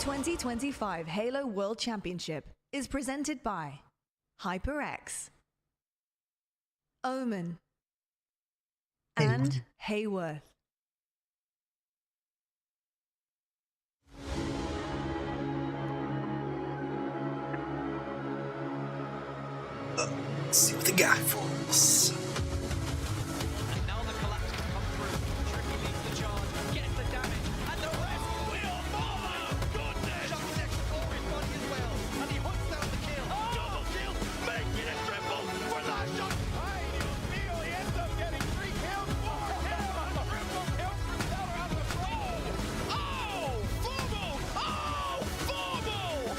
2025 Halo World Championship is presented by HyperX, Omen, and Hayworth. Let's see what they got for us. And now the collapse can come through. Tricky leads the charge, gets the damage, and the rest will follow. Goodness! Chucks an extra for his body as well, and he hunts down the kill. Double kill, making it triple for that shot. How do you feel? He ends up getting 3 kills, 4 kills, and the triple kill from Stellar out of the throw. Oh, Fumble! Oh, Fumble!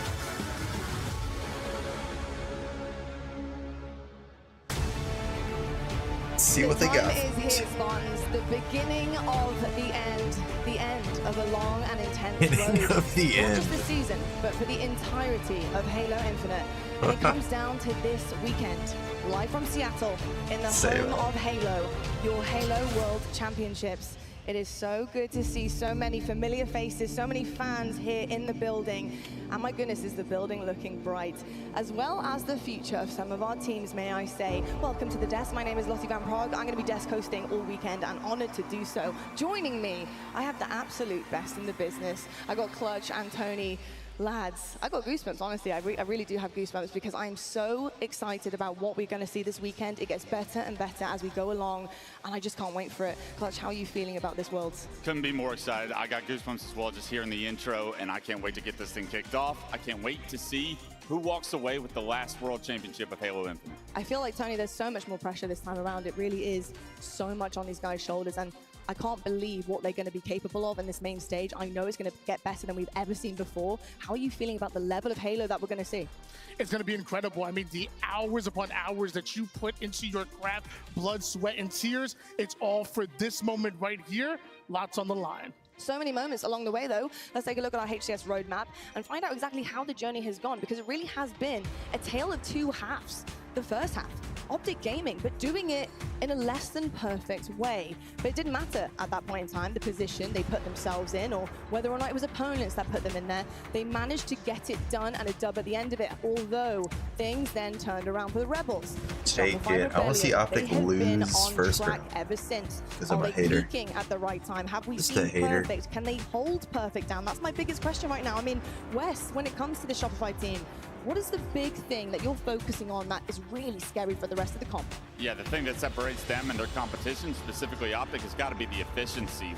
See what they got. The time is here, Spartans. The beginning of the end of a long and intense road. Of the Not end. just this season, but for the entirety of Halo Infinite. And it comes down to this weekend, live from Seattle, in the home of Halo, your Halo World Championships. It is so good to see so many familiar faces, so many fans here in the building. And my goodness, is the building looking bright, as well as the future of some of our teams, may I say. Welcome to the desk. My name is Lottie Van Prague. I'm going to be desk hosting all weekend and honored to do so. Joining me, I have the absolute best in the business. I got Clutch and Tony. Lads, I got goosebumps, honestly. I really do have goosebumps because I'm so excited about what we're going to see this weekend. It gets better and better as we go along, and I just can't wait for it. Clutch, how are you feeling about this Worlds? Couldn't be more excited. I got goosebumps as well just hearing the intro, and I can't wait to get this thing kicked off. I can't wait to see who walks away with the last World Championship of Halo Infinite. I feel like, Tony, there's so much more pressure this time around. It really is so much on these guys' shoulders, and I can't believe what they're going to be capable of in this main stage. I know it's going to get better than we've ever seen before. How are you feeling about the level of Halo that we're going to see? It's going to be incredible. I mean, the hours upon hours that you put into your craft, blood, sweat, and tears, it's all for this moment right here. Lots on the line. So many moments along the way, though. Let's take a look at our HCS roadmap and find out exactly how the journey has gone, because it really has been a tale of two halves. The first half, Optic Gaming, but doing it in a less than perfect way. But it didn't matter at that point in time, the position they put themselves in, or whether or not it was opponents that put them in there. They managed to get it done and a dub at the end of it, although things then turned around for the Rebels. Take it. I want to see Optic lose first round. Ever since. Because I'm Are a they hater. peaking at the right time? Have we Just seen a hater. perfect? Can they hold perfect down? That's my biggest question right now. I mean, Wes, when it comes to the Shopify team, what is the big thing that you're focusing on that is really scary for the rest of the comp? Yeah, the thing that separates them and their competition, specifically Optic, has got to be the efficiency.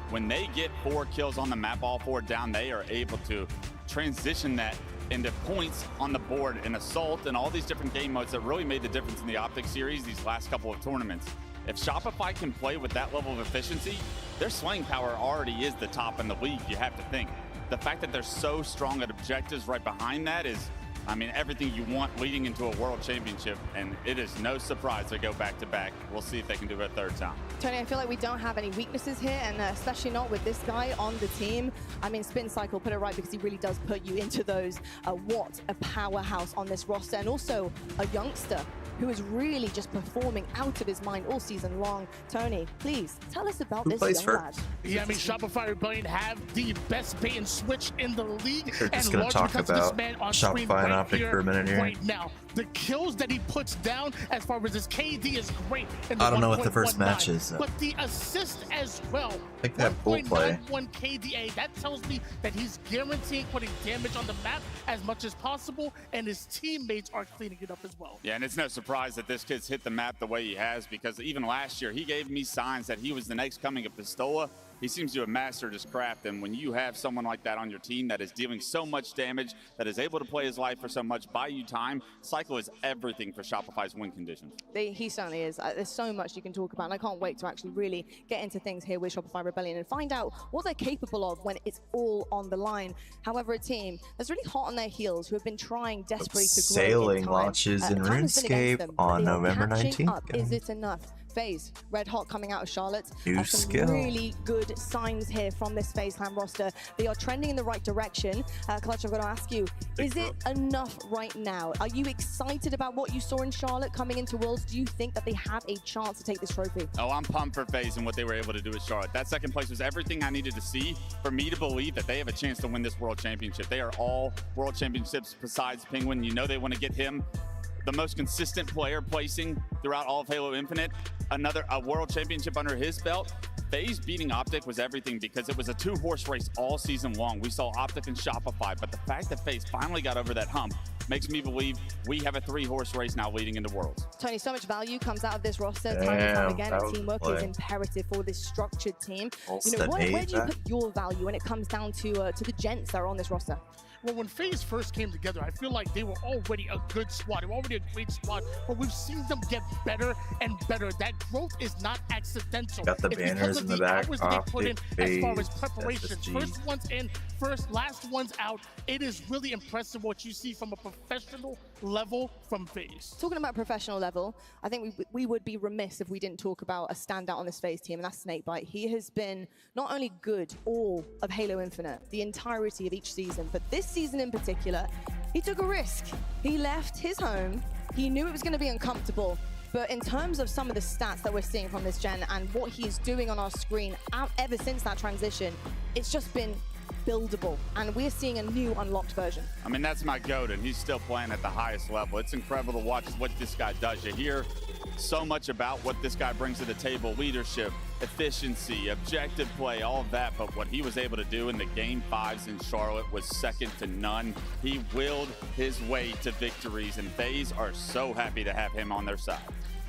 When they get 4 kills on the map, all 4 down, they are able to transition that into points on the board in Assault and all these different game modes that really made the difference in the Optic series these last couple of tournaments. If Shopify can play with that level of efficiency, their slaying power already is the top in the league, you have to think. The fact that they're so strong at objectives right behind that is, I mean, everything you want leading into a world championship, and it is no surprise they go back-to-back. We'll see if they can do it a third time. Tony, I feel like we don't have any weaknesses here, and especially not with this guy on the team. I mean, Spin Cycle put it right because he really does put you into those. What a powerhouse on this roster, and also a youngster who is really just performing out of his mind all season long. Tony, please tell us about this young lad. Yeah, I mean, Shopify Rebellion have the best bait and switch in the league. They're just and going to talk about Shopify and Optic for a minute here. Right now, the kills that he puts down as far as his KD is great. I don't know what the first match is. But the assist as well. I think they have full play. 1.91 KDA. That tells me that he's guaranteeing putting damage on the map as much as possible, and his teammates are cleaning it up as well. Yeah, and it's no surprise that this kid's hit the map the way he has, because even last year, he gave me signs that he was the next coming of Pistola. He seems to have mastered his craft, and when you have someone like that on your team that is dealing so much damage, that is able to play his life for so much, buy you time, Cycle is everything for Shopify's win conditions. He certainly is. There's so much you can talk about, and I can't wait to actually really get into things here with Shopify Rebellion and find out what they're capable of when it's all on the line. However, a team that's really hot on their heels, who have been trying desperately to grow Sailing in time. launches in Time has been against RuneScape them, on but they are November catching 19th. up. Is it enough FaZe, red hot coming out of Charlotte. New Some skill. really good signs here from this FaZe Clan roster. They are trending in the right direction. Clutch, I'm going to ask you, is it enough right now? Are you excited about what you saw in Charlotte coming into Worlds? Do you think that they have a chance to take this trophy? Oh, I'm pumped for FaZe and what they were able to do at Charlotte. That second place was everything I needed to see for me to believe that they have a chance to win this World Championship. They are all World Championships besides Penguin. You know they want to get him the most consistent player placing throughout all of Halo Infinite. A World Championship under his belt. FaZe beating Optic was everything because it was a 2-horse race all season long. We saw Optic and Shopify, but the fact that FaZe finally got over that hump makes me believe we have a 3-horse race now leading into Worlds. Tony, so much value comes out of this roster time and time again, and teamwork is imperative for this structured team. You know, where do you put your value when it comes down to the gents that are on this roster? Well, when FaZe first came together, I feel like they were already a good squad. They were already a great squad, but we've seen them get better and better. That growth is not accidental. Got the it's banners in the back. Hours they put in as far as FaZe, preparation. SSG. First one's in, last one's out. It is really impressive what you see from a professional level from FaZe. Talking about professional level, I think we would be remiss if we didn't talk about a standout on this FaZe team, and that's Snakebite. He has been not only good all of Halo Infinite, the entirety of each season, but this season in particular, he took a risk. He left his home. He knew it was going to be uncomfortable. But in terms of some of the stats that we're seeing from this gen and what he's doing on our screen ever since that transition, it's just been buildable, and we're seeing a new unlocked version. I mean, that's my GOAT, and he's still playing at the highest level. It's incredible to watch what this guy does. You hear so much about what this guy brings to the table: leadership, efficiency, objective play, all of that. But what he was able to do in the Game 5s in Charlotte was second to none. He willed his way to victories, and FaZe are so happy to have him on their side.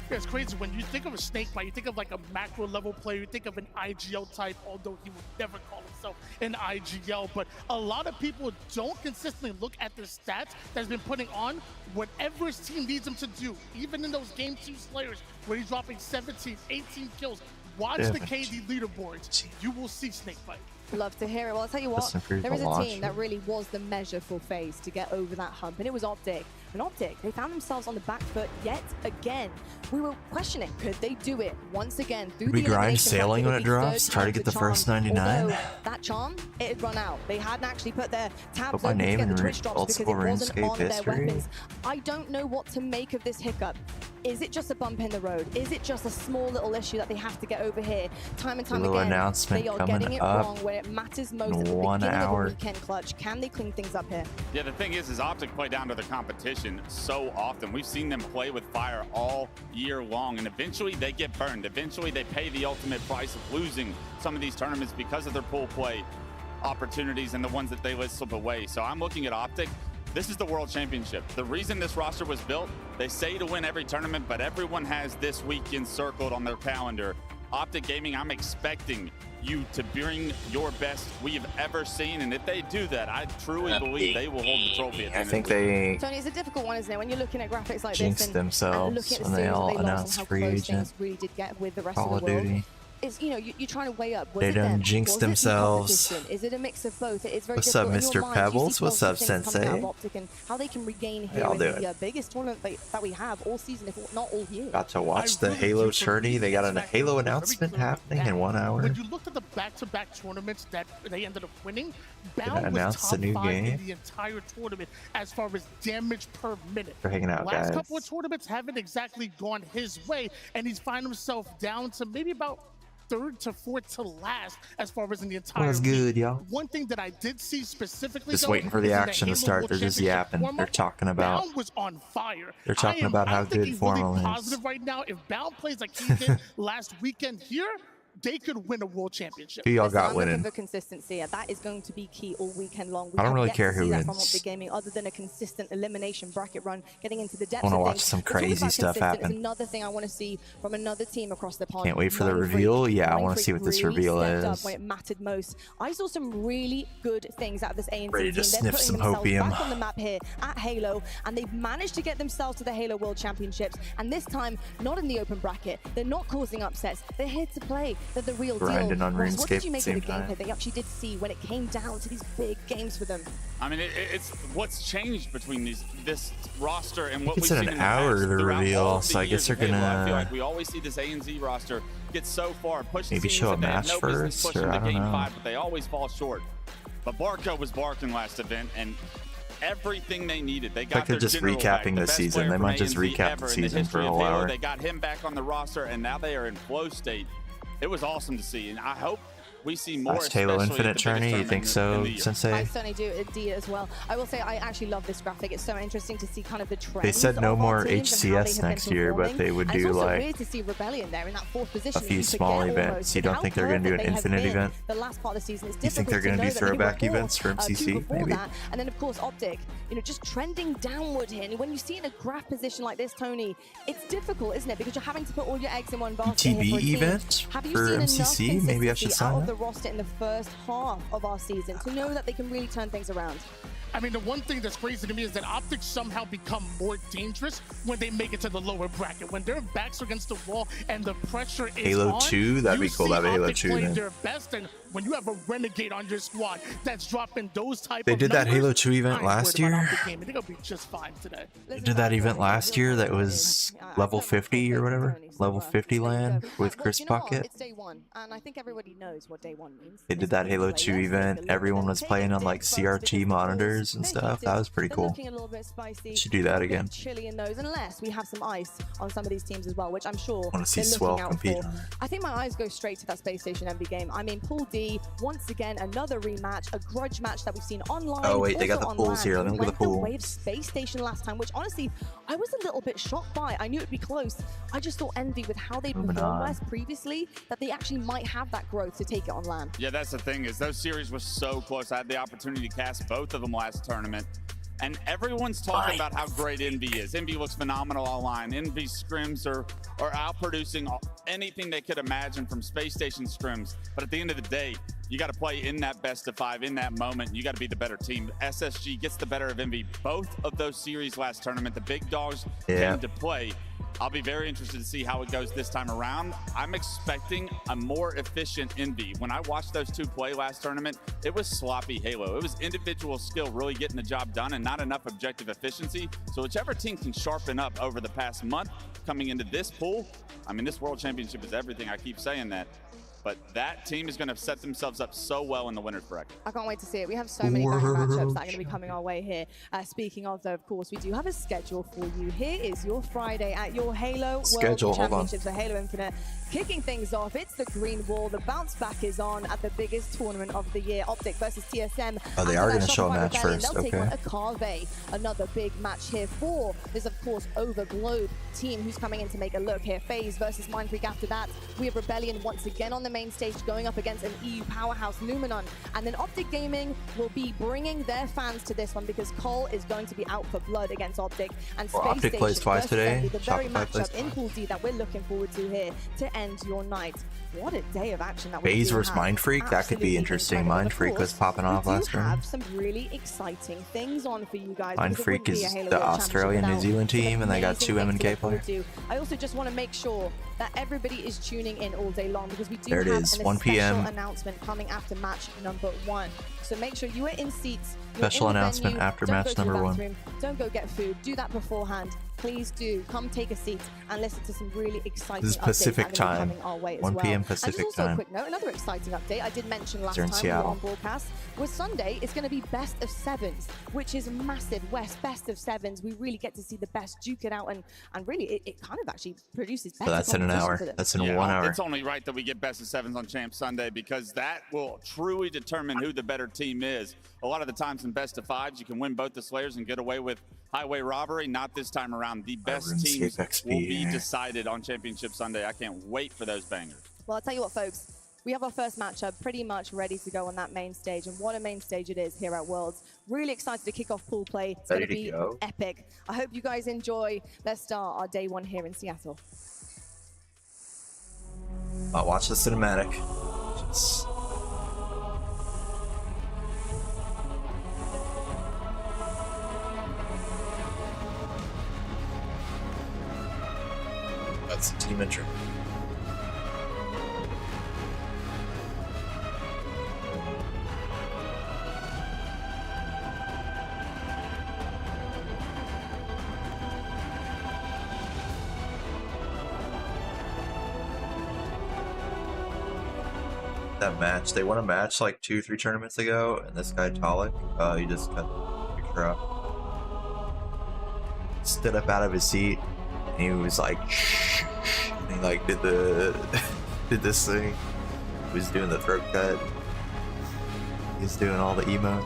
Yeah, it's crazy. When you think of a Snakebite, you think of like a macro level player, you think of an IGL type, although he would never call himself an IGL. But a lot of people don't consistently look at the stats that he's been putting on whatever his team needs him to do. Even in those Game 2 Slayers where he's dropping 17, 18 kills. Watch the KD leaderboards. You will see Snakebite. Love to hear it. Well, I'll tell you what, there is a team that really was the measure for FaZe to get over that hump, and it was Optic. And Optic, they found themselves on the back foot yet again. We were questioning, could they do it once again through the grind sailing when it drops, try to get the first 99. Although that charm, it had run out. They hadn't actually put their tabs Put my open to name get the in Twitch drops because it wasn't on their history. weapons. I don't know what to make of this hiccup. Is it just a bump in the road? Is it just a small little issue that they have to get over here? Time and time again, announcement they are coming getting it up wrong when it matters most at the in 1 beginning hour. of the weekend. Clutch, can they clean things up here? Yeah, the thing is Optic play down to the competition so often. We've seen them play with fire all year long, and eventually they get burned. Eventually they pay the ultimate price of losing some of these tournaments because of their pool play opportunities and the ones that they let slip away. So I'm looking at Optic. This is the World Championship. The reason this roster was built, they say to win every tournament, but everyone has this weekend circled on their calendar. Optic Gaming, I'm expecting you to bring your best we have ever seen, and if they do that, I truly believe they will hold the trophy at the I end think of the they Tony, it's a difficult one, isn't it? When you're looking at graphics like jinxed this themselves looking at the when they series all that they lost announced and how free close agent. things really did get with the rest Call of of the world. Duty. It's, you know, you're trying to weigh up. Was They it done them? jinxed Was it the themselves. competition? Is it a mix of both? It's very What's up, difficult. In your Mr. mind, you see Pebbles? What's up, positive things coming out of Sensei? Optic and how they can regain here Y'all in doing? the biggest tournament that we have all season, if not all year. Got to watch I the really Halo do tourney. believe They got a that Halo very announcement clearly happening that in 1 hour. When you looked at the back-to-back tournaments that they ended up winning, Bound announce was the top new 5 game. in the entire tournament as far as damage per minute. They're hanging out, Last guys. couple of tournaments haven't exactly gone his way, and he's found himself down to maybe about third to fourth to last as far as in the entire What's league. good, y'all? One thing that I did see specifically, Just though, waiting for the is in action to Halo start. World They're just Championship yapping. warm-up, They're talking about. Bound was on fire. They're talking about how I'm good thinking Formal really is. positive right now. If Bound plays like he did last weekend here, they could win a world championship. Who y'all Listen, got I'm looking winning? for consistency. That is going to be key all weekend long. I don't have really yet care to who see that from wins. Optic Gaming, other than a consistent elimination bracket run, getting into the depths Wanna of watch things. some But talking crazy about stuff consistent happen. is another thing I want to see from another team across the pond. Can't wait for the Mind reveal. Freak. Yeah, I Mind wanna Freak see what this really reveal stepped up is. when it mattered most. I saw some really good things out of this ANC Ready team. to They're sniff putting some themselves hopium. back on the map here at Halo, and they've managed to get themselves to the Halo World Championships. And this time, not in the open bracket. They're not causing upsets. They're here to play. the real grinding deal. on Ross, what did RuneScape you at make the of the same time. gameplay that you actually did see when it came down to these big games for them? I mean, it's what's changed between this roster and what It's we've in seen an in the hour, past. the Throughout reveal, all of the so I guess years they're of Halo, I feel gonna like we always see this ANZ roster get so far, push the maybe teams show a that they have match no business first, pushing or I to don't game know. 5, but they always fall short. But Barco was barking last event, and everything they needed. They got like they're their just general back, recapping the the best season. player They from might just ANZ recap ever the in season history for a of whole Halo. hour. They got him back on the roster, and now they are in flow state. It was awesome to see, and I hope we see more. Last Halo especially at Infinite the tourney, biggest you think tournament in so, the year. I Sensei? certainly do, indeed, as well. I will say I actually love this graphic. It's so interesting to see kind of the trends. They said no of our more teams and how they HCS have been next year, but performing. they would And do it's also like weird to see Rebellion there in that 4th position. a few You small forget events. almost You don't how think they're going to do an perfect they have Infinite been event? the last part of the season. It's You think they're going to do know that they were throwback fourth, events for 2 MCC? before Maybe. that. And then, of course, Optic, just trending downward here. And when you see in a graph position like this, Tony, it's difficult, isn't it? Because you're having to put all your eggs in one basket. ETB here for a team. event Have you for seen enough MCC? Maybe I should consistency sign out of up. the roster in the first half of our season to know that they can really turn things around? I mean, the one thing that's crazy to me is that Optic somehow become more dangerous when they make it to the lower bracket. When their backs are against the wall and the pressure is Halo on, 2? That'd be cool. you see That'd be Halo Optic 2 playing then. their best, and when you have a renegade on your squad that's dropping those type They of did that numbers, Halo 2 event I ain't last worried about year? Optic gaming. They're gonna be just fine today. They did that event last year that was level 50 or whatever, level 50 land with Chris Bucket. It's day one, and I think everybody knows what day one means. They did that Halo 2 event. Everyone was playing on like CRT monitors and stuff. That was pretty cool. Looking a little bit spicy, Should do that a bit again. chilly in those, unless we have some ice on some of these teams as well, which I'm sure Wanna see they're Swell looking out compete. for. I think my eyes go straight to that Space Station MV game. I mean, Pool D, once again, another rematch, a grudge match that we've seen online. Oh, wait, they got also the pools on here. Let land. me look at the We went pool. the way of Space Station last time, which honestly, I was a little bit shocked by. I knew it'd be close. I just thought Envy, with how they Moving performed on. West previously, that they actually might have that growth to take it on land. Yeah, that's the thing, is those series were so close. I had the opportunity to cast both of them last tournament. And everyone's talking about how great Envy is. Envy looks phenomenal online. Envy scrims are outproducing anything they could imagine from Space Station scrims. But at the end of the day, you got to play in that best of 5, in that moment. You got to be the better team. SSG gets the better of Envy. Both of those series last tournament, the big dogs came to play. I'll be very interested to see how it goes this time around. I'm expecting a more efficient Envy. When I watched those two play last tournament, it was sloppy Halo. It was individual skill really getting the job done and not enough objective efficiency. So whichever team can sharpen up over the past month coming into this pool, I mean, this World Championship is everything. I keep saying that. But that team is going to set themselves up so well in the winner's bracket. I can't wait to see it. We have so many banger matchups that are going to be coming our way here. Speaking of, though, of course, we do have a schedule for you. Here is your Friday at your Halo Schedule, World hold on. Championships for Halo Infinite. Kicking things off, it's the green wall. The bounce back is on at the biggest tournament of the year, Optic versus TSM. Oh, they After are that gonna show a Shopify match Rebellion, first, They'll take okay. on Akave, another big match here for this, of course, Over Globe team who's coming in to make a look here. FaZe versus Mind Freak after that. We have Rebellion once again on the main stage going up against an EU powerhouse, Luminon. And then Optic Gaming will be bringing their fans to this one because Cole is going to be out for blood against Optic. And Well, Space Optic Station plays twice versus today. Envy, the very Shopify plays matchup in twice. Pool D that we're looking forward to here to end your night. What a day of action that we FaZe do versus have. Mind Freak? That could be Absolutely interesting. incredible. Mind Of Freak was course, popping off last we do round. have some really exciting things on for you guys. Mind because it Freak wouldn't be is a Halo the World Australian Championship New without Zealand some team, and they got amazing 2 things to MNK look forward players. to. I also just want to make sure that everybody is tuning in all day long because we do There it have is, an 1 p.m. special announcement coming after match number 1. So make sure you are in seats. you're Special in the announcement venue, after don't match go to the number 1. bathroom, Don't go get food. Do that beforehand. Please do come take a seat and listen to some really exciting This is updates Pacific that are gonna be time. coming our way as 1 well. p.m. And Pacific just also time. a quick note, another exciting update I did mention last They're in time we were Seattle. on broadcast was Sunday. It's going to be best of 7s, which is massive. West best of 7s. We really get to see the best duke it out, and really it kind of actually produces better. So that's in an competition hour. for them. That's in 1 hour. It's only right that we get best of 7s on Champ Sunday because that will truly determine who the better team is. A lot of the times in best of 5s, you can win both the Slayers and get away with highway robbery. Not this time around. The best RuneScape teams XP. will be decided on Championship Sunday. I can't wait for those bangers. Well, I'll tell you what, folks. We have our first matchup pretty much ready to go on that main stage, and what a main stage it is here at Worlds. Really excited to kick off pool play. It's going to Ready to be go. epic. I hope you guys enjoy. Let's start our day 1 here in Seattle. I'll watch the cinematic. Just... That's the team intro. that match. They won a match like 2-3 tournaments ago, and this guy Talik, he just cut the picture up. Stood up out of his seat, and he was like, shh, shh, and he like did the did this thing. He was doing the throat cut. He's doing all the emotes.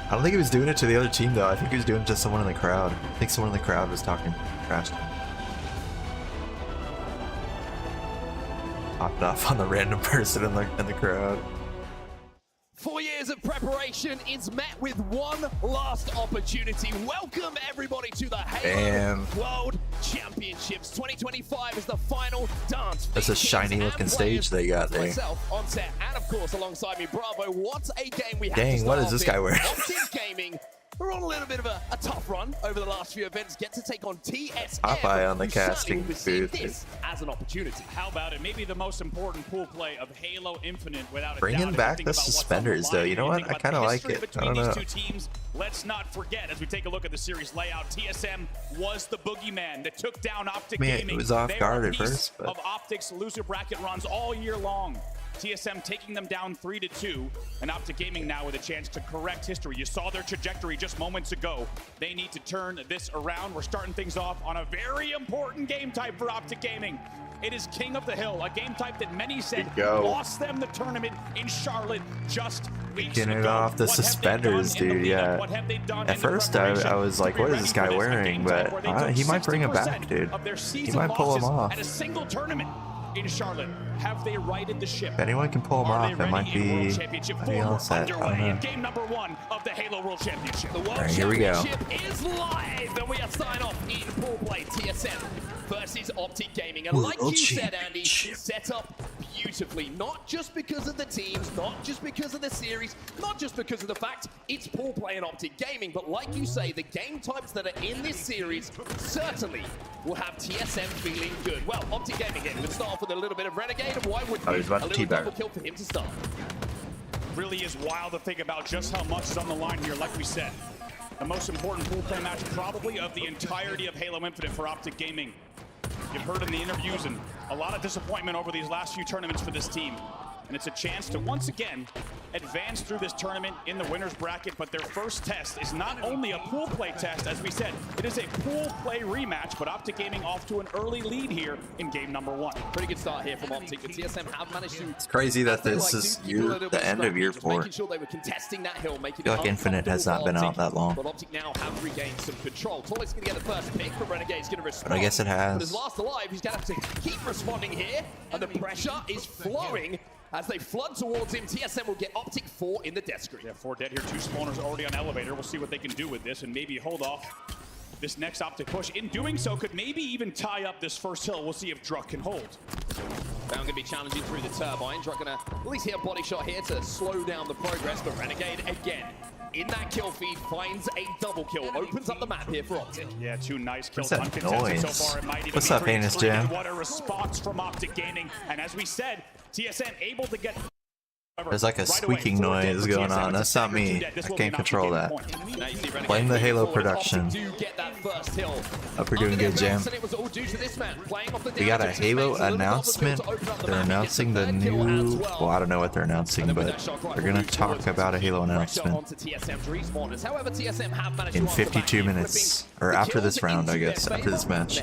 I don't think he was doing it to the other team though. I think he was doing it to someone in the crowd. I think someone in the crowd was talking trash to him. Popped off on the random person in the crowd. 4 years of preparation is met with one last opportunity. Welcome everybody to the Halo World Championships 2025 is the final dance. That's a shiny looking stage they got there. Myself on set, and of course alongside me, Bravo. What a game we have. Dang, what is this guy wearing? Optic Gaming. We're on a little bit of a tough run over the last few events. Get to take on TSM. Popeye on the who casting certainly will see booth. this as an opportunity. How about it? Maybe the most important pool play of Halo Infinite without a Bringing doubt. back the suspenders though, you know what? I kind of like it. I don't know. Two teams, let's not forget, as we take a look at the series layout, TSM was the boogeyman that took down Optic Man, Gaming. it was off They guard were a at piece first, but of Optic's loser bracket runs all year long. TSM taking them down 3-2, and Optic Gaming now with a chance to correct history. You saw their trajectory just moments ago. They need to turn this around. We're starting things off on a very important game type for Optic Gaming. It is King of the Hill, a game type that many said lost them the tournament in Charlotte just weeks ago. Getting it off the suspenders, dude, yeah. At first I was like, what is this guy wearing? But he might bring it back, dude. He might pull him off. At a single tournament in Charlotte, have they righted the ship? If anyone can pull him off, it might be all set. I don't know. Game number 1 of the Halo World Championship. The World Alright, here we go. Championship is live, and we are starting off in pool play. TSM versus Optic Gaming, and like you said, Andy, set up beautifully. Not just because of the teams, not just because of the series, not just because of the fact it's pool play and Optic Gaming, but like you say, the game types that are in this series certainly will have TSM feeling good. Well, Optic Gaming here, we'll start off with a little bit of Renegade, and why wouldn't he's about a to little teabag. double kill for him to start. Really is wild to think about just how much is on the line here. Like we said, the most important pool play match probably of the entirety of Halo Infinite for Optic Gaming. You've heard in the interviews and a lot of disappointment over these last few tournaments for this team. And it's a chance to once again advance through this tournament in the winner's bracket, but their first test is not only a pool play test, as we said, it is a pool play rematch, but Optic Gaming off to an early lead here in game number 1. Pretty good start here from Optic, but TSM have managed to... It's crazy that this is the end of year 4. Making sure they were contesting that hill, making I feel like Infinite has not been out that long. But Optic now have regained some control. Tolik's going to get the first pick, but Renegade's going to respond. But I guess it has. But as last alive, he's going to have to keep responding here, and the pressure is flowing. As they flood towards him, TSM will get Optic 4 in the death screen. Yeah, 4 dead here, 2 spawners already on elevator. We'll see what they can do with this and maybe hold off this next Optic push. In doing so, could maybe even tie up this first hill. We'll see if Druck can hold. Now going to be challenging through the turbine. Druck going to at least hit a body shot here to slow down the progress, but Renegade again in that kill feed finds a double kill. Opens up the map here for Optic. Yeah, 2 nice kills. What's that Uncontested noise? so far. It might even What's be up, Anus Jam? What a response from Optic Gaming. And as we said, TSM able to get... There's like a squeaking noise going on. That's not me. I can't control that. Blame the Halo production. Hope you're doing good, Jam. We got a Halo announcement. They're announcing the new... Well, I don't know what they're announcing, but they're going to talk about a Halo announcement in 52 minutes. Or after this round, I guess. After this match.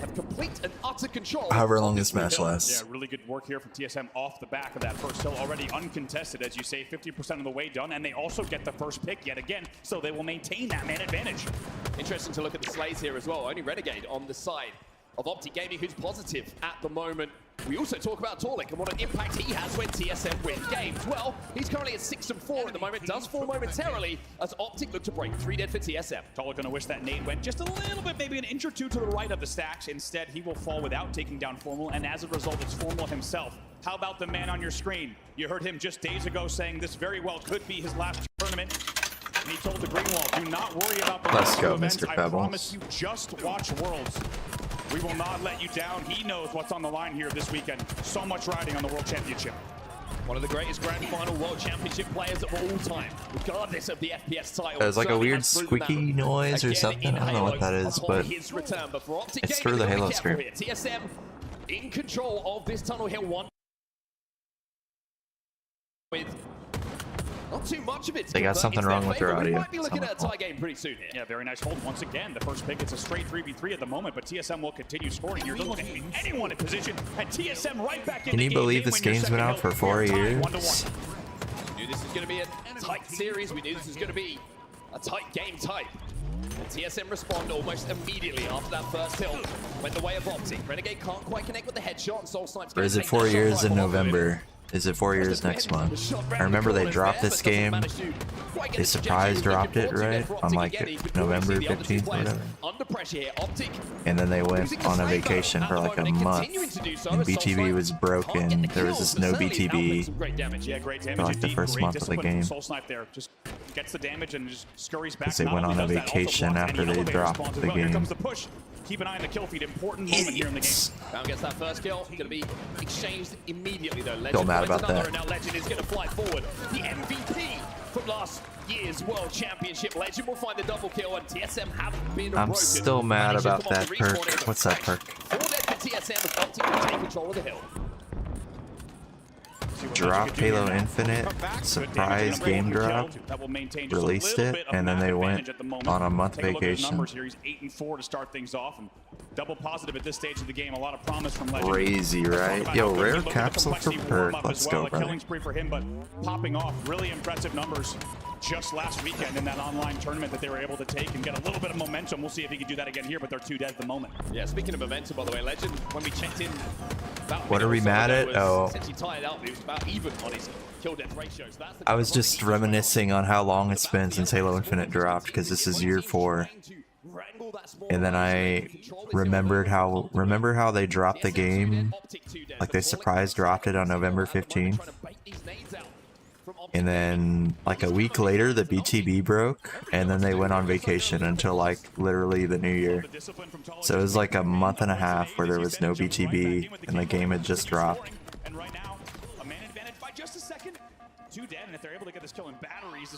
However long this match lasts. Yeah, really good work here from TSM off the back of that first hill. Already uncontested, as you say, 50% of the way done. And they also get the first pick yet again, so they will maintain that man advantage. Interesting to look at the slays here as well. Only Renegade on the side of Optic Gaming, who's positive at the moment. We also talk about Tolik and what an impact he has when TSM win games. Well, he's currently at 6-4 at the moment, does fall momentarily as Optic look to break 3 dead for TSM. Tolik gonna wish that nade went just a little bit, maybe an inch or two to the right of the stacks. Instead, he will fall without taking down Formal, and as a result, it's Formal himself. How about the man on your screen? You heard him just days ago saying this very well could be his last tournament. And he told the Greenwall, do not worry about the Let's last go, two events. Mr. I Pebbles. promise you, just watch Worlds. We will not let you down. He knows what's on the line here this weekend. So much riding on the World Championship. One of the greatest Grand Final World Championship players of all time, regardless of the FPS title. There's like a weird squeaky noise or something. I don't know what that is, but it's through the Halo screen. TSM in control of this Tunnel Hill 1. With not too much of it. They got something wrong with their audio. We might be looking at a tie game pretty soon here. Yeah, very nice hold once again. The first pick, it's a straight 3v3 at the moment, but TSM will continue scoring. You're looking at anyone in position, and TSM right back in. Can you believe this game's been out for 4 years? We knew this was going to be a tight series. We knew this was going to be a tight game type. And TSM respond almost immediately after that first hill. Went the way of Optic. Renegade can't quite connect with the headshot, and Soul Snipes. Or is it 4 years in November? Is it 4 years next month? I remember they dropped this game. They surprise dropped it, right? On like November 15th or whatever. And then they went on a vacation for like a month. And BTB was broken. There was just no BTB for like the first month of the game. Because they went on a vacation after they dropped the game. Keep an eye on the kill feed. Important moment here in the game. Brown gets that first kill. Going to be exchanged immediately though. Still mad about that. Now Legend is going to fly forward. The MVP from last year's World Championship. Legend will find the double kill, and TSM have been broken. I'm still mad about that perk. What's that perk? 4 dead for TSM as Optic will take control of the hill. Dropped Halo Infinite, surprise game drop, released it, and then they went on a month vacation. He's 8-4 to start things off, and double positive at this stage of the game. A lot of promise from Legend. Crazy, right? Yo, rare capsule for perk. Let's go, brother. Killing spree for him, but popping off really impressive numbers just last weekend in that online tournament that they were able to take and get a little bit of momentum. We'll see if he can do that again here, but they're 2 dead at the moment. Yeah, speaking of momentum, by the way, Legend, when we checked in, what are we mad at? Oh, I was just reminiscing on how long it's been since Halo Infinite dropped, because this is year 4. And then I remembered how they dropped the game, like they surprise dropped it on November 15th. And then like a week later the BTB broke, and then they went on vacation until like literally the new year. So it was like a month and a half where there was no BTB and the game had just dropped.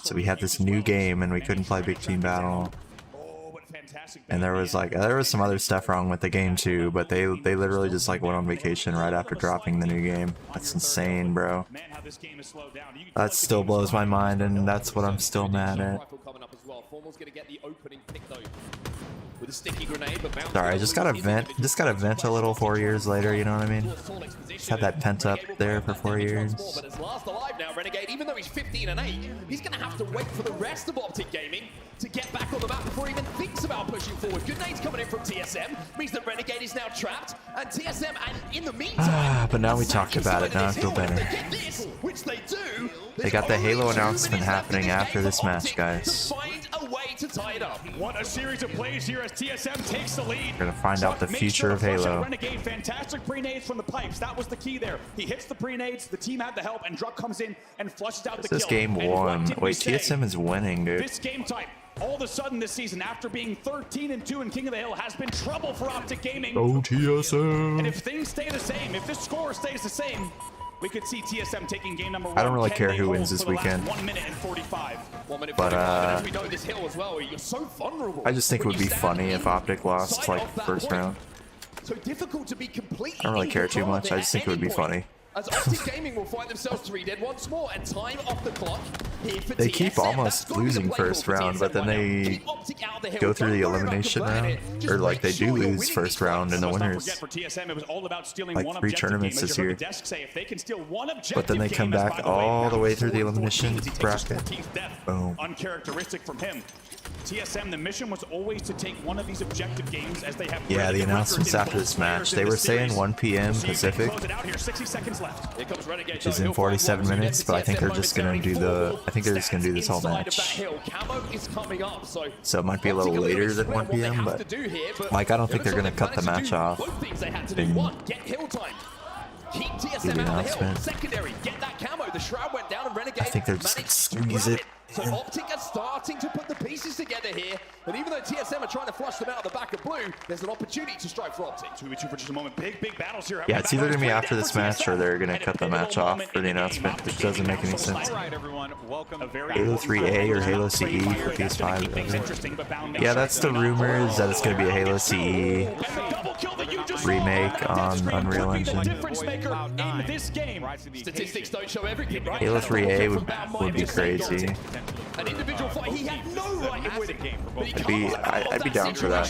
So we had this new game and we couldn't play Big Team Battle. And there was some other stuff wrong with the game too, but they literally just like went on vacation right after dropping the new game. That's insane, bro. That still blows my mind, and that's what I'm still mad at. Sorry, I just gotta vent a little 4 years later, you know what I mean? Just had that pent up there for 4 years. But it's last alive now, Renegade. Even though he's 15-8, he's gonna have to wait for the rest of Optic Gaming to get back on the map before he even thinks about pushing forward. Good nades coming in from TSM means that Renegade is now trapped, and TSM, and in the meantime, but now we talked about it, now I feel better. Which they do. They got the Halo announcement happening after this match, guys. Find a way to tie it up. What a series of plays here as TSM takes the lead. We're gonna find out the future of Halo. Renegade, fantastic pre-nades from the pipes. That was the key there. He hits the pre-nades, the team had the help, and Druck comes in and flushes out the kill. This game won. Wait, TSM is winning, dude. This game type, all of a sudden this season, after being 13-2 in King of the Hill, has been trouble for Optic Gaming. Oh, TSM. And if things stay the same, if this score stays the same, we could see TSM taking game number 1. I don't really care who wins this weekend. 1 minute and 45. But as we know this hill as well, you're so vulnerable. I just think it would be funny if Optic lost like first round. So difficult to be completely. I don't really care too much. I just think it would be funny. As Optic Gaming will find themselves 3 dead once more, and time off the clock here for They keep almost losing first round, but then they go through the elimination round, or like they do lose first round in the winners, like 3 tournaments this year. But then they come back all the way through the elimination bracket. Boom. Uncharacteristic from him. TSM, the mission was always to take one of these objective games as they have. Yeah, the announcements after this match, they were saying 1 p.m. Pacific, which is in 47 minutes, but I think they're just gonna do this whole match. So it might be a little later than 1 p.m., but like I don't think they're gonna cut the match off and do the announcement. I think they're just gonna squeeze it. So Optic are starting to put the pieces together. together here. And even though TSM are trying to flush them out of the back of blue, there's an opportunity to strike for Optic. 2v2 for just a moment. Big battles here. Yeah, it's either going to be after this match or they're going to cut the match off for the announcement, which doesn't make any sense. Halo 3A or Halo CE for PS5. Yeah, that's the rumors that it's going to be a Halo CE remake on Unreal Engine. Statistics don't show everything, right? Halo 3A would be crazy. An individual fight he had no right in winning. I'd be down for that.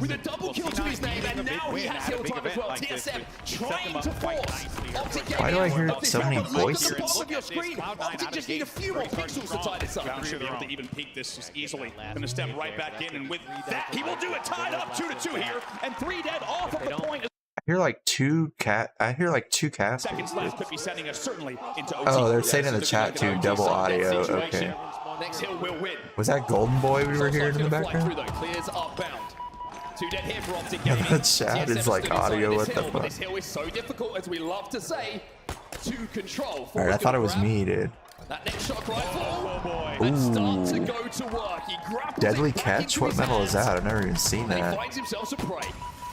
With a double kill to his name, and now he has hill time as well. TSM trying to force Optic. Why do I hear so many voices? At the bottom of your screen, Optic just need a few more pixels to tie this up. I'm sure they're able to even peek this just easily. Gonna step right back in, and with that, he will do it. Tied up 2-2 here, and 3 dead off of the point. I hear like two casts. Seconds left could be sending us certainly into OT. Oh, they're saying in the chat too, double audio. Okay. Next hill will win. Was that Golden Boy we were hearing in the background? Clears outbound. 2 dead here for Optic. The chat is like audio. What the fuck? This hill is so difficult, as we love to say, to control. Alright, I thought it was me, dude. That next shock rifle. And start to go to work. He grapples Deadly it catch? What metal is that? I've never even seen and he that. finds himself some prey.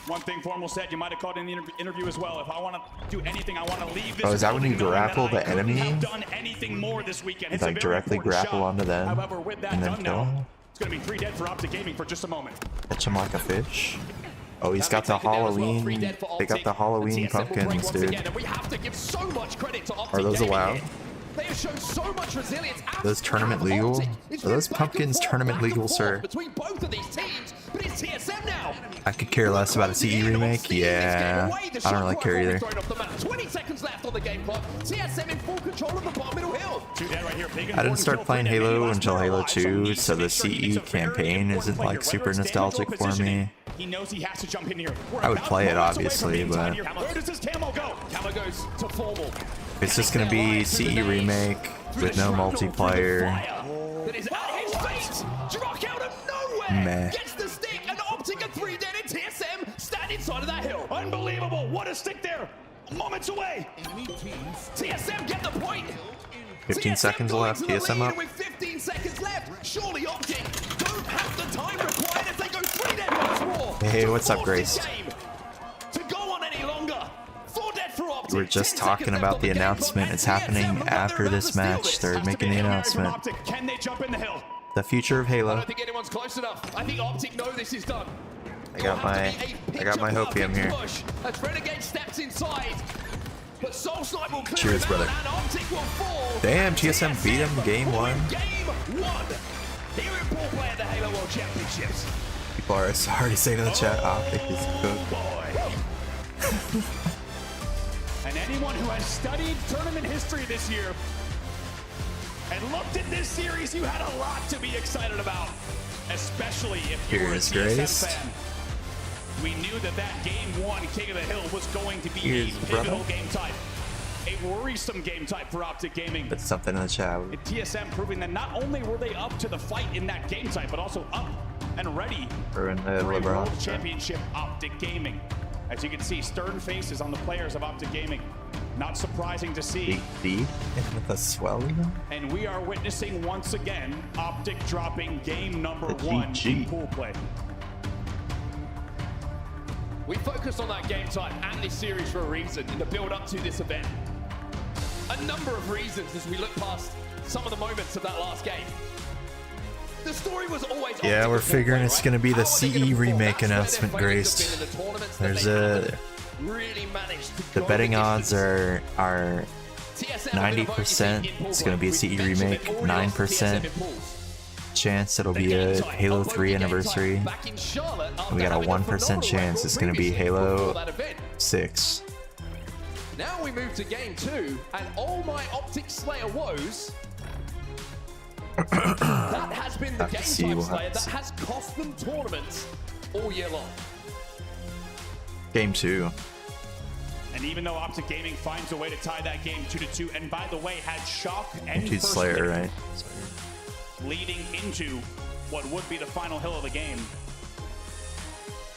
One thing Formal said, you might have caught in the interview as well. If I want to do anything, I want to leave this. Oh, is that when you grapple the enemy? Have done anything more this weekend. Like directly grapple onto them However, with that and then done kill? now, it's going to be 3 dead for Optic Gaming for just a moment. Catch him like a fish. Oh, he's got the Halloween. They got the Halloween pumpkins, dude. And we have to give so much credit to Optic Are those Gaming allowed? here. They have shown so much resilience. Those tournament legal? Are those pumpkins tournament legal, sir? Between both of these teams, but it's TSM now. I could care less about a CE remake. Yeah, I don't really care either. 20 seconds left on the game clock. TSM in full control of the bottom middle hill. I didn't start playing Halo until Halo 2, so the CE campaign isn't like super nostalgic for me. He knows he has to jump in here. I would play it obviously, but Where does this camo go? Camo goes to Formal. it's just gonna be CE remake with no multiplayer. That is at his face. Drock out of nowhere. Meh. Gets the stick, and Optic and 3 dead, and TSM stand inside of that hill. Unbelievable. What a stick there. Moments away. TSM get the point. 15 seconds left. TSM up. With 15 seconds left. Surely Optic don't have the time required as they go 3 dead once more. Hey, what's up, Grace? To go on any longer. 4 dead for Optic. We're just talking about the announcement. It's happening after this match. They're making the announcement. Can they jump in the hill? The future of I Halo. don't think anyone's close enough. I think Optic know this is done. I got my hopium here. As Renegade steps inside, but Soul Snipe will clear Cheers, him brother. out, and Optic will fall. Damn, TSM beat him game 1. Game 1. Here in pool play at the Halo World Championships. People are already saying in the chat, Optic is cooked. And anyone who has studied tournament history this year and looked at this series, you had a lot to be excited about, especially if you were a Here's TSM Grace. fan. We knew that game 1 King of the Hill was going to be Here's a pivotal brother. game type, a worrisome game type for Optic Gaming. Put something in the chat. And TSM proving that not only were they up to the fight in that game type, but also up and ready Or in the for a World LeBron. Championship Optic Gaming. As you can see, stern faces on the players of Optic Gaming. Not surprising to see. Big D with a swell even. And we are witnessing once again Optic dropping game number The 1 in GG. pool play. We focused on that game type and this series for a reason in the build up to this event. A number of reasons as we look past some of the moments of that last game. The story was always Yeah, we're figuring it's gonna be the How are they gonna CE perform? remake That's where their announcement, focus has Grace. been in the tournaments that There's they a haven't really managed to the go betting the odds distance. are TSM 90% it's gonna be a CE remake, 9% chance it'll be a Halo 3 anniversary. We got a 1% chance it's gonna be Halo 6. Now we move to game 2, and all my Optic Slayer woes. That has been the Have to game see, type we'll have Slayer to that see. has cost them tournaments all year long. Game 2. And even though Optic Gaming finds a way to tie that game 2-2, and by the way, had Shock and Into First Slayer, Lick right? leading into what would be the final hill of the game.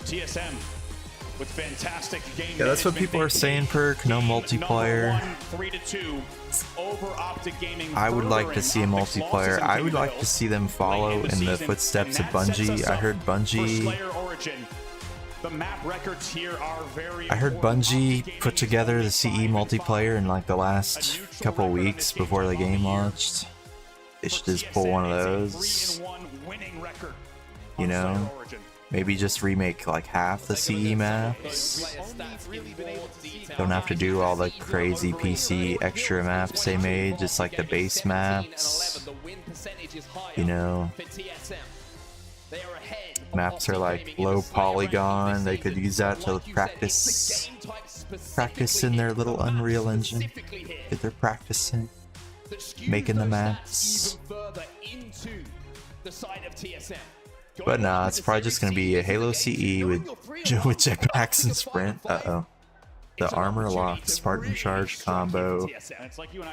TSM with fantastic game. Yeah, that's what people are saying, Perk. No multiplayer. 3-2 over Optic Gaming. I would like to see a multiplayer. I would like to see them follow in the footsteps of Bungie. I heard Bungie. The map records here are very I heard Bungie put together the CE multiplayer in like the last couple weeks before the game launched. They should just pull one of those. You know, maybe just remake like half the CE maps. Don't have to do all the crazy PC extra maps they made, just like the base maps. You know, maps are like low polygon. They could use that to practice in their little Unreal Engine. If they're practicing making the maps. But nah, it's probably just gonna be a Halo CE with jetpacks and sprint. Uh-oh. The armor lock, Spartan charge combo.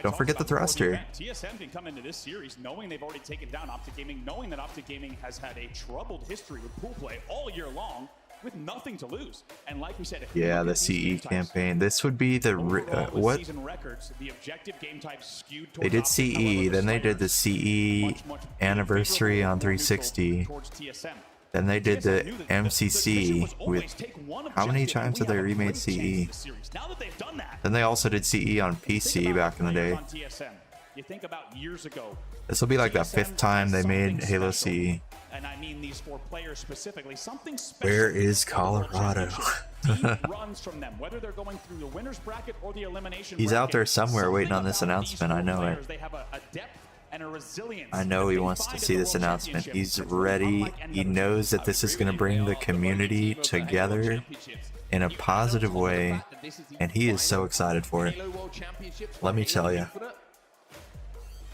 Don't forget the thruster. TSM can come into this series knowing they've already taken down Optic Gaming, knowing that Optic Gaming has had a troubled history with pool play all year long, with nothing to lose. And like we said, yeah, the CE campaign. This would be the what? They did CE, then they did the CE anniversary on 360. Then they did the MCC with how many times have they remade CE? Then they also did CE on PC back in the day. This will be like the 5th time they made Halo CE. And I mean these 4 players specifically. Something special. Where is Colorado? Runs from them, whether they're going through the winners bracket or the elimination He's bracket. out there somewhere waiting on this announcement. I know it. They have a depth and a resilience. I know he wants to see this announcement. He's ready. He knows that this is going to bring the community together in a positive way, and he is so excited for it. Let me tell you.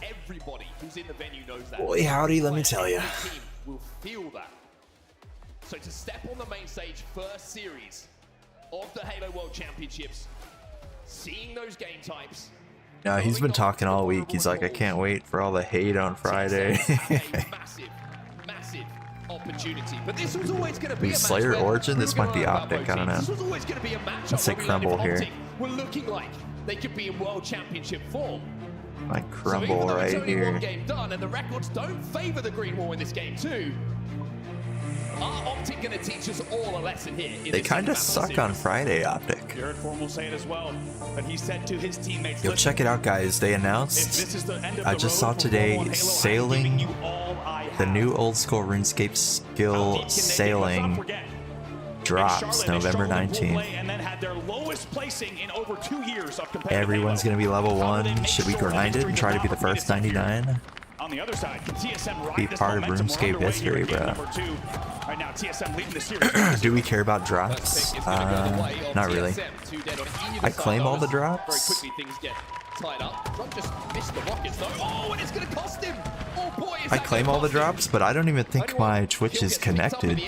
Everybody who's in the venue knows that. Boy, howdy, let me tell you. Will feel that. So to step on the main stage, first series of the Halo World Championships, seeing those game types. No, he's been talking all week. He's like, I can't wait for all the hate on Friday. massive opportunity. But this was always going to be a Slayer Origin? This might be Optic, I don't know. This was always going to be a matchup. Let's say Crumble here. We're looking like they could be in World Championship form. Like Crumble right here. One game done, and the records don't favor the Green Wall in this game too. Are Optic going to teach us all a lesson here? They kind of suck on Friday, Optic. You heard Form will say it as well, but he said to his teammates, Yo, check it out, guys. They announced, I just saw today, Sailing, the new old school RuneScape skill Sailing drops November 19th. Everyone's going to be level 1. Should we grind it and try to be the first 99? On the other side, TSM Be part of RuneScape history, bro. Right now, TSM leading the series. Do we care about drops? Not really. I claim all the drops. I claim all the drops, but I don't even think my Twitch is connected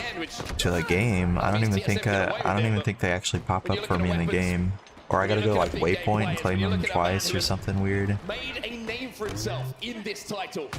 to the game. I don't even think they actually pop up for me in the game. Or I gotta go like waypoint and claim them twice or something weird. Made a name for himself in this title.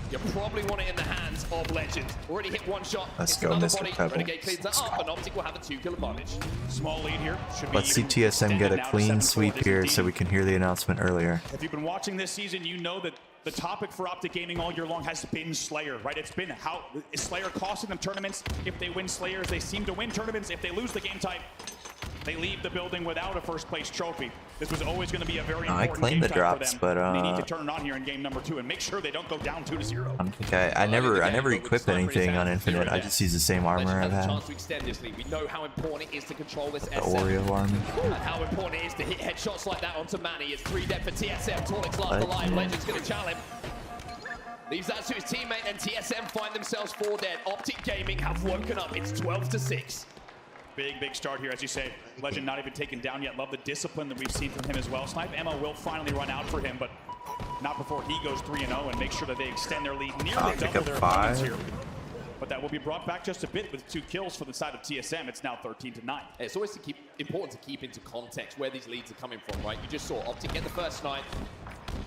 You probably want it in the hands of Legend. Already hit one shot. Let's go, Mr. Pebble. Renegade cleans that up, and Optic will have a 2-kill advantage. Small lead here. Let's see TSM get a clean sweep here so we can hear the announcement earlier. If you've been watching this season, you know that the topic for Optic Gaming all year long has been Slayer, right? It's been how is Slayer costing them tournaments. If they win Slayers, they seem to win tournaments. If they lose the game type, they leave the building without a first place trophy. This was always going to be a very important I claim the drops, but they need to turn it on here in game number 2 and make sure they don't go down 2-0. I don't think I never equip anything on Infinite. I just use the same armor I've had. We know how important it is to control this the Oreo armor. And how important it is to hit headshots like that onto Manny. It's 3 dead for TSM. Tornix last alive. Legend's going to challenge him. Leaves that to his teammate, and TSM find themselves 4 dead. Optic Gaming have woken up. It's 12-6. Big start here, as you say. Legend not even taken down yet. Love the discipline that we've seen from him as well. Snipe ammo will finally run out for him, but not before he goes 3-0 and make sure that they extend their lead nearly double their opponents here. But that will be brought back just a bit with 2 kills for the side of TSM. It's now 13-9. It's always important to keep into context where these leads are coming from, right? You just saw Optic get the first snipe.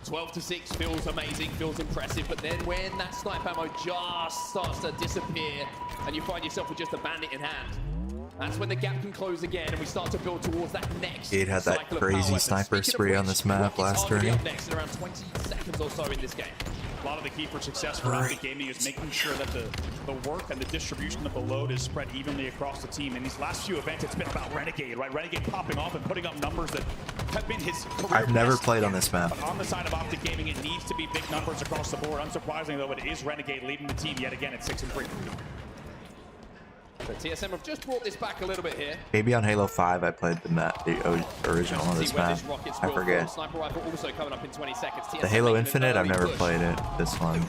12-6 feels amazing, feels impressive, but then when that snipe ammo just starts to disappear and you find yourself with just a bandit in hand, That's when the gap can close again and we start to build towards that next. Gate had that crazy sniper spree on this map last tourney. Next in around 20 seconds or so in this game. A lot of the key for success for Optic Gaming is making sure that the work and the distribution of the load is spread evenly across the team. In these last few events, it's been about Renegade, right? Renegade popping off and putting up numbers that have been his career I've never best. played on this map. But on the side of Optic Gaming, it needs to be big numbers across the board. Unsurprisingly, though, it is Renegade leading the team yet again at 6-3. So TSM have just brought this back a little bit here. Maybe on Halo 5 I played the map, the original of this map. I forget. Sniper rifle also coming up in 20 seconds. The Halo Infinite, I've never played it. This one.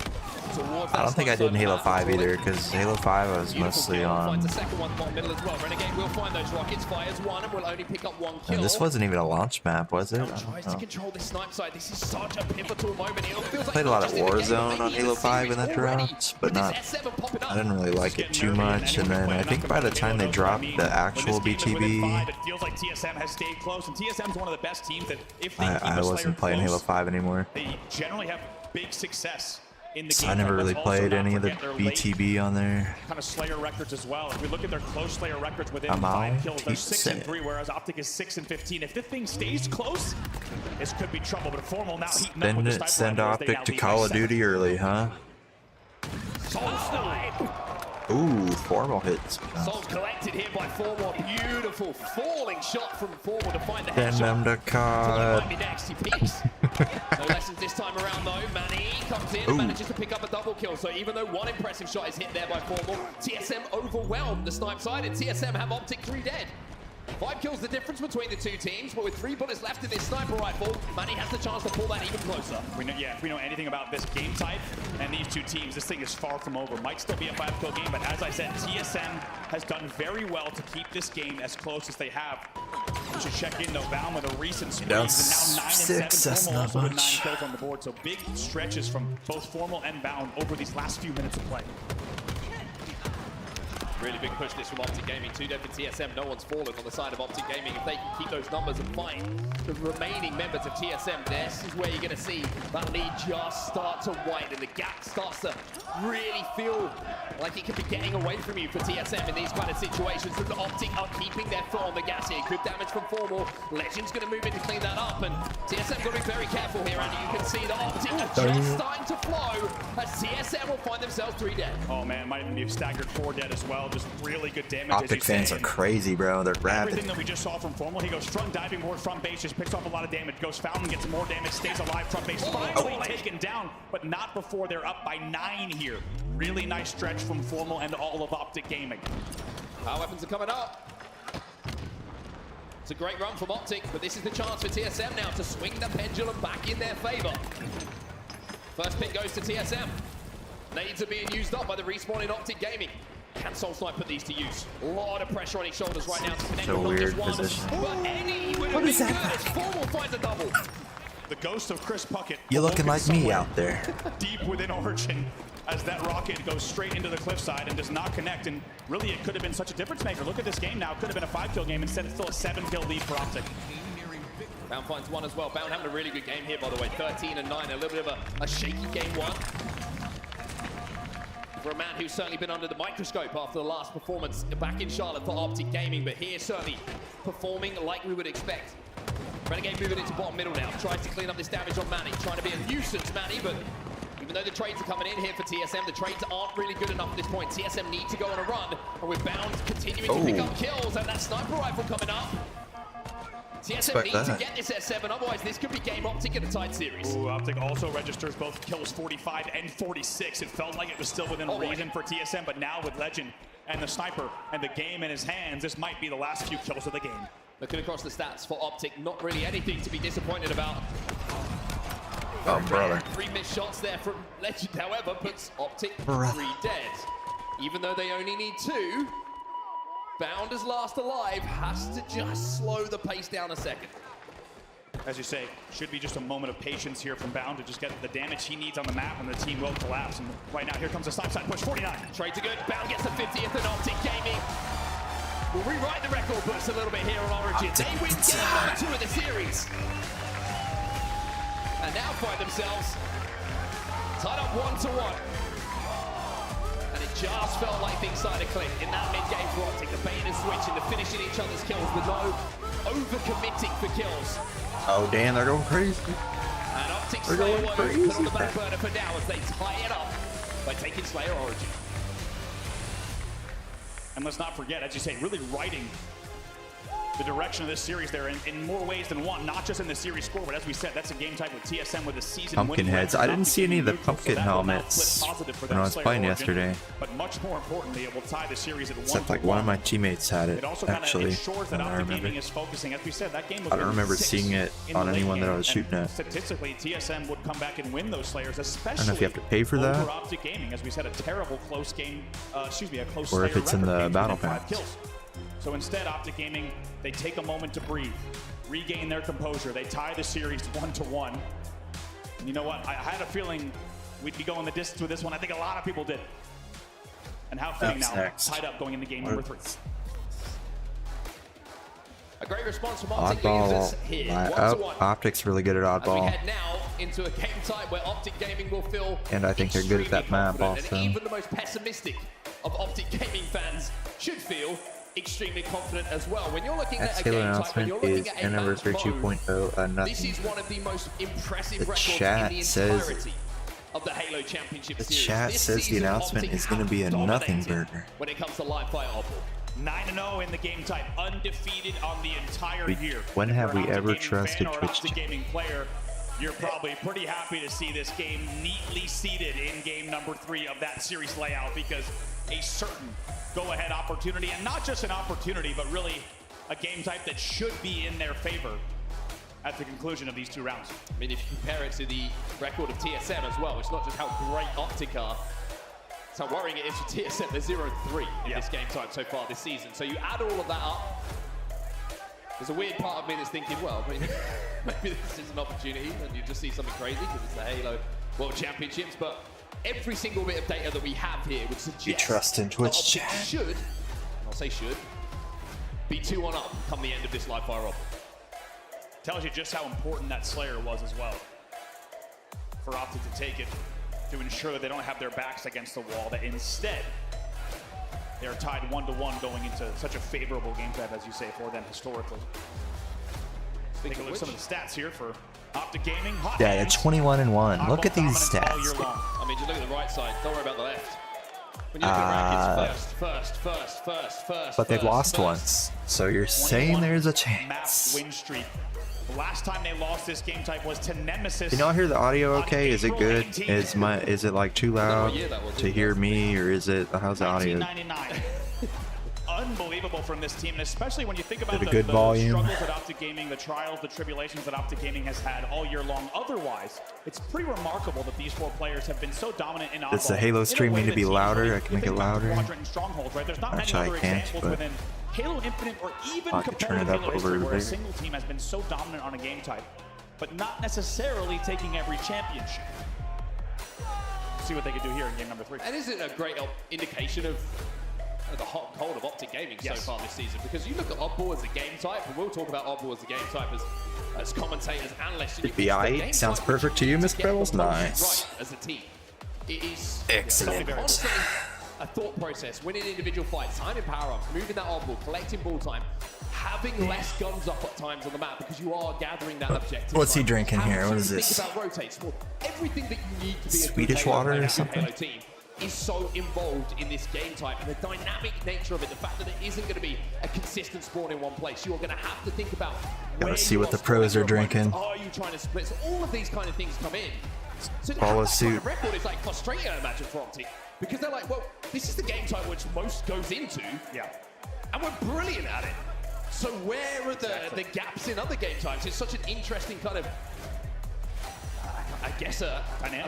I don't think I did in Halo 5 either, because Halo 5 I was mostly on. Finds the second one bottom middle as well. Renegade will find those rockets, fires one, and will only pick up one kill. And this wasn't even a launch map, was it? I Tries to control this snipe side. This is such a pivotal moment. It feels like played a lot of Warzone on Halo 5 in that dropped, but not. I didn't really like it too much. And then I think by the time they dropped the actual BTB, it feels like TSM has stayed close, and TSM's one of the best teams that if they I wasn't playing Halo 5 anymore. They generally have big success in the game. I never really played any of the BTB on there. Kind of Slayer records as well. If we look at their close Slayer records within 5 kills, they're 6-3, whereas Optic is 6-15. If this thing stays close, this could be trouble. But Formal now heating up with the Send Optic to Call of Duty early, huh? Ooh, Formal hits. Souls collected here by Formal. Beautiful falling shot from Formal to find the Send them to COD. No lessons this time around though. Manny comes in and manages to pick up a double kill. So even though one impressive shot is hit there by Formal, TSM overwhelmed the snipe side, and TSM have Optic 3 dead. 5 kills the difference between the two teams, but with 3 bullets left in this sniper rifle, Manny has the chance to pull that even closer. If we know anything about this game type and these two teams, this thing is far from over. Might still be a 5-kill game, but as I said, TSM has done very well to keep this game as close as they have. We should check in though, Bound with a recent squeeze, down and now 9-7. that's Formal not also with 9 much. kills on the board, so big stretches from both Formal and Bound over these last few minutes of play. Really big push this from Optic Gaming. 2 dead for TSM. No one's fallen on the side of Optic Gaming. If they can keep those numbers and find the remaining members of TSM, this is where you're going to see that lead just start to widen. The gap starts to really feel like it could be getting away from you for TSM in these kind of situations. With the Optic are keeping their foot on the gas here. Good damage from Formal. Legend's going to move in to clean that up, and TSM got to be very careful here, Andy. You can see the Optic are just starting to flow as TSM will find themselves 3 dead. Oh man, might even be staggered 4 dead as well. Just really good damage. Optic fans are crazy, bro. They're rabid. Everything that we just saw from Formal, he goes front diving board, front base, just picks off a lot of damage. Goes Fountain, gets more damage, stays alive, front base. Finally taken down, but not before they're up by 9 here. Really nice stretch from Formal and all of Optic Gaming. Power weapons are coming up. It's a great run from Optic, but this is the chance for TSM now to swing the pendulum back in their favor. First pick goes to TSM. Nades are being used up by the respawn in Optic Gaming. Can Soul Snipe put these to use? A lot of pressure on his shoulders right now to connect So with not just weird one, position. but any would have been good as Formal finds a double. The ghost of Chris Puckett. You're looking like me out there. Deep within Origin as that rocket goes straight into the cliffside and does not connect. And really, it could have been such a difference maker. Look at this game now. It could have been a 5-kill game. Instead, it's still a 7-kill lead for Optic. Bound finds one as well. Bound having a really good game here, by the way. 13 and 9. A little bit of a shaky game one. For a man who's certainly been under the microscope after the last performance back in Charlotte for Optic Gaming, but here certainly performing like we would expect. Renegade moving into bottom middle now, tries to clean up this damage on Manny, trying to be a nuisance, Manny, but even though the trades are coming in here for TSM, the trades aren't really good enough at this point. TSM need to go on a run, and with Bound continuing to pick up kills, and that sniper rifle coming up. TSM needs to get this at 7, otherwise this could be game Optic in a tight series. Ooh, Optic also registers both kills 45 and 46. It felt like it was still within reason for TSM, but now with Legend and the sniper and the game in his hands, this might be the last few kills of the game. Looking across the stats for Optic, not really anything to be disappointed about. Oh, brother. 3 missed shots there from Legend, however, puts Optic 3 dead. Even though they only need 2, Bound as last alive has to just slow the pace down a second. As you say, should be just a moment of patience here from Bound to just get the damage he needs on the map, and the team will collapse. And right now, here comes the side push, 49. Trades are good. Bound gets the 50th, and Optic Gaming will rewrite the record books a little bit here on Origin. They win game number 2 of the series. And now find themselves tied up 1-1. And it just felt like things started to click in that mid-game for Optic. The bait and switch into finishing each other's kills with no over-committing for kills. Oh damn, they're going crazy. And Optic They're Slayer going was crazy. put on the back burner for now as they tie it up by taking Slayer Origin. And let's not forget, as you say, really writing the direction of this series there in more ways than one, not just in the series score, but as we said, that's a game type with TSM with a season Pumpkin winning heads. record. I didn't see any of the Neutral, pumpkin so that will now helmets flip positive for when I them was Slayer playing Origin. yesterday. But much more importantly, it will tie the series at 1-1. Except like one of my teammates had it, It also kind of actually. ensures that I Optic remember. Gaming is focusing. As we said, that game was I don't remember 6 seeing it in on the late anyone that I game, was and shooting at. Statistically, TSM would come back and win those Slayers, especially I don't know if you have to pay for that, over Optic Gaming. As we said, a terrible close game, a close or if Slayer it's in record the game, battle 5 pass. kills. So instead, Optic Gaming, they take a moment to breathe, regain their composure. They tie the series 1-1. And you know what? I had a feeling we'd be going the distance with this one. I think a lot of people did. And how fitting That's now, next. tied up going into game number 3. A great response from Optic users Oddball. here. My 1-1. Optic's really good at As we oddball. head now into a game type where Optic Gaming will feel And I think they're good at that extremely map confident, also. and even the most pessimistic of Optic Gaming fans should feel extremely confident as well. When you're looking Next at a Halo game type, when announcement you're looking is at a Anniversary match mode, 2.0. this is one of the most impressive The records chat in the says- entirety of the Halo Championship The series. chat This says the season, announcement Optic is going to be a have nothing dominated burger. when it comes to live fire oddball. 9-0 in the game type, undefeated on the entire year. When If have you're we an Optic ever Gaming trusted fan or an Twitch Optic chat? Gaming player, you're probably pretty happy to see this game neatly seated in game number 3 of that series layout, because a certain go-ahead opportunity, and not just an opportunity, but really a game type that should be in their favor at the conclusion of these 2 rounds. I mean, if you compare it to the record of TSM as well, it's not just how great Optic are, it's how worrying it is for TSM. They're 0-3 in this game type so far this season. So you add all of that up, there's a weird part of me that's thinking, well, maybe this is an opportunity and you just see something crazy because it's the Halo World Championships, but every single bit of data that we have here would suggest You trust in Twitch that Optic chat. should, and I'll say should, be 2-1 up come the end of this live fire off. Tells you just how important that Slayer was as well for Optic to take it, to ensure that they don't have their backs against the wall, that instead they're tied 1-1 going into such a favorable game type, as you say, for them historically. Take a look at some of the stats here for Optic Gaming. Hot Yeah, hands. 21-1. Look at these Oddball dominance all year stats. long. I mean, just look at the right side. Don't worry about the left. When you look at rankings, first. But they've lost once, so you're saying there's a Map chance. win streak. The last time they lost this game type was to Nemesis. Can y'all hear the audio on okay? Is it April good? 18th. Is it like too loud to hear me, or is it, how's the audio? 1999. Unbelievable from this team, and especially when you think about Is it a good volume? struggles that Optic Gaming, the trials, the tribulations that Optic Gaming has had all year long. Otherwise, it's pretty remarkable that these 4 players have been so dominant in Does the oddball Halo in a stream way need to that be teams louder? really- I can you make it think about louder. Quadrant and Strongholds, right? There's not many Actually, I other can't, examples but within Halo Infinite or even I could turn competitive it up Halo over history where a there. single team has been so dominant on a game type, but not necessarily taking every championship. See what they can do here in game number 3. And isn't it a great indication of the hot and cold of Optic Gaming so far this season? Because you look at oddball as a game type, and we'll talk about oddball as a game type as commentators, analysts. And The BI sounds perfect to you, Mr. Pebbles? Nice. Right as a team. It is Excellent. constantly a thought process, winning individual fights, timing power-ups, moving that oddball, collecting ball time, having less guns up at times on the map because you are gathering that objective. What's he time. drinking here? Having What to is think this? about rotates. Well, everything that you need to be Swedish a good Halo water or player, a good something? Halo team is so involved in this game type, and the dynamic nature of it, the fact that it isn't going to be a consistent spawn in one place. You are going to have to think about Gotta see what the pros are drinking. Are you trying to split? So all of these kind of things come in. So to Follow have that kind suit. of record is like frustrating, I imagine, for Optic, because they're like, well, this is the game type which most goes into, and we're brilliant at it. So where are the gaps in other game types? It's such an interesting kind of, I guess, a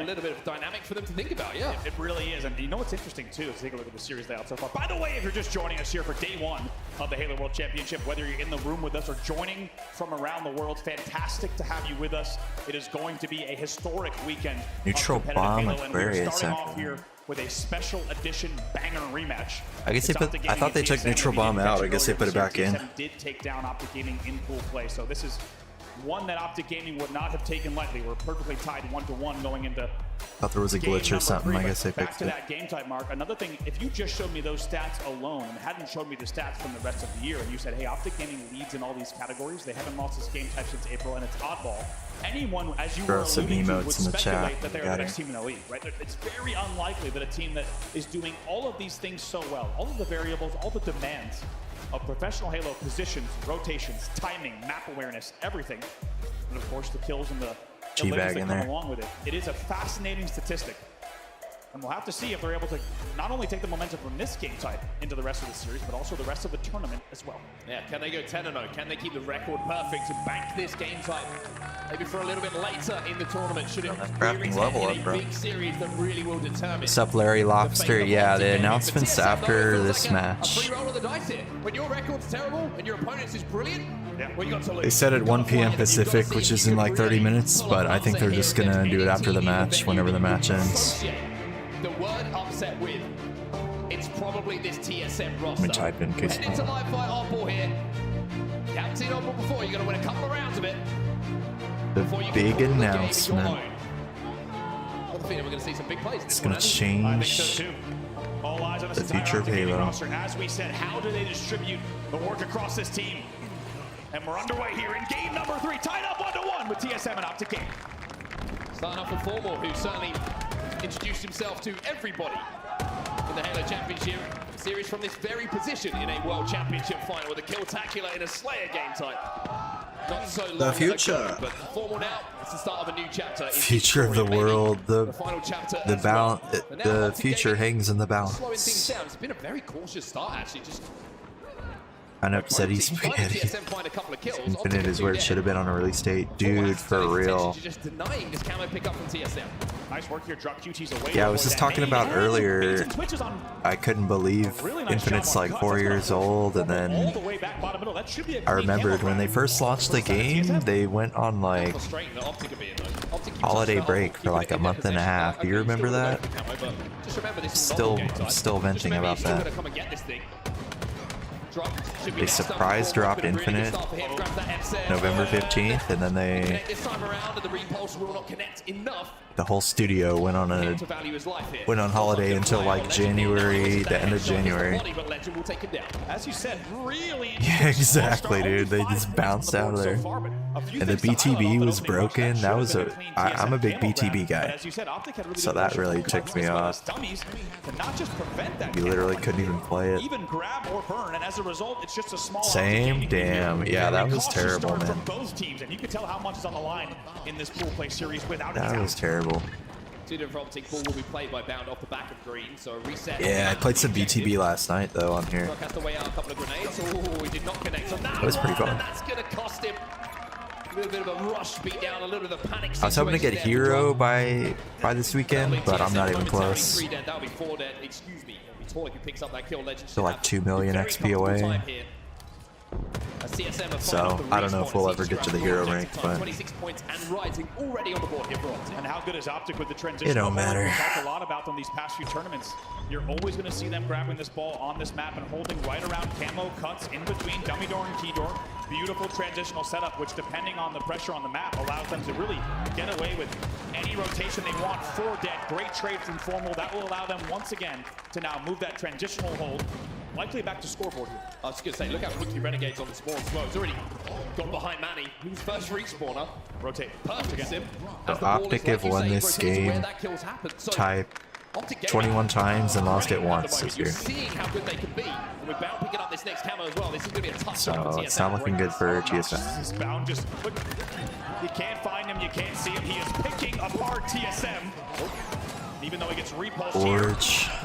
little bit of dynamic for them to think about, yeah. It really is, and you know what's interesting too is take a look at the series layout so far. By the way, if you're just joining us here for day 1 of the Halo World Championship, whether you're in the room with us or joining from around the world, fantastic to have you with us. It is going to be a historic weekend. Neutral of competitive bomb Halo, and we're Aquarius, starting off actually. here with a special edition banger rematch. I guess they It's put- Optic I Gaming thought they and took TSM neutral in the bomb out. I earlier guess they put it this year. back in. TSM did take down Optic Gaming in pool play, so this is one that Optic Gaming would not have taken lightly. We're perfectly tied 1-1 going into Thought there was a glitch or something. I guess they Back fixed to it. that game type mark. Another thing, if you just showed me those stats alone and hadn't showed me the stats from the rest of the year, and you said, hey, Optic Gaming leads in all these categories, they haven't lost this game type since April, and it's oddball. Anyone, as you were alluding to, would speculate that they're the next team in the league, right? It's very unlikely that a team that is doing all of these things so well, all of the variables, all the demands of professional Halo positions, rotations, timing, map awareness, everything, and of course the kills and the layers that come along with it. It is a fascinating statistic. And we'll have to see if they're able to not only take the momentum from this game type into the rest of the series, but also the rest of the tournament as well. Yeah, can they go 10-0? Can they keep the record perfect and bank this game type? Maybe for a little bit later in the tournament, should it crafting level up, bro. big series that really will determine. What's up, Larry Lobster? Yeah, the announcements after this match. A free roll of the dice here. When your record's terrible and your opponent's is brilliant, well, you got to lose. They said at 1 p.m. Pacific, which is in like 30 minutes, but I think they're just gonna do it after the match, whenever the match ends. The word upset with, it's probably this TSM roster. Let me type in case. Heading to live fight hardball here. You haven't seen hardball before, you're gonna win a couple of rounds of it. The big announcement. I've got the feeling we're gonna see some big plays. It's gonna change All eyes on the future of Halo. Roster. As we said, how do they distribute the work across this team? And we're underway here in game number 3, tied up 1-1 with TSM and Optic Gaming. Starting off with Formal, who certainly introduced himself to everybody in the Halo Championship series from this very position in a World Championship final with a Kill-tacular in a Slayer game type. Not so long The future. ago, but Formal now, it's the start of a new chapter. Future of the world, the final chapter balance, well. the future hangs in the Slowing balance. things down. It's been a very cautious start, actually. Just I know Upsetty Spaghetti. Infinite is where it should have been on a release date. Dude, for real. Just denying this camo pickup from TSM. Nice work here, drop QT's away. Yeah, I was just talking about earlier. I couldn't believe Infinite's like 4 years old, and then I remembered when they first launched the game, they went on like holiday break for like a month and a half. Do you remember that? I'm still venting about that. They surprise dropped Infinite November 15th, and then the whole studio went on holiday until like January, the end of January. As you said, really. Yeah, exactly, dude. They just bounced out of there. And the BTB was broken. That was I'm a big BTB guy, so that really ticked me off. You literally couldn't even play it. Even grab or burn, and as a result, it's just a small. Same, damn. Yeah, that was terrible, man. Both teams, and you can tell how much is on the line in this pool play series without. That was terrible. Two different Optic ball will be played by Bound off the back of green, so a reset. Yeah, I played some BTB last night though on here. Has to weigh out a couple of grenades. Oh, he did not connect. So that was pretty fun. That's gonna cost him a little bit of a rush, beat down, a little bit of a panic. I was hoping to get Hero by this weekend, but I'm not even close. That'll be 4 dead. Excuse me. It'll be who picks up that kill. Legend. So like 2 million XP away. So I don't know if we'll ever get to the hero rank, but 26 points and rising already on the board here for Optic. And how good is Optic with the transition? It don't matter. We've talked a lot about them these past few tournaments. You're always going to see them grabbing this ball on this map and holding right around camo cuts in between dummy door and key door. Beautiful transitional setup, which depending on the pressure on the map allows them to really get away with any rotation they want. 4 dead, great trade from Formal. That will allow them once again to now move that transitional hold. Likely back to scoreboard here. I was going to say, look how quickly Renegade's on the spawn as well. He's already gone behind Manny. He's first for each spawner. Rotate. Perfect sim. So Optic have won this game type 21 times and lost it once this year. Seeing how good they can be. And with Bound picking up this next camo as well, this is going to be a tough So it's not looking good for TSM. Bound just, look, you can't find him, you can't see him. He is picking apart TSM. Even though he gets repulsed here,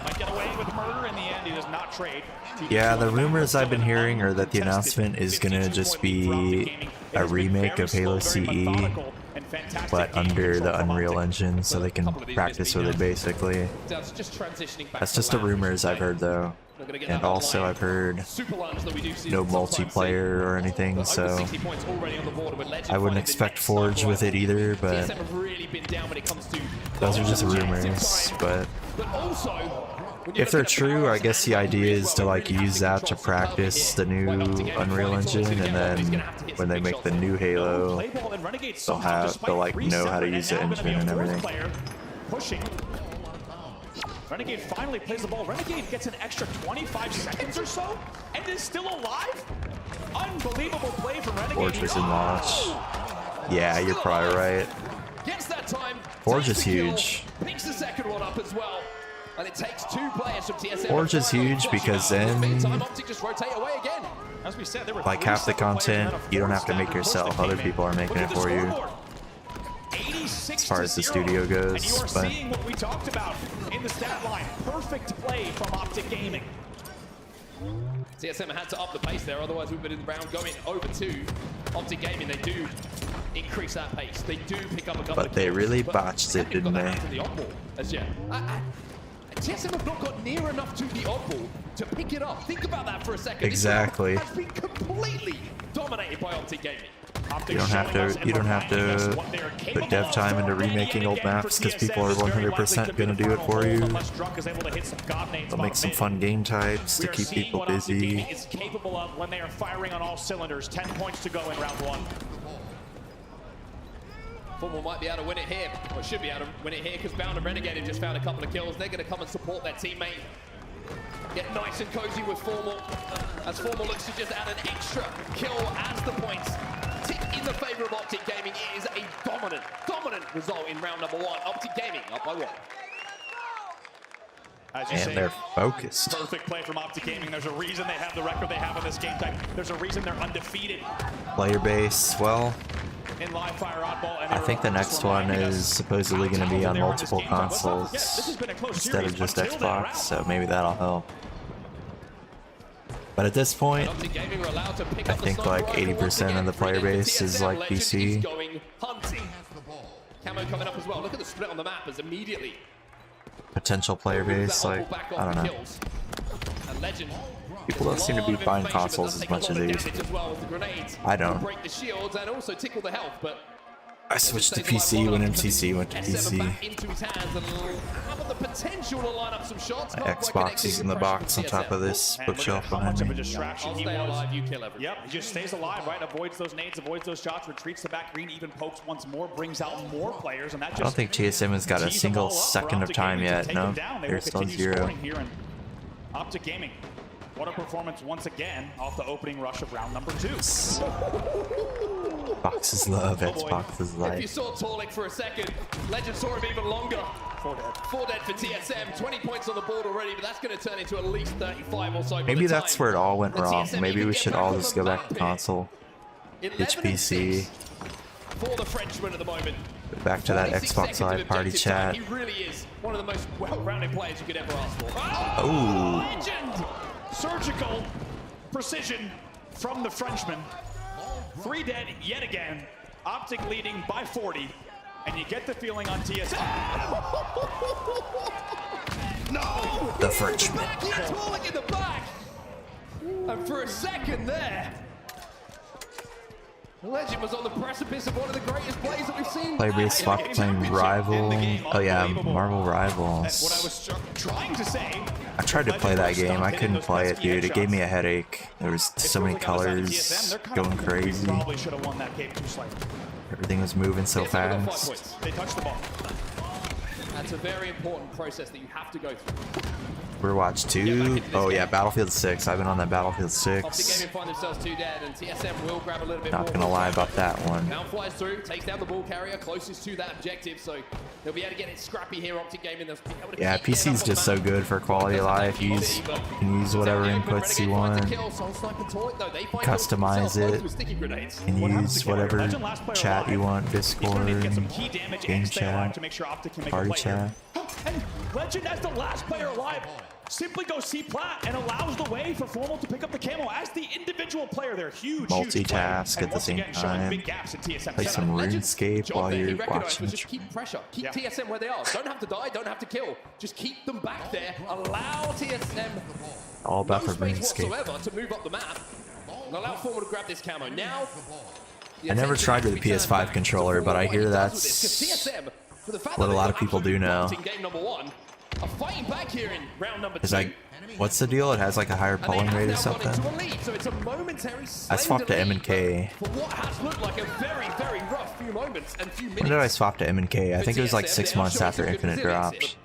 might get away with murder in the end. He does not trade. Yeah, the rumors I've been hearing are that the announcement is gonna just be a remake of Halo CE, but under the Unreal Engine, so they can practice with it basically. That's just the rumors I've heard though. And also I've heard no multiplayer or anything, so I wouldn't expect Forge with it either, but those are just rumors. But if they're true, I guess the idea is to like use that to practice the new Unreal Engine, and then when they make the new Halo, they'll like know how to use the engine and everything. pushing. Renegade finally plays the ball. Renegade gets an extra 25 seconds or so and is still alive. Unbelievable play from Renegade. Forge is in launch. Yeah, you're probably right. Gets that time. Forge is huge. Picks the second one up as well. And it takes 2 players from TSM. Forge is huge because then, just rotate away again. As we said, there were like half the content, you don't have to make yourself. Other people are making it for you. As far as the studio goes, and you are but seeing what we talked about in the stat line. Perfect play from Optic Gaming. TSM had to up the pace there, otherwise we've been in the round going over to Optic Gaming. They do increase that pace. They do pick up a couple but they really botched it, didn't they? As yet. TSM have not got near enough to the oddball to pick it up. Think about that for a second. Exactly. This has been completely dominated by Optic Gaming. You don't have to put dev time into remaking old maps because people are 100% gonna do it for you. They'll make some fun game types to keep people busy. Is capable of when they are firing on all cylinders. 10 points to go in round 1. Formal might be able to win it here, or should be able to win it here because Bound and Renegade have just found a couple of kills. They're going to come and support their teammate. Get nice and cozy with Formal, as Formal looks to just add an extra kill as the points tick in the favor of Optic Gaming. It is a dominant result in round number 1. Optic Gaming up by 1. And they're focused. Perfect play from Optic Gaming. There's a reason they have the record they have in this game type. There's a reason they're undefeated. Player base, well, In live fire oddball, and I think the next one is supposedly going to be on multiple consoles instead of just Xbox, so maybe that'll help. But at this point, I think like 80% of the player base is like PC. Camo coming up as well. Look at the split on the map as immediately Potential player base, like, I don't know. People don't seem to be buying consoles as much as they used to. I don't. I switched to PC when MCC went to PC. My Xbox is in the box on top of this bookshelf behind me. Yep, he just stays alive, right? Avoids those nades, avoids those shots, retreats to back green, even pokes once more, brings out more players, and that just I don't think TSM has got a single second of time yet. No, they're still 0. Optic Gaming. What a performance once again off the opening rush of round number 2. Xbox is love, Xbox is life. If you saw Torlik for a second, Legend saw him even longer. 4 dead for TSM, 20 points on the board already, but that's going to turn into at least 35 or so. Maybe that's where it all went wrong. Maybe we should all just go back to console. Ditch PC. For the Frenchman at the moment. Back to that Xbox Live party chat. He really is one of the most well-rounded players you could ever ask for. Oh! Legend! Surgical precision from the Frenchman. 3 dead yet again. Optic leading by 40. And you get the feeling on TSM. No! The Frenchman. Torlik in the back. And for a second there, Legend was on the precipice of one of the greatest plays that we've seen. Player base swap playing Rival. Oh yeah, Marvel Rivals. What I was trying to say. I tried to play that game. I couldn't play it, dude. It gave me a headache. There was so many colors going crazy. Everything was moving so fast. They touched the ball. That's a very important process that you have to go through. Overwatch 2. Oh yeah, Battlefield 6. I've been on that Battlefield 6. Not gonna lie about that one. Now flies through, takes down the ball carrier closest to that objective, so they'll be able to get it scrappy here. Optic Gaming. Yeah, PC's just so good for quality of life. You can use whatever inputs you want, customize it, and use whatever chat you want, Discord, game chat, party chat. And Legend as the last player alive simply goes C-plat and allows the way for Formal to pick up the camo as the individual player. They're huge, multitask at the same time. Play some RuneScape while you're watching. Just keep pressure. Keep TSM where they are. Don't have to die. Don't have to kill. Just keep them back there. Allow TSM all about the RuneScape whatsoever to move up the map. And allow Formal to grab this camo. Now, I never tried with a PS5 controller, but I hear that's what a lot of people do now. are fighting back here in round number 2. Is like, what's the deal? It has like a higher polling rate or something. So it's a momentary I swapped to M and K. for what has looked like a very, very rough few moments and few minutes. When did I swap to M and K? I think it was like 6 months after Infinite dropped.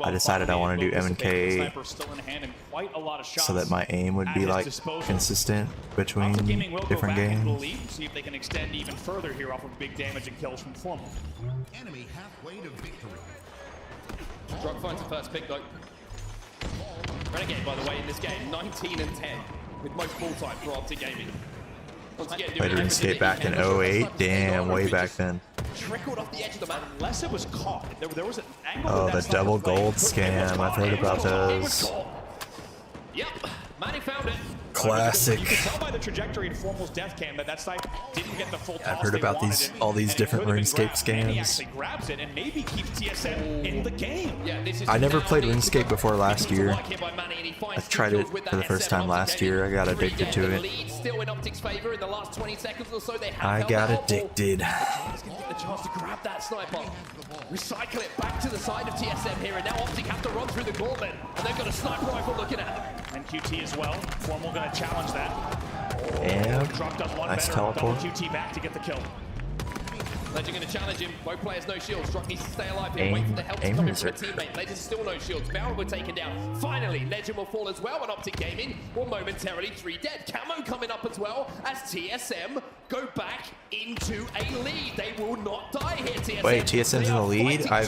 I decided I want to do M and K so that my aim would be like consistent between different games. See if they can extend even further here off of big damage and kills from Formal. Enemy halfway to victory. Drug finds the first pick though. Renegade, by the way, in this game, 19 and 10 with most ball time for Optic Gaming. Played RuneScape back in 08. Damn, way back then. Trickled off the edge of the map. Unless it was caught. There was an angle. Oh, the double gold scam. I've heard about those. Yep, Manny found it. Classic. You can tell by the trajectory in Formal's death cam that snipe didn't get the full toss. I've heard about all these different RuneScape scams. He actually grabs it and maybe keeps TSM in the game. Yeah, I never played RuneScape before last year. I tried it for the first time last year. I got addicted to it. I got addicted. He's going to get the chance to grab that sniper. Recycle it back to the side of TSM here, and now Optic have to run through the gauntlet, and they've got a sniper rifle looking at them. And QT as well. Formal going to challenge that. And Drop does one nice better. teleport. QT back to get the kill. Legend going to challenge him. Both players no shields. Drop needs to stay alive here. Wait for the help to come in from a teammate. Legend still no shields. Barrel were taken down. Finally, Legend will fall as well, and Optic Gaming will momentarily 3 dead. Camo coming up as well as TSM go back into a lead. They will not die here, TSM. Wait, TSM's in the lead? I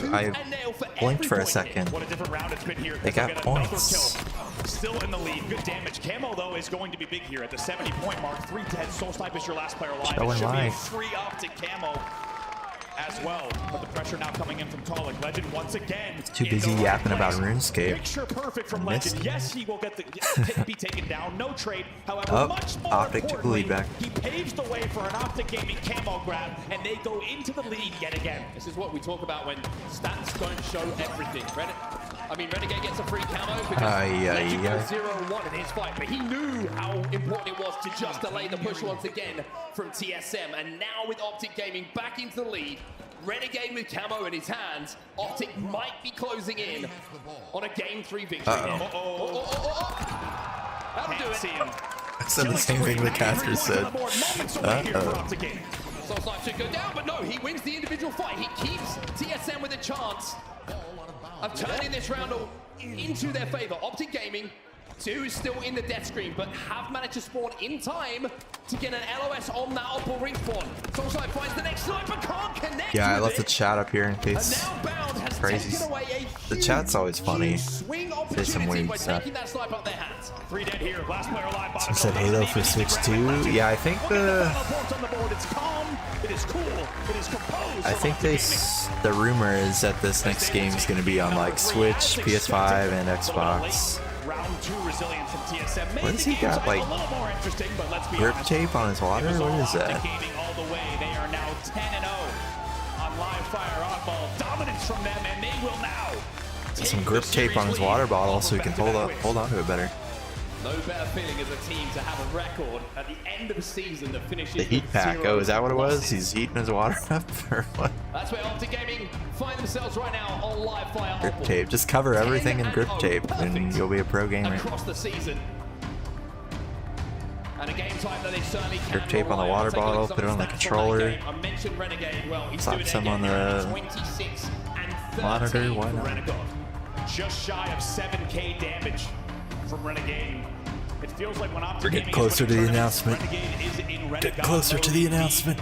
blinked for a second. What a different round it's been here. They got points. Still in the lead. Good damage. Camo, though, is going to be big here at the 70-point mark. 3 dead. Soul Snipe is your last player alive. It should be a free Optic Camo as well, but the pressure now coming in from Tolic. Legend once again. Too busy yapping about RuneScape. Picture perfect from Legend. Yes, he will get be taken down. No trade. However, much more Optic took the lead back. He paves the way for an Optic Gaming camo grab, and they go into the lead yet again. This is what we talk about when stats don't show everything. Renegade gets a free camo because Legend goes 0-1 in his fight, but he knew how important it was to just delay the push once again from TSM. And now with Optic Gaming back into the lead, Renegade with camo in his hands, Optic might be closing in on a Game 3 victory. That'll do it. I said the same thing the caster said. Soul Snipe should go down, but no, he wins the individual fight. He keeps TSM with a chance of turning this round into their favor. Optic Gaming, 2 is still in the death screen, but have managed to spawn in time to get an LOS on that upper ring spawn. Soul Snipe finds the next sniper, can't connect. Yeah, I left the chat up here in case crazy. The chat's always funny. There's some weird stuff. 3 dead here. Last player alive. Some said Halo for Switch 2. Yeah, I think the rumor is that this next game is going to be on like Switch, PS5, and Xbox. Round 2 resilience from TSM. What has he got, like grip tape on his water? What is that? All the way. They are now 10-0 on live fire oddball dominance from them, and they will now some grip tape on his water bottle so he can hold on to it better. No better feeling as a team to have a record at the end of a season that finishes the heat pack. Oh, is that what it was? He's heating his water up or what? That's where Optic Gaming find themselves right now on live fire. Grip tape. Just cover everything in grip tape and you'll be a pro gamer. Across the season. And a game time that they certainly can. Grip tape on the water bottle, put it on the controller. I mentioned Renegade. Well, he's slap some on the 26 and monitor. Why not? Just shy of 7k damage from Renegade. It feels like when Optic Get closer to the announcement. Get closer to the announcement.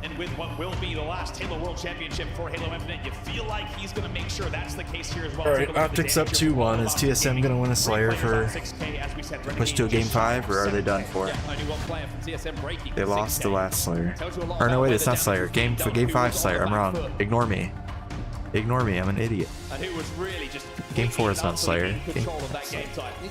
And with what will be the last Halo World Championship for Halo Infinite, you feel like he's going to make sure that's the case here as well. Alright, Optic's up 2-1. Is TSM going to win a Slayer for push to a Game 5, or are they done for? They lost the last Slayer. Or no, wait, it's not Slayer. Game 5 Slayer. I'm wrong. Ignore me. Ignore me, I'm an idiot. And who was really just Game 4 is not Slayer. These are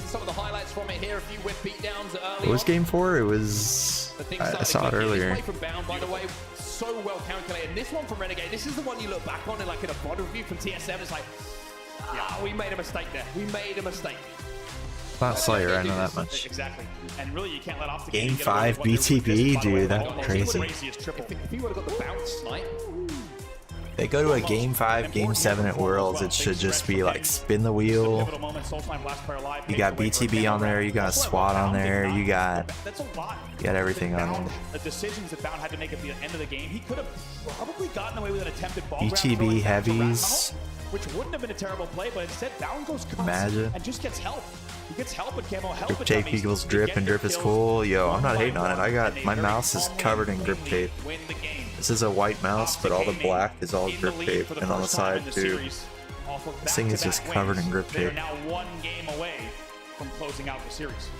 some of the highlights from it here. A few whip beatdowns early. What was Game 4? It was... I saw it earlier. From Bound, by the way, so well calculated. And this one from Renegade, this is the one you look back on and like in a VOD review from TSM. It's like, we made a mistake there. We made a mistake. Not Slayer, I know that much. Exactly. And really, you can't let off the Game 5 BTB, dude. That's crazy. If he would have got the bounce snipe, They go to a game 5, game 7 at Worlds, it should just be like spin the wheel. You got BTB on there, you got SWAT on there, you got everything on there. The decisions that Bound had to make at the end of the game, he could have probably gotten away with an attempted ball BTB heavies, which wouldn't have been a terrible play, but instead Bound goes imagine. And just gets help. He gets help with camo, help Grip with tape dummies. equals drip, and drip is cool. Yo, I'm not hating on it. I got my mouse is covered in grip tape. This is a white mouse, but all the black is all grip tape, and on the side too. This thing is just covered in grip tape. Now one game away from closing out the series.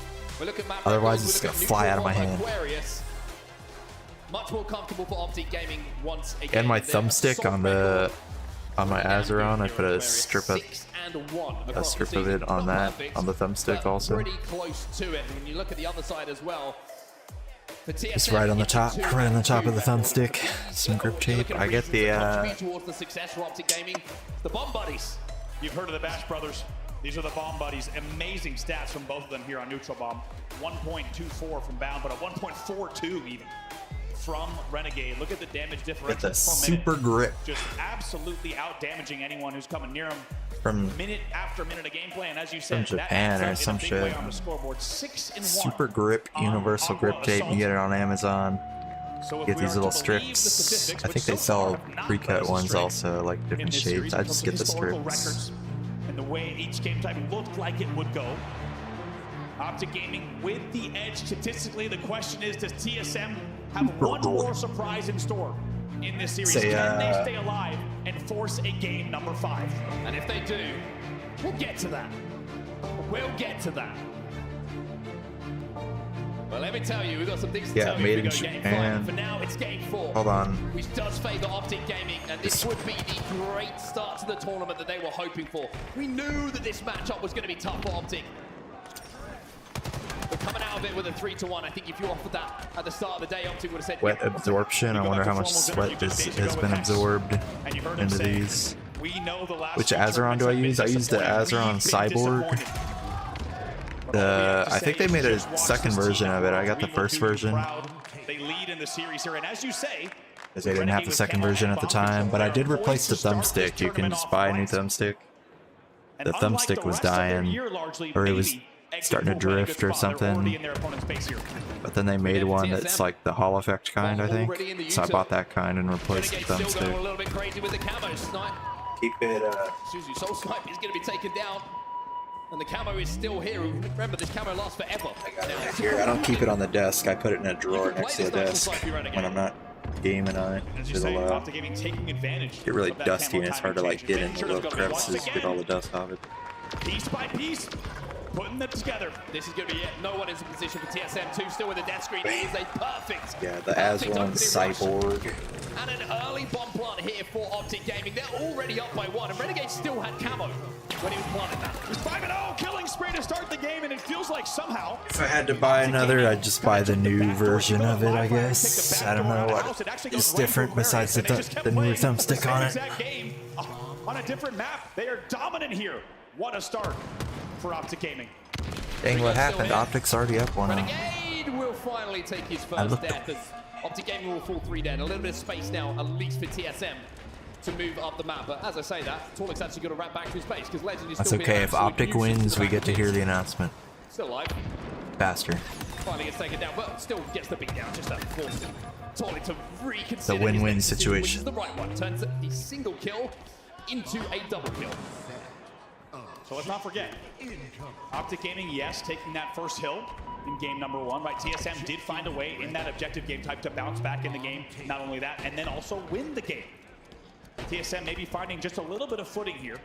Otherwise, it's gonna fly out of my hand. Much more comfortable for Optic Gaming once again. And my thumbstick on my Azeron, I put a strip of it on that, on the thumbstick also. Pretty close to it. When you look at the other side as well. Just right on the top of the thumbstick. Some grip tape. I get the Bomb Buddies. You've heard of the Bash Brothers. These are the Bomb Buddies. Amazing stats from both of them here on Neutral Bomb. 1.24 from Bound, but a 1.42 even from Renegade. Look at the damage differential. With the super grip. Just absolutely out damaging anyone who's coming near him. From minute after minute of gameplay, and as you said, from Japan or some shit. Super grip, universal grip tape. You get it on Amazon. You get these little strips. I think they sell pre-cut ones also, like different shapes. I just get the strips. And the way each game type looked like it would go. Optic Gaming with the edge statistically. The question is, does TSM have one more surprise in store in this series? Can they stay alive and force a game number 5? And if they do, we'll get to that. We'll get to that. Well, let me tell you, we've got some things to tell you. Made in Japan. For now, it's game 4. Hold on. Which does favour Optic Gaming, and this would be the great start to the tournament that they were hoping for. We knew that this matchup was going to be tough for Optic. But coming out of it with a 3-1, I think if you offered that at the start of the day, Optic would have said... Wet absorption. I wonder how much sweat has been absorbed into these. Which Azeron do I use? I use the Azeron Cyborg. I think they made a second version of it. I got the first version. They lead in the series here, and as you say, because they didn't have the second version at the time, but I did replace the thumbstick. You can just buy a new thumbstick. The thumbstick was dying, or it was starting to drift or something. But then they made one that's like the Hall effect kind, I think. So I bought that kind and replaced the thumbstick. Keep it. Suzu Soul Snipe is going to be taken down. And the camo is still here. Remember, this camo lasts forever. Here, I don't keep it on the desk. I put it in a drawer next to the desk when I'm not gaming on it. It'll get really dusty and it's hard to like get into little crevices, get all the dust off it. Piece by piece, putting them together. This is going to be it. No one is in position for TSM2. Still with the death screen. It is a perfect. Yeah, the Azeron Cyborg. And an early bomb plant here for Optic Gaming. They're already up by 1, and Renegade still had camo when he was planted that. It's 5-0, killing spree to start the game, and it feels like somehow... If I had to buy another, I'd just buy the new version of it, I guess. I don't know what is different besides the new thumbstick on it. On a different map, they are dominant here. What a start for Optic Gaming. Dang, what happened? Optic's already up 1-0. Renegade will finally take his first death as Optic Gaming will fall 3 dead. A little bit of space now, at least for TSM, to move up the map. But as I say that, Torlik's actually got to wrap back to his base because Legend is still... That's okay. If Optic wins, we get to hear the announcement. Still alive. Faster. Finally gets taken down, but still gets the beat down. Just that force Torlik to reconsider the win-win which situation. is the right one. Turns the single kill into a double kill. So let's not forget, Optic Gaming, yes, taking that first hill in game number 1, right? TSM did find a way in that objective game type to bounce back in the game. Not only that, and then also win the game. TSM maybe finding just a little bit of footing here,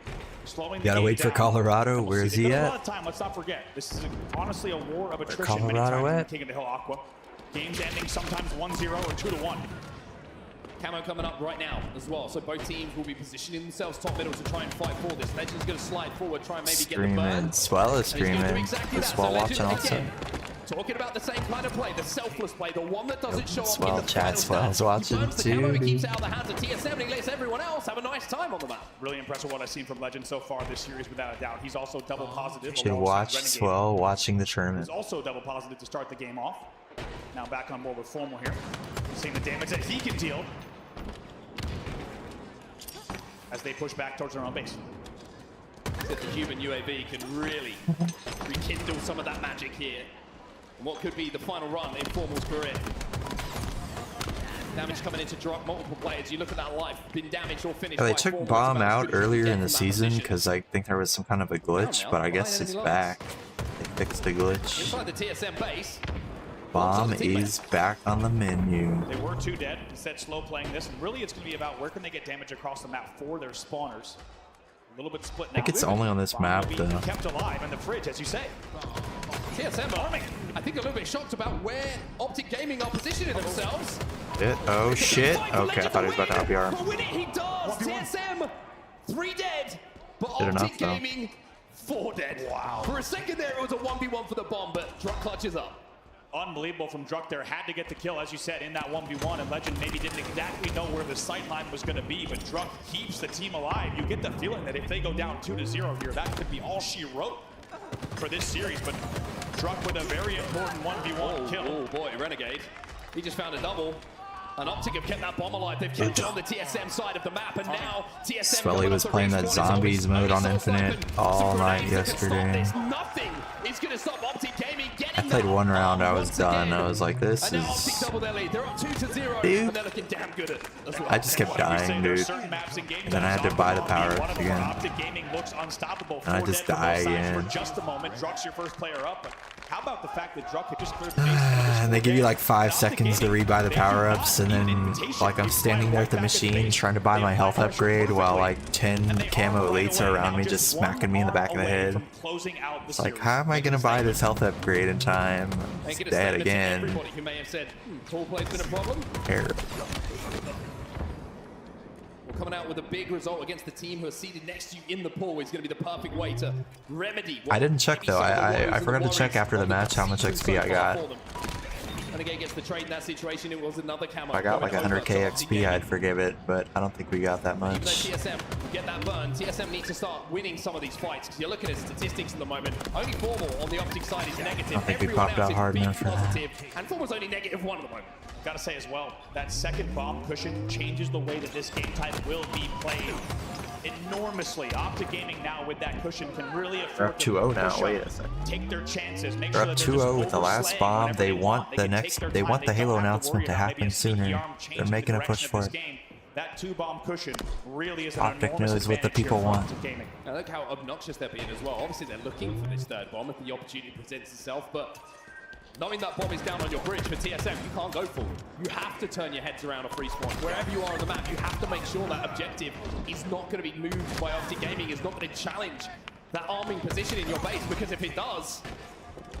slowing the Gotta game wait for down. Colorado. Where is he A at? lot of time. Let's not forget, this is honestly a war of attrition. Colorado at? King of the Hill Aqua. Games ending sometimes 1-0 or 2-1. Camo coming up right now as well, so both teams will be positioning themselves top middle to try and fight for this. Legend's going to slide forward, try and maybe get the burn. Swell is screaming. Exactly Is Swell watching also? Talking about the same kind of play, the selfless play, the one that doesn't show up in the Chad Swell's watching too. He keeps out of the hands of TSM and he lets everyone else have a nice time on the map. Really impressive what I've seen from Legend so far this series, without a doubt. He's also double positive. Should watch Swell watching the tournament. He's also double positive to start the game off. Now back on board with Formal here. Seeing the damage that he can deal. as they push back towards their own base. That the human UAV can really rekindle some of that magic here. And what could be the final run in Formal's career. Damage coming in to drop multiple players. You look at that life, been damaged or finished. Yeah, they took Bomb out earlier in the season because I think there was some kind of a glitch, but I guess it's back. They fixed the glitch. Inside the TSM base. Bomb is back on the menu. They were 2 dead. Instead, slow playing this. And really, it's going to be about where can they get damage across the map for their spawners. A little bit split now. I think it's only on this map, though. Kept alive in the fridge, as you say. TSM arming. I think a little bit shocked about where Optic Gaming are positioning themselves. Oh shit. Okay, I thought he was about to RBR. But win it, he does. TSM, 3 dead. But Did Optic enough, though. Gaming, 4 dead. Wow. For a second there, it was a 1v1 for the bomb, but Druck clutches up. Unbelievable from Druck there. Had to get the kill, as you said, in that 1v1. And Legend maybe didn't exactly know where the sight line was going to be, but Druck keeps the team alive. You get the feeling that if they go down 2-0 here, that could be all she wrote for this series. But Druck with a very important 1v1 kill. Oh boy, Renegade. He just found a double. And Optic have kept that bomb alive. They've kept it on the TSM side of the map, and now TSM. Swelly was playing that zombies mode on Infinite all night yesterday. There's nothing is going to stop Optic Gaming. I played 1 round, I was done. I was like, this And now Optic is... double their lead. They're up 2-0, Dude. and they're looking damn good at as well. I just kept dying, dude. And then I had to buy the power-ups again. And I just die again. For just a moment, Druck's your first player up. But how about the fact that Druck had just cleared the base? And they give you like 5 seconds to rebuy the power-ups, and then like I'm standing there at the machine trying to buy my health upgrade while like 10 camo elites are around me just smacking me in the back of the head. It's like, how am I gonna buy this health upgrade in time? It's dead again. Everybody who may have said, tall play's been a problem. Terrible. Well, coming out with a big result against the team who are seated next to you in the pool is going to be the perfect way to remedy. I didn't check though. I forgot to check after the match how much XP I got. And again, gets the trade in that situation. It was another camo. If I got like 100k XP, I'd forgive it, but I don't think we got that Even though much. TSM get that burn, TSM needs to start winning some of these fights. Because you're looking at statistics at the moment. Only Formal on the Optic side is negative. I don't think we Everyone popped else out is hard big enough for that. positive. And Formal's only -1 at the moment. Gotta say as well, that second bomb cushion changes the way that this game type will be played enormously. Optic Gaming now with that cushion can really They're afford up 2-0 now. push Wait up, a second. take their chances, make They're sure up that they're 2-0 just with the last overslaying bomb. whenever They want. want They the can take next. their They time. want the They Halo don't have to announcement worry to about maybe happen a sooner. CDR They're change making the a push direction of for this it. game. That 2-bomb cushion really is an Optic enormous knows what the advantage here people for want. Optic Gaming. Now look how obnoxious they're being as well. Obviously they're looking for this third bomb if the opportunity presents itself, but knowing that bomb is down on your bridge for TSM, you can't go for it. You have to turn your heads around a free spawn. Wherever you are on the map, you have to make sure that objective is not going to be moved by Optic Gaming, is not going to challenge that arming position in your base, because if it does,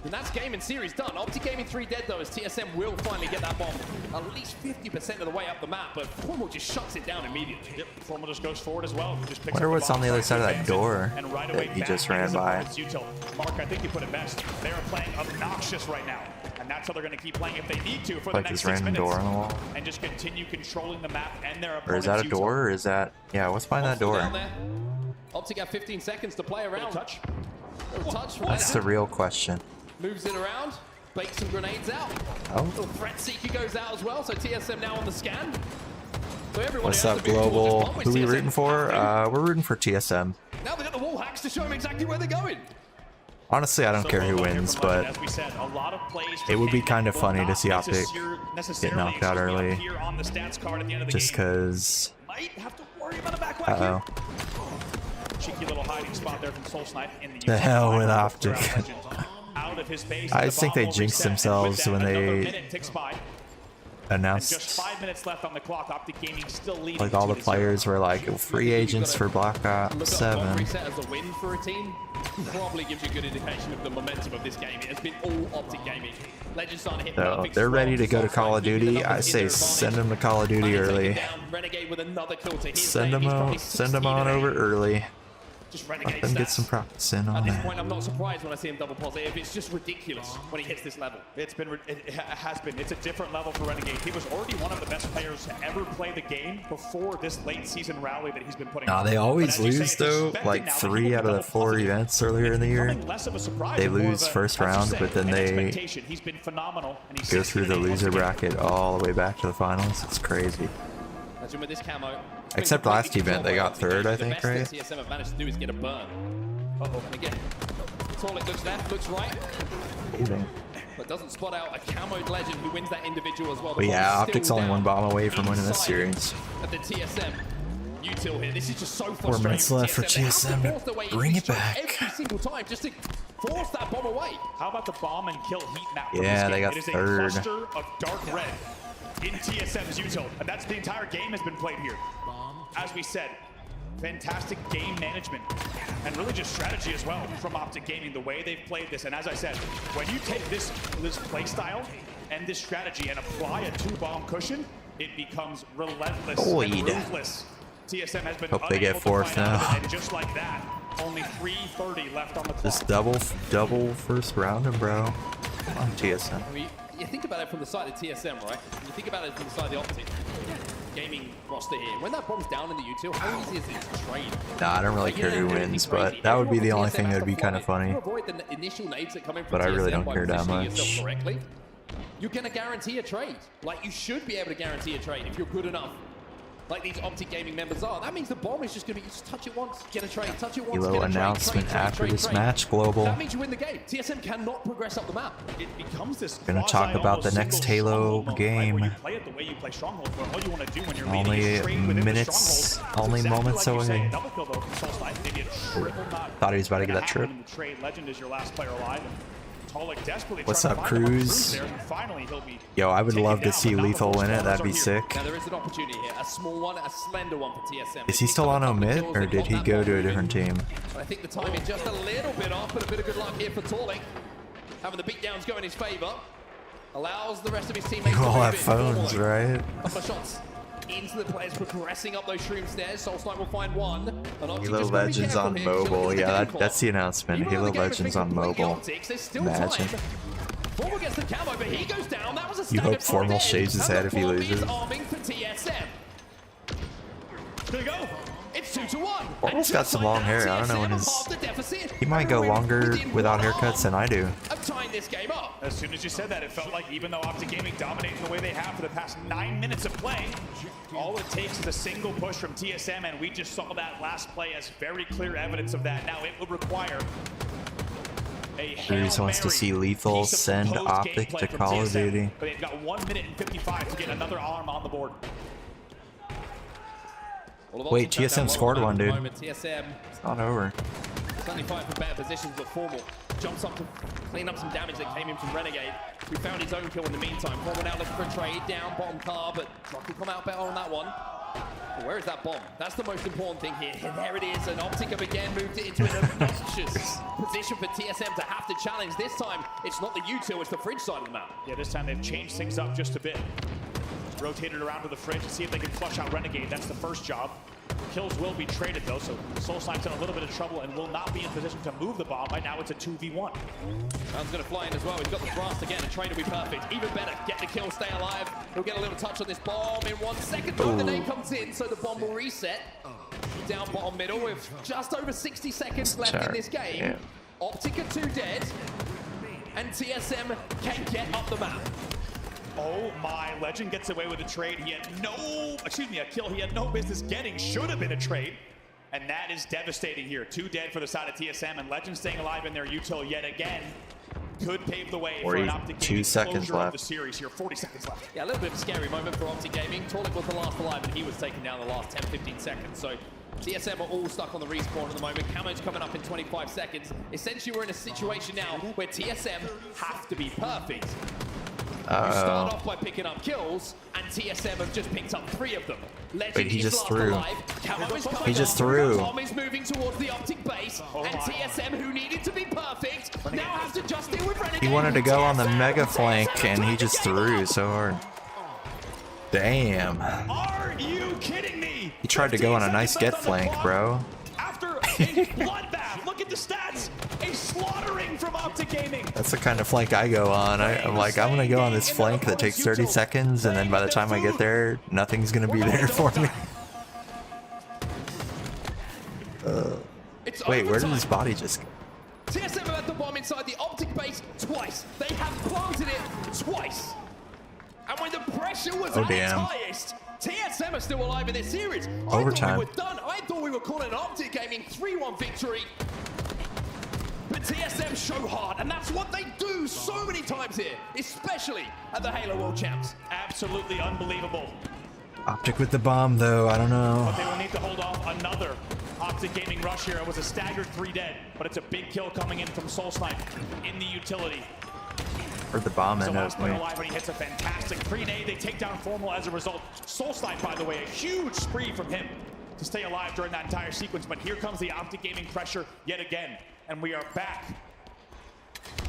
then that's game and series done. Optic Gaming 3 dead though, as TSM will finally get that bomb at least 50% of the way up the map, but Formal just shuts it down immediately. Yep, Formal just goes forward as well. Just picks Wonder up what's the on the bomb, other side of that advances, door and right that away he back just into ran his by. opponent's util. Mark, I think you put it best. They are playing obnoxious right now, and that's how they're going to keep playing if they need to for Like the next this 6 random minutes. door on the wall. And just continue controlling the map and their opponent's Or is that a util. door? Or is that? Yeah. What's behind that door? Down there. Optic have 15 seconds to play around. Touch. Little touch from That's the Legend. real question. Moves it around, bakes some grenades out. Oh. Little threat seeker goes out as well, so TSM now on the scan. So everyone What's has up, to move towards Global? this bomb, which Who we TSM rooting for? have to. We're rooting for TSM. Now they got the wall hacks to show them exactly where they're going. Honestly, I don't care who wins, but As we said, a lot of plays it would be can kind of will funny to not see Optic necessarily, get knocked out early. appear on the stats card at the end of the just game. because. Might have to worry about a back whack here. Cheeky little hiding spot there from Soul Snipe in the hell with Optic. Out of his base, I and just the think bomb they will jinxed reset. And with themselves that, when another they minute ticks by. And just announced 5 minutes left on the clock. Optic Gaming still leading. like all the 2-0. players were like free agents for Black Ops Look at a 7. reset as a win for a team. Probably gives you a good indication of the momentum of this game. It has been all Optic Gaming. Legends starting to hit So perfect they're ready to go to strong, Call of keeping the Duty. I numbers in say their send advantage. them to Call of Duty Trying to take early. it down. Renegade with another kill to his Send name. them He's probably on 16 over in. early. Just Let Renegade them get stats. some practice in At on this that. point, I'm not surprised when I see him double positive. It's just ridiculous when he hits this level. It has been. It's a different level for Renegade. He was already one of the best players to ever play the game before this late season rally that he's been putting Nah, on. they always But as you lose say, though. expecting Like now that he 3 will out of the develop 4 positive. events earlier in the year. Becoming less of a surprise They and more lose of a, first as you round, say, but then an they expectation. He's been phenomenal, and he's go through the 16-8 once loser again. bracket all the way back to the finals. It's crazy. Legend with this camo. Except last event, they got third, I think, right? The best that TSM have managed to do is get a burn. Uh-oh, and again, Torlick looks left, looks right. But doesn't spot out a camoed Legend who wins that individual as well. But yeah, Optic's only one bomb away from winning this series. At the TSM util here. This is just so 4 minutes left for TSM to bring it back. Every single time just to force that bomb away. How about the bomb and kill heat map? Yeah, they got it is third. A cluster of dark red in TSM's util, and that's the entire game has been played here. As we said, fantastic game management and really just strategy as well from Optic Gaming, the way they've played this. And as I said, when you take this play style and this strategy and apply a 2-bomb cushion, it becomes relentless and ruthless. TSM has been hope they get fourth now. And just like that, only 3:30 left on the clock. Just double first round, bro. Come on, TSM. I mean, you think about it from the side of TSM, right? You think about it from the side of the Optic Gaming roster here. When that bomb's down in the util, how easy is it to trade? Nah, I don't really care who wins, but that would be the only thing that would be kind of funny. But I really don't care that much. You're going to guarantee a trade. Like, you should be able to guarantee a trade if you're good enough. Like these Optic Gaming members are. That means the bomb is just going to be, just touch it once, get a trade, touch it once, Elo get a trade, announcement after this match, Global. That means you win the game. TSM cannot progress up the map. It becomes this gonna talk about the next Halo game. Where you play it the way you play Stronghold, where all you want to do when you're Only minutes, only moments away. Thought he was about to get that trip. Legend is your last player alive. What's up, Cruz? Yo, I would love to see Lethal win it. That'd be sick. Now there is an opportunity here, a small one, a slender one for TSM. Is he still on Omit, or did he go to a different team? I think the timing just a little bit off, but a bit of good luck here for Torlick. Having the beatdowns go in his favor. Allows the rest of his teammates You all to have phones, right? Couple of shots into the players progressing up those shroom stairs. Soul Snipe will find one. Halo Legends on mobile. Yeah, that's the announcement. Halo Legends on mobile. Imagine. Gets the camo, but he goes down. That was a you hope Formal shaves his head if he loses. There you go. It's 2-1. Formal's got some long hair. I don't know when his... He might go longer without haircuts than I do. Of tying this game up. As soon as you said that, it felt like even though Optic Gaming dominated the way they have for the past 9 minutes of play, all it takes is a single push from TSM, and we just saw that last play as very clear evidence of that. Now it would require a Cruz wants to see Lethal send Optic to Call of Duty. But they've got 1 minute and 55 to get another arm on the board. Wait, TSM scored one, dude. TSM. It's not over. Certainly fighting for better positions, but Formal jumps up to clean up some damage that came in from Renegade, who found his own kill in the meantime. Formal now looking for a trade down bottom car, but Rock will come out better on that one. Well, where is that bomb? That's the most important thing here. And there it is, and Optic have again moved it into an obnoxious position for TSM to have to challenge. This time, it's not the util, it's the fridge side of the map. Yeah, this time they've changed things up just a bit. Rotated around to the fridge to see if they can flush out Renegade. That's the first job. Kills will be traded though, so Soul Snipe's in a little bit of trouble and will not be in position to move the bomb. Right now it's a 2v1. Round's gonna fly in as well. He's got the thrust again. The trade will be perfect. Even better, get the kill, stay alive. He'll get a little touch on this bomb in 1 second. The nade comes in, so the bomb will reset. Down bottom middle with just over 60 seconds left in this game. Yeah. Optic are 2 dead, and TSM can get up the map. Oh my, Legend gets away with a trade. He had a kill he had no business getting. Should have been a trade. And that is devastating here. 2 dead for the side of TSM, and Legend staying alive in their util yet again could pave the way for an Optic Gaming closure of the series here. 40 seconds left. Yeah, a little bit of a scary moment for Optic Gaming. Torlick was the last alive, and he was taken down the last 10-15 seconds. So TSM are all stuck on the respawn at the moment. Camo's coming up in 25 seconds. Essentially, we're in a situation now where TSM have to be perfect. You start off by picking up kills, and TSM have just picked up 3 of them. Legend Wait, he just threw. He just threw. Bomb is moving towards the Optic base, and TSM, who needed to be perfect, now have to just deal with Renegade. He wanted to go on the mega flank, and he just threw so hard. Damn. Are you kidding me? He tried to go on a nice get flank, bro. After a bloodbath, look at the stats. A slaughtering from Optic Gaming. That's the kind of flank I go on. I'm like, I'm gonna go on this flank that takes 30 seconds, and then by the time I get there, nothing's gonna be there for me. Wait, where did his body just go? TSM have had the bomb inside the Optic base twice. They have planted it twice. And when the pressure was at its highest, TSM are still alive in this series. Overtime. I thought we were done. I thought we were calling an Optic Gaming 3-1 victory. But TSM show hard, and that's what they do so many times here, especially at the Halo World Champs. Absolutely unbelievable. Optic with the bomb, though. I don't know. But they will need to hold off another Optic Gaming rush here. It was a staggered 3 dead, but it's a big kill coming in from Soul Snipe in the utility. Or the bomb So end last up. player alive, and he hits a fantastic 3-nade. They take down Formal as a result. Soul Snipe, by the way, a huge spree from him to stay alive during that entire sequence. But here comes the Optic Gaming pressure yet again. And we are back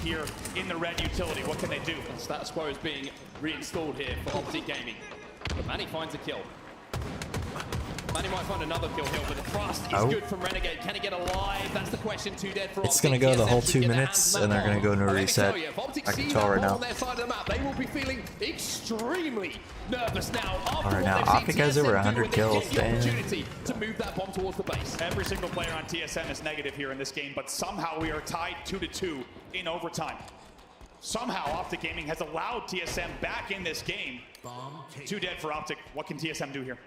here in the red utility. What can they do? Status quo is being reinstalled here for Optic Gaming. But Manny finds a kill. Manny might find another kill here, but the thrust is good from Renegade. Can he get alive? That's the question. 2 dead for Optic. It's gonna go the whole TSM 2 should get their minutes, hands on and that they're gonna bomb. go into a Let me reset. tell you, if Optic I can see tell that right bomb now. on their side of the map, they will be feeling extremely nervous now. After Alright, what now they've seen Optic has TSM over do 100 when they kills, get the damn. opportunity to move that bomb towards the base. Every single player on TSM is negative here in this game, but somehow we are tied 2-2 in overtime. Somehow Optic Gaming has allowed TSM back in this game. 2 dead for Optic. What can TSM do here?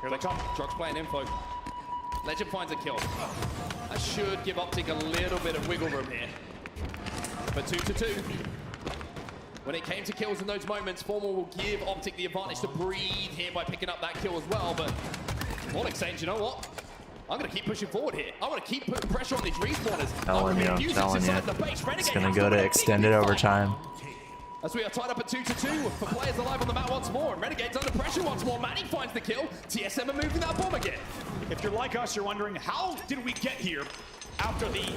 Here they come. Drox playing info. Legend finds a kill. That should give Optic a little bit of wiggle room here. But 2-2. When it came to kills in those moments, Formal will give Optic the advantage to breathe here by picking up that kill as well. But Mornick saying, you know what? I'm going to keep pushing forward here. I want to keep putting pressure on these respawners. Telling you, I'm telling you. It's gonna go to extended overtime. As we are tied up at 2-2 for players alive on the map once more. And Renegade's under pressure once more. Manny finds the kill. TSM are moving that bomb again. If you're like us, you're wondering, how did we get here after the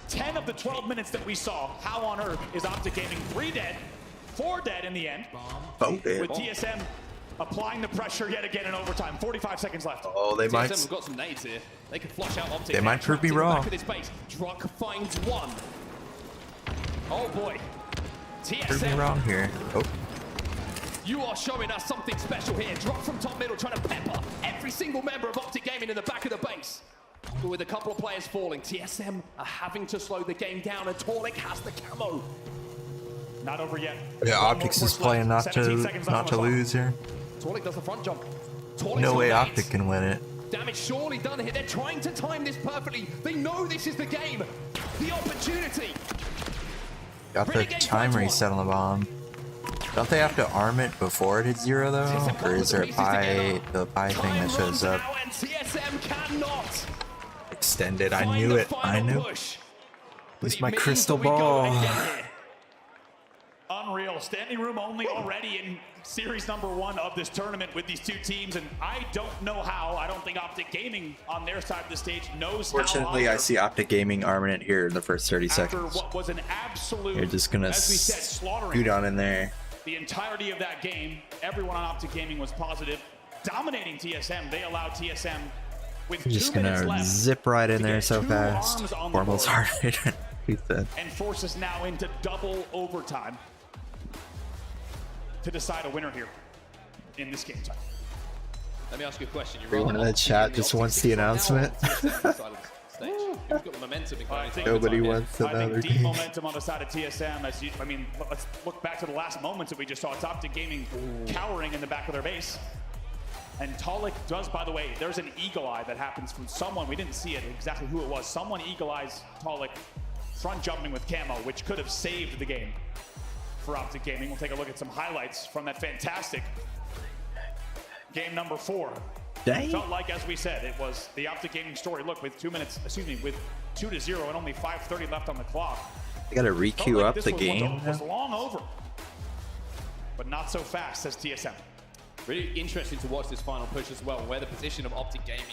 10 of the 12 minutes that we saw? How on earth is Optic Gaming 3 dead, 4 dead in the end, with TSM applying the pressure yet again in overtime? 45 seconds left. Oh, they might. TSM have got some nades here. They can flush out Optic. They might prove me wrong. Druk finds one. Oh boy. Prove me wrong here. Oh. You are showing us something special here. Drop from top middle, trying to pepper every single member of Optic Gaming in the back of the base. But with a couple of players falling, TSM are having to slow the game down, and Torlik has the camo. Not over yet. Yeah, Optics is playing not to lose here. Torlik does the front jump. No way Optic can win it. Damage surely done here. They're trying to time this perfectly. They know this is the game. The opportunity. Got the time reset on the bomb. Don't they have to arm it before it hits 0 though? Or is there a pie, the pie thing that shows up? TSM cannot Extended, I knew it. I knew. It's my crystal ball. Unreal. Standing room only already in series number 1 of this tournament with these 2 teams, and I don't know how. I don't think Optic Gaming on their side of the stage knows how. Fortunately, I see Optic Gaming arming it here in the first 30 seconds. What was an absolute, You're just gonna as we said, slaughtering scoot on in there. the entirety of that game. Everyone on Optic Gaming was positive, dominating TSM. They allowed TSM with You're just 2 minutes gonna left zip right in there so 2 fast. arms on the Formal's board. hard. He said. And force us now into double overtime to decide a winner here in this game time. Let me ask you a question. Everyone in the chat just wants the announcement. Nobody wants another deep game. momentum on the side of TSM. Let's look back to the last moments that we just saw. It's Optic Gaming cowering in the back of their base. And Tolik does, by the way, there's an eagle eye that happens from someone. We didn't see it exactly who it was. Someone eagle eyes Tolik front jumping with camo, which could have saved the game for Optic Gaming. We'll take a look at some highlights from that fantastic game number 4. Dang. Felt like, as we said, it was the Optic Gaming story. Look, with 2 2-0 and only 5:30 left on the clock. They gotta re-queue up the game. Was long over, but not so fast, says TSM. Really interesting to watch this final push as well, where the position of Optic Gaming.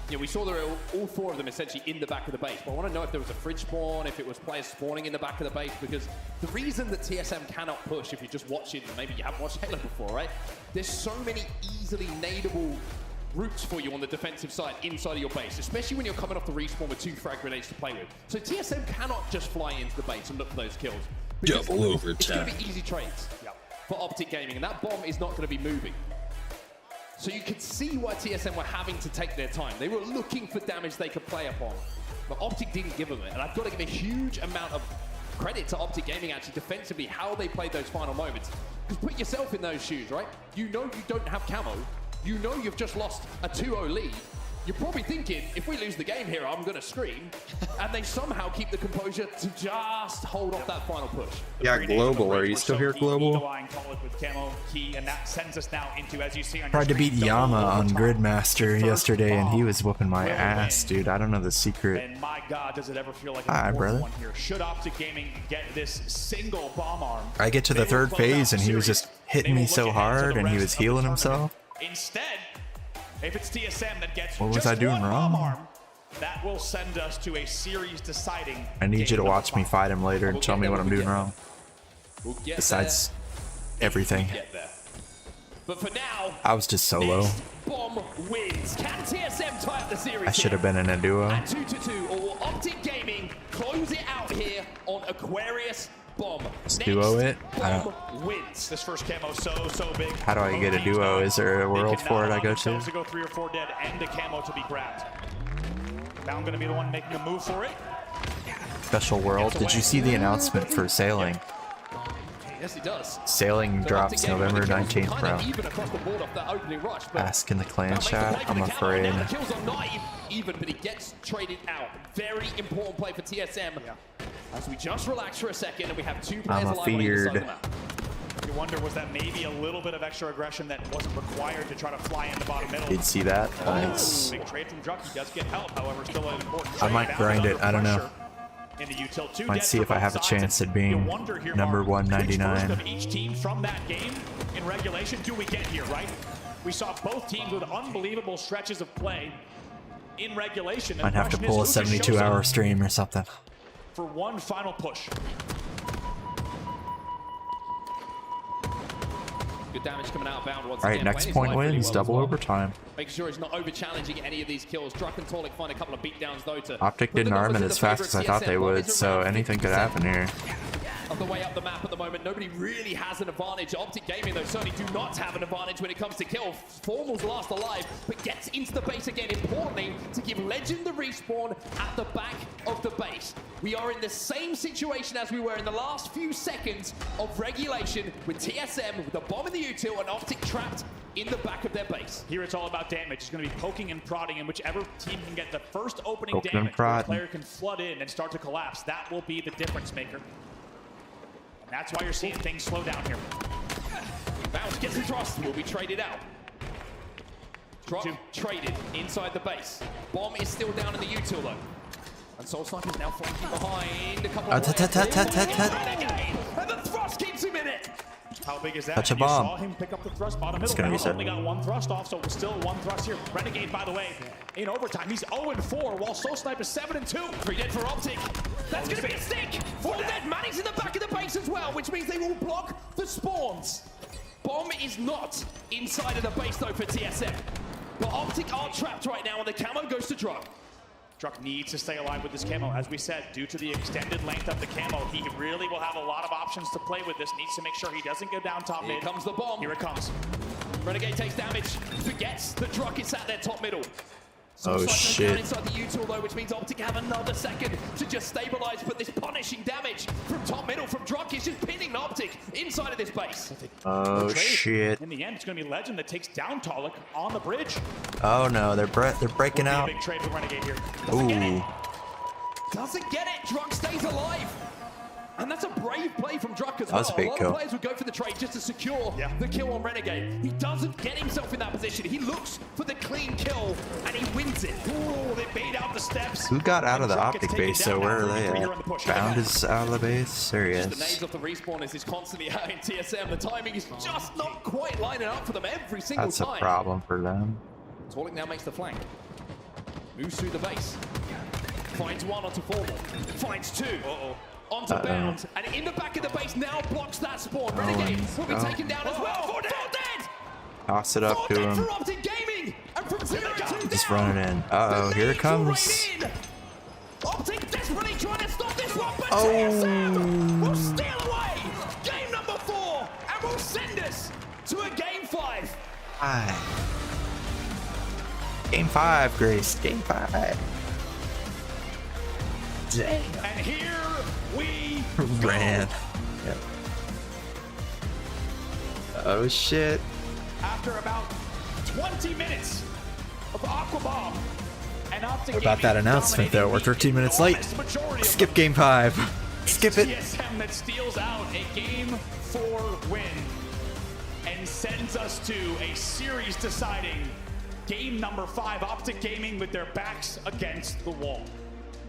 Yeah, we saw there were all 4 of them essentially in the back of the base, but I want to know if there was a fridge spawn, if it was players spawning in the back of the base, because the reason that TSM cannot push, if you're just watching, maybe you haven't watched Halo before, right? There's so many easily nadeable routes for you on the defensive side inside of your base, especially when you're coming off the respawn with 2 frag grenades to play with. So TSM cannot just fly into the base and look for those kills. Double overtime. It's going to be easy trades for Optic Gaming, and that bomb is not going to be moving. So you could see why TSM were having to take their time. They were looking for damage they could play upon. But Optic didn't give them it. And I've got to give a huge amount of credit to Optic Gaming actually defensively, how they played those final moments. Because put yourself in those shoes, right? You know you don't have camo. You know you've just lost a 2-0 lead. You're probably thinking, if we lose the game here, I'm gonna scream. And they somehow keep the composure to just hold off that final push. Yeah, Global. Are you still here, Global? Tried to beat Yama on Gridmaster yesterday, and he was whooping my ass, dude. I don't know the secret. And my God, does it ever feel like Hi, brother. one here? Should Optic Gaming get this single bomb arm? I get to the third phase, and he was just hitting me so hard, and he was healing himself. Instead, if it's TSM that gets what was just I doing one wrong? bomb arm, that will send us to a series deciding. I need you to watch me fight him later and tell me what I'm doing wrong. Besides everything. But for now, I was just solo. Bomb wins. Can TSM tie up the series? I should have been in a duo. At 2-2, or will Optic Gaming close it out here on Aquarius Bomb? Let's duo it. Bomb wins. This first camo so big. How do I get a duo? Is there a world for it I go to? To go 3 or 4 dead and a camo to be grabbed. Now I'm going to be the one making a move for it. Special world. Did you see the announcement for sailing? Yes, he does. Sailing drops November 19th, bro. Even across the board off that opening rush, but Ask in the clan that makes the chat. play for I'm the camo. afraid. Now the kills are not even, but he gets traded out. Very important play for TSM. As we just relax for a second and we have 2 players alive on either side of the map. You wonder, was that maybe a little bit of extra aggression that wasn't required to try to fly in the bottom middle? Did see that? Nice. Big trade from Druck. He does get help, however, still an important I might grind it. I don't know. In the util, 2 Might see if I have a chance at being number 199. Of each team from that game in regulation do we get here, right? We saw both teams with unbelievable stretches of play in regulation. Might have to pull a 72-hour stream or something. For one final push. Good damage coming out bound once All right, again. next Playing his point life really wins, well double as well. overtime. Making sure he's not over-challenging any of these kills. Druck and Torlik find a couple of beatdowns though to Optic didn't arm it as fast as I thought they would, so anything could happen here. Of the way up the map at the moment, nobody really has an advantage. Optic Gaming, though, certainly do not have an advantage when it comes to kill. Formal's last alive, but gets into the base again, importantly, to give Legend the respawn at the back of the base. We are in the same situation as we were in the last few seconds of regulation with TSM, with the bomb in the util, and Optic trapped in the back of their base. Here it's all about damage. It's going to be poking and prodding, and whichever team can get the first opening Poking damage, and where a prodding. player can flood in and start to collapse. That will be the difference maker. And that's why you're seeing things slow down here. Bounce gets across, will be traded out. Drop traded inside the base. Bomb is still down in the util though. And Soul Sniper's now flanking behind a couple of and the thrust keeps him in it. How big is that? Touch a And you bomb. saw him pick up the thrust bottom middle. It's gonna be Now only set. got 1 thrust off, so still 1 thrust here. Renegade, by the way, in overtime, he's 0-4, while Soul Sniper is 7-2. 3 dead for Optic. That's going to be a stick. 4 dead. Manny's in the back of the base as well, which means they will block the spawns. Bomb is not inside of the base though for TSM. But Optic are trapped right now, and the camo goes to Druck. Druck needs to stay alive with this camo. As we said, due to the extended length of the camo, he really will have a lot of options to play with this. Needs to make sure he doesn't go down top Here mid. comes the bomb. Here it comes. Renegade takes damage. Forgets that Druck is at their top middle. Oh, Down shit. inside the util though, which means Optic have another second to just stabilize, but this punishing damage from top middle from Druck is just pinning Optic inside of this base. Oh, shit. In the end, it's going to be Legend that takes down Tolik on the bridge. Oh, no. They're breaking out. Big trade for Renegade here. Ooh. Doesn't get it. Druck stays alive. And that's a brave play from Druck as That well. was a big lot kill. of players would go for the trade just to secure the kill on Renegade. He doesn't get himself in that position. He looks for the clean kill, and he wins it. Ooh, they bait out the steps. Who got out of the Druck Optic gets taken base, so down where now. are they 3 here on the at? push. Bound is out of the base? There he The nades is. of the respawn is constantly out in TSM. The timing is just not quite lining up for them every single That's a time. problem for them. Torlik now makes the flank. Moves through the base. Finds 1 onto Formal. Finds 2. Onto Bound. And in the back of the base now blocks that spawn. Renegade will be taken down as well. 4 dead! Toss it up 4 to dead him. for Optic Gaming! And from 0 to Just down. run it in. Uh-oh, here it comes. Optic desperately trying to stop this one, but Oh. TSM will steal away game number 4 and will send us to a game 5. Game 5, Grace. Game 5. Dang. And here we ran. Yep. Oh shit. After about 20 minutes of Aqua Bomb and Optic What about that announcement though? We're 13 minutes late. Skip game 5. Skip it. TSM that steals out a game 4 win and sends us to a series deciding game number 5. Optic Gaming with their backs against the wall.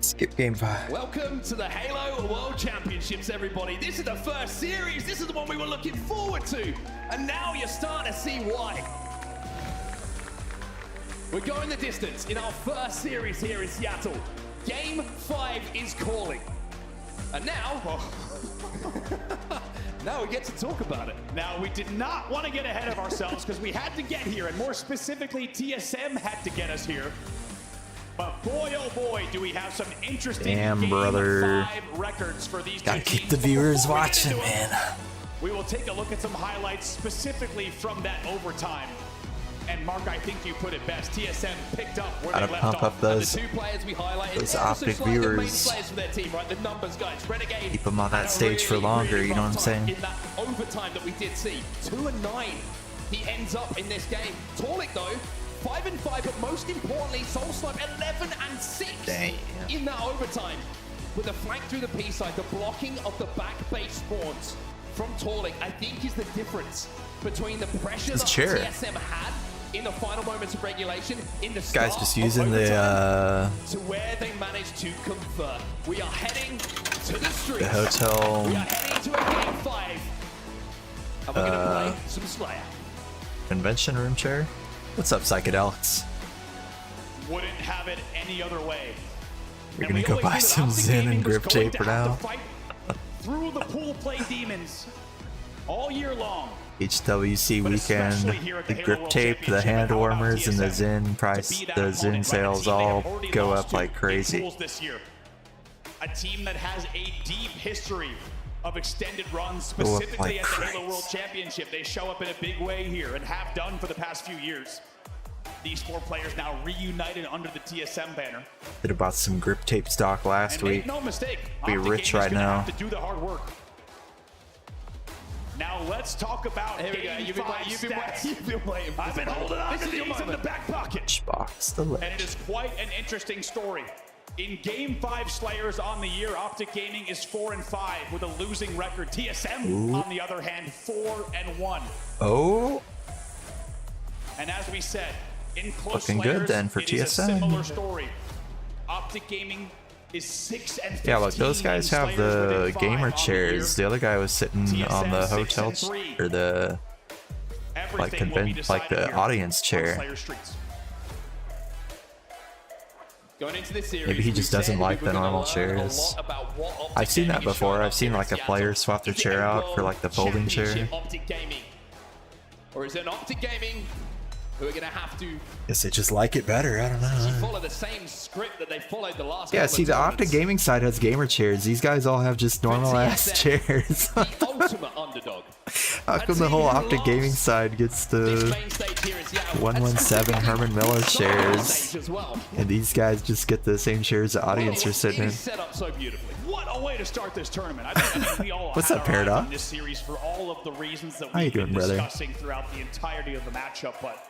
Skip game 5. Welcome to the Halo World Championships, everybody. This is the first series. This is the one we were looking forward to. And now you're starting to see why. We're going the distance in our first series here in Seattle. Game 5 is calling. And now, now we get to talk about it. Now, we did not want to get ahead of ourselves because we had to get here, and more specifically, TSM had to get us here. But boy, oh boy, do we have some interesting Game 5 records for these Gotta two keep teams. the viewers Before we get watching, into it, man. We will take a look at some highlights specifically from that overtime. And Mark, I think you put it best. TSM picked up where Gotta they left pump off. up those, The 2 players we highlighted, those also Optic slightly the main viewers. players for their team, right? The numbers guys. Renegade. Keep them on that had a stage for longer, you know what I'm rough saying? time in that overtime that we did see. 2-9. He ends up in this game. Torlik though, 5-5, but most importantly, Soulsnipe 11-6 Damn. in that overtime. With the flank through the P side, the blocking of the back base spawns from Torlik, I think is the difference between the pressure His that chair. TSM had in the final moments of regulation, in the Guys start just of using overtime, the to where they managed to convert. We are heading to the streets. the hotel We are heading to a game 5. And we're gonna play some Slayer. convention room chair. What's up, psychedelics? Wouldn't have it any other way. You're And gonna we go always buy knew that some Optic Zen Gaming and was grip going tape to for have to now. fight through the pool play demons all year long. HWC But especially weekend, here at the Halo grip World tape, the Championship, hand how about warmers, and the TSM Zen to price, be that the Zen opponent, right? A sales team they have all already go lost up to like in crazy. pools this year. A team that has a deep history of extended runs, Go up specifically like at the crazy. Halo World Championship. They show up in a big way here and have done for the past few years. These 4 players now reunited under the TSM banner. Did about some grip tape stock last And week. make no mistake, Be Optic rich Gaming's right gonna now. have to do the hard work. Now let's talk about Here we go. Game You've been 5 waiting. stats. You've been waiting. I've been holding on This to is your these in the moment. back pocket. Box the And it ledge. is quite an interesting story. In Game 5 Slayers on the year, Optic Gaming is 4-5 with a losing record. TSM, on the other hand, 4-1. Oh, And as we said, in close Looking good Slayers, then for it is a TSM. similar story. Optic Gaming is 6-15. yeah, look, those guys in have Slayers the within 5 gamer on the chairs. year. The other guy was sitting on the hotel TSM or the Everything will be decided the here audience on chair. Slayer Streets. Going into this series, Maybe he just we doesn't said like we were the gonna normal learn a chairs. lot about what Optic I've seen that Gaming is before. showing I've up seen here like in a player Seattle. swap their Is it chair a out for like the folding chair. championship Optic Gaming? Or is it an Optic Gaming who are going to have to Guess they just like it better. I don't know. follow the same script that they followed the last Yeah, couple see, of the Optic tournaments? Gaming side has gamer chairs. These guys all have just normal ass chairs. The ultimate underdog. How come the whole Optic Gaming side gets This the main stage here in Seattle, 117 and Herman Miller stage chairs, as well. and these guys just get the same chairs the audience are sitting It in? is set up so beautifully. What a way to start this tournament. I think we all What's had up, our eyes Paradox? on this series for all of the reasons that How you we've been doing, brother? discussing throughout the entirety of the matchup, but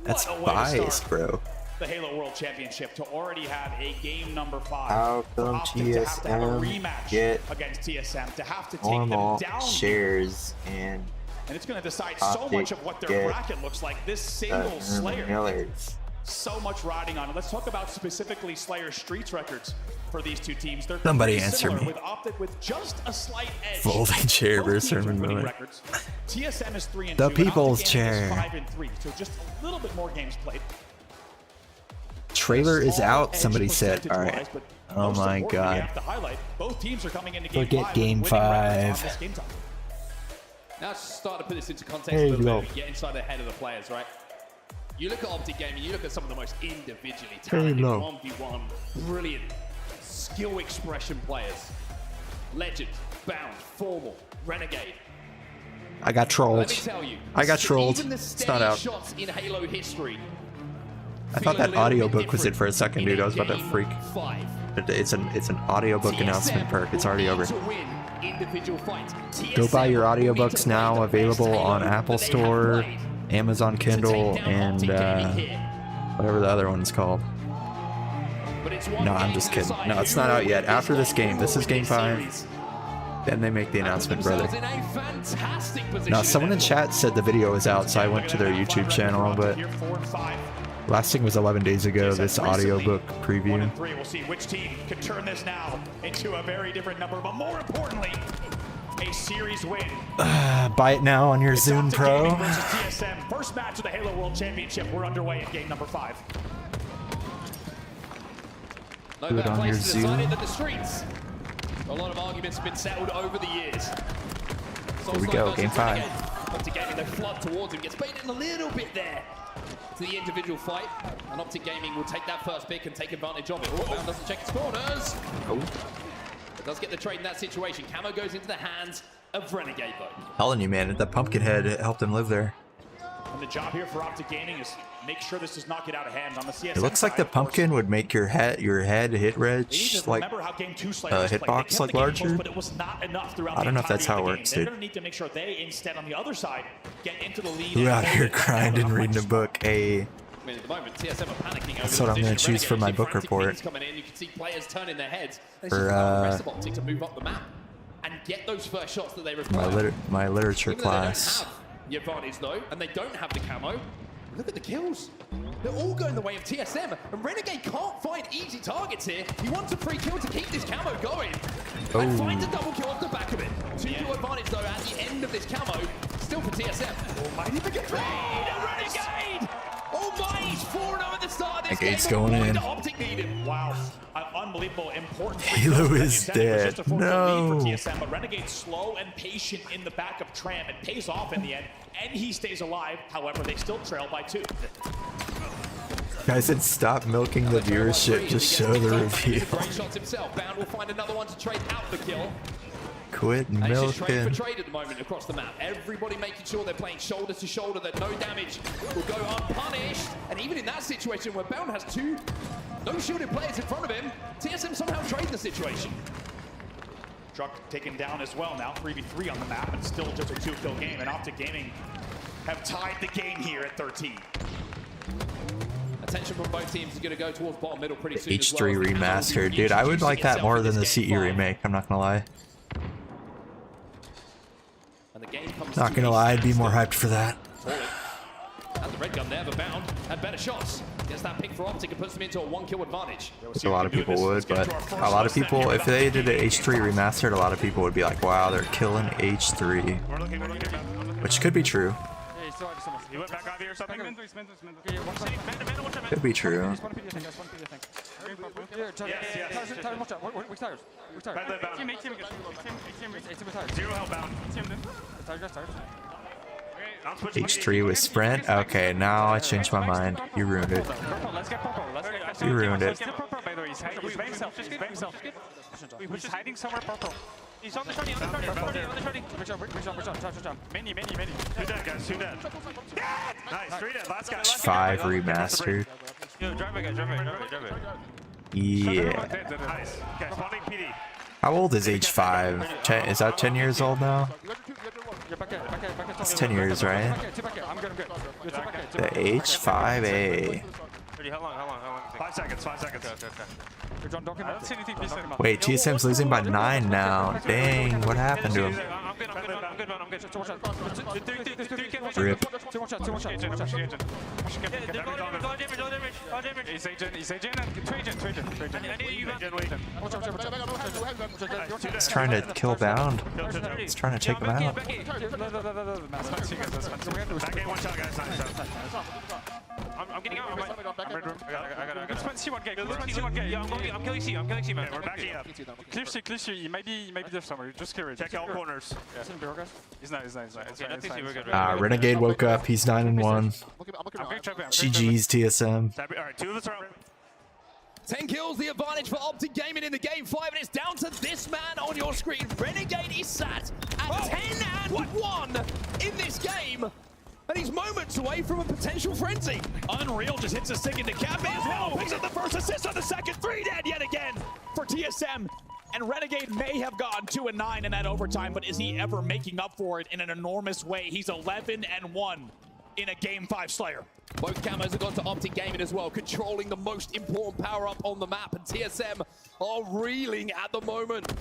That's what a way to biased, start bro. the Halo World Championship to already have a game number 5. How for come Optic to have to have a TSM rematch get against TSM, to have to take Normal them down. shares and And it's going to decide so much of what their get bracket looks like. This single Herman Slayer. Millers. So much riding on it. Let's talk about specifically Slayer Streets records for these two teams. They're Somebody pretty answer similar, me. with Optic with just a slight edge. Folding chair Both versus teams with Herman winning Miller. records. TSM is 3-2. The and people's Optic Gaming is chair. 5-3. So just a little bit more games played. Trailer is Small out, edge somebody said. percentage-wise, Alright. but Oh most my importantly, we god. have to highlight, both teams are coming into game Forget 5 game with winning records 5. on this game time. Now to start to put this into context There a you little go. bit, and get inside the head of the players, right? You look at Optic Gaming, you look at some of the most individually Very talented low. 1v1, brilliant skill expression players. Legend, Bound, Formal, Renegade. I got trolled. Let me tell you, I got trolled. even the It's not steady out. shots in Halo history. I feel thought a that little bit audiobook was it for a different second, in dude. a I was about to game freak. 5. It's an audiobook announcement perk. It's already over. To win individual fight. Go buy your audiobooks now, available on Apple Store, Amazon Kindle, and whatever the other one's called. No, I'm just kidding. No, it's not out yet. After this game, this is game 5. Then they make the announcement, brother. Now, someone in chat said the video is out, so I went to their YouTube channel, but last thing was 11 days ago, this audiobook preview. We'll see which team can turn this now into a very different number, but more importantly, a series win. Buy it now on your Zune Pro. TSM. First match of the Halo World Championship. We're underway in game number 5. No better place to decide it than the streets. A lot of arguments have been settled over the years. Here we go, game 5. Optic Gaming, they flood towards him, gets baited a little bit there to the individual fight. And Optic Gaming will take that first pick and take advantage of it. Oh, Bound doesn't check his corners. Oh. It does get the trade in that situation. Camo goes into the hands of Renegade, though. Telling you, man, the Pumpkinhead helped him live there. And the job here for Optic Gaming is make sure this does not get out of hand on the CSM. It looks like the pumpkin would make your head hit reg like hitbox like larger. But it was not enough throughout I don't know if that's how it works, dude. They're gonna need to make sure they instead on the other side get into the lead. Who out here grinding, reading a book? Hey. I mean, at the moment, TSM are panicking over That's what I'm going to choose for my book report. Coming in. You can see players turning their heads. For Optic to move up the map and get those first shots that they require. My literature They class. don't have the advantage though, and they don't have the camo. Look at the kills. They're all going the way of TSM, and Renegade can't find easy targets here. He wants a free kill to keep this camo going. Oh. And finds a double kill off the back of it. 2-kill advantage though at the end of this camo. Still for TSM. Oh, might even get Renegade! Oh my, he's 4-0 at the start of this Renegade's game. going in. Optic needed. Wow, unbelievable, important. Halo is dead. No. For TSM, but Renegade's slow and patient in the back of Tram. It pays off in the end, and he stays alive. However, they still trail by 2. Guys said stop milking the viewership, just show the reveal. Great shots himself. Bound will find another one to trade out the kill. Quit And it's just trade milking. for trade at the moment across the map. Everybody making sure they're playing shoulder to shoulder, that no damage will go unpunished. And even in that situation where Bound has 2 no-shielded players in front of him, TSM somehow trade the situation. Truck taken down as well now, 3v3 on the map, and still just a 2-kill game. And Optic Gaming have tied the game here at 13. Attention from both teams is going to go towards bottom middle pretty soon. H3 remastered, dude. I would like that more than the CE remake. I'm not gonna lie. Not gonna lie, I'd be more hyped for that. And the red gun there, but Bound had better shots. Gets that pick for Optic and puts them into a 1-kill advantage. Which a lot of people would, but a lot of people, if they did an H3 remastered, a lot of people would be like, wow, they're killing H3. Which could be true. You went back out here or something? Could be true. H3 with sprint? Okay, now I changed my mind. You ruined it. You ruined it. He's hiding somewhere purple. He's on the shorty, on the shorty. Many. Who dead, guys? Who dead? Nice, 3 dead. Last guy. 5 remastered. Yo, drive it. Yeah. Nice. Okay, spawning PD. How old is H5? Is that 10 years old now? It's 10 years, right? The H5A. How long? 5 seconds. Wait, TSM's losing by 9 now. Dang, what happened to him? I'm good. Rip. He's trying to kill Bound. He's trying to take him out. I'm getting out. I'm red room. I got it. Let's see one guy. Yeah, I'm killing C, man. We're backing up. Clear C. He might be there somewhere. Just clear it. Check all corners. He's nice. Renegade woke up. He's 9-1. GG's TSM. Alright, 2 of us are out. 10 kills, the advantage for Optic Gaming in the game 5, and it's down to this man on your screen. Renegade is sat at 10-1 in this game. And he's moments away from a potential frenzy. Unreal just hits a stick into Cafe as well. Picks up the first assist on the second. 3 dead yet again for TSM. And Renegade may have gone 2-9 in that overtime, but is he ever making up for it in an enormous way? He's 11-1 in a Game 5 Slayer. Both camos have gone to Optic Gaming as well, controlling the most important power-up on the map, and TSM are reeling at the moment.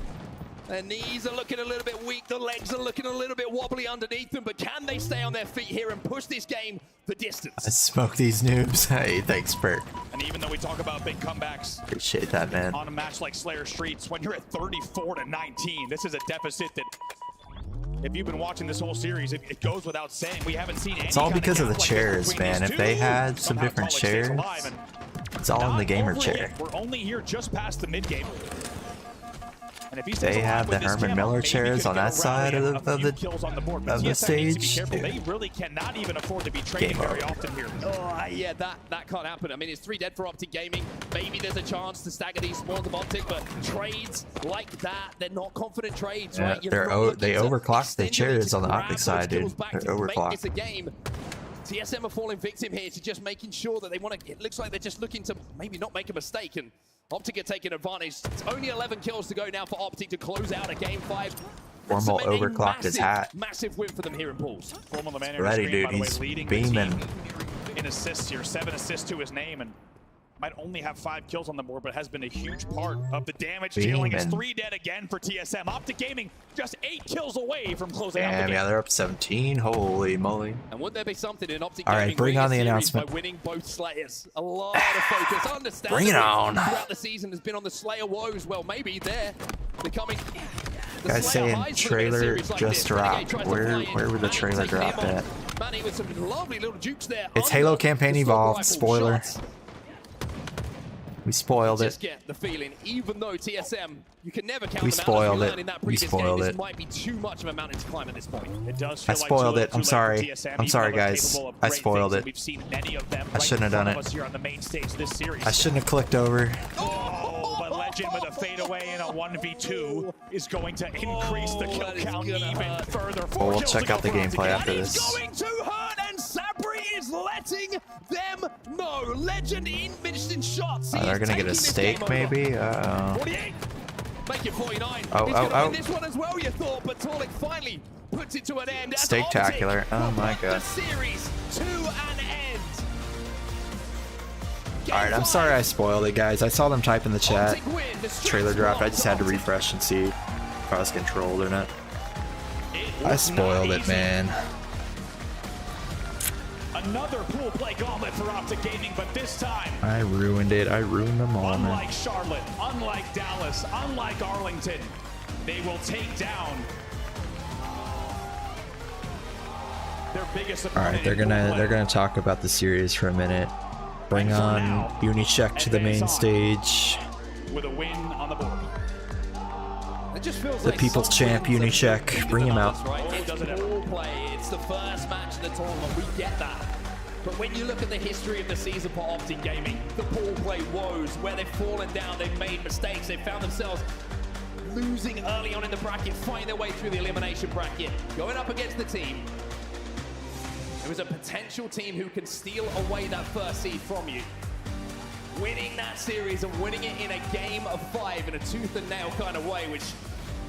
Their knees are looking a little bit weak, the legs are looking a little bit wobbly underneath them, but can they stay on their feet here and push this game the distance? I smoke these noobs. Hey, thanks, Perk. And even though we talk about big comebacks, Appreciate that, man. on a match like Slayer Streets, when you're at 34-19, this is a deficit that, if you've been watching this whole series, it goes without saying. We haven't seen any. It's all because of the chairs, man. If they had some different chairs, it's all in the gamer chair. We're only here just past the mid game. And if he They have the Herman Miller chairs on that side of the stage. They really cannot even afford to be trading very often here. Oh, yeah, that can't happen. I mean, it's 3 dead for Optic Gaming. Maybe there's a chance to stagger these spawns of Optic, but trades like that, they're not confident trades, right? They overclocked the chairs on the Optic side, dude. They're overclocked. It's a game. TSM are falling victim here to just making sure that they want to. It looks like they're just looking to maybe not make a mistake, and Optic are taking advantage. It's only 11 kills to go now for Optic to close out a Game 5. Formal overclocked his hat. Massive win for them here in pools. Ready, dude. He's beaming. In assists here, 7 assists to his name, and might only have 5 kills on the board, but has been a huge part of the damage dealing. It's 3 dead again for TSM. Optic Gaming just 8 kills away from closing out the game. Yeah, they're up 17. Holy moly. And would there be something in Optic All right, bring on the announcement. By winning both Slayers? A lot of focus. Understandably, bring it on. Throughout the season has been on the Slayer woes. Well, maybe they're becoming. Guys saying trailer just dropped. Where would the trailer drop at? Manny with some lovely little jukes there. It's Halo Campaign Evolved. Spoiler. We spoiled it. Just get the feeling, even though TSM, you can never count we them spoiled out. it. In that We spoiled game, it. This might be too much of a mountain to climb at this point. It does I feel spoiled like it. I'm sorry. I'm sorry, guys. I spoiled it. We've seen many of them I shouldn't have done it. here on the main stage this series. I shouldn't have clicked over. Oh, but Legend with a fadeaway in a 1v2 is going to increase the kill count even further. Well, we'll check out the gameplay after this. Going to hurt, and Sabri is letting them know. Legend in missing shots. They're gonna get a stake, maybe. 48. Make it 49. Oh, He's gonna win this one as well, you thought, but Torlik finally puts it to an end. Stake-tacular. Oh my god. The series to an end. Alright, I'm sorry I spoiled it, guys. I saw them type in the chat. Trailer dropped. I just had to refresh and see if I was controlled or not. I spoiled it, man. Another pool play gauntlet for Optic Gaming, but this time I ruined it. I ruined them all, man. unlike Charlotte, unlike Dallas, unlike Arlington, they will take down their biggest opponent. Alright, they're gonna talk about the series for a minute. Bring on Unicheck to the main stage. With a win on the board. It just feels The like People's Champ Unicheck. Bring him out. It's ball play. It's the first match of the tournament. We get that. But when you look at the history of the season for Optic Gaming, the ball play woes, where they've fallen down, they've made mistakes, they've found themselves losing early on in the bracket, fighting their way through the elimination bracket, going up against the team. It was a potential team who can steal away that first seed from you. Winning that series and winning it in a game of 5 in a tooth and nail kind of way, which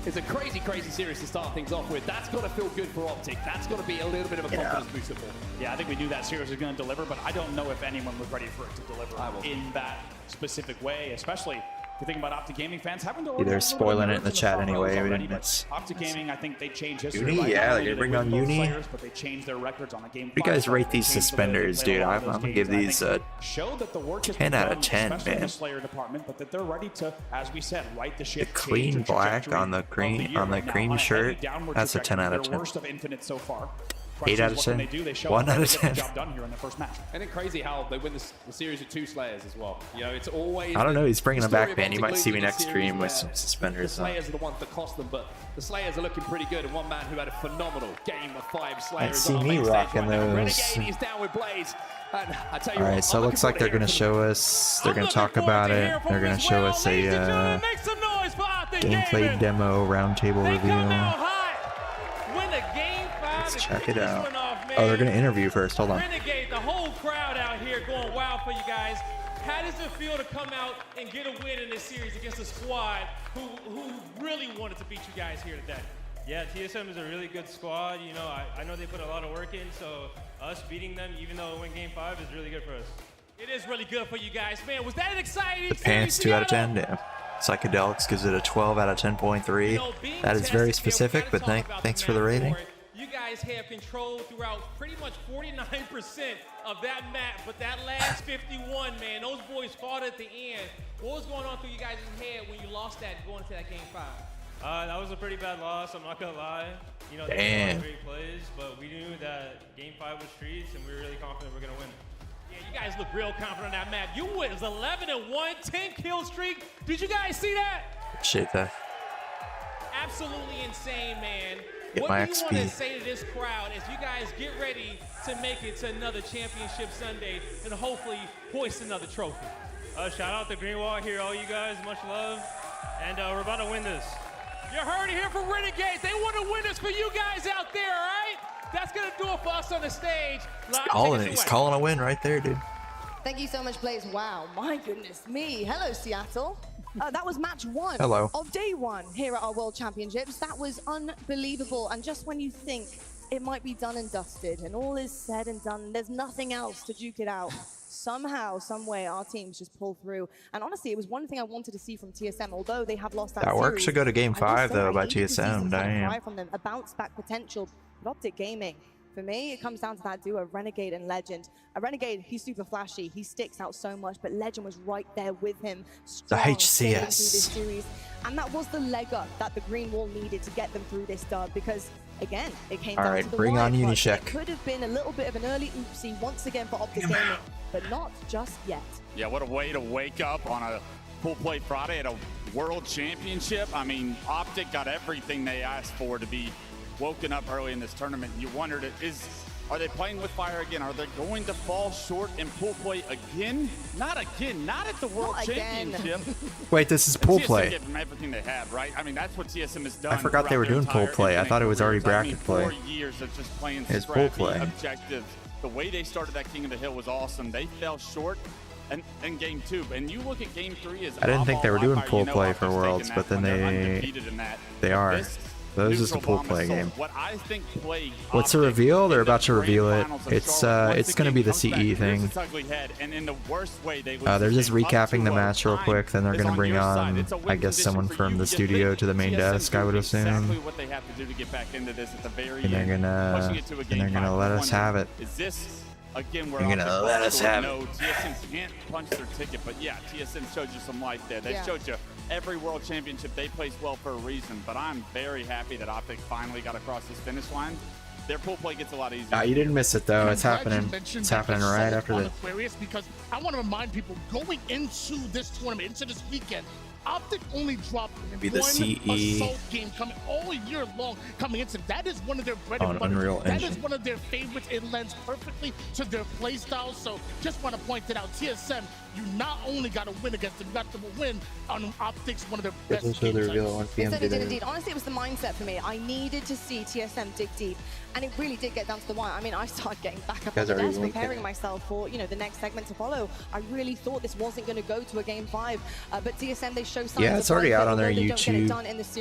is a crazy, crazy series to start things off with. That's got to feel good for Optic. That's got to be a little bit of a confidence booster for them. Yeah, I think we knew that series was going to deliver, but I don't know if anyone was ready for it to deliver in that specific way, especially if you think about Optic Gaming fans having to. They're spoiling it in the chat anyway. We didn't miss. Optic Gaming, I think they changed history. Uni, yeah, they're gonna bring on Uni. But they changed their records on a game. You guys rate these suspenders, dude? I'm gonna give these a 10 out of 10, man. The Slayer department, but that they're ready to, as we said, right the ship. The clean black on the cream shirt. That's a 10 out of 10. Worst of Infinite so far. 8 out of 10. 1 out of 10. Done here in the first match. And it's crazy how they win the series with 2 Slayers as well. You know, it's always. I don't know. He's bringing them back, man. You might see me next stream with some suspenders. The Slayers are the ones that cost them, but the Slayers are looking pretty good. And one man who had a phenomenal game of 5 Slayers. See me rocking those. Renegade is down with Blaze. And I tell you Alright, so it looks like they're gonna show us. They're gonna talk about it. They're gonna show us a gameplay demo roundtable review. Let's check it out. Oh, they're gonna interview first. Hold on. Renegade, the whole crowd out here going wild for you guys. how does it feel to come out and get a win in this series against a squad who really wanted to beat you guys here today? Yeah, TSM is a really good squad. You know, I know they put a lot of work in, so us beating them, even though it went Game 5, is really good for us. It is really good for you guys, man. Was that an exciting series? Pants 2 out of 10. Damn. Psychedelics gives it a 12 out of 10.3. You know, that is very specific, but thanks for the rating. You guys have control throughout pretty much 49% of that map, but that last 51, man, those boys fought at the end. What was going on through you guys' head when you lost that going into that Game 5? That was a pretty bad loss, I'm not gonna lie. You know, they made a lot of great plays, but we knew that Game 5 was streets, and we were really confident we're gonna win. Yeah, you guys look real confident on that map. You went 11-1, 10 kill streak. Did you guys see that? Shit, that. Absolutely insane, man. Get what my do you XP. want to say to this crowd as you guys get ready to make it to another championship Sunday and hopefully hoist another trophy? Shout out to Greenwall here, all you guys, much love, and we're about to win this. You heard it here from Renegades. They want to win this for you guys out there, all right? That's going to do it for us on the stage. He's calling a win right there, dude. Thank you so much, Blaze. Wow, my goodness me. Hello, Seattle. That was match 1 of day 1 here at our World Championships. That was unbelievable. And just when you think it might be done and dusted and all is said and done, there's nothing else to duke it out. Somehow, some way, our teams just pull through. And honestly, it was one thing I wanted to see from TSM, although they have lost that That work series, should go to Game 5, though, by TSM. Damn. From them, a bounce-back potential. But Optic Gaming, for me, it comes down to that duo, Renegade and Legend. A Renegade, he's super flashy. He sticks out so much, but Legend was right there with him. The Strong, HCS. through this series. And that was the leg up that the Green Wall needed to get them through this dub, because again, it came down to the bring on wire. Unicheck. It could have been a little bit of an early oopsie once again for Optic Gaming, but not just yet. Yeah, what a way to wake up on a Pool Play Friday at a World Championship. I mean, Optic got everything they asked for to be woken up early in this tournament. You wondered, are they playing with fire again? Are they going to fall short in Pool Play again? Not again, not at the World Championship. Wait, this is Pool Play. Give them everything they have, right? I mean, that's what TSM has done. I forgot they were doing Pool Play. I thought it was already bracket play. 4 years of just playing it's Pool Play. Objectives. The way they started that King of the Hill was awesome. They fell short in Game 2. And you look at Game 3 as I didn't think they were doing Pool Play for Worlds, but then they are. This is a Pool Play game. What's the reveal? They're about to reveal it. It's going to be the CE thing. They're just recapping the match real quick. Then they're going to bring on, I guess, someone from the studio to the main desk, I would assume. And they're gonna let us have it. Again, we're gonna let us have it. TSM can't punch their ticket, but yeah, TSM showed you some life there. They showed you every World Championship they placed well for a reason, but I'm very happy that Optic finally got across this finish line. Their Pool Play gets a lot easier. You didn't miss it though. It's happening. It's happening right after this. Aquarius, because I want to remind people going into this tournament, into this weekend, Optic only dropped one assault game coming all year long coming into. That is one of their bread and butter. That is one of their favorites. It lends perfectly to their play style. So just want to point it out. TSM, you not only got to win against them, you got to win on Optics, one of their best games. Indeed. Honestly, it was the mindset for me. I needed to see TSM dig deep, and it really did get down to the wire. I mean, I started getting back up on the desk, preparing myself for the next segment to follow. I really thought this wasn't going to go to a Game 5, but TSM, they show signs. Yeah, it's already out on their YouTube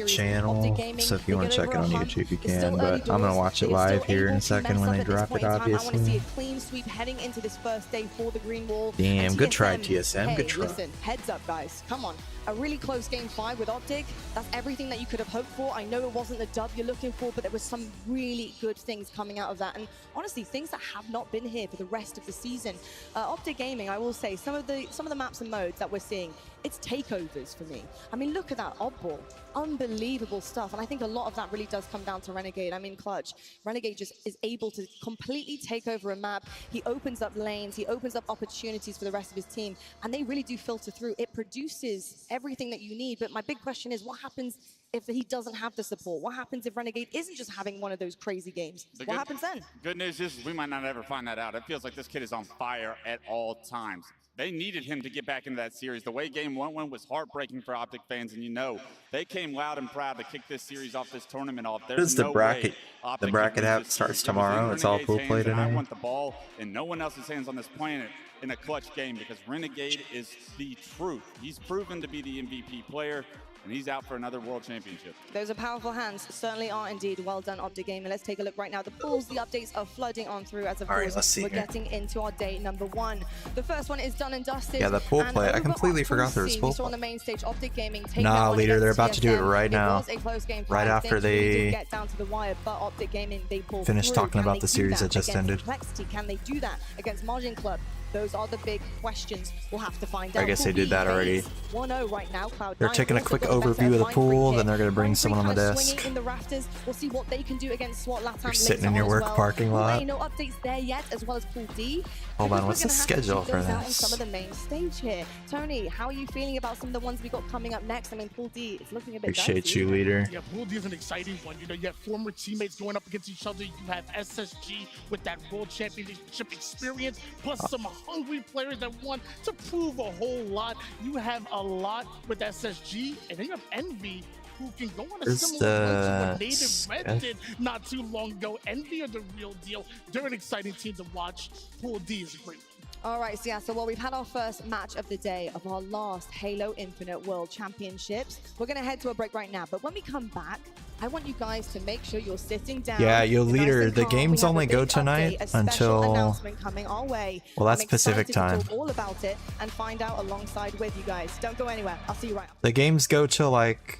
channel, so if you want to check it on YouTube, you can. But I'm gonna watch it live here in a second when they drop it, obviously. I want to see a clean sweep heading into this first day for the Green Wall. Damn, good try, TSM. Good try. Listen, heads up, guys. Come on. A really close Game 5 with Optic. That's everything that you could have hoped for. I know it wasn't the dub you're looking for, but there was some really good things coming out of that. And honestly, things that have not been here for the rest of the season. Optic Gaming, I will say, some of the maps and modes that we're seeing, it's takeovers for me. I mean, look at that oddball. Unbelievable stuff. And I think a lot of that really does come down to Renegade. I mean, Clutch. Renegade just is able to completely take over a map. He opens up lanes. He opens up opportunities for the rest of his team. And they really do filter through. It produces everything that you need. But my big question is, what happens if he doesn't have the support? What happens if Renegade isn't just having one of those crazy games? What happens then? Good news is we might not ever find that out. It feels like this kid is on fire at all times. They needed him to get back into that series. The way game one went was heartbreaking for Optic fans, and you know they came loud and proud to kick this series off, this tournament off. There's the no bracket? way Optic The bracket could lose app this starts series. tomorrow. It's all pool play And I tonight. want the ball in no one else's hands on this planet in a clutch game because Renegade is the truth. He's proven to be the MVP player, and he's out for another world championship. Those are powerful hands, certainly are indeed. Well done, Optic Gaming. Let's take a look right now. The pools, the updates are flooding on through as of course we're getting into our day number 1. The first one is done and dusted. Yeah, the pool play. I completely forgot there was pool play. On the main stage, Optic Gaming take nah, leader, they're about to do it right now. It was a close game right after they get down to the wire, but Optic Gaming, they pull finish talking about the series that just ended. Complexity? Can they do that against Margin Club? Those are the big questions we'll have to find out. I guess they did that already. 1-0 right now. Cloud9 they're taking a quick overview of the pool, then they're going to bring someone on the desk. In the rafters. We'll see what they can do against SWAT LATAM. You're sitting in your work parking lot. No updates there yet, as well as Pool D. Hold on, what's the schedule for this? On some of the main stage here. Tony, how are you feeling about some of the ones we got coming up next? I mean, Pool D is looking a bit Appreciate you, leader. Yeah, Pool D is an exciting one. You know, you have former teammates going up against each other. You have SSG with that world championship experience, plus some hungry players that want to prove a whole lot. You have a lot with SSG, and then you have Envy, who can go on a similar run to what Native Red did not too long ago. Envy are the real deal. They're an exciting team to watch. Pool D is a great one. All right, so yeah, so well, we've had our first match of the day of our last Halo Infinite World Championships. We're going to head to a break right now, but when we come back, I want you guys to make sure you're sitting down. Yeah, yo, leader, the games only go tonight until, coming our way. well, that's Pacific time. To talk all about it and find out alongside with you guys. Don't go anywhere. I'll see you right now. The games go till like,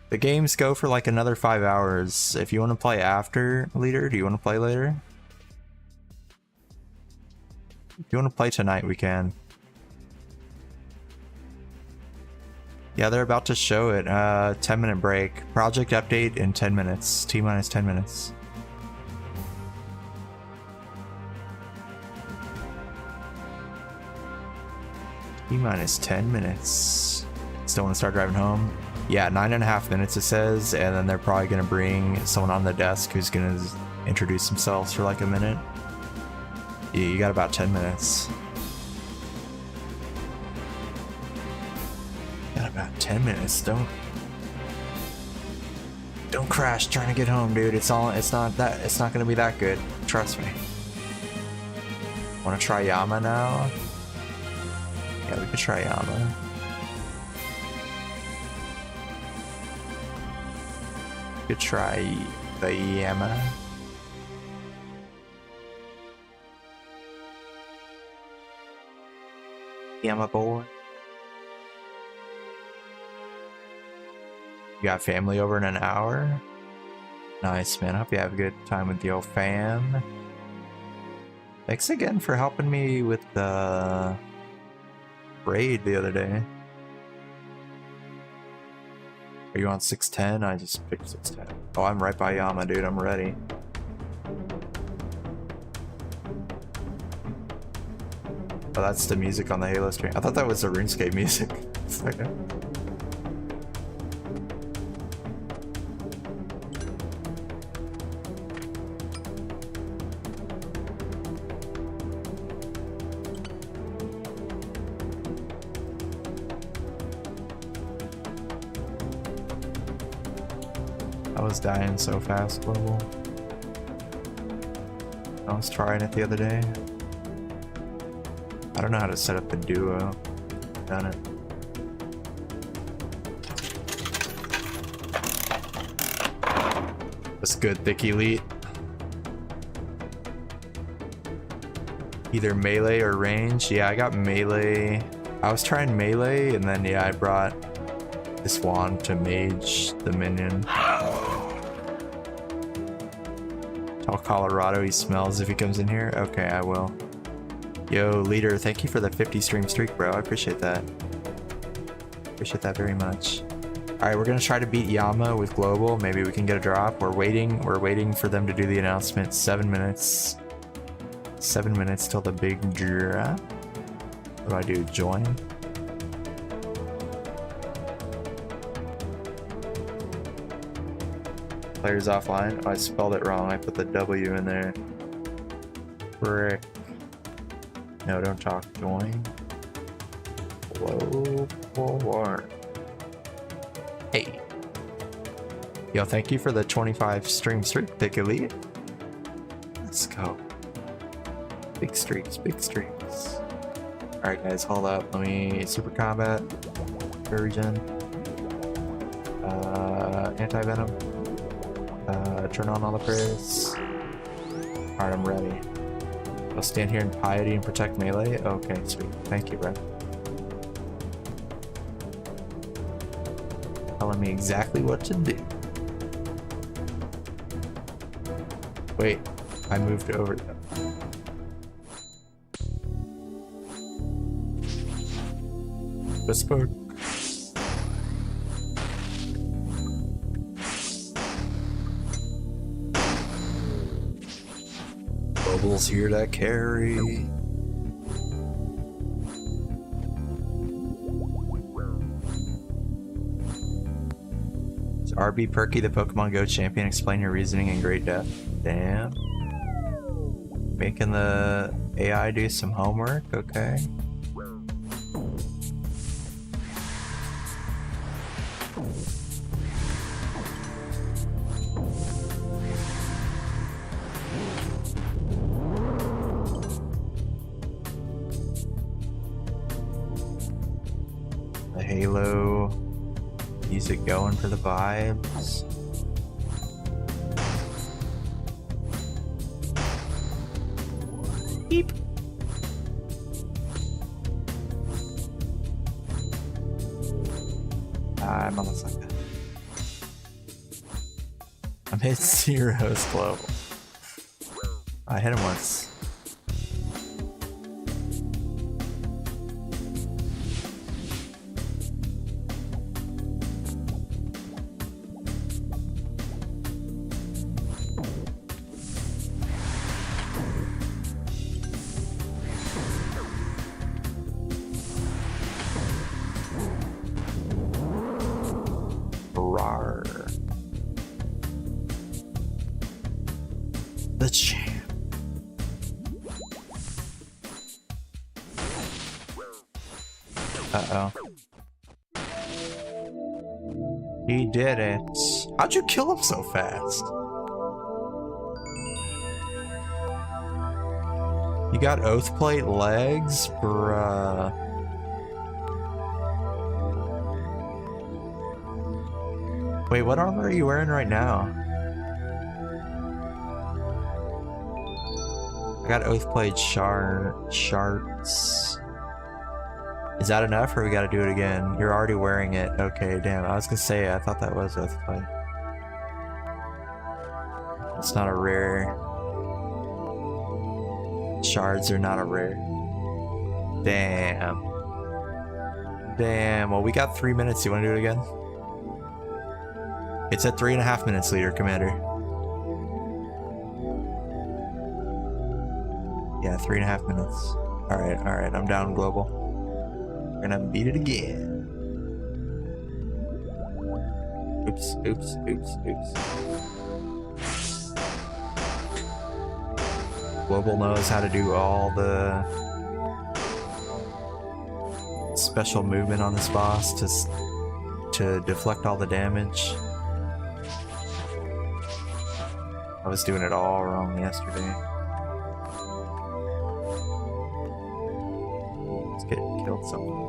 the games go for like another 5 hours. If you want to play after, leader, do you want to play later? If you want to play tonight, we can. Yeah, they're about to show it. 10-minute break. Project update in 10 minutes. T-minus 10 minutes. T-minus 10 minutes. Still want to start driving home? Yeah, 9.5 minutes it says, and then they're probably going to bring someone on the desk who's going to introduce themselves for like a minute. Yeah, you got about 10 minutes. Got about 10 minutes. Don't crash trying to get home, dude. It's not gonna be that good. Trust me. Wanna try Yama now? Yeah, we could try Yama. We could try the Yama. Yama boy. You got family over in an hour? Nice, man. Hope you have a good time with your fam. Thanks again for helping me with the raid the other day. Are you on 610? I just picked 610. Oh, I'm right by Yama, dude. I'm ready. Oh, that's the music on the Halo stream. I thought that was the RuneScape music. Okay. I was dying so fast, Global. I was trying it the other day. I don't know how to set up a duo. Done it. That's good, Thick Elite. Either melee or range. Yeah, I got melee. I was trying melee, and then yeah, I brought this wand to mage the minion. Tell Colorado he smells if he comes in here. Okay, I will. Yo, leader, thank you for the 50 stream streak, bro. I appreciate that. Appreciate that very much. Alright, we're gonna try to beat Yama with Global. Maybe we can get a drop. We're waiting for them to do the announcement. 7 minutes. 7 minutes till the big drop. What do I do? Join? Players offline. Oh, I spelled it wrong. I put the W in there. Frick. No, don't talk. Join. Low forward. Hey. Yo, thank you for the 25 stream streak, Pick Elite. Let's go. Big streaks, big streaks. Alright guys, hold up. Let me super combat. Regen. Anti-venom. Turn on all the prayers. Alright, I'm ready. I'll stand here in piety and protect melee. Okay, sweet. Thank you, bro. Telling me exactly what to do. Wait, I moved over them. Bespoke. Bubbles here to carry. Is RB Perky the Pokemon Go champion? Explain your reasoning in great depth. Damn. Making the AI do some homework, okay. The Halo music going for the vibes. Beep. I'm almost like that. I'm hit 0's global. I hit him once. The champ. Uh-oh. He did it. How'd you kill him so fast? You got Oathplate legs? Bruh. Wait, what armor are you wearing right now? I got Oathplate shards. Is that enough or we gotta do it again? You're already wearing it. Okay, damn. I was gonna say, I thought that was Oathplate. It's not a rare. Shards are not a rare. Damn. Damn. Well, we got 3 minutes. You wanna do it again? It's at 3.5 minutes, leader, commander. Yeah, 3.5 minutes. Alright, I'm down global. We're gonna beat it again. Oops. Global knows how to do all the special movement on this boss to deflect all the damage. I was doing it all wrong yesterday. Let's get killed someone.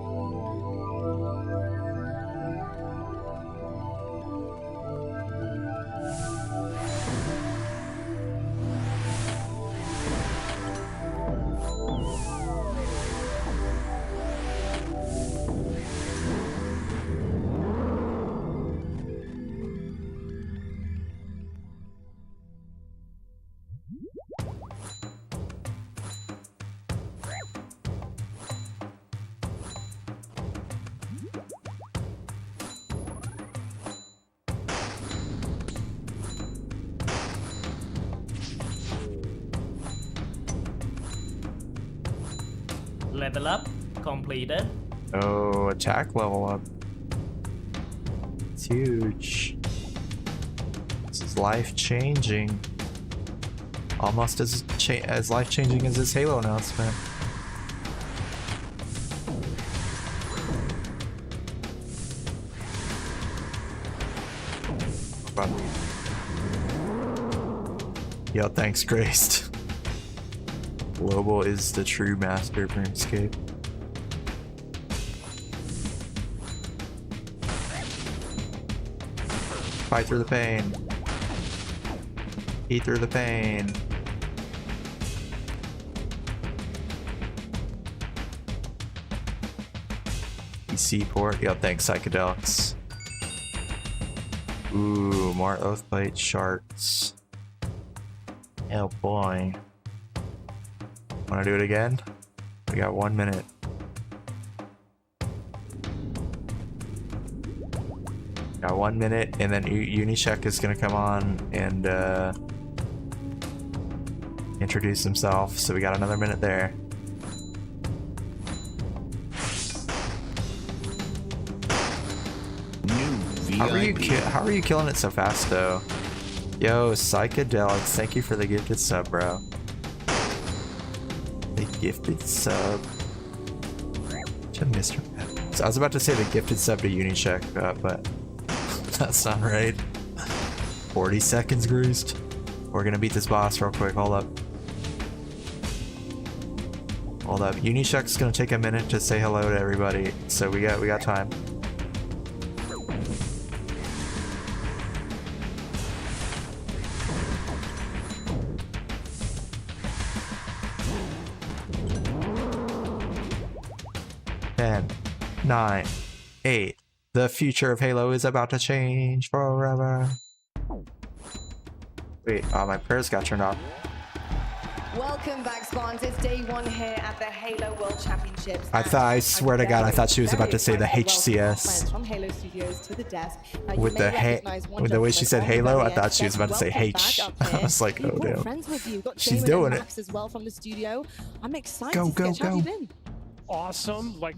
Level up completed. Oh, attack level up. It's huge. This is life-changing. Almost as life-changing as this Halo announcement. Yo, thanks, Graced. Global is the true master of RuneScape. Fight through the pain. Eat through the pain. PC port. Yo, thanks, Psychedelics. Ooh, more Oathplate shards. Oh boy. Wanna do it again? We got 1 minute. Got 1 minute, and then Unicheck is gonna come on and introduce himself. So we got another minute there. How are you killing it so fast though? Yo, Psychedelics, thank you for the gifted sub, bro. The gifted sub. To Mr. So I was about to say the gifted sub to Unicheck, but that's not right. 40 seconds, Greased. We're gonna beat this boss real quick. Hold up. Hold up. Unicheck's gonna take a minute to say hello to everybody, so we got time. 10, 9, 8. The future of Halo is about to change forever. Wait, my prayers got turned off. Welcome back, Spawns. It's day 1 here at the Halo World Championships. I swear to God, I thought she was about to say the HCS. From Halo Studios to the desk. With the way she said Halo, I thought she was about to say H. I was like, oh damn. She's doing it. As well from the studio. I'm excited. Go. Awesome, like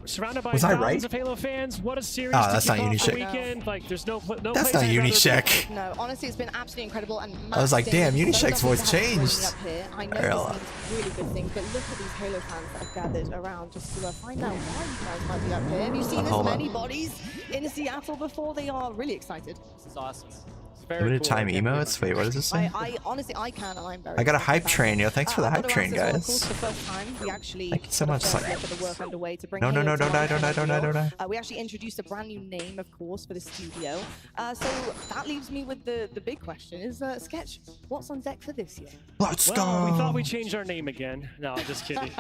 surrounded by thousands of Halo fans. What a series! That's not Unicheck. Weekend. Like, there's no that's not Unicheck. No, honestly, it's been absolutely incredible. And I was like, damn, Unicheck's voice changed. I know this means really good things, but look at these Halo fans that have gathered around just to find out why you guys might be up here. Have you seen this many bodies in Seattle before? They are really excited. This is awesome. Limited time emotes? Wait, what does this say? I honestly, I can, and I'm very. I got a hype train, yo. Thanks for the hype train, guys. Thank you so much. No, don't die. We actually introduced a brand new name, of course, for the studio. So that leaves me with the big question: is Sketch, what's on deck for this year? Let's go. We thought we'd change our name again. No, just kidding.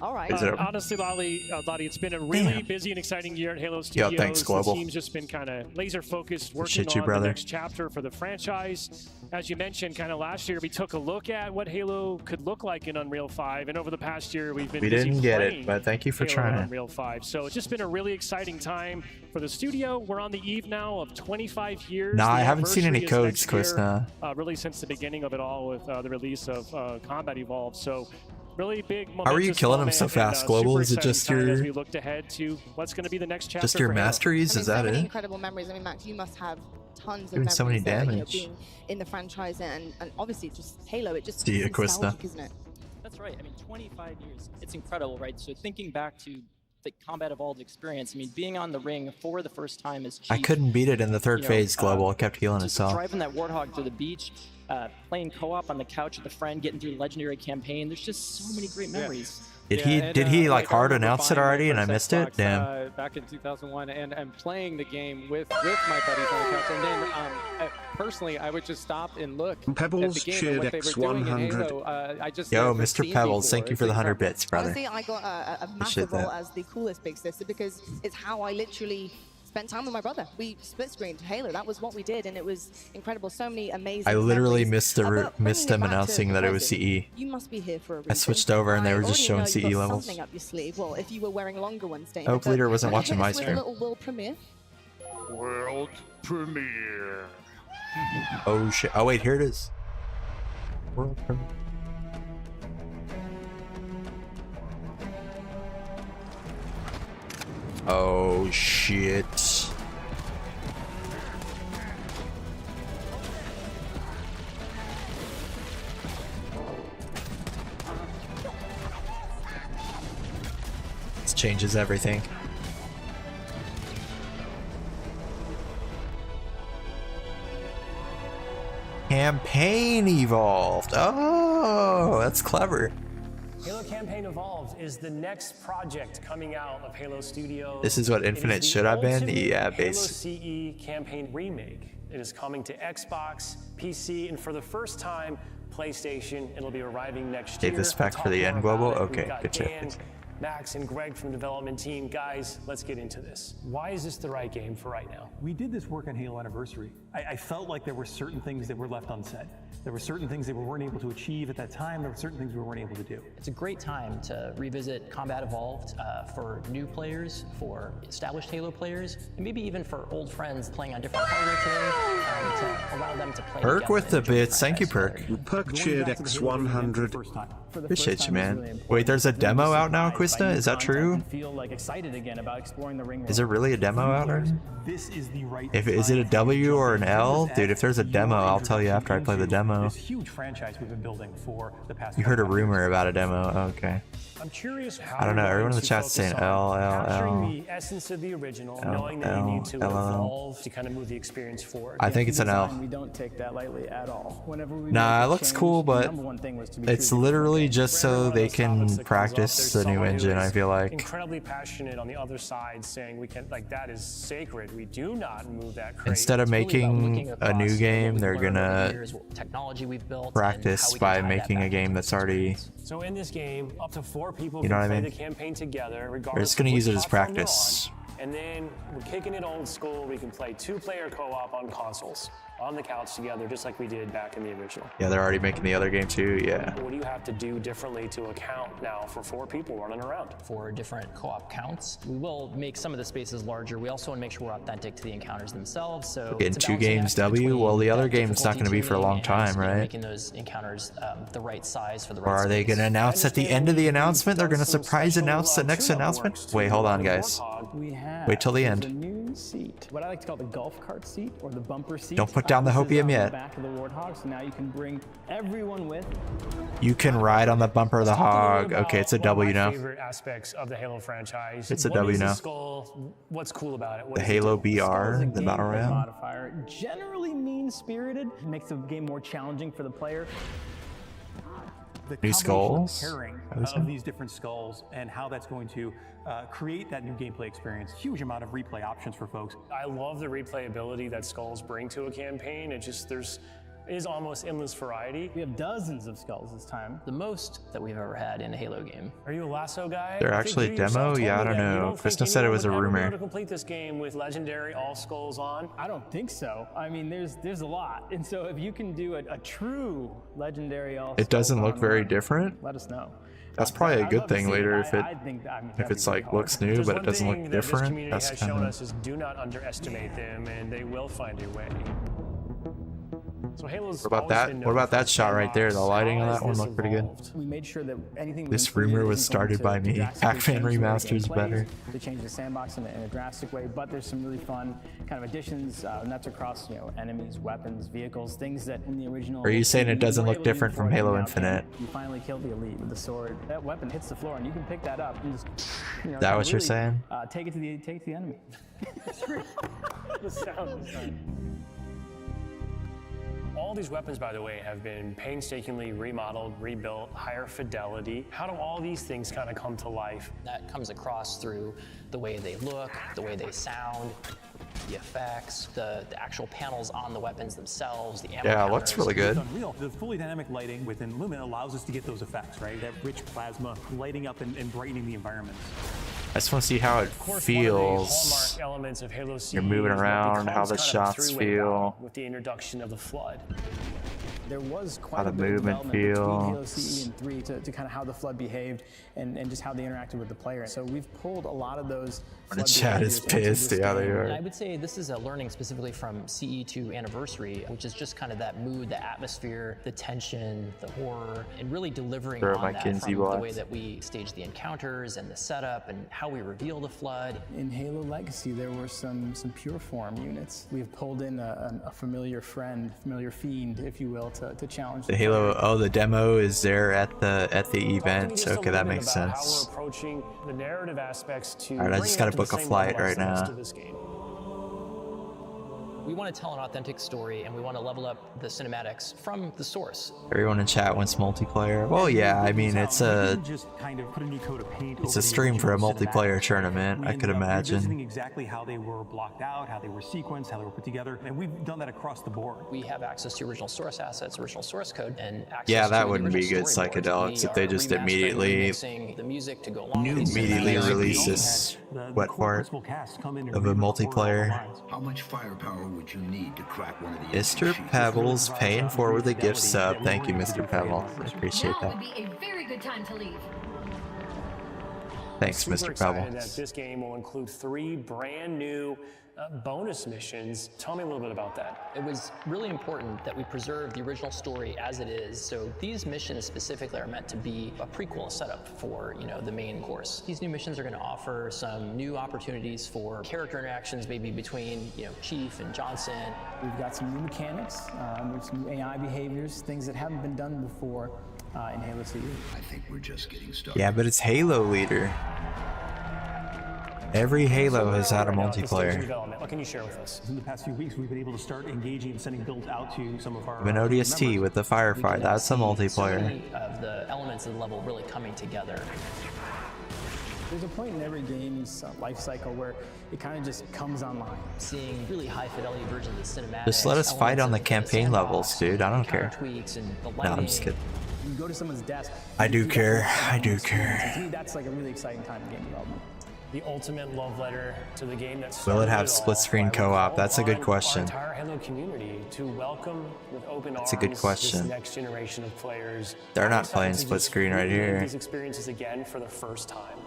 All right. Honestly, Lottie, it's been a really busy and exciting year at Halo Studios. Yo, thanks, Global. The team's just been kind of laser focused, working on the next chapter for the franchise. As you mentioned, kind of last year we took a look at what Halo could look like in Unreal 5, and over the past year we've been didn't get it, but thank you for trying. Unreal 5. So it's just been a really exciting time for the studio. We're on the eve now of 25 years. Nah, I haven't seen any codes, Quista. Really since the beginning of it all with the release of Combat Evolved. So really big. How are you killing him so fast, Global? Is it just your? As we looked ahead to what's going to be the next chapter. Just your masteries? Is that it? Incredible memories. I mean, Max, you must have tons of doing memories so many there, damage. being in the franchise and obviously just Halo. It just see you, nostalgic, isn't it? That's right. I mean, 25 years. It's incredible, right? So thinking back to the Combat Evolved experience, I mean, being on the ring for the first time is. I couldn't beat it in the third phase. Global kept healing itself. Driving that Warthog to the beach, playing co-op on the couch with a friend, getting through the legendary campaign. There's just so many great memories. Did he like hard announce it already and I missed it? Damn. Back in 2001 and playing the game with my buddies on the couch, and then personally I would just stop and look Pebbles at the game and what they were doing in Halo. I just Yo, Mr. Pebbles, thank you for the 100 bits, brother. Honestly, I got a massive role as the coolest big sister because it's how I literally spent time with my brother. We split screened Halo. That was what we did, and it was incredible. So many amazing. I literally missed them announcing that it was CE. You must be here for a reason. I switched over and they were just showing CE levels. Something up your sleeve. Well, if you were wearing longer ones, Dana. Oak Leader wasn't watching my stream. A little world premiere. World premiere. Oh shit! Oh wait, here it is. World premiere. Oh shit. This changes everything. Campaign evolved. Oh, that's clever. Halo Campaign Evolved is the next project coming out of Halo Studios. This is what Infinite should have been? Yeah, basically. Halo CE Campaign Remake. It is coming to Xbox, PC, and for the first time, PlayStation. It'll be arriving next year. Save this back for the end global? Okay, good job. Max and Greg from the development team. Guys, let's get into this. Why is this the right game for right now? We did this work on Halo Anniversary. I felt like there were certain things that were left unsaid. There were certain things that we weren't able to achieve at that time. There were certain things we weren't able to do. It's a great time to revisit Combat Evolved for new players, for established Halo players, and maybe even for old friends playing on different hardware today to allow them to play Perk with the bits. Thank you, Perk. Perk cheered X100. Appreciate you, man. Wait, there's a demo out now, Quista? Is that true? Feel like excited again about exploring the ring. Is there really a demo out already? This is the right. Is it a W or an L? Dude, if there's a demo, I'll tell you after I play the demo. This huge franchise we've been building for the past. You heard a rumor about a demo. Oh, okay. I'm curious how I don't know. Everyone in the chat's saying L, L, capturing the essence of the original, knowing that you need to evolve to kind of move the experience forward. I think it's an L. We don't take that lightly at all. Whenever we nah, it looks cool, but it's literally just so they can practice the new engine, I feel like. Incredibly passionate on the other side, saying we can, like, that is sacred. We do not move that crate. Instead of making a new game, they're gonna practice by making a game that's already. So in this game, up to 4 people you know can what I play mean? the campaign together, regardless. They're just gonna use it as practice. And then we're kicking it old school. We can play 2-player co-op on consoles, on the couch together, just like we did back in the original. Yeah, they're already making the other game too. Yeah. What do you have to do differently to account now for 4 people running around? For different co-op counts, we will make some of the spaces larger. We also want to make sure we're authentic to the encounters themselves. So we're getting 2 games W. Well, the other game's not going to be for a long time, right? Making those encounters the right size for the right. Or are they going to announce at the end of the announcement? They're going to surprise announce the next announcement. Wait, hold on, guys. Wait till the end. Seat. What I like to call the golf cart seat or the bumper seat. Don't put down the hopium yet. Back of the Warthog, so now you can bring everyone with. You can ride on the bumper of the hog. Okay, it's a W now. Favorite aspects of the Halo franchise. It's a W now. What's cool about it? The Halo BR, the battle royale. Modifier generally mean-spirited, makes the game more challenging for the player. New skulls? Of these different skulls and how that's going to create that new gameplay experience. Huge amount of replay options for folks. I love the replayability that skulls bring to a campaign. It is almost endless variety. We have dozens of skulls this time. The most that we've ever had in a Halo game. Are you a lasso guy? They're actually a demo? Yeah, I don't know. Krista said it was a rumor. To complete this game with legendary all skulls on? I don't think so. I mean, there's a lot. And so if you can do a true legendary all it doesn't look very different. Let us know. That's probably a good thing later if it's like looks new but it doesn't look different. That's kind of. Us is do not underestimate them, and they will find a way. So Halo's what about that? What about that shot right there? The lighting on that one looked pretty good. We made sure that anything. This rumor was started by me. Pac-Man Remaster's better. To change the sandbox in a drastic way, but there's some really fun kind of additions, and that's across enemies, weapons, vehicles, things that in the original. Are you saying it doesn't look different from Halo Infinite? You finally killed the elite with the sword. That weapon hits the floor, and you can pick that up and just. Is that what you're saying? Take it to the enemy. The sound design. All these weapons, by the way, have been painstakingly remodeled, rebuilt, higher fidelity. How do all these things kind of come to life? That comes across through the way they look, the way they sound, the effects, the actual panels on the weapons themselves, the ammo yeah, it counters. looks really good. Unreal. The fully dynamic lighting within Lumen allows us to get those effects, right? That rich plasma lighting up and brightening the environment. I just want to see how it feels. You're moving around, how the shots feel. With the introduction of the Flood. There was quite how the a bit of movement development between Halo feels. CE and 3 to kind of how the Flood behaved and just how they interacted with the player. So we've pulled a lot of those. The chat is pissed. Yeah, they are. I would say this is a learning specifically from CE to Anniversary, which is just kind of that mood, the atmosphere, the tension, the horror, and really delivering on that from the way that we stage the encounters and the setup and how we reveal the Flood. In Halo Legacy, there were some pure form units. We've pulled in a familiar friend, familiar fiend, if you will, to challenge the Halo. Oh, the demo is there at the event. Okay, that makes sense. How we're approaching the narrative aspects to. All right, I just gotta book a flight right now. We want to tell an authentic story, and we want to level up the cinematics from the source. Everyone in chat wants multiplayer. Well, yeah, I mean, it's a stream for a multiplayer tournament, I could imagine. Exactly how they were blocked out, how they were sequenced, how they were put together, and we've done that across the board. We have access to original source assets, original source code, and access yeah, that to wouldn't be good psychedelics if they just immediately release this wet part of a multiplayer. How much firepower would you need to crack one of the Mr. Pebbles paying forward the gift sub. Thank you, Mr. Pebbles. I appreciate that. Would be a very good time to leave. Thanks, Super Mr. excited Pebbles. that this game will include 3 brand new bonus missions. Tell me a little bit about that. It was really important that we preserve the original story as it is. So these missions specifically are meant to be a prequel, a setup for, you know, the main course. These new missions are going to offer some new opportunities for character interactions, maybe between, you know, Chief and Johnson. We've got some new mechanics, some new AI behaviors, things that haven't been done before in Halo CE. I think we're just getting started. Yeah, but it's Halo Leader. Every Halo has had a multiplayer. What can you share with us? In the past few weeks, we've been able to start engaging and sending builds out to some of our An ODST with the firefight, that's a multiplayer. So many of the elements of the level really coming together. There's a point in every game's life cycle where it kind of just comes online. Seeing really high fidelity versions of cinematics. Just let us fight on the campaign levels, dude. I don't care. No, I'm just kidding. You go to someone's desk. I do care. I do care. To me, that's like a really exciting time in game development. The ultimate love letter to the game that Will it have split screen co-op? That's a good question. Our entire Halo community to welcome with open arms. That's a good question. This next generation of players. They're not playing split screen right here. These experiences again for the first time.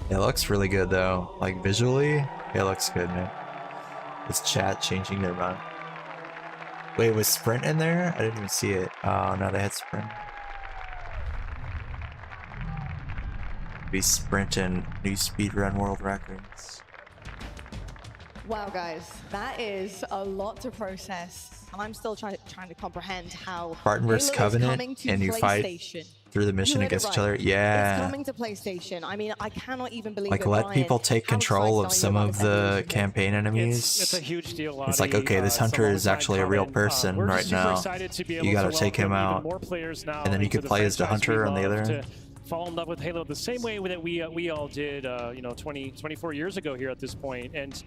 It looks really good though. Like visually, it looks good, man. Is chat changing their run? Wait, was sprint in there? I didn't even see it. Oh no, they had sprint. Be sprinting new speedrun world records. Wow, guys, that is a lot to process. And I'm still trying to comprehend how Spartan vs. Covenant, and you fight through the mission against each other. Yeah. It's coming to PlayStation. I mean, I cannot even believe like it, let Ryan. people take control of some of the campaign enemies. It's a huge deal. It's like, okay, this hunter is actually a real person right now. You gotta take him out, and then you could play as the hunter on the other end. Fall in love with Halo the same way that we all did, 24 years ago here at this point. And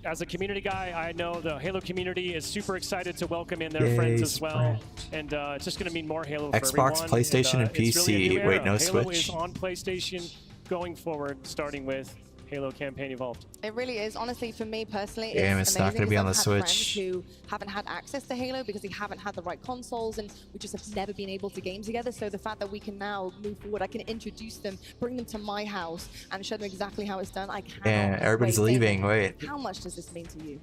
as a community guy, I know the Halo community is super excited to welcome in their friends as well. And it's just going to mean more Halo for everyone. Xbox, PlayStation, and PC. Really wait, no Halo Switch. Is on PlayStation going forward, starting with Halo Campaign Evolved. It really is. Honestly, for me personally, it's not going to be on the Switch. Friends who haven't had access to Halo because they haven't had the right consoles, and we just have never been able to game together. So the fact that we can now move forward, I can introduce them, bring them to my house, and show them exactly how it's done. I can't. Yeah, everybody's leaving. Wait. How much does this mean to you?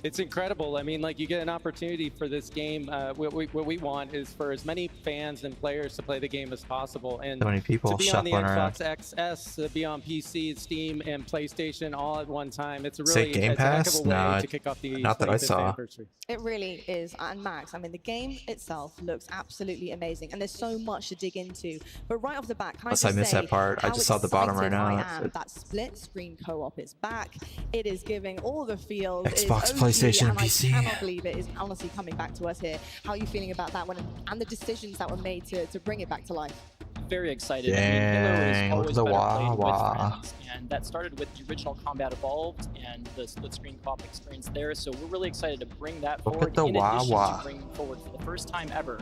It's incredible. I mean, like, you get an opportunity for this game. What we want is for as many fans and players to play the game as possible, and so many people to be on the Xbox around. XS, to be on PC, Steam, and PlayStation all at one time. It's a Say really Game Pass? way to kick off the not that I saw. It really is. And Max, I mean, the game itself looks absolutely amazing, and there's so much to dig into. But right off the bat, can I just missed that part. I just saw the bottom right now. That split screen co-op is back. It is giving all the feels. Xbox, PlayStation, and PC. I cannot believe it is honestly coming back to us here. How are you feeling about that one, and the decisions that were made to bring it back to life? Very excited. Dang, I mean, Halo is always better played with friends, and that started with the original Combat Evolved and the split screen co-op experience there. So we're really excited to bring that forward. In addition to bringing forward for the first time ever,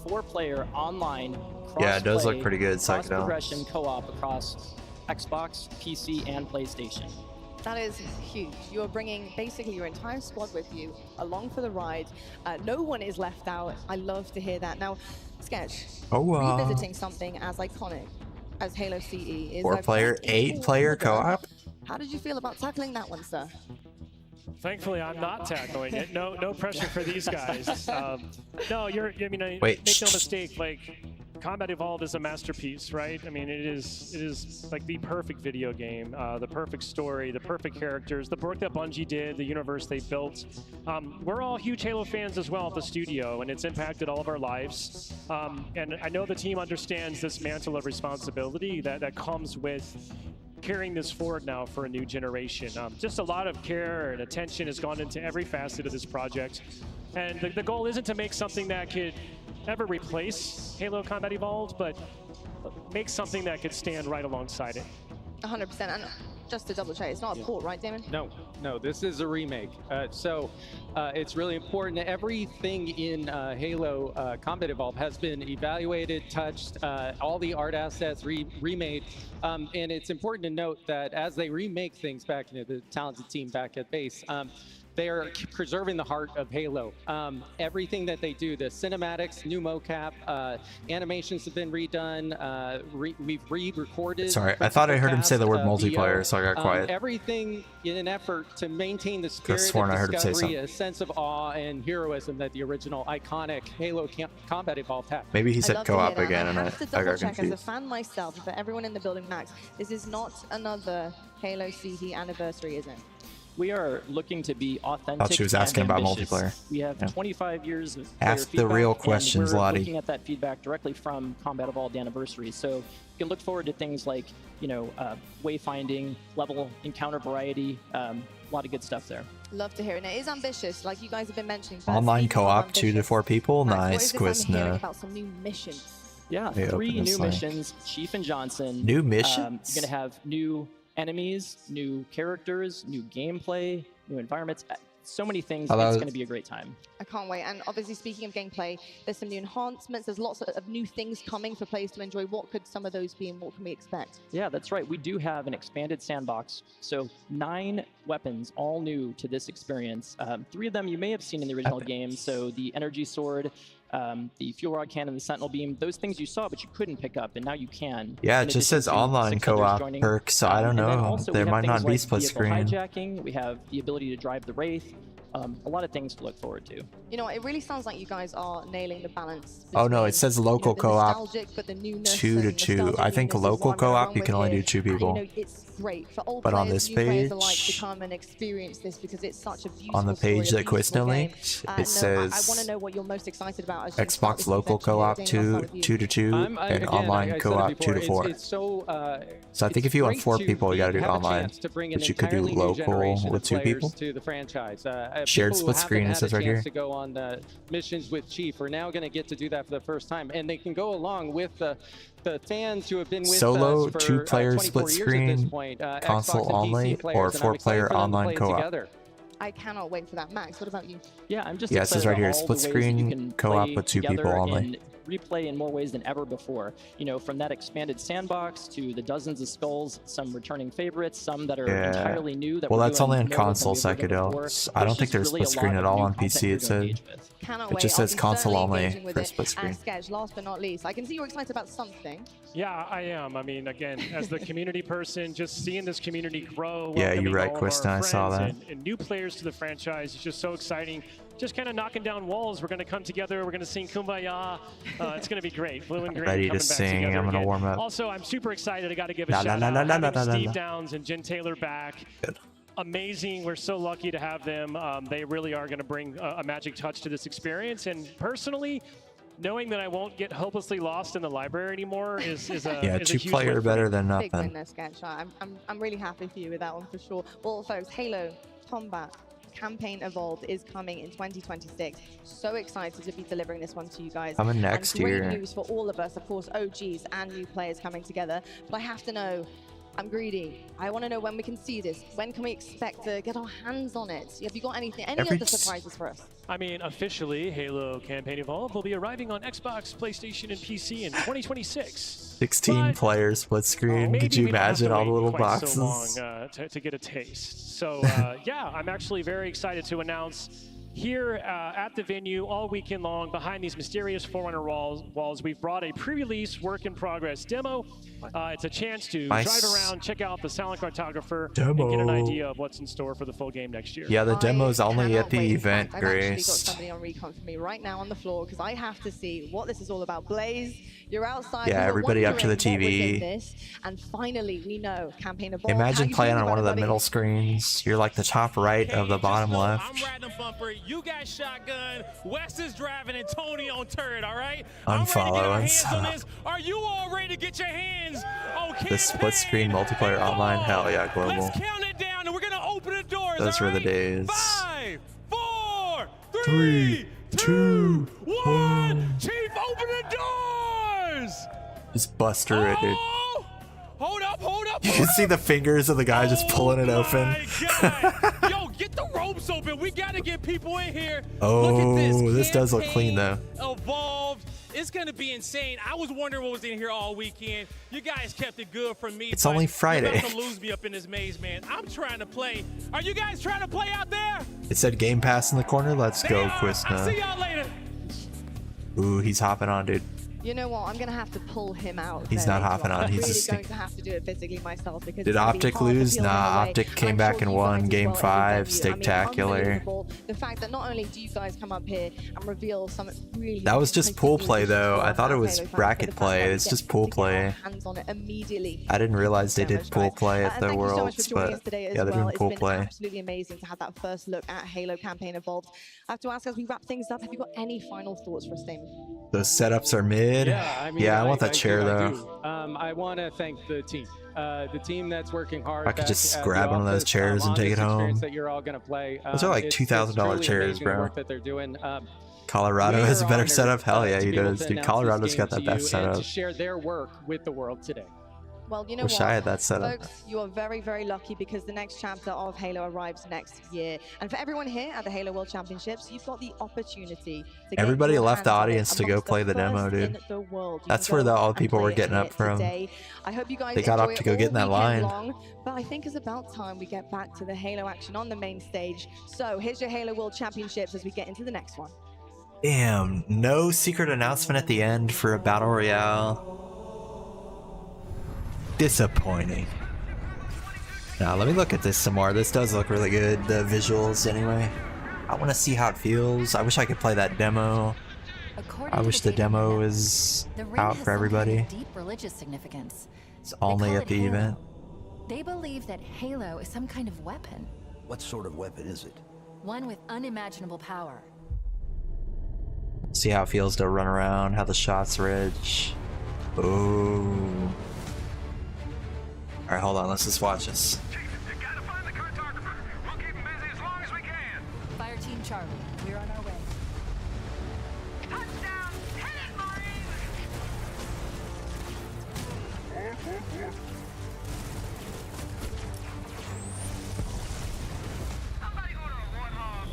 4-player online cross-play, yeah, it does look pretty good. cross-progression co-op across Xbox, PC, and PlayStation. That is huge. You are bringing basically your entire squad with you along for the ride. No one is left out. I love to hear that. Now, Sketch, revisiting something as iconic as Halo CE is 4-player, 8-player co-op. How did you feel about tackling that one, sir? Thankfully, I'm not tackling it. No pressure for these guys. No, make no mistake. Like, Combat Evolved is a masterpiece, right? I mean, it is like the perfect video game, the perfect story, the perfect characters, the work that Bungie did, the universe they built. We're all huge Halo fans as well at the studio, and it's impacted all of our lives. And I know the team understands this mantle of responsibility that comes with carrying this forward now for a new generation. Just a lot of care and attention has gone into every facet of this project. And the goal isn't to make something that could ever replace Halo Combat Evolved, but make something that could stand right alongside it. 100%. And just to double check, it's not a port, right, Damon? No, this is a remake. So it's really important. Everything in Halo Combat Evolved has been evaluated, touched, all the art assets remade. And it's important to note that as they remake things back, the talented team back at base, they are preserving the heart of Halo. Everything that they do, the cinematics, new mocap, animations have been redone. We've re-recorded. Sorry, I thought I heard him say the word multiplayer, so I got quiet. Everything in an effort to maintain the spirit of discovery, a sense of awe and heroism that the original iconic Halo Combat Evolved had. Maybe he said co-op again, and I have to got double check as a confused. fan myself, for everyone in the building, Max, this is not another Halo CE anniversary, is it? We are looking to be authentic. Thought she was asking and about ambitious. multiplayer. We have Yeah. 25 years of Ask player the real feedback, questions, and we're Lottie. looking at that feedback directly from Combat Evolved Anniversary. So you can look forward to things like, wayfinding, level encounter variety, a lot of good stuff there. Love to hear it. And it is ambitious, like you guys have been mentioning. but Online speaking of co-op, 2 to ambitious, 4 people. Max, Nice, what is this I'm hearing Quizna. about some new missions? Yeah, They 3 open this new link. missions, Chief and Johnson. New You're missions? going to have new enemies, new characters, new gameplay, new environments. So many things. Hello. It's going to be a great time. I can't wait. And obviously, speaking of gameplay, there's some new enhancements. There's lots of new things coming for players to enjoy. What could some of those be, and what can we expect? Yeah, that's right. We do have an expanded sandbox. So 9 weapons, all new to this experience. 3 of them you may have seen in the original game. So the energy sword, the fuel rod cannon, the sentinel beam, those things you saw, but you couldn't pick up, and now you can. Yeah, in it just addition says to online 6 others co-op joining. perks, so I don't And then know. also we There have might not things be like split vehicle screen. hijacking. We have the ability to drive the Wraith. A lot of things to look forward to. You know, it really sounds like you guys are nailing the balance. Oh no, it between, says local the co-op nostalgic, but the newness 2 to and 2. nostalgic I think newness is local what I'm gonna co-op run you with can only here. do 2 And, people. it's great for old But on players, this new players alike page- to come and experience this because it's such a beautiful On the page story, that a Quizna beautiful game. linked, No, it says I want to know what you're most excited about as you start Xbox this local adventure here. co-op Dane, 2 I'll start with you. 2 to 2 and again, online I said it co-op before, 2 to 4. It's so, So I think if you want 4 people, you got to do online, but you could do local with 2 people. To the franchise. Shared People who split screen, it haven't says had a right here. chance to go on missions with Chief are now going to get to do that for the first time, and they can go along with the fans who have been with Solo, us for 2-player 24 split years at this screen, point, console Xbox and PC only, players, or and I'm 4-player excited for them to online play co-op. together. I cannot wait for that. Max, what about you? Yeah, I'm just Yeah, it says excited right here, about all the split ways that you screen can co-op play with 2 people together only. and replay in more ways than ever before. From that expanded sandbox to the dozens of skulls, some returning favorites, some that are entirely new. That Well, we're that's doing only on more than console we've ever done psychedel. before. I don't think just there's really split a screen lot at of all new on content PC, we're it gonna said. engage with. Cannot It wait. just I'll says be console certainly only engaging with for it. split screen. And Sketch, last but not least, I can see you're excited about something. Yeah, I am. I mean, again, as the community person, just seeing this community grow. Yeah, you're welcoming right, all of our Quiston, I saw friends that. And new players to the franchise is just so exciting. Just kind of knocking down walls. We're going to come together. We're going to sing Kumbaya. It's going to be great. Blue and green Ready to coming back sing. together I'm gonna again. warm up. Also, I'm super excited. I got to give a La, la, shout la, out la, la, having la, la, Steve la. Downs and Jen Taylor back. Good. Amazing. We're so lucky to have them. They really are going to bring a magic touch to this experience. And personally, knowing that I won't get hopelessly lost in the library anymore is a Yeah, is a huge 2-player win for better me. than Big win nothing. there, Sketch. I'm really happy for you with that one for sure. Well, folks, Halo Combat Campaign Evolved is coming in 2026. So excited to be delivering this one to you guys. Coming next and great year. news for all of us, of course, OGs and new players coming together. But I have to know, I'm greedy. I want to know when we can see this. When can we expect to get our hands on it? Have you got any other surprises for us? I mean, officially, Halo Campaign Evolved will be arriving on Xbox, PlayStation, and PC in 2026. 16 players split screen. Maybe Could you we don't have imagine to all the wait little quite boxes? so long to get a taste. So yeah, I'm actually very excited to announce here at the venue all weekend long, behind these mysterious Forerunner walls, we've brought a pre-release work-in-progress demo. It's a chance to drive around, check out the silent cartographer, and get an idea of what's in store for the full game next year. Yeah, the demo's only at the wait. event, I've actually got Grace. somebody on recon for me right now on the floor because I have to see what this is all about. Blaze, you're outside. Yeah, We were everybody up to the wondering what was in TV. this, and finally, we know Campaign Evolved. Imagine How you playing feeling on one of about the it, middle buddy? screens. You're like the top right of the bottom left. I'm riding a bumper. You guys shotgun, Wes is driving, and Tony on turret, all right? Unfollow and sub. Are you all ready to get your hands on The split screen multiplayer online? Hell yeah, global. Let's count it down, and we're going to open the doors, Those were the days. 5, 4, 3, 2, 1. Chief, open the doors! Just bust through it, dude. Hold up. You can see the fingers of the guy just pulling it open. Yo, get the ropes open. We got to get people in here. Oh, this does look clean, though. Evolved. It's going to be insane. I was wondering what was in here all weekend. You guys kept it good for me. It's only Friday. You're about to lose me up in this maze, man. I'm trying to play. Are you guys trying to play out there? It said Game Pass in the corner. Let's go, Quisna. See y'all later. Ooh, he's hopping on, dude. You know what? I'm gonna have to pull him out. He's not hopping on. He's really just going to have to do it physically myself because did Optic lose? Nah, Optic came back and won Game 5. Sticktacular. The fact that not only do you guys come up here and reveal some really that was just pool play though. I thought it was bracket play. It's just pool play. Hands on it immediately. I didn't realize they did pool play at the Worlds, but yeah, they're doing pool play. It's absolutely amazing to have that first look at Halo campaign evolved. I have to ask as we wrap things up, have you got any final thoughts for us, Damon? Those setups are mid. Yeah, I want that chair though. I want to thank the team that's working hard. I could just grab one of those chairs and take it home. That you're all gonna play. Those are like $2,000 chairs, bro. That they're doing. Colorado has a better setup. Hell yeah, he does. Dude, Colorado's got that best setup. To share their work with the world today. Well, you know Wish what, I had that setup. folks, you are very, very lucky because the next chapter of Halo arrives next year. And for everyone here at the Halo World Championships, you've got the opportunity to everybody left the audience to go play the demo, dude. That's where all the people were getting up from. I hope you guys they got up to go get in that line. But I think it's about time we get back to the Halo action on the main stage. So here's your Halo World Championships as we get into the next one. Damn, no secret announcement at the end for a Battle Royale. Disappointing. Now let me look at this some more. This does look really good, the visuals anyway. I want to see how it feels. I wish I could play that demo. I wish the demo is out for everybody. Deep religious significance. It's only at the event. They believe that Halo is some kind of weapon. What sort of weapon is it? One with unimaginable power. See how it feels to run around, how the shots rich. Ooh. Alright, hold on, let's just watch this. Fire Team Charlie, we're on our way. Touchdown! Hit it, Marine! Somebody order a warthog.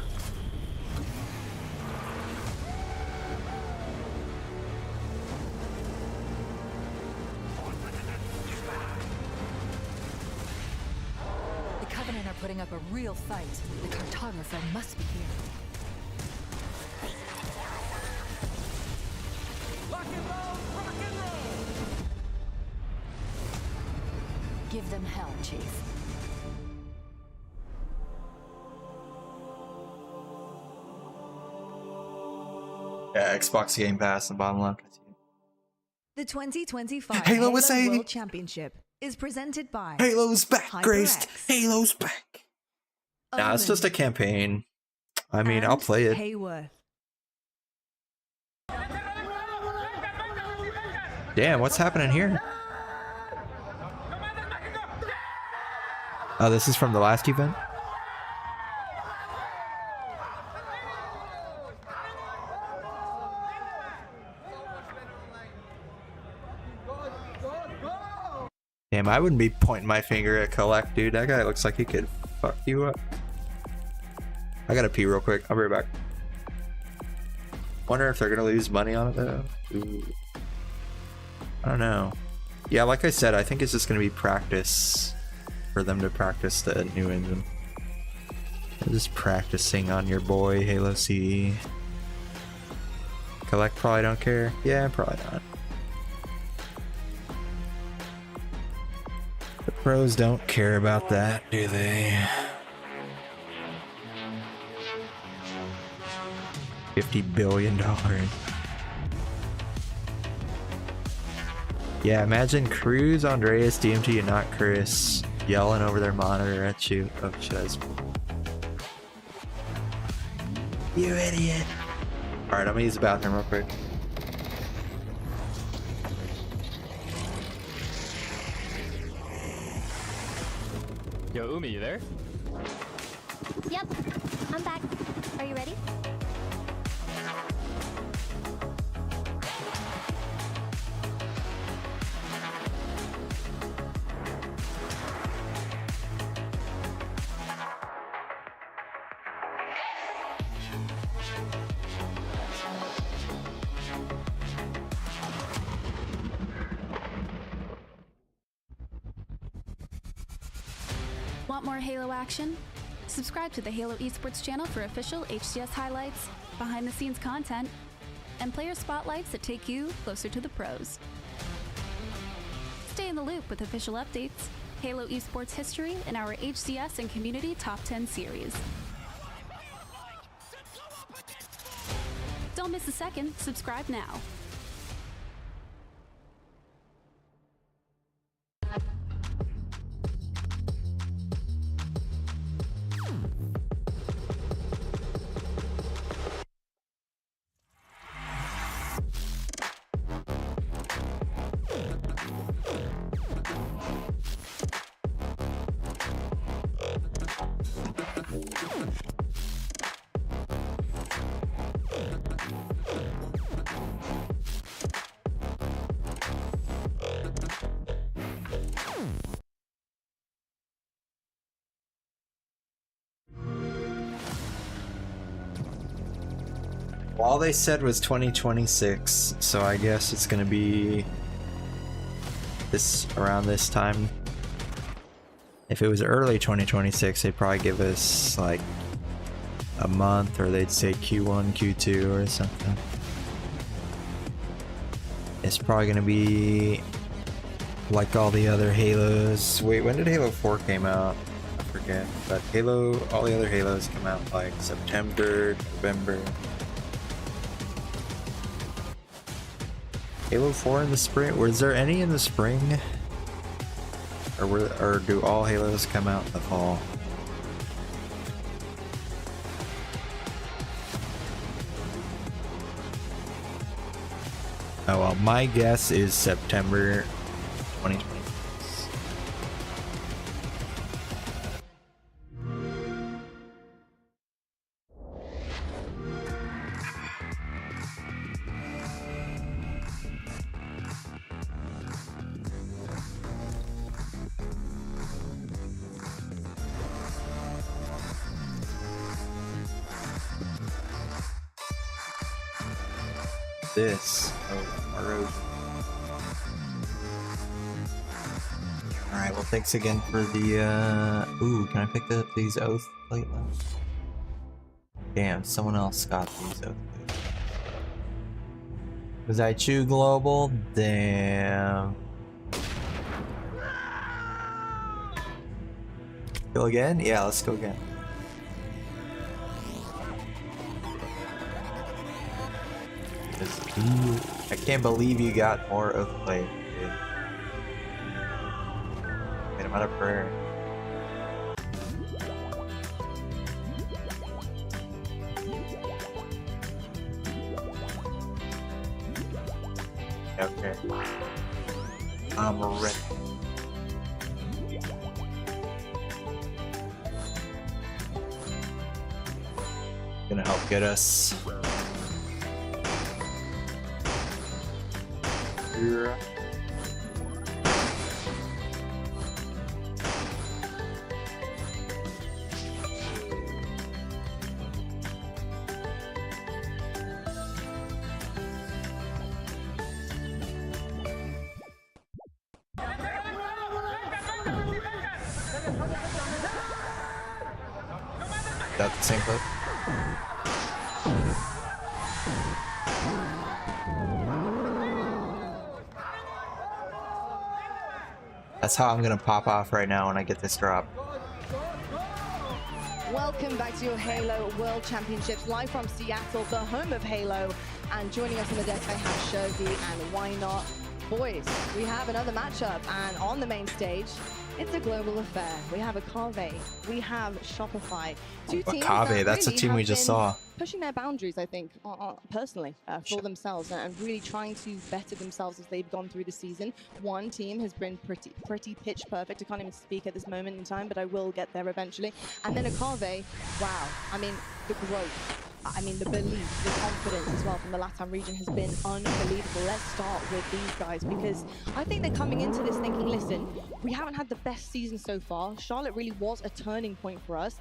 Covenant are putting up a real fight. The cartographer must be here. Rock and roll, rock and roll! Give them hell, Chief. Yeah, Xbox Game Pass in the bottom left. The 2025 Halo World Championship is presented by Halo's back, Grace. HyperX. Halo's back. Nah, it's just a campaign. I mean, I'll play it. Hayworth. Damn, what's happening here? Oh, this is from the last event? Damn, I wouldn't be pointing my finger at Collect, dude. That guy looks like he could fuck you up. I gotta pee real quick. I'll be right back. Wonder if they're gonna lose money on it though. Ooh. I don't know. Yeah, like I said, I think it's just gonna be practice for them to practice the new engine. They're just practicing on your boy Halo CE. Collect probably don't care. Yeah, probably not. The pros don't care about that, do they? $50 billion. Yeah, imagine Cruz, Andreas, DMT, and not Chris yelling over their monitor at you. Oh, shit, You idiot. Alright, I'm gonna use the bathroom real quick. Yo, Umi, you there? Yep, I'm back. Are you ready? Want more Halo action? Subscribe to the Halo Esports channel for official HCS highlights, behind-the-scenes content, and player spotlights that take you closer to the pros. Stay in the loop with official updates, Halo Esports history, and our HCS and Community Top 10 series. Don't miss a second. Subscribe now. All they said was 2026, so I guess it's gonna be around this time. If it was early 2026, they'd probably give us like a month, or they'd say Q1, Q2 or something. It's probably gonna be like all the other Halos. Wait, when did Halo 4 came out? I forget. But all the other Halos come out like September, November. Halo 4 in the spring? Was there any in the spring? Or do all Halos come out in the fall? Oh well, my guess is September 2020. This. Oh, erosion. Alright, well thanks again for the, ooh, can I pick up these oath platelets? Damn, someone else got these oath platelets. Was I Chew Global? Damn. Go again? Yeah, let's go again. I can't believe you got more of play, dude. Wait, I'm out of prayer. Okay. I'm ready. Gonna help get us. Here. That's the same clip. That's how I'm gonna pop off right now when I get this drop. Welcome back to your Halo World Championships, live from Seattle, the home of Halo. And joining us on the deck, I have Shogi and Why Not. Boys, we have another matchup, and on the main stage, It's a global affair. We have Akave, we have Shopify. Two teams Akave, that's a really team we have just been saw. pushing their boundaries, I think, personally, for themselves and really trying to better themselves as they've gone through the season. One team has been pretty pitch perfect. I can't even speak at this moment in time, but I will get there eventually. And then Akave, wow. I mean, the growth. I mean, the belief, the confidence as well from the LATAM region has been unbelievable. Let's start with these guys because I think they're coming into this thinking, listen, we haven't had the best season so far. Charlotte really was a turning point for us.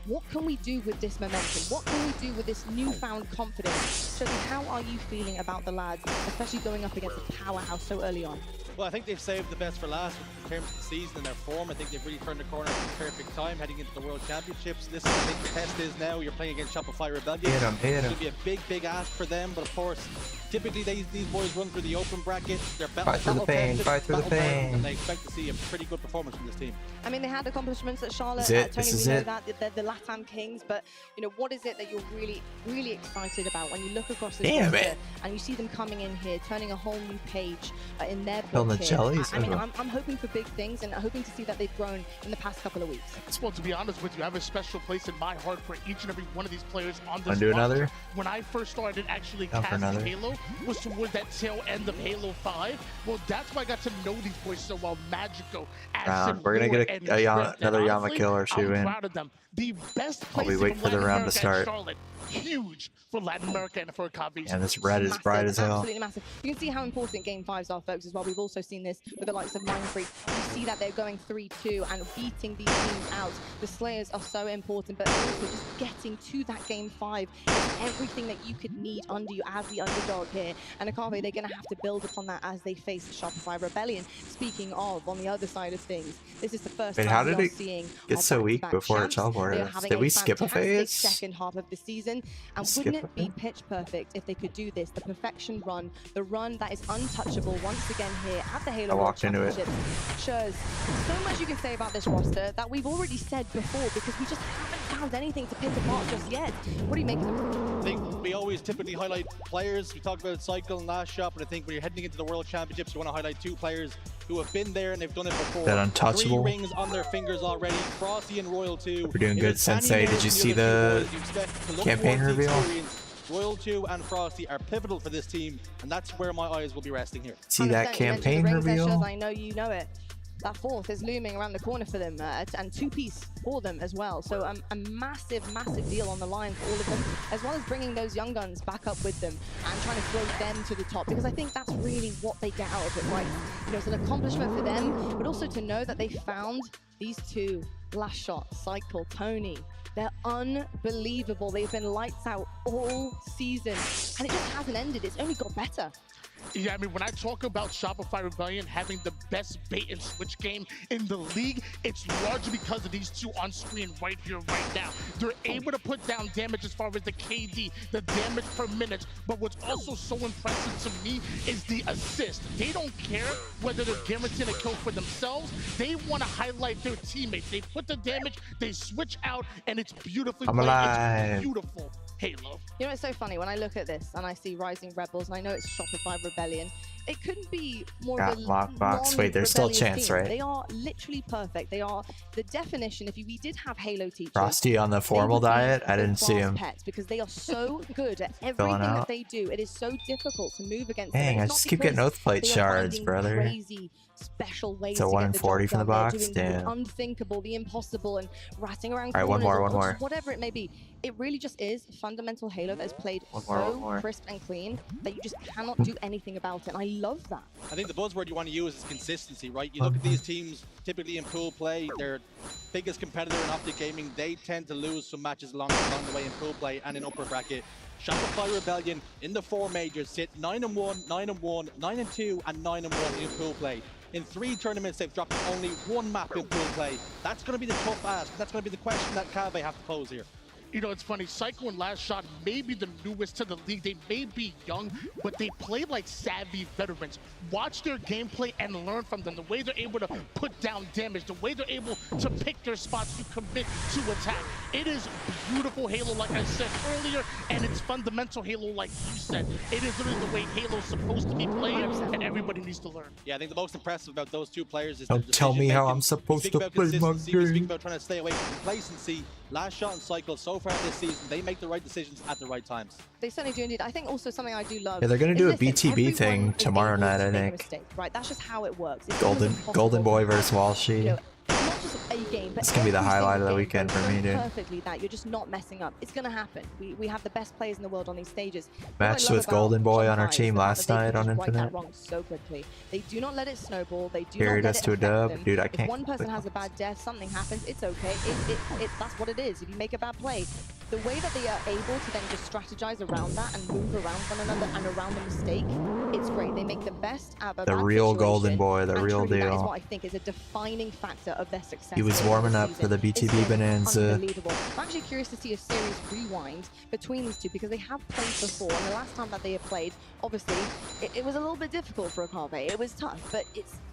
What can we do with this momentum? What can we do with this newfound confidence? So how are you feeling about the lads, especially going up against a powerhouse so early on? Well, I think they've saved the best for last in terms of the season and their form. I think they've really turned the corner at the perfect time heading into the World Championships. This is, I think, the test is now. You're playing against Shopify Rebellion. It's going to be a big ask for them, but of course, typically these boys run through the open bracket. They're fight through the pain, and they expect to see a pretty good performance from this team. I mean, they had accomplishments at Charlotte. Tony, we know that they're the LATAM Kings, but you know, what is it that you're really excited about when you look across this roster and you see them coming in here, turning a whole new page in their book here? I mean, I'm hoping for big things and hoping to see that they've grown in the past couple of weeks. Well, to be honest with you, I have a special place in my heart for each and every one of these players on this roster. Another? When I first started actually casting Halo, was towards that tail end of Halo 5. Well, that's why I got to know these boys so well. Magico, Ashen, we're gonna get another Yama kill or two in. Proud of them. The best I'll be waiting for the round to start. Charlotte. Huge for Latin America and for Akave. And this red is bright as hell. Absolutely massive. You can see how important Game 5s are, folks, as well. We've also seen this with the likes of Mindfreak. You see that they're going 3-2 and beating these teams out. The Slayers are so important, but also just getting to that Game 5 is everything that you could need under you as the underdog here. And Akave, they're going to have to build upon that as they face Shopify Rebellion. Speaking of, on the other side of things, this is the first time we're seeing get so weak before it teleported? Did we skip a phase? Second half of the season, and wouldn't it be pitch perfect if they could do this? The perfection run, the run that is untouchable once again here at the Halo World Championships. Shurs, so much you can say about this roster that we've already said before because we just haven't found anything to pick apart just yet. What do you make of them? I think we always typically highlight players. We talked about Cycle and Last Shot, but I think when you're heading into the World Championships, you want to highlight two players who have been there and they've done it before. That untouchable. 3 rings on their fingers already. Frosty and Royal 2. We're doing good, Sensei. Did you see the campaign reveal? Royal 2 and Frosty are pivotal for this team, and that's where my eyes will be resting here. See that campaign reveal? I know you know it. That fourth is looming around the corner for them, and 2-piece for them as well. So a massive deal on the line for all of them, as well as bringing those young guns back up with them and trying to throw them to the top, because I think that's really what they get out of it, right? You know, it's an accomplishment for them, but also to know that they found these two, Last Shot, Cycle, Tony. They're unbelievable. They've been lights out all season, and it just hasn't ended. It's only got better. Yeah, I mean, when I talk about Shopify Rebellion having the best bait and switch game in the league, it's largely because of these two on screen right here, right now. They're able to put down damage as far as the KD, the damage per minute, but what's also so impressive to me is the assist. They don't care whether they're guaranteed a kill for themselves. They want to highlight their teammates. They put the damage, they switch out, and it's beautifully played. It's beautiful. Halo. You know, it's so funny when I look at this and I see Rising Rebels, and I know it's Shopify Rebellion. It couldn't be more of a lockbox. Wait, there's still a chance, team. right? They are literally perfect. They are the definition. If we did have Halo teachers, Frosty on the formal diet, I didn't see him. Pets, because they are so good at everything that they do. It is so difficult to move against them. Dang, I just keep getting oath plate shards, brother. Crazy special ways it's a 1 in 40 from the box. Damn. The unthinkable, the impossible, and ratting around. All right, one more. Whatever it may be, it really just is fundamental Halo that is played so crisp and clean that you just cannot do anything about it. And I love that. I think the buzzword you want to use is consistency, right? You look at these teams, typically in pool play, their biggest competitor in Optic Gaming, they tend to lose some matches along the way in pool play and in upper bracket. Shopify Rebellion in the 4 majors sit 9-1, 9-1, 9-2, and 9-1 in pool play. In 3 tournaments, they've dropped only 1 map in pool play. That's going to be the tough ask. That's going to be the question that Kave have to pose here. You know, it's funny, Psycho and Last Shot may be the newest to the league. They may be young, but they play like savvy veterans. Watch their gameplay and learn from them. The way they're able to put down damage, the way they're able to pick their spots to commit to attack. It is beautiful Halo, like I said earlier, and it's fundamental Halo, like you said. It is literally the way Halo's supposed to be played, and everybody needs to learn. Yeah, I think the most impressive about those two players is don't tell me how I'm supposed to play my We speak game. about trying to stay away from complacency. Last Shot and Cycle, so far this season, they make the right decisions at the right times. They certainly do indeed. I think also something I do love. Yeah, they're gonna is, do a listen, BTB thing everyone is tomorrow able night, to I make a think. mistake, right? That's just how it works. It's Golden Boy versus Walshy. You know, not just a game, but It's gonna be the every highlight of the single game weekend for goes me, dude. perfectly that you're just not messing up. It's gonna happen. We have the best players in the world on these stages. Matched with Golden Boy on our team last night on Right Infinite. that wrong so quickly. They do not let it snowball. They do Carried not us let to it a affect dub. them. Dude, I If can't one person click has a bad death, something happens, it's okay. That's what it is. If you make a bad play, the way that they are able to then just strategize around that and move around one another and around the mistake, it's great. They make the best out of a The bad real situation, Golden Boy, the and real truly That is deal. what I think is a defining factor of their success. He was over warming the up for the season. It's BTB been Bonanza. Unbelievable. I'm actually curious to see a series rewind between these two because they have played before, and the last time that they have played, obviously, it was a little bit difficult for Akave. It was tough, but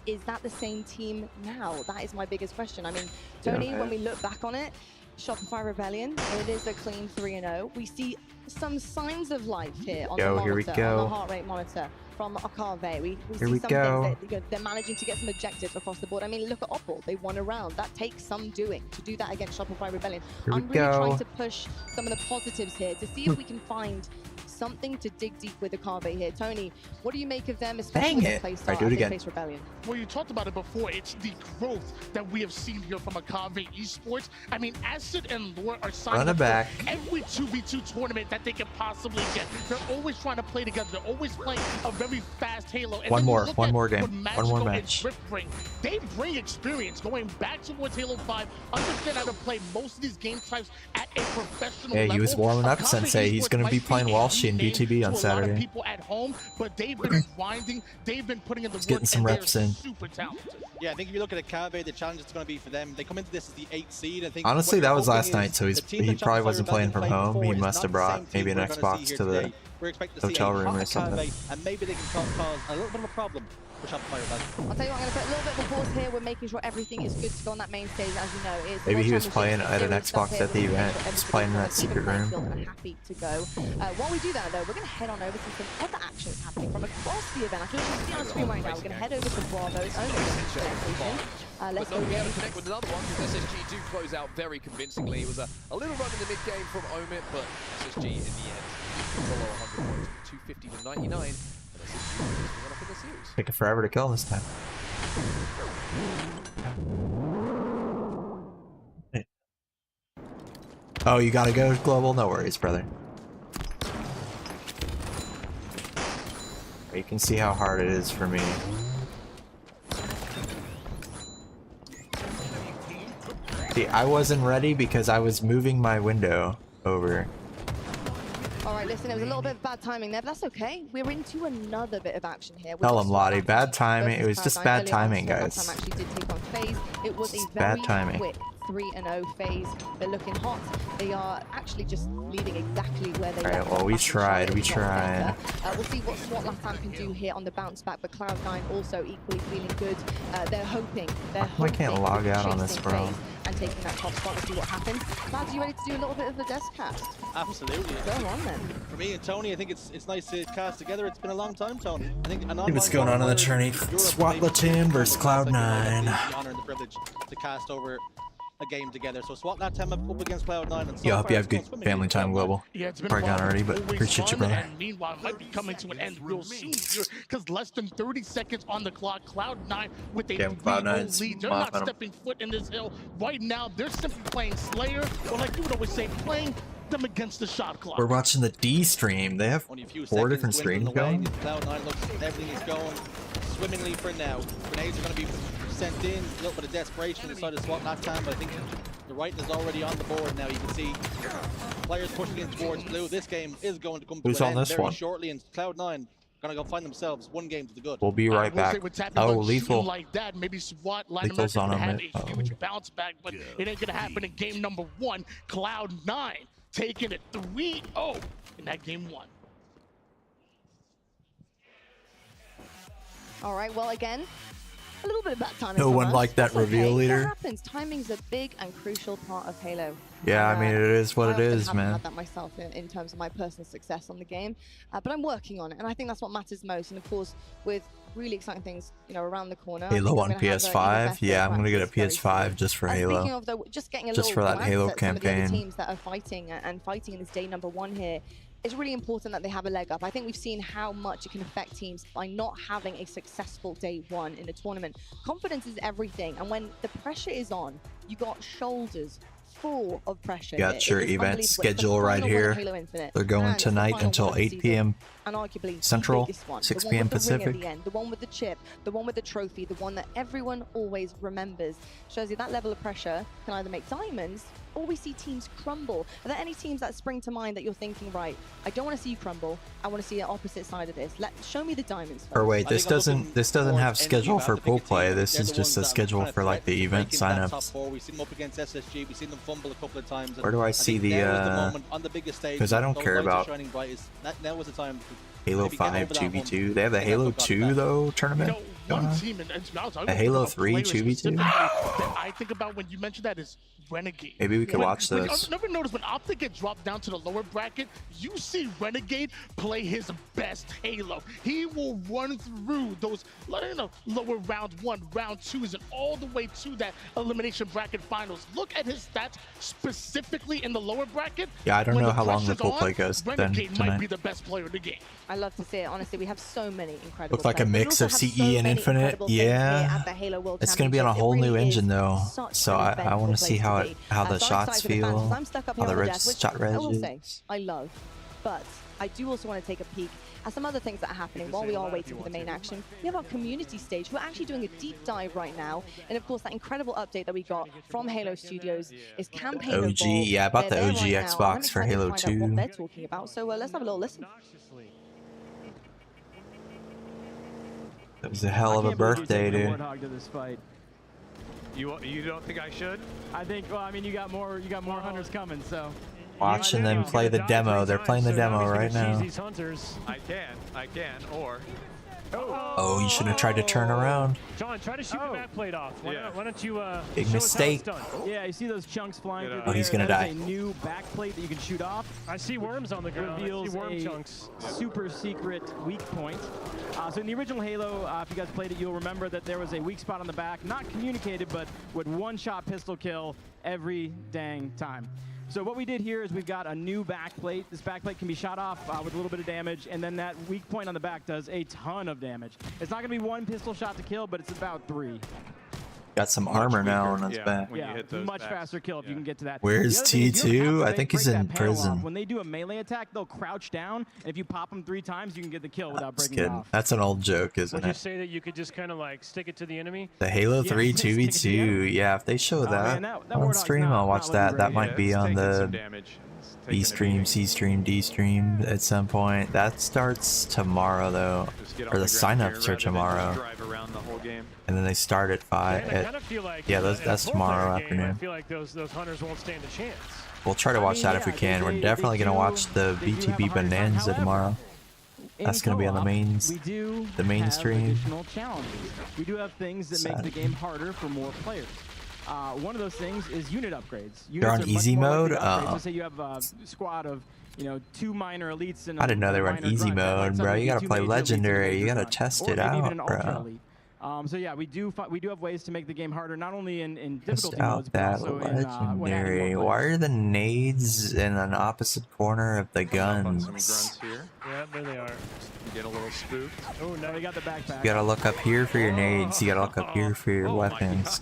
is that the same team now? That is my biggest question. I mean, Tony, when we look back on it, Shopify Rebellion, it is a clean 3-0. We see some signs of life here on the monitor, Here we go. on the heart rate monitor from Akave. We Here see we some go. things that they're managing to get some objectives across the board. I mean, look at Opal. They won a round. That takes some doing to do that against Shopify Rebellion. Here we I'm really go. trying to push some of the positives here to see if we can find something to dig deep with Akave here. Tony, what do you make of them, especially Dang with their it. play All start right, do it as they again. face Rebellion? Well, you talked about it before. It's the growth that we have seen here from Akave Esports. I mean, Acid and Lore are signing Run it up back. for every 2v2 tournament that they can possibly get. They're always trying to play together. They're always playing a very fast Halo. And One then you more, look one at more game, what one Magical more and match. Drift bring. They bring experience going back towards Halo 5, understand how to play most of these game types at a professional level. Yeah, he was warming up, Akave Sensei. He's Esports gonna be might playing a Walshy new and name BTB on to a lot of Saturday. people at home, but they've been grinding. They've been putting in the work. getting some and reps they're in. super talented. Yeah, I think if you look at Akave, the challenge it's going to be for them, they come into this as the 8th seed. I think Honestly, what that you're was hoping last is night, so the team he that probably Shopify wasn't playing from Rebellion home. played He before must is have not the brought same maybe team an we're gonna see Xbox here to the today. We're expecting to see hotel a room or hot something. Akave, and maybe they can cause a little bit of a problem for Shopify Rebellion. I'll tell you what, I'm going to put a little bit of a pause here. We're making sure everything is good to go on that main stage, as you know. It's Maybe World he was Championship playing at an Series Xbox stuff at the here. We're event. gonna make He's sure playing in that everybody's secret even room. feel and happy to go. While we do that, though, we're going to head on over to some other action that's happening from across the event. I can actually see on the screen right now. We're going to head over to Bravo's own station. Let's go. But not be able to connect with another one because SSG do close out very convincingly. It was a little run in the mid game from Omit, but SSG in the end below 100 points, 250 to 99. And SSG will run up in the series. Taking forever to kill this time. Oh, you gotta go global? No worries, brother. You can see how hard it is for me. See, I wasn't ready because I was moving my window over. All right, listen, it was a little bit of bad timing there, but that's okay. We're into another bit of action here. Tell him, Lottie, bad timing. It was just bad timing, guys. That time actually did take on FaZe. It was a Bad very timing. quick 3-0 FaZe. They're looking hot. They are actually just leading exactly where they Alright, left well, off we back in tried, Charlotte. we It's not tried. better. We'll see what SWAT Latam can do here on the bounce back, but Cloud9 also equally feeling good. They're hoping. How come I can't log out on this, chasing bro? FaZe and taking that top spot. Let's see what happens. Lads, you ready to do a little bit of a desk cast? Absolutely. Go on then. For me and Tony, I think it's nice to cast together. It's been a long time, Tony. I think Hey, what's going on in the tourney? SWAT Latam versus Cloud9. The honor and the privilege to cast over a game together. So SWAT Latam up against Cloud9. And so Yo, I hope far you have it's gone good swimmingly family for time, Cloud9. Global. Yeah, it's been Probably gone already, but always appreciate you, fun, brother. And meanwhile, it might be coming to an end real soon here because less than 30 seconds on the clock. Cloud9 with a Damn, 3-0 Cloud9's lead. They're mopping not 'em. stepping foot in this hill right now. They're simply playing Slayer, or like you would always say, playing them against the shot clock. We're watching the D stream. They have Only a few 4 seconds different to win streams from the way. going. Cloud9 looks everything is going swimmingly for now. Grenades are going to be sent in. A little bit of desperation inside of SWAT Latam, but I think the writing is already on the board now. You can see players pushing in towards blue. This game is going to come to Who's an on end this very one? shortly, and Cloud9 going to go find themselves one game to the good. We'll be right We'll back. see what's happening Oh, on shooting Lethal. like that. Maybe SWAT line Lethal's them on up him. and have a huge bounce back, but it ain't gonna happen in game number 1. Cloud9 taking it 3-0 in that game 1. All right, well, again, a little bit of bad timing. No one liked that reveal leader. That happens. Timing's a big and crucial part of Halo. Yeah, I mean, it is what it is, I man. had that myself in terms of my personal success on the game, but I'm working on it, and I think that's what matters most. And of course, with really exciting things, you know, around the corner. Halo on PS5. Yeah, I'm gonna get a PS5 just for Halo. Speaking of, though, just getting a just for that Halo campaign. Some of the other teams that are fighting and fighting in this day number 1 here. It's really important that they have a leg up. I think we've seen how much it can affect teams by not having a successful day 1 in a tournament. Confidence is everything, and when the pressure is on, you got shoulders full of pressure. You got your event schedule right here. They're going tonight until 8 p.m. and arguably Central, 6 p.m. Pacific. The one with the chip, the one with the trophy, the one that everyone always remembers. Shows you that level of pressure can either make diamonds or we see teams crumble. Are there any teams that spring to mind that you're thinking, right, I don't want to see you crumble, I want to see the opposite side of this. Show me the diamonds first. Or wait, this doesn't have schedule for pool play. This is just a schedule for like the event signups. We've seen them up against SSG. We've seen them fumble a couple of times. Where do I see the because I don't care about now was the time Halo 5 2v2. They have the Halo 2 though tournament. One team, and to be honest, a Halo 3 2v2. I think about when you mentioned that is Renegade. Maybe we could watch those. I've never noticed when Optic gets dropped down to the lower bracket, you see Renegade play his best Halo. He will run through those lower round 1, round 2s, and all the way to that elimination bracket finals. Look at his stats specifically in the lower bracket. Yeah, I don't know how long the pool play goes then Renegade might be tonight. the best player in the game. I love to see it. Honestly, we have so many incredible Looks like a players. mix of CE and Infinite. Yeah, it's gonna be on a whole new engine though, so I want to see how the shots feel, how the shot reg is. I love, but I do also want to take a peek at some other things that are happening while we are waiting for the main action. We have our community stage. We're actually doing a deep dive right now, and of course that incredible update that we got from Halo Studios is campaign OG. Yeah, I bought the OG Xbox for Halo 2. What they're talking about. So let's have a little listen. It was a hell of a birthday, dude. You don't think I should? I think. Well, I mean, you got more hunters coming, so. Watching them play the demo. They're playing the demo right now. I can, or. Oh, you should have tried to turn around. John, try to shoot the back plate off. Why don't you big mistake. Yeah, you see those chunks flying through Oh, he's gonna die. A new back plate that you can shoot off. I see worms on the ground. Reveals I see worm a chunks. super secret weak point. So in the original Halo, if you guys played it, you'll remember that there was a weak spot on the back, not communicated, but would one-shot pistol kill every dang time. So what we did here is we've got a new backplate. This backplate can be shot off with a little bit of damage, and then that weak point on the back does a ton of damage. It's not going to be one pistol shot to kill, but it's about 3. Got some armor now on his back. Yeah, much faster kill if you can get to that. Where's T2? I think he's in prison. When they do a melee attack, they'll crouch down, and if you pop them 3 times, you can get the kill without breaking it off. That's an old joke, isn't Would you it? say that you could just kind of like stick it to the enemy? The Halo 3 2v2. Yeah, if they show that on stream, I'll watch that. That might be on the B stream, C stream, D stream at some point. That starts tomorrow though, or the signups are tomorrow. And then they start at 5. Yeah, that's tomorrow afternoon. I feel like those hunters won't stand a chance. We'll try to watch that if we can. We're definitely gonna watch the BTB Bonanza tomorrow. That's gonna be on the mainstream. We do have things that make the game harder for more players. One of those things is unit upgrades. They're on easy mode. Let's say you have a squad of 2 minor elites and I didn't know they were on easy mode, bro. You gotta play legendary. You gotta test it out, bro. So yeah, we do have ways to make the game harder, not only in difficulty Test out modes, but that also legendary. Why are the nades in an opposite corner of the guns? Yeah, there they are. Get a little spooked. Oh no, we got the backpack. You gotta look up here for your nades. You gotta look up here for your weapons.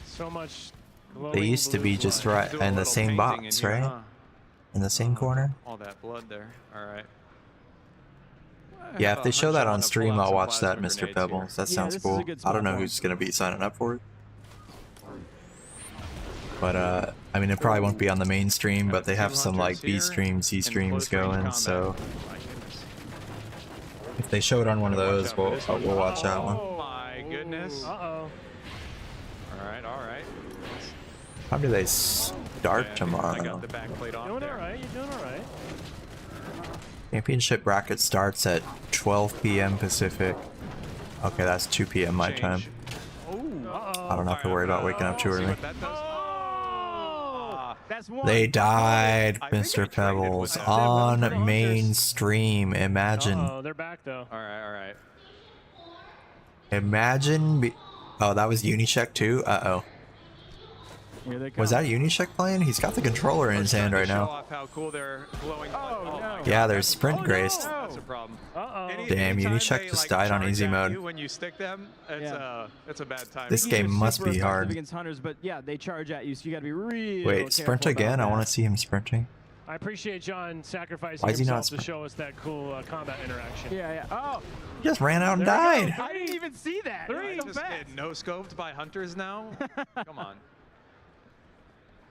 So much. They used to be just right in the same box, right? In the same corner. All that blood there. All right. Yeah, if they show that on stream, I'll watch that, Mr. Pebbles. That sounds cool. I don't know who's gonna be signing up for it. But I mean, it probably won't be on the main stream, but they have some like B streams, C streams going, so if they show it on one of those, we'll watch that one. Oh my goodness. Uh-oh. All right. How do they start tomorrow. I got the back plate off Doing there. alright, you're doing alright. Championship bracket starts at 12 p.m. Pacific. Okay, that's 2 p.m. my time. I don't have to worry about waking up too early. They died, Mr. Pebbles, on mainstream. Imagine. Oh, they're back though. Alright. Imagine. Oh, that was Unicheck too? Uh-oh. Was that Unicheck playing? He's got the controller in his hand right now. Off how cool they're glowing. Yeah, there's sprint graced. That's a problem. Damn, Unicheck just died on easy mode. When you stick them, it's a bad time. This game must be hard. Against hunters, but yeah, they charge at you, so you got to be really Wait, sprint again? I want to see him sprinting. I appreciate John sacrificing Why is he not himself to show us that cool combat interaction. Yeah. Oh, He just ran out and died. I didn't even see that. I just get no-scoped by hunters now? Come on.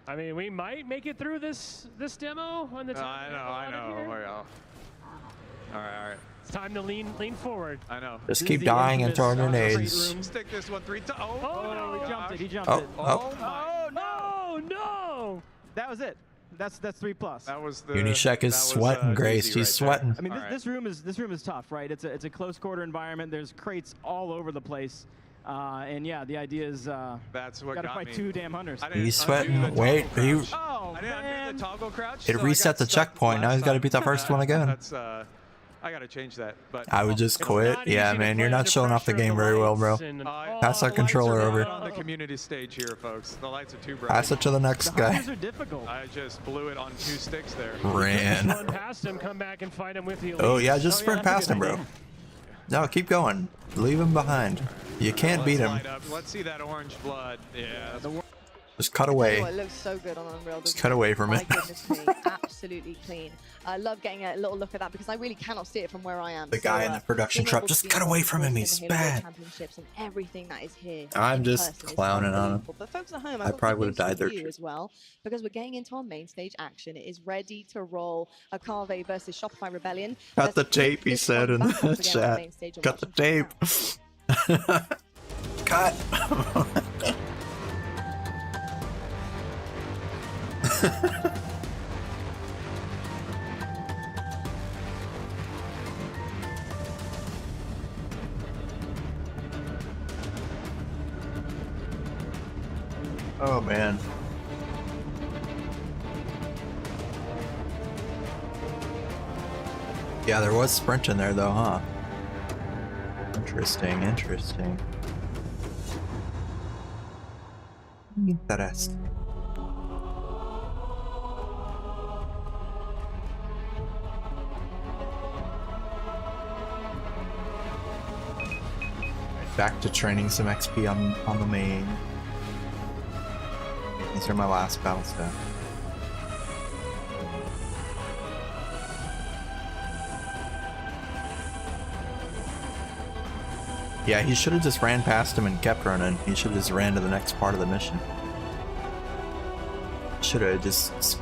I mean, we might make it through this demo on the time. I know. All right. It's time to lean forward. I know. Just keep dying and throwing grenades. Stick this one 3 times. Oh, no, he jumped it. He jumped Oh, it. oh. No! That was it. That's 3+. That was the Unicheck is sweating, Grace. He's sweating. I mean, this room is tough, right? It's a close quarter environment. There's crates all over the place. And yeah, the idea is that's what gotta got fight me. 2 damn hunters. He's sweating. Wait, I didn't undo the toggle crouch. it reset the checkpoint. Now he's got to beat that first one again. That's I gotta change that. But I would just quit. Yeah, man, you're not showing off the game very well, bro. Pass that controller over. On the community stage here, folks. The lights are too bright. Pass it to the next guy. Are difficult. I just blew it on 2 sticks there. Ran. Run past him, come back and fight him with the elite. Oh yeah, just sprint past him, bro. No, keep going. Leave him behind. You can't beat him. Let's see that orange blood. Yeah. Just cut away. It looks so good on Unreal. Just cut away from it. My goodness me, absolutely clean. I love getting a little look at that because I really cannot see it from where I am. The guy in the production truck, just cut away from him. He's bad. Championships and everything that is here. I'm just clowning on him. But folks at home, I probably would have died there too as well because we're getting into our main stage action. It is ready to roll. Akave versus Shopify Rebellion. Cut the tape, he said in the chat. Cut the tape. Cut. Oh man. Yeah, there was sprint in there though, huh? Interesting. Interesting. Back to training some XP on the main. These are my last battle stuff. Yeah, he should have just ran past him and kept running. He should have just ran to the next part of the mission. Should have just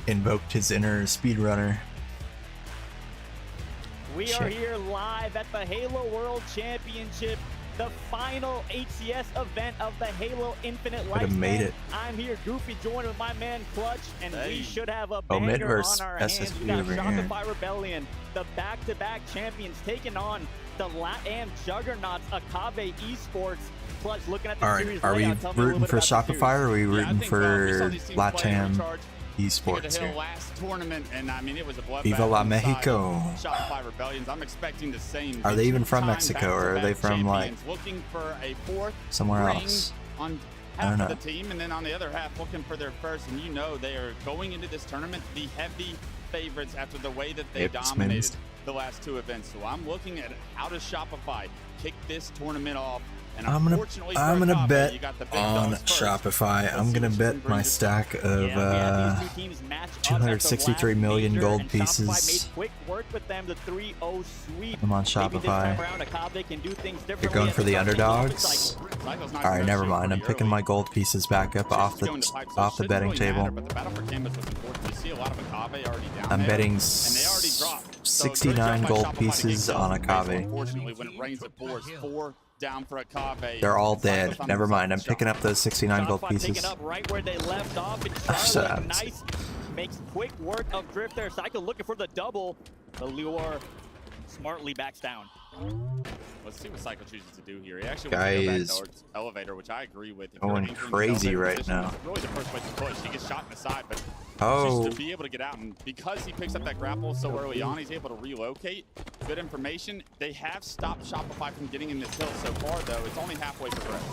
invoked his inner speedrunner. We are here live at the Halo World Championship, the final HCS event of the Halo Infinite Lifespan. Made it. I'm here, Goofy, joined with my man Clutch, and we should have a Mid banger versus on our hands. SSB We got over here. Shopify Rebellion, the back-to-back champions, taking on the LatAm juggernauts, Akave Esports. Clutch, looking at the series are we layout, tell me a little rooting bit for about the Shopify or are we series. rooting for LatAm Esports Hill here? last tournament, and I mean it was a bloodbath. Viva la inside Mexico. Shopify Rebellions. I'm expecting the same. Are they even from Two-time Mexico or are they from like champions looking for a fourth somewhere ring else? on I don't half know. of the team, and then on the other half looking for their first. And you know they are going into this tournament the heavy favorites after the way that they Yep, dominated Smins. the last 2 events. So I'm looking at how does Shopify kick this tournament off. And I'm gonna unfortunately for bet Akave, you got the big on dogs first. Shopify. I'm gonna bet my stack of 263 million gold pieces. Quick work with them, the 3-0 sweep. I'm on Maybe this time Shopify. around, Akave can do things You're differently going at for the the underdogs. All right, never mind. I'm picking my gold pieces back up off the betting table. But the battle for Canvas was important. You see a lot of Akave already down I'm there, betting and they already dropped. So 69 great job by gold Shopify to pieces get on going. Akave. Unfortunately, when it rains, it pours. 4 down for Akave. They're all dead. Never mind. I'm picking up those 69 gold pieces. Picking up right where they left off. And Charlotte, nice. Makes quick work of Drift there. Cycle looking for the double. The Lure smartly backs down. Let's see what Cycle chooses to do here. He actually wants to go back towards Elevator, which I agree with. Going crazy right now. It's really the first way to push. He gets shot in the side, but just to be able to get out, and because he picks up that grapple so early on, he's able to relocate. Good information. They have stopped Shopify from getting in this hill so far, though. It's only halfway progressed.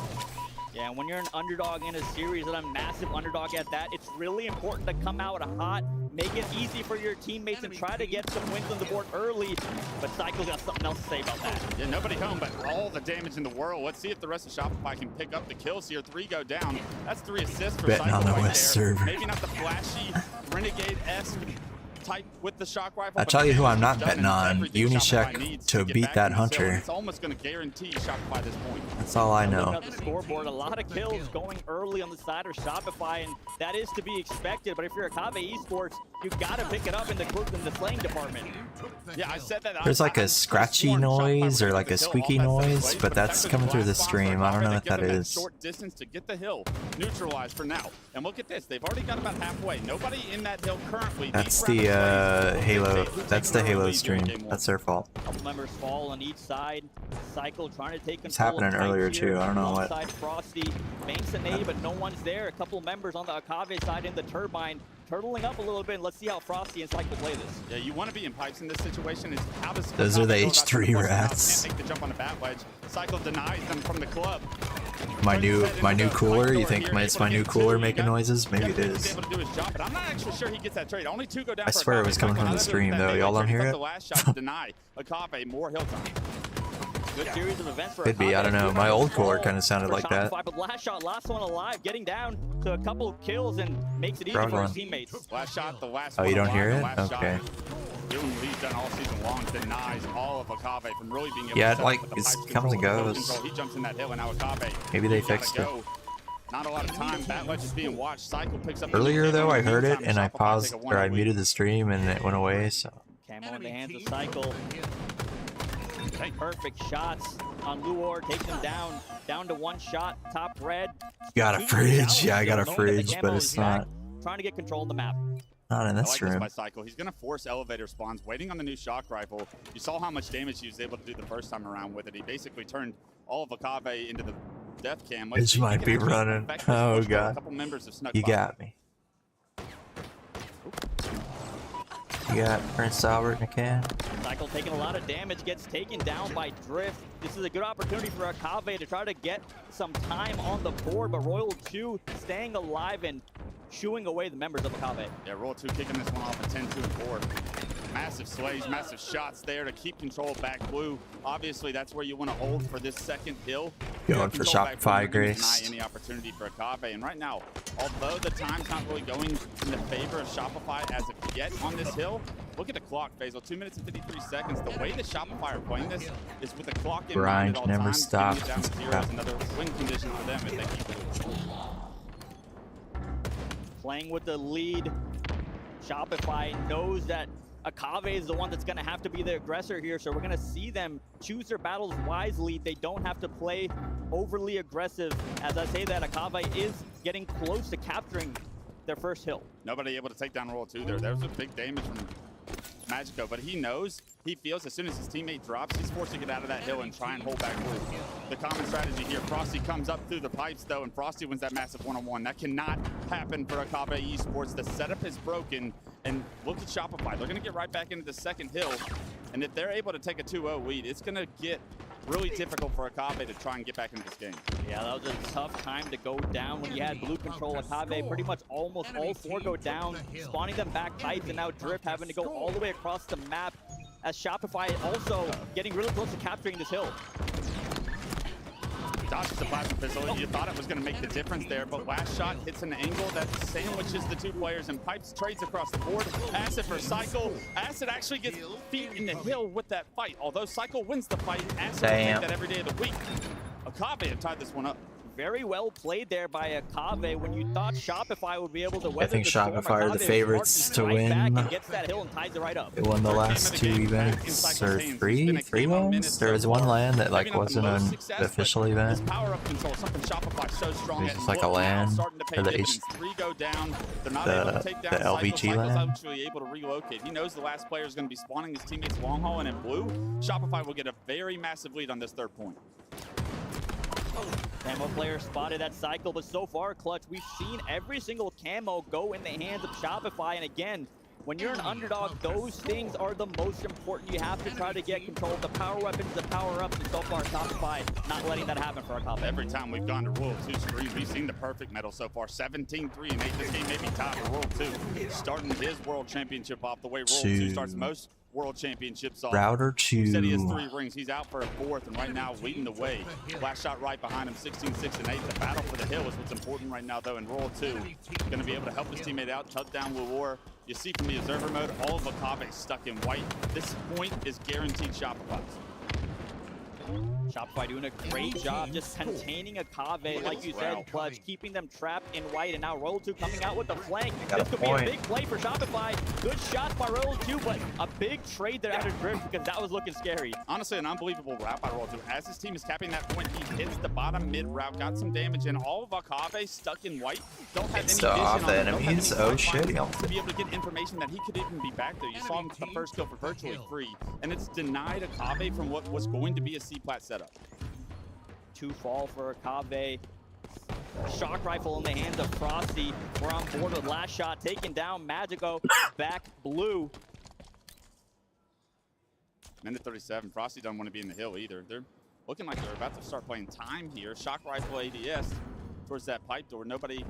Yeah, when you're an underdog in a series and a massive underdog at that, it's really important to come out hot, make it easy for your teammates and try to get some wins on the board early. But Cycle's got something else to say about that. Yeah, nobody home, but all the damage in the world. Let's see if the rest of Shopify can pick up the kills here. 3 go down. That's 3 assists for Cycle on the right West there. server. Maybe not the flashy, Renegade-esque type with the shock rifle. I'll tell you who I'm not betting on. Unicheck to beat that Hunter. It's almost going to guarantee Shopify this point. That's all I know. Looking at the scoreboard, a lot of kills going early on the side of Shopify, and that is to be expected. But if you're Akave Esports, you've got to pick it up in the slaying department. Yeah, I said that. There's like a scratchy noise or like a squeaky noise, but that's coming through the stream. I don't know what that is. Short distance to get the hill neutralized for now. And look at this. They've already got about halfway. Nobody in that hill currently. That's the Halo. That's the Halo stream. That's their fault. Couple members fall on each side. Cycle trying to take control. It's happening earlier too. I don't know what. Side Frosty banks a nade, but no one's there. A couple members on the Akave side in the turbine. Turtling up a little bit. Let's see how Frosty and Cycle play this. Yeah, you want to be in pipes in this situation. Is how does those are the H3 rats. Can't make the jump on the bat wedge. Cycle denies them from the club. My new cooler. You think it's my new cooler making noises? Maybe it is. Able to do his job, but I'm not actually sure he gets that trade. Only 2 go down. I swear it was coming from the stream though. Y'all don't hear it? The last shot to deny Akave more hill time. Good series of events for Could be. I don't know. My old cooler kind of sounded like that. But last shot, last one alive, getting down to a couple of kills and makes it easy for his teammates. Last shot, the last. Oh, you don't hear it? Okay. Doing what he's done all season long, denies all of Akave from really being able Yeah, to like it comes and goes. He jumps in that hill, and now Akave. Maybe they fixed it. Not a lot of time. Batwedge is being watched. Cycle picks up. Earlier though, I heard it and I paused or I muted the stream and it went away. So. Camo in the hands of Cycle. Perfect shots on Luor, takes him down to 1 shot, top red. Got a fridge. Yeah, I got a fridge, but it's not. Trying to get control of the map. Not in this room. By Cycle. He's going to force elevator spawns, waiting on the new shock rifle. You saw how much damage he was able to do the first time around with it. He basically turned all of Akave into the death cam. This might be running. Oh god. You got me. You got Prince Albert in a can. Cycle taking a lot of damage, gets taken down by Drift. This is a good opportunity for Akave to try to get some time on the board, but Royal 2 staying alive and shooing away the members of Akave. Yeah, Royal 2 kicking this one off at 10-2 and 4. Massive slays, massive shots there to keep control back blue. Obviously, that's where you want to hold for this second hill. Going for Shopify, Grace. Deny any opportunity for Akave. And right now, although the time's not really going in the favor of Shopify as of yet on this hill, look at the clock, Faisal. 2 minutes and 53 seconds. The way that Shopify are playing this is with the clock in mind at all never times. stops. Down to 0 is another win condition for them if they keep it. Playing with the lead, Shopify knows that Akave is the one that's going to have to be the aggressor here, so we're going to see them choose their battles wisely. They don't have to play overly aggressive. As I say that, Akave is getting close to capturing their first hill. Nobody able to take down Royal 2 there. There was a big damage from Magico, but he knows, he feels as soon as his teammate drops, he's forced to get out of that hill and try and hold back blue. The common strategy here, Frosty comes up through the pipes though, and Frosty wins that massive one-on-one. That cannot happen for Akave Esports. The setup is broken, and look at Shopify. They're gonna get right back into the second hill, and if they're able to take a 2-0 lead, it's gonna get really difficult for Akave to try and get back into this game. Yeah, that was a tough time to go down when you had blue control. Akave pretty much almost all 4 go down, spawning them back pipes, and now Drift having to go all the way across the map as Shopify also getting really close to capturing this hill. Dodges the plasma pistol. You thought it was going to make the difference there, but last shot hits an angle that sandwiches the 2 players, and Pipes trades across the board. Acid for Cycle. Acid actually gets feet in the hill with that fight. Although Cycle wins the fight, Acid will take that every day of the week. Akave have tied this one up Very well played there by Akave when you thought Shopify would be able to weather I think the storm. Shopify are the Akave favorites to right back win. and gets that hill and ties it right up. They won the last 2 events, or three lands? There was one land that like wasn't an official event. It was just like a land for the the LVG land. Actually able to relocate. He knows the last player is going to be spawning his teammates long haul, and in blue, Shopify will get a very massive lead on this 3rd point. Camo player spotted that cycle, but so far, Clutch, we've seen every single camo go in the hands of Shopify. And again, when you're an underdog, those things are the most important. You have to try to get control of the power weapons, the power-ups, and so far, Shopify not letting that happen for our top. Every time we've gone to World 2 screens, we've seen the perfect medal so far. 17-3 and 8. This game may be tied for World 2. Starting his World Championship off the way World 2 starts most World Championships off. Router 2. He said he has 3 rings. He's out for a 4th, and right now leading the way. Last shot right behind him, 16-6 and 8. The battle for the hill is what's important right now, though. In World 2, going to be able to help his teammate out, shut down War. You see from the observer mode, all of Akave stuck in white. This point is guaranteed Shopify's. Shopify doing a great job just containing Akave, like you said, Clutch, keeping them trapped in white, and now Roll 2 coming out with the flank. This could be a big play for Shopify. Good shots by Roll 2, but a big trade there after Drift because that was looking scary. Honestly, an unbelievable route by Roll 2. As his team is capping that point, he hits the bottom mid route, got some damage, and all of Akave stuck in white. Don't have any vision off on the them, enemies. Oh shit, he to be able to get information that he could even be back there. You saw him the first kill for virtually free, and it's denied Akave from what was going to be a C-plat setup. 2 fall for Akave. Shock rifle in the hands of Frosty. We're on board with last shot, taking down Magico. Back blue. Minute 37. Frosty doesn't want to be in the hill either. They're looking like they're about to start playing time here. Shock rifle ADS towards that pipe door. Nobody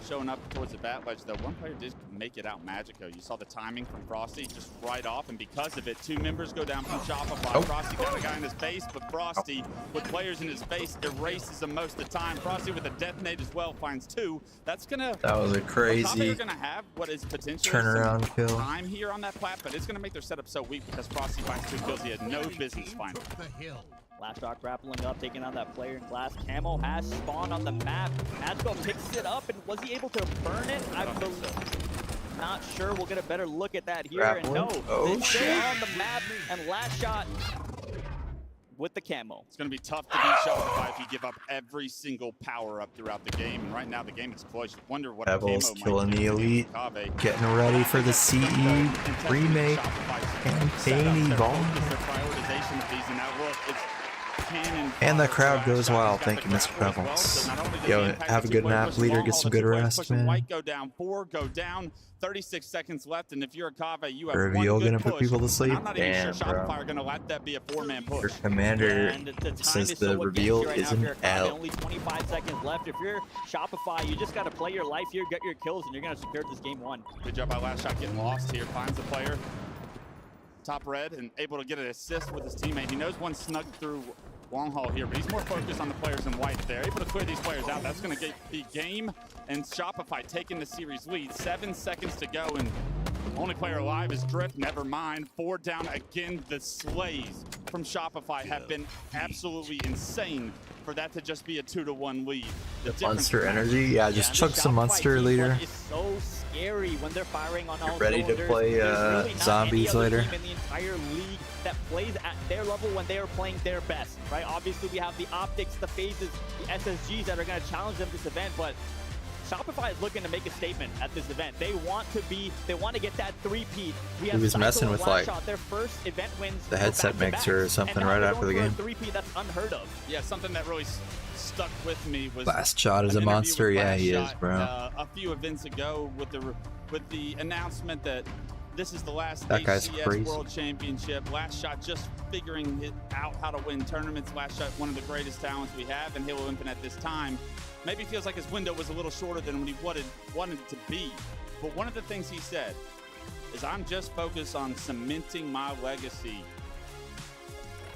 showing up towards the bat ledge, though. One player did make it out, Magico. You saw the timing from Frosty just right off, and because of it, 2 members go down from Shopify. Frosty got a guy in his face, but Frosty, with players in his face, erases them most of the time. Frosty with a detonate as well finds 2. That's gonna. That was a crazy gonna have what is potentially turnaround kill. Time here on that plat, but it's gonna make their setup so weak because Frosty finds 2 kills he had no business finding. Last shot grappling up, taking on that player in glass. Camo has spawned on the map. Magico picks it up, and was he able to burn it? I'm not sure. We'll get a better look at that here. And no, it's still on the map, and last shot with the camo. It's going to be tough to beat Shopify if you give up every single power-up throughout the game. And right now, the game is close. You wonder what Pebbles killing the elite, getting ready for the CE remake campaign evolve. And the crowd goes wild. Thank you, Mr. Pebbles. Yo, have a good nap, leader. Get some good rest, man. White go down, 4 go down. 36 seconds left, and if you're a Kave, you have Reveal one good gonna push. put people to sleep? I'm not even Damn, sure bro. Shopify are gonna let that be a 4-man push. Your commander says the reveal is an L. Only 25 seconds left. If you're Shopify, you just got to play your life here, get your kills, and you're going to secure this game 1. Good job by last shot getting lost here. Finds the player. Top red and able to get an assist with his teammate. He knows one snuck through long haul here, but he's more focused on the players in white. They're able to clear these players out. That's going to get the game, and Shopify taking the series lead. 7 seconds to go, and only player alive is Drift. Never mind. 4 down again. The slays from Shopify have been absolutely insane for that to just be a 2-1 lead. The Monster energy, yeah, just chug some Monster, leader. It's so scary when they're firing on all ready to cylinders. play There's really not zombies any other later. team in the entire league that plays at their level when they are playing their best, right? Obviously, we have the optics, the phases, the SSGs that are going to challenge them this event, but Shopify is looking to make a statement at this event. They want to get that 3-peat. He was messing with like their first event wins the headset mixer or something right after the game. 3-peat that's unheard of. Yeah, something that really stuck with me was Last shot is a monster. Yeah, he is, bro. A few events ago with the announcement that this is the last That guy's HCS crazy. World Championship. Last shot just figuring it out how to win tournaments. Last shot, one of the greatest talents we have in Halo Infinite at this time. Maybe feels like his window was a little shorter than what he wanted it to be. But one of the things he said is, I'm just focused on cementing my legacy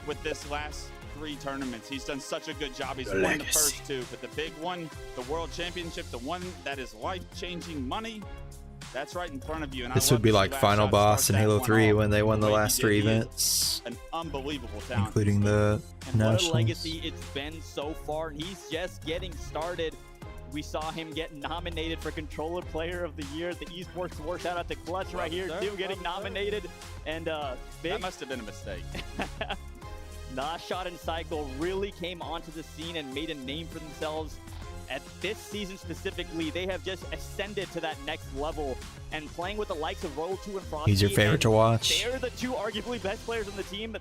with this last 3 tournaments. He's done such a good job. He's won the first 2, but the big one, the World Championship, the one that is life-changing money, That's right in front of you. And This would be like final boss in Halo 3 when they won the last 3 events, an unbelievable talent, including the and what a nationals. legacy it's been so far, and he's just getting started. We saw him get nominated for Controller Player of the Year at the Esports Award. Shout out to Clutch right here, too, getting nominated. And big. That must have been a mistake. Last Shot and Cycle really came onto the scene and made a name for themselves. At this season specifically, they have just ascended to that next level, and playing with the likes of Roll 2 and Frosty. He's your favorite to watch. They're the two arguably best players on the team.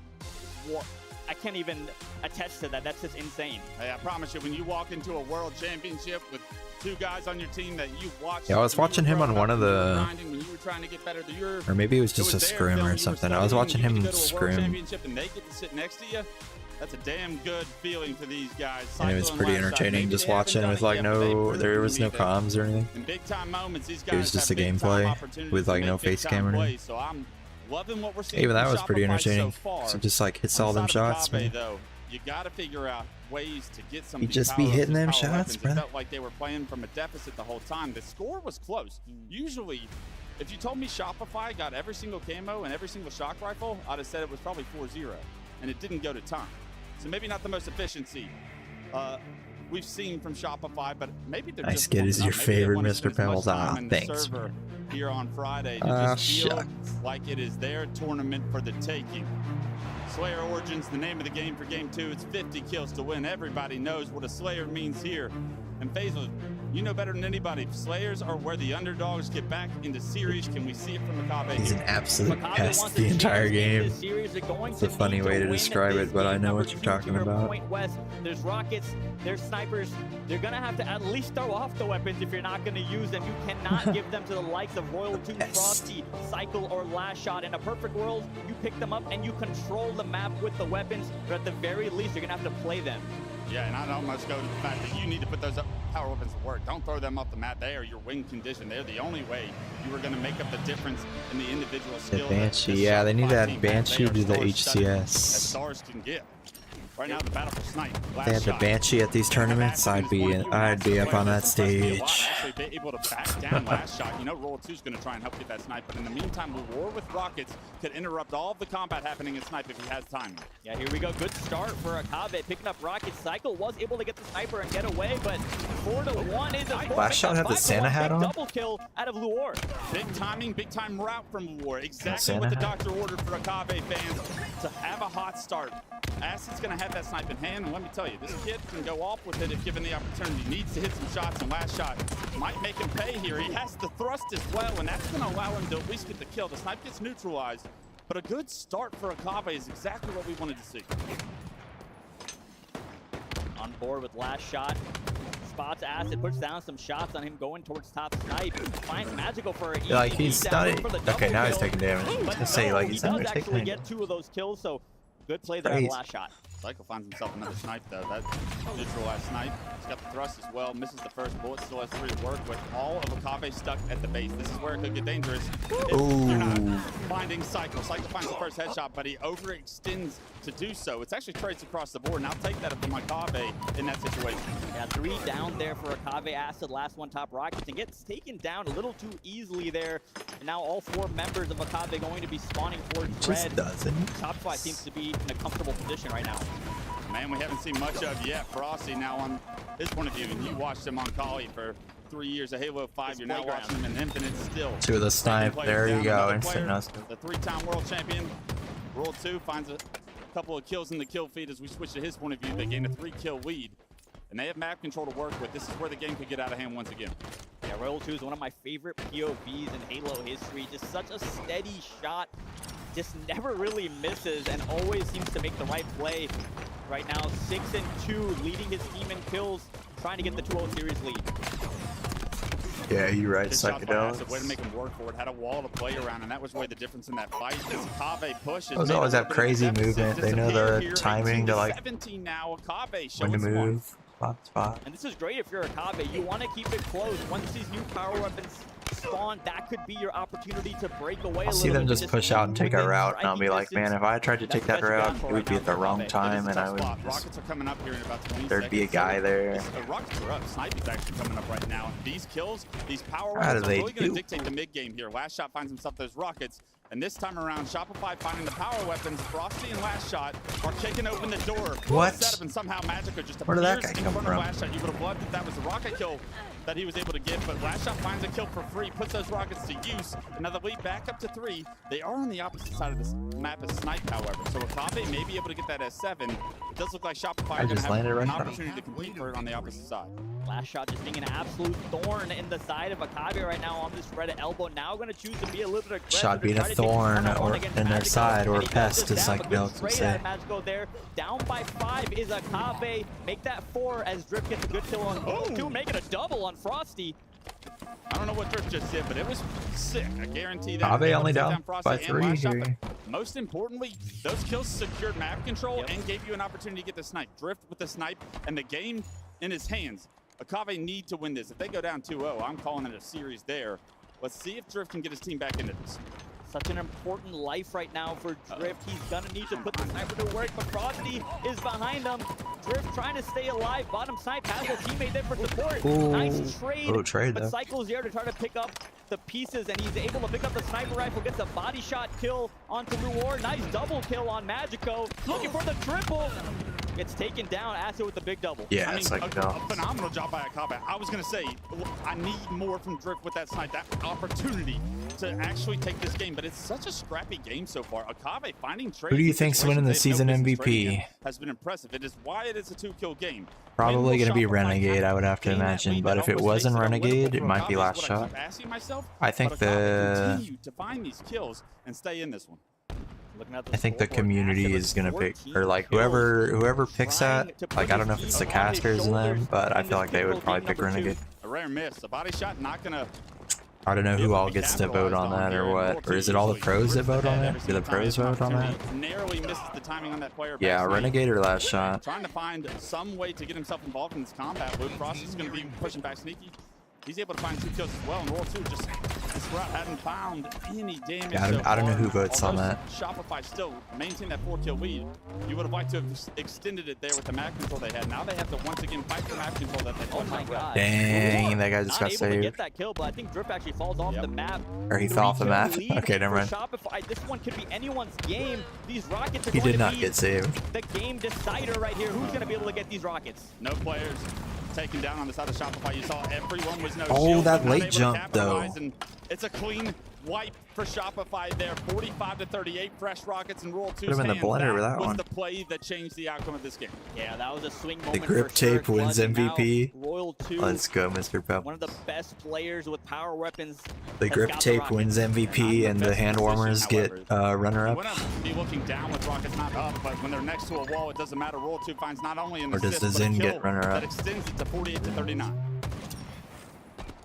I can't even attest to that. That's just insane. Hey, I promise you, when you walk into a world championship with 2 guys on your team that you watched. Yeah, I was watching him on one of the, when you were trying to get better, or maybe it was just a scrim or something. I was watching him scrim, and they get to sit next to you. That's a damn good feeling for these guys. and it was pretty entertaining just watching with like there was no comms or anything. In big time moments, these guys It was just a gameplay with like no face cam or anything. So I'm loving what we're seeing. Even that was from pretty Shopify entertaining. So far. So just like hits all them shots, man. Though, you got to figure out ways to get some. You just be hitting them shots, bro. It felt like they were playing from a deficit the whole time. The score was close. Usually, if you told me Shopify got every single camo and every single shock rifle, I'd have said it was probably 4-0, and it didn't go to time. So maybe not the most efficiency we've seen from Shopify, but maybe they're Nice just kid. Is your maybe they favorite, wanna Mr. spend as much Pebbles? time Ah, in the thanks. server here on Friday to Ah, just feel shucks. like it is their tournament for the taking. Slayer Origins, the name of the game for Game 2. It's 50 kills to win. Everybody knows what a Slayer means here. And Faisal, you know better than anybody. Slayers are where the underdogs get back into series. Can we see it from Makabe? He's an absolute pest the entire game. It's a funny way to describe it, but I know what you're talking about. Point West, there's rockets, there's snipers. They're going to have to at least throw off the weapons if you're not going to use them. You cannot give them to the likes of Royal 2, Frosty, Cycle, or Last Shot. In a perfect world, you pick them up and you control the map with the weapons, but at the very least, you're going to have to play them. Yeah, and I'd almost go to the fact that you need to put those power weapons to work. Don't throw them off the map. They are your win condition. They're the only way you are going to make up the difference in the individual The skill. Banshee, yeah, they need to add Banshee to the As HCS. stars can get. Right now, the battle for snipe. If they had the Banshee at these tournaments, I'd be up on that stage. Actually be able to back down Last Shot. You know, Roll 2's going to try and help get that snipe, but in the meantime, War with rockets could interrupt all of the combat happening in snipe if he has time. Yeah, here we go. Good start for Akabe. Picking up rocket. Cycle was able to get the sniper and get away, but 4-1 is a Last Shot had the Santa hat on? double kill out of Luor. Big timing, big time route from Luor. Exactly Santa what the hat? doctor ordered for Akabe fans to have a hot start. Acid's going to have that snipe in hand, and let me tell you, this kid can go off with it if given the opportunity. He needs to hit some shots, and Last Shot might make him pay here. He has the thrust as well, and that's going to allow him to at least get the kill. The snipe gets neutralized, but a good start for Akabe is exactly what we wanted to see. On board with Last Shot. Spots Acid, puts down some shots on him going towards top snipe. Finds Magical for an Like he's not. Okay, now he's taking damage. I was But gonna say like he he's does not taking actually damage. get 2 of those kills, so good play there on Crazy. Last Shot. Cycle finds himself another snipe, though. That neutralized snipe. He's got the thrust as well. Misses the first bullet. Still has 3 to work with all of Akabe stuck at the base. This is where it could get dangerous. If you're not finding Cycle. Cycle finds the first headshot, but he overextends to do so. It's actually trades across the board, and I'll take that from Akabe in that situation. Yeah, 3 down there for Akabe. Acid, last one top rockets, and gets taken down a little too easily there. And now all 4 members of Akabe going to be spawning towards red. Top 5 seems to be in a comfortable position right now. Man, we haven't seen much of yet. Frosty now on his point of view, and you watched him on Kali for 3 years of Halo 5. You're now watching him in Infinite still. 2 of the snipe. There you go. Instant player, no-scope. the 3-time world champion. Roll 2 finds a couple of kills in the kill feed as we switch to his point of view. They gain a 3-kill lead, and they have map control to work with. This is where the game could get out of hand once again. Yeah, Royal 2 is one of my favorite POVs in Halo history. Just such a steady shot. Just never really misses and always seems to make the right play. Right now, 6-2, leading his team in kills, trying to get the 2-0 series lead. Yeah, you're right. Good shot by Acid, Psychedelics. way to make him work for it. Had a wall to play around, and that was really the difference in that fight. This Akabe push is Those always have crazy movement. They know the timing to like 17 now. Akabe when to shows one. move. Spot. And this is great if you're Akabe. You want to keep it close. Once these new power weapons spawn, that could be your opportunity to break away I'll a see little them bit. just push out and take a route, and I'll be like, man, if I tried to take that route, it would be at the wrong time, and I would Rockets are coming up here in about 20 there'd be a guy there. Rockets are up. Snipey's actually coming up right now. These kills, these power How do rounds are they really going to do? dictate the mid game here. Last Shot finds himself those rockets. And this time around, Shopify finding the power weapons. Frosty and Last Shot are kicking open the door. What? Setup, and somehow Magica just Where did that appears guy in come front from? of Last Shot. You would have loved if that was a rocket kill that he was able to get, but Last Shot finds a kill for free, puts those rockets to use. Another lead back up to 3. They are on the opposite side of this map as Snipe, however. So Akabe may be able to get that S7. It does look like Shopify are going to have an opportunity to compete for it on the opposite side. Last Shot just being an absolute thorn in the side of Akabe right now on this red elbow. Now going to choose to be a little bit aggressive. Shot being a thorn or in their side, or a pest, is like Milk would say. Magico there. Down by 5 is Akabe. Make that 4 as Drift gets a good kill on 2, making a double on Frosty. I don't know what Drift just did, but it was sick. I guarantee that. Akabe only down by 3 here. Most importantly, those kills secured map control and gave you an opportunity to get the snipe. Drift with the snipe and the game in his hands. Akabe need to win this. If they go down 2-0, I'm calling it a series there. Let's see if Drift can get his team back into this. Such an important life right now for Drift. He's gonna need to put the sniper to work, but Frosty is behind him. Drift trying to stay alive. Bottom snipe has a teammate there for support. Ooh. Nice trade, but though. Cycle's there to try to pick up the pieces, and he's able to pick up the sniper rifle, gets a body shot kill onto Ruor. Nice double kill on Magico. Looking for the triple. Gets taken down. Acid with the big double. Yeah, I mean, it's like a phenomenal job by Akabe. I was going to say, I need more from Drift with that snipe, that opportunity to actually take this game, but it's such a scrappy game so far. Akabe finding trades. Who do you think's winning the season MVP? Has been impressive. It is why it is a 2-kill game. Probably going to be Renegade, I would have to imagine, but if it wasn't Renegade, it might be Last Shot. I think continue to find these kills and stay in this one. I think the community is gonna pick, or like whoever picks that. Like I don't know if it's the casters in them, but I feel like they would probably pick Renegade. A rare miss. A body shot not gonna. I don't know who all gets to vote on that or what, or is it all the pros that vote on it? Do the pros vote on that? Narrowly misses the timing on that player. Yeah, Renegade or Last Shot. Trying to find some way to get himself involved in this combat. Luke Frost is going to be pushing back sneaky. He's able to find 2 kills as well, and Roll 2 just this route hadn't found any damage. Yeah, I don't know who votes on that. Shopify still maintain that 4-kill lead. You would have liked to have extended it there with the map control they had. Now they have to once again fight for map control that they Oh my god. Dang, that guy just got Not able to saved. get that kill, but I think Drift actually falls off the map. Or he fell off the map? Okay, never mind. Shopify, this one could be anyone's game. These rockets are He going did to not be get saved. the game decider right here. Who's going to be able to get these rockets? No players taken down on the side of Shopify. You saw everyone was no Oh, shield, that not late able to jump, capitalize, though. and it's a clean wipe for Shopify there. 45-38 fresh rockets and Roll 2's Put him in the hands. blender with that was one. the play that changed the outcome of this game. Yeah, that was a swing moment. The grip for sure. tape wins Clutching MVP. out Royal 2, Let's go, Mr. Pep. one of the best players with power weapons. The has grip got tape rockets. wins MVP, and the hand warmers get You runner-up. want to be looking down with rockets, not up, but when they're next to a wall, it doesn't matter. Roll 2 finds not only an Or does assist, the but a Zen kill get runner-up? that extends it to 48-39.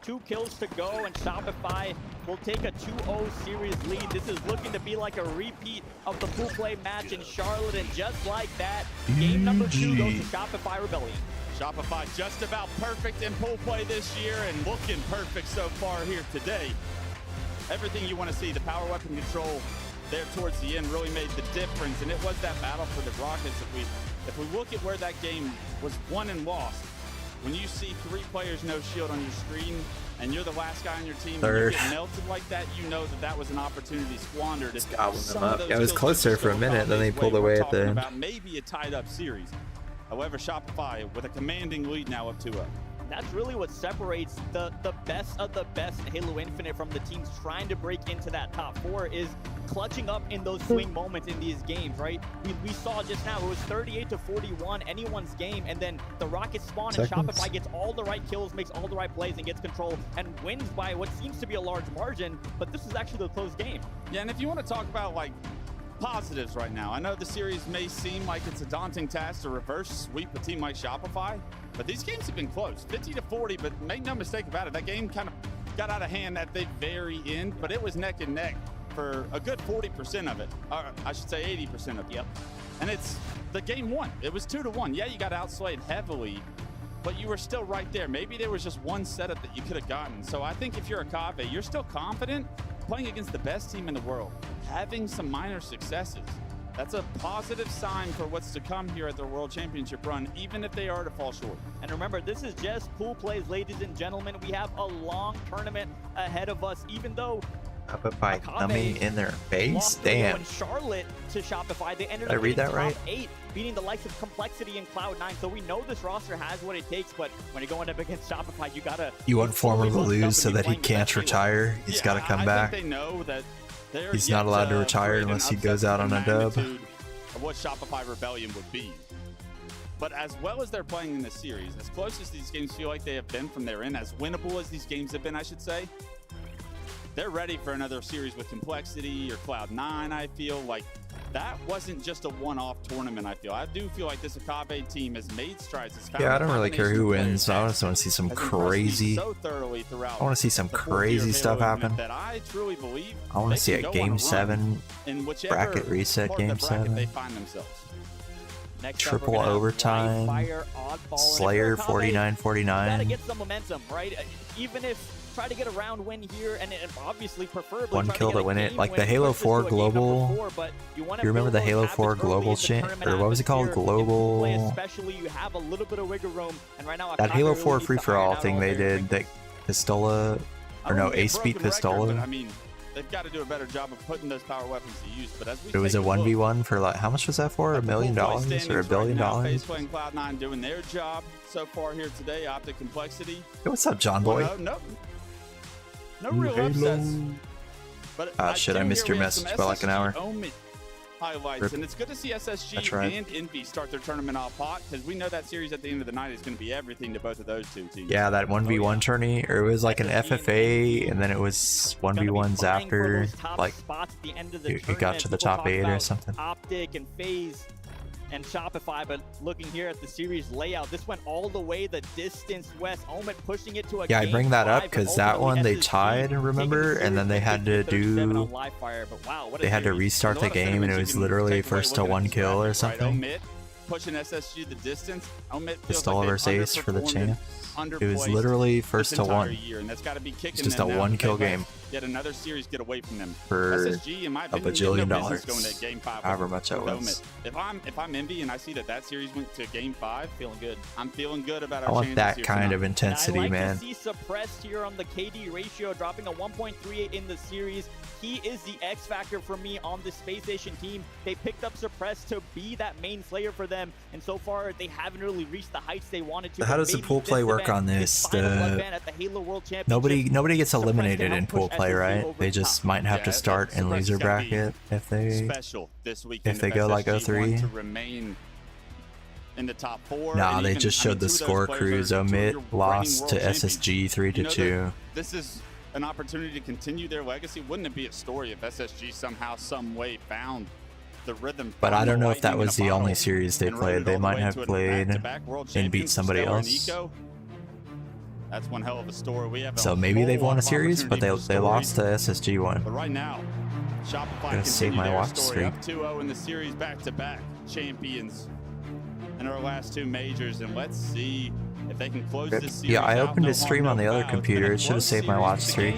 2 kills to go, and Shopify will take a 2-0 series lead. This is looking to be like a repeat of the pool play match in Charlotte, and just like that, game number 2 goes to Shopify Rebellion. Shopify just about perfect in pool play this year and looking perfect so far here today. Everything you want to see, the power weapon control there towards the end really made the difference, and it was that battle for the Rockets. If we look at where that game was won and lost, when you see 3 players no shield on your screen and you're the last guy on your team and you get melted like that, you know that that was an opportunity squandered. Just gobbling them up. Yeah, it was closer for a minute, then they pulled away at the end. About maybe a tied-up series. However, Shopify with a commanding lead now up 2-0. That's really what separates the best of the best in Halo Infinite from the teams trying to break into that top 4 is clutching up in those swing moments in these games, right? We saw just now, it was 38-41, anyone's game, and then the Rockets spawn and Shopify gets all the right kills, makes all the right plays, and gets control, and wins by what seems to be a large margin, but this is actually a close game. Yeah, and if you want to talk about, like, positives right now, I know the series may seem like it's a daunting task to reverse sweep a team like Shopify, but these games have been close, 50-40, but make no mistake about it, that game kind of got out of hand at the very end, but it was neck and neck for a good 40% of it, or I should say 80% of it. Yep. And it's the game 1. It was 2-1. Yeah, you got outslayed heavily, but you were still right there. Maybe there was just one setup that you could have gotten. So I think if you're a Kave, you're still confident playing against the best team in the world, having some minor successes. That's a positive sign for what's to come here at the World Championship run, even if they are to fall short. And remember, this is just pool plays, ladies and gentlemen. We have a long tournament ahead of us, even though Up a bite dummy in their face. Damn. Charlotte to Shopify. They ended Did I up read that top right? 8, beating the likes of Complexity and Cloud9. So we know this roster has what it takes, but when you're going up against Shopify, you gotta. You want Former to lose so that he can't retire. He's got to come back. They know that He's not allowed to retire unless he goes out on a dub. Of what Shopify Rebellion would be. But as well as they're playing in this series, as close as these games feel like they have been from their end, as winnable as these games have been, I should say, they're ready for another series with Complexity or Cloud9. I feel like that wasn't just a one-off tournament. I do feel like this Akave team has made strides. Yeah, I don't really care who wins. I just want to see some crazy. I want to see some crazy stuff happen. I truly believe I want to see a Game 7 bracket reset. Game 7. They find themselves. Triple overtime. Slayer 49-49. Gotta get some momentum, right? Even if try to get a round win here, and obviously preferably one kill to win it, like the Halo 4 Global. You remember the Halo 4 Global shit, or what was it called? Global. Especially, you have a little bit of wiggle room, and right now that Halo 4 free for all thing they did, that Pistola, or no, Ace beat Pistola. I mean, they've got to do a better job of putting those power weapons to use. But as we it was a 1v1 for like, how much was that for? $1 million or $1 billion? FacePlay and Cloud9 doing their job so far here today. Optic Complexity. Hey, what's up, John Boy? No real upsets. But shit, I missed your message by like an hour. Highlights, Rip. and it's good to see SSG and Envy start their tournament off hot, because we know that series at the end of the night is going to be everything to both of those two teams. Yeah, that 1v1 tourney, or it was like an FFA, and then it was 1v1s after, like, it got to the top 8 or something. Optic and FaZe and Shopify, but looking here at the series layout, this went all the way the distance west. Omen pushing it to a yeah, I bring that up because that one they tied, remember, and then they had to do, they had to restart the game, and it was literally first to 1 kill or something. Pushing SSG the distance. Pistola versus Ace for the champ. It was literally first to 1. It's just a 1 kill game. Yet another series get away from them for SSG, in my opinion, $1 bajillion, going to game 5 however much it was. If I'm Envy and I see that series went to game 5, feeling good. I'm feeling good about our I want chances that here kind tonight. of intensity, And I like man. to see Suppressed here on the KD ratio, dropping a 1.38 in the series. He is the X factor for me on the Space Station team. They picked up Suppressed to be that main slayer for them, and so far they haven't really reached the heights they wanted to. So how does the pool play work on this? Nobody gets eliminated in pool play, right? They just might have to start in loser bracket if they go like 0-3. To remain in the top 4. Nah, and they even, just showed the score crews. Omit lost to SSG 3-2. This is an opportunity to continue their legacy. Wouldn't it be a story if SSG somehow, some way found the rhythm? But I don't know if that was the only series they played. They might have played and beat somebody else. That's one hell of a story. We have so maybe they've won a series, but they lost to SSG 1. But right now, Shopify gonna save my watch streak. Up 2-0 in the series, back-to-back champions in our last 2 majors, and let's see if they can close this series. Yeah, I opened out. his stream on the other computer. It should have saved my watch streak.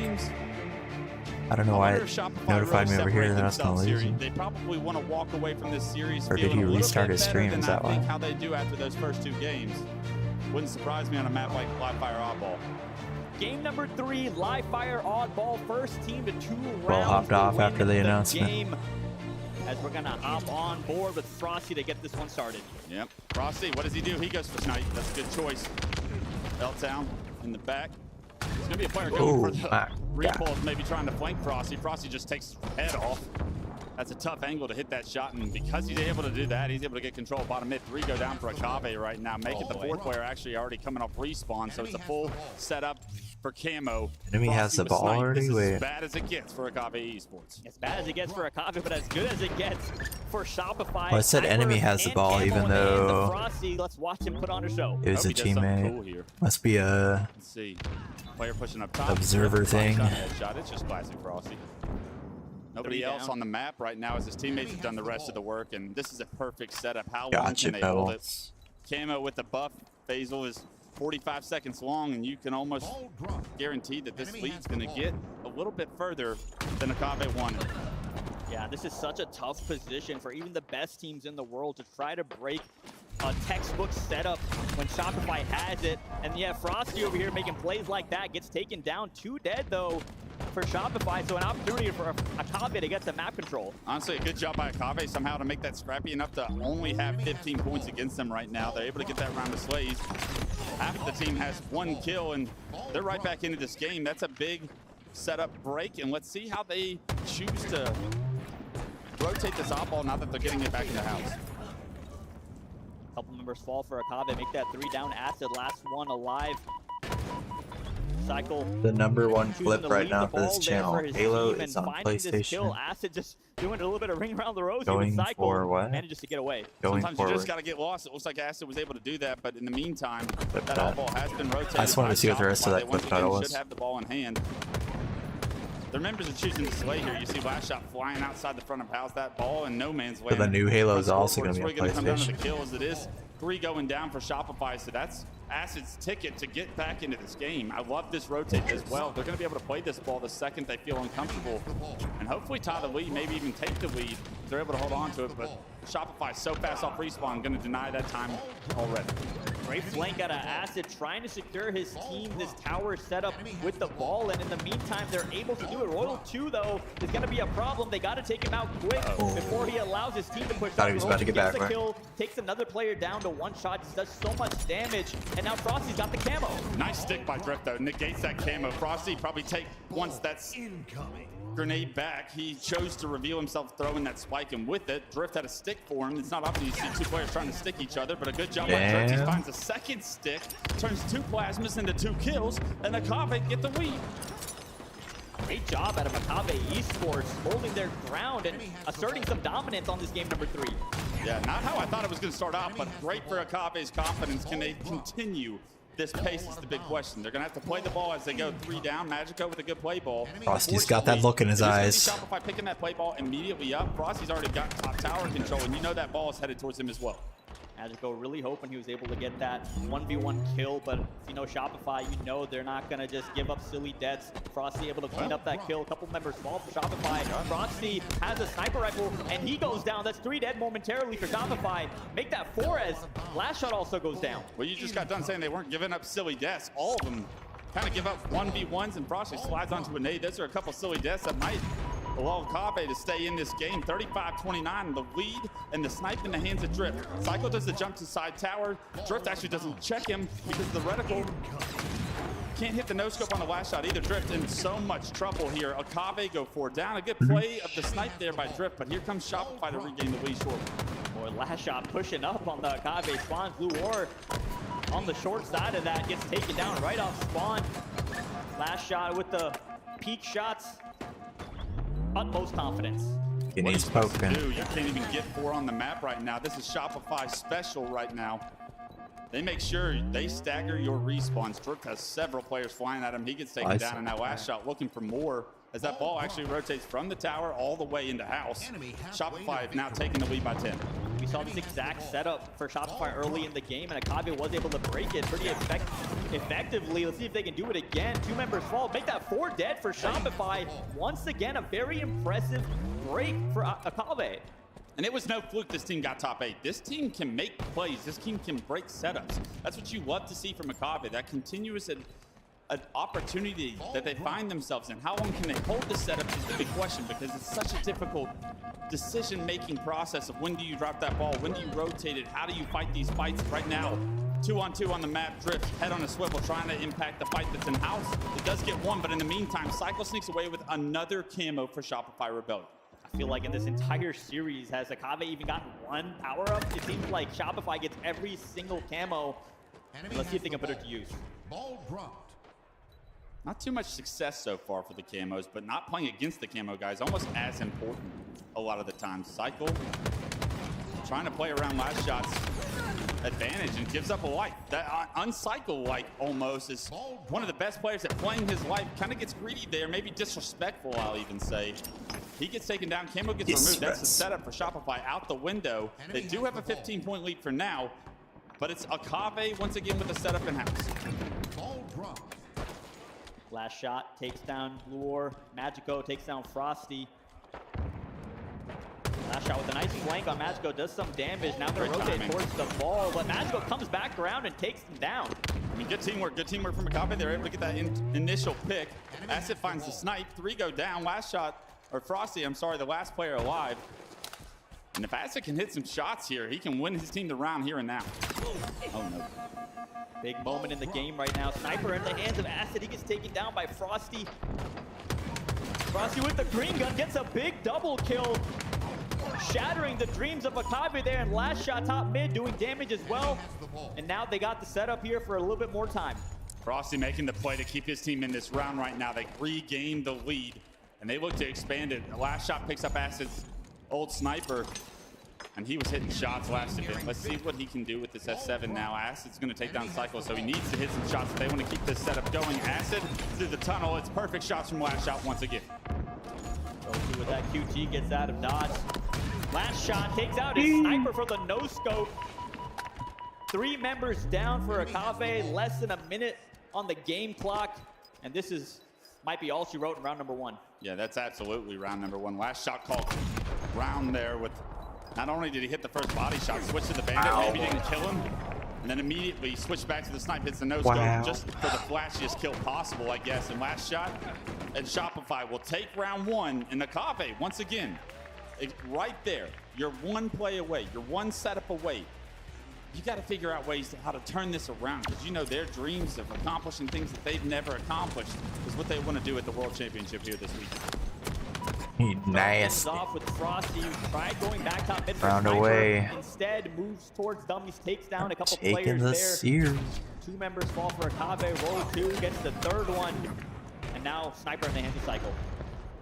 I don't know why it notified me over here that I was gonna lose. They probably want to walk away from this series. Or did he restart his stream? Is that why? How they do after those first 2 games wouldn't surprise me on a map like Live Fire Oddball. Game number 3, Live Fire Oddball, first team to 2 rounds. Well, hopped off after the announcement. Game, as we're gonna hop on board with Frosty to get this one started. Yep, Frosty, what does he do? He goes for Snipe. That's a good choice. L-Town in the back. There's gonna be a player going for the recoil, maybe trying to flank Frosty. Frosty just takes his head off. That's a tough angle to hit that shot, and because he's able to do that, he's able to get control. Bottom mid, 3 go down for Akave right now. Make it the 4th player actually already coming off respawn, so it's a full setup for Camo. Enemy has the ball already? This is Wait. as bad as it gets for Akave Esports. As bad as it gets for Akave, but as good as it gets for Shopify. Well, I said enemy has the ball, even though Frosty, let's watch him put on a show. it was a teammate. Must be a Let's see. Player pushing up top. observer thing. It's just classic Frosty. Nobody else on the map right now as his teammates have done the rest of the work, and this is a perfect setup. How long can they hold it? Camo with the buff. Basil is 45 seconds long, and you can almost guarantee that this lead's going to get a little bit further than Akave wanted. Yeah, this is such a tough position for even the best teams in the world to try to break a textbook setup when Shopify has it. And yeah, Frosty over here making plays like that, gets taken down. 2 dead though for Shopify, so an opportunity for Akave to get the map control. Honestly, a good job by Akave somehow to make that scrappy enough to only have 15 points against them right now. They're able to get that round of slays. Half of the team has 1 kill, and they're right back into this game. That's a big setup break, and let's see how they choose to rotate this oddball now that they're getting it back in the house. Couple members fall for Akave, make that 3 down. Acid, last one alive. Cycle. The #1 clip right now for this channel. Halo is on PlayStation. Acid just doing a little bit of ring around the rosy. Going Cycle for what? manages to get away. Going Sometimes forward. you just got to get lost. It looks like Acid was able to do that, but in the meantime, that oddball has been rotated. I just wanted to see what the rest of that They once clip title again was. should have the ball in hand. The members are choosing to slay here. You see Last Shot flying outside the front of house. That ball in no man's land. But the new Halo is also going to be on Come down to the PlayStation. kills. It is 3 going down for Shopify, so that's Acid's ticket to get back into this game. I love this rotate as well. They're going to be able to play this ball the second they feel uncomfortable, and hopefully tie the lead, maybe even take the lead. They're able to hold on to it, but Shopify so fast off respawn, going to deny that time already. Great flank out of Acid, trying to secure his team, this tower setup with the ball, and in the meantime, they're able to do it. Royal 2, though, is going to be a problem. They got to take him out quick before he allows his team to push Thought up. he was about to get back, Gets a right? kill, takes another player down to 1 shot, just does so much damage, and now Frosty's got the camo. Nice stick by Drift, though. Negates that camo. Frosty probably once that's grenade back, he chose to reveal himself throwing that spike, and with it, Drift had a stick for him. It's not often you see 2 players trying to stick each other, but a good job by Drift. He finds a second stick, turns 2 plasmas into 2 kills, and Akave get the lead. Great job out of Akave Esports, holding their ground and asserting some dominance on this game #3. Yeah, not how I thought it was going to start off, but great for Akave's confidence. Can they continue this pace is the big question. They're going to have to play the ball as they go 3 down. Magico with a good play ball. Frosty's got that look in his eyes. Shopify picking that play ball immediately up. Frosty's already got top tower control, and you know that ball is headed towards him as well. Magico really hoping he was able to get that 1v1 kill, but if you know Shopify, you know they're not going to just give up silly deaths. Frosty able to clean up that kill. A couple members fall for Shopify. Frosty has a sniper rifle, and he goes down. That's 3 dead momentarily for Shopify. Make that 4 as Last Shot also goes down. Well, you just got done saying they weren't giving up silly deaths. All of them kind of give up 1v1s, and Frosty slides onto a nade. Those are a couple silly deaths that might allow Akave to stay in this game. 35-29, the lead, and the snipe in the hands of Drift. Cycle does the jump to side tower. Drift actually doesn't check him because the reticle can't hit the no-scope on the Last Shot either. Drift in so much trouble here. Akave go 4 down. A good play of the snipe there by Drift, but here comes Shopify to regain the lead short. Boy, Last Shot pushing up on the Akave spawn. Blue War on the short side of that gets taken down right off spawn. Last Shot with the peak shots. Utmost confidence. He needs poking. You can't even get 4 on the map right now. This is Shopify special right now. They make sure they stagger your respawns. Drift has several players flying at him. He gets taken down, and now Last Shot looking for more as that ball actually rotates from the tower all the way into house. Shopify now taking the lead by 10. We saw this exact setup for Shopify early in the game, and Akave was able to break it pretty effectively. Let's see if they can do it again. 2 members fall. Make that 4 dead for Shopify. Once again, a very impressive break for Akave. And it was no fluke this team got top 8. This team can make plays. This team can break setups. That's what you love to see from Akave, that continuous an opportunity that they find themselves in. How long can they hold this setup is the big question, because it's such a difficult decision-making process of when do you drop that ball, when do you rotate it, how do you fight these fights. Right now, 2-on-2 on the map. Drift head on a swivel trying to impact the fight that's in house. It does get 1, but in the meantime, Cycle sneaks away with another camo for Shopify Rebellion. I feel like in this entire series, has Akave even gotten 1 power-up? It seems like Shopify gets every single camo. Let's see if they can put it to use. Ball dropped. Not too much success so far for the camos, but not playing against the camo guys almost as important a lot of the time. Cycle trying to play around Last Shot's advantage and gives up a life. That Uncycle-like almost is one of the best players at playing his life. Kind of gets greedy there, maybe disrespectful, I'll even say. He gets taken down, camo gets removed. That's the setup for Shopify out the window. They do have a 15-point lead for now. But it's Akave once again with the setup in-house. Last shot takes down Lure. Magico takes down Frosty. Last shot with a nice flank on Magico, does some damage. Now going to rotate towards the ball, but Magico comes back around and takes him down. I mean, good teamwork from Akave. They're able to get that initial pick. Acid finds the snipe. 3 go down. Last shot, or Frosty, I'm sorry, the last player alive. And if Acid can hit some shots here, he can win his team the round here and now. Oh no. Big moment in the game right now. Sniper in the hands of Acid. He gets taken down by Frosty. Frosty with the green gun gets a big double kill, shattering the dreams of Akave there. And last shot top mid doing damage as well. And now they got the setup here for a little bit more time. Frosty making the play to keep his team in this round right now. They regained the lead and they look to expand it. The last shot picks up Acid's old sniper. And he was hitting shots last event. Let's see what he can do with this S7 now. Acid's going to take down Cycle, so he needs to hit some shots if they want to keep this setup going. Acid through the tunnel. It's perfect shots from last shot once again. Rosie with that QT gets out of dodge. Last shot takes out his sniper for the no-scope. 3 members down for Akave. Less than a minute on the game clock. And this might be all she wrote in round number 1. Yeah, that's absolutely round number 1. Last shot called round there with... Not only did he hit the first body shot, switch to the bandit, maybe didn't kill him, and then immediately switch back to the snipe, hits the no-scope just for the flashiest kill possible, I guess. And last shot, and Shopify will take round 1, and Akave, once again, right there. You're 1 play away, you're 1 setup away. You got to figure out ways how to turn this around, because you know their dreams of accomplishing things that they've never accomplished is what they want to do at the World Championship here this week. Nasty. Off with Frosty, tried going back top mid. Round away. Instead, moves towards dummies, takes down a couple Taking players the there. Sears. 2 members fall for Akave. Roll 2 gets the 3rd one, and now Sniper in the hands of Cycle.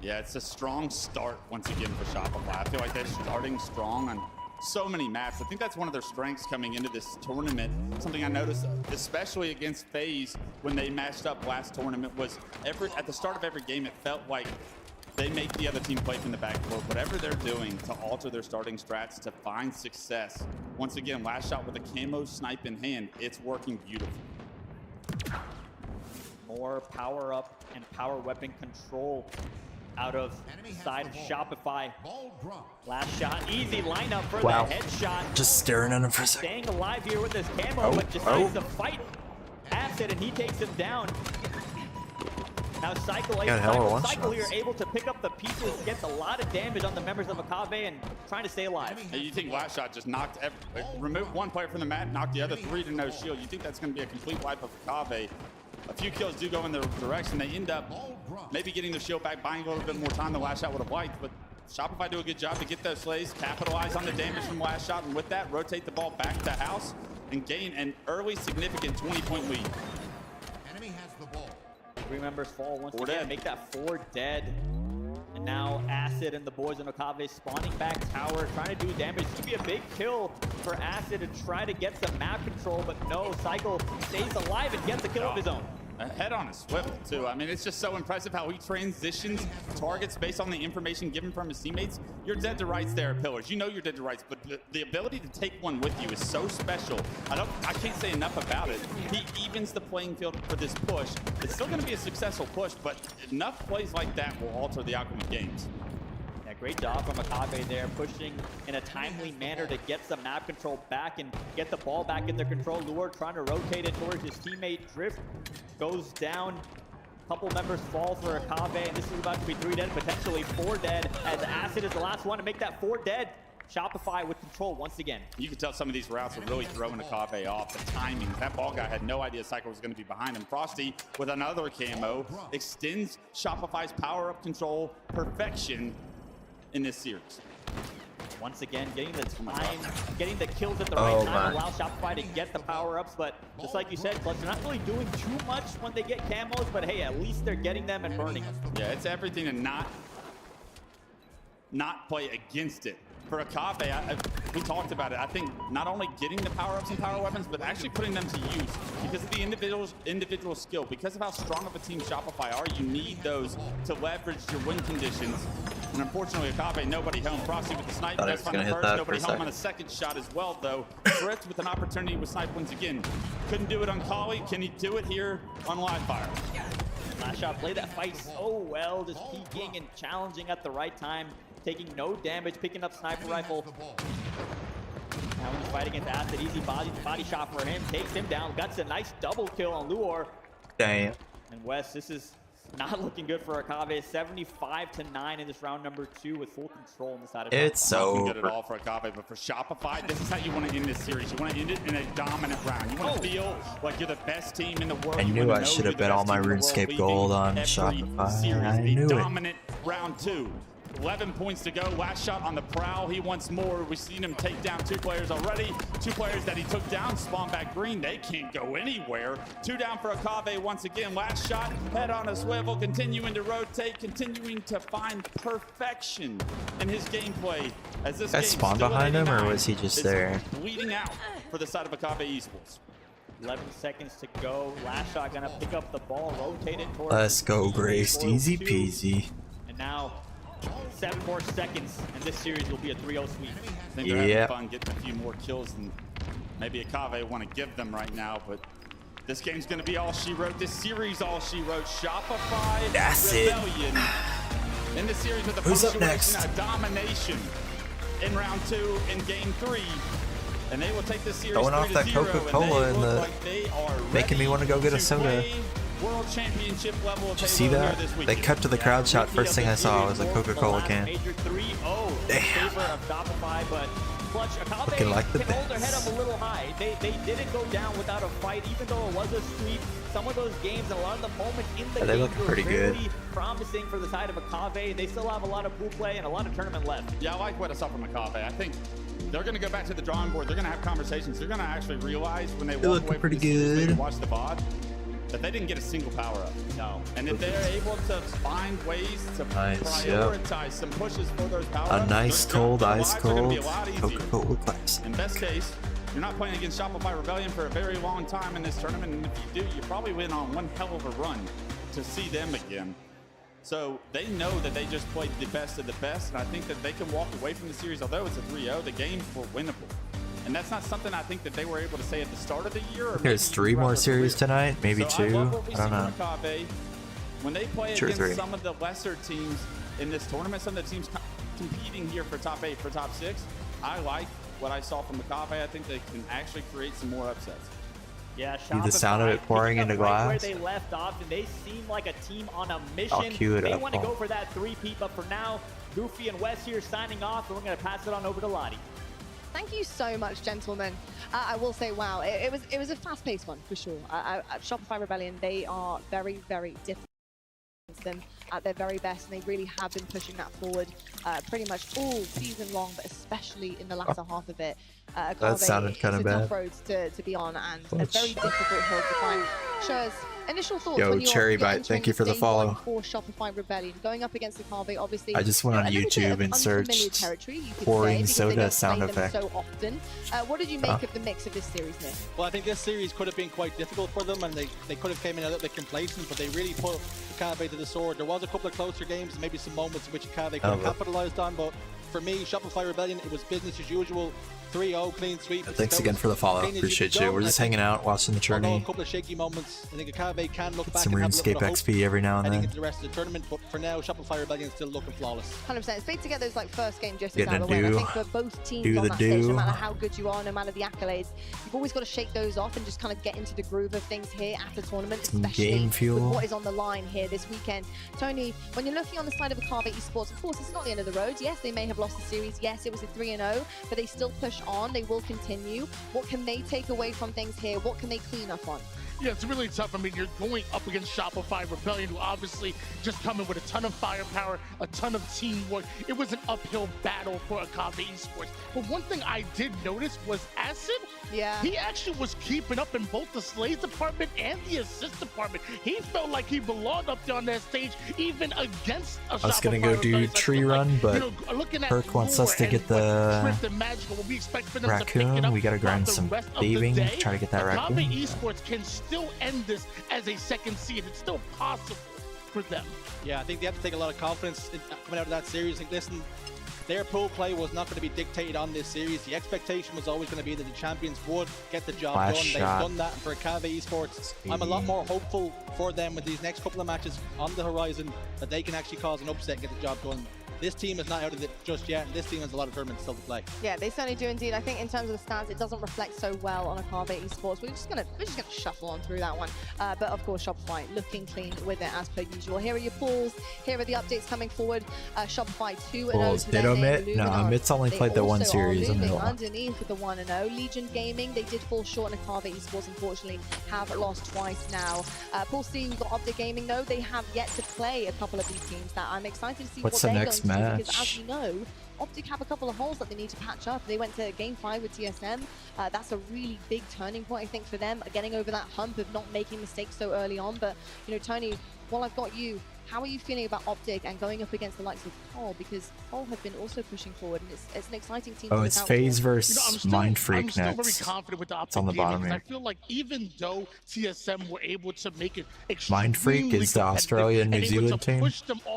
Yeah, it's a strong start once again for Shopify. I feel like they're starting strong on so many maps. I think that's one of their strengths coming into this tournament. Something I noticed, especially against FaZe when they matched up last tournament, was at the start of every game, it felt like they make the other team play from the backcourt. Whatever they're doing to alter their starting strats to find success. Once again, last shot with a camo snipe in hand, it's working beautifully. More power up and power weapon control out of side of Shopify. Last shot, easy lineup for the headshot. Just staring at him for a second. Staying alive here with this camo, but decides to fight Acid, and he takes him down. Now Cycle here able to pick up the pieces, gets a lot of damage on the members of Akave and trying to stay alive. Hey, you think last shot just knocked, removed 1 player from the map, knocked the other 3 to no shield. You think that's going to be a complete wipe of Akave. A few kills do go in their direction. They end up maybe getting their shield back, buying a little bit more time. The last shot would have wiped, but Shopify do a good job to get those slays, capitalize on the damage from last shot, and with that, rotate the ball back to house and gain an early significant 20-point lead. Enemy has the ball. 3 members fall once again, make that 4 dead. And now Acid and the boys in Akave spawning back tower, trying to do damage. This could be a big kill for Acid to try to get some map control, but no, Cycle stays alive and gets a kill of his own. A head on a swivel, too. I mean, it's just so impressive how he transitions targets based on the information given from his teammates. You're dead to rights there at Pillars. You know you're dead to rights, but the ability to take one with you is so special. I can't say enough about it. He evens the playing field for this push. It's still going to be a successful push, but enough plays like that will alter the outcome of games. Yeah, great job from Akave there, pushing in a timely manner to get some map control back and get the ball back in their control. Lure trying to rotate it towards his teammate. Drift goes down. A couple members fall for Akave, and this is about to be 3 dead, potentially 4 dead, as Acid is the last one to make that 4 dead. Shopify with control once again. You can tell some of these routes are really throwing Akave off. The timing. That ball guy had no idea Cycle was going to be behind him. Frosty with another camo extends Shopify's power-up control perfection in this series. Once again, getting the time, getting the kills at the right time allows Shopify to get the power-ups, but just like you said, Clutch, they're not really doing too much when they get camos, but hey, at least they're getting them and burning them. Yeah, it's everything to not play against it. For Akave, we talked about it. I think not only getting the power-ups and power weapons, but actually putting them to use because of the individual skill. Because of how strong of a team Shopify are, you need those to leverage your win conditions And unfortunately, Akave, nobody home. Frosty with the snipe. Thought I That's was fine gonna the hit first. that Nobody for a home on the second shot as well, though. Fritz with an opportunity with snipe once again. Couldn't do it on Kali. Can he do it here on live fire? Last shot, play that fight so well, just peeking and challenging at the right time, taking no damage, picking up sniper rifle. Now he's fighting against Acid, easy body shot for him, takes him down, gets a nice double kill on Luor. Damn. And Wes, this is not looking good for Akave. 75-9 in this round number 2 with full control on the side of It's so good at all for Akave, but for Shopify, this is how you want to end this series. You want to end it in a dominant round. You want to feel like you're the best team in the world. I knew I should have bet all my RuneScape gold on Shopify. I knew it. Dominant round 2. 11 points to go. Last shot on the prowl. He wants more. We've seen him take down 2 players already. 2 players that he took down spawn back green. They can't go anywhere. 2 down for Akave once again. Last shot. Head on a swivel. Continuing to rotate. Continuing to find perfection in his gameplay. As this Guy game spawned still at behind him, or 89, was he just is there? bleeding out for the side of Akave Esports. 11 seconds to go. Last shot gonna pick up the ball, rotate it towards. Let's go, Grace. Easy peasy. And now 7 more seconds, and this series will be a 3-0 sweep. I think they're having fun getting a few more kills than maybe Akave want to give them right now, but this game's going to be all she wrote. This series all she wrote. Shopify Rebellion in the series with the Who's up next? Domination in round 2 in game 3. And they will take this series Going off that 3-0, Coca-Cola and in they look the like they are making me want to go get a soda. World Championship level of Did you see Halo that? here this They weekend. cut to the crowd shot. First thing I saw was a Coca-Cola can. Major 3-0 in favor of Shopify, but Clutch, Akave Looking like the can hold their head best. up a little high. They didn't go down without a fight, even though it was a sweep. Some of those games and a lot of the moments in the Yeah, they game look were pretty good. really promising for the side of Akave. They still have a lot of pool play and a lot of tournament left. Yeah, I like what I saw from Akave. I think they're going to go back to the drawing board. They're going to have conversations. They're going to actually realize when they walk away from the series, maybe watch the VOD, that they didn't get a single power up. No. And if they're able to find ways to Nice, prioritize some pushes for those power ups, A nice cold, ice cold Coca-Cola Classic. in best case, you're not playing against Shopify Rebellion for a very long time in this tournament, and if you do, you probably went on one hell of a run to see them again. So they know that they just played the best of the best, and I think that they can walk away from the series. Although it's a 3-0, the games were winnable. And that's not something I think that they were able to say at the start of the year. Or There's 3 more series tonight, maybe 2. I don't know. Akave, when they play 2 or against 3. some of the lesser teams in this tournament, some of the teams competing here for top 8, for top 6, I like what I saw from Akave. I think they can actually create some more upsets. Yeah, See the sound of it pouring into right glass? where they left off, and they seem like a team on a mission. I'll cue it they up, want to Paul. go for that 3-peat, but for now, Goofy and Wes here signing off, and we're going to pass it on over to Lottie. Thank you so much, gentlemen. I will say, wow, it was a fast-paced one for sure. Shopify Rebellion, they are very, very different them at their very best, and they really have been pushing that forward pretty much all season long, but especially in the latter half of it. That sounded kind of bad. Tough roads to be on, and a very difficult hill to climb. Shows initial thoughts. Yo, when you Cherry are Bite, entering thank you for the stage follow. 1 for Shopify Rebellion, going up against the Carve, obviously. I just went on a little bit YouTube of and unfamiliar searched territory, you could pouring say, because they soda don't sound play them effect. so often. What did you make of the mix of this series here? Well, I think this series could have been quite difficult for them, and they could have came in a little bit complacent, but they really put Akave to the sword. There was a couple of closer games, and maybe some moments in which Akave could have capitalized on, but for me, Shopify Rebellion, it was business as usual. 3-0 clean sweep. Thanks again for the follow. Appreciate you. We're just hanging out, watching the Although a tourney. couple of shaky moments, I think Akave can look back Some and have a little RuneScape bit of XP every now and heading then. into the rest of the tournament, but for now, Shopify Rebellion is still looking flawless. 100%. It's great to get those like first game jitters Getting out of the a way. And I do. think for both teams Do on the that stage, no do. matter how good you are, no matter the accolades, you've always got to shake those off and just kind of get into the groove of things here at a tournament, Some especially game fuel. with what is on the line here this weekend. Tony, when you're looking on the side of Carve Esports, of course, it's not the end of the road. Yes, they may have lost the series. Yes, it was a 3-0, but they still push on. They will continue. What can they take away from things here? What can they clean up on? Yeah, it's really tough. I mean, you're going up against Shopify Rebellion, who obviously just coming with a ton of firepower, a ton of teamwork. It was an uphill battle for Akave Esports. But one thing I did notice was Acid. Yeah. He actually was keeping up in both the Slays department and the assist department. He felt like he belonged up there on that stage, even against a Shopify I was gonna go do Rebellion. tree run, but looking at Perk wants us to Lure get and the Swift and Magical, we expect for them to pick it raccoon. up We gotta grind throughout the some rest of the thieving, day. try to get that Akave raccoon. Esports can still end this as a second seed. It's still possible. for them. Yeah, I think they have to take a lot of confidence coming out of that series. Like, listen, their pool play was not going to be dictated on this series. The expectation was always going to be that the champions would get the job done. They've done that for Cave Esports. I'm a lot more hopeful for them with these next couple of matches on the horizon that they can actually cause an upset and get the job done. This team is not out of it just yet, and this team has a lot of tournaments still to play. Yeah, they certainly do indeed. I think in terms of the stats, it doesn't reflect so well on a Cave Esports. We're just gonna shuffle on through that one. But of course, Shopify looking clean with it as per usual. Here are your pools. Here are the updates coming forward. Shopify 2-0. Did Omit? No, Omit's only played the one series. Underneath with the 1-0. Legion Gaming, they did fall short in a Cave Esports, unfortunately, have lost twice now. Pool C, we've got Optic Gaming though. They have yet to play a couple of these teams that I'm excited to see what's what the they're next going to do, match. because as we know, Optic have a couple of holes that they need to patch up. They went to Game 5 with TSM. That's a really big turning point, I think, for them, getting over that hump of not making mistakes so early on. But, you know, Tony, while I've got you, how are you feeling about Optic and going up against the likes of Cole? Because Cole have been also pushing forward, and it's an exciting team. Oh, it's FaZe versus Mind Freak next. I'm still very confident with the Optic on the bottom Gaming, here. I feel like even though TSM were able to make it Mind Freak is the Australia and New Zealand team.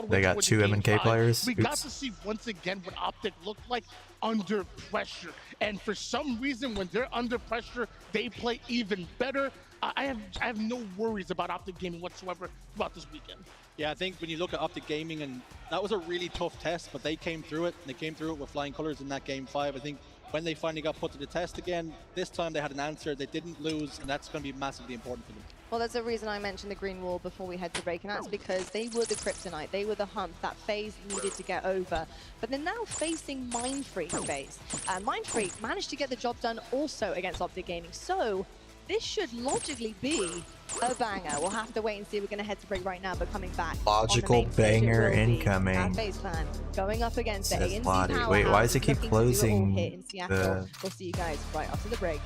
They got 2 MNK players. We got to see once again what Optic looked like under pressure. And for some reason, when they're under pressure, they play even better. I have no worries about Optic Gaming whatsoever throughout this weekend. Yeah, I think when you look at Optic Gaming, and that was a really tough test, but they came through it. They came through it with flying colors in that Game 5. I think when they finally got put to the test again, this time they had an answer. They didn't lose, and that's going to be massively important for them. Well, there's a reason I mentioned the green wall before we head to break, and that's because they were the kryptonite. They were the hump that FaZe needed to get over. But they're now facing Mind Freak FaZe. Mind Freak managed to get the job done also against Optic Gaming. So this should logically be a banger. We'll have to wait and see. We're going to head to break right now, but coming back. Logical banger incoming. FaZe Clan going up against the ANC Powerhouse. Wait, why does it keep looking to do it all closing here in Seattle. We'll see you guys right after the break.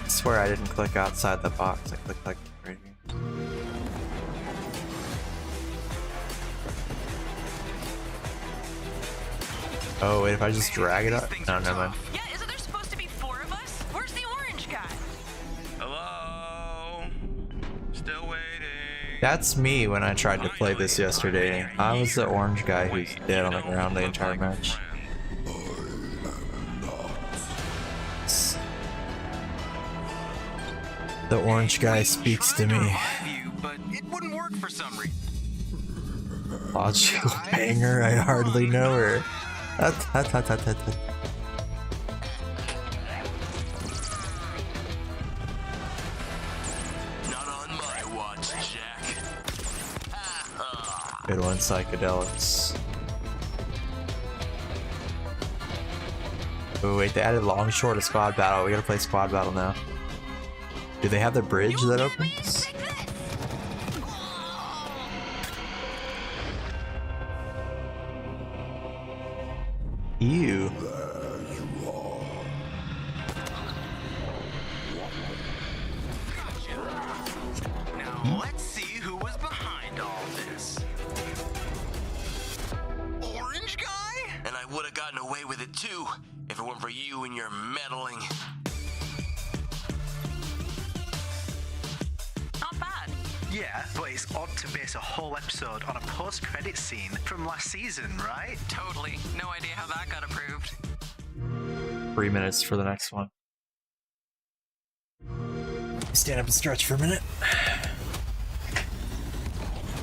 I swear I didn't click outside the box. I clicked like right here. Oh, wait, if I just drag it up? No, never mind. Yeah, isn't there supposed to be 4 of us? Where's the orange guy? Hello? Still waiting. That's me when I tried to play this yesterday. I was the orange guy who's dead on the ground the entire match. The orange guy speaks to me. But it wouldn't work for some reason. Logical banger, I hardly know her. Not on my watch, Jack. Good one, psychedelics. Oh wait, they added long short to squad battle. We gotta play squad battle now. Do they have the bridge that opens? Ew. Now let's see who was behind all this. Orange guy? And I would have gotten away with it too, if it weren't for you and your meddling. Not bad. Yeah, but it's odd to base a whole episode on a post-credit scene from last season, right? Totally. No idea how that got approved. 3 minutes for the next one. Stand up and stretch for a minute.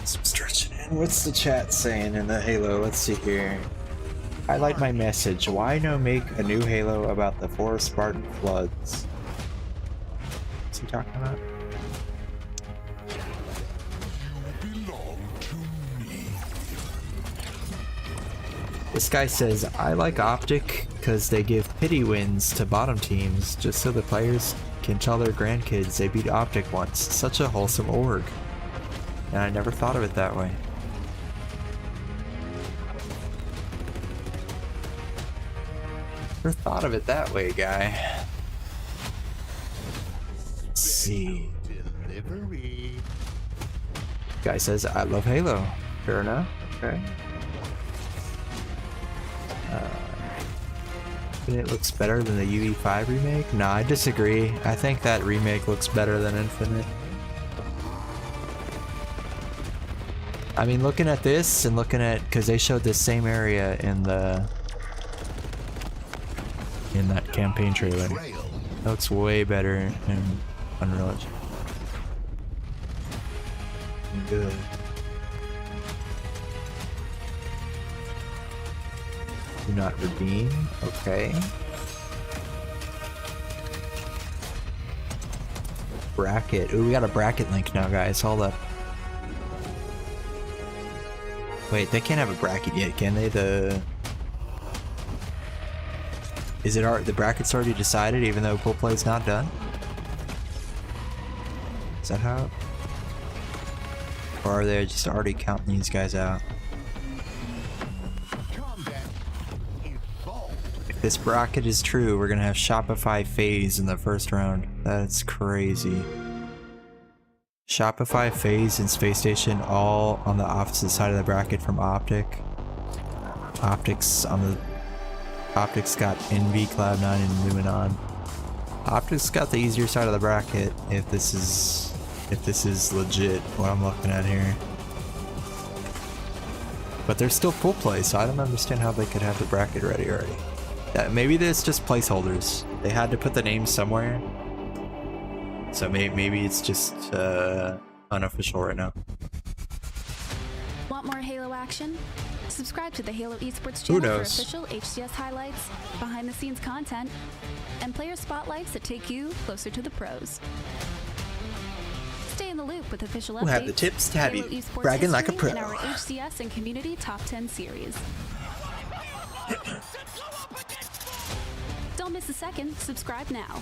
Some stretching in. What's the chat saying in the Halo? Let's see here. Highlight my message. Why no make a new Halo about the 4 Spartan floods? What's he talking about? This guy says, I like Optic because they give pity wins to bottom teams just so the players can tell their grandkids they beat Optic once. Such a wholesome org. And I never thought of it that way. Never thought of it that way, guy. Let's see. Guy says, I love Halo. Fair enough. Okay. Infinite looks better than the UE5 remake? Nah, I disagree. I think that remake looks better than Infinite. I mean, looking at this and looking at, because they showed this same area in that campaign trailer. That looks way better in Unreal Engine. Good. Do not redeem. Okay. Bracket. Ooh, we got a bracket link now, guys. Hold up. Wait, they can't have a bracket yet, can they? Is it the bracket's already decided, even though pool play's not done? Is that how? Or are they just already counting these guys out? If this bracket is true, we're gonna have Shopify FaZe in the first round. That's crazy. Shopify, FaZe, and Space Station all on the opposite side of the bracket from Optic. Optic's got Envy, Cloud9, and Luminon. Optic's got the easier side of the bracket if this is legit what I'm looking at here. But there's still pool play, so I don't understand how they could have the bracket ready already. Maybe it's just placeholders. They had to put the names somewhere. So maybe it's just unofficial right now. Want more Halo action? Subscribe to the Halo Esports channel for official HCS highlights, behind-the-scenes content, and player spotlights that take you closer to the pros. Stay in the loop with official updates. We'll have the tips to have Halo you Esports bragging like a history, pro. and our HCS and Community Top 10 series. Don't miss a second. Subscribe now.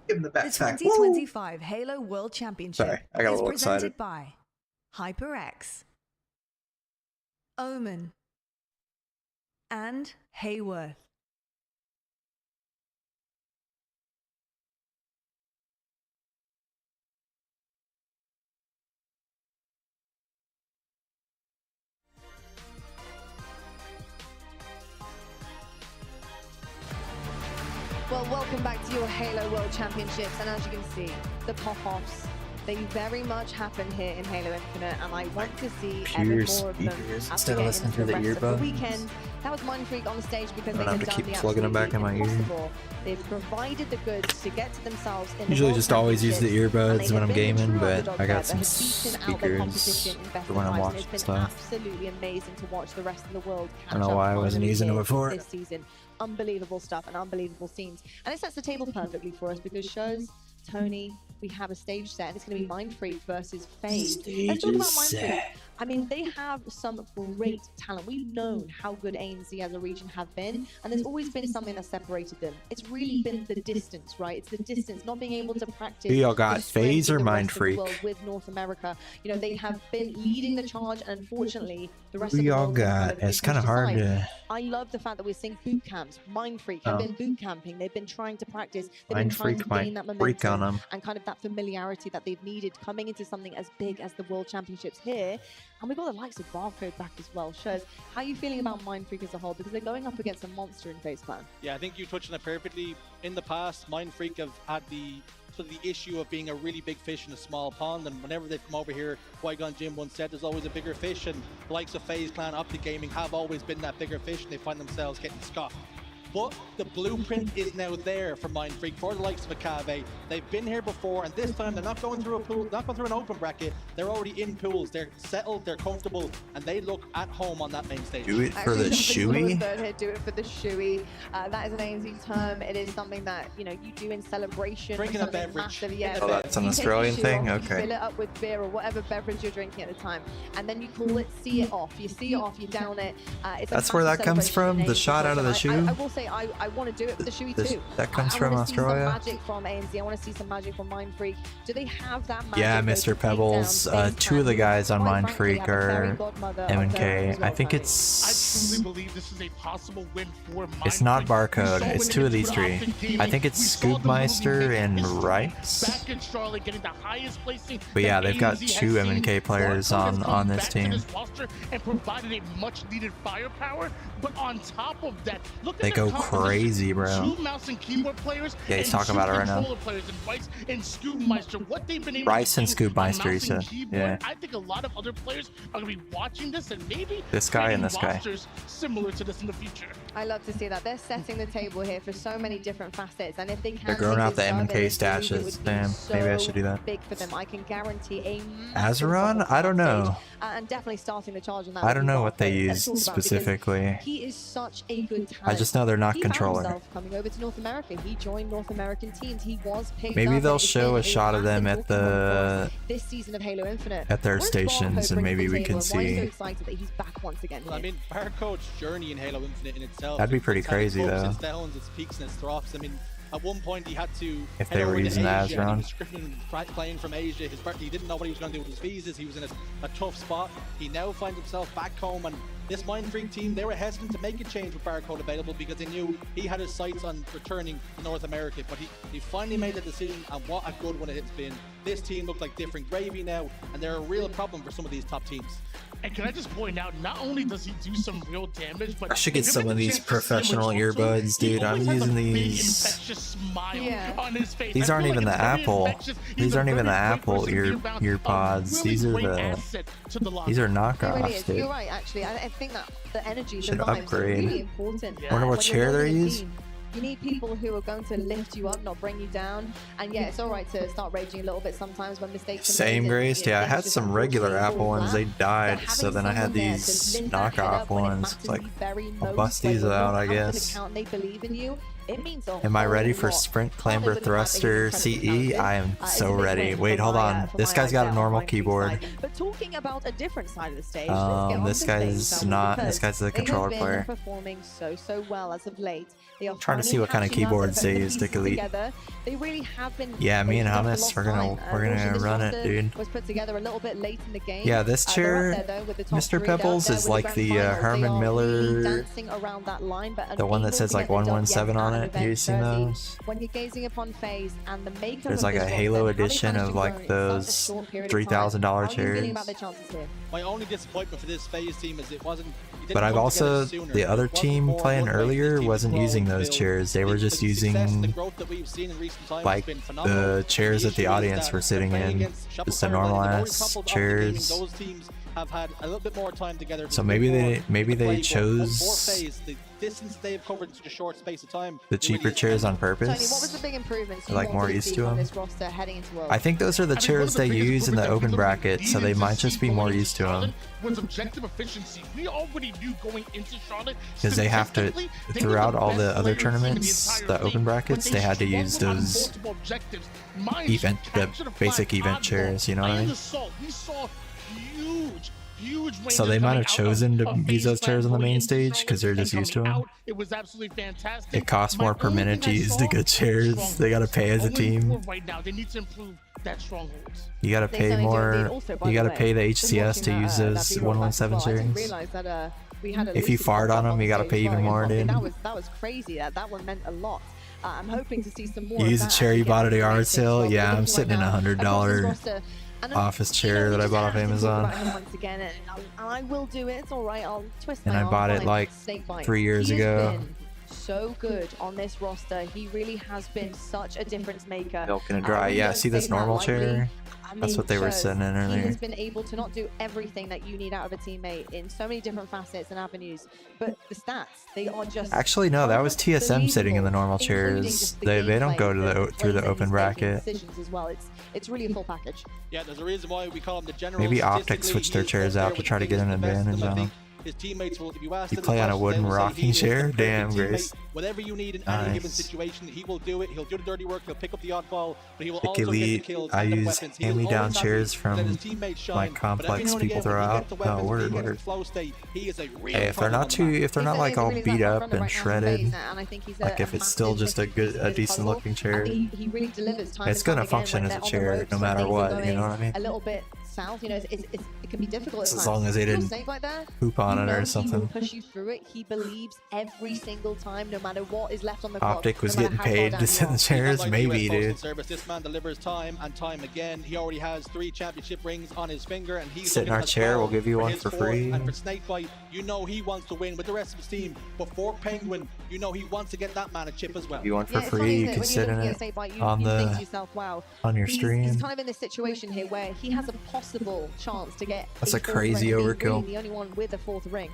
Give him the The backpack. 2025 Halo World Championship Sorry, I got a is little presented excited. by HyperX, Omen, and Hayworth. Well, welcome back to your Halo World Championships, and as you can see, the pop-offs, they very much happen here in Halo Infinite, and I want to see ever more of them as we get into the rest of the weekend. That was Mindfreak on the stage because they have done the plugging them back in my ear. impossible. They've provided the goods to get to themselves in Usually the just always use the earbuds when I'm gaming, but I got some speakers speakers for when I'm watching stuff. Absolutely amazing to watch the rest of the world. I don't know why I wasn't using it before. This season, unbelievable stuff and unbelievable scenes, and it sets the table perfectly for us because shows Tony, we have a stage set, and it's going to be Mindfreak versus FaZe. Let's talk about Mindfreak. I mean, they have some great talent. We've known how good ANZ as a region have been, and there's always been something that separated them. It's really been the distance, right? It's the distance, not being able to practice. Who y'all got, FaZe or Mindfreak? With North America, you know, they have been leading the charge, and unfortunately, the rest Who of the y'all world got? It's kind of hard to. I love the fact that we're seeing boot camps. Mindfreak have been boot camping. They've been trying to practice. They've been trying to gain that momentum and kind of that familiarity that they've needed coming into something as big as the World Championships here. And we've got the likes of Barcode back as well. Shows, how are you feeling about Mindfreak as a whole? Because they're going up against a monster in FaZe Clan. Yeah, I think you touched on it perfectly. In the past, Mindfreak have had the issue of being a really big fish in a small pond, and whenever they've come over here, Qui-Gon Jinn once said there's always a bigger fish, and the likes of FaZe Clan, Optic Gaming have always been that bigger fish, and they find themselves getting scoffed. But the blueprint is now there for Mindfreak, for the likes of Akave. They've been here before, and this time they're not going through a pool, not going through an open bracket. They're already in pools. They're settled, they're comfortable, and they look at home on that main stage. Do it for the shoey. Do it for the shoey. That is an ANZ term. It is something that, you know, you do in celebration. Drinking a beverage. Massive, yeah, Oh, that's an Australian thing? Okay. You fill it up with beer or whatever beverage you're drinking at the time, and then you call it see it off. You see it off, you down it. That's where that comes from? The shot out of the shoe? I will say I want to do it for the shoey too. That comes from Australia? I want to see some magic from ANZ. I want to see some magic from Mindfreak. Do they have that magic? Yeah, Mr. Pebbles. Two of the guys on Mindfreak are MNK. I think it's. I truly believe this is a possible win for Mindfreak. It's not Barcode. It's two of these three. I think it's Scoopmeister and Rice. Back in Charlotte, getting the highest placing. But yeah, they've got two MNK players on this team. And provided a much needed firepower. But on top of that, look at They go go crazy, bro. Two mouse and keyboard players. Yeah, he's and talking two about it right now. controller players in Rice and Scoopmeister. What they've been able Rice to and do on Scoopmeister, he mouse and said. keyboard, Yeah. I think a lot of other players are going to be watching this and maybe This guy and creating this guy. rosters similar to this in the future. I love to see that. They're setting the table here for so many different facets, and if they can They're growing take out the this further, MK this league, it stashes. would be Damn, maybe I should do that. big for them. I can guarantee a massive Azeron? I don't know. and definitely starting the charge on that. I don't know what they Let's use talk about it, because specifically. He is such a good talent. I just know they're not He found controller. himself coming over to North America. He joined North American teams. He was picked Maybe up, they'll and it's show been a shot of them massive at the this season of Halo Infinite. at their What does stations, Barcode and bring to maybe the we table, can and why are you so see. excited that he's back once again? Well, I mean, Barcode's journey in Halo Infinite in itself. That'd be pretty it's had its crazy, ups, though. Its downs, its peaks, and its drops. I mean, at one point he had to. If head they were over to using the Asia, and Azeron. he was scripting, playing from Asia. He didn't know what he was going to do with his visas. He was in a tough spot. He now finds himself back home, and this Mind Freak team, they were hesitant to make a change with Barcode available because they knew he had his sights on returning to North America. But he finally made the decision, and what a good one it's been. This team looks like different gravy now, and they're a real problem for some of these top teams. And can I just point out, not only does he do some real damage, but I should get if you some have of the these chance to see him professional in person, earbuds, he dude. I'm always has a using big, these. infectious smile on his face. These I aren't feel even like the it's very Apple. infectious. He's These a aren't even the very great Apple person to be around. ear pods. Really These are great the. asset to the These are It really knockoffs, is. dude. You're right, actually. I think that the energy, Should the vibes upgrade. are really important. I wonder what When you're chair they're building a using. team, you need people who are going to lift you up, not bring you down. And yeah, it's all right to start raging a little bit sometimes when mistakes are made. Same and, Grace. you know, Yeah, I things had just some regular unfortunately Apple fall ones. flat. They died, But so having then I had someone there to these lift that head knockoff up when it ones. matters It's like, in the very I'll most, bust when these you're out, I out for the guess. count, they believe in you. It means a Am I ready whole for lot. sprint Partly clamber with the fact that he's thruster incredibly CE? talented. I am It's so a big ready. win Wait, for hold my, on. for This my guy's got a Excel normal Mind Freak keyboard. side. But talking about a different side of the stage, let's get on This to guy's stage not. because This guy's the they controller have player. been performing so well as of late. They are Trying to finally see what kind of catching up, keyboards putting they the use to pieces delete. together. They really have been. Yeah, me and taking up a Hummus, lot we're of gonna time. Unfortunately, this run it, roster dude. Was put together a little bit late in the game. Yeah, this They're up chair, there, though, with the top Mr. three. They're up Pebbles, there is with like grand the finals. They Herman are really Miller, dancing around that line, but the one that unable says to like get the dub 117 yet on at an it. event You seen jersey. those? When you're gazing upon FaZe and the makeup There's of like this a roster, Halo how they edition managed of to like grow in those such a short period of $3,000 time. How are you feeling chairs. about their chances here? My only disappointment for this FaZe team is it wasn't. it didn't But I've come also, together sooner. the other It wasn't team more playing one race. This earlier team wasn't grow using and those build. chairs. They were But just the success and the using growth that we've seen in recent times like has been phenomenal. the chairs that the issue is audience that were sitting playing in, against just the Shopify, normal like, the ass couples of the gaming, chairs. those teams have had a little bit more time together. So maybe they play, but for chose FaZe, the distance they've covered in such a short space of time. the it cheaper really is chairs on Tony, what was purpose. the big improvements They're you like more wanted to used see to on them. this roster heading into Worlds? I think those are the chairs they use in the open bracket, so they might just be more used to them. Was objective efficiency. We already knew going into Charlotte Because they have to, statistically, they were throughout the all best the other players in tournaments, entire the open league, brackets, but they had to use struggled on those multiple objectives. Mind event, you, the capture the basic flag, event oddball, chairs, you know what I Iron mean? Assault. We saw huge So they might have chosen to use those chairs on the main stage because they're just used to them. It was absolutely fantastic. It costs more per minute to use the good chairs. They gotta pay as a team. Right now, they need to improve that strongholds. You gotta pay more. You gotta pay the HCS to use those 117 chairs. If you fart on them, you gotta pay even more, dude. That was crazy. That one meant a lot. I'm hoping to see some more. You use a chair you bought at a yard sale. Yeah, I'm sitting in a $100 office chair that I bought off Amazon. Once again, and I will do it. It's all right. I'll twist And my I arm, bought it fine. like Snakebite. 3 years He has ago. been so good on this roster. He really has been such a difference maker. Milking it dry. Yeah, see this normal chair? That's what they were sitting in He earlier. has been able to not do everything that you need out of a teammate in so many different facets and avenues, but the stats, they are just Actually, no, that was TSM sitting in the normal chairs. They don't go to the through the open bracket. decisions as well. It's really a full package. Yeah, there's a reason why we call him the general. Maybe Optic Statistically, switched their he is chairs up out there to with try to the get an biggest, the best of advantage them. I on think them. his teammates will, if you ask You them play on a questions, wooden they will say rocking he is the chair? perfect Damn, teammate. Grace. Whatever you need in any given Nice. situation, he will do it. He'll do the dirty work. He'll pick up the oddball, but he will Pick also get the Elite. kills I and the use weapons. He will hand-me-down always have chairs to from let his teammates shine, my but every complex now and people again, throw when he out. gets the Oh, weapons, when word, he gets word. the flow state, he is a real Hey, if they're not problem on too, the if they're not like all beat up and shredded, like if it's still just a decent looking chair, He really delivers time it's and time gonna again function when as a they're on the chair ropes no and matter things are what. You going know what I mean? A little bit south. You know, it can be difficult at times. As long as they didn't Snakebite there, poop on it or He will something. push you through it. He believes every single time, no matter what is left on the clock. Optic was no matter getting how far paid down to you sit in are. the chairs, Like maybe, the US Postal dude. Service, this man delivers time and time again. He already has 3 championship rings on his finger, and he's Sit in looking our at chair, 12 we'll give you one his for fourth. free. And for Snakebite, you know he wants to win with the rest of his team. But for Penguin, you know he wants to get that man a chip as well. If you want for it's free, funny, you isn't can when sit you're in looking it at Snakebite, on you think to the yourself, wow, on your stream. He's kind of in this situation here where he has a possible chance to get That's a fourth crazy ring, overkill. really the only one with a 4th ring,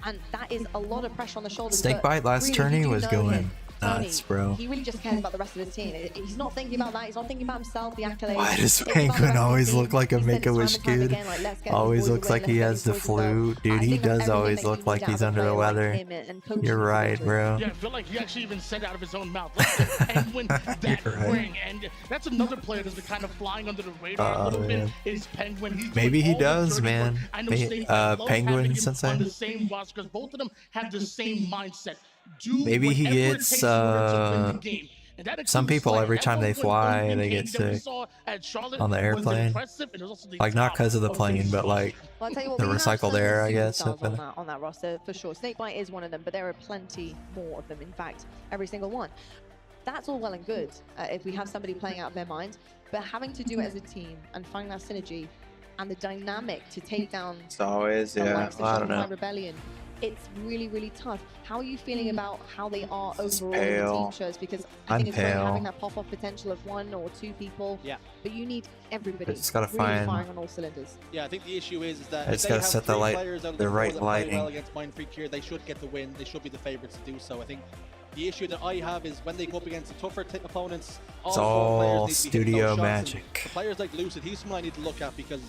and that is a lot of pressure on the shoulders. Snakebite last really, tourney you do was know going him. nuts, bro. He really just cares about the rest of his team. He's not thinking about that. He's not thinking about himself, the accolades. Why does It's about the rest Penguin of the always team. look like a He said it time Make-A-Wish and time kid? again, like, let's get Always these boys looks away, like he let's get has these the boys away. flu. Dude, I he think that's does everything always that you look need like out he's of a under the player like weather. him and coaching You're for right, victory. bro. Yeah, I feel like he actually even said out of his own mouth, let's get Penguin that right. ring. And that's another player that's been kind of flying under the radar a little bit. Man. Is Penguin. He's Maybe doing he all the does, dirty man. work. I know May- Snake loves Penguin having him Sensei? on the same roster because both of them have the same mindset. Do Maybe he whatever it gets, takes in order to win the game. And that some includes people, Slayer. every That time they 1-1 fly, win they game get that we sick saw at Charlotte on the was airplane. impressive, and it was also the Like, not top because of the of plane, his but like Well, I'll tell you what, the we have recycled certain air, I guess. superstars on that roster for sure. Snakebite is one of them, but there are plenty more of them. In fact, every single one. That's all well and good if we have somebody playing out of their mind, but having to do it as a team and find that synergy and the dynamic to take down It's always, the yeah, likes of I don't Shopify know. Rebellion. It's really, really tough. How are you feeling about how they are overall in the pale. team shows? Because I I'm think it's great pale. having that pop-off potential of 1 or 2 people. Yeah. But you need everybody just gotta really find- firing on all cylinders. Yeah, I think the issue is that I if just they gotta have set the 3 light- players out of the the right four that play lighting. well against Mind Freak here, they should get the win. They should be the favorites to do so. I think the issue that I have is when they go up against the tougher opponents, It's four all players need to be hitting studio those shots, and magic. Players like Lucid, he's someone I need to look at because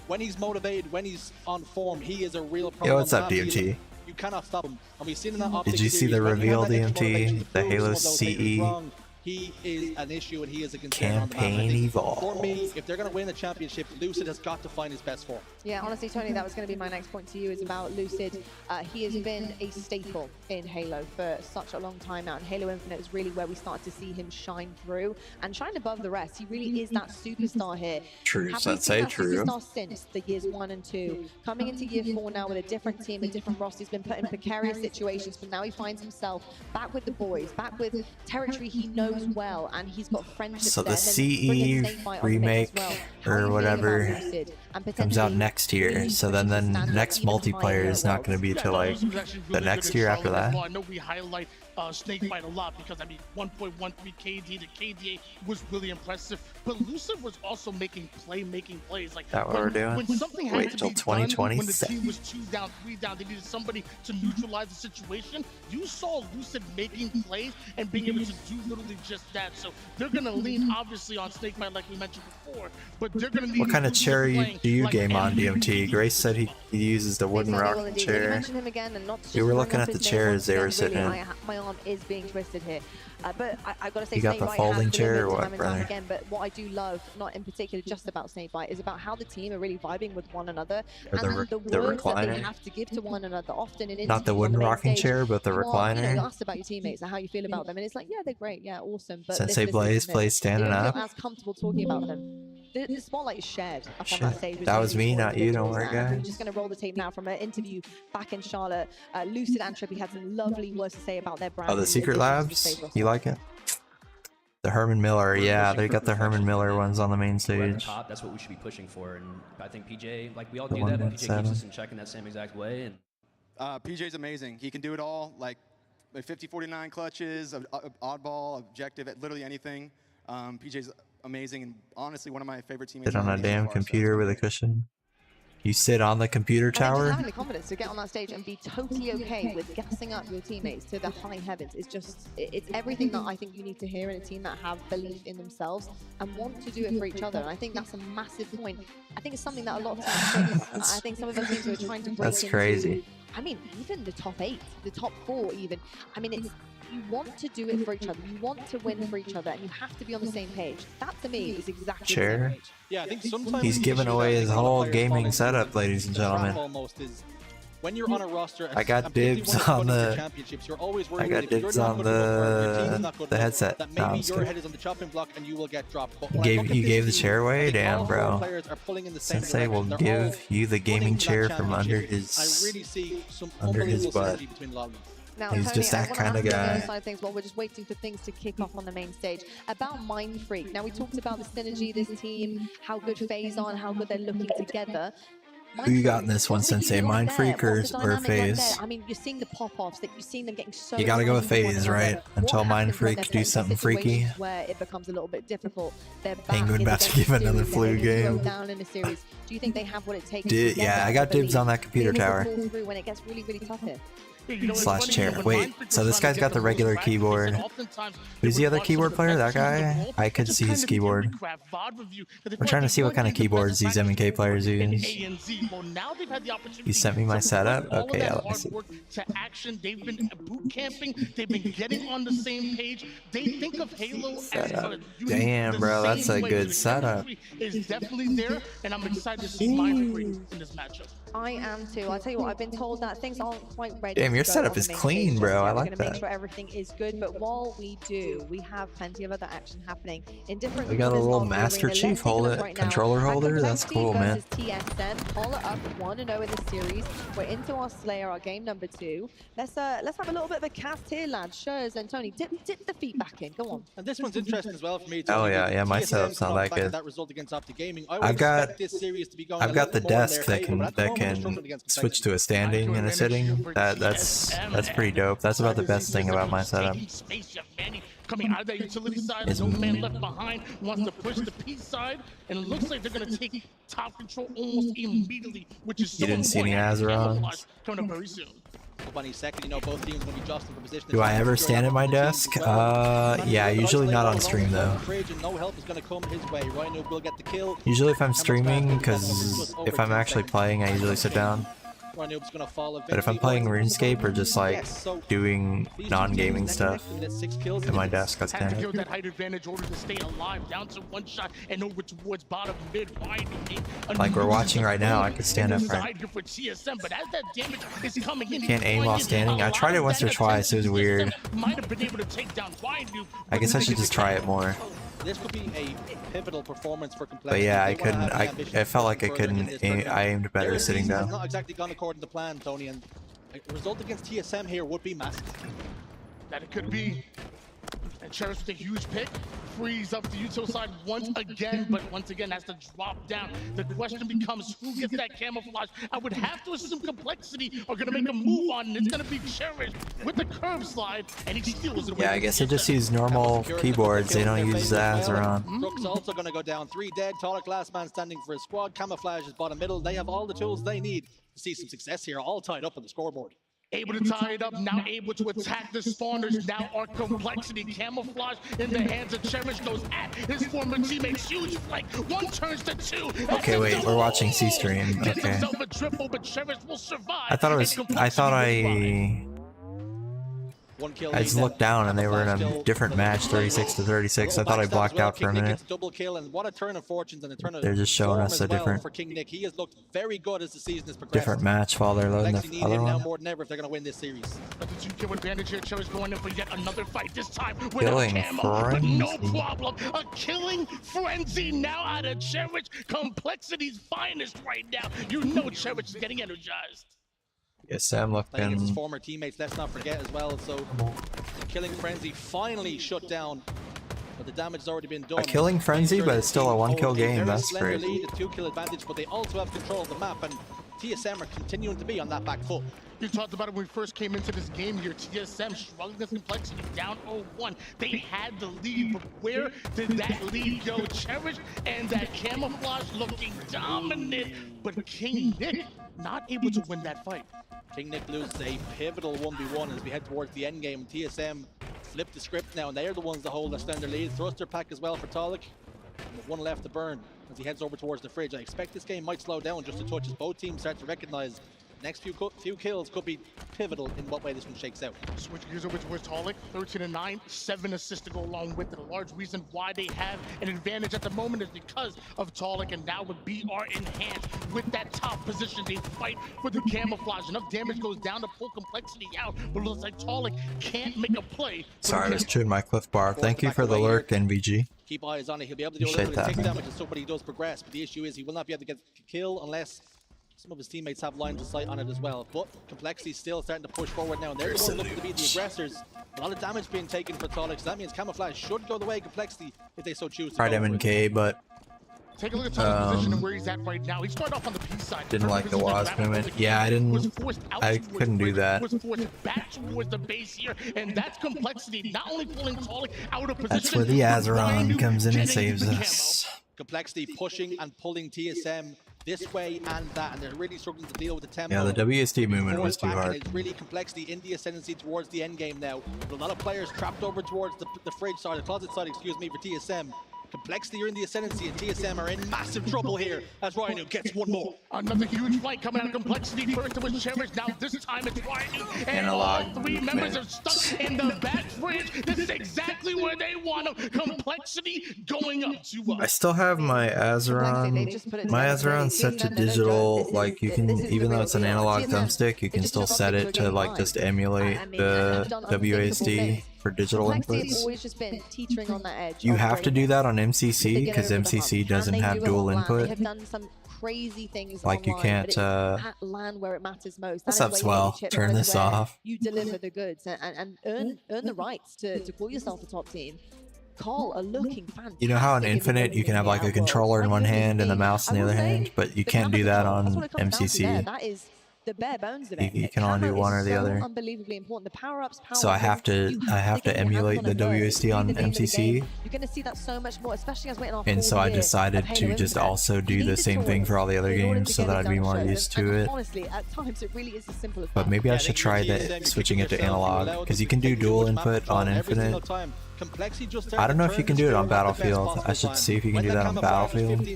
when he's motivated, when he's on form, he is a real problem. Yo, what's on up, the map. DMT? You cannot stop him. And we've seen in that Optic Did you see series, the when you have reveal, that extra motivation DMT? to The prove Halo some of those haters CE wrong, he is an issue and he is a concern on the map. I campaign think evolve. For me, if they're going to win the championship, Lucid has got to find his best form. Yeah, honestly, Tony, that was going to be my next point to you, is about Lucid. He has been a staple in Halo for such a long time now, and Halo Infinite is really where we start to see him shine through and shine above the rest. He really is that superstar here. True, Have we Sensei, seen that true. superstar since the years 1 and 2? Coming into year 4 now with a different team, a different roster, he's been put in precarious situations, but now he finds himself back with the boys, back with territory he knows well, and he's got friendships So there. the And then bring in CE Snakebite on the mix as remake well. How are you or feeling whatever about Lucid and comes out potentially next year. So then the next multiplayer is not going to be till like the next year after that. I know we highlight Snakebite a lot because, I mean, 1.13 KD to KDA was really impressive. But Lucid was also making plays. Like That what we're doing? When something had Wait to till be done, when the 2026. team was 2 down, 3 down, they needed somebody to neutralize the situation. You saw Lucid making plays and being able to do literally just that. So they're going to lean, obviously, on Snakebite like we mentioned before, but they're going to need What kind of Lucid chair playing do you like game on, MVP. DMT? Grace said he uses the wooden Exactly, well, rocking indeed. When you chair. mention him again and not to We just were bring looking up at the his name chairs once they were again, sitting really, in. my arm is being twisted here. But I got to say, You got the Snakebite folding has chair or delivered what, time and time brother? again. But what I do love, not in particular just about Snakebite, is about how the team are really vibing with one another, Or the and re- the the words that they recliner? have to give to one another. Often in Not the interviews on wooden main rocking stage, chair, but the you are, recliner. you're asked about your teammates and how you feel about them, and it's like, yeah, they're great, yeah, awesome. But Sensei this, Blaze this, plays standing they don't up. feel as comfortable talking about them. The spotlight is shared up on that Shit. stage. That was me, not you. Don't worry, We're guys. just going to roll the tape now from an interview back in Charlotte. Lucid and Trippy had some lovely words to say about their brand. Oh, the and Secret additions to the stage Labs? roster. You like it? The Herman Miller, yeah, they got the Herman Miller ones on the main We're at the stage. top. That's what we should be pushing for, and I think PJ, like we all The do that, but 1.7. PJ keeps us in check in that same exact way. And PJ's amazing. He can do it all, like 50-49 clutches, oddball, objective, at literally anything. PJ's amazing and honestly one of my favorite teammates. Sit on a the damn so far, so computer with a cushion. You sit on the computer And then just tower? having the confidence to get on that stage and be totally okay with gassing up your teammates to the high heavens is just, it's everything that I think you need to hear in a team that have belief in themselves and want to do it for each other. And I think that's a massive point. I think it's something that a lot of teams miss. I think some of the teams who are trying to break That's into, crazy. I mean, even the top 8, the top 4 even. I mean, it's, you want to do it for each other. You want to win for each other, and you have to be on the same page. That, to me, is exactly the Chair. same page. Yeah, I think sometimes He's the giving issue away that I his think a lot of whole players fall gaming into setup, is ladies and the trap gentlemen. almost is when you're on a roster, I got dibs on the. championships, you're always worried I got if you're dibs not on good enough or your team's not good the enough, headset. that No, maybe I'm just your kidding. head is on the chopping block and you will get dropped. But You gave the chair away? Damn, bro. players are pulling in the same Sensei will direction. They're all give you the gaming chair from under I his really see some under his unbelievable butt. synergy between the lobbies. Now, He's Tony, just that I wanna kind of ask you on the guy. other side of things while we're just waiting for things to kick off on the main stage. About Mind Freak. Now, we talked about the synergy, this team, how good FaZe on, how good they're looking together. Who you got in this one, Sensei? Mind Freak or FaZe? I mean, you're seeing the pop-offs, that you're seeing them getting so. You gotta go with close to one FaZe, another. right? Until What Mind happens when Freak they're do faced with something freaky. situations where it becomes a little bit difficult. They're back Penguin in about the to give another series, flu they're game. thrown down in a series. Do you think they have what it takes? Dude, to get yeah, that I got dibs ability on that computer to tower. pull through when it gets really, really tough here? Slash chair. Wait, so this guy's got the regular keyboard. Who's the other keyboard player? That guy? I could see his keyboard. I'm trying to see what kind of keyboards these MK players use. You sent me my setup? Okay, yeah, let me see. They've been boot camping. They've been getting on the same page. They think of Halo as a unit. Damn, bro, that's a good setup. Is definitely there, and I'm excited to see Mind Freak in this matchup. I am too. I'll tell you what, I've been told that things aren't quite ready. Damn, your to go setup on the is main clean, stage. bro. I We're like gonna make that. sure everything is good, but while we do, we have plenty of other action happening in different. We got a corners little of the Master arena. Chief Let's take a look holder, right now controller at holder. That's Complexity cool, man. versus TSM. Polar up 1-0 in the series. We're into our Slayer, our game number 2. Let's have a little bit of a cast here, lads. Shurs and Tony, dip the feet back in. Go on. And this one's interesting as well for me. Oh yeah, my TSM setup's not that good. That result against Optic Gaming. I would I've got expect this series to be going I've a got the little more in desk their that favor, but can at the moment, they're struggling against switch to a standing and a sitting. That's pretty dope. That's about the best thing about my setup. Coming out of that utility side, no man left behind, wants to push the P side, and it looks like they're going to take top control almost immediately, which is so You didn't see any Azerons? coming up very soon. Second, you know, both teams going to be jostling for position. Do I ever stand at my desk? Yeah, usually not on stream though. No help is going to come his way. Rhino will get the kill. Usually if I'm streaming, because if I'm actually playing, I usually sit down. But if I'm playing RuneScape or just like doing non-gaming stuff at my desk, I'll stand Had to up. kill that height advantage in order to stay alive, down to one shot and over towards bottom mid wide. Like we're watching right now, I could stand up right. For TSM, but as that damage is coming in, Can't aim while standing. I tried it once or twice, it was weird. Might have been able to take down Waidu. I guess I should just try it more. This could be a pivotal performance for Complexity. But yeah, I They wanna couldn't. have the ambition I felt like I to further in couldn't. this tournament. I aimed better Their sitting season has down. not exactly gone according to plan, Tony, and a result against TSM here would be massive. That it could be. And Cherish with a huge pick, frees up the util side once again, but once again has to drop down. The question becomes who gets that camouflage. I would have to assume Complexity are going to make a move on, and it's going to be Cherish with the curb slide, and he steals it away. Yeah, I guess they just use normal keyboards. They don't use the Azeron. Rook's also going to go down. 3 dead. Talik last man standing for his squad. Camouflage is bottom middle. They have all the tools they need to see some success here, all tied up on the scoreboard. Able to tie it up, now able to attack the spawners. Now our Complexity camouflage in the hands of Cherish goes at his former teammates. Huge flank, one turns to 2. Okay, wait, we're watching C-Stream. Gets Okay. himself a triple, but Cherish will survive. I thought it was. I thought I just looked down and they were in a different match, 36-36. I thought I blocked out for a minute. Double kill, and what a turn of fortunes and a turn of They're just showing form us as a well different- for King Nick. He has looked very good as the season has progressed. Different match while they're loading Complexity the need other him now one. more than ever if they're going to win this series. But the 2-kill advantage here. Cherish going in for yet another fight. This time with Killing a camo, but no frenzy. problem. A killing frenzy now out of Cherish. Complexity's finest right now. You know Cherish is getting energized. Yes, Sam Playing against his looking. former teammates, let's not forget as well. So the killing frenzy finally shut down, but the damage has already been done. A killing frenzy, but it's still a one-kill game. That's great. great. Lead, a 2-kill advantage, but they also have control of the map, and TSM are continuing to be on that back foot. You talked about it when we first came into this game here. TSM struggling against Complexity, down 0-1. They had the lead, but where did that lead go? Cherish and that camouflage looking dominant, but King Nick not able to win that fight. King Nick loses a pivotal 1v1 as we head towards the end game. TSM flip the script now, and they are the ones that hold their slender lead. Thruster pack as well for Talik. With one left to burn as he heads over towards the fridge. I expect this game might slow down just a touch as both teams start to recognize Next few kills could be pivotal in what way this one shakes out. Switch gears over towards Tolic, 13-9, 7 assists to go along with it. A large reason why they have an advantage at the moment is because of Tolic, and now with BR in hand, with that top position, they fight for the camouflage. Enough damage goes down to pull Complexity out, but it looks like Tolic can't make a play. Sorry, I was chewing my Cliff Bar. Thank you for the lurk, NVG. Keep eyes on it. He'll be able to do a little bit of take damage as somebody does progress, but the issue is he will not be able to get the kill unless some of his teammates have lines of sight on it as well. But Complexity's still starting to push forward now, and they're the ones looking to be the aggressors. A lot of damage being taken for Tolic, so that means Camouflage should go the way of Complexity if they so choose to. Tried MK, but take a look at Tolic's position and where he's at right now. He started off on the P side. Didn't like the wasp movement. Yeah, I couldn't do that. Was forced back towards the base here, and that's Complexity not only pulling Tolic out of position. That's where the Azeron comes in and saves us. Complexity pushing and pulling TSM this way and that, and they're really struggling to deal with the tempo. Yeah, the WSD movement was too hard. It's really Complexity in the ascendancy towards the end game now. A lot of players trapped over towards the fridge side, the closet side, excuse me, for TSM. Complexity are in the ascendancy, and TSM are in massive trouble here as Rhino gets one more. Another huge fight coming out of Complexity. First it was Cherish, now this time it's Rhino. And Analog all three members are stuck in the back fridge. This is exactly where they want them. Complexity going up to us. I still have my Azeron. My Azeron's set to digital. Like, you can, even though it's an analog thumbstick, you can still set it to like just emulate the WASD for digital inputs. Always just been teetering on that edge. You have to do that on MCC because MCC doesn't have dual input. They have done some crazy things like you can't at LAN where it matters most. What's up, Swell? Turn this off. You deliver the goods and earn the rights to call yourself a top team. Call are looking fantastic. You know how in Infinite you can have like a controller in one hand and the mouse in the other hand, but you can't do that on MCC. That is the bare bones of it. You can only do one or the other. Unbelievably important. The power-ups, So I have to emulate the WSD on MCC. You're going to see that so much more, especially as we're in our And so I decided to just also do the same thing for all the other games so that I'd be more used to it. Honestly, at times it really is as simple as But maybe I should try switching it to analog because you can do dual input on Infinite. I don't know if you can do it on Battlefield. I should see if you can do that on Battlefield.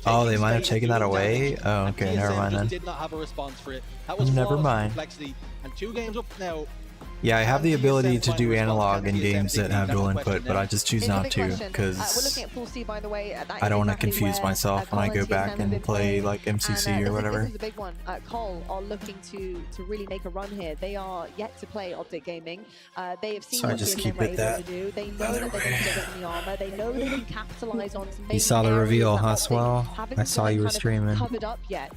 Oh, they might have taken that away? Oh, okay, never mind then. Did not have a response for it. Never mind. And 2 games up now. Yeah, I have the ability to do analog in games that have dual input, but I just choose not to because I don't want to confuse myself when I go back and play like MCC or whatever. This is a big one. Cole are looking to really make a run here. They are yet to play Optic Gaming. They have seen what TSM are able to do. They know that they can get in the armor. They know they can capitalize on some. You saw the reveal, huh, Swell? I saw you were streaming. Covered up yet.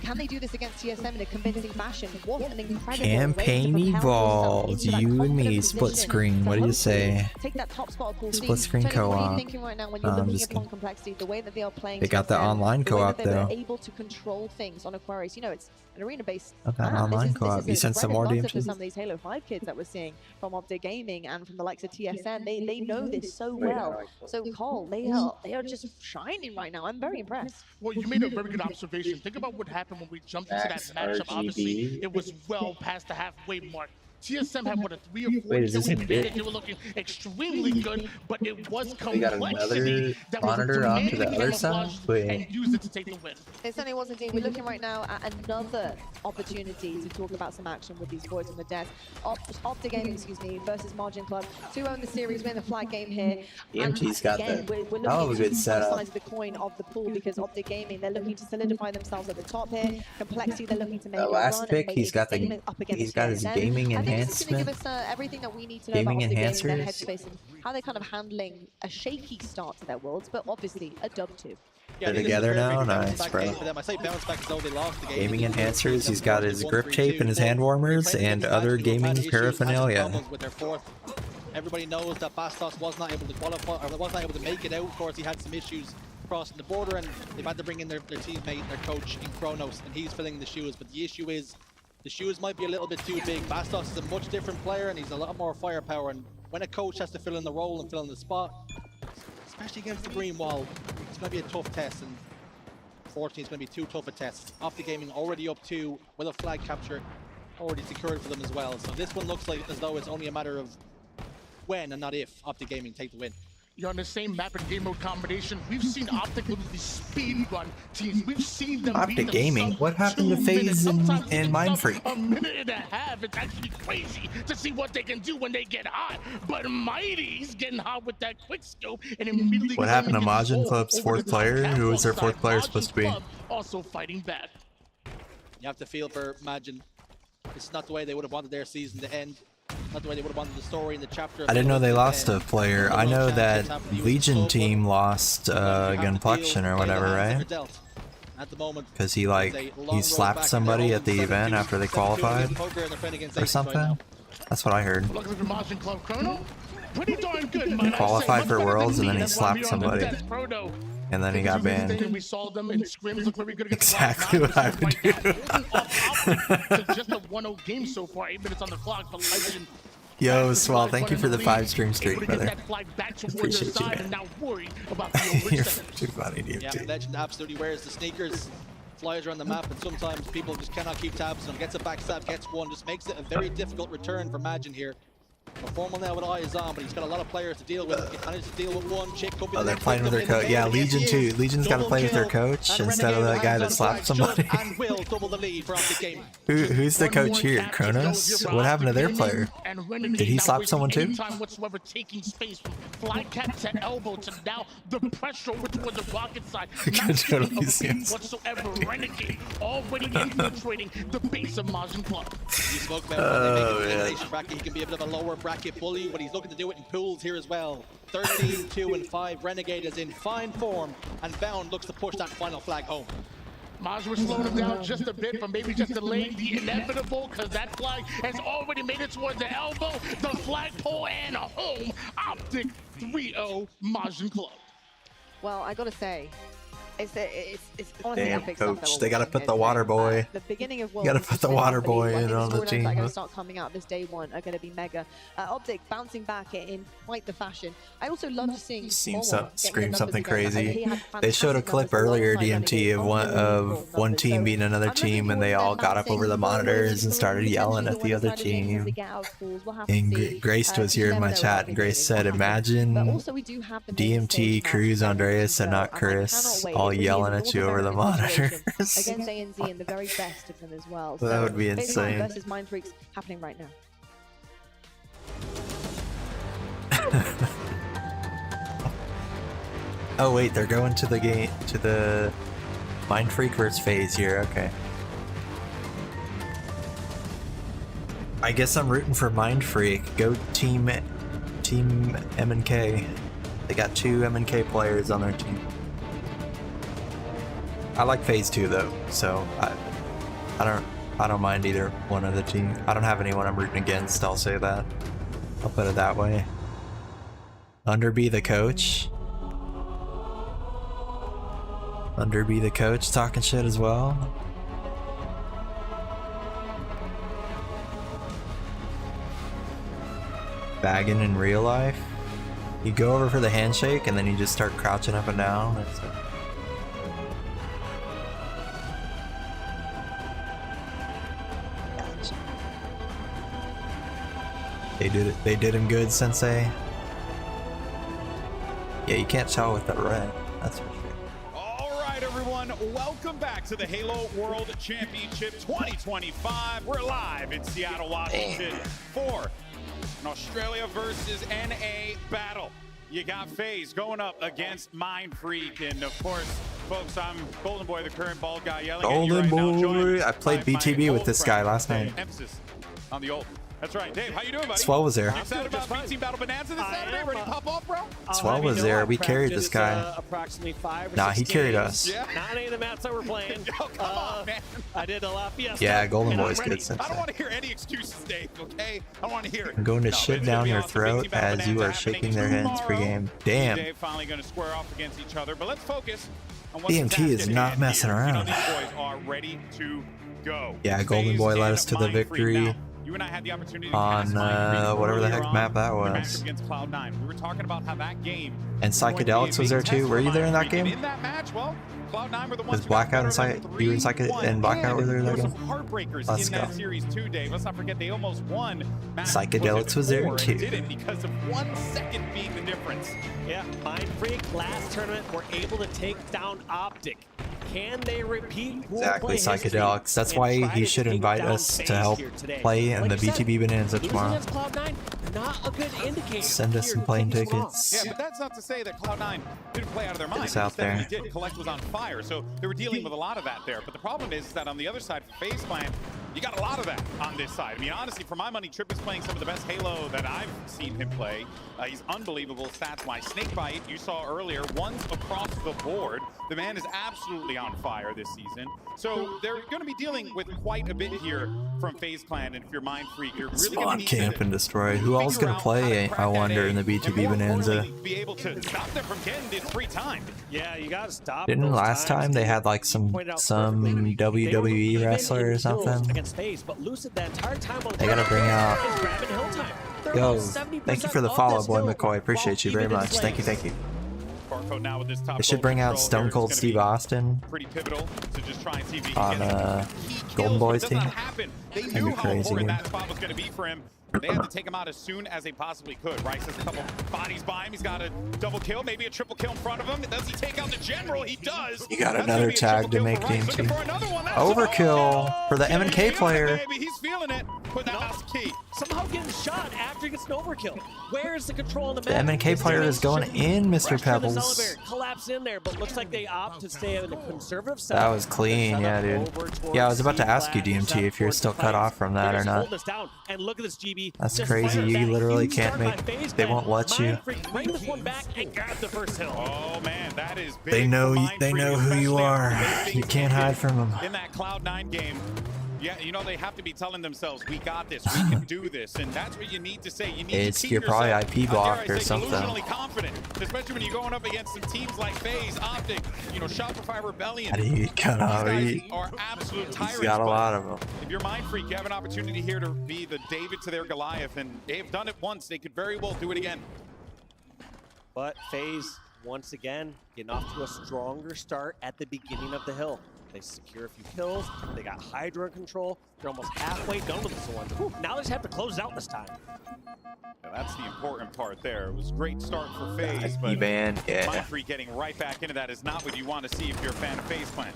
Can they do this against TSM in a convincing fashion? What an incredible campaign evolved. You and me, split screen. What do you say? Take that top spot of split screen co-op. What are you thinking right now when you're looking upon Complexity? The way that they are playing. They got the online co-op though. Able to control things on Aquarius. You know, it's an arena-based. Online co-op. You sent some more DMs. For some of these Halo 5 kids that we're seeing from Optic Gaming and from the likes of TSM, they know this so well. So Cole, they are just shining right now. I'm very impressed. Well, you made a very good observation. Think about what happened when we jumped into that matchup. Obviously, it was well past the halfway mark. TSM had what, a 3 or 4 kills. They were looking extremely good, but it was Complexity that was onto the other side and used it to take the win. It certainly was indeed. We're looking right now at another opportunity to talk about some action with these boys on the desk. Optic Gaming, excuse me, versus Margin Club. 2-0 the series, we're in the flag game here. DMG's got that. We're looking a good setup. Both sides of the coin of the pool because Optic Gaming, they're looking to solidify themselves at the top here. Complexity, they're looking to make the last pick, he's got his gaming enhancements. This is going to give us everything that we need to know about Optic Gaming, their headspace, and how they're kind of handling a shaky start to their worlds, but obviously a dub too. They're together now? Nice, bro. Gaming enhancers, he's got his grip tape and his hand warmers and other gaming paraphernalia. Everybody knows that Bastos was not able to qualify, or was not able to make it out. Of course, he had some issues crossing the border, and they've had to bring in their teammate, their coach in Kronos, and he's filling the shoes. But the issue is, the shoes might be a little bit too big. Bastos is a much different player, and he's a lot more firepower. And when a coach has to fill in the role and fill in the spot, especially against the green wall, it's going to be a tough test. And unfortunately, it's going to be too tough a test. Optic Gaming already up 2 with a flag capture already secured for them as well. So this one looks like as though it's only a matter of when and not if Optic Gaming take the win. You're on the same map and game mode combination. We've seen Optic literally speed run teams. We've seen them beat Optic Gaming? What happened to FaZe and Mindfreak? A minute and a half. It's actually crazy to see what they can do when they get hot. But Mighty's getting hot with that quick scope and immediately. What happened to Majin Club's fourth player? Who was their fourth player supposed to be? Also fighting back. You have to feel for Majin. It's not the way they would have wanted their season to end. Not the way they would have wanted the story in the chapter. I didn't know they lost a player. I know that Legion team lost Gunplexion or whatever, right? At the moment, because he slapped somebody at the event after they qualified or something. That's what I heard. He qualified for Worlds and then he slapped somebody. And then he got banned. Exactly what I would do. Just a 1-0 game so far. 8 minutes on the clock. Yo, Swell, thank you for the 5 stream streak, brother. Appreciate you, man. You're too funny, DMT. Yeah, Legend absolutely wears the sneakers. Flies around the map, and sometimes people just cannot keep tabs on him. Gets a backstab, gets one, just makes it a very difficult return for Majin here. A formal now with eyes on, but he's got a lot of players to deal with. He managed to deal with one chick. Oh, they're playing with their coach. Yeah, Legion too. Legion's got to play with their coach instead of that guy that slapped somebody. And will double the lead for Optic Gaming. Who's the coach here? Kronos? What happened to their player? Did he slap someone too? Whatsoever taking space from Flycat to elbow to now the pressure over towards the rocket side. Whatsoever. Renegade already infiltrating the base of Majin Club. You spoke about when they make an elimination bracket, he can be a bit of a lower bracket bully, but he's looking to do it in pools here as well. 13, 2, and 5. Renegade is in fine form, and Bound looks to push that final flag home. Maj was slowing him down just a bit, but maybe just delaying the inevitable, because that flag has already made it towards the elbow, the flagpole, and a home. Optic 3-0 Majin Club. Well, I gotta say, it's honestly Damn, epic coach, stuff they gotta put the water boy. The beginning of You gotta put the water boy in on the team. That are going to start coming out this day one are going to be mega. Optic bouncing back in quite the fashion. I also love seeing scream something crazy. They showed a clip earlier, DMT, of one team beating another team, and they all got up over the monitors and started yelling at the other team. And Grace was here in my chat, and Grace said, "Imagine DMT, Cruz, Andreas, and not Chris all yelling at you over the monitors." Against ANZ and the very best of them as well. That would be FaZe insane. versus Mindfreaks happening right now. Oh wait, they're going to the game, to the Mindfreak versus FaZe here. Okay. I guess I'm rooting for Mindfreak. Go team M&K. They got 2 M&K players on their team. I like FaZe too though, so I don't mind either one of the team. I don't have anyone I'm rooting against, I'll say that. I'll put it that way. Underby the coach. Underby the coach talking shit as well. Bagging in real life. You go over for the handshake and then you just start crouching up and down. They did him good, Sensei. Yeah, you can't tell with the red, that's for sure. All right, everyone, welcome back to the Halo World Championship 2025. We're live in Seattle, Washington for an Australia versus NA battle. You got FaZe going up against Mindfreak, and of course, folks, I'm Golden Boy, the current bald guy, yelling at you right now. Boy, I played BTB with this guy last night. Emphasis on the old. That's right, Dave. How you doing, buddy? Swell was there. You excited about BT Battle Bonanza this Saturday? Ready to pop off, bro? Swell was there. We carried this guy. Approximately 5 or Nah, 6 he carried games. us. Yeah. Not any of the maps that we're playing. Yo, come on, man. I did a lot. Fiesta. Yeah, Golden Boy's ready. good, Sensei. I don't want to hear any excuses, Dave, okay? I don't want to hear it. I'm going to shit down your throat as you are shaking their hands pre-game. Damn. Dave finally going to square off against each other, but let's focus on what's DMT is not messing around. These boys are ready to go. Yeah, Golden Boy led us to the victory. You and I had the opportunity to on whatever the heck map that was. Against Cloud9. We were talking about how that game and Psychedelics was there too. Were you there in that game? In that match, well, Cloud9 were the ones Is Blackout inside? You inside and Blackout were there? There were some heartbreakers in that series too, Dave. Let's not forget they almost won. Psychedelics was there too. Did it because of 1 second being the difference. Yeah, Mind Freak last tournament were able to take down Optic. Can they repeat Exactly, Psychedelics. That's why he should invite us to help play in the BTB Bonanza tomorrow. Not a good indicator. Send us some plane tickets. Yeah, but that's not to say that Cloud9 didn't play out of their mind. It's out there. Did. Collect was on fire, so they were dealing with a lot of that there. But the problem is that on the other side for FaZe Clan, you got a lot of that on this side. I mean, honestly, for my money, Tripp is playing some of the best Halo that I've seen him play. He's unbelievable stats-wise. Snakebite, you saw earlier, ones across the board. The man is absolutely on fire this season. So they're going to be dealing with quite a bit here from FaZe Clan. And if you're Mind Freak, you're really going to need Camp and Destroy. Who else going to play, I wonder, in the BTB Bonanza? Be able to stop them from getting this free time. Yeah, you got to stop. Didn't last time they had like some WWE wrestler or something? But Lucid that entire time They gotta bring out. Yo, thank thank you for the follow, boy McCoy. Appreciate you very much. Thank you, thank you. Now with this top They should bring out Stone Cold Steve Austin pretty pivotal to just try and see if he on Golden Boys team. They knew how important that spot was going to be for him. They had to take him out as soon as they possibly could. Rice has a couple bodies by him. He's got a double kill, maybe a triple kill in front of him. Does he take out the general? He does. You got another tag to make team 2. Overkill for the M&K player. Baby, he's feeling it. Put that house key. Somehow getting shot after he gets an overkill. Where's the control on the map? The M&K player is going in, Mr. Pebbles. Collapse in there, but looks like they opt to stay in the conservative side. That was clean, yeah, dude. Yeah, I was about to ask you, DMT, if you're still cut off from that or not. And look at this, GB. That's crazy. You literally can't make. They won't let you. Bring this one back and grab the first hill. Oh man, that is big. They know who you are. You can't hide from them. In that Cloud9 game. Yeah, you know, they have to be telling themselves, we got this, we can do this, and that's what you need to say. You need to keep you're probably yourself, IP blocked or something. Delusionally confident, especially when you're going up against some teams like FaZe, Optic, you know, Shopify Rebellion. How do you cut off? These guys are absolute tyrants. He's got a lot of them. If you're Mind Freak, you have an opportunity here to be the David to their Goliath, and they've done it once. They could very well do it again. But FaZe, once again, getting off to a stronger start at the beginning of the hill. They secure a few kills. They got Hydra in control. They're almost halfway done with this one. Whew, now they just have to close it out this time. Yeah, that's the important part there. It was a great start for FaZe, but Mind Freak getting right back into that is not what you want to see if you're a fan of FaZe Clan.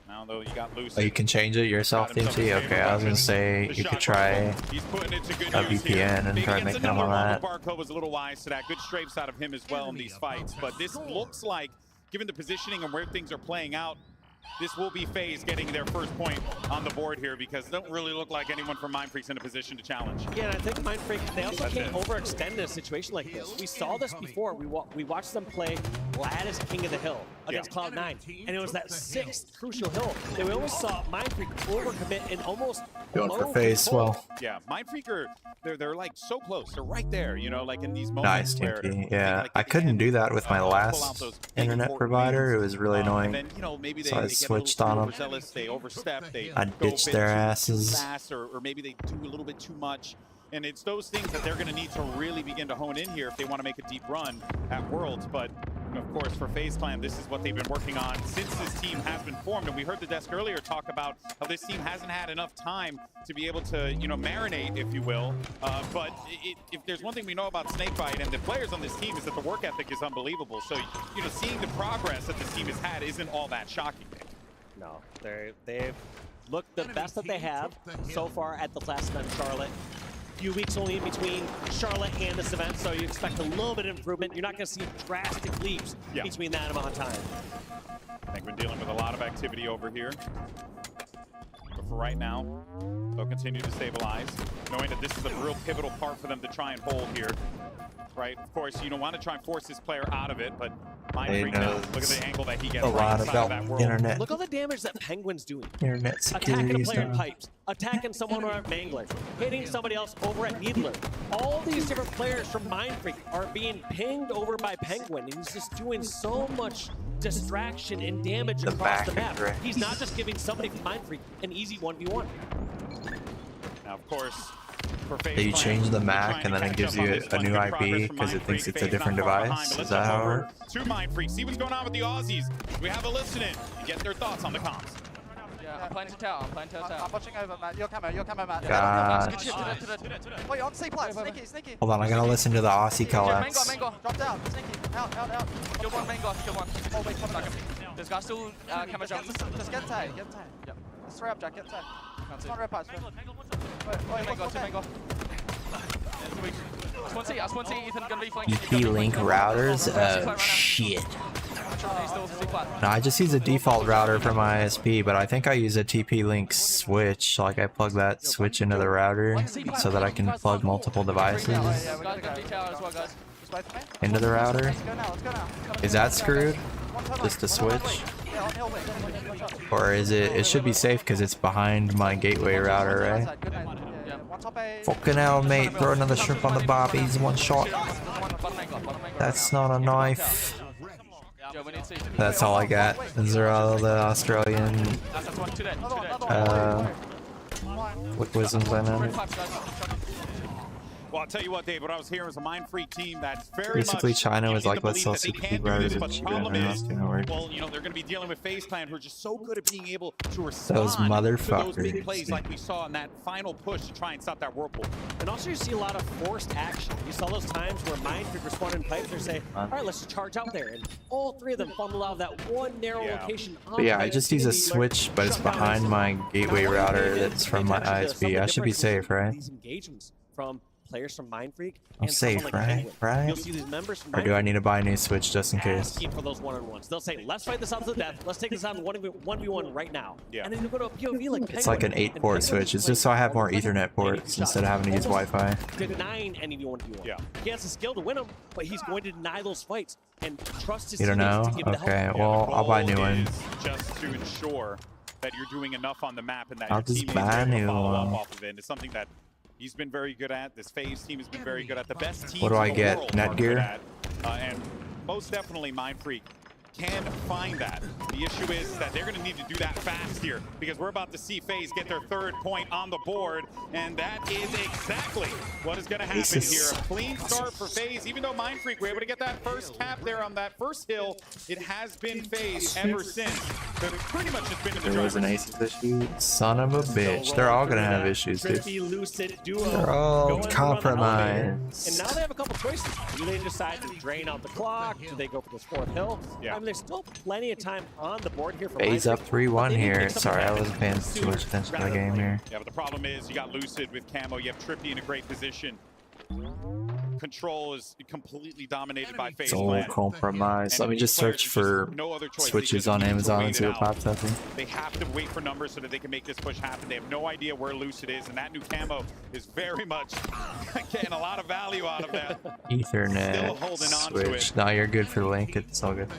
Now, though, you got Lucid. Oh, you can change it yourself, DMT? Okay, I was going to say you could try a VPN and try making them on that. Barco was a little wise to that. Good strafes out of him as well in these fights. But this looks like, given the positioning and where things are playing out, this will be FaZe getting their first point on the board here because they don't really look like anyone from Mind Freak's in a position to challenge. Yeah, and I think Mind Freak, they also can't overextend in a situation like this. We saw this before. We watched them play Lattice King of the Hill against Cloud9, and it was that 6th crucial hill that we almost saw Mind Freak overcommit and almost going for FaZe well. Yeah, Mind Freak are they're like so close. They're right there, you know, like in these moments. Nice, DMT. Yeah, I couldn't do that with my last internet provider. It was really annoying. And then, you know, maybe so I switched on them. They overstep. They I ditched their asses. Fast, or maybe they do a little bit too much. And it's those things that they're going to need to really begin to hone in here if they want to make a deep run at Worlds. But of course, for FaZe Clan, this is what they've been working on since this team has been formed. And we heard the desk earlier talk about how this team hasn't had enough time to be able to, you know, marinate, if you will. But if there's one thing we know about Snakebite and the players on this team is that the work ethic is unbelievable. So, you know, seeing the progress that this team has had isn't all that shocking. No, they've looked the best that they have so far at the last event, Charlotte. Few weeks only in between Charlotte and this event, so you expect a little bit of improvement. You're not going to see drastic leaps between that amount of time. I think we're dealing with a lot of activity over here. But for right now, they'll continue to stabilize, knowing that this is a real pivotal part for them to try and hold here. Right, of course, you don't want to try and force this player out of it, but Mind Freak knows. Look at the angle that he gets. A lot about internet. Look at all the damage that Penguin's doing. Internet security. Attacking a player in pipes, attacking someone over at Mangler, hitting somebody else over at Needler. All these different players from Mind Freak are being pinged over by Penguin, and he's just doing so much distraction and damage across the map. He's not just giving somebody from Mind Freak an easy 1v1. Now, of course, that you change the MAC and then it gives you a new IP because it thinks it's a different device? Is that how it works? To Mindfreak, see what's going on with the Aussies. We have a listen in and get their thoughts on the comms. Yeah, I'm playing to tower. I'm playing to tower. I'm watching over, Matt. Your camo, Matt. Gosh. Wait, on C plant. Sneaky. Hold on, I gotta listen to the Aussie collapse. Main got. Dropped out. Sneaky. Out. Kill one, main got. Kill one. Oh, wait, come back. This guy's still camo jump. Just get tag. Yep. Let's throw up, Jack. Get tag. It's not red pipes. Wait, main got. I spawn C. Ethan gonna be flanking. TP-Link routers? Oh, shit. No, I just use a default router for my ISP, but I think I use a TP-Link switch. Like I plug that switch into the router so that I can plug multiple devices into the router. Is that screwed? Just a switch? Or is it? It should be safe because it's behind my gateway router, right? Fucking hell, mate. Throw another shrimp on the bobbies. One shot. That's not a knife. That's all I got. These are all the Australian quick wisdoms I know. Well, I'll tell you what, Dave, what I was hearing was a Mindfreak team that's very Basically, much China was like, let's sell that they super can do routers this, and but the shit. problem is, Work. well, you know, they're going to be dealing with FaZe Clan, who are just so good at being able to respond Those to those motherfuckers. big plays like we saw in that final push to try and stop that whirlpool. And also you see a lot of forced action. You saw those times where Mindfreak responded in pipes or say, all right, let's just charge out there. And all three of them funneled out of that one narrow location. But yeah, I just use a switch, but it's behind my gateway router that's from my ISP. I should be safe, right? These engagements from players from Mindfreak. I'm safe, right? Right? You'll see these members from Or do I need to buy a new switch just in case? asking for those one-on-ones. They'll say, let's fight this out to the death. Let's take this on 1v1 right now. And then you go to a POV like It's like an 8-port switch. It's just so I have more Ethernet ports instead of having to use Wi-Fi. Denying any 1v1. He has the skill to win them, but he's going to deny those fights and trust his You don't know? teammates to give him the Okay, help. well, I'll buy a new one. Just to ensure that you're doing enough on the map and that I'll your just teammates buy are a able to new follow up one. off of it. It's something that he's been very good at. This FaZe team has been very good at. The best teams What do I in the get? world Netgear? are good at. And most definitely Mindfreak can find that. The issue is that they're going to need to do that fast here because we're about to see FaZe get their 3rd point on the board, and that is exactly what is going to happen here. A clean start for FaZe, even though Mindfreak were able to get that first cap there on that first hill. It has been FaZe ever since. So it's pretty much just been in the There was an Aces issue. Son of a bitch. They're all gonna have issues, dude. They're all compromised. And now they have a couple choices. Do they decide to drain out the clock? Do they go for this 4th hill? I mean, there's still plenty of time on the board here for FaZe up 3-1 here. Sorry, I wasn't paying too much attention to the game here. Yeah, but the problem is you got Lucid with Camo. You have Trippy in a great position. Control is completely dominated by FaZe It's all Clan. compromised. Let me just search for switches on Amazon and see what pops up here. They have to wait for numbers so that they can make this push happen. They have no idea where Lucid is, and that new Camo is very much getting a lot of value out of that. Ethernet switch. No, you're good for Link. It's all good.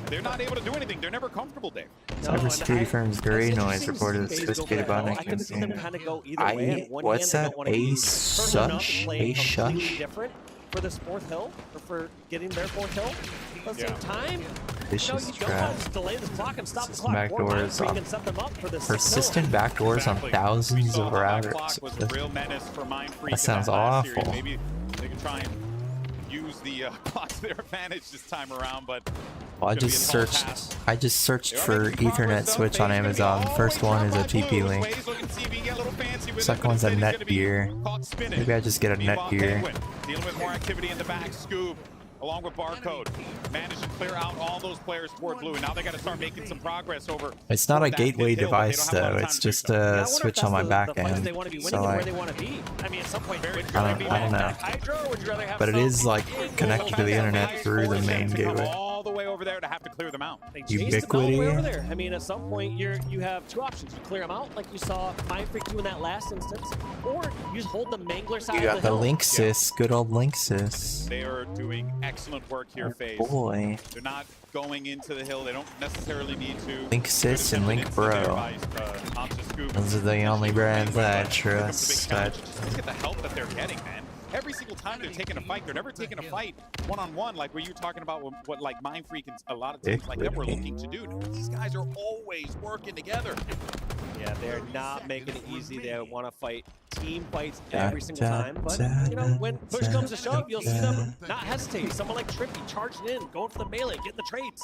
They're not able to do anything. They're never comfortable, Dave. Cybersecurity firm's gray noise reported sophisticated botnet campaign. What's that? A shush? A shush? Different for this 4th hill, or for getting their 4th hill. At the same time, Vicious you don't trap. want to delay this clock and stop the clock. Backdoors Or on can set them up for this persistent backdoors on thousands of routers. Was a real menace for Mindfreak. That sounds in that last series. awful. Maybe they can try and use the clock to their advantage this time around, but Well, I just searched for Ethernet switch on Amazon. The first one is a TP-Link. Second one's a Netgear. Maybe I just get a Netgear. Dealing with more activity in the back. Scoob, along with Barcode, managed to clear out all those players toward blue, and now they got to start making some progress over. It's not a gateway device though. It's just a switch on my back end. So like, I don't know. But it is like connected to the internet through the main gateway. All the way over there to have to clear them out. Ubiquity. Over there. I mean, at some point, you have 2 options. You clear them out, like you saw Mindfreak do in that last instance, or you just hold the Mangler side You of got the the hill. Linksys, good old Linksys. They are doing excellent work here, FaZe. Boy. They're not going into the hill. They don't necessarily need to. Linksys and Link Bro. Those are the only brands that I trust. Look at the help that they're getting, man. Every single time they're taking a fight, they're never taking a fight one-on-one like what you were talking about, what like Mindfreak and a lot of teams like that were looking to do. These guys are always working together. Yeah, they're not making it easy. They want to fight team fights every single time. But, you know, when push comes to shove, you'll see them not hesitate. Someone like Trippy charging in, going for the melee, getting the trades.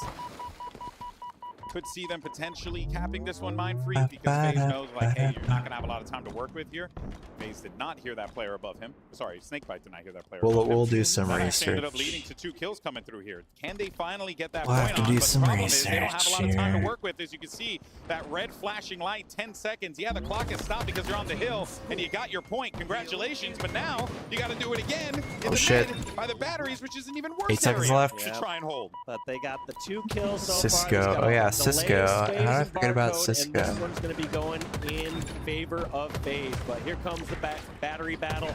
Could see them potentially capping this one, Mindfreak, because FaZe knows, like, hey, you're not going to have a lot of time to work with here. FaZe did not hear that player above him. Sorry, Snakebite did not hear that player above him. We'll do some That research. ended up leading to 2 kills coming through here. Can they finally get that We'll point have to on? do But some the problem is they don't have a research lot of time to here. work with. As you can see, that red flashing light, 10 seconds. Yeah, the clock has stopped because you're on the hill, and you got your point. Congratulations, but now you got to do it again in the shit. mid by the batteries, which is an even worse 8 seconds area left. to try and hold. But they got the 2 kills so Cisco. far. Oh yeah, Cisco. How did I forget about And Cisco? this one's going to be going in favor of FaZe. But here comes the battery battle.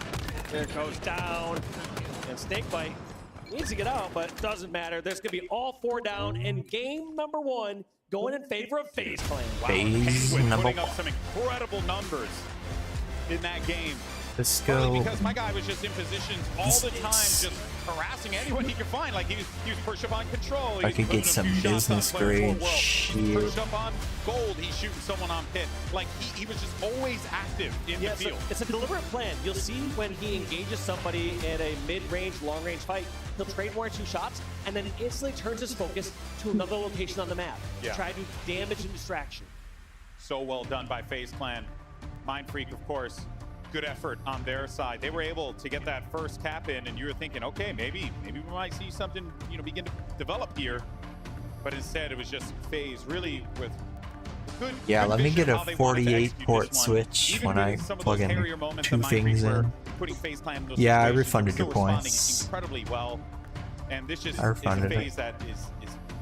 There it goes down. And Snakebite needs to get out, but it doesn't matter. There's going to be all 4 down. And game number 1 going in favor of FaZe Clan. Wow, FaZe Penguin number putting up some incredible numbers in that game. Cisco. Partly because my guy was just in positions all the time, just harassing anyone he could find. Like he was pushed up on control. He I was could get putting a some few shots on business player grade for world. He was shit. pushed up on gold. He's shooting someone on pit. Like he was just always active in the field. It's a deliberate plan. You'll see when he engages somebody in a mid-range, long-range fight, he'll trade 1 or 2 shots, and then instantly turns his focus to another location on the map. Yeah. Try to damage and distraction. So well done by FaZe Clan. Mindfreak, of course, good effort on their side. They were able to get that first cap in, and you were thinking, okay, maybe we might see something, you know, begin to develop here. But instead, it was just FaZe really with good. Yeah, good let me vision get a how they wanted to 48 execute port this one. switch Even when with I some of plug those in carrier moments 2 that things Mindfreak were in. putting FaZe Clan in those Yeah, I situations, refunded they your were still responding points. incredibly well. And this just I is a refunded it. FaZe that is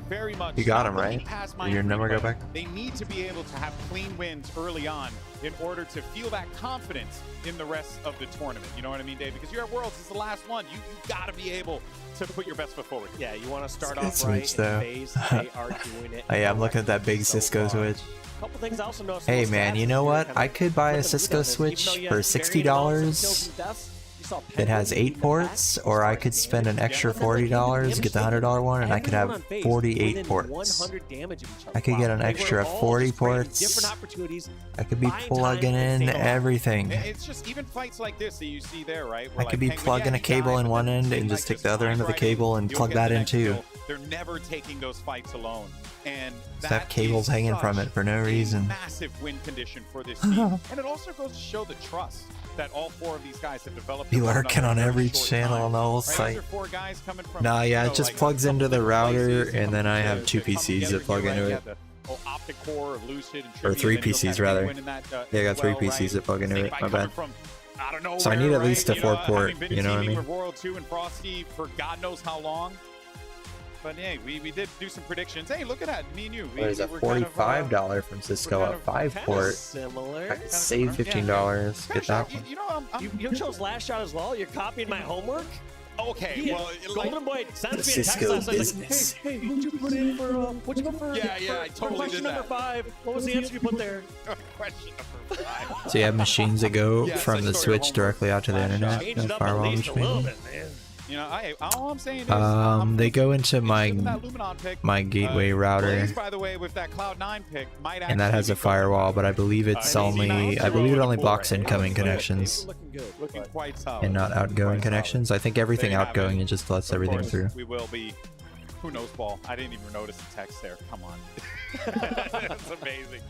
very much. You got not him, looking right? past Did your Mindfreak, number go but back? They need to be able to have clean wins early on in order to feel that confidence in the rest of the tournament. You know what I mean, Dave? Because you're at Worlds, it's the last one. You got to be able to put your best foot forward. Yeah, you want to start It's off good right switch, though. in FaZe. They are doing it. Oh yeah, I'm looking at that big so Cisco far. switch. A couple things I also noticed. Hey on the man, stats you know here, what? kind of I could buy a put the Cisco lead on this. Even switch though you for had varying amounts of kills $60 and deaths, you saw that has Penguin 8 lead the ports, pack, or I start could damage, spend an extra and then, like, even $40, get the $100 one, and I could everyone have on FaZe 48 within ports. 100 damage of each other. I could get an They were extra all 40 just creating ports. different opportunities, I could be buying time plugging and in staying on. everything. It's just even fights like this that you see there, right? I Where, could like, be Penguin, plugging yeah, a he cable died, in but one then end they, and like, just take the other end of the right cable in, and you'll plug get that the in next too. kill. They're never taking those fights alone. And Just have that cables is hanging from such it for no a reason. massive win condition for this team. And it also goes to show the trust that all 4 of these guys have developed. Be with one lurking another on in a every very short channel time. on the whole Right? These site. are 4 guys coming from, Nah, yeah, you it know, just like, plugs a into couple the different router, places, and then I have to 2 come PCs together that plug here, into right? You it. had the Optic Core of Lucid and Or Trivia, 3 and then you PCs had rather. Penguin in that, Yeah, I got as 3 well, PCs right? that plug into it. Snakebite My coming bad. from out of nowhere, So I need at right? least a You know, 4-port, having been you know what I teaming mean? with World 2 and Frosty for God knows how long. But hey, we did do some predictions. Hey, look at that, me and you. There's a were kind of, $45 from Cisco at 5 port. Similar. I could save $15. Get that one. You know, You chose last shot as well. You're copying my homework. Okay, Yeah, well, Golden Boy sent me a text Cisco last night. Like, business. hey, who'd you put in for? What'd you put for? Yeah, yeah, I for totally question did number that. 5. What was the answer you put there? Question number 5. So you have machines that go Yes, from I the saw your switch homework directly out to the last internet. Change No it up at firewall least a little between. bit, man. You know, all I'm saying is, They go into my gateway router, Blaze, by the way, with that Cloud9 pick, might and that has a firewall, but I believe it only blocks incoming connections looking quite solid. and not outgoing connections. I think everything There you have outgoing, it. it just lets everything Of course, through. We will be. Who knows, ball? I didn't even notice the text there. Come on. That's amazing.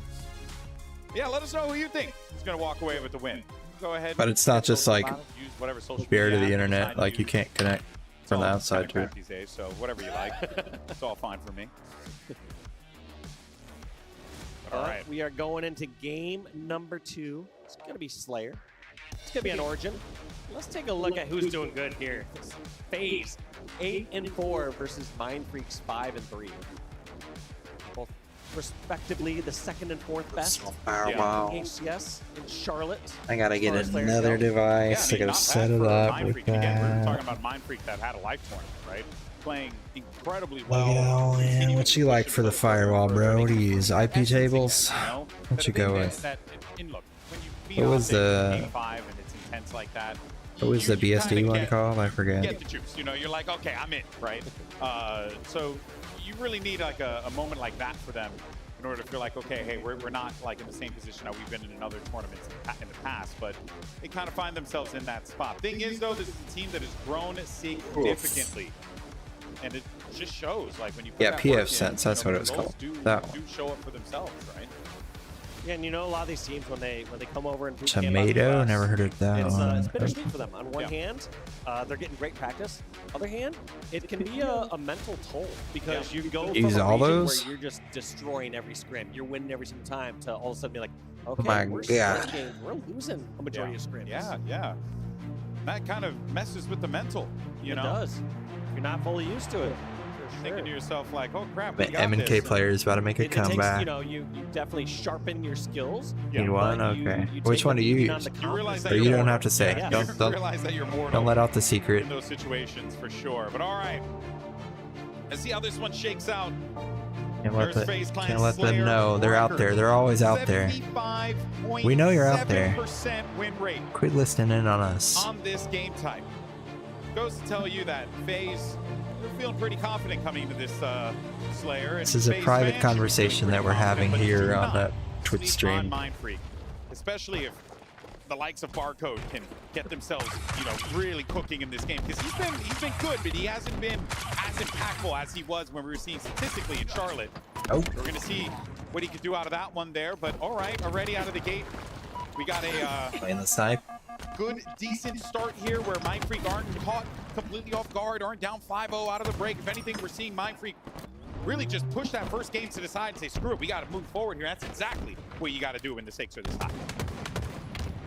Yeah, let us know who you think is going to walk away with the win. Go ahead. But it's not just like use whatever social bare to media the app internet, decide like to you use. can't connect from the It's all outside kinda to it. crap these days, so whatever you like, it's all fine for me. All right. We are going into game number 2. It's going to be Slayer. It's going to be an Origin. Let's take a look at who's doing good here. FaZe 8-4 versus Mindfreaks 5-3. Both respectively the 2nd and 4th best Firewall. in HCS in Charlotte. I gotta get as far as players another go. device. I gotta set it up with Again, we're that. talking about Mindfreak that had a life tournament, right? Playing incredibly Look well. at all in. What you like for the firewall, bro? What do you use? IP tables? What you go with? What was the What was the BSD one called? I forget. Get the juice. You know, you're like, okay, I'm in, right? So you really need like a moment like that for them in order to feel like, okay, hey, we're not like in the same position that we've been in other tournaments in the past, but they kind of find themselves in that spot. Thing is, though, this is a team that has grown significantly, and it just shows. Like when you put that PF work in, sense. That's what it was called. That one. Do show up for themselves, right? Yeah, and you know, a lot of these teams when they come over and Tomato, never heard of that one. It's bittersweet for them. On one hand, they're getting great practice. Other hand, it can be a mental toll because you go from a all region those? where you're just destroying every scrim, you're winning every single time, to all of a sudden be like, okay, my we're God. games, we're losing a majority of scrims. Yeah. That kind of messes with the mental, you know? It does. You're not fully used to it. Thinking to yourself like, oh crap, The M&K player is about to make a It takes, comeback. you know, you definitely sharpen your skills. You want? Okay. you Which take one do you beating on use? the You realize that Or you you're don't mortal. have to say. Yeah. Don't realize that you're mortal don't let out the secret. in those situations for sure. But all right, let's see how this one shakes out. Can't let, There's FaZe Clan can't let them Slayer know. They're out there. They're always out there. We know you're out there. 75.7% win rate Quit listening in on us. on this game type. Goes to tell you that FaZe, they're feeling pretty confident coming into this Slayer. This is a private conversation that we're having here on the Twitch stream. Mindfreak, especially if the likes of Barcode can get themselves, you know, really cooking in this game, because he's been good, but he hasn't been as impactful as he was when we were seeing statistically in Charlotte. Oh. We're gonna see what he could do out of that one there, but all right, already out of the gate, we got a Playing the snipe. good, decent start here where Mindfreak aren't caught completely off guard, aren't down 5-0 out of the break. If anything, we're seeing Mindfreak really just push that first game to the side and say, screw it, we got to move forward here. That's exactly what you got to do when the stakes are this high.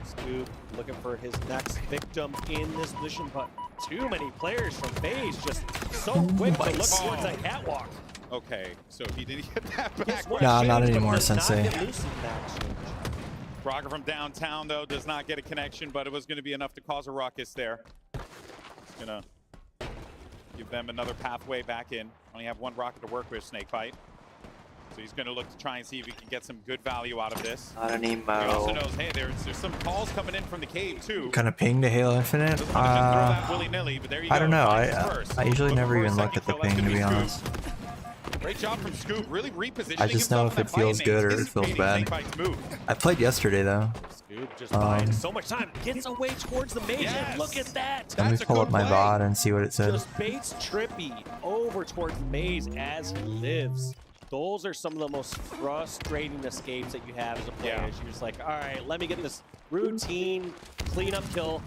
Scoop looking for his next victim in this mission, but too many players from FaZe just so quick to look towards that catwalk. Okay, so he didn't get that back. No, not anymore, Sensei. Rocker from downtown, though, does not get a connection, but it was going to be enough to cause a ruckus there. It's going to give them another pathway back in. Only have one rocket to work with, Snakebite. So he's going to look to try and see if he can get some good value out of this. Not an He also emo. knows, hey, there's some calls coming in from the cave, too. Kind of ping to Halo Infinite. Doesn't want to just throw that willy-nilly, but there you I go. don't know. Finds his first. I usually Looking never for a even look second at the kill. That's ping, to gonna be Scoop. honest. Great job from Scoop, really repositioning I just know himself if in it that fight feels and good or it feels anticipating bad. Snakebite's move. I played yesterday though. Scoop just buying so much time. Gets away towards the maze. Yes. Look at that. Let me pull up my VOD and see what it says. Just baits Trippy over towards the maze as he lives. Those are some of the most frustrating escapes that you have as a player. Yeah. You're just like, all right, let me get this routine cleanup kill.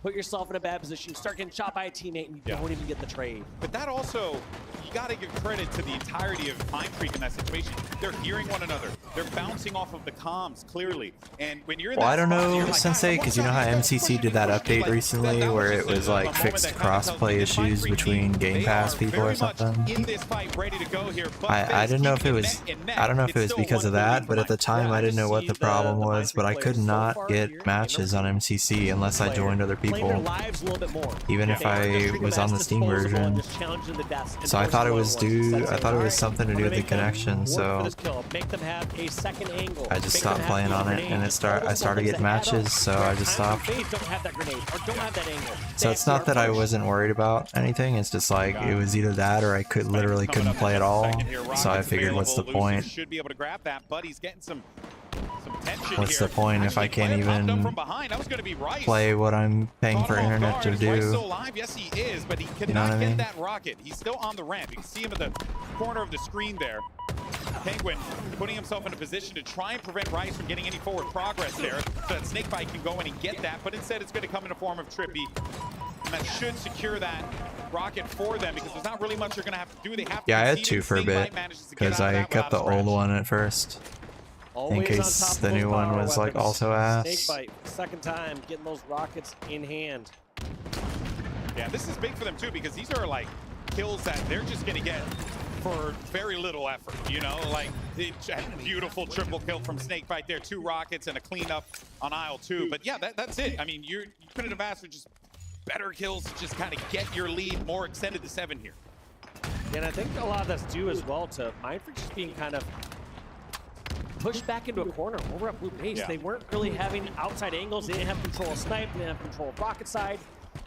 Put yourself in a bad position, start getting shot by a teammate, and you don't even get the trade. But that also, you got to give credit to the entirety of Mindfreak in that situation. They're hearing one another. They're bouncing off of the comms clearly. And when you're in Well, that I don't spot, know, you're like, Sensei, because you know how MCC did that update recently where it was like fixed crossplay issues between Game Pass people or something? in this fight, ready to go here. But I didn't know if it was, I don't know if it was because of that, but at the time I didn't know what the problem was, but I could not get matches on MCC unless I joined other people, even if I was on the Steam version. So I thought it was something to do with the connection, so I just stopped playing on it, and I started getting matches, so I just stopped. So it's not that I wasn't worried about anything, it's just like it was either that or I literally couldn't play at all, so I figured what's the point? Should be able to grab that, but he's getting some tension What's here. the point if I can't even play what I'm paying for internet to Is Rice do? still alive? Yes, he is, but he You know what cannot I get mean? that rocket. He's still on the ramp. You can see him at the corner of the screen there. Penguin putting himself in a position to try and prevent Rice from getting any forward progress there, so that Snakebite can go in and get that, but instead it's going to come in the form of Trippy. And that should secure that rocket for them, because there's not really much you're going to have to do. They have to Yeah, I had concede, two for a Snakebite bit, manages to get because out of I that kept the without a old scratch. one at first, in Always on case top of the those new one power was like weapons. also ass. Snakebite, second time getting those rockets in hand. Yeah, this is big for them too, because these are like kills that they're just going to get for very little effort, you know? Like, beautiful triple kill from Snakebite there, 2 rockets and a cleanup on aisle 2. But yeah, that's it. I mean, you couldn't have asked for just better kills to just kind of get your lead more extended to 7 here. And I think a lot of that's due as well to Mindfreak just being kind of pushed back into a corner over at Blue Base. Yeah. They weren't really having outside angles. They didn't have control of snipe. They didn't have control of rocket side,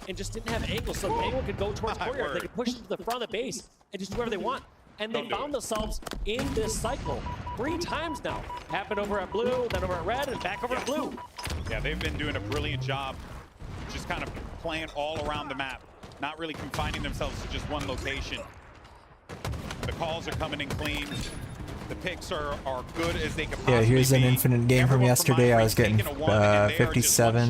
and just didn't have angles. So anyone could go towards My courier. They word. could push into the front of the base and just do whatever they want. And they found themselves in this cycle 3 times now. Happened over at blue, then over at red, and back over at blue. Yeah, they've been doing a brilliant job just kind of playing all around the map, not really confining themselves to just one location. The calls are coming in clean. The picks are good as they can possibly Yeah, here's an infinite game from yesterday. I was getting 57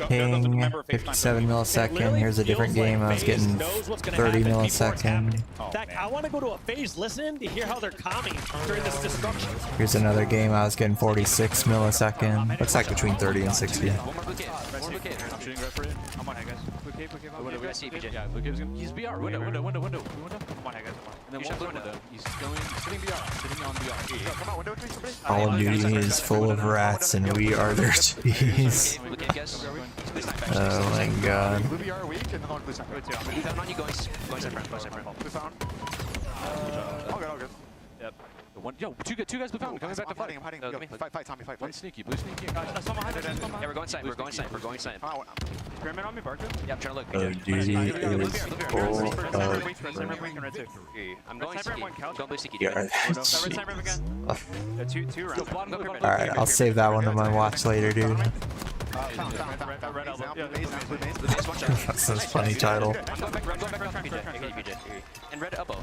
ping, 57 millisecond. Here's a different game. I was getting 30 millisecond. In fact, I want to go to a phase listen to hear how they're calming during this destruction. Here's another game. I was getting 46 millisecond. Looks like between 30 and 60. I'm shooting red for you. I'm on head, guys. Blue cave, we gotta see PJ. Yeah, blue cave's gonna. He's BR. Window. Come on, head, guys. Come on. And then one window. He's sitting BR. Sitting on BR. Come on, window with me, somebody. Call of Duty is full of rats, and we are their cheese. Oh my god. Blue BR weak, and then on blue side. Blue found on you, going side front. Blue found. All good. Yep. Yo, two guys blue found. Coming back to fight. I'm hiding. Yo, fight, Tommy, fight. One sneaky, blue sneaky. Yeah, we're going side. We're going side. Pyramid on me, Barker. Yeah, I'm trying to look. Call of Duty is full of I'm going sneaky. Go blue sneaky. Two rounds. Alright, I'll save that one on my watch later, dude. That's a funny title. And red elbow.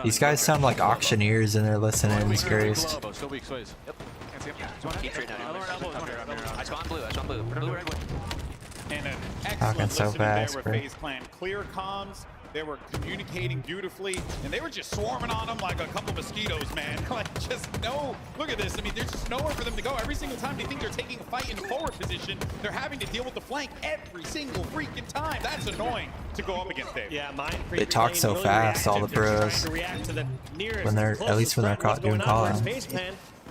These guys sound like auctioneers and they're listening. It's curious. Still weak, Sways. Yep. Keep trading down. I spawn blue. Blue red. And an Talking excellent so listening fast, there with bro. FaZe Clan. Clear comms. They were communicating beautifully, and they were just swarming on them like a couple mosquitoes, man. Like, just no. Look at this. I mean, there's just nowhere for them to go. Every single time they think they're taking a fight in forward position, they're having to deal with the flank every single freaking time. That's annoying to go up against, Dave. Yeah, They talk so fast, all the pros. When they're, at least when they're caught doing call-outs.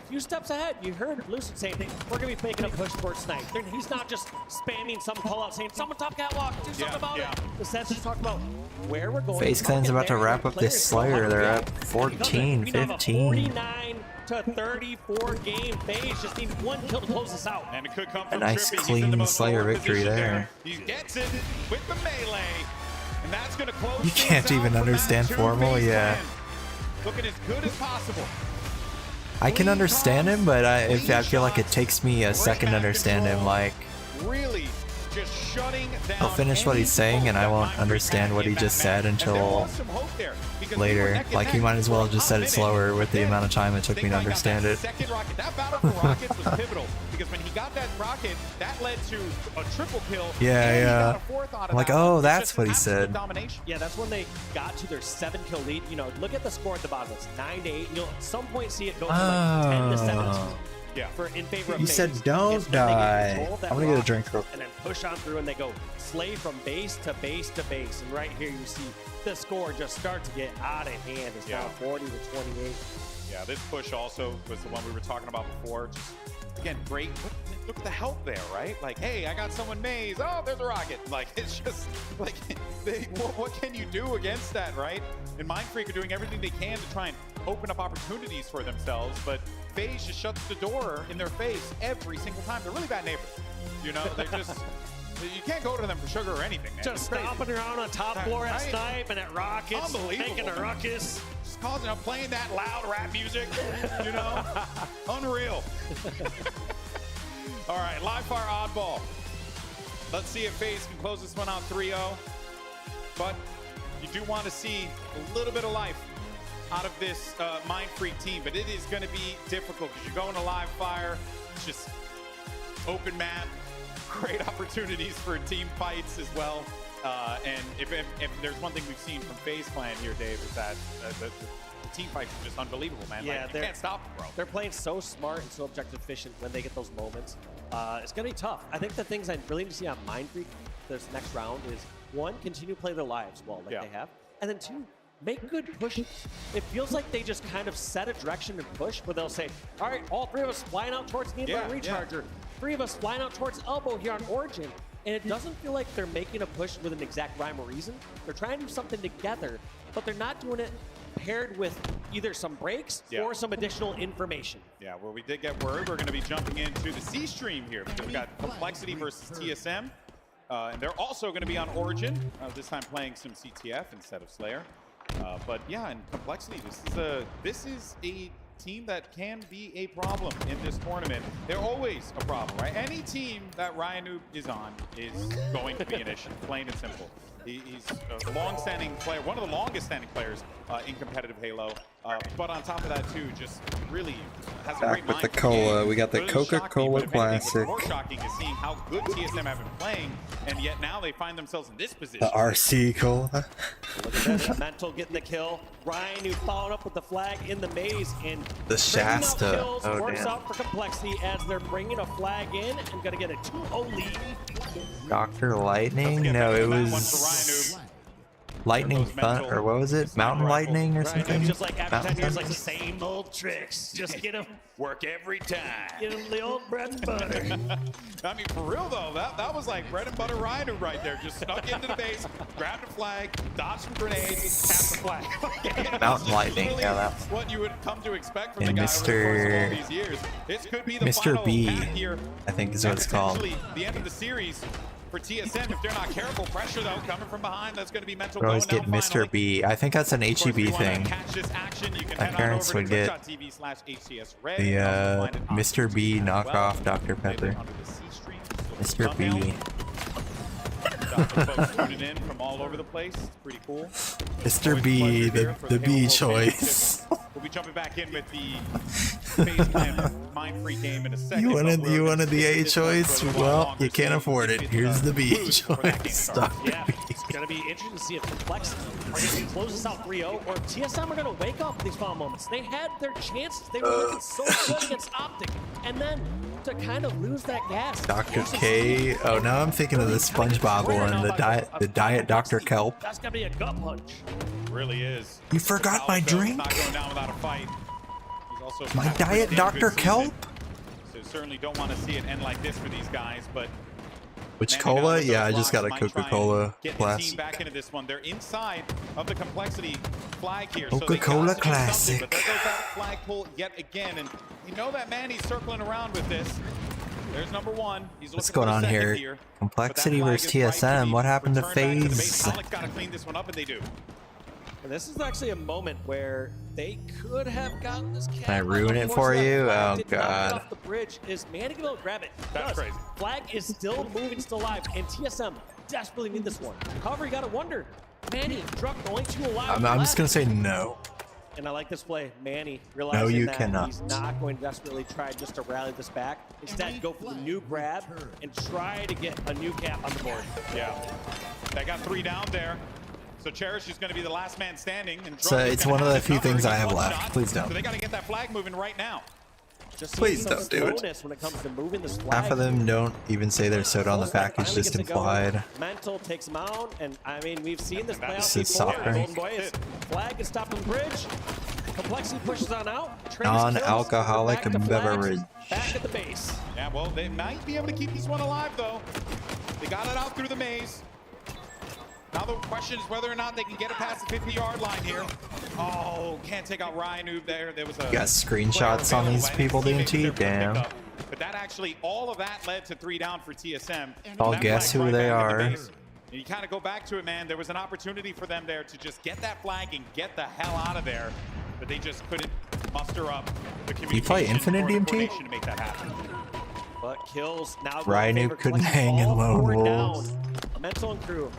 Few steps ahead, you heard Lucid saying, we're going to be making a push towards Snipe. He's not just spamming some call-out saying, someone top catwalk, do something about it. The sensors talk about where we're going. FaZe Clan's about to wrap up this Slayer. They're at 14, 15. 49 to 34 game. FaZe just need one kill to close this out. And it could come A from nice Trippy. clean Slayer victory there. He gets it with the melee, and that's going to close. You can't even understand formal, yeah. Looking as good as possible. I can understand him, but I feel like it takes me a second to understand him. Like, really just shutting down. he'll finish what he's saying, and I won't understand what he just said until later. Like, he might as well have just said it slower with the amount of time it took me to understand it. Second rocket, that battle for rockets was pivotal because when he got that rocket, that led to a triple kill. Yeah. I'm like, oh, that's what he said. Yeah, that's when they got to their 7-kill lead. You know, look at the score at the bottom. It's 9-8. You'll at some point see it go from like 10 to 17. Yeah. In favor of You FaZe. said don't die. I'm gonna get a drink real quick. And then push on through, and they go slay from base to base to base. And right here, you see the score just start to get out of hand. It's now 40 to 28. Yeah, this push also was the one we were talking about before. Just, again, great. Look at the help there, right? Like, hey, I got someone maze. Oh, there's a rocket. Like, it's just like, what can you do against that, right? And Mindfreak are doing everything they can to try and open up opportunities for themselves, but FaZe just shuts the door in their face every single time. They're really bad neighbors. You know, they're just, you can't go to them for sugar or anything, man. Just stomping around on top floor at Snipe and at Rockets, making a ruckus. Just causing them, playing that loud rap music, you know? Unreal. All right, live fire oddball. Let's see if FaZe can close this one out 3-0. But you do want to see a little bit of life out of this Mindfreak team, but it is going to be difficult because you're going to live fire. It's just open map, great opportunities for team fights as well. And if there's one thing we've seen from FaZe Clan here, Dave, is that the team fights are just unbelievable, man. Yeah, like, you can't stop them, bro. They're playing so smart and so objective efficient when they get those moments. It's going to be tough. I think the things I really need to see on Mindfreak this next round is, one, continue to play their lives well like they have, and then two, make good pushes. It feels like they just kind of set a direction and push where they'll say, all right, all three of us flying out towards Needler and Recharger. 3 of us flying out towards Elbow here on Origin. And it doesn't feel like they're making a push with an exact rhyme or reason. They're trying to do something together, but they're not doing it paired with either some breaks or some additional information. Yeah, well, we did get word we're going to be jumping into the C stream here because we got Complexity versus TSM. And they're also going to be on Origin, this time playing some CTF instead of Slayer. But yeah, in complexity, this is a team that can be a problem in this tournament. They're always a problem, right? Any team that Ryan is on is going to be an issue, plain and simple. He's a long-standing player, one of the longest-standing players in competitive Halo. But on top of that, too, just really has a great Back with mind the for cola. game. We got the Really Coca-Cola shocking, but if anything, Classic. what's more shocking is seeing how good TSM have been playing, and yet now they find themselves in this position. The RC cola. Look at this, Mental getting the kill. Ryan, who followed up with the flag in the maze, and The Shasta. kills Oh, works damn. out for complexity as they're bringing a flag in and gonna get a 2-0 lead. Dr. Lightning? No, it was Lightning Fun, or what was it? Mountain Lightning or something? Just like after 10 Mountain years, Thunder? like same old tricks. Just get them. Work every time. Get them the old bread and butter. I mean, for real though, that was like bread and butter Rhino right there. Just snuck into the base, grabbed a flag, dodged some grenades, tapped the flag. Mountain Lightning, yeah, that one. What you would come to expect from And the guy over the course of all Mr. these years. This could be the Mr. final B, hat here. I think is what it's called. Potentially the end of the series for TSM if they're not careful. Pressure though coming from behind. That's going to be Mental. We always going get now, Mr. finally. B. I think that's an Of course, if you HEB wanna thing. catch this action, you can My head on parents over would to get twitch.tv/HCS Red. the Mr. B knockoff Dr. Pepper. Mr. B. Folks tuning in from all over the place. It's pretty cool. Mr. B, the B choice. We'll be jumping back in with the FaZe Clan Mind Free game in a second. You wanted the A this choice? one for a little Well, longer you can't so afford it. get Here's the B boost before that game choice. starts. Yeah, it's gonna be interesting to see if complexity are gonna close this out 3-0, or if TSM are gonna wake up these final moments. They had their chances. They were looking so good against Optic, and then to kind of lose that gas. Dr. K. Oh, now I'm thinking of the SpongeBob one, the diet Dr. Kelp. That's gonna be a gut punch. Really is. You forgot my drink? Not going down without a fight. He's also My had a diet pretty damn Dr. good season. Kelp? So certainly don't want to see it end like this for these guys, but Which man, cola? those Yeah, I blocks just got a might try and Coca-Cola get the team Classic. back into this one. They're inside of the complexity flag here. So they Coca-Cola gotta do something, Classic. But there goes that flag pull yet again, and you know that man, he's circling around with this. There's number one. He's What's looking going for on the second here? Complexity versus TSM. What happened to FaZe? Alex got to clean this one up, and they do. And this is actually a moment where they could have gotten this cap. Can I ruin it for you? Oh, Did not get God. off the bridge. Is Manny gonna grab it? That's Does. crazy. Flag is still moving, still alive, and TSM desperately need this one. However, you gotta wonder, Manny, Druck going to allow. I'm just gonna say no. And I like this play. Manny realizing you that cannot. he's not going to desperately try just to rally this back. Instead, go for the new grab and try to get a new cap on the board. Yeah. They got 3 down there. So Cherish is going to be the last man standing. And So Druck is it's gonna one of have the to few cover. things He's I have one left. shot. Please don't. So they got to get that flag moving right now. Just Please seeing some don't do it. slowness when it comes to moving this flag. Half of them don't even say they're soda on the package, Finally just gets it going. implied. Mental takes him out, and I mean, we've seen this play out This is before. soccer. Golden Boys, flag is stopping bridge. Complexity pushes on out. Trace kills. Non-alcoholic Back to flags, beverage. Back at the base. Yeah, well, they might be able to keep this one alive, though. They got it out through the maze. Now the question is whether or not they can get it past the 50-yard line here. Oh, can't take out Ryan Noob there. There was a You got screenshots on these people, DMT? Damn. But that actually, all of that led to 3 down for TSM. I'll That guess flag who they back in the are. base. And you kind of go back to it, man. There was an opportunity for them there to just get that flag and get the hell out of there. But they just couldn't muster up the communication. You play Infinite or the DMT? coordination to make that happen. But kills now. Rhino couldn't hang in Lone Wolves. Mental and crew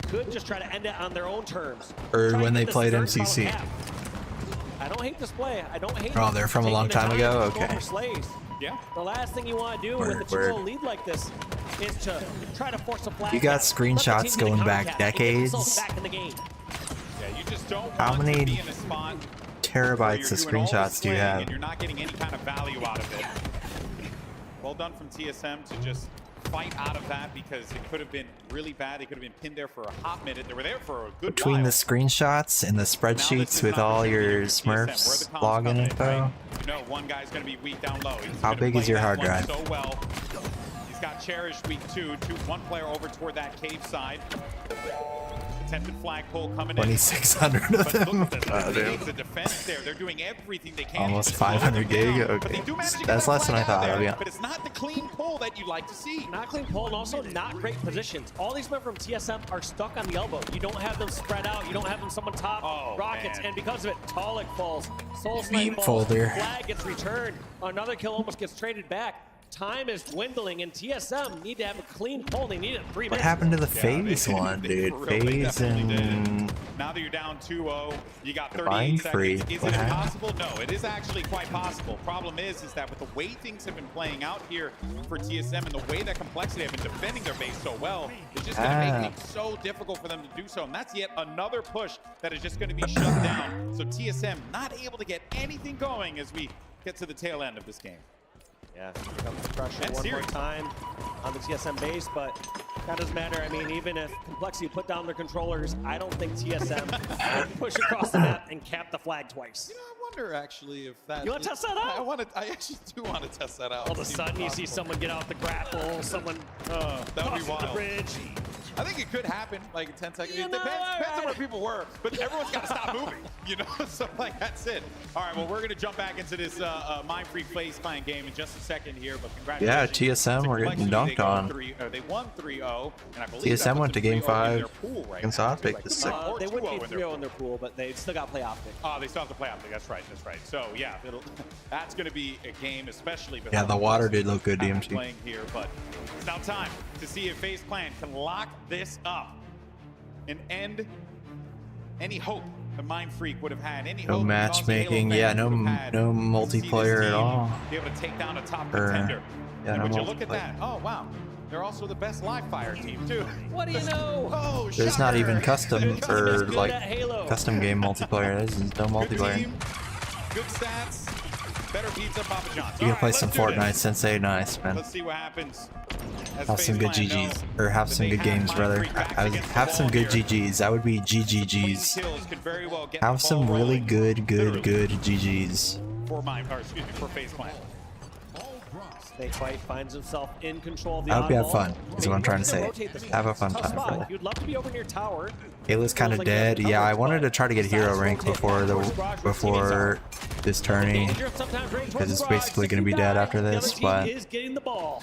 could just try to end it on their own terms. Or Try when to they get this played third MCC. foul cap. I don't hate this play. I don't hate Oh, they're from a long time ago? Okay. Yeah. The last thing you want to do Word, with a 2-0 lead like this is to try to force a flag. You got cap. screenshots Let the team going get a back counter cap and get themselves decades. Back in the game. Yeah, you just don't How want to many be in a spot where terabytes you're of doing all the screenshots do you swing have? and you're not getting any kind of value out of it. Well done from TSM to just fight out of that because it could have been really bad. They could have been pinned there for a hot minute. They were there for a good Between while. the screenshots and the spreadsheets with all your Smurfs login info, You know, one guy's going to be weak down low. He's how gonna big is play your that hard one drive? So well. He's got Cherish week 2. One player over toward that cave side. attempted flagpole coming 2,600 in. of them. Oh, dude. The defense there. They're doing everything they can. Almost 500 gig. Okay, that's less than I thought. I'll be honest. But it's not the clean pull that you like to see. Not clean pull, and also not great positions. All these men from TSM are stuck on the elbow. You don't have them spread out. You don't have them someone top. Rockets, and because of it, Talik falls. Soul Snipe falls. Folder. Flag gets returned. Another kill almost gets traded back. Time is dwindling, and TSM need to have a clean pull. They need it 3 minutes. What happened to the phase one, dude? Phase and... Now that you're down 2-0, you got 38 Mind free. seconds. Is What it happened? possible? No, it is actually quite possible. Problem is that with the way things have been playing out here for TSM and the way that Complexity have been defending their base so well, it's just going to make things so difficult for them to do so. And that's yet another push that is just going to be shut down. So TSM not able to get anything going as we get to the tail end of this game. Yeah, here comes the pressure That's one serious. more time on the TSM base, but that doesn't matter. I mean, even if Complexity put down their controllers, I don't think TSM would push across the map and cap the flag twice. You know, I wonder actually if that... You want to test that out? I actually do want to test that out. All of a sudden, you see someone get out the grapple, someone that would be wild. the bridge. I think it could happen, like in 10 seconds. You It know, depends on where people were, but everyone's got to stop moving, you know? So, like, that's it. All right, well, we're going to jump back into this Mind Freak Phase Clan game in just a second here, but Yeah, congratulations. TSM, we're getting dunked on. They won 3-0, and I believe TSM went to Game 5 right against Optic. This is sick. They wouldn't be 3-0 in their pool, but they still got to play Optic. Oh, they still have to play Optic. That's right. That's right. So, yeah, that's going to be a game, especially. Yeah, the water did look good, DMT. Playing here, but it's now time to see if FaZe Clan can lock this up and end any hope the Mind Freak would have had. Any No hope matchmaking. Yeah, no multiplayer at all. be able to take down a top contender. Yeah, And no would you look at multiplayer. that? Oh, wow. They're also the best live fire team, too. What do you know? Oh, There's not even custom or good like at Halo. custom game multiplayer. There's no multiplayer. Team, good stats, better pizza, Papa John's. You can All play right, some let's do Fortnite, this. Sensei, nice man. Let's see what happens. As Have some FaZe good Clan know GGs, or have that some they good have games, Mind rather. Freak backs against the Have some wall good here. GGs. That would be GGGs. Kills could very well get Have the some ball really rolling good GGs. for FaZe Clan. Snake Fight finds himself in control of the I hope you have oddball. fun, is what I'm trying to say. Rotate this Have a fun tough time, spot. brother. You'd love to be over near tower. Halo's kind of dead. Yeah, I wanted to try to get hero rank before this tourney, because it's basically going to be dead after this, but Is getting the ball.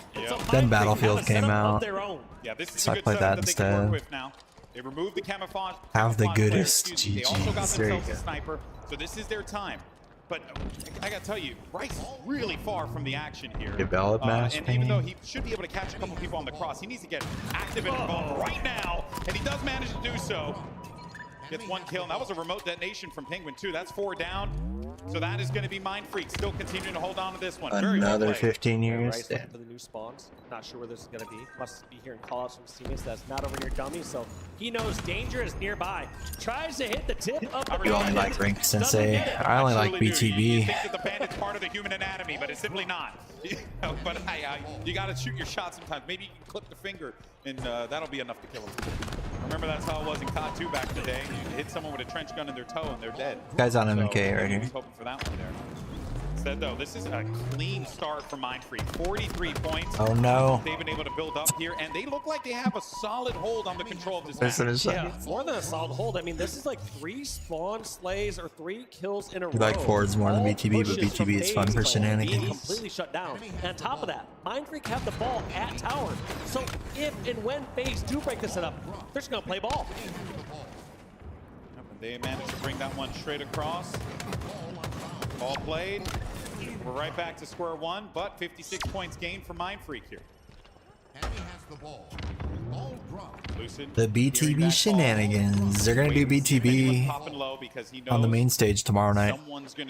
then Battlefield came out, Yeah, this is so a I good played setup that they can work instead. with now. They removed the camouflage. Have the camouflage players, goodest excuse me. They also got GGs. There you themselves a go. sniper, so this is their time. But I gotta tell you, Rice is really far from the action here. Develop match, and even though he should be able to catch a couple people on the cross, he needs to get active and involved right now, and he does manage to do so. Gets one kill, and that was a remote detonation from Penguin too. That's 4 down. So that is going to be Mind Freak still continuing to hold on to this one. Very well Another played. 15 years. Right, looking for the new spawns. Not sure where this is going to be. Must be hearing callouts from teammates that's not over near dummy, so he knows danger is nearby. Tries to hit the tip of the You only like Rank Sensei. I only like You BTB. think that the bandit's part of the human anatomy, but it's simply not. But you got to shoot your shot sometimes. Maybe you can clip the finger, and that'll be enough to kill him. Remember, that's how it was in COD 2 back in the day. You hit someone with a trench gun in their toe, and they're dead. Guy's on So, MK right here. hoping for that one there. Instead, though, this is a clean start for Mind Freak. 43 points. Oh, no. They've been able to build up here, and they look like they have a solid hold on the control of this There's map. an shot. Yeah, more than a solid hold. I mean, this is like 3 spawn slays or 3 kills in a row. You like Fords more than All BTB, but pushes from BTB is fun FaZe for Clan being shenanigans. completely shut down. And on top of that, Mind Freak have the ball at tower. So if and when FaZe do break this setup, they're just going to play ball. They managed to bring that one straight across. Ball played. We're right back to square one, but 56 points gained for Mind Freak here. Lucid. The BTB shenanigans. They're gonna do BTB on the main stage tomorrow night.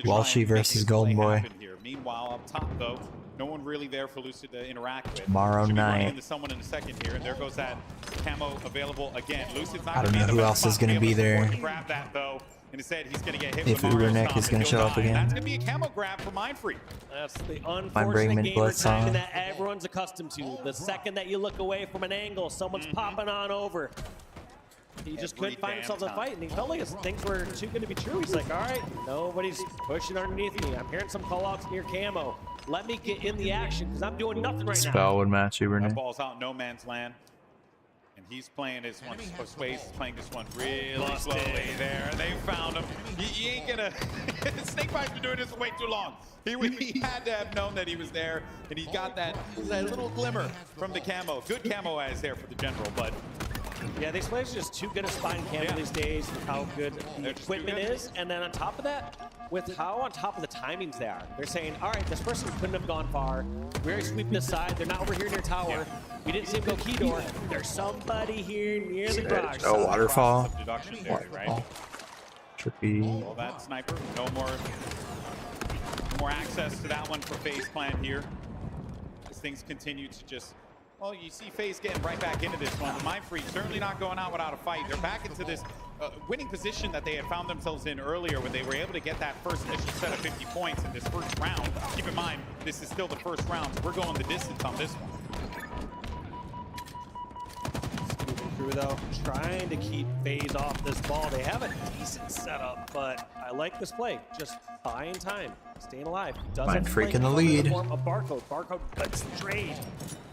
Walshy versus Golden Boy. Meanwhile, up top though, no one really there for Lucid to interact with. Tomorrow Should be running night. into someone in a second here, and there goes that camo available again. Lucid's not I don't gonna know be in who the else best is spot to gonna be able to there. afford to grab that though. And instead, he's going to get hit If with Mario Ubernick Stomp is gonna and show he'll up die. again. That's going to be a camo grab for Mind Freak. That's the bring unfortunate mid gamer blitz timing on. that everyone's accustomed to. The second that you look away from an angle, someone's popping on over. He just couldn't find himself a fight, and he felt like things were too good to be true. He's like, all right, nobody's pushing underneath me. I'm hearing some call-outs near camo. Let me get in the action, because I'm doing nothing right now. Spell would match That Ubernick. ball's out in no man's land. And He's playing this one. Swayze is playing this one really slowly there. They found him. He ain't gonna. Snakebite's been doing this way too long. He had to have known that he was there, and he got that little glimmer from the camo. Good camo eyes there for the general, but. Yeah, these players are just too good at spotting camo these days, with how good the equipment is. And then on top of that, with how on top of the timings they are. They're saying, all right, this person couldn't have gone far. We're going to sweep this side. They're not over here near tower. We didn't see him go key door. There's somebody here near the garage. Oh, waterfall. Right? Trippy. Well, that sniper, no more access to that one for FaZe Clan here. As things continue to just. Well, you see FaZe getting right back into this one. The Mindfreak certainly not going out without a fight. They're back into this winning position that they had found themselves in earlier when they were able to get that first initial set of 50 points in this first round. Keep in mind, this is still the first round. We're going the distance on this one. Crew though, trying to keep FaZe off this ball. They have a decent setup, but I like this play. Just buying time, staying alive. Mindfreak in the lead. A barcode got straight.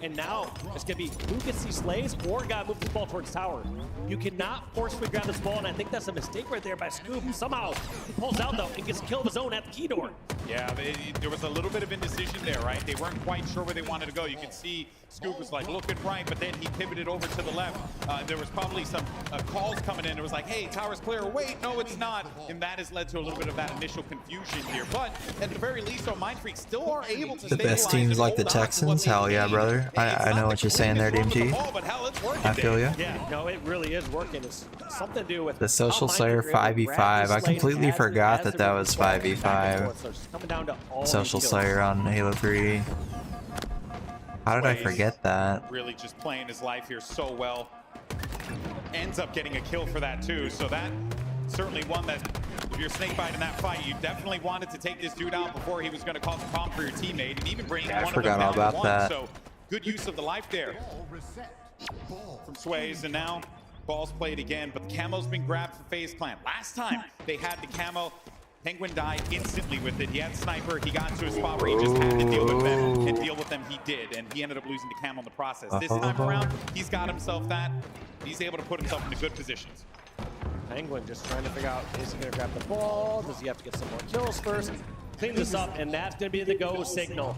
And now it's gonna be who gets these slays or gotta move the ball towards tower. You cannot forcefully grab this ball, and I think that's a mistake right there by Scoop. Somehow he pulls out though and gets a kill of his own at the key door. Yeah, there was a little bit of indecision there, right? They weren't quite sure where they wanted to go. You could see Scoop was like looking right, but then he pivoted over to the left. There was probably some calls coming in. It was like, hey, tower's clear. Wait, no, it's not. And that has led to a little bit of that initial confusion here. But at the very least, Mindfreak still are able to the best teams like the Texans. Hell yeah, brother. I know what you're saying there, DMG. I feel you. Yeah, no, it really is working. It's something to do with the Social Slayer 5v5. I completely forgot that that was 5v5. Social Slayer on Halo 3. How did I forget that? Really just playing his life here so well. Ends up getting a kill for that too. So that certainly one that if you're Snakebite in that fight, you definitely wanted to take this dude out before he was going to cause a problem for your teammate and even bring one of them down to one. So good use of the life there from Swayze, and now ball's played again, but the camo's been grabbed for FaZe Clan. Last time they had the camo, Penguin died instantly with it. He had sniper, he got into a spot where he just had to deal with them, and deal with them he did, and he ended up losing the camo in the process. This time around, he's got himself that. He's able to put himself into good positions. Penguin just trying to figure out, is he going to grab the ball? Does he have to get some more kills first? Clean this up, and that's going to be the go signal.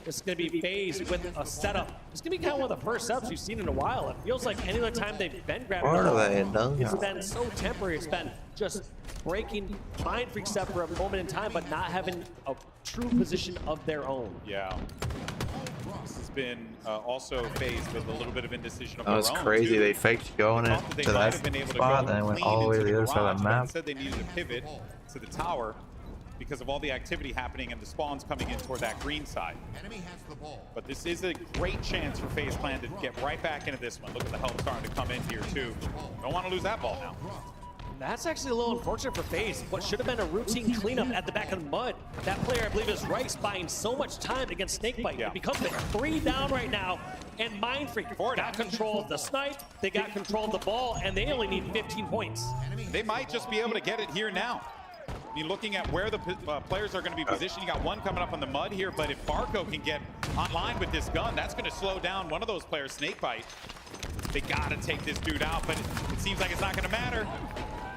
It's going to be FaZe with a setup. It's going to be kind of one of the first setups we've seen in a while. It feels like any other time they've been grabbing the ball, it's been so temporary. It's been just breaking Mindfreak's up for a moment in time, but not having a true position of their own. Yeah. This has been also FaZe with a little bit of indecision of their own. That was crazy. Too. They faked going into that spot, and then went all the way to the other side of the map. Instead, they needed to pivot to the tower because of all the activity happening and the spawns coming in toward that green side. Enemy has the ball. But this is a great chance for FaZe Clan to get right back into this one. Look at the help starting to come in here too. Don't want to lose that ball now. That's actually a little unfortunate for FaZe. What should have been a routine cleanup at the back of the mud. That player, I believe, is Rice, buying so much time against Snakebite. Yeah. Because they're 3 down right now, and Mindfreak got control of the snipe, they got control of the ball, and they only need 15 points. They might just be able to get it here now. I mean, looking at where the players are going to be positioned, you got one coming up on the mud here, but if Barco can get online with this gun, that's going to slow down one of those players, Snakebite. They got to take this dude out, but it seems like it's not going to matter.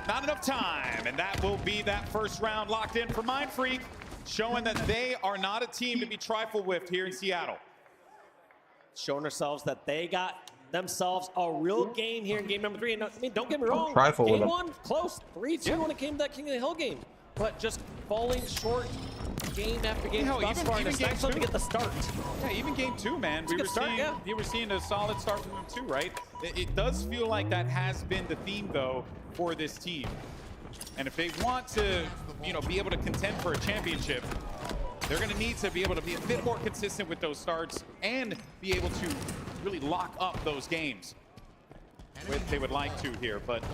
Not enough time, and that will be that first round locked in for Mindfreak, showing that they are not a team to be trifled with here in Seattle. Showing ourselves that they got themselves a real game here in game number 3. And I mean, don't get me wrong, game 1, close, 3-2 when it came to that King of the Hill game. But just falling short game after game. Hell, even game 2 to get the start. Yeah, even game 2, man. We were seeing a solid start from them too, right? It does feel like that has been the theme, though, for this team. And if they want to, be able to contend for a championship, they're going to need to be able to be a bit more consistent with those starts and be able to really lock up those games. They would like to here, but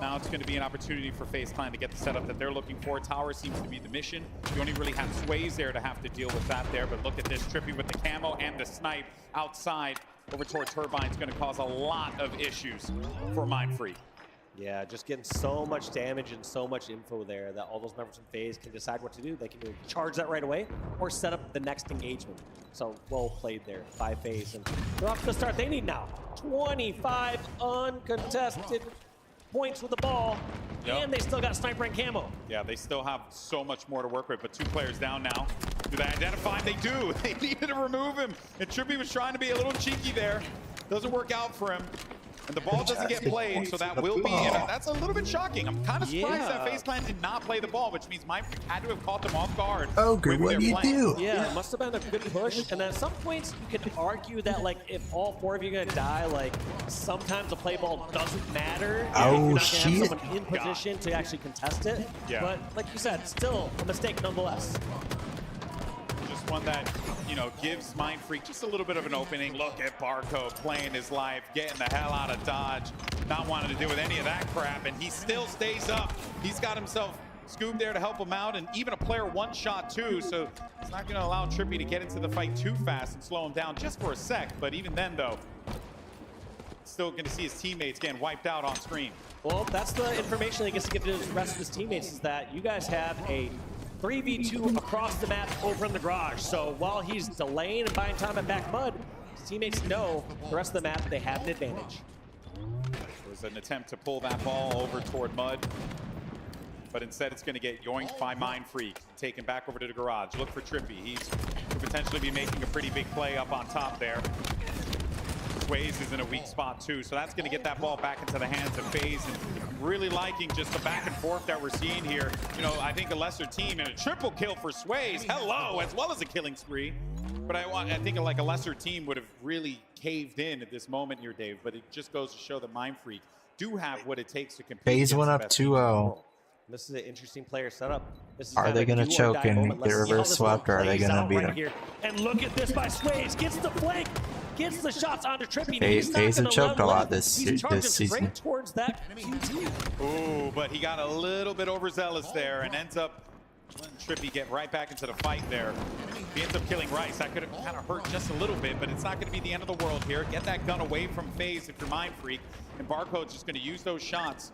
now it's going to be an opportunity for FaZe Clan to get the setup that they're looking for. Tower seems to be the mission. You only really have Swayze there to have to deal with that there, but look at this, Trippy with the camo and the snipe outside over toward Turbine is going to cause a lot of issues for Mindfreak. Yeah, just getting so much damage and so much info there that all those members from FaZe can decide what to do. They can either charge that right away or set up the next engagement. So well played there by FaZe, and they're off to the start they need now. 25 uncontested points with the ball, and they still got sniper and camo. Yeah, they still have so much more to work with, but 2 players down now. Do they identify him? They do. They needed to remove him. And Trippy was trying to be a little cheeky there. Doesn't work out for him. And the ball doesn't get played, so that will be, and that's a little bit shocking. I'm kind of surprised that FaZe Clan did not play the ball, which means Mindfreak had to have caught them off guard. Ogre, what do you do? Yeah, it must have been a good push. And then at some points, you could argue that, like, if all 4 of you are going to die, like, sometimes the play ball doesn't matter. Oh, you're not going to shit. have someone in position to actually contest it. Yeah. But, like you said, still a mistake nonetheless. Just one that, you know, gives Mindfreak just a little bit of an opening. Look at Barcode playing his life, getting the hell out of Dodge, not wanting to do with any of that crap, and he still stays up. He's got himself Scoob there to help him out, and even a player one-shot too, so it's not going to allow Trippy to get into the fight too fast and slow him down just for a sec. But even then, though, still going to see his teammates getting wiped out on screen. Well, that's the information he gets to give to the rest of his teammates, is that you guys have a 3v2 across the map over in the garage. So while he's delaying and buying time at back mud, his teammates know the rest of the map they have an advantage. It was an attempt to pull that ball over toward mud, but instead it's going to get yoinked by Mindfreak, taken back over to the garage. Look for Trippy. He's could potentially be making a pretty big play up on top there. Sways is in a weak spot too, so that's going to get that ball back into the hands of FaZe. And I'm really liking just the back and forth that we're seeing here. You know, I think a lesser team and a triple kill for Sways, hello, as well as a killing spree. But I think like a lesser team would have really caved in at this moment here, Dave. But it just goes to show that Mindfreak do have what it takes to compete. FaZe went up 2-0. This is an interesting player setup. This is Are they going to choke and get reverse swept, or are they going to beat him? And look at this by Sways. Gets the flank. Gets the shots onto Trippy. FaZe have choked a lot this season. Towards that QT. Ooh, but he got a little bit overzealous there and ends up letting Trippy get right back into the fight there. He ends up killing Rice. That could have kind of hurt just a little bit, but it's not going to be the end of the world here. Get that gun away from FaZe if you're Mindfreak, and Barcode's just going to use those shots.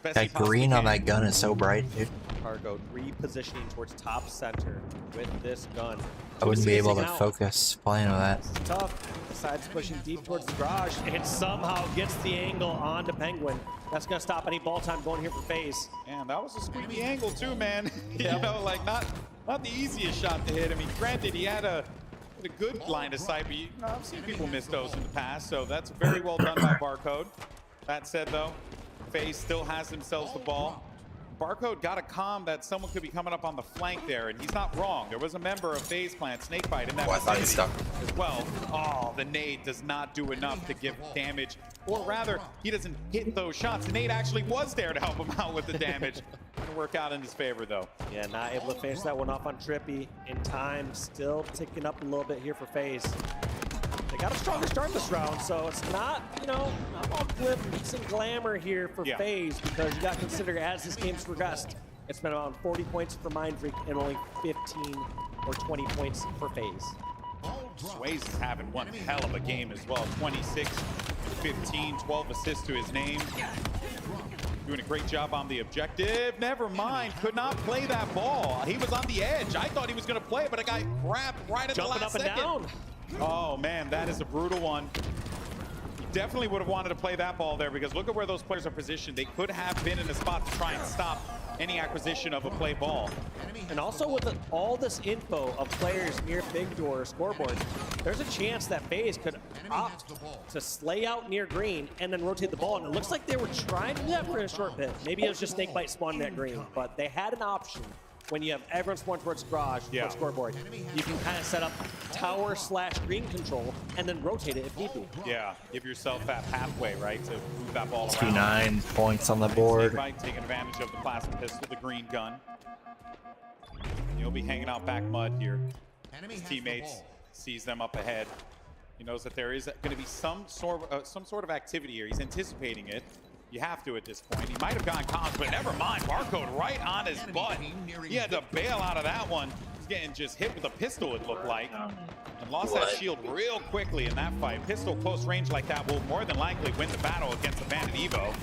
That green on that gun is so bright, dude. Cargo repositioning towards top center with this gun. I wouldn't be able to focus playing with that. It's tough. Decides pushing deep towards the garage and somehow gets the angle onto Penguin. That's going to stop any ball time going here for FaZe. And that was a squeaky angle too, man. You know, like not the easiest shot to hit. I mean, granted, he had a good line of sight, but you know, I've seen people miss those in the past, so that's very well done by Barcode. That said, though, FaZe still has themselves the ball. Barcode got a comm that someone could be coming up on the flank there, and he's not wrong. There was a member of FaZe Clan, Snakebite, in that vicinity as well. Oh, the nade does not do enough to give damage, or rather, he doesn't hit those shots. The nade actually was there to help him out with the damage. Going to work out in his favor, though. Yeah, not able to finish that one off on Trippy. In time, still ticking up a little bit here for FaZe. They got a stronger start this round, so it's not, you know, not all glitz and glamour here for FaZe, because you got to consider as this game's progressed, it's been around 40 points for Mindfreak and only 15 or 20 points for FaZe. Sways is having one hell of a game as well. 26, 15, 12 assists to his name. Doing a great job on the objective. Never mind, could not play that ball. He was on the edge. I thought he was going to play it, but I got grabbed right at the last second. Jumping up and down. Oh man, that is a brutal one. He definitely would have wanted to play that ball there, because look at where those players are positioned. They could have been in a spot to try and stop any acquisition of a play ball. And also with all this info of players near big door scoreboard, there's a chance that FaZe could opt to slay out near green and then rotate the ball. And it looks like they were trying to do that for a short bit. Maybe it was just Snakebite spawning at green, but they had an option. When you have everyone spawn towards garage, towards scoreboard, you can kind of set up tower/green control and then rotate it if need be. Yeah, give yourself that pathway, right, to move that ball around. 29 points on the board. Snakebite taking advantage of the plasma pistol, the green gun. He'll be hanging out back mud here. His teammates sees them up ahead. He knows that there is going to be some sort of activity here. He's anticipating it. You have to at this point. He might have gotten comms, but never mind. Barcode right on his butt. He had to bail out of that one. He's getting just hit with a pistol, it looked like. And lost that shield real quickly in that fight. Pistol close range like that will more than likely win the battle against the Bandit Evo.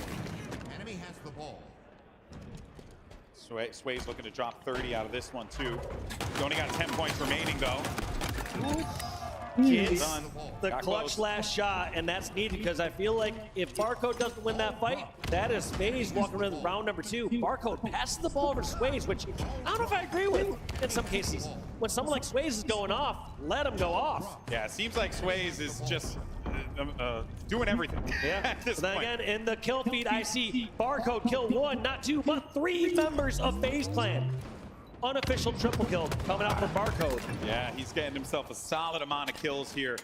Enemy has the ball. Sway's looking to drop 30 out of this one, too. He's only got 10 points remaining, though. gets the clutch last shot, and that's needed because I feel like if Barcode doesn't win that fight, that is Sways walking around round number 2. Barcode passes the ball over to Sways, which I don't know if I agree with in some cases. When someone like Sways is going off, let him go off. Yeah, it seems like Sways is just doing everything. Yeah. At this then point. again, in the kill feed, I see Barcode kill 1, not 2, but 3 members of FaZe Clan. Unofficial triple kill coming out from Barcode. Yeah, he's getting himself a solid amount of kills here.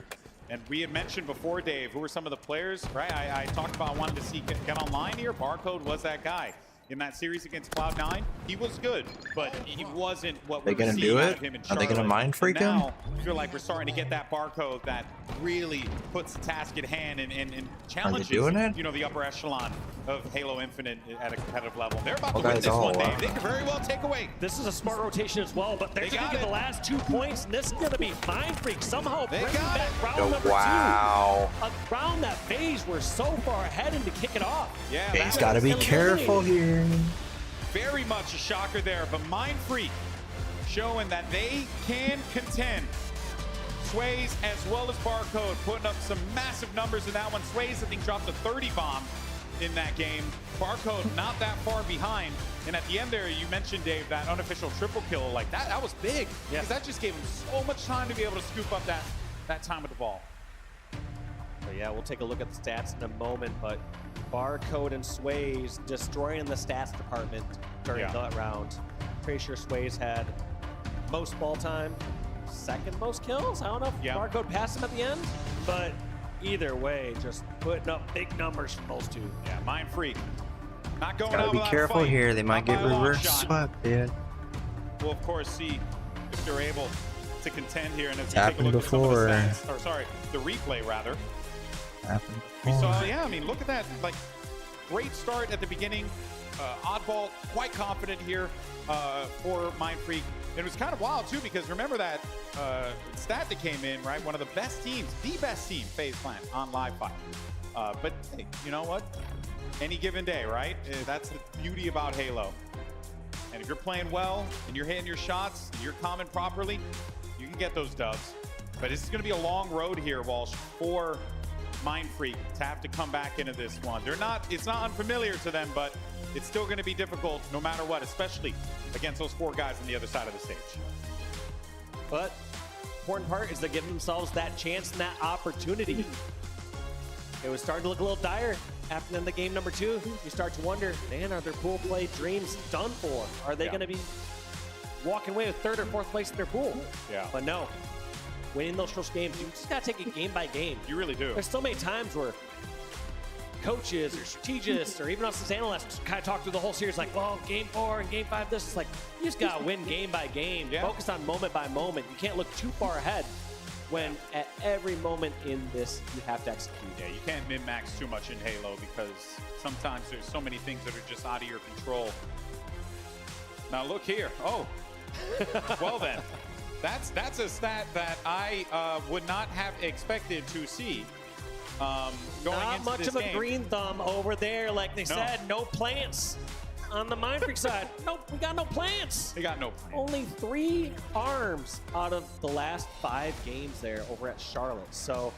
And we had mentioned before, Dave, who were some of the players, right? I talked about wanting to see get online here. Barcode was that guy. In that series against Cloud9, he was good, but he wasn't what we were seeing do out it? of him in Are Charlotte. they gonna mind freak him? Now, I feel like we're starting to get that Barcode that really puts the task at hand and challenges, doing it? you know, the upper echelon of Halo Infinite at a competitive level. They're about to Okay, win this one, wow. Dave. They could very well take away. This is a smart rotation as well, but they're going to get the last 2 points, and this is going to be Mind Freak somehow bringing back round number 2. Wow. A round that FaZe were so far ahead and to kick it off. Yeah, He's got to be careful here. Very much a shocker there, but Mind Freak showing that they can contend. Sways as well as Barcode putting up some massive numbers in that one. Sways, I think, dropped a 30 bomb in that game. Barcode not that far behind. And at the end there, you mentioned, Dave, that unofficial triple kill. Like, that was big. Because that just gave him so much time to be able to scoop up that time with the ball. So yeah, we'll take a look at the stats in a moment, but Barcode and Sways destroying the stats department during that round. Pretty sure Sways had most ball time, second most kills. I don't know if Barcode passed him at the end, but either way, just putting up big numbers from those two. Yeah, Mind Freak. Not going Gotta out be without a careful fight. here. They might Not get by a long reverse shot. swept, dude. We'll of course see if they're able to contend here. And as It's we take a happened look at some of the before. stats, or sorry, the replay rather. Happened We before. saw, yeah, I mean, look at that. Like, great start at the beginning. Oddball, quite confident here for Mind Freak. It was kind of wild, too, because remember that stat that came in, right? One of the best teams, the best team, FaZe Clan, on Live Fight. But, hey, you know what? Any given day, right? That's the beauty about Halo. And if you're playing well, and you're hitting your shots, and you're coming properly, you can get those dubs. But it's going to be a long road here, Walsh, for Mind Freak to have to come back into this one. It's not unfamiliar to them, but it's still going to be difficult no matter what, especially against those 4 guys on the other side of the stage. But important part is they're giving themselves that chance and that opportunity. It was starting to look a little dire after the game number 2. You start to wonder, man, are their pool play dreams done for? Are they going to be walking away with 3rd or 4th place in their pool? Yeah. But no. Winning those first games, you just got to take it game by game. You really do. There's so many times where coaches or strategists or even us as analysts kind of talk through the whole series like, well, game 4 and game 5, this is like, you just got to win game by game. Focus on moment by moment. You can't look too far ahead when at every moment in this, you have to execute. Yeah, you can't min-max too much in Halo because sometimes there's so many things that are just out of your control. Now look here. Oh, well then. That's a stat that I would not have expected to see going Not into much this of a game. green thumb over there. Like they said, no plants on the Mind Freak side. Nope, we got no plants. They got no plants. Only 3 arms out of the last 5 games there over at Charlotte. So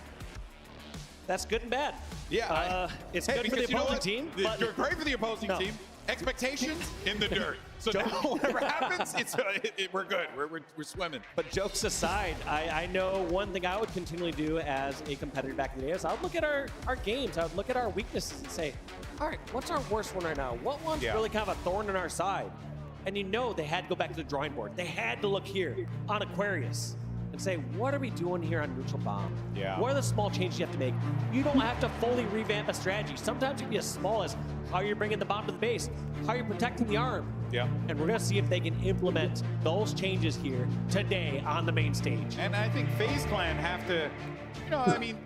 that's good and bad. Yeah, it's hey, good for the because you know opposing what? team. It's But great for the opposing No. team. Expectations in the dirt. So now whatever happens, we're good. We're swimming. But jokes aside, I know one thing I would continually do as a competitor back in the day is I would look at our games. I would look at our weaknesses and say, all right, what's our worst one right now? What one's really kind of a thorn in our side? And you know they had to go back to the drawing board. They had to look here on Aquarius and say, what are we doing here on Neutral Bomb? Yeah. What are the small changes you have to make? You don't have to fully revamp a strategy. Sometimes it can be as small as how you're bringing the bomb to the base, how you're protecting the arm. Yeah. And we're going to see if they can implement those changes here today on the main stage. And I think FaZe Clan have to, you know, I mean,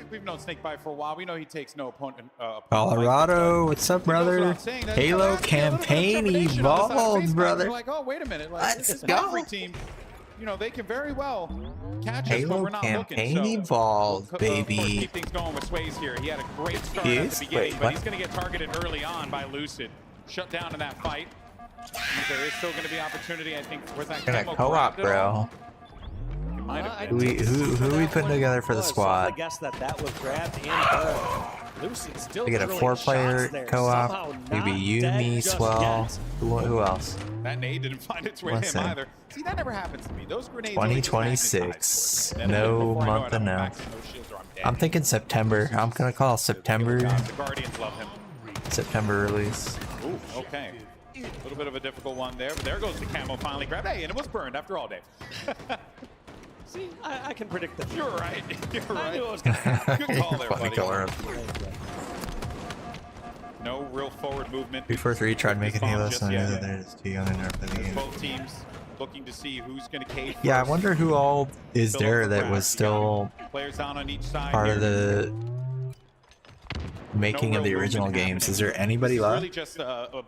we've known Snakebite for a while. We know he takes no opponent. Colorado, what's up, brother? Halo campaign evolved, brother. Like, oh, wait a minute. Like, Let's this go. Maverick team, you know, they can very well catch us, but Halo we're not campaign looking. So, evolved, of course, baby. keep things going with Sways here. He had a great start at Yes? the beginning, Wait, but what? he's going to get targeted early on by Lucid. Shut down in that fight. There is still going to be opportunity, I think, with that Gonna camo co-op, grabbed it all. bro. Might have Who we putting together for the I squad? guess that was grabbed and Lucid still We get a drilling 4-player shots there. co-op. Somehow Maybe not you, dead me, just Swell. yet. Who else? That nade didn't find its way to Listen. him either. See, that never happens to me. Those grenades always just 2026. magnetize. No Before I know month it, of I'm now. back to no shields or I'm dead. I'm thinking September. I'm gonna call September. The Guardians love him. September release. Ooh, okay. A little bit of a difficult one there, but there goes the camo finally grabbed. Hey, and it was burned after all, Dave. See, I can predict the future. You're right. You're right. I knew it was gonna happen. Good call there, Funny buddy. color. No real forward movement. 343 tried making Halo, so I know that yet. there's too young enough for the game. Both teams looking to see who's going to cave Yeah, I first. wonder who all is Fill there up the that grass. was still Players down on each side part here. of the making of the real original movement games. happening. Is there anybody This is left? really just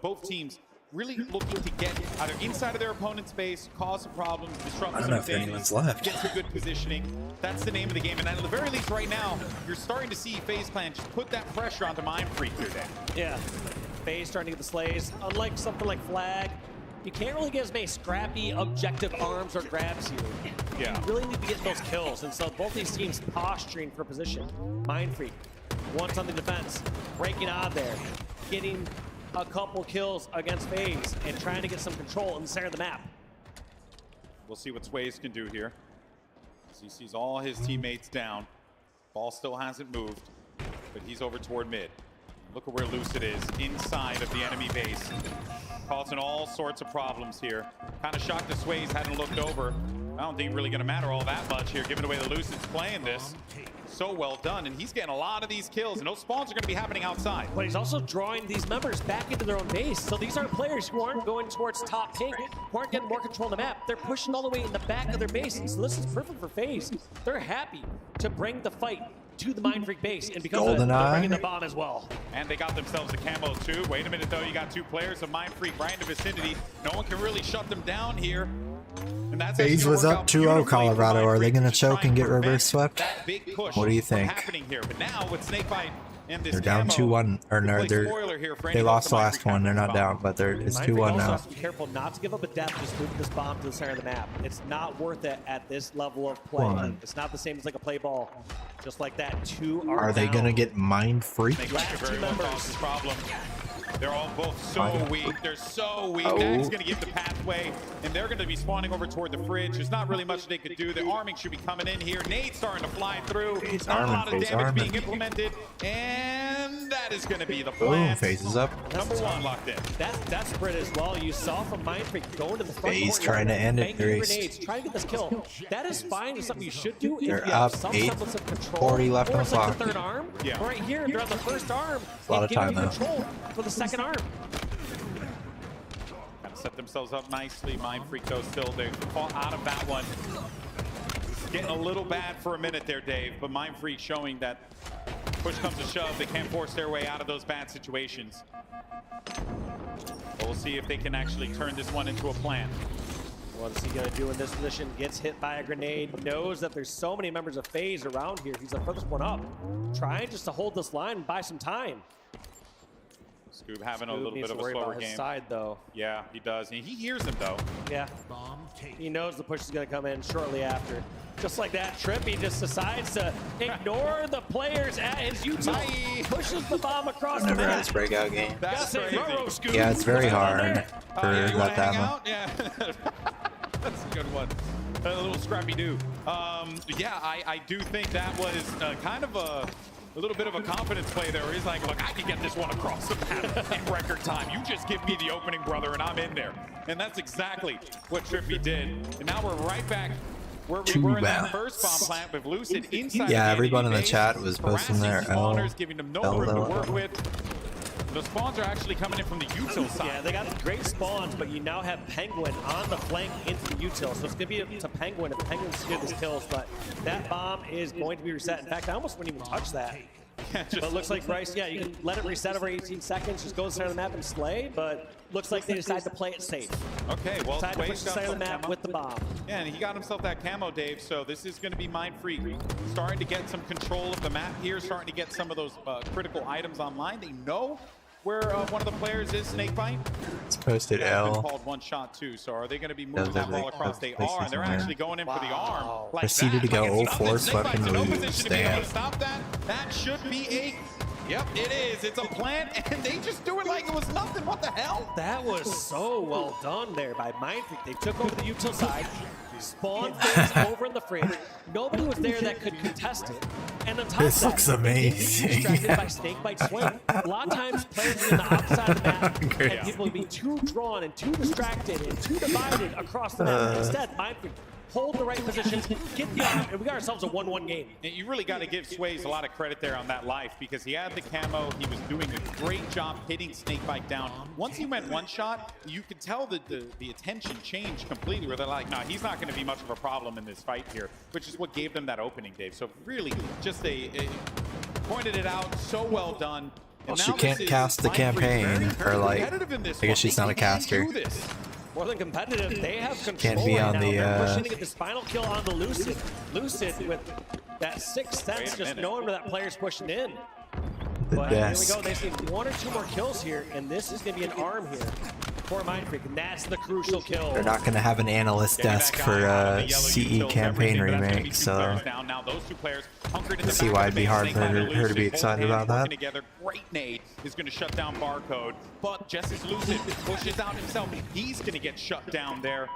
both teams really looking to get either inside of their opponent's base, cause some problems, disrupt I don't some know if things, anyone's left. get some good positioning. That's the name of the game. And at the very least right now, you're starting to see FaZe Clan just put that pressure onto Mind Freak here, Dan. Yeah, FaZe starting to get the slays. Unlike something like Flag, you can't really get as many scrappy, objective arms or grabs here. Yeah. You really need to get those kills, and so both these teams posturing for position. Mind Freak, once on the defense, breaking out of there, getting a couple kills against FaZe, and trying to get some control in the center of the map. We'll see what Sways can do here. As he sees all his teammates down. Ball still hasn't moved, but he's over toward mid. Look at where Lucid is, inside of the enemy base. Causing all sorts of problems here. Kind of shocked that Sways hadn't looked over. I don't think really gonna matter all that much here, given the way the Lucid's playing this. So well done, and he's getting a lot of these kills, and those spawns are gonna be happening outside. But he's also drawing these members back into their own base. So these aren't players who aren't going towards top pink, who aren't getting more control of the map. They're pushing all the way in the back of their base. And so this is perfect for FaZe. They're happy to bring the fight to the Mind Freak base, and because of it, they're bringing the bomb as well. And they got themselves a camo too. Wait a minute though, you got two players of Mind Freak right in the vicinity. No one can really shut them down here. And that's FaZe was up 2-0 Colorado. Are they going to choke and get reverse swept? What do you think? Happening here. But now with Snakebite and this They're down camo, 2-1, or no, they lost the last one. They're not down, but it's Mind Freak 2-1 also now. has to be careful not to give up a death just moving this bomb to the center of the map. It's not worth it at this level of play. One. It's not the same as like a play ball. Just like that, two Are they going to get Mind Freak? last two members. Problem. They're all both so weak. They're so weak. Oh. That is going to give the pathway, and they're going to be spawning over toward the fridge. There's not really much they could do. The arming should be coming in here. Nade's starting to fly through. Not a lot of damage being implemented, and that is going to be the plan. Boom, FaZe is up. Number one locked in. That's desperate as well. You saw from Mind Freak going to the front FaZe court, trying to end it, banking Grace. grenades, trying to get this kill. That is fine. It's something you should do if They're you have up some 8, semblance of control. 40 left or on it's the like clock. the third arm. Yeah. Right here, they're on the first arm. A lot of and time, giving though. control for the second arm. Kind of set themselves up nicely. Mind Freak though still they fall out of that one. It's getting a little bad for a minute there, Dave, but Mind Freak showing that push comes to shove, they can't force their way out of those bad situations. But we'll see if they can actually turn this one into a plan. What is he going to do in this position? Gets hit by a grenade, knows that there's so many members of FaZe around here. He's the furthest one up. Trying just to hold this line and buy some time. Scoob having a Scoob little needs bit of to a worry slower about his game. side, though. Yeah, he does. And he hears him, though. Yeah. He knows the push is going to come in shortly after. Just like that, Trippy just decides to ignore the players at his util. Pushes the bomb across the Never had map. this breakout game. That's crazy. Yeah, it's very hard for you that wanna to hang happen. out? Yeah. That's a good one. A little scrappy do. Yeah, I do think that was kind of a little bit of a confidence play there. He's like, look, I can get this one across the map in record time. You just give me the opening, brother, and I'm in there. And that's exactly what Trippy did. And now we're right back where we were in that first bomb plant with Lucid inside. Yeah, the everyone in the base, chat was posting their spawners, giving them no room to work with. The spawns are actually coming in from the util side. Yeah, they got great spawns, but you now have Penguin on the flank into the util. So it's going to be up to Penguin if Penguin secures his kills. But that bomb is going to be reset. In fact, I almost wouldn't even touch that. But it looks like Bryce, yeah, you can let it reset over 18 seconds, just go to the center of the map and slay, but looks like they decided to play it safe. Okay, well, Decided to push the got center of the some map camo. with the bomb. Yeah, and he got himself that camo, Dave, so this is going to be Mind Freak starting to get some control of the map here, starting to get some of those critical items online. They know where one of the players is Snakebite? It's posted Yeah, been L. called one shot too. So are they going to be moving Those that are ball the across? They places are. And they're somewhere. actually going in for the arm. Like Proceeded to that. go Like, it's 0-4, nothing. swept Snakebite's and in no lose. position to be able Damn. to stop that. That should be a. Yep, it is. It's a plant, and they just do it like it was nothing. What the hell? That was so well done there by Mindfreak. They took over the util side, spawned things over in the fridge. Nobody was there that could contest it. And on top This of that, looks they amazing. didn't get distracted by Snakebite swing. A lot of times players are in the outside of the map, and people would be too drawn and too distracted and too divided across the map. Instead, Mindfreak hold the right positions, get the arm, and we got ourselves a 1-1 game. You really got to give Sways a lot of credit there on that life because he had the camo. He was doing a great job hitting Snakebite down. Once he went one shot, you could tell that the attention changed completely where they're like, no, he's not going to be much of a problem in this fight here, which is what gave them that opening, Dave. So really just pointed it out, so well done. Well, she can't cast the campaign, or like, I guess she's not a caster. More than competitive, they have control Can't be on right now. the, They're pushing to get this final kill on the Lucid. Lucid with that sixth sense, just knowing where that player's pushing in. But here we go. They need 1 or 2 more kills here, and this is going to be an arm here for Mindfreak, and that's the crucial kill. They're not going to have an analyst desk for CE campaign remake, so I see why it'd be hard for her to be excited about that. Together, great nade is going to shut down Barcode, but just as Lucid pushes out himself, he's going to get shut down there.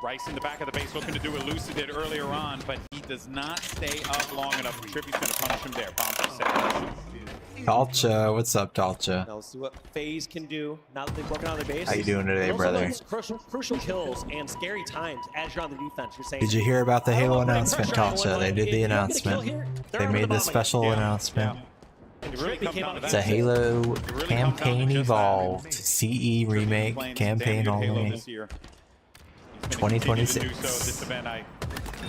Rice in the back of the base looking to do what Lucid did earlier on, but he does not stay up long enough. Trippy's going to punish him there. Talcha, what's up, Talcha? Now let's see what FaZe can do now that they've broken out their base. How you doing today, brother? Crucial kills and scary times as you're on the defense. You're saying, Did you hear about the Halo announcement, Talcha? They did the announcement. They made the special announcement. It's a Halo campaign evolved CE remake campaign only. 2026.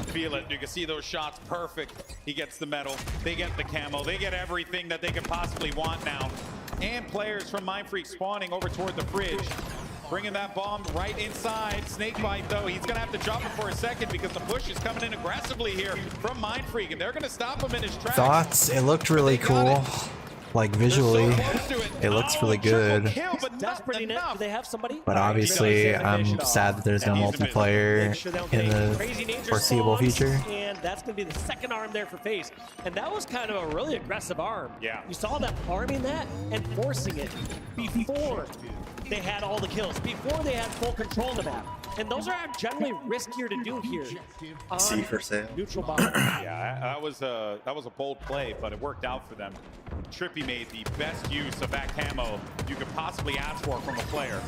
Feel it. You can see those shots perfect. He gets the medal. They get the camo. They get everything that they can possibly want now. And players from Mindfreak spawning over toward the fridge. Bringing that bomb right inside. Snakebite, though, he's going to have to drop it for a second because the push is coming in aggressively here from Mindfreak, and they're going to stop him in his tracks. Thoughts? It looked really cool. Like visually, it looks really good. They have somebody. But obviously, I'm sad that there's no multiplayer in the foreseeable future. And that's going to be the second arm there for FaZe. And that was kind of a really aggressive arm. Yeah. You saw them arming that and forcing it before they had all the kills, before they had full control of the map. And those are generally riskier to do here. See for sale. Neutral bomb. Yeah, that was a bold play, but it worked out for them. Trippy made the best use of that camo you could possibly ask for from a player.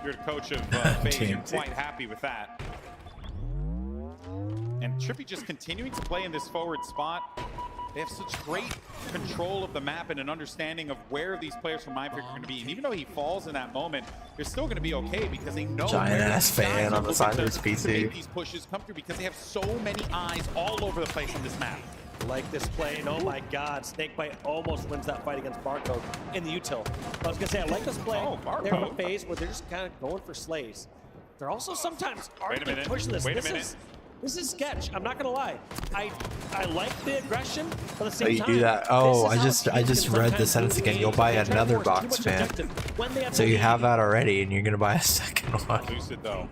You're the coach of FaZe, you're quite happy with that. And Trippy just continuing to play in this forward spot. They have such great control of the map and an understanding of where these players from Mindfreak are going to be. And even though he falls in that moment, they're still going to be okay because they know Giant ass fan on the side of his to PC. make these pushes come through because they have so many eyes all over the place on this map. Like this play, and oh my god, Snakebite almost wins that fight against Barcode in the util. I was gonna say, I like this play. They're in a phase where they're just kind of going for slays. They're also sometimes pushing this. This is sketch. I'm not gonna lie. I like the aggression, but at the same time, you do that. Oh, I just read the sentence again. You'll buy another box fan. So you have that already, and you're gonna buy a second one. Lucid though,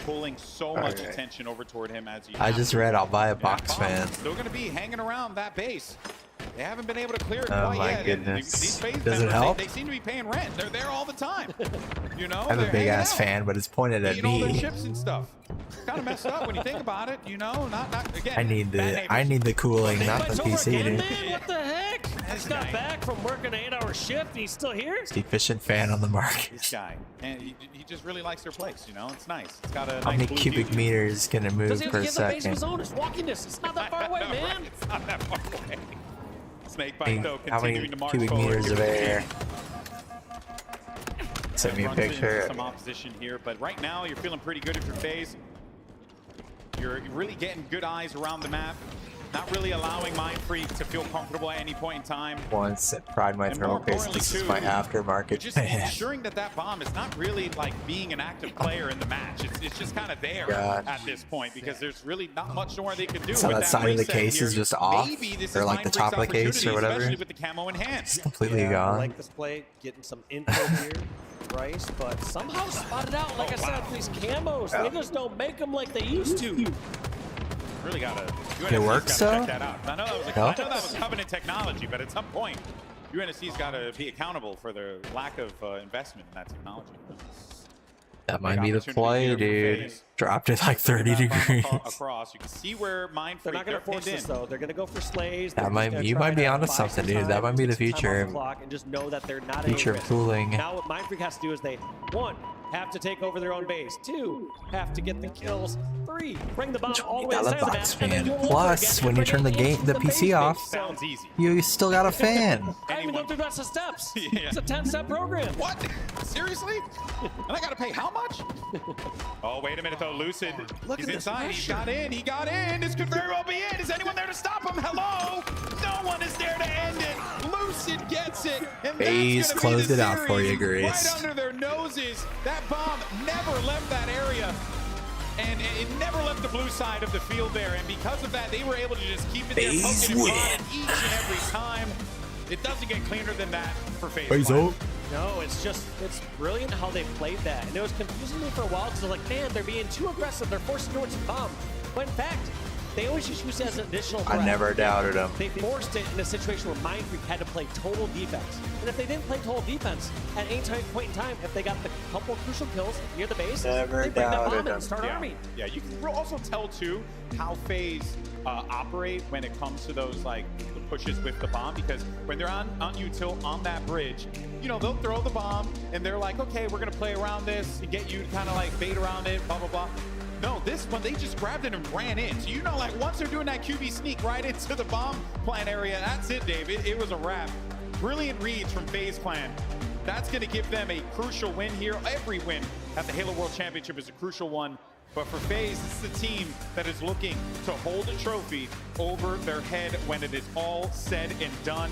pulling so much attention over toward him as he. I just read I'll buy a box fan. Still gonna be hanging around that base. They haven't been able to clear it Oh quite my yet. goodness. These FaZe Does it members, help? They seem to be paying rent. They're there all the time. You know, I have a big ass fan, but it's pointed at all their me. chips and stuff. Kind of messed up when you think about it. You know, not again. I need the cooling, not the PC, dude. Man, what the heck? He's got back from working an 8-hour shift, and he's still here. Most efficient fan on the market. This guy, and he just really likes their place. You know, it's nice. It's got a How nice many blue cubic view. meters can it move per Give the base of his second? own. It's walking distance. It's not that far away, man. It's not that far away. Snakebite though How many continuing to march cubic forward. meters of air? Send me a Runs into picture. Some opposition here, but right now you're feeling pretty good if you're FaZe. You're really getting good eyes around the map. not really allowing Mindfreak to feel comfortable at any point in time. Once at Pride My Thermal Case, this is my aftermarket. Just ensuring that that bomb is not really like being an active player in the match. It's just kind of there at this point because there's really not much more they can do. So with that side of the case is just off, or like the top of the case or whatever. Especially with the camo in hand. It's completely I gone. like this play, getting some info here, Bryce, but somehow spotted out. Like I said, these camos, they just don't make them like they used to. Really gotta. It works though. Check that out. I know that was Covenant technology, but at some point, UNSC's got to be accountable for their lack of investment in that technology. That might be the play, dude. Dropped it like 30 degrees. Across, you can see where Mindfreak. They're not going to force this though. They're going to go for slays. That might, you might be onto something, dude. That might be the future. And just know that they're not future of cooling. Now what Mindfreak has to do is they, 1, have to take over their own base. 2, have to get the kills. 3, bring the bomb all the way inside the box, man. Plus, when you turn the PC off, you still got a fan. I didn't even go through the rest of steps. It's a 10-step program. What? Seriously? And I got to pay how much? Oh, wait a minute though, Lucid. He's inside. He got in. He got in. This could very well be it. Is anyone there to stop him? Hello? No one is there to end it. Lucid gets it. And FaZe closed it out for you, Grace. Right under their noses. That bomb never left that area. And it never left the blue side of the field there. And because of that, they were able to just keep it there, poking it fun each and every time. It doesn't get cleaner than that for FaZe. No, it's brilliant how they played that. And it was confusing me for a while because they're like, man, they're being too aggressive. They're forcing towards the bomb. But in fact, they always just use it as an additional threat. I never doubted them. They forced it in a situation where Mindfreak had to play total defense. And if they didn't play total defense, at any point in time, if they got the couple crucial kills near the base, they bring that bomb and start arming. Yeah, you can also tell, too, how FaZe operate when it comes to those, like, the pushes with the bomb. Because when they're on util on that bridge, you know, they'll throw the bomb, and they're like, okay, we're going to play around this and get you to kind of, like, bait around it, blah, blah, blah. No, this one, they just grabbed it and ran in. So, you know, like, once they're doing that QB sneak right into the bomb plant area, that's it, Dave. It was a wrap. Brilliant reads from FaZe Clan. That's going to give them a crucial win here. Every win at the Halo World Championship is a crucial one. But for FaZe, this is a team that is looking to hold a trophy over their head when it is all said and done.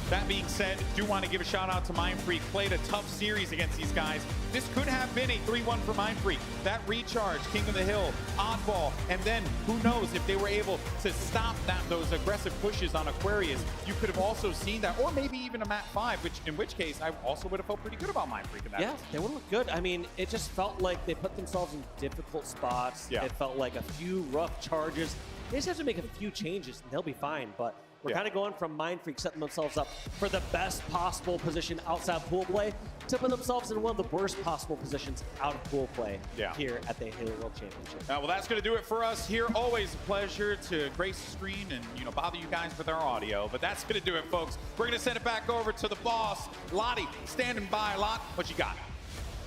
That being said, do want to give a shout out to Mindfreak. Played a tough series against these guys. This could have been a 3-1 for Mindfreak. That recharge, King of the Hill, oddball, and then who knows if they were able to stop those aggressive pushes on Aquarius. You could have also seen that, or maybe even a Mat 5, in which case I also would have felt pretty good about Mindfreak in that. Yeah, they would have looked good. I mean, it just felt like they put themselves in difficult spots. Yeah. It felt like a few rough charges. They just have to make a few changes and they'll be fine. But we're kind of going from Mindfreak setting themselves up for the best possible position outside pool play to put themselves in one of the worst possible positions out of pool play here at the Halo World Championship. Well, that's going to do it for us here. Always a pleasure to grace the screen and, you know, bother you guys with our audio. But that's going to do it, folks. We're going to send it back over to the boss, Lottie, standing by. Lot, what you got?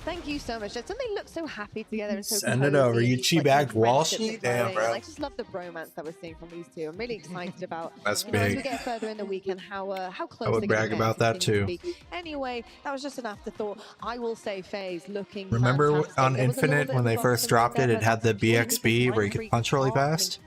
Thank you so much. Don't they look so happy together and so Send it over. You cheap-bagged wall sheet? Damn, bro. I just love the bromance that we're seeing from these two. I'm really excited about That's big. As we get further in the weekend, how close I would brag about that too. Anyway, that was just an afterthought. I will say FaZe looking Remember fantastic. on Infinite when they first dropped it, it had the BXB where you could punch really fast?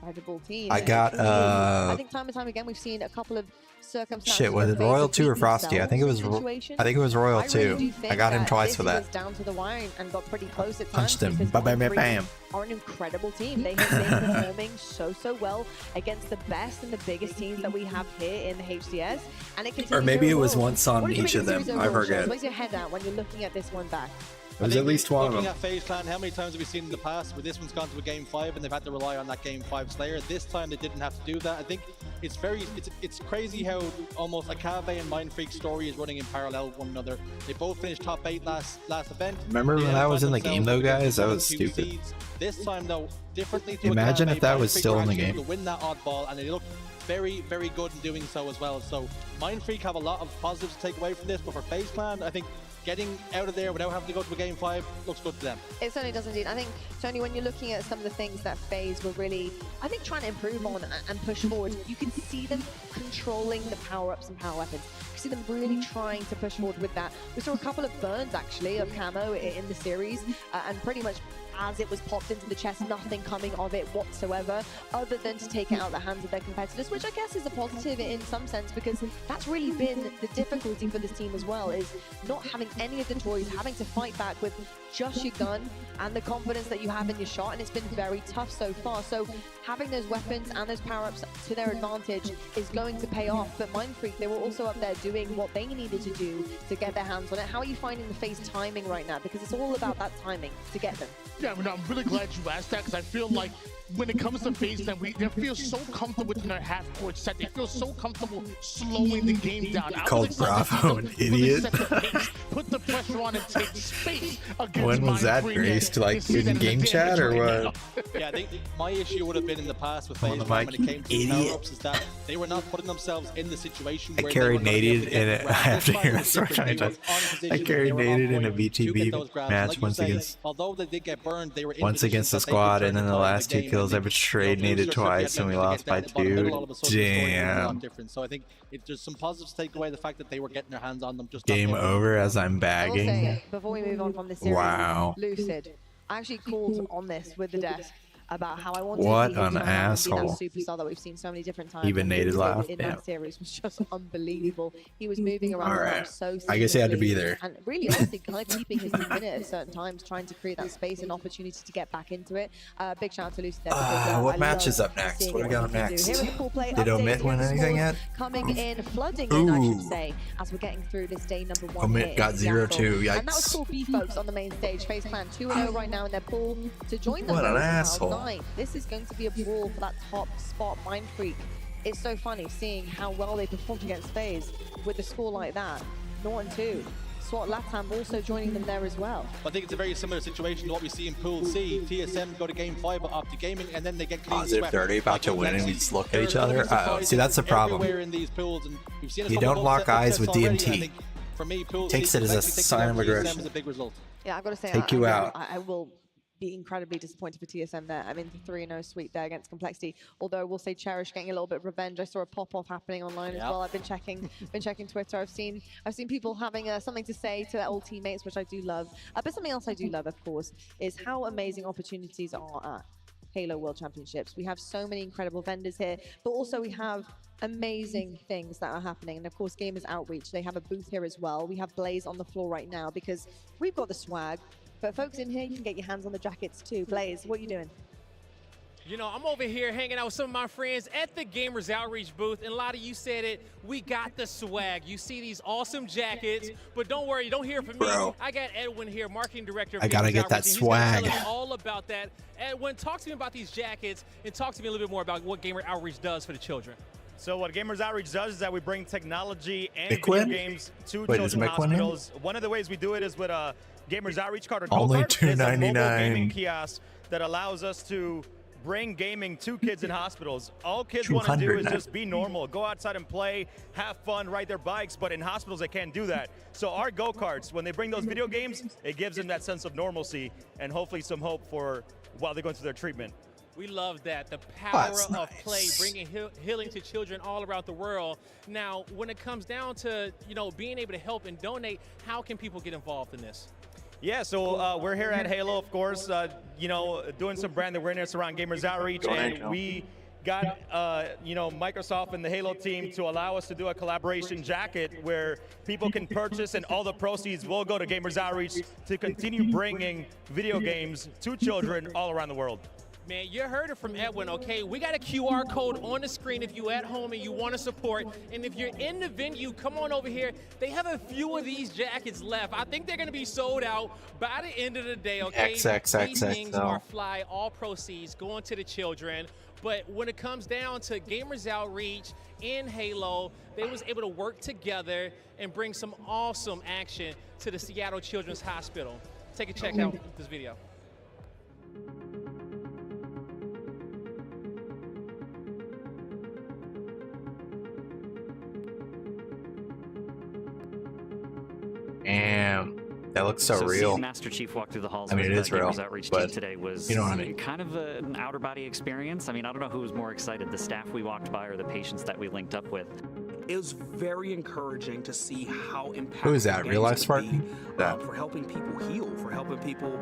I got I think time and time again we've seen a couple of circumstances. Shit, was it Royal 2 or Frosty? I think it was Royal 2. I got him twice for that. Down to the wire and got pretty close at Punched times. him. Bam, bam, bam, bam. Are an incredible team. They have been performing so well against the best and the biggest teams that we have here in the HCS. And it continues. Or maybe it was once on each of them. I forget. Where's your head at when you're looking at this one back? It was at least one of them. Looking at FaZe Clan, how many times have we seen in the past where this one's gone to a Game 5 and they've had to rely on that Game 5 Slayer? This time they didn't have to do that. I think it's crazy how almost Akave and Mindfreak's story is running in parallel with one another. They both finished top 8 last event. Remember when that was in the game though, guys? That was stupid. Seeds. This time though, differently to Imagine Akave, if that was Mindfreak still were in the actually game. able to win that oddball, and they look very good in doing so as well. So Mindfreak have a lot of positives to take away from this, but for FaZe Clan, I think getting out of there without having to go to a Game 5 looks good to them. It certainly does indeed. I think, Tony, when you're looking at some of the things that FaZe were really, I think, trying to improve on and push forward, you can see them controlling the power-ups and power weapons. You see them really trying to push forward with that. We saw a couple of burns, actually, of camo in the series, and pretty much as it was popped into the chest, nothing coming of it whatsoever, other than to take it out of the hands of their competitors, which I guess is a positive in some sense, because that's really been the difficulty for this team as well, is not having any of the toys, having to fight back with just your gun and the confidence that you have in your shot, and it's been very tough so far. So having those weapons and those power-ups to their advantage is going to pay off. But Mindfreak, they were also up there doing what they needed to do to get their hands on it. How are you finding the FaZe timing right now? Because it's all about that timing to get them. Yeah, I mean, I'm really glad you asked that, because I feel like when it comes to FaZe, they feel so comfortable within their half-court set. They feel so comfortable slowing the game down. Called Bravo an idiot. Put the pressure on and take space against When was that, Grace? Like in game chat or what? Yeah, I think my issue would have been in the past with FaZe when it came to power-ups is that they were not putting themselves in the situation where I carried Naded in it. I have to hear this many times. I carried Naded in a VTB match once against the squad, and then the last 2 kills I betrayed Naded twice, and we lost by 2. Damn. So I think there's some positives to take away the fact that they were getting their hands on them. Just Game over as I'm bagging. I will say, before we move on from this series, Wow. Lucid, I actually called on this with the desk about how I wanted What to see him an turn around and asshole. be that superstar that we've seen so many different times. Even Naded laughed. In Yeah. that series was just unbelievable. He was moving around the map so I guess he had to be seamlessly there. and really honestly kind of keeping his team in it at certain times, trying to create that space and opportunity to get back into it. Big shout out to Lucid there. because, What I match love is up next? seeing What do we got up he can do. next? Here are the full play Did updates. Omit win Young anything Smalls yet? Coming in, flooding in, I should Ooh. say, as we're getting through this day number 1. Omit here got in 0-2, Seattle. And that was yikes. Cool B folks on the main stage. FaZe Clan 2-0 right now in their pool to join them. What an though, to asshole. Cloud9. This is going to be a brawl for that top spot. Mindfreak. It's so funny seeing how well they performed against FaZe with a score like that. 0-2. SWAT Latam also joining them there as well. I think it's a very similar situation to what we see in Pool C. TSM go to Game 5 but Optic Gaming, and then they get clean Positive swept. 30, about to win, and we just look at each other. See, that's the problem. Everywhere in these pools, and we've seen a You couple don't of lock upsets eyes with already. I DMT. think for me, Pool Takes C it as a actually taking sign of down TSM aggression. is a big result. Yeah, I've got to say, Take you out. I will be incredibly disappointed for TSM there. I mean, the 3-0 sweep there against Complexity. Although I will say Cherish getting a little bit of revenge. I saw a pop-off happening online as well. I've been checking Twitter. I've seen people having something to say to their old teammates, which I do love. But something else I do love, of course, is how amazing opportunities are at Halo World Championships. We have so many incredible vendors here, but also we have amazing things that are happening. And of course, Gamers Outreach, they have a booth here as well. We have Blaze on the floor right now because we've got the swag. But folks in here, you can get your hands on the jackets too. Blaze, what are you doing? You know, I'm over here hanging out with some of my friends at the Gamers Outreach booth, and a lot of you said it, we got the swag. You see these awesome jackets, but don't worry, you don't hear from me. I got Edwin here, marketing director of I gotta Gamers get that Outreach, and he's gonna swag. tell us all about that. Edwin, talk to me about these jackets, and talk to me a little bit more about what Gamer Outreach does for the children. So what Gamers Outreach does is that we bring technology and Miquin? video games to Wait, is children's Miquin in? hospitals. One of the ways we do it is with a Gamers Outreach card or Only go-kart. It's a mobile $2.99. gaming kiosk that allows us to bring gaming to kids in hospitals. All kids want to do is just be normal, go outside and play, have fun, ride their bikes, but in hospitals they can't do that. So our go-karts, when they bring those video games, it gives them that sense of normalcy and hopefully some hope for while they're going through their treatment. We love that, the power That's of play, bringing healing to children all around the world. Now, when it comes down to, you know, being able to help and donate, how can people get involved in this? Yeah, so we're here at Halo, of course, you know, doing some brand awareness around Gamers Outreach, and we got, you know, Microsoft and the Halo team to allow us to do a collaboration jacket where people can purchase, and all the proceeds will go to Gamers Outreach to continue bringing video games to children all around the world. Man, you heard it from Edwin, okay? We got a QR code on the screen if you're at home and you want to support. And if you're in the venue, come on over here. They have a few of these jackets left. I think they're going to be sold out by the end of the day, okay? These things are fly, all proceeds going to the children. But when it comes down to Gamers Outreach in Halo, they was able to work together and bring some awesome action to the Seattle Children's Hospital. Take a check out this video. Damn, that looks so real. Seeing Master Chief walk through the halls I mean, with it is the real, Gamers Outreach but team today was you know what I mean. kind of an outer body experience. I mean, I don't know who was more excited, the staff we walked by or the patients that we linked up with. it was very encouraging to see how impactful. Who is that? Real life Spartan? For helping people heal, for helping people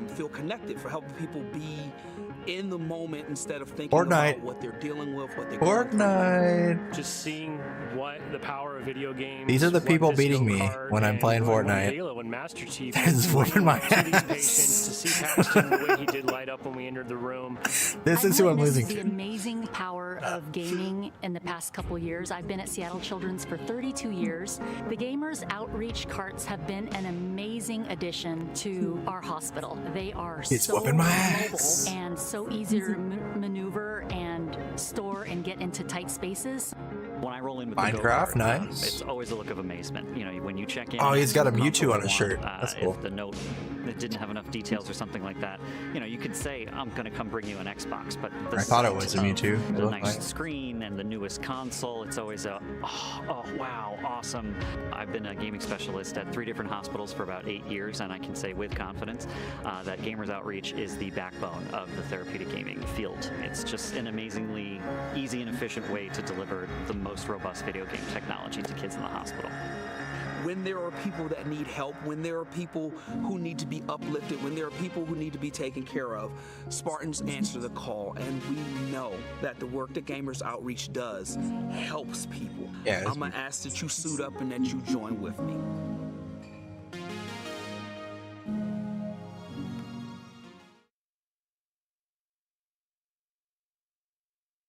feel connected, for helping people be in the moment instead of thinking about what they're dealing with, what they're going through. Just seeing what the power of video games. These are the people beating me when I'm playing Fortnite. Halo and Master Chief. They're just whooping my ass. To see Paxton the way he did light up when we entered the room. This is who I'm losing the to. amazing power of gaming in the past couple years. I've been at Seattle Children's for 32 years. The Gamers Outreach carts have been an amazing addition to our hospital. They are so whooping my mobile ass. and so easy to maneuver and store and get into tight spaces. When I roll in with Minecraft, the go-kart, nice. it's always a look of amazement. You know, when you check in. Oh, he's got a it's Mewtwo on his one, shirt. That's cool. If the note it didn't have enough details or something like that, you know, you could say, "I'm going to come bring you an Xbox," but the I thought it sight was a of Mewtwo. It the looked nice like. screen and the newest console. It's always a oh wow, awesome. I've been a gaming specialist at 3 different hospitals for about 8 years, and I can say with confidence that Gamers Outreach is the backbone of the therapeutic gaming field. It's just an amazingly easy and efficient way to deliver the most robust video game technology to kids in the hospital. When there are people that need help, when there are people who need to be uplifted, when there are people who need to be taken care of, Spartans answer the call, and we know that the work that Gamers Outreach does helps people. Yeah, I'm gonna ask that you suit up and that you join with me.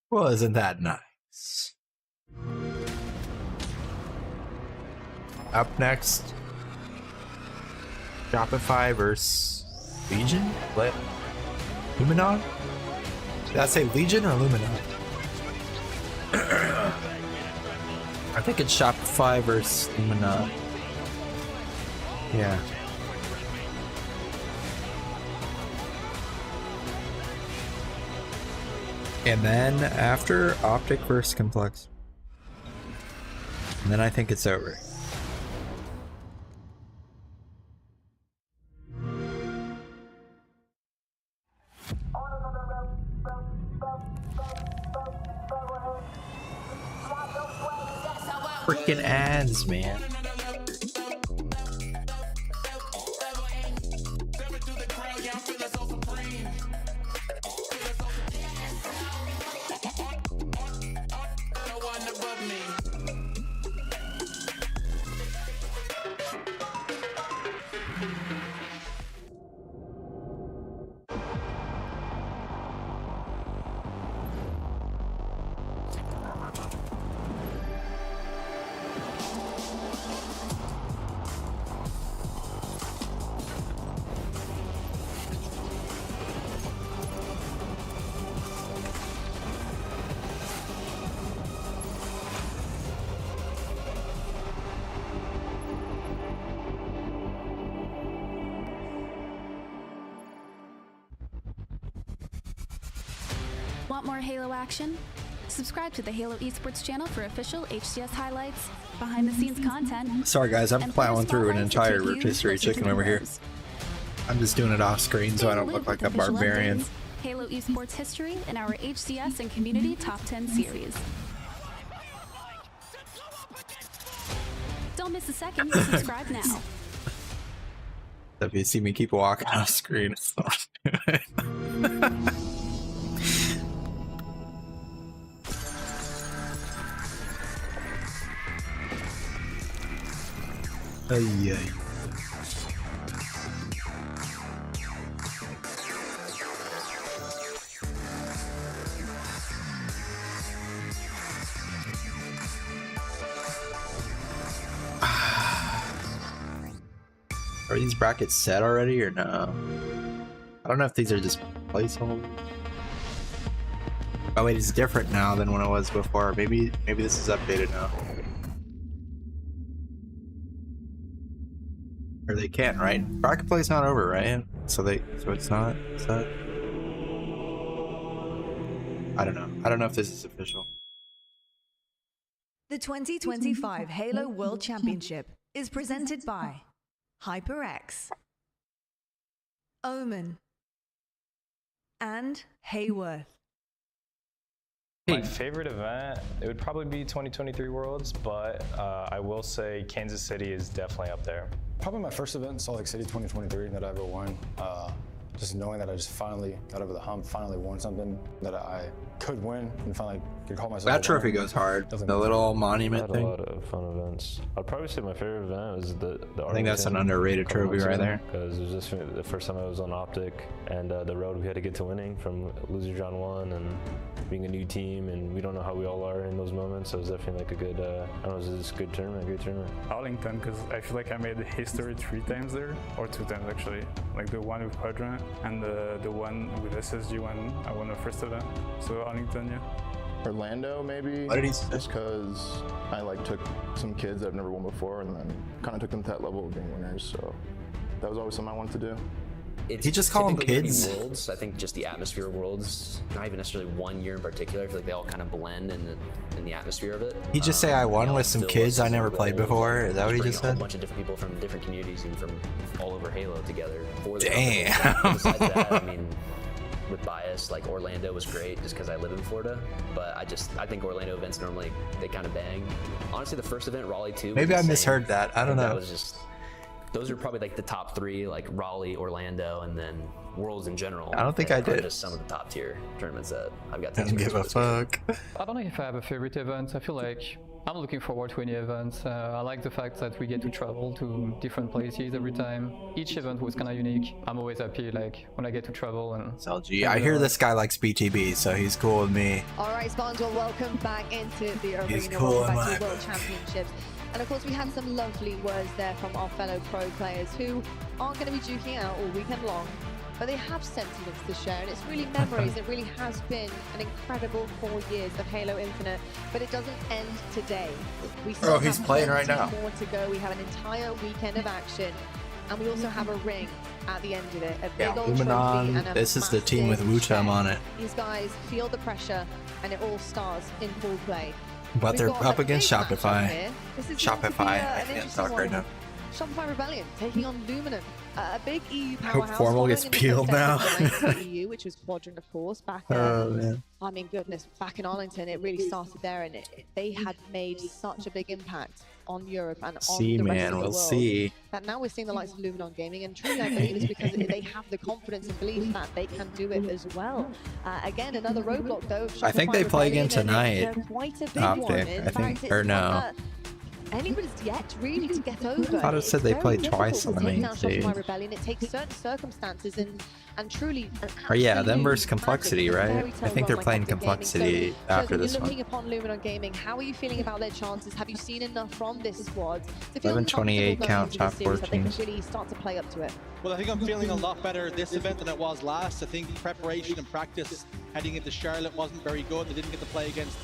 Well, isn't that nice? Up next, Shopify versus Legion? What? Luminon? Did I say Legion or Luminon? I think it's Shopify versus Luminon. Yeah. And then after Optic versus Complex. And then I think it's over. Freaking ads, man. Want more Halo action? Subscribe to the Halo Esports channel for official HCS highlights, behind-the-scenes content. Sorry guys, I'm plowing through an entire rotisserie chicken over here. I'm just doing it off screen so I don't look like a barbarian. Halo Esports history in our HCS and community top 10 series. Don't miss a second. Subscribe now. If you see me keep walking off screen, it's not yeah. Are these brackets set already or no? I don't know if these are just placeholders. Oh wait, it's different now than when it was before. Maybe this is updated now. Or they can, right? Bracket play's not over, right? So it's not set. I don't know. I don't know if this is official. The 2025 Halo World Championship is presented by HyperX, Omen, and Hayworth. My favorite event, it would probably be 2023 Worlds, but I will say Kansas City is definitely up there. Probably my first event, Salt Lake City 2023, that I ever won. Just knowing that I just finally got over the hump, finally won something that I could win, and finally could call myself. That trophy goes hard. The little monument thing. A lot of fun events. I'd probably say my favorite event was the I think that's an underrated trophy right there. Because it was just the first time I was on Optic, and the road we had to get to winning from loser John 1 and being a new team, and we don't know how we all are in those moments. So it was definitely like a good, I don't know, it was just a good tournament, great tournament. Arlington, because I feel like I made history 3 times there, or 2 times actually. Like the one with Quadrant and the one with SSG when I won the first event. So Arlington, yeah. Orlando, maybe. What did he say? Just because I like took some kids that I've never won before, and then kind of took them to that level of being winners. So that was always something I wanted to do. He just called them kids. Worlds, I think just the atmosphere of Worlds, not even necessarily one year in particular. I feel like they all kind of blend in the atmosphere of it. He just say I won with some kids I never played before. Is that what he just said? A bunch of different people from different communities and from all over Halo together. For the Damn. Besides that, I mean, with bias, like Orlando was great just because I live in Florida, but I think Orlando events normally they kind of bang. Honestly, the first event, Raleigh 2. Maybe I misheard that. I don't know. That was just. Those are probably like the top 3, like Raleigh, Orlando, and then Worlds in general. I don't think I did. Just some of the top tier tournaments that I've got. I don't give a fuck. I don't know if I have a favorite event. I feel like I'm looking forward to any event. I like the fact that we get to travel to different places every time. Each event was kind of unique. I'm always happy like when I get to travel. And LG, I hear this guy likes BTB, so he's cool with me. All right, Spawns, well, welcome back into the arena. He's cool Welcome back to the World Championships. And of course, we had some lovely words there from our fellow pro players who aren't going to be duking out all weekend long, but they have sentiments to share, and it's really memories. It really has been an incredible 4 years of Halo Infinite, but it doesn't end today. We still he's have playing right now. more to go. We have an entire weekend of action, and we also have a ring at the end of it. A big old trophy and a this is the team with massive Wucham on it. These guys feel the pressure, and it all starts in full play. But they're up against Shopify. This is Shopify, I can't talk right now. Shopify Rebellion taking on Luminant, a big EU I hope powerhouse. Formal gets peeled now. EU, which was Quadrant, of course, back. Oh man. I mean, goodness, back in Arlington, it really started there, and they had made such a big impact on Europe and on the rest of the world. See. That now we're seeing the likes of Luminon Gaming, and truly I believe it's because they have the confidence and belief that they can do it as well. Again, another roadblock though. I think they play again tonight. Quite a big Optic, one. I think, or no. Anybody's yet really to get over. I thought it said they played twice on the main stage. Rebellion. It takes certain circumstances and truly. Or yeah, them versus Complexity, right? I think they're playing Complexity after this one. Looking upon Luminon Gaming, how are you feeling about their chances? Have you seen enough from this squad to feel 11:28 count, top 14. That they can really start to play up to it? Well, I think I'm feeling a lot better this event than I was last. I think preparation and practice heading into Charlotte wasn't very good. They didn't get to play against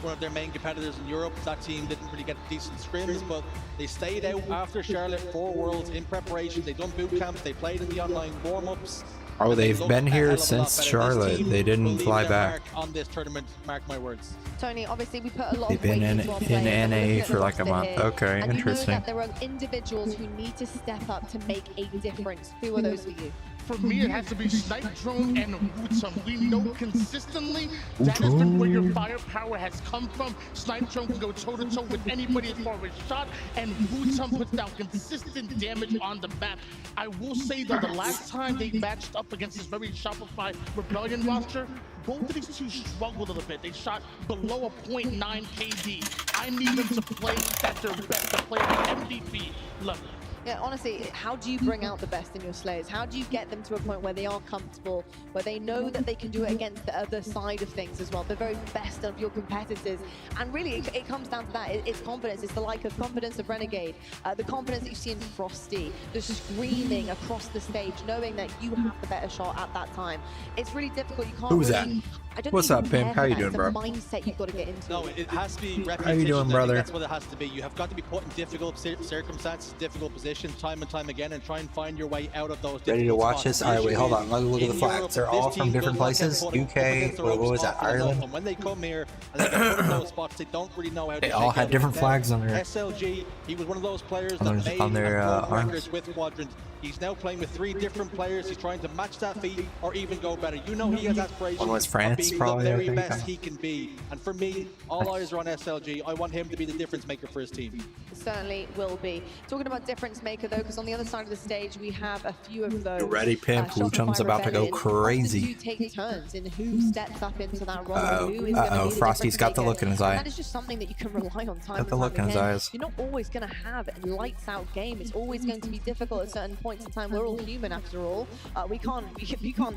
one of their main competitors in Europe. That team didn't really get decent scrims, but they stayed out after Charlotte for Worlds in preparation. They done boot camps, they played in the online warm-ups. Oh, they've been here since Charlotte. They didn't fly back. On this tournament, mark my words. Tony, obviously we put a lot They've of been weight in NA for like a month. Okay, and interesting. You know that there are individuals who need to step up to make a difference. Who are those for you? For me, it has to be Snipe Drone and Wucham. We know consistently that has been where your firepower has come from. Snipe Drone can go toe-to-toe with anybody as far as shot, and Wucham puts down consistent damage on the map. I will say, though, the last time they matched up against this very Shopify Rebellion roster, both of these two struggled a little bit. They shot below a 0.9 KD. I need them to play at their best, to play at MVP level. Yeah, honestly, how do you bring out the best in your Slayers? How do you get them to a point where they are comfortable, where they know that they can do it against the other side of things as well, the very best of your competitors? And really, it comes down to that. It's confidence. It's the like of confidence of Renegade, the confidence that you see in Frosty, the screaming across the stage, knowing that you have the better shot at that time. It's really difficult. You can't. Who's really, that? What's up, Pimp? How you doing, bro? It's a mindset you've got to get into. No, it has to be repetition. How you doing, brother? That's what it has to be. You have got to be put in difficult circumstances, difficult positions, time and time again, and try and find your way out of those. Ready to watch this? All right, wait, hold on. Let's look at the flags. They're all from different places. UK, what was that? Ireland. And when they come here and they get put in those spots, they don't really know how to. They all had different flags on their. SLG, he was one of those players that made on their records with Quadrant. He's now playing with 3 different players. He's trying to match that feat or even go better. You know he has aspirations One was France, of being probably, the I very think. best he can be. And for me, all eyes are on SLG. I want him to be the difference maker for his team. Certainly will be. Talking about difference maker though, because on the other side of the stage we have a few of those. You ready, Pimp? Wuchum's about to go crazy. You take turns in who steps up into that role. Who is gonna be the Frosty's got the look in his eye. That is just something that you can rely on time Got the look in his eyes. You're not always going to have a lights out game. It's always going to be difficult at certain points in time. We're all human after all. We can't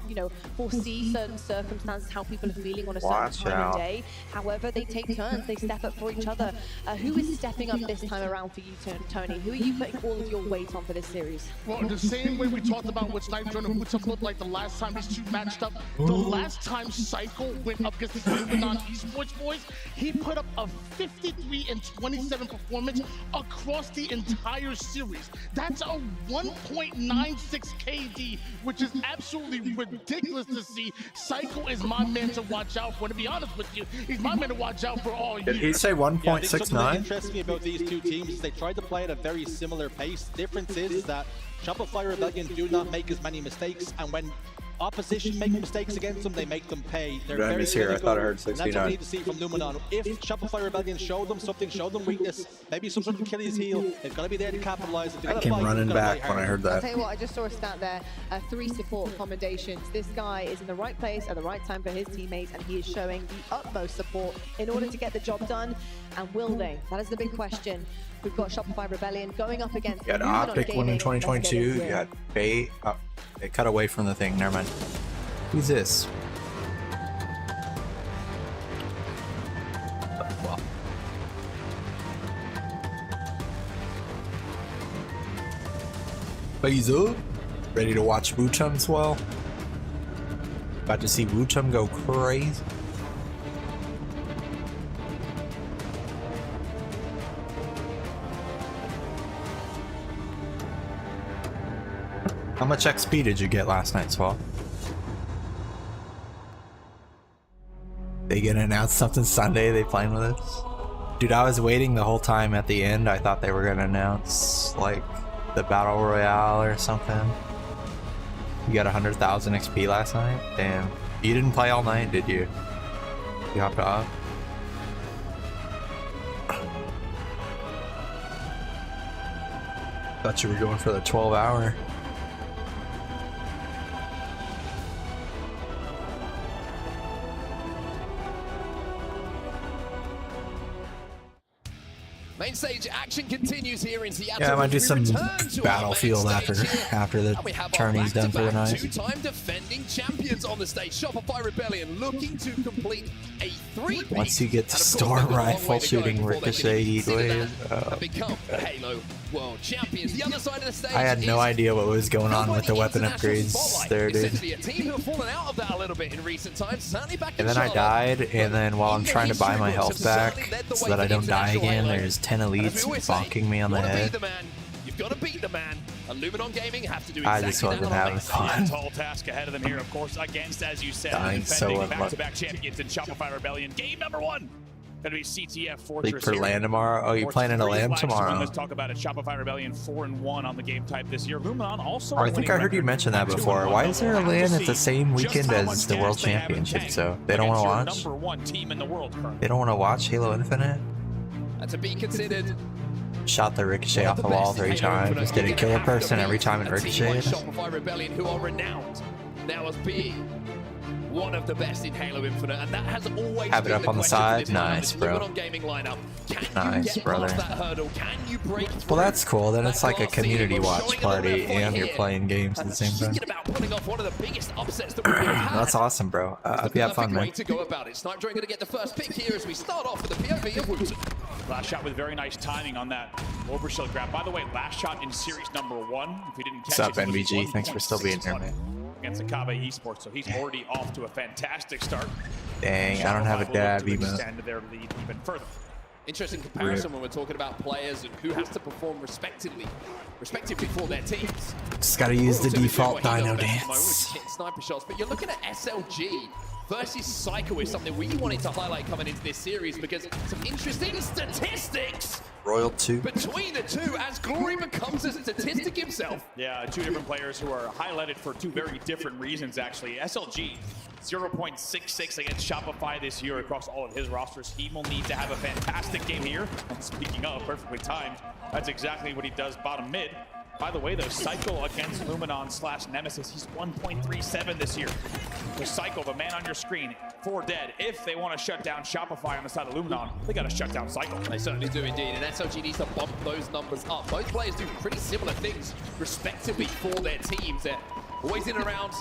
you know, foresee certain circumstances, how people are feeling on a certain time of day. However, they take turns, they step up for each other. Who is stepping up this time around for you, Tony? Who are you putting all of your weight on for this series? Well, the same way we talked about what Sniper and Wuchum looked like the last time these two matched up. The last time Cycle went up against the Lebanon Esports boys, he put up a 53-27 performance across the entire series. That's a 1.96 KD, which is absolutely ridiculous to see. Cycle is my man to watch out for. To be honest with you, he's my man to watch out for all year. Did he say 1.69? Yeah, something that interests me about these two teams is they tried to play at a very similar pace. The difference is that Shopify Rebellion do not make as many mistakes, and when opposition make mistakes against them, they make them pay. They're very here. I thought I heard 69. And that's what we need to see from Luminon. If Shopify Rebellion showed them something, showed them weakness, maybe some sort of Achilles heel, they've got to be there to capitalize. I came running back when I heard I'll that. tell you what, I just saw a stat there, 3 support commendations. This guy is in the right place at the right time for his teammates, and he is showing the utmost support in order to get the job done. And will they? That is the big question. We've got Shopify Rebellion going up against. You got Optic win in 2022. You got Bait. Oh, it cut away from the thing. Never mind. Who's this? Basil, ready to watch Wuchum swell? About to see Wuchum go crazy. How much XP did you get last night, Swell? They gonna announce something Sunday? They playing with us? Dude, I was waiting the whole time at the end. I thought they were gonna announce like the Battle Royale or something. You got 100,000 XP last night? Damn. You didn't play all night, did you? You hopped off? Thought you were going for the 12-hour. Main stage action continues here in Seattle. Yeah, I might do some Battlefield after the tourney's done for the night. Two-time defending champions on the stage. Shopify Rebellion looking to complete a 3-peat. Once you get to storm rifle shooting Ricochet Heat Wave, become the Halo World Champions. The other side of the stage, I had no idea what was going on with the weapon upgrades there, dude. Essentially a team who have fallen out of that a little bit in recent times. Certainly back And then I died, and then while I'm trying to buy my health back so that I don't die again, there's 10 elites bonking me on the head. You've got to beat the man. Luminon Gaming have to do I exactly just wasn't having fun. Tall task ahead of them here, of course, against, as you said, Dying defending so back-to-back champions in Shopify Rebellion. Game number 1. Gonna be CTF Fortress. Sleep for here. LAN tomorrow? Oh, you planning to LAN tomorrow? Let's talk about it. Shopify Rebellion 4-1 on the game type this year. Luminon also. I think I heard you mention that before. Why is there a LAN at the same weekend as the World Championship? So they don't want to watch. Number 1 team in the world currently. They don't want to watch Halo Infinite. To be considered. Shot the Ricochet off the wall 3 times. Just didn't kill a person every time it ricocheted. Shopify Rebellion, who are renowned now as being one of the best in Halo Infinite, and that has always have it up on the side. Nice, bro. Nice, brother. Well, that's cool. Then it's like a community watch party, and you're playing games at the same time. That's awesome, bro. Hope you have fun, man. To go about it. Sniper going to get the first pick here as we start off with the POV of Wuchum. Last shot with very nice timing on that overshield grab. By the way, last shot in series number 1. If you didn't catch What's up, NVG? Thanks for still being here, man. Against Akabe Esports, so he's already off to a fantastic start. Dang, I don't have a dab emo. Extend their lead even further. Interesting comparison when we're talking about players and who has to perform respectively for their teams. Just gotta use the default Dino dance. Sniper shots, but you're looking at SLG versus Psycho is something we wanted to highlight coming into this series because some interesting statistics. Royal 2. between the two as Glory becomes a statistic himself. Yeah, two different players who are highlighted for two very different reasons, actually. SLG, 0.66 against Shopify this year across all of his rosters. He will need to have a fantastic game here. And speaking of, perfectly timed, that's exactly what he does bottom mid. By the way, though, Cycle against Luminon / Nemesis, he's 1.37 this year. The Cycle, the man on your screen, 4 dead. If they want to shut down Shopify on the side of Luminon, they got to shut down Cycle. They certainly do indeed, and SLG needs to bump those numbers up. Both players do pretty similar things, respectively, for their teams. They're always in and around,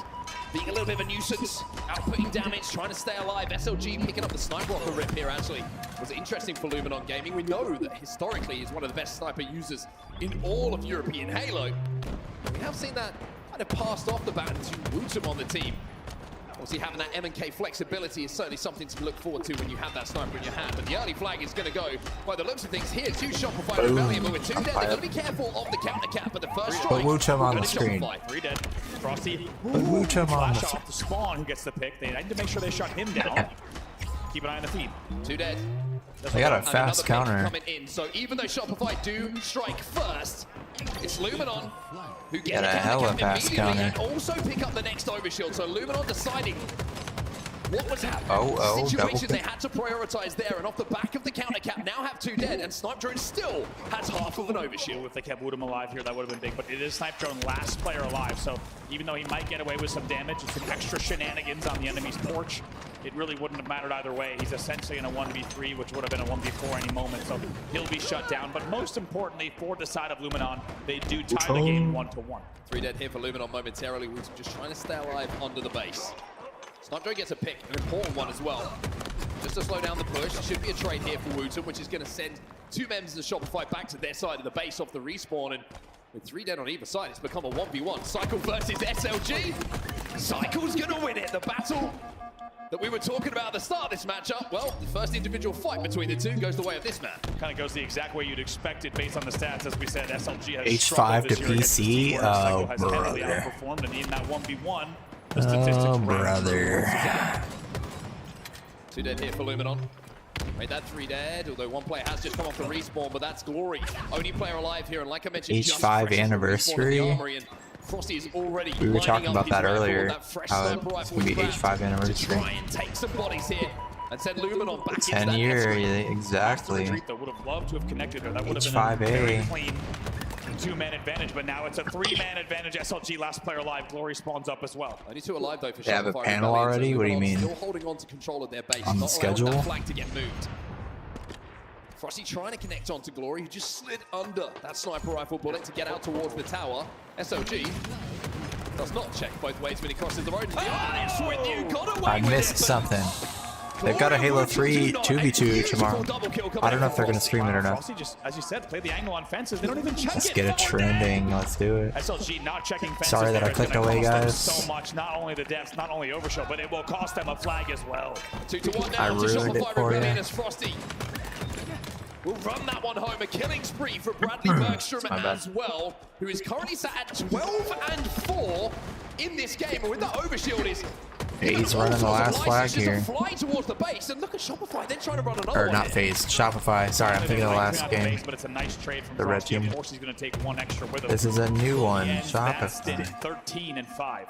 being a little bit of a nuisance, outputting damage, trying to stay alive. SLG picking up the sniper off the rip here, actually, was interesting for Luminon Gaming. We know that historically he's one of the best sniper users in all of European Halo. We have seen that kind of passed off the baton to Wootum on the team. Obviously, having that M&K flexibility is certainly something to look forward to when you have that sniper in your hand. But the early flag is going to go, by the looks of things, here to Shopify Rebellion. But with 2 dead, they've got to be careful of the counter cap. But the first strike, But Wootum on the screen. Shopify, 3 dead. Frosty, But Wootum on flash off the spawn who gets the pick. They need to make sure they shut him down. Keep an eye on the feed. 2 dead. They got a fast counter. Coming in. So even though Shopify do strike first, it's Luminon who get Got a hella fast counter. and also pick up the next overshield. So Luminon deciding what was happening. Oh, Situation double they had to prioritize there, and off the back of the counter cap, now have 2 dead, and Snipe Drone still has half of an overshield. If they kept Wootum alive here, that would have been big, but it is Snipe Drone last player alive, so even though he might get away with some damage, it's an extra shenanigans on the enemy's porch. It really wouldn't have mattered either way. He's essentially in a 1v3, which would have been a 1v4 any moment, so he'll be shut down. But most importantly, for the side of Luminon, they do tie the game 1-1. 3 dead here for Luminon momentarily. Wootum just trying to stay alive under the base. Snipe Drone gets a pick, an important one as well. Just to slow down the push, should be a trade here for Wootum, which is going to send 2 members of Shopify back to their side of the base off the respawn. And with 3 dead on either side, it's become a 1v1. Cycle versus SLG. Cycle's going to win it. The battle that we were talking about at the start of this matchup, well, the first individual fight between the two goes the way of this man. Kind of goes the exact way you'd expect it based on the stats. As we said, SLG has H5 to PC? Oh, brother. Outperformed, and in that 1v1, oh, brother. 2 dead here for Luminon. Made that 3 dead, although 1 player has just come off the respawn, but that's Glory. Only player alive here, and like I mentioned, H5 anniversary. Frosty is already We were talking about that earlier, how it's it's going to be H5 anniversary. Try and take some bodies here and send Luminon back 10 into year, that yeah, exactly. Would have loved to have connected her. That would have been a very H5A. clean 2-man advantage, but now it's a 3-man advantage. SLG last player alive. Glory spawns up as well. Only 2 alive though for They have a Shopify panel Rebellion, already? so What do you Luminon mean? Still holding on to control of their base, On the not allowing schedule? that flag to get moved. Frosty trying to connect onto Glory, who just slid under that sniper rifle bullet to get out towards the tower. SOG does not check both ways when he crosses the road. Honest with you, got away I with missed it, but something. They've got a Halo 3 2v2 tomorrow. I don't know if they're going to stream it or not. Frosty just, as you said, play the angle on fences. They don't even check Let's it. get it trending. Let's do it. SLG not checking fences. Sorry that I there. It's clicked gonna away, cost them guys. So much, not only the deaths, not only overshow, but it will cost them a flag as well. 2-1 now I to ruined it Shopify for Rebellion you. as Frosty will run that one home. A killing spree for Bradley Bergstrom My bad. as well, who is currently sat at 12-4 in this game. And with that overshield is He's running the last flag here. fly towards the base, and look at Shopify. They're trying to run another Or one not here. FaZe, Shopify. Sorry, I'm thinking of the last game. But it's a nice trade from The red Frosty. team. Of course, he's going to take 1 extra with him. This is a new one, That stint Shopify. 13-5.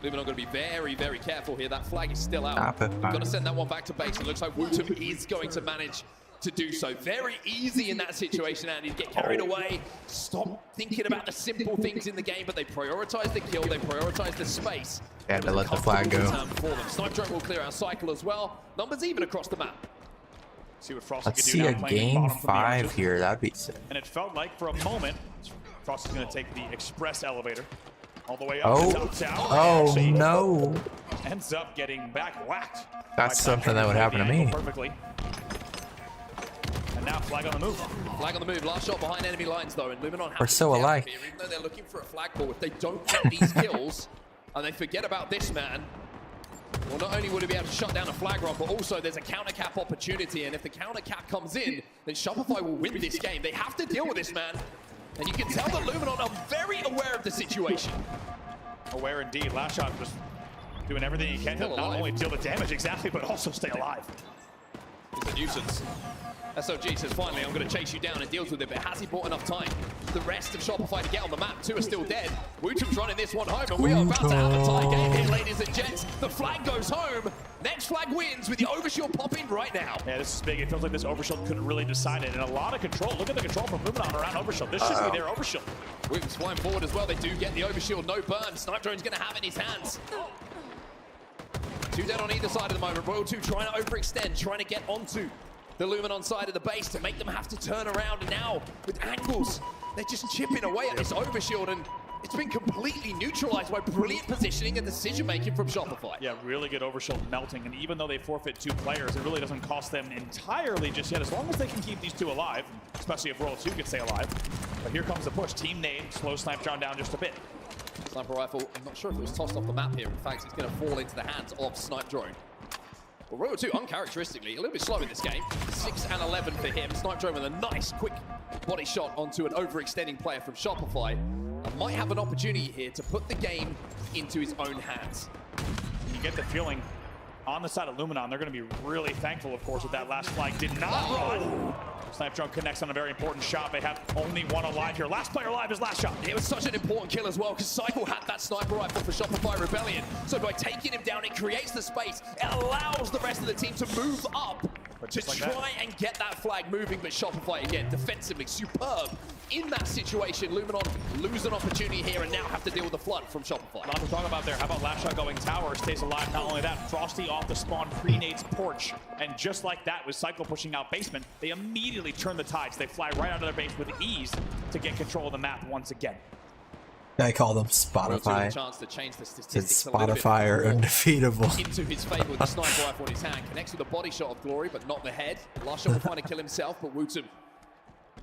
Luminon going to be very, very careful here. That flag is still out. Shopify. Got to send that one back to base. It looks like Wootum is going to manage to do so. Very easy in that situation, Andy, to get carried away. Stop thinking about the simple things in the game, but they prioritize the kill, they prioritize the space. They had to let the flag go. For them. Snipe Drone will clear our cycle as well. Numbers even across the map. See what Frosty Let's can see do a now, playing game bottom from the 5 arches. here. That'd be sick. And it felt like for a moment, Frosty's going to take the express elevator all the way up Oh, to top tower. oh Actually no. ends up getting back whacked. That's by something that would happen to the angle me. Perfectly. And now flag on the move. Flag on the move. Last shot behind enemy lines, though, and Luminon have We're to so be careful alike. here, even though they're looking for a flagpole. If they don't get these kills, and they forget about this man, well, not only would he be able to shut down a flag run, but also there's a counter cap opportunity. And if the counter cap comes in, then Shopify will win this game. They have to deal with this man. And you can tell that Luminon are very aware of the situation. Aware indeed. Last shot was doing everything he can to not only deal the damage exactly, but also stay alive. It's a nuisance. SOG says, finally, I'm going to chase you down, and deals with it, but has he bought enough time? The rest of Shopify to get on the map. 2 are still dead. Wootum's running this one home, and we are about to have a tie game here, ladies and gents. The flag goes home. Next flag wins with the overshield popping right now. Yeah, this is big. It feels like this overshield couldn't really decide it, and a lot of control. Look at the control from Luminon around overshield. This should be their overshield. Wootum's flying forward as well. They do get the overshield, no burn. Snipe Drone's going to have it in his hands. 2 dead on either side at the moment. Royal 2 trying to overextend, trying to get onto the Luminon side of the base to make them have to turn around. And now, with angles, they're just chipping away at this overshield, and it's been completely neutralized by brilliant positioning and decision-making from Shopify. Yeah, really good overshield melting, and even though they forfeit 2 players, it really doesn't cost them entirely just yet, as long as they can keep these 2 alive, especially if Royal 2 can stay alive. But here comes the push. Team nade, slow Snipe Drone down just a bit. Sniper rifle, I'm not sure if it was tossed off the map here. In fact, it's going to fall into the hands of Snipe Drone. Well, Royal 2, uncharacteristically, a little bit slow in this game. 6 and 11 for him. Snipe Drone with a nice, quick body shot onto an overextending player from Shopify. And might have an opportunity here to put the game into his own hands. You get the feeling on the side of Luminon, they're going to be really thankful, of course, that that last flag did not run. Snipe Drone connects on a very important shot. They have only 1 alive here. Last player alive is last shot. It was such an important kill as well, because Cycle had that sniper rifle for Shopify Rebellion. So by taking him down, it creates the space. It allows the rest of the team to move up to try and get that flag moving. But Shopify, again, defensively superb in that situation. Luminon lose an opportunity here and now have to deal with the flood from Shopify. A lot to talk about there. How about last shot going tower? Stays alive. Not only that, Frosty off the spawn pre-nades porch. And just like that, with Cycle pushing out basement, they immediately turn the tides. They fly right out of their base with ease to get control of the map once again. I call them Spotify. Chance to change the statistics It's Spotify are undefeatable. Into his favor with the sniper rifle in his hand. Connects with a body shot of Glory, but not the head. Last shot will find a kill himself, but Wootum,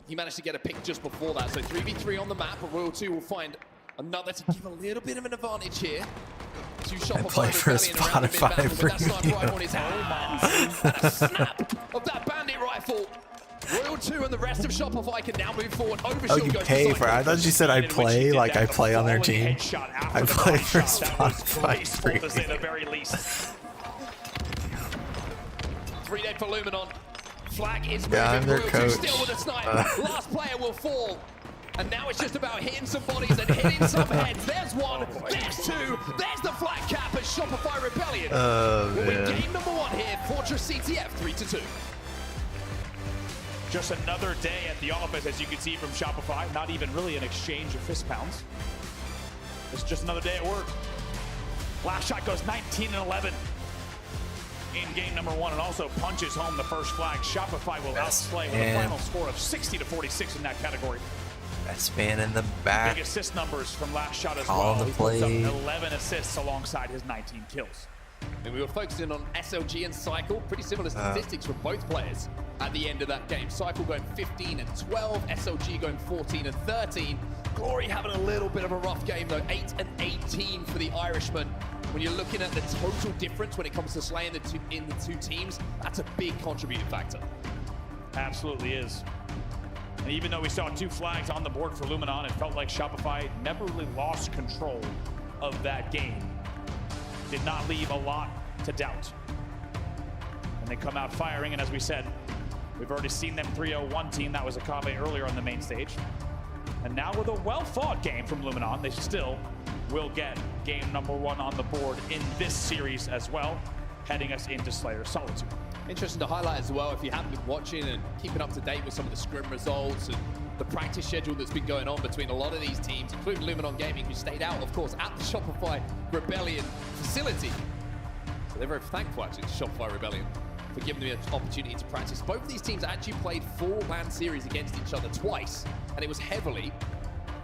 he managed to get a pick just before that. So 3v3 on the map, but Royal 2 will find another to give a little bit of an advantage here. I play for Spotify for you. And a snap of that bandit rifle. Royal 2 and the rest of Shopify can now move forward. Oh, you pay for it? I thought you said I play, like I play on their team. I play for Spotify for you. To say the very least. 3 dead for Luminon. Flag is moving. Yeah, I'm their Royal 2 coach. still with a snipe. Last player will fall. And now it's just about hitting some bodies and hitting some heads. There's 1, there's 2, there's the flag cap as Shopify Rebellion. Oh, will win man. game number 1 here. Fortress CTF 3-2. Just another day at the office, as you can see from Shopify. Not even really an exchange of fist pounds. It's just another day at work. Last shot goes 19 and 11 in game number 1, and also punches home the first flag. Shopify will outplay with a final score of 60-46 in that category. Best man in the back. Big assist numbers from last shot as Call well. the He puts up play. 11 assists alongside his 19 kills. And we were focusing on SLG and Cycle. Pretty similar statistics from both players at the end of that game. Cycle going 15 and 12, SLG going 14 and 13. Glory having a little bit of a rough game though, 8 and 18 for the Irishman. When you're looking at the total difference when it comes to slaying the two teams, that's a big contributing factor. Absolutely is. And even though we saw 2 flags on the board for Luminon, it felt like Shopify never really lost control of that game. Did not leave a lot to doubt. And they come out firing, and as we said, we've already seen them 3-0-1 team. That was Akabe earlier on the main stage. And now with a well-fought game from Luminon, they still will get game number 1 on the board in this series as well, heading us into Slayer Solitude. Interesting to highlight as well, if you haven't been watching and keeping up to date with some of the scrim results and the practice schedule that's been going on between a lot of these teams, including Luminon Gaming, who stayed out, of course, at the Shopify Rebellion facility. So they're very thankful, actually, to Shopify Rebellion for giving them an opportunity to practice. Both of these teams actually played 4 LAN series against each other twice, and it was heavily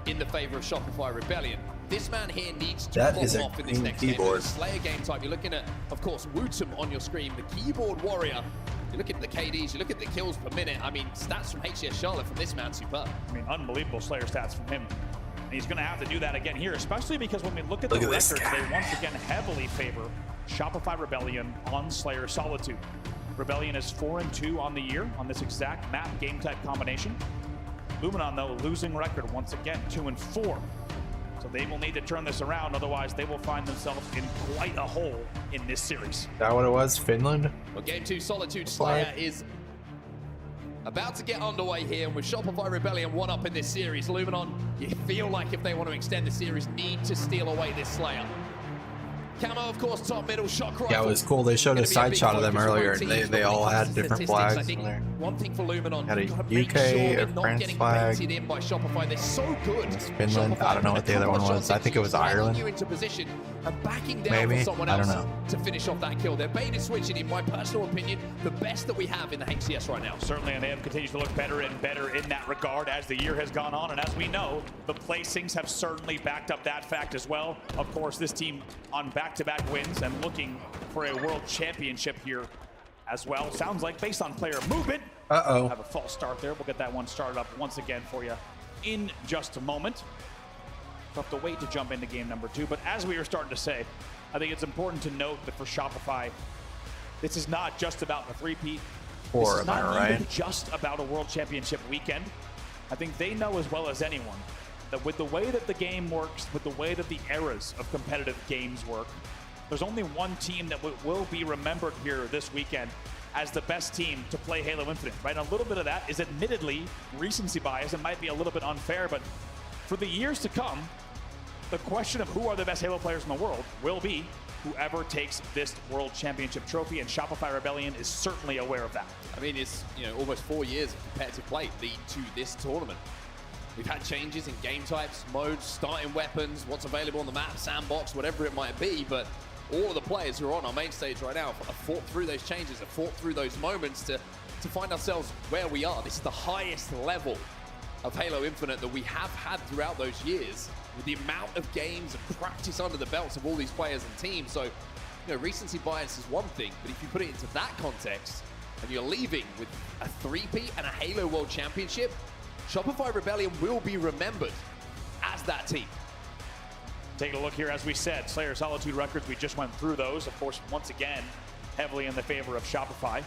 in the favor of Shopify Rebellion. This man here needs to pop off in this next game. It's a Slayer game type. You're looking at, of course, Wootum on your screen, the keyboard warrior. You look at the KDs, you look at the kills per minute. I mean, stats from HCS Charlotte from this man, superb. I mean, unbelievable Slayer stats from him. And he's going to have to do that again here, especially because when we look at the records, they once again heavily favor Shopify Rebellion on Slayer Solitude. Rebellion is 4-2 on the year on this exact map game type combination. Luminon, though, losing record once again, 2-4 So they will need to turn this around, otherwise they will find themselves in quite a hole in this series. Is that what it was? Finland? Well, Game 2 Solitude Slayer is about to get underway here, and with Shopify Rebellion 1 up in this series, Luminon, you feel like if they want to extend the series, need to steal away this Slayer. Camo, of course, top middle shot rifle. Yeah, it was cool. They showed a side shot of them earlier, and they all had different flags. I think one thing for Luminon, had a UK, a France flag. in by Shopify. They're so good. Finland. I don't know what the other one was. I think it was Ireland. You into position and backing down Maybe. for someone I else don't know. to finish off that kill. They're baited switching, in my personal opinion, the best that we have in the HCS right now. Certainly, and they have continued to look better and better in that regard as the year has gone on. And as we know, the placings have certainly backed up that fact as well. Of course, this team on back-to-back wins and looking for a world championship here as well. Sounds like based on player movement. Uh-oh. Have a false start there. We'll get that one started up once again for you in just a moment. We'll have to wait to jump into game number 2. But as we were starting to say, I think it's important to note that for Shopify, this is not just about the three-peat. This is not even just about a world championship weekend. I think they know as well as anyone that with the way that the game works, with the way that the eras of competitive games work, there's only one team that will be remembered here this weekend as the best team to play Halo Infinite, right? And a little bit of that is admittedly recency bias. It might be a little bit unfair, but for the years to come, the question of who are the best Halo players in the world will be whoever takes this World Championship trophy, and Shopify Rebellion is certainly aware of that. I mean, it's almost 4 years of competitive play lead to this tournament. We've had changes in game types, modes, starting weapons, what's available on the map, sandbox, whatever it might be, but all of the players who are on our main stage right now have fought through those changes, have fought through those moments to find ourselves where we are. This is the highest level of Halo Infinite that we have had throughout those years, with the amount of games and practice under the belts of all these players and teams. So, recency bias is one thing, but if you put it into that context, and you're leaving with a three-peat and a Halo World Championship, Shopify Rebellion will be remembered as that team. Taking a look here, as we said, Slayer Solitude records, we just went through those. Of course, once again, heavily in the favor of Shopify.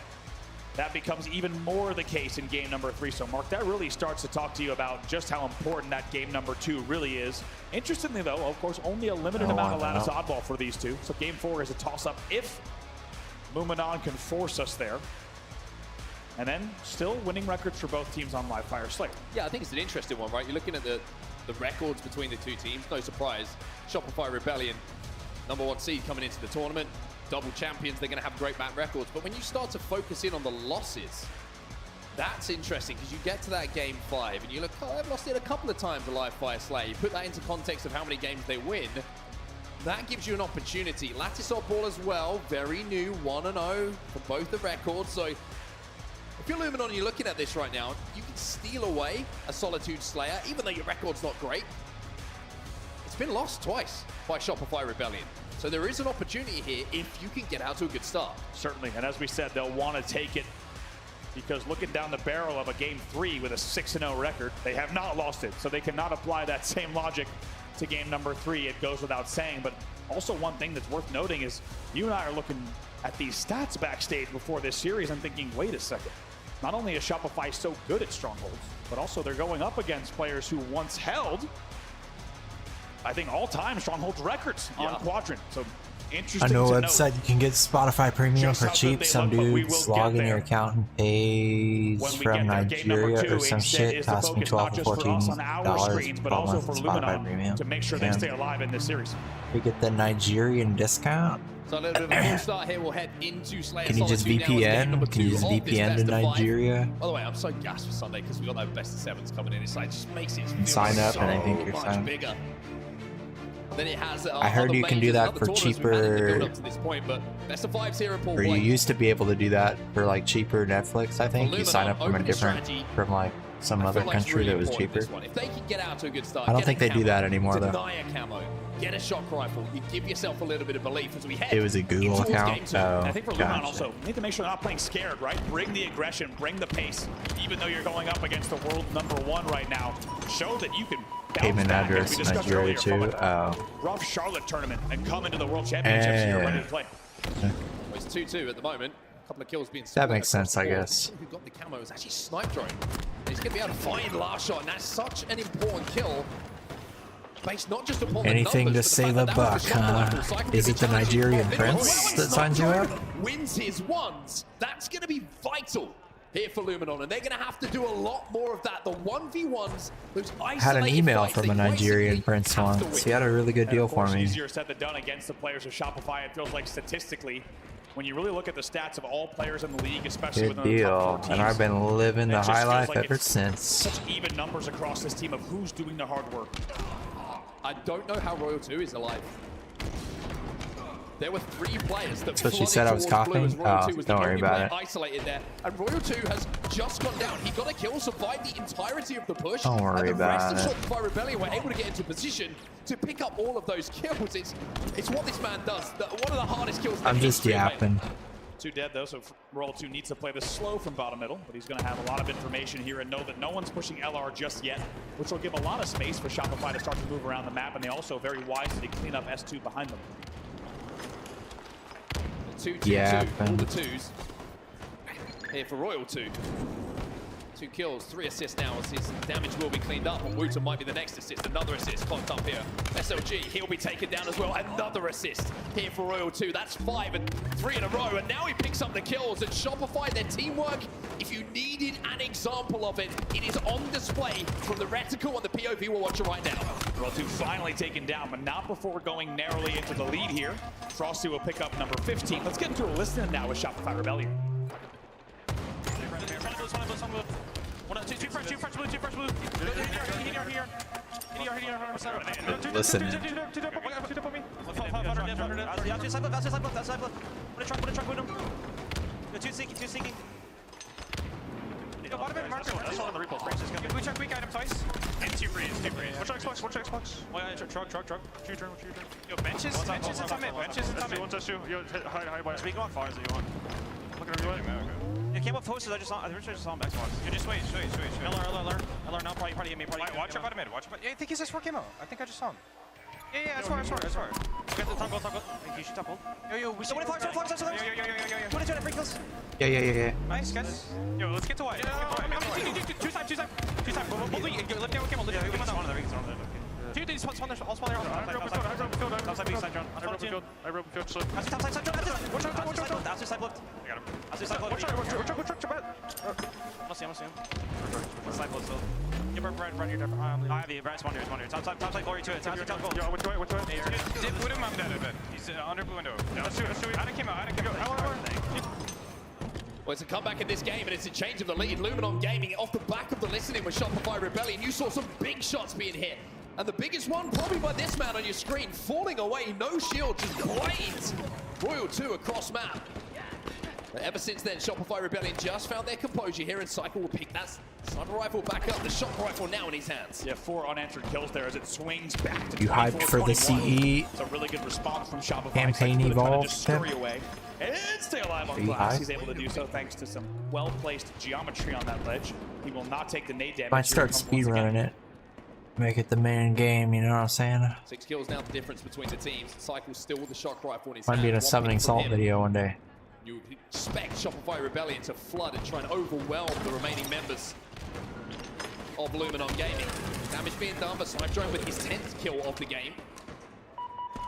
That becomes even more the case in game number 3. So, Mark, that really starts to talk to you about just how important that game number 2 really is. Interestingly, though, of course, only a limited amount of Lattice oddball for these two. So game 4 is a toss-up if Luminon can force us there. And then still winning records for both teams on Live Fire Slayer. Yeah, I think it's an interesting one, right? You're looking at the records between the two teams. No surprise, Shopify Rebellion, #1 seed coming into the tournament. Double champions, they're going to have great map records. But when you start to focus in on the losses, that's interesting, because you get to that game 5 and you look, oh, I've lost it a couple of times to Live Fire Slayer. You put that into context of how many games they win. That gives you an opportunity. Lattice oddball as well, very new, 1-0 for both the records. So if you're Luminon and you're looking at this right now, you can steal away a Solitude Slayer, even though your record's not great. It's been lost twice by Shopify Rebellion. So there is an opportunity here if you can get out to a good start. Certainly, and as we said, they'll want to take it, because looking down the barrel of a game 3 with a 6-0 record, they have not lost it. So they cannot apply that same logic to game number 3. It goes without saying. But also one thing that's worth noting is you and I are looking at these stats backstage before this series and thinking, wait a second. Not only is Shopify so good at strongholds, but also they're going up against players who once held, I think, all-time strongholds records on Quadrant. So interesting. I know a to website note you can get Spotify Premium for cheap. Some dudes log in your account and pays from Nigeria or some shit. Cost me $12 or $14 but also for Spotify Premium. to make sure they stay alive in this series. We get the Nigerian discount. So a little bit of a full start here. We'll head into Slayer. Can you just VPN? Can you just VPN to Nigeria? By the way, I'm so gassed for Sunday because we got that best of 7s coming in. It's like, just makes it feel Sign up so and I think you're much signed. bigger. Then it has, I heard you can do that for cheaper. Best of 5s here in Paul Or you used to be able to do that for like cheaper Netflix. I think you sign up from a different, from like some other country that was cheaper. If they can get out to a good start, I don't think they do that anymore though. Deny a camo, get a shock rifle. You give yourself a little bit of belief as we head. It was a Google account. Oh, I think for Luminon also, you need to make sure they're not playing scared, right? Bring the aggression, bring the pace. Even though you're going up against the world #1 right now, show that you can payment address Nigeria too. Rough Charlotte tournament and come into the World Championships and you're ready to play. It's 2-2 at the moment. A couple of kills being that makes sense, I guess. Who got the camo is actually snipe drone. He's going to be able to find last shot, and that's such an important kill. based not just upon Anything the to numbers, save a buck, huh? Is it the Nigerian prince that signed you up? Wins his ones. That's going to be vital here for Luminon, and they're going to have to do a lot more of that. The 1v1s, those isolated Had an email fights, from a Nigerian prince once. He had a really good deal for me. Easier said than done against the players of Shopify. It feels like statistically, when you really look at the stats of all players in the league, especially Good within the top 4 deal. teams, And I've been living the high life ever since. Such even numbers across this team of who's doing the hard work. I don't know how Royal 2 is alive. There were 3 players that So she said I was coughing? Oh, don't worry about it. Isolated there, and Royal 2 has just gone down. He got a kill, survived the entirety of the push. Don't worry and the rest about of Shopify Rebellion were able to get into position to pick up all of those kills. It's what this man does. One of the hardest kills. I'm just yapping. 2 dead though, so Royal 2 needs to play this slow from bottom middle, but he's going to have a lot of information here and know that no one's pushing LR just yet, which will give a lot of space for Shopify to start to move around the map, and they also very wisely clean up S2 behind them. 2-2-2, all the 2s. Here for Royal 2. 2 kills, 3 assists now as his damage will be cleaned up. And Wooten might be the next assist. Another assist clocked up here. SLG, he'll be taken down as well. Another assist here for Royal 2. That's 5 and 3 in a row. And now he picks up the kills. And Shopify, their teamwork, if you needed an example of it, it is on display from the reticle and the POV we're watching right now. Royal 2 finally taken down, but not before going narrowly into the lead here. Frosty will pick up number 15. Let's get into a listen now with Shopify Rebellion. Listen. That's one of the repos. We check weak item twice. And 2 free. What's your Xbox? What's your Xbox? Truck. What you turn? Yo, benches and top mid. Benches and top mid. 1-2. Yo, high by. Speak on far as you want. Look at everybody. Yeah, came up posters. I just saw him back spots. You just wait. LR now. Probably get me. Watch your bottom mid. Watch. Yeah, I think he's just 4 camo. I think I just saw him. Yeah, that's far. Get the top goal. You should top goal. Yo, we somebody flags. Yo. 22 free kills. Yeah. Nice, guys. Yo, let's get to white. Two time. Lift down with camo. One of the rings on there. Two things, all spawn there. Outside B, side drone. I broke field. Top side drone. Watch out. Outside side left. I got him. Outside side left. Watch out. I don't see him. Side left still. Yeah, Brad, you're different. I have you. Brad's one here. Top side glory to it. Top goal. Yo, which way? Dip with him, I'm dead. He's under blue window. Let's do it. I didn't came out. Well, it's a comeback in this game, and it's a change of the lead. Luminon Gaming off the back of the listening with Shopify Rebellion. You saw some big shots being hit. And the biggest one, probably by this man on your screen, falling away, no shield, just blades. Royal 2 across map. But ever since then, Shopify Rebellion just found their composure here, and Cycle will pick that sniper rifle back up. The shock rifle now in his hands. Yeah, 4 unanswered kills there as it swings back to You hyped for the CE It's a really good response from Shopify. campaign evolved. Scurry away and stay alive on glass. He's able to do so thanks to some well-placed geometry on that ledge. He will not take the nade damage. Might start speedrunning it. Make it the main game, you know what I'm saying? 6 kills now, the difference between the teams. Cycle still with the shock rifle in his Might hand. be in a summoning salt video one day. You would expect Shopify Rebellion to flood and try and overwhelm the remaining members of Luminon Gaming. Damage being done, but Cyclone with his 10th kill of the game.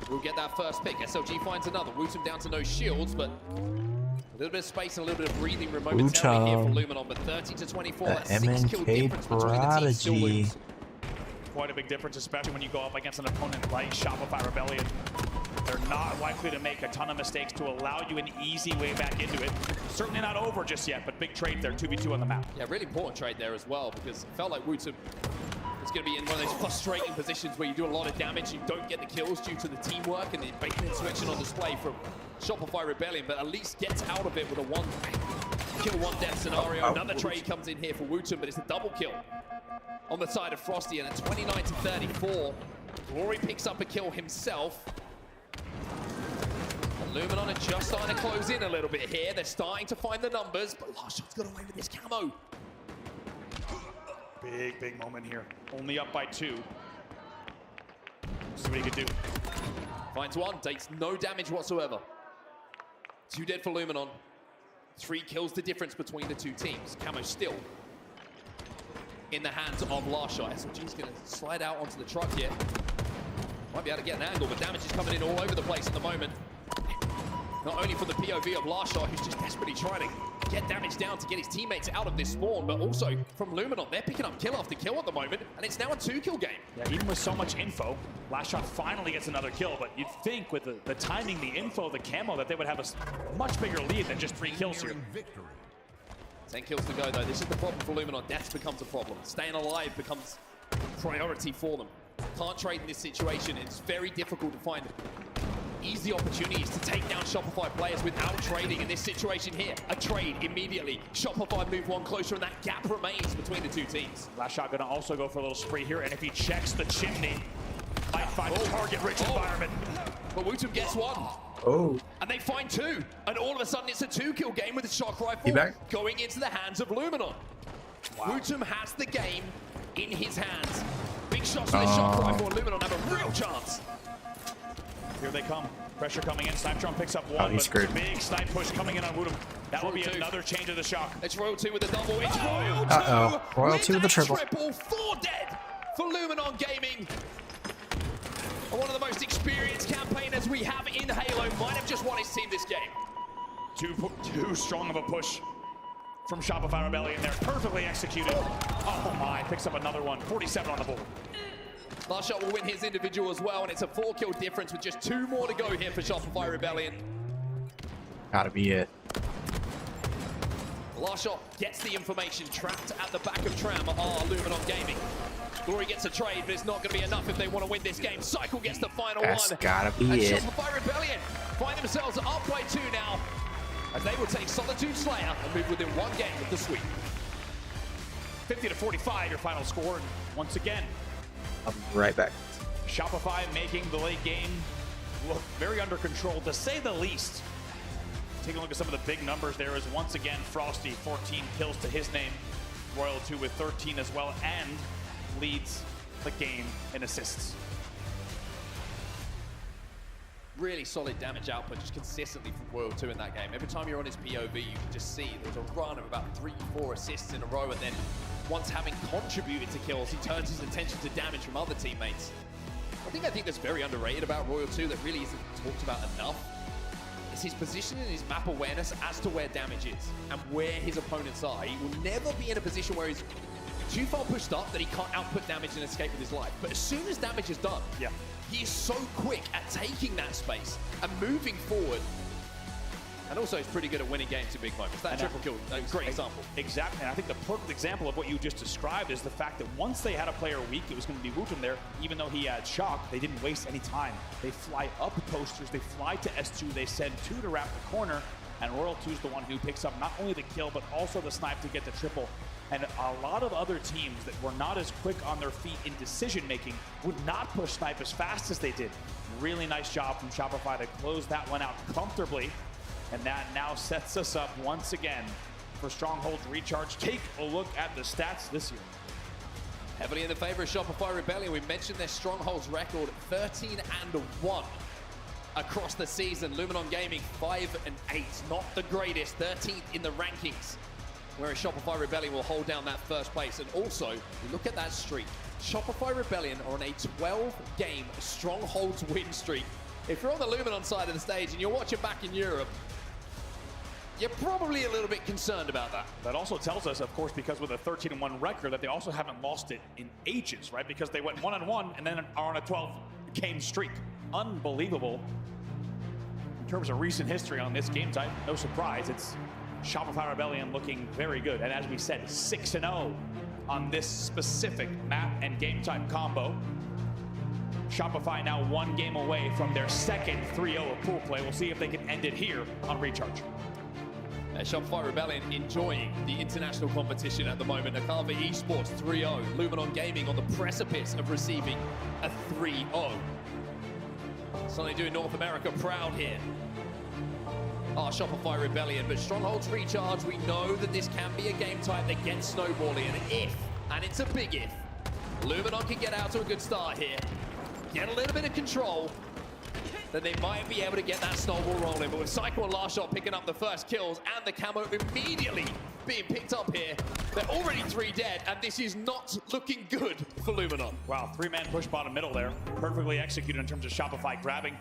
We'll get that first pick. SLG finds another. Wooten down to no shields, but a little bit of space and a little bit of breathing room momentarily here for Luminon, but 30-24, that's 6 kill difference between the teams. Still lose. Quite a big difference, especially when you go up against an opponent like Shopify Rebellion. They're not likely to make a ton of mistakes to allow you an easy way back into it. Certainly not over just yet, but big trade there, 2v2 on the map. Yeah, really important trade there as well, because it felt like Wooten is going to be in one of those frustrating positions where you do a lot of damage, you don't get the kills due to the teamwork and the baiting and switching on display from Shopify Rebellion, but at least gets out of it with a 1 kill, 1 death scenario. Another trade comes in here for Wooten, but it's a double kill on the side of Frosty, and at 29-34, Glory picks up a kill himself. And Luminon are just starting to close in a little bit here. They're starting to find the numbers, but Larshot's got away with this camo. Big moment here. Only up by 2. See what he could do. Finds 1, takes no damage whatsoever. 2 dead for Luminon. 3 kills the difference between the 2 teams. Camo still in the hands of Larshot. SLG's going to slide out onto the truck here. Might be able to get an angle, but damage is coming in all over the place at the moment. Not only from the POV of Larshot, who's just desperately trying to get damage down to get his teammates out of this spawn, but also from Luminon. They're picking up kill after kill at the moment, and it's now a 2-kill game. Yeah, even with so much info, Larshot finally gets another kill, but you'd think with the timing, the info, the camo, that they would have a much bigger lead than just 3 kills here. 10 kills to go, though. This is the problem for Luminon. Death becomes a problem. Staying alive becomes priority for them. Can't trade in this situation. It's very difficult to find easy opportunities to take down Shopify players without trading in this situation here. A trade immediately. Shopify move one closer, and that gap remains between the two teams. Larshot gonna also go for a little spree here, and if he checks the chimney, might find a target-rich environment. But Wootum gets one. Oh. And they find 2. And all of a sudden, it's a 2-kill game with the shock rifle going into the hands of Luminon. Wow. Wootum has the game in his hands. Big shots with the shock rifle, and Luminon have a real chance. Here they come. Pressure coming in. Snipetron picks up 1, Oh, he's screwed. big snipe push coming in on Wootum. That will be another change of the shock. It's Royal 2 with the double. It's Royal 2. Uh-oh. Royal 2 with the triple. 4 dead for Luminon Gaming. And one of the most experienced campaigners we have in Halo might have just won his team this game. Too strong of a push from Shopify Rebellion there. Perfectly executed. Oh my, picks up another one. 47 on the board. Larshot will win his individual as well, and it's a 4-kill difference with just 2 more to go here for Shopify Rebellion. Gotta be it. Larshot gets the information. Trapped at the back of Tram are Luminon Gaming. Glory gets a trade, but it's not going to be enough if they want to win this game. Cycle gets the final That's one. Gotta be and it. Shopify Rebellion find themselves up by 2 now, as they will take Solitude Slayer and move within 1 game of the sweep. 50-45, your final score. And once again, I'll be right back. Shopify making the late game look very under control, to say the least. Taking a look at some of the big numbers there is once again Frosty, 14 kills to his name. Royal 2 with 13 as well, and leads the game in assists. Really solid damage output just consistently from Royal 2 in that game. Every time you're on his POV, you can just see there's a run of about 3-4 assists in a row, and then once having contributed to kills, he turns his attention to damage from other teammates. I think that's very underrated about Royal 2 that really isn't talked about enough. It's his position and his map awareness as to where damage is and where his opponents are. He will never be in a position where he's too far pushed up that he can't output damage and escape with his life. But as soon as damage is done, he is so quick at taking that space and moving forward. And also, he's pretty good at winning games in big moments. That triple kill, a great example. Exactly, and I think the perfect example of what you just described is the fact that once they had a player weak, it was going to be Wootum there. Even though he had shock, they didn't waste any time. They fly up posters, they fly to S2, they send 2 to wrap the corner, and Royal 2 is the one who picks up not only the kill, but also the snipe to get the triple. And a lot of other teams that were not as quick on their feet in decision-making would not push snipe as fast as they did. Really nice job from Shopify to close that one out comfortably. And that now sets us up once again for Stronghold's recharge. Take a look at the stats this year. Heavily in the favor of Shopify Rebellion. We mentioned their Stronghold's record, 13-1 across the season. Luminon Gaming, 5-8. Not the greatest, 13th in the rankings, whereas Shopify Rebellion will hold down that first place. And also, look at that streak. Shopify Rebellion are on a 12-game Strongholds win streak. If you're on the Luminon side of the stage and you're watching back in Europe, you're probably a little bit concerned about that. That also tells us, of course, because with a 13-1 record, that they also haven't lost it in ages, right? Because they went 1-1 and then are on a 12-game streak. Unbelievable. In terms of recent history on this game type, no surprise, it's Shopify Rebellion looking very good. And as we said, 6-0 on this specific map and game type combo. Shopify now 1 game away from their second 3-0 of pool play. We'll see if they can end it here on Recharge. Shopify Rebellion enjoying the international competition at the moment. Akava Esports 3-0. Luminon Gaming on the precipice of receiving a 3-0. Suddenly doing North America proud here. Our Shopify Rebellion, but Stronghold's Recharge, we know that this can be a game type that gets snowballing. And if, and it's a big if, Luminon can get out to a good start here, get a little bit of control, then they might be able to get that snowball rolling. But with Cycle and Larshot picking up the first kills and the camo immediately being picked up here. They're already 3 dead, and this is not looking good for Luminon. Wow, 3-man push bottom middle there. Perfectly executed in terms of Shopify grabbing.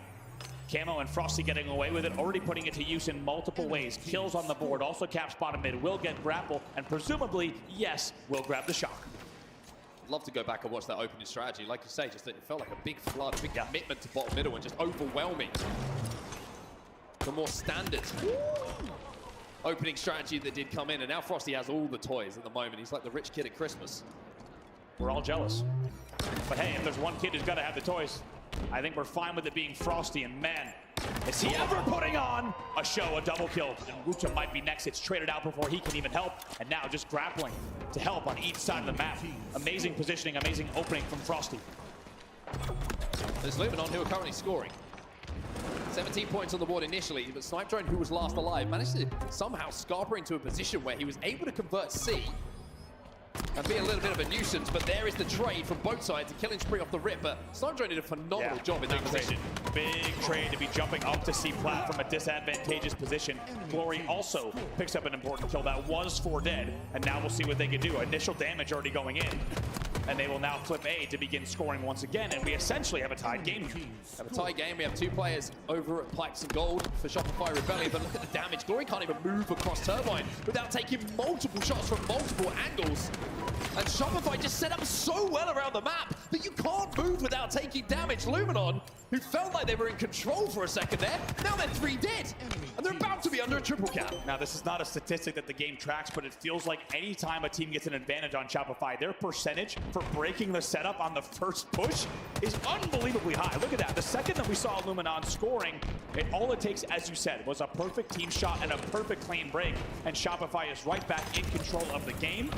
Camo and Frosty getting away with it, already putting it to use in multiple ways. Kills on the board, also caps bottom mid, will get grapple, and presumably, yes, will grab the shock. I'd love to go back and watch that opening strategy. Like you say, just it felt like a big flood, big commitment to bottom middle, and just overwhelming the more standard opening strategy that did come in. And now Frosty has all the toys at the moment. He's like the rich kid at Christmas. We're all jealous. But hey, if there's one kid who's got to have the toys, I think we're fine with it being Frosty. And man, is he ever putting on a show, a double kill? And Wucha might be next. It's traded out before he can even help. And now just grappling to help on each side of the map. Amazing positioning, amazing opening from Frosty. There's Luminon, who are currently scoring. 17 points on the board initially, but Snipe Drone, who was last alive, managed to somehow scarper into a position where he was able to convert C and be a little bit of a nuisance, but there is the trade from both sides, a killing spree off the rip, but Snipe Drone did a phenomenal job in that position. Big trade to be jumping up to C plat from a disadvantageous position. Glory also picks up an important kill. That was 4 dead, and now we'll see what they can do. Initial damage already going in. And they will now flip A to begin scoring once again, and we essentially have a tied game. Have a tied game. We have 2 players over at Plex and Gold for Shopify Rebellion, but look at the damage. Glory can't even move across Turbine without taking multiple shots from multiple angles. And Shopify just set up so well around the map that you can't move without taking damage. Luminon, who felt like they were in control for a second there, now they're 3 dead. And they're about to be under a triple cap. Now, this is not a statistic that the game tracks, but it feels like any time a team gets an advantage on Shopify, their percentage for breaking the setup on the first push is unbelievably high. Look at that. The second that we saw Luminon scoring, all it takes, as you said, was a perfect team shot and a perfect clean break. And Shopify is right back in control of the game,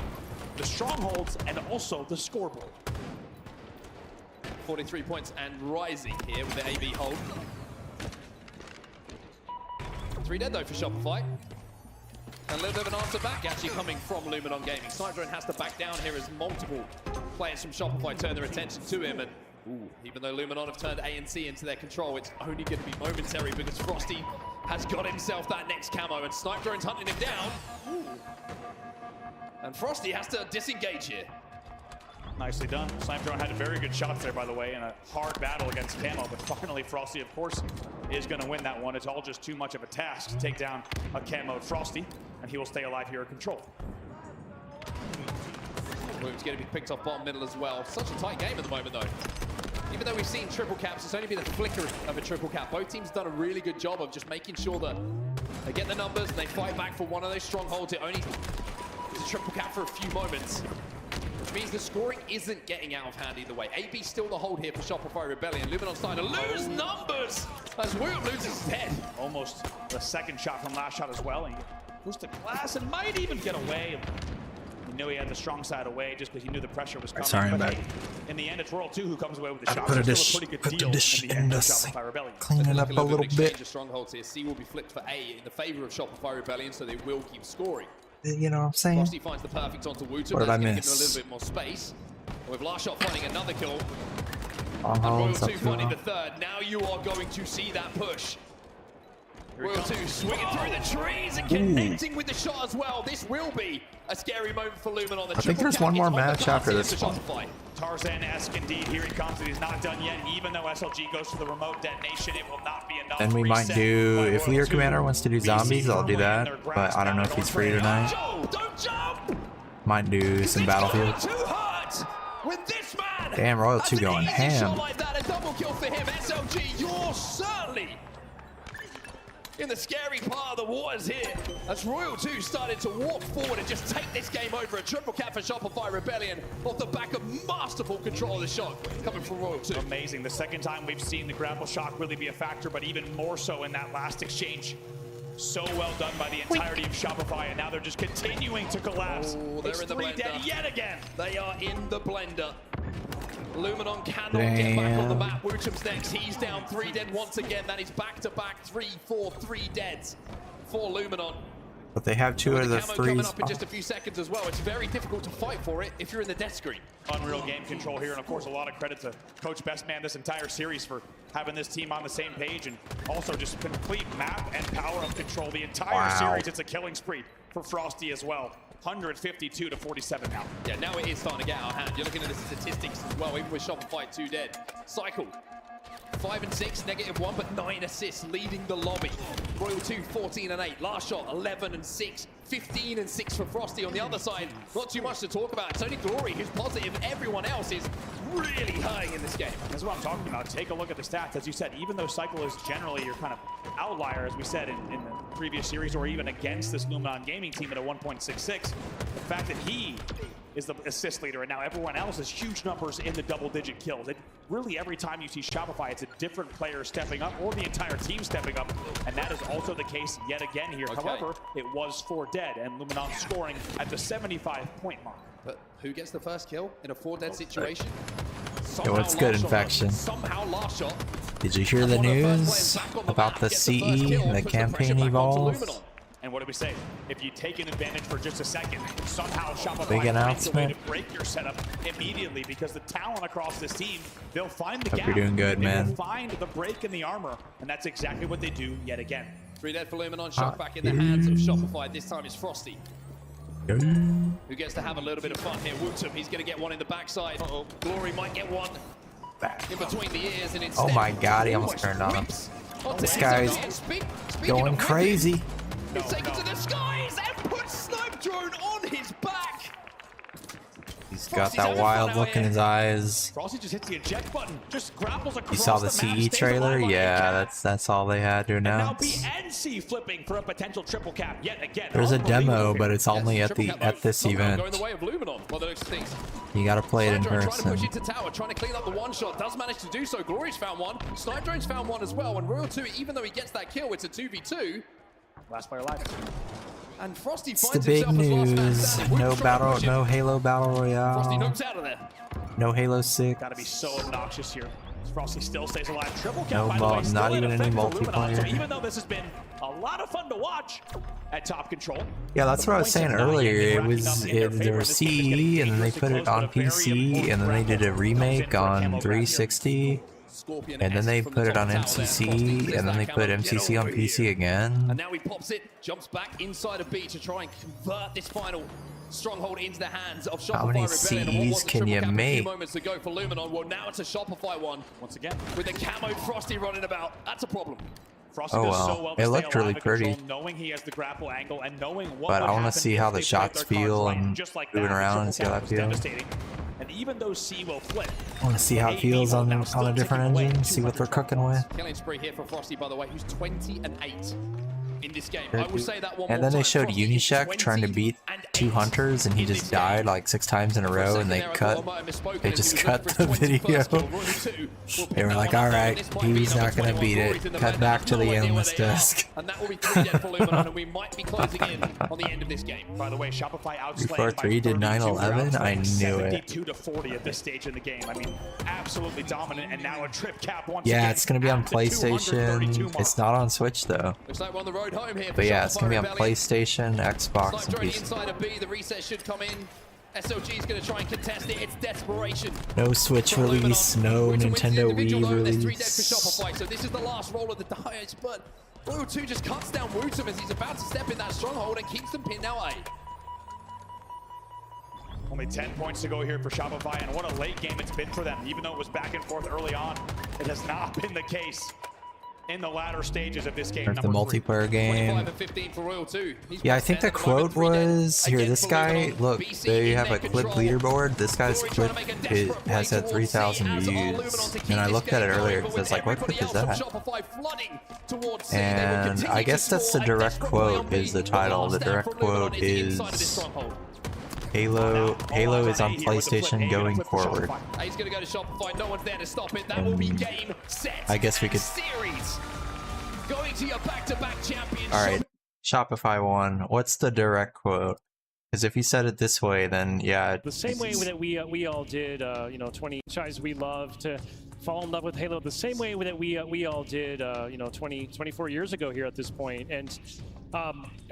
the strongholds, and also the scoreboard. 43 points and rising here with the AB hold. 3 dead though for Shopify. And a little bit of an answer back actually coming from Luminon Gaming. Snipe Drone has to back down here as multiple players from Shopify turn their attention to him. And even though Luminon have turned A and C into their control, it's only going to be momentary because Frosty has got himself that next camo and Snipe Drone's hunting him down. And Frosty has to disengage here. Nicely done. Snipe Drone had very good shots there, by the way, in a hard battle against Camo, but finally Frosty, of course, is going to win that one. It's all just too much of a task to take down a Camo Frosty, and he will stay alive here in control. It's going to be picked off bottom middle as well. Such a tight game at the moment, though. Even though we've seen triple caps, it's only been a flicker of a triple cap. Both teams have done a really good job of just making sure that they get the numbers and they fight back for one of those strongholds. It only is a triple cap for a few moments, which means the scoring isn't getting out of hand either way. AB still the hold here for Shopify Rebellion. Luminon starting to lose numbers as Will loses his head. Almost the second shot from last shot as well. And he goes to glass and might even get away. He knew he had the strong side away just because he knew the pressure was coming. Sorry, but I'm hey, in the end, it's Royal 2 who comes away with the shot. Put a Still dish, a pretty good put the deal dish in the end in for the Shopify Rebellion. clean it up a little bit. Of strongholds here. C will be flipped for A in the favor of Shopify Rebellion, so they will keep scoring. You know what I'm saying? Frosty finds the perfect onto Wuta. What did I That's going to give him a miss? little bit more space. With last shot finding another kill. Oh, And Royal it's up 2 to finding now. the third. Now you are going to see that push. Royal 2 swinging through the trees and connecting with the shot as well. This will be a scary moment for Luminon. I think there's one more match after this one. Tarzan-esque indeed. Here he comes, and he's not done yet. Even though SLG goes to the remote detonation, it will not be enough. And we might do, if Leader Commander wants to do zombies, I'll do that. But I don't know if he's free tonight. Don't jump! Might do some Battlefield. With this man, Damn, Royal 2 going ham. like that, a double kill for him. SLG, you're certainly in the scary part of the waters here. As Royal 2 started to walk forward and just take this game over. A triple cap for Shopify Rebellion off the back of masterful control of the shot coming from Royal 2. Amazing. The second time we've seen the grapple shock really be a factor, but even more so in that last exchange. So well done by the entirety of Shopify, and now they're just continuing to collapse. Oh, they're in the blender. Dead yet again. They are in the blender. Luminon cannot get back on the map. Wucham's next. He's down 3 dead once again. That is back-to-back 3 deads for Luminon. But they have 2 of the Camo coming 3s. up in just a few seconds as well. It's very difficult to fight for it if you're in the death screen. Unreal game control here, and of course a lot of credit to Coach Bestman this entire series for having this team on the same page, and also just complete map and power of control the entire series. It's a killing spree for Frosty as well. 152 to 47 now. Yeah, now it is starting to get out of hand. You're looking at the statistics as well, even with Shopify 2 dead. Cycle, 5 and 6, -1, but 9 assists, leading the lobby. Royal 2, 14 and 8. Last shot, 11 and 6. 15 and 6 for Frosty on the other side. Not too much to talk about. It's only Glory who's positive. Everyone else is really hurting in this game. That's what I'm talking about. Take a look at the stats. As you said, even though Cycle is generally your kind of outlier, as we said in the previous series, or even against this Luminon gaming team at a 1.66, the fact that he is the assist leader, and now everyone else has huge numbers in the double-digit kills. Really, every time you see Shopify, it's a different player stepping up, or the entire team stepping up, and that is also the case yet again here. Okay. However, it was 4 dead, and Luminon scoring at the 75-point mark. But who gets the first kill in a 4 dead situation? Yo, what's good, Infection? Somehow last shot. Did you hear the news about the CE and the campaign evolve? And what do we say? If you take an advantage for just a second, somehow Shopify Big finds a way announcement. to break your setup immediately, because the talent across this team, they'll find the Hope gap. you're doing good, They man. will find the break in the armor, and that's exactly what they do yet again. 3 dead for Luminon, shot back in the hands of Shopify. This time it's Frosty, who gets to have a little bit of fun here. Wootum, he's going to get one in the backside. Glory might get one in between the ears, and instead, Oh my god, he almost turned on him. This guy's going crazy. He's taken to the skies and puts Snipe Drone on his back. He's got that wild look in his eyes. Frosty just hits the eject button, just grapples across You saw the map, CE stays trailer? alive on the Yeah, cap. that's all they had to Now announce. BNC flipping for a potential triple cap yet again. There's a Unbelievable demo, here. but it's only at this event. Going the way of Luminon, by the looks of things. You gotta play it in Snipe Drone trying to push person. into tower, trying to clean up the one shot. Does manage to do so. Glory's found one. Snipe Drone's found one as well. And Royal 2, even though he gets that kill, it's a 2v2. Last player alive. And Frosty It's the finds big himself as last man news. standing. No Woods trying to push him. no Halo Battle Frosty Royale. knocks out of there. No Halo 6. Gotta be so obnoxious here. Frosty still stays alive. Triple cap, No by the way, still not in even any effect for Luminon. So multiplayer. even though this has been a lot of fun to watch at top control. Yeah, that's what I was saying earlier. It was there was CE, and then they put it on PC, and then they did a remake on 360, and then they put it on MCC, and then they put MCC on PC again. And now he pops it, jumps back inside of B to try and convert this final stronghold into the hands of Shopify. How many Rebellion. And what CEs was the can triple you cap a few make? moments ago for Luminon? Well, now it's a Shopify one. Once again, with the camo Frosty running about. That's a problem. Frosty Oh, does wow. so well to It stay looked alive really and control, pretty. knowing he has the grapple angle and knowing what But would I want happen to see how if the they played shots their cards feel right. and Just like moving that, the around and see triple how cap that was feels. devastating. And even though C will flip, I want to see how it feels on a different engine, see what they're cooking with. Killing spree here for Frosty, by the way, who's 20 and 8 in this game. I will say that one And more then they time. showed Frosty is Unishek trying to beat 2 hunters, and he just died like 6 times in a row, and they just cut the video. They were like, alright, he's not gonna beat it. Cut back to the analyst desk. And that will be 3 dead for Luminon, and we might be closing in on the end of this game. By the way, Shopify outslaying 343 did 9/11. I knew it. 72 to 40 at this stage in the game. I mean, absolutely dominant, and now a trip cap once again. Yeah, it's gonna be on at the 232 PlayStation. mark. It's not on Switch though. Looks like we're on the road home here for But yeah, it's gonna be on Shopify Rebellion. PlayStation, Xbox, Snipe and Drone PC. inside of B, the reset should come in. SLG is going to try and contest it. It's desperation. No Switch from Luminon. release, no Wootum wins the Nintendo individual Wii though, and there's 3 dead for release. Shopify, so this is the last roll of the dice, but Royal 2 just cuts down Wootum as he's about to step in that stronghold and keeps them pinned now A. Only 10 points to go here for Shopify, and what a late game it's been for them. Even though it was back and forth early on, it has not been the case in the latter stages of this game. There's the number 3. multiplayer game. 25 and 15 for Royal 2. He's Yeah, I got think 10 the at the moment, quote 3 dead. was here. Again This for guy, Luminon. look, BC they in have a their clip control. leaderboard. This guy's Glory clip trying to make a desperate play has had towards 3,000 C as all views, Luminon to keep and I this looked at it game going, earlier but because I with was like, what everybody clip is else that? from Shopify flooding towards C, they will And continue I to guess that's the score, and direct desperate play on quote B. is the title. The last stand direct from Luminon quote is inside of this is stronghold. Halo is on PlayStation going forward. He's going to go to Shopify. No one's there to stop it. That will be game, set, I guess we and could. series. Going to your back-to-back championship. All right, Shopify won. What's the direct quote? Because if he said it this way, then yeah. The same way that we all did, 20 franchise we love to fall in love with Halo. The same way that we all did, 24 years ago here at this point. And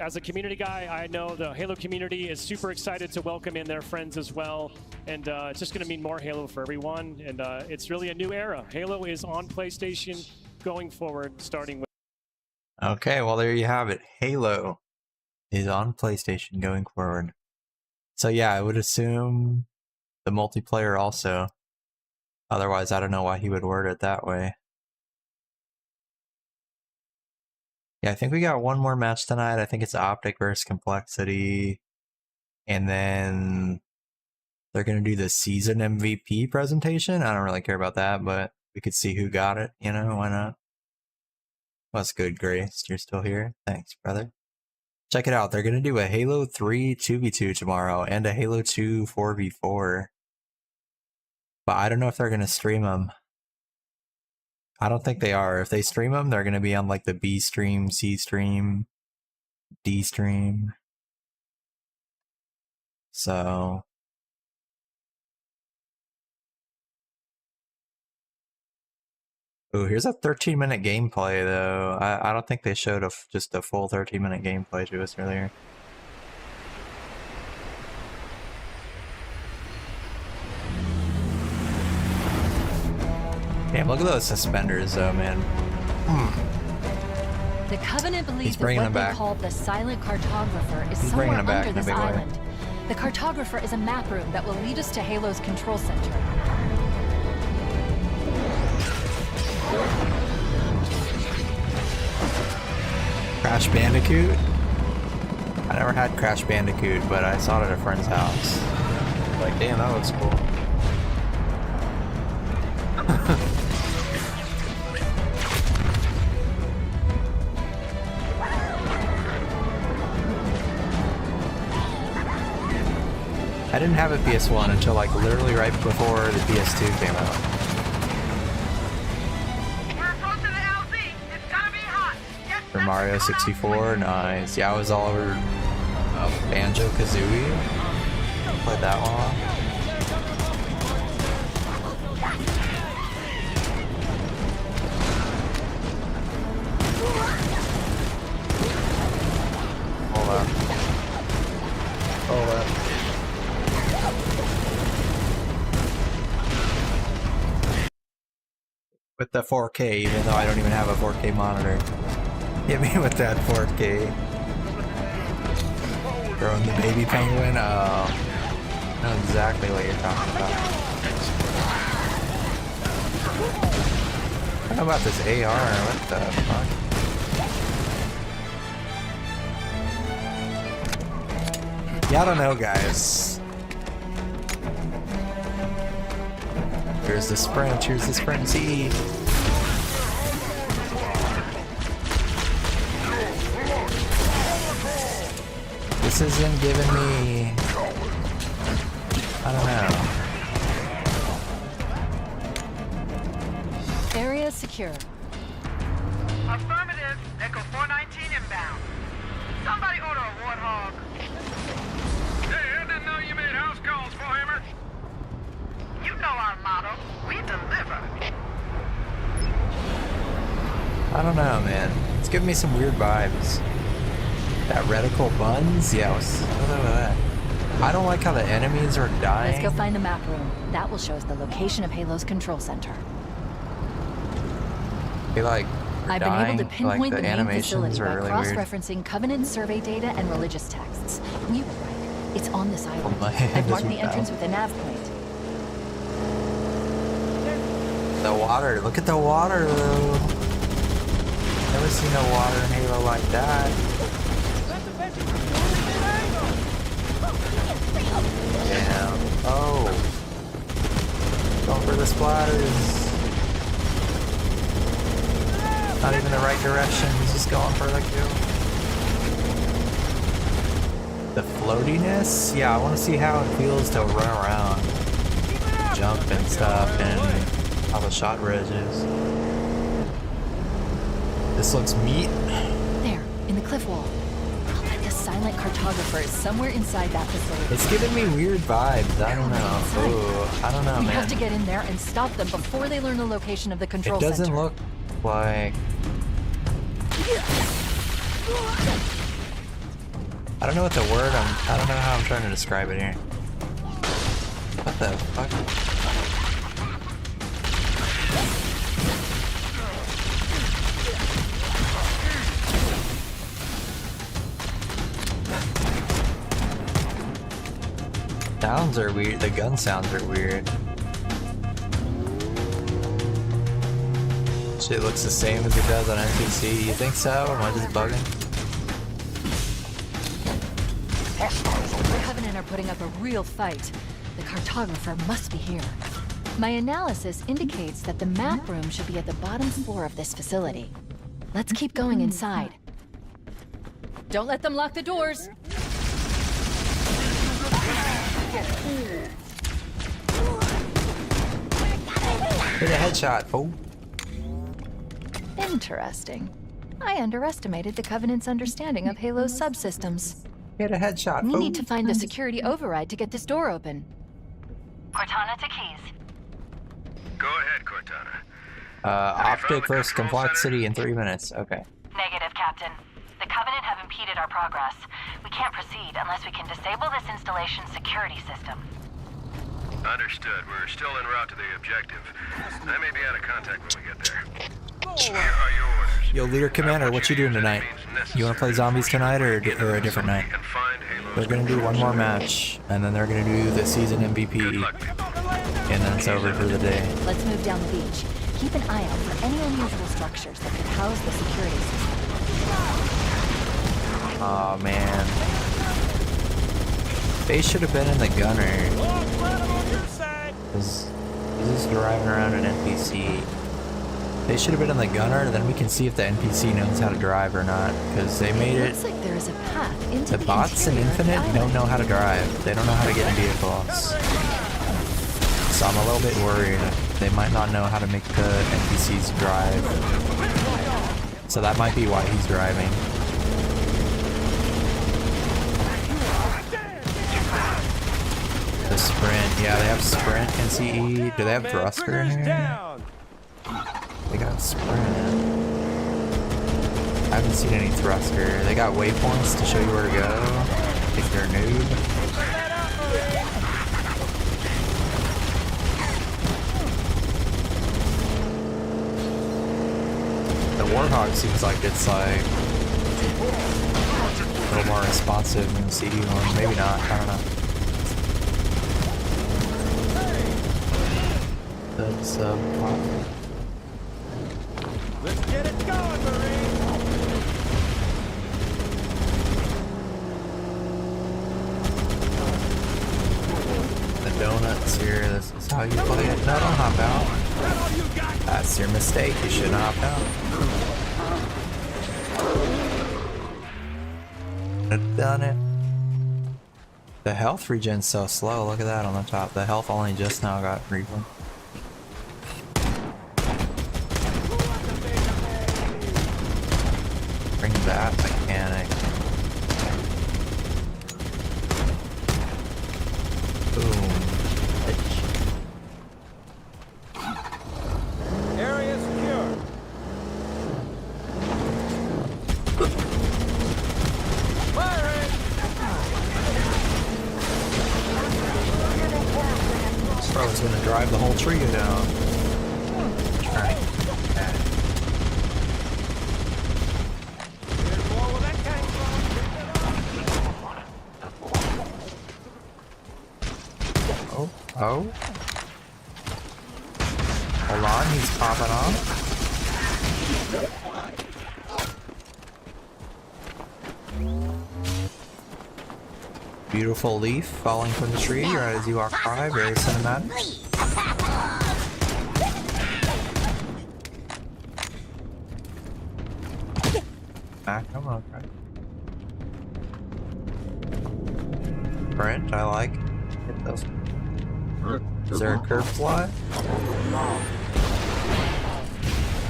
as a community guy, I know the Halo community is super excited to welcome in their friends as well. And it's just going to mean more Halo for everyone. And it's really a new era. Halo is on PlayStation going forward, starting with. Okay, well there you have it. Halo is on PlayStation going forward. So yeah, I would assume the multiplayer also. Otherwise, I don't know why he would word it that way. Yeah, I think we got one more match tonight. I think it's Optic versus Complexity. And then they're going to do the season MVP presentation. I don't really care about that, but we could see who got it. You know, why not? What's good, Grace? You're still here? Thanks, brother. Check it out. They're going to do a Halo 3 2v2 tomorrow and a Halo 2 4v4. But I don't know if they're going to stream them. I don't think they are. If they stream them, they're going to be on like the B stream, C stream, D stream. So ooh, here's a 13-minute gameplay though. I don't think they showed just a full 13-minute gameplay to us earlier. Damn, look at those suspenders though, man. The Covenant believes that bringing what them they back. call the Silent Cartographer is He's somewhere bringing them back under in a this big way. island. The Cartographer is a map room that will lead us to Halo's control center. Crash Bandicoot? I never had Crash Bandicoot, but I saw it at a friend's house. Like, damn, that looks cool. I didn't have a PS1 until like literally right before the PS2 came out. For Mario 64, nice. Yeah, I was all over Banjo-Kazooie. Played that one. Hold up. Hold up. With the 4K, even though I don't even have a 4K monitor. Hit me with that 4K. Throwing the baby penguin. Oh, I know exactly what you're talking about. I don't know about this AR. What the fuck? Yeah, I don't know, guys. Here's the sprint. Here's the sprint Z. This isn't giving me... I don't know. Area secure. Affirmative. Echo 419 inbound. Somebody order a warthog. Hey, I didn't know you made house calls, Warhammer. You know our motto. We deliver. I don't know, man. It's giving me some weird vibes. That reticle buns? Yeah, what's up with that? I don't like how the enemies are dying. Let's go find the map room. That will show us the location of Halo's control center. They like I've been able to dying, pinpoint like the the main animations facility are by really weird. cross-referencing Covenant survey data and religious texts. We were right. It's on this island. my hand I've marked is the entrance without. with a nav point. The water, look at the water though. Never seen no water in Halo like that. Damn. Oh. Going for the splatters. Not even the right direction, he's just going for the kill. The floatiness? Yeah, I want to see how it feels to run around. Jump and stuff, and how the shot res is. This looks meat. There, in the cliff wall. I'll bet the silent cartographer is somewhere inside that facility. It's giving me weird vibes. I don't know. Ooh, I don't know, We man. have to get in there and stop them before they learn the location of the control It doesn't center. look like... I don't know what the word I don't know how I'm trying to describe it here. What the fuck? sounds are weird. The gun sounds are weird. Shit looks the same as it does on NPC. You think so? Am I just bugging? The Covenant are putting up a real fight. The cartographer must be here. My analysis indicates that the map room should be at the bottom floor of this facility. Let's keep going inside. Don't let them lock the doors. Hit a headshot, fool. Interesting. I underestimated the Covenant's understanding of Halo's subsystems. Hit a headshot, We fool. need to find the security override to get this door open. Cortana to keys. Go ahead, Cortana. Optic versus complexity in 3 minutes. Okay. Negative, Captain. The Covenant have impeded our progress. We can't proceed unless we can disable this installation's security system. Understood. We're still en route to the objective. I may be out of contact when we get there. Here are your orders. Yo, Leader Commander, what you doing tonight? You wanna play zombies tonight or a different night? They're gonna do one more match, and then they're gonna do the season MVP, and then it's over for the day. Let's move down the beach. Keep an eye out for any unusual structures that could house the security system. Oh man. They should have been in the gunner. Because he's just driving around an NPC. They should have been in the gunner, then we can see if the NPC knows how to drive or not. Because they made it. Looks like there is a path into The bots in Infinite don't know how to drive. They don't know how to get in vehicles. So I'm a little bit worried. They might not know how to make the NPCs drive. So that might be why he's driving. The sprint, yeah, they have sprint and CE. Do they have thruster in here? They got sprint. I haven't seen any thruster. They got waypoints to show you where to go. I think they're a noob. The Warthog seems like it's like a little more responsive than the CD one. Maybe not, I don't know. That's Let's get it going, Marine! The donuts here, this is how you play it. No, don't hop out. That's your mistake, you shouldn't hop out. I've done it. The health regen's so slow, look at that on the top. The health only just now got regen. Bring that mechanic. Boom. Area secure. Firing! This bro's gonna drive the whole trio down. Alright. Oh. Hold on, he's popping off. Beautiful leaf falling from the tree right as you walk by, very cinematic. Ah, come on, Brent, I like. Hit those. Is there a curve fly?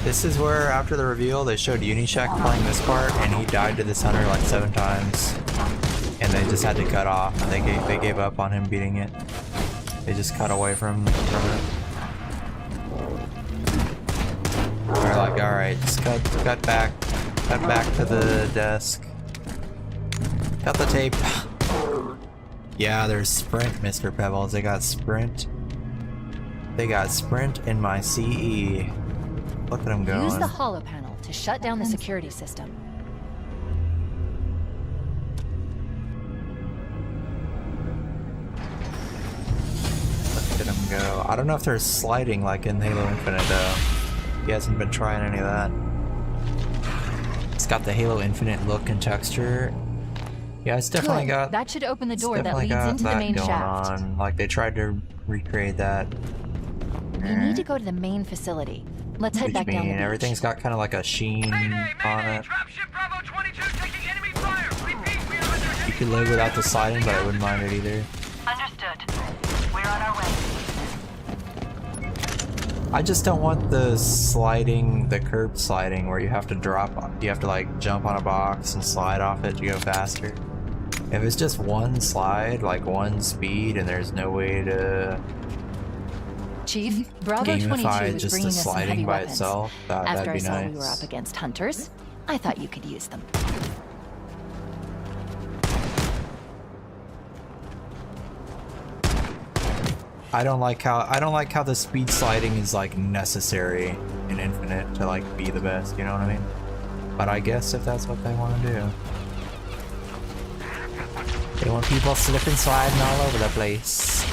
This is where, after the reveal, they showed Unicheck playing this part, and he died to this hunter like 7 times. And they just had to cut off, and they gave up on him beating it. They just cut away from it. They're like, alright, just cut back to the desk. Cut the tape. Yeah, there's sprint, Mr. Pebbles. They got sprint. They got sprint in my CE. Look at them going. Use the holo panel to shut down the security system. go. I don't know if there's sliding like in Halo Infinite though. He hasn't been trying any of that. It's got the Halo Infinite look and texture. Yeah, it's definitely Good. got. That should open the door that definitely leads got into the that main going shaft. on. Like they tried to recreate that. You need to go to the main facility. Let's head back down the beach. Everything's got kind of like a sheen on it. You could live without the sliding, but I wouldn't mind it either. Understood. We're on our way. I just don't want the sliding, the curb sliding, where you have to drop on. You have to like jump on a box and slide off it to go faster. If it's just one slide, like one speed, and there's no way to Chief, Bravo 22 is just bringing the us some sliding heavy by weapons. itself, that'd After I be saw nice. we were up against hunters, I thought you could use them. I don't like how the speed sliding is like necessary in Infinite to like be the best, you know what I mean? But I guess if that's what they want to do. They want people slipping, sliding all over the place.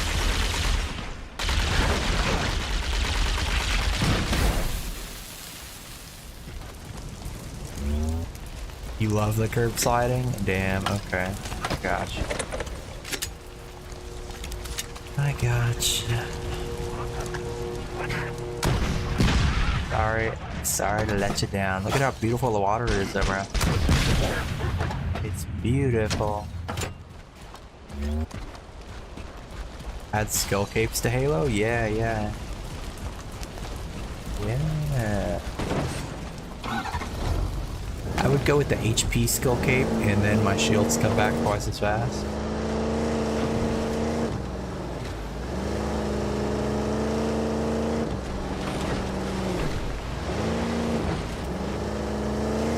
You love the curb sliding? Damn, okay. I gotcha. I gotcha. Sorry to let you down. Look at how beautiful the water is though, bro. It's beautiful. Add skill capes to Halo? Yeah. Yeah. I would go with the HP skill cape and then my shields come back twice as fast.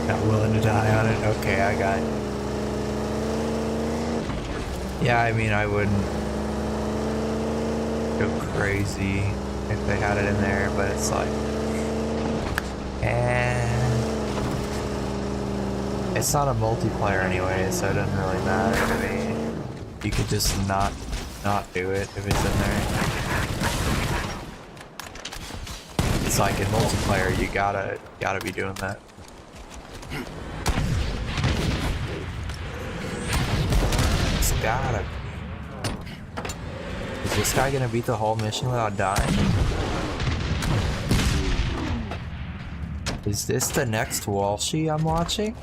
Not willing to die on it? Okay, I got it. Yeah, I mean, I wouldn't go crazy if they had it in there, but it's like... It's not a multiplayer anyway, so it doesn't really matter to me. You could just not do it if it's in there. It's like in multiplayer, you gotta be doing that. It's gotta be. Is this guy gonna beat the whole mission without dying? Is this the next Walshy I'm watching?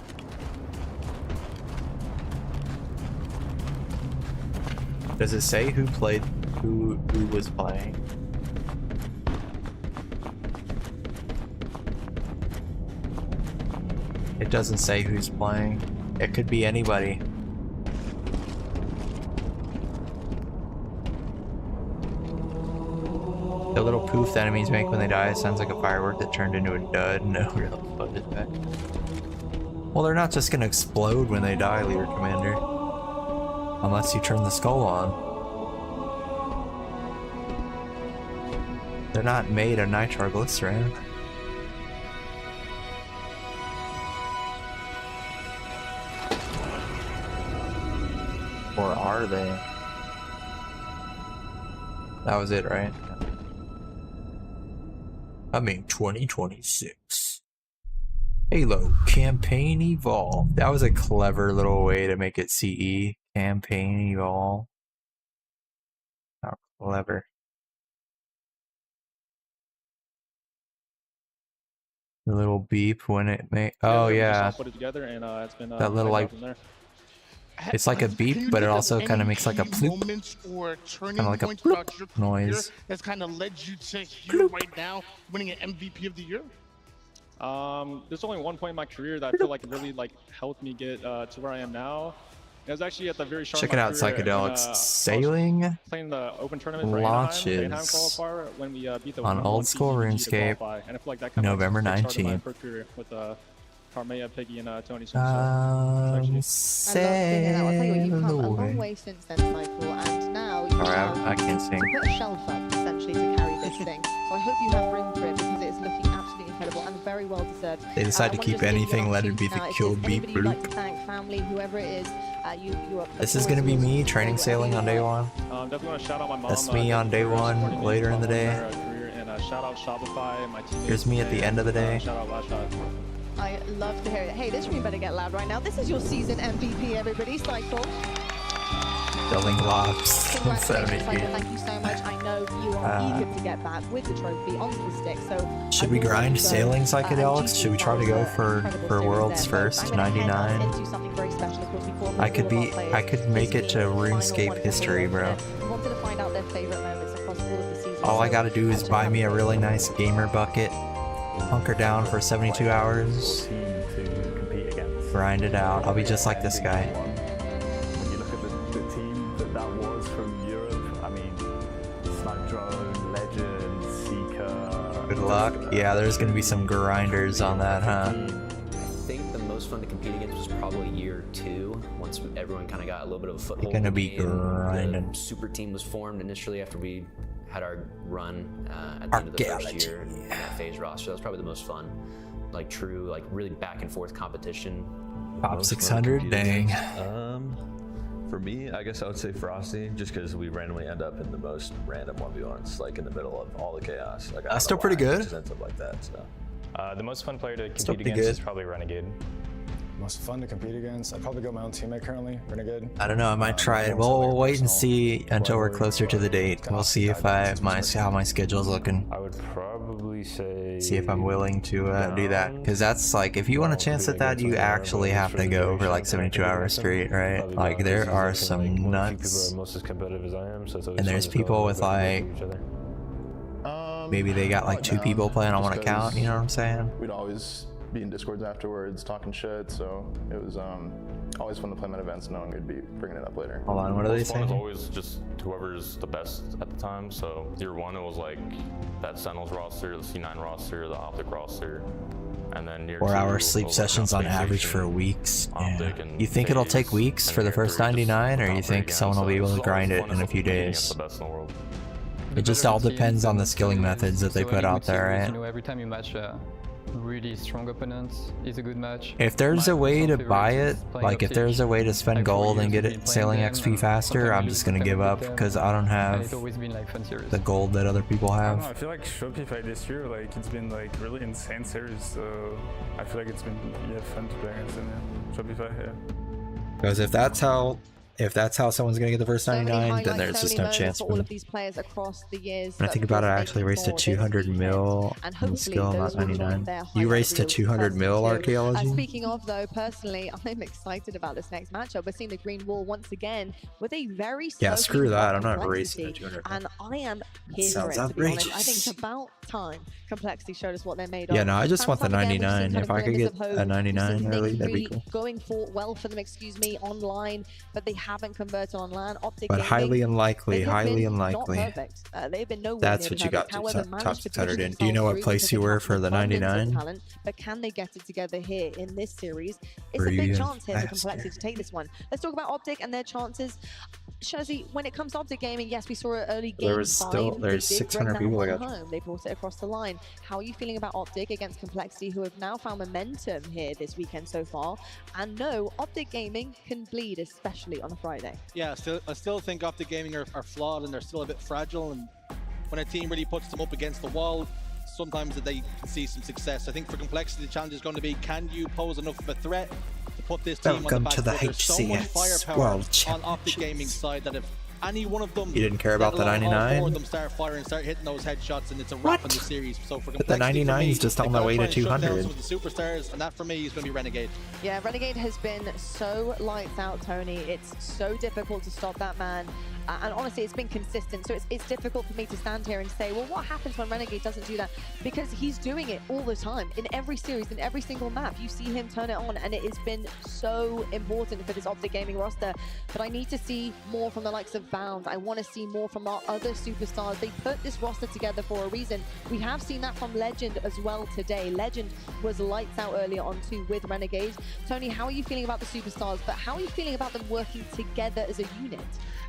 Does it say who played, who was playing? It doesn't say who's playing. It could be anybody. The little poof the enemies make when they die sounds like a firework that turned into a dud. No real fun effect. Well, they're not just gonna explode when they die, Leader Commander. Unless you turn the skull on. They're not made of nitroglycerin. Or are they? That was it, right? I mean 2026. Halo Campaign Evolve. That was a clever little way to make it CE. Campaign Evolve. How clever. The little beep when it may. Oh yeah. Put it together and it's been that little like. It's like a beep, but it also kind of makes like a ploop. Kind of like a ploop noise. That's kind of led you to here right now, winning an MVP of the year. There's only one point in my career that I feel like really helped me get to where I am now. It was actually at the very start. Check it out, Psychedelics. Sailing playing the open tournament for launches qualifier when we beat the on Old School RuneScape, and I feel like that kind November of 19th. With Carmea, Piggy, and Tony. Sail I'll tell you what, you've come a long way since then, Michael, and now you I can't sing. put a shelf up essentially to carry this thing. So So I hope you have room for it because it's looking absolutely incredible and very well deserved. They decide to keep anything, let it be the kill beat bloop. Like to thank family, whoever it is. This is gonna be me training sailing on day one. Definitely want to shout out my mom. That's me on day one, later in the day. And shout out Shopify, my team. Here's me at the end of the day. Shout out Last Shot. I love to hear it. Hey, this room better get loud right now. This is your season MVP, everybody. Cycle. Building lofts. Congratulations, Cycle. Thank you so much. I know you are eager to get back with the trophy onto the stick. So should we grind sailing psychedelics? Should we try to go for world's first 99? I could make it to RuneScape history, bro. Wanted to find out their favorite moments across all of the seasons. All I gotta do is buy me a really nice gamer bucket, hunker down for 72 hours, grind it out. I'll be just like this guy. When you look at the team that was from Europe, I mean, Snipe Drone, Legend, Seeker. Good luck. Yeah, there's gonna be some grinders on that, huh? I think the most fun to compete against was probably year 2, once everyone kind of got a little bit of a foothold. You're gonna be grinding. The super team was formed initially after we had our run at the end of the first year in that phase roster. That was probably the most fun, like true, like really back and forth competition. Top 600, dang. For me, I guess I would say Frosty, just because we randomly end up in the most random 1v1s, like in the middle of all the chaos. Like, That's still pretty good. It ends up like that, so. The most fun player to compete against is probably Renegade. Most fun to compete against? I'd probably go my own teammate currently, Renegade. I don't know, I might try it. Well, we'll wait and see until we're closer to the date. We'll see if how my schedule's looking. I would probably say... See if I'm willing to do that. Because that's like, if you want a chance at that, you actually have to go over like 72 hours straight, right? Like, there are some nuts. People are most as competitive as I am, so it's always And there's people with like... Maybe they got like 2 people playing on one account, you know what I'm saying? We'd always be in Discords afterwards, talking shit, so it was always fun to play my events knowing we'd be bringing it up later. Hold on, what are they saying? It's always just whoever's the best at the time, so year 1 it was like that Sentinels roster, the C9 roster, the Optic roster, and then year 2 4-hour sleep sessions on average for weeks. Yeah. You think it'll take weeks for the first 99, or you think someone will be able to grind it in a few days? It just all depends on the skilling methods that they put out there, right? You know, every time you match really strong opponents, is a good match. If there's a way to buy it, like if there's a way to spend gold and get it sailing XP faster, I'm just gonna give up because I don't have the gold that other people have. I feel like Shopify this year, like it's been like really insane series, so I feel like it's been fun to play against them. Yeah. Shopify, yeah. Because if that's how someone's gonna get the first 99, then there's just no chance for all me. of these players across the years. When I think about it, I actually raced to 200 mil in skill, not 99. You raced to 200 mil archaeology? Speaking of though, personally, I'm excited about this next matchup. We're seeing the green wall once again with a very yeah, screw that. I'm not racing at 200 mil. And I am here Sounds for it, to be honest. outrageous. I think it's about time Complexity showed us what they're made of. Yeah, no, I just want the Sounds like, again, 99. we've seen If I could get a 99 early, that'd be cool. Going for well for them, excuse me, online, but they haven't converted on land. Optic But Gaming, highly unlikely, they've been not perfect. They've been nowhere That's near what you got perfect. to However, top managed to 600 push in. Do you know what themselves place through you were because for the of abundance of 99? talent, but can they get it together here in this series? It's Were a big you chance here for fast? Complexity to take this one. Let's talk about Optic and their chances. Shazzy, when it comes to Optic Gaming, yes, we saw an early game. There's 600 people that got home. They brought it across the line. How are you feeling about Optic against Complexity, who have now found momentum here this weekend so far? And no, Optic Gaming can bleed, especially on a Friday. Yeah, I still think Optic Gaming are flawed and they're still a bit fragile. And when a team really puts them up against the wall, sometimes they can see some success. I think for Complexity, the challenge is going to be, can you pose enough of a threat to put this team Welcome on the back to the foot? There's so much HCS firepower World on Optic Gaming's side that if any one of them, You didn't care about the let alone all 99? four of them start firing, start hitting those headshots, and it's a wrap in the series. So for But the Complexity, 99 for me, is just they've on their gotta way try to and shut down 200. some of the superstars, and that for me is going to be Renegade. Yeah, Renegade has been so lights out, Tony. It's so difficult to stop that man. And honestly, it's been consistent. So it's difficult for me to stand here and say, well, what happens when Renegade doesn't do that? Because he's doing it all the time. In every series, in every single map, you see him turn it on. And it has been so important for this Optic Gaming roster. But I need to see more from the likes of Bound. I want to see more from our other superstars. They put this roster together for a reason. We have seen that from Legend as well today. Legend was lights out earlier on too with Renegade. Tony, how are you feeling about the superstars? But how are you feeling about them working together as a unit?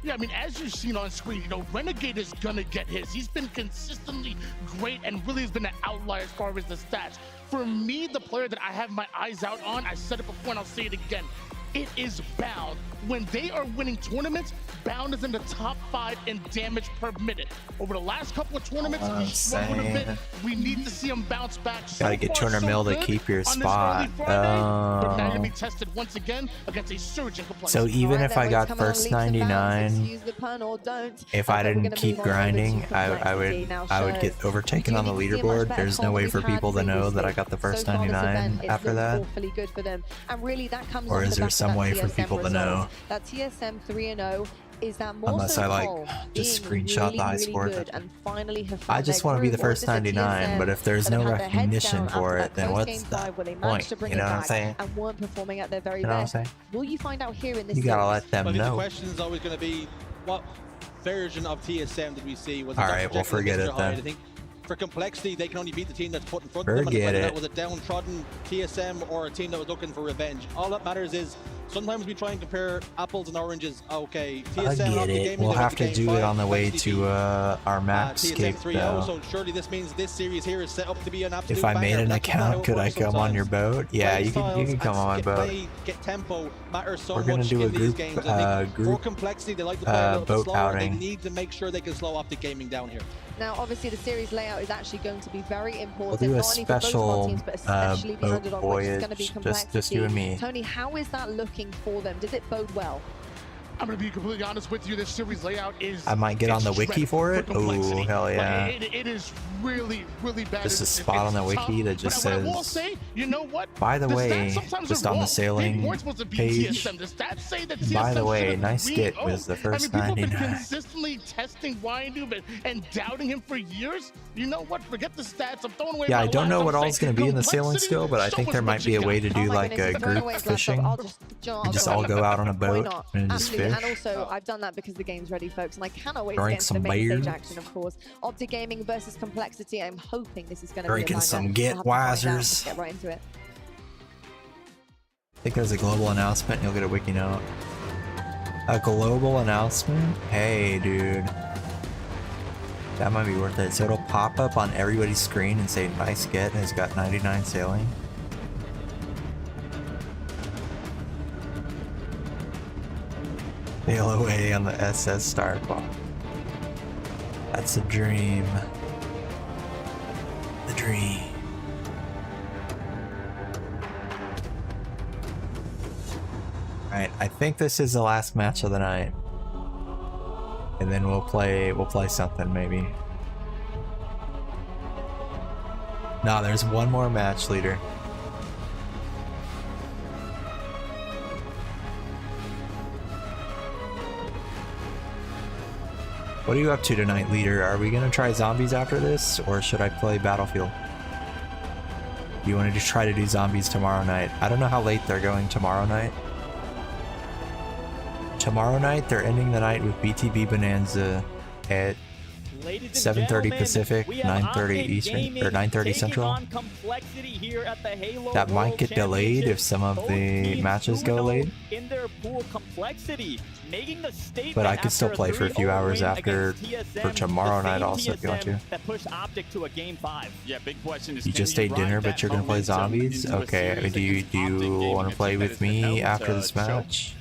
Yeah, I mean, as you've seen on screen, you know, Renegade is gonna get his. He's been consistently great and really has been an outlier as far as the stats. For me, the player that I have my eyes out on, I said it before and I'll say it again, it is Bound. When they are winning tournaments, Bound is in the top 5 in damage per minute. Over the last couple of tournaments, he struggled a bit. We need to see him bounce back. Gotta get Turner Mill to keep your spot. But now you'll be tested once again against a surge in complexity. So even if I got first 99, if I didn't keep grinding, I would get overtaken on the leaderboard. There's no way for people to know that I got the first 99 after that. Or is there some way for people to know? That TSM 3-0 is that more unless I like just screenshot the high score. I just want to be the first 99, but if there's no recognition for it, then what's the point? You know what I'm saying? And weren't performing at their very you know best. what I'm saying? Will you find out here in this? You gotta let them know. The question is always going to be, what version of TSM did we see? Was it Alright, we'll forget it then. I think for complexity, they can only beat the team that's put in front of them. And whether that was a downtrodden TSM or a team that was looking for revenge. All that matters is sometimes we try and compare apples and oranges. Okay, TSM I get it. We'll have to do it on the way to our mapscape though. So surely this means this series here is set up to be an absolute if I made banger. an account, could I come on your boat? Yeah, you can come on my boat. Get tempo matters so We're gonna much do a in these group games. I think for complexity, they like to play a little bit boat slower. They outing. need to make sure they can slow Optic Gaming down here. Now, obviously, the series layout is actually going to be very important. We'll do a not only for both of our special teams, but especially the boat underdog, which is going to be voyage, complexity. just you and me. Tony, how is that looking for them? Does it bode well? I'm gonna be completely honest with you. This series layout is. I might get on the wiki for it. Oh hell yeah! It is really bad. Just a spot on the wiki that just says. I will say, you know what? By the way, just on the sailing page. By the way, nice get was the first 99. People have been consistently testing Wyandu and doubting him for years. You know what? Forget the stats. I'm throwing away. Yeah, I don't know what all is going to be in the sailing skill, but I think there might be a way to do like a group fishing. You just all go out on a boat and just fish. And also, I've done that because the game's ready, folks, and I cannot wait to Drink get into the some main stage beers. action, of course. Optic Gaming versus Complexity. I'm hoping this is going to be Drinking a banger. some We'll Get have to find out. Wisers. Let's get right into it. I think there's a global announcement. You'll get a wiki note. A global announcement? Hey, dude. That might be worth it. So it'll pop up on everybody's screen and say nice get and it's got 99 sailing. Sail away on the SS Star Clock. That's a dream. The dream. Alright, I think this is the last match of the night. And then we'll play something maybe. No, there's one more match, leader. What are you up to tonight, leader? Are we gonna try zombies after this, or should I play Battlefield? You wanted to try to do zombies tomorrow night. I don't know how late they're going tomorrow night. Tomorrow night, they're ending the night with BTB Bonanza at 7:30 Pacific, 9:30 Eastern, or 9:30 Central. That might get delayed if some of the matches go late. In their pool complexity, making the statement But I could still play for a few hours after for tomorrow night also if you want to. That pushed Optic to a game 5. Yeah, big question is. You just ate dinner, but you're gonna play zombies. Okay, do you want to play with me after this match?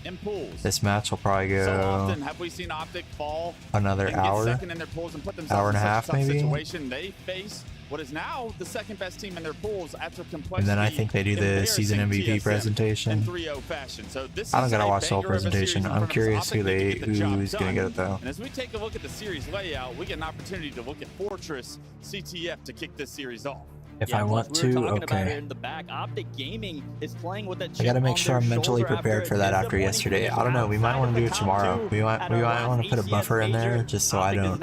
This match will probably So go often have we seen Optic fall another and get hour, second in their pools and put themselves hour and a in such half tough maybe. situation. They face what is now the second best team in their pools after complexity. And then I think they do the season MVP presentation. 3-0 fashion. So this I don't is gotta a watch the whole banger of a series presentation. in I'm front of us. curious Optic need to get the job who's gonna done. get it though. And as we take a look at the series layout, we get an opportunity to look at Fortress CTF to kick this series off. If I want to, okay. In the back, Optic Gaming is playing with a I gotta make sure I'm mentally prepared for that after yesterday. I don't know, we might want to do it tomorrow. We might want to put a buffer in there just so I don't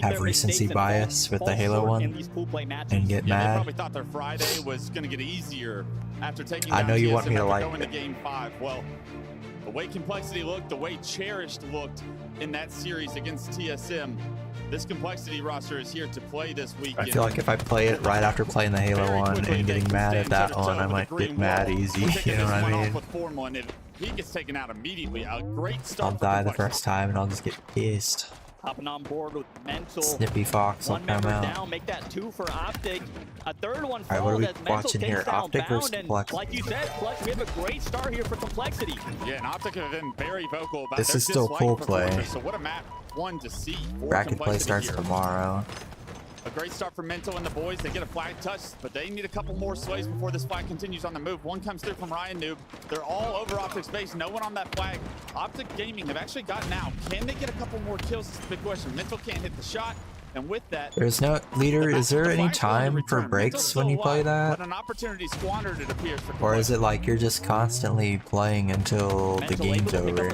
have recency bias with the Halo one and get They mad. probably thought their Friday was going to get easier after taking I down know you want TSM me to after like going to it. game 5. Well, the way Complexity looked, the way Cherished looked in that series against TSM, this Complexity roster is here to play this weekend. I feel like if I play it right after playing the Halo one and getting mad at that one, I might get mad easy. You know what I mean? he gets taken out immediately. A great start. I'll die the first time and I'll just get pissed. Hopping on board with Mental. Snippy Fox will One come member out. down, make that 2 for Optic. A third one Alright, what are we falls as Mental watching takes here? down Optic versus Bound, and Complexity. like you said, Clutch, we have a great start here for Complexity. Yeah, and Optic have been very vocal about This their is still dislike pool for play. Fortress, so what a map one to see for Bracket play Complexity starts here. tomorrow. A great start for Mental and the boys. They get a flag touch, but they need a couple more sways before this flag continues on the move. One comes through from Ryan Noob. They're all over Optic's base. No one on that flag. Optic Gaming have actually gotten out. Can they get a couple more kills? It's the big question. Mental can't hit the shot. And with that, There's no leader. Is there any time for breaks when you play that? but an opportunity squandered, it appears, for Or is it like you're just constantly playing until the game's over?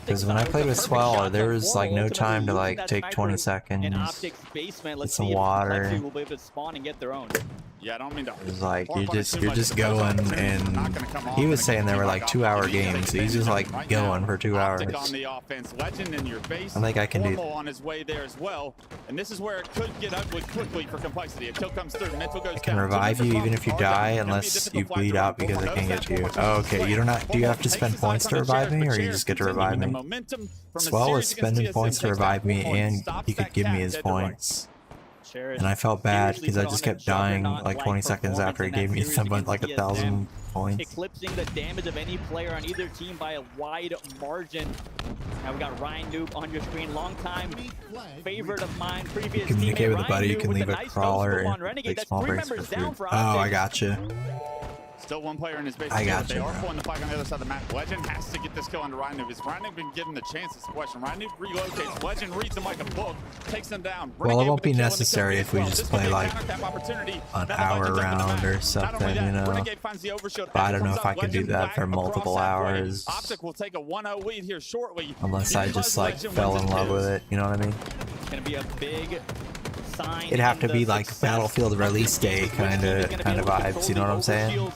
Because when I played with Swell, there was like no time to like take 20 seconds, get some water. Will be able to spawn and get their own. Yeah, I don't mean to. It was like you're just going, and he was saying there were like 2-hour games. So he's just like going for 2 hours. On the offense, Legend in your face. I think I can do Formal on his way there as well, and this is where it could get ugly quickly for Complexity. A kill comes through, Mental goes I can down. revive you even if you die, unless you bleed out because I can't get you. Oh, okay, you don't have. Do you have to spend points to revive me, or you just get to revive me? Swell was spending points to revive me, and he could give me his points. And I felt bad because I just kept dying like 20 seconds after he gave me something like 1,000 points. Eclipsing the damage of any player on either team by a wide margin. Now we got Ryan Noob on your screen, long time favorite of mine, previous Communicate with a teammate, buddy. You Ryan can Noob leave with a nice crawler no-scope on and Renegade. take That's small 3 breaks for members down food. for Oh, I Optic. gotcha. Still one player in his base. I got They you, are bro. pulling the flag on the other side of the map. Legend has to get this kill onto Ryan Noob. Is Ryan Noob been given the chance? It's the question. Ryan Noob relocates. Legend reads him like a book, takes him down. Well, it won't be necessary if we just play like an hour round or something, you know. But I don't know if I can do that for multiple hours. Optic will take a 1-0 lead here shortly. Unless I just like fell in love with it, you know what I mean? It's gonna be a big sign. It'd have to in be the like success. Battlefield release day kind of vibes, you know what I'm saying?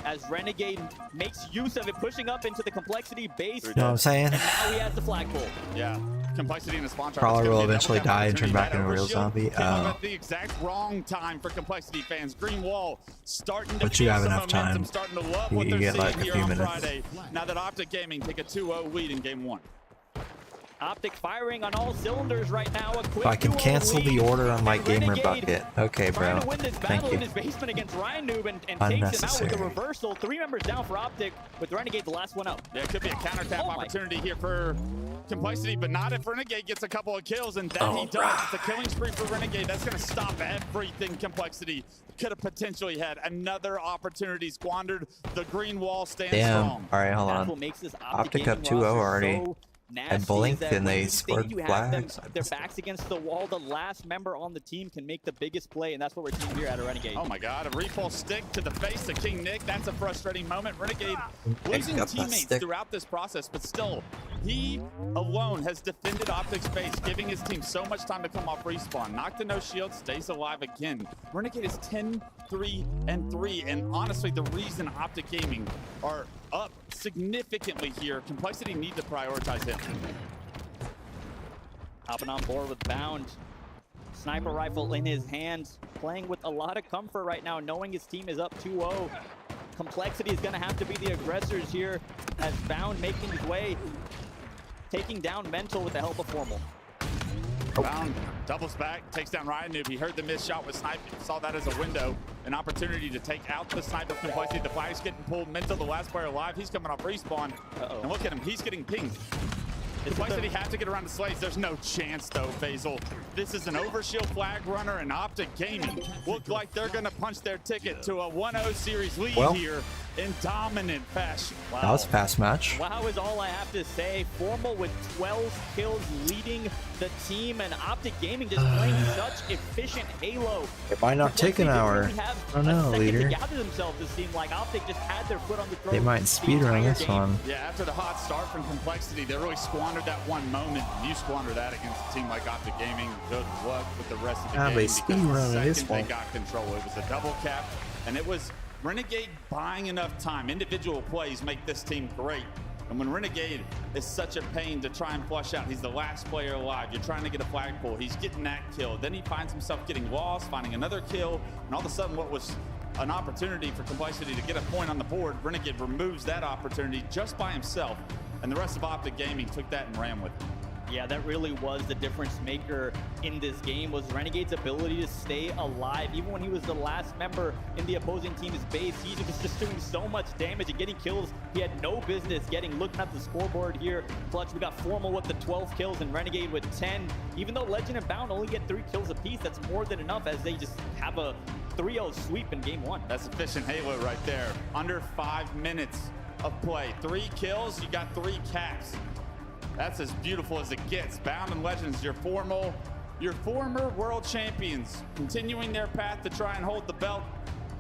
As Renegade makes use of it, pushing up into the Complexity base. You know what I'm saying? And now he has the flagpole. Yeah, Complexity in the spawn. Crawler will eventually die and turn back into a real zombie. At the exact wrong time for Complexity fans. Green Wall starting to But you feel have some enough momentum, time. starting to love what You they're get seeing like a here few on minutes. Friday. Now that Optic Gaming take a 2-0 lead in game 1. Optic firing on all cylinders right now. A quick So I can 2-0 cancel the lead. order on my And gamer Renegade bucket. Okay, bro. trying to win this Thank battle in you. his basement against Ryan Noob and takes him out with Unnecessary. a reversal. 3 members down for Optic, with Renegade the last one up. Yeah, it could be a counter tap opportunity here for Complexity, but not if Renegade gets a couple of kills, and that he does. It's a killing spree for Renegade. That's going to stop everything Complexity could have potentially had. Another opportunity squandered. The green wall stands Damn. strong. All right, hold That's on. what makes this Optic up Gaming 2-0 roster already. so I nasty, blinked is that and when they you scored think you have them, flags. their backs against the wall, the last member on the team can make the biggest play, and that's what we're seeing here at a Renegade. Oh my god, a repulse stick to the face of King Nick. That's a frustrating moment. Renegade losing up that teammates stick. throughout this process, but still, he alone has defended Optic's base, giving his team so much time to come off respawn. Knocked to no shield, stays alive again. Renegade is 10-3-3, and honestly, the reason Optic Gaming are up significantly here, Complexity need to prioritize him. Hopping on board with Bound. Sniper rifle in his hands, playing with a lot of comfort right now, knowing his team is up 2-0. Complexity is going to have to be the aggressors here as Bound making his way, taking down Mental with the help of Formal. Bound doubles back, takes down Ryan Noob. He heard the missed shot with Sniper, saw that as a window, an opportunity to take out the Sniper Complexity. The flag's getting pulled. Mental, the last player alive, he's coming off respawn. And look at him, he's getting pinged. Complexity have to get around the slaves. There's no chance though, Faisal. This is an overshield flag runner, and Optic Gaming look like they're gonna punch their ticket to a 1-0 series lead here in dominant fashion. Wow. That was a fast match. Wow is all I have to say. Formal with 12 kills leading the team, and Optic Gaming just playing such efficient Halo. It might not take an hour. I don't know, leader. To gather themselves, it seemed like Optic just had their foot on the throat. They might speedrun this one. Yeah, after the hot start from Complexity, they really squandered that one moment. You squander that against a team like Optic Gaming. Good luck with the rest of the game. They because speedrun the this second one. they got control, it was a double cap, and it was Renegade buying enough time. Individual plays make this team great. And when Renegade is such a pain to try and flush out, he's the last player alive. You're trying to get a flagpole. He's getting that kill. Then he finds himself getting lost, finding another kill. And all of a sudden, what was an opportunity for Complexity to get a point on the board. Renegade removes that opportunity just by himself, and the rest of Optic Gaming took that and ran with it. Yeah, that really was the difference maker in this game, was Renegade's ability to stay alive. Even when he was the last member in the opposing team's base, he was just doing so much damage and getting kills he had no business getting. Looking at the scoreboard here, Clutch, we got Formal with the 12 kills and Renegade with 10. Even though Legend and Bound only get 3 kills apiece, that's more than enough as they just have a 3-0 sweep in game 1. That's efficient Halo right there. Under 5 minutes of play. 3 kills, you got 3 caps. That's as beautiful as it gets. Bound and Legends, your former world champions, continuing their path to try and hold the belt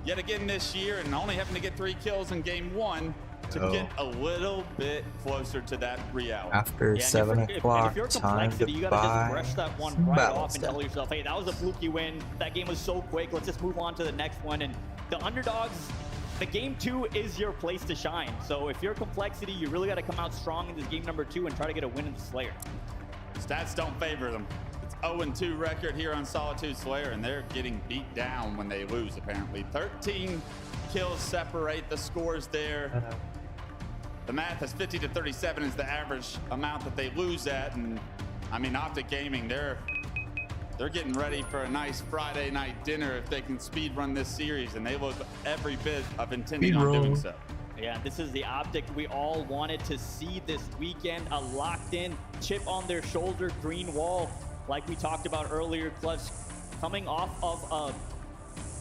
yet again this year, and only having to get 3 kills in game 1 to get a little bit closer to that reality. After 7 o'clock, time to you gotta buy just brush that one some right battle off and stuff. tell yourself, hey, that was a fluky win. That game was so quick. Let's just move on to the next one. And the underdogs, the game 2 is your place to shine. So if you're Complexity, you really got to come out strong in this game number 2 and try to get a win in the Slayer. Stats don't favor them. It's 0-2 record here on Solitude Slayer, and they're getting beat down when they lose, apparently. 13 kills separate the scores there. The math is 50 to 37 is the average amount that they lose at. And I mean, Optic Gaming, they're getting ready for a nice Friday night dinner if they can speed run this series, and they look every bit of intending on doing so. Yeah, this is the Optic we all wanted to see this weekend. A locked-in chip on their shoulder, green wall, like we talked about earlier. Clutch coming off of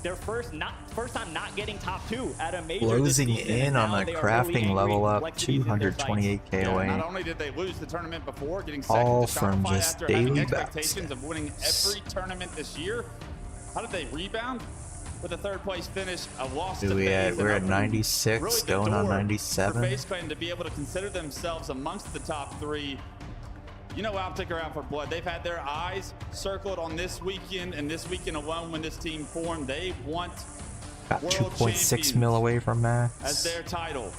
their first time not getting top 2 at a major. Closing in on a crafting level up, 228k away. Not only did they lose the tournament before, getting all second to from Shopify just after having daily expectations of winning every tournament this year. How did they rebound? With a 3rd place finish, a loss to FaZe. We're at 96, really going on for 97. FaZe Clan to be able to consider themselves amongst the top 3. You know Optic are out for blood. They've had their eyes circled on this weekend, and this weekend alone when this team formed, they want Got World 2.6 mil away from max. as their title.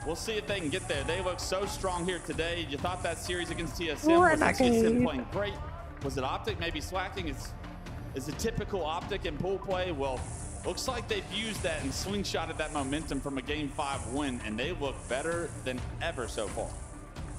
We'll see if they can get there. They look so strong here today. You thought that series against TSM was TSM playing great. Was it Optic maybe slacking? Is it typical Optic in pool play? Well, looks like they've used that and slingshotted that momentum from a Game 5 win, and they look better than ever so far.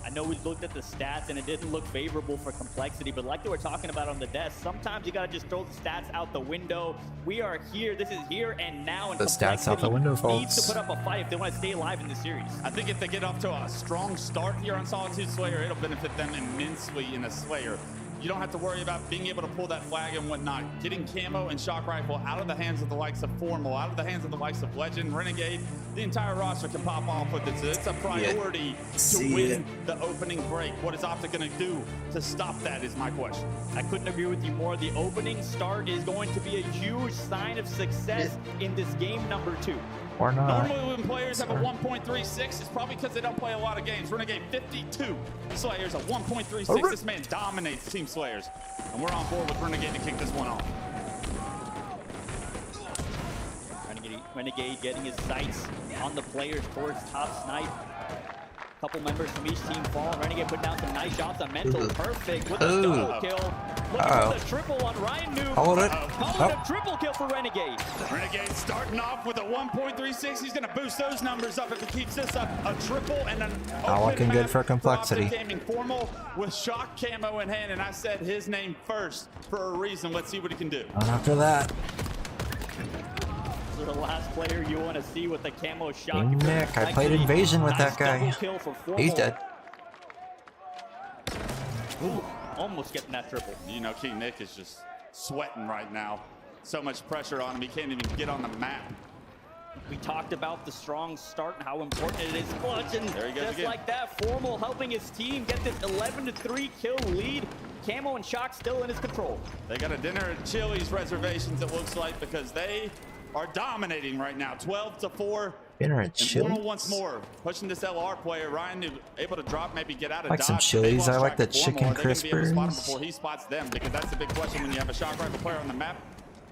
I know we looked at the stats and it didn't look favorable for Complexity, but like they were talking about on the desk, sometimes you gotta just throw the stats out the window. We are here, this is here and now, and The stats out the window, needs folks. to put up a fight if they want to stay alive in this series. I think if they get off to a strong start here on Solitude Slayer, it'll benefit them immensely in a Slayer. You don't have to worry about being able to pull that flag and whatnot. Getting camo and shock rifle out of the hands of the likes of Formal, out of the hands of the likes of Legend, Renegade, the entire roster can pop off with it. So it's a priority to win the opening break. What is Optic going to do to stop that is my question. I couldn't agree with you more. The opening start is going to be a huge sign of success in this game number 2. Or not. Normally when players have a 1.36, it's probably because they don't play a lot of games. Renegade 52 Slayers, a 1.36. This man dominates Team Slayers. And we're on board with Renegade to kick this one off. Renegade getting his sights on the players towards top snipe. Couple members from each team fall. Renegade put down some nice shots on Mental. Perfect with a double kill. Looking for the triple on Ryan Noob. Hold it. Calling a triple kill for Renegade. Renegade starting off with a 1.36. He's going to boost those numbers up if he keeps this up. A triple and an Not looking good for Complexity. Optic Gaming Formal with shock camo in hand, and I said his name first for a reason. Let's see what he can do. Not after that. The last player you want to see with the camo shot. King Nick, I played Invasion with that guy. He's dead. Ooh, almost getting that triple. You know, King Nick is just sweating right now. So much pressure on him, he can't even get on the map. We talked about the strong start and how important it is. Clutch, and there he goes just again. like that, Formal helping his team get this 11-3 kill lead. Camo and shock still in his control. They got a dinner at Chili's reservations, it looks like, because they are dominating right now, 12-4. Dinner at Chili's. Formal once more, pushing this LR player. Ryan able to drop, maybe get out of Like dodge. some Chili's. I like the Formal. chicken Are they gonna be able to spot him crispers. before he spots them? Because that's the big question when you have a shock rifle player on the map.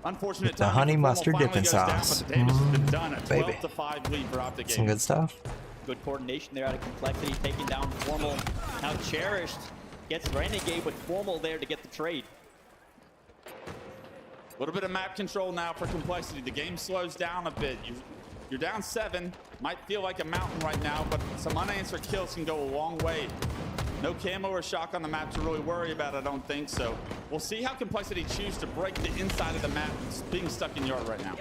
Unfortunate With the timing honey for Formal mustard finally dipping goes down, sauce. but the damage has been done. A Baby. 12-5 lead for Optic Some Gaming. good stuff. Good coordination there out of Complexity, taking down Formal. Now Cherished gets Renegade with Formal there to get the trade. A little bit of map control now for Complexity. The game slows down a bit. You're down 7. Might feel like a mountain right now, but some unanswered kills can go a long way. No camo or shock on the map to really worry about, I don't think so. We'll see how Complexity choose to break the inside of the map, being stuck in yard right now.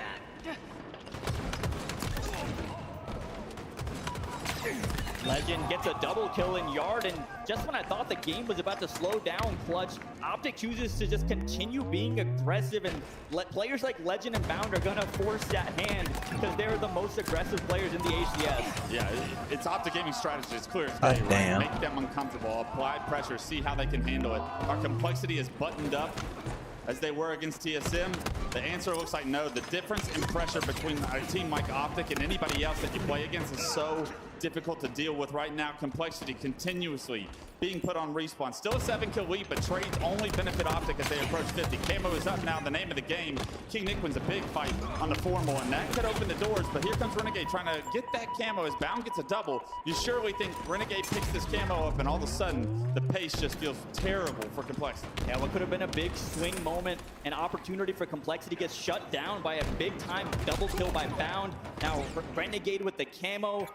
Legend gets a double kill in yard, and just when I thought the game was about to slow down, Clutch, Optic chooses to just continue being aggressive, and players like Legend and Bound are gonna force that hand because they're the most aggressive players in the HCS. Yeah, it's Optic Gaming strategy. It's clear as day, right? Damn. Make them uncomfortable, apply pressure, see how they can handle it. Our Complexity is buttoned up as they were against TSM. The answer looks like no. The difference in pressure between a team like Optic and anybody else that you play against is so difficult to deal with right now. Complexity continuously being put on respawn. Still a 7-kill lead, but trades only benefit Optic as they approach 50. Camo is up now, the name of the game. King Nick wins a big fight on the formal, and that could open the doors, but here comes Renegade trying to get that camo as Bound gets a double. You surely think Renegade picks this camo up, and all of a sudden, the pace just feels terrible for Complexity. Yeah, what could have been a big swing moment, an opportunity for Complexity gets shut down by a big-time double kill by Bound. Now, Renegade with the camo,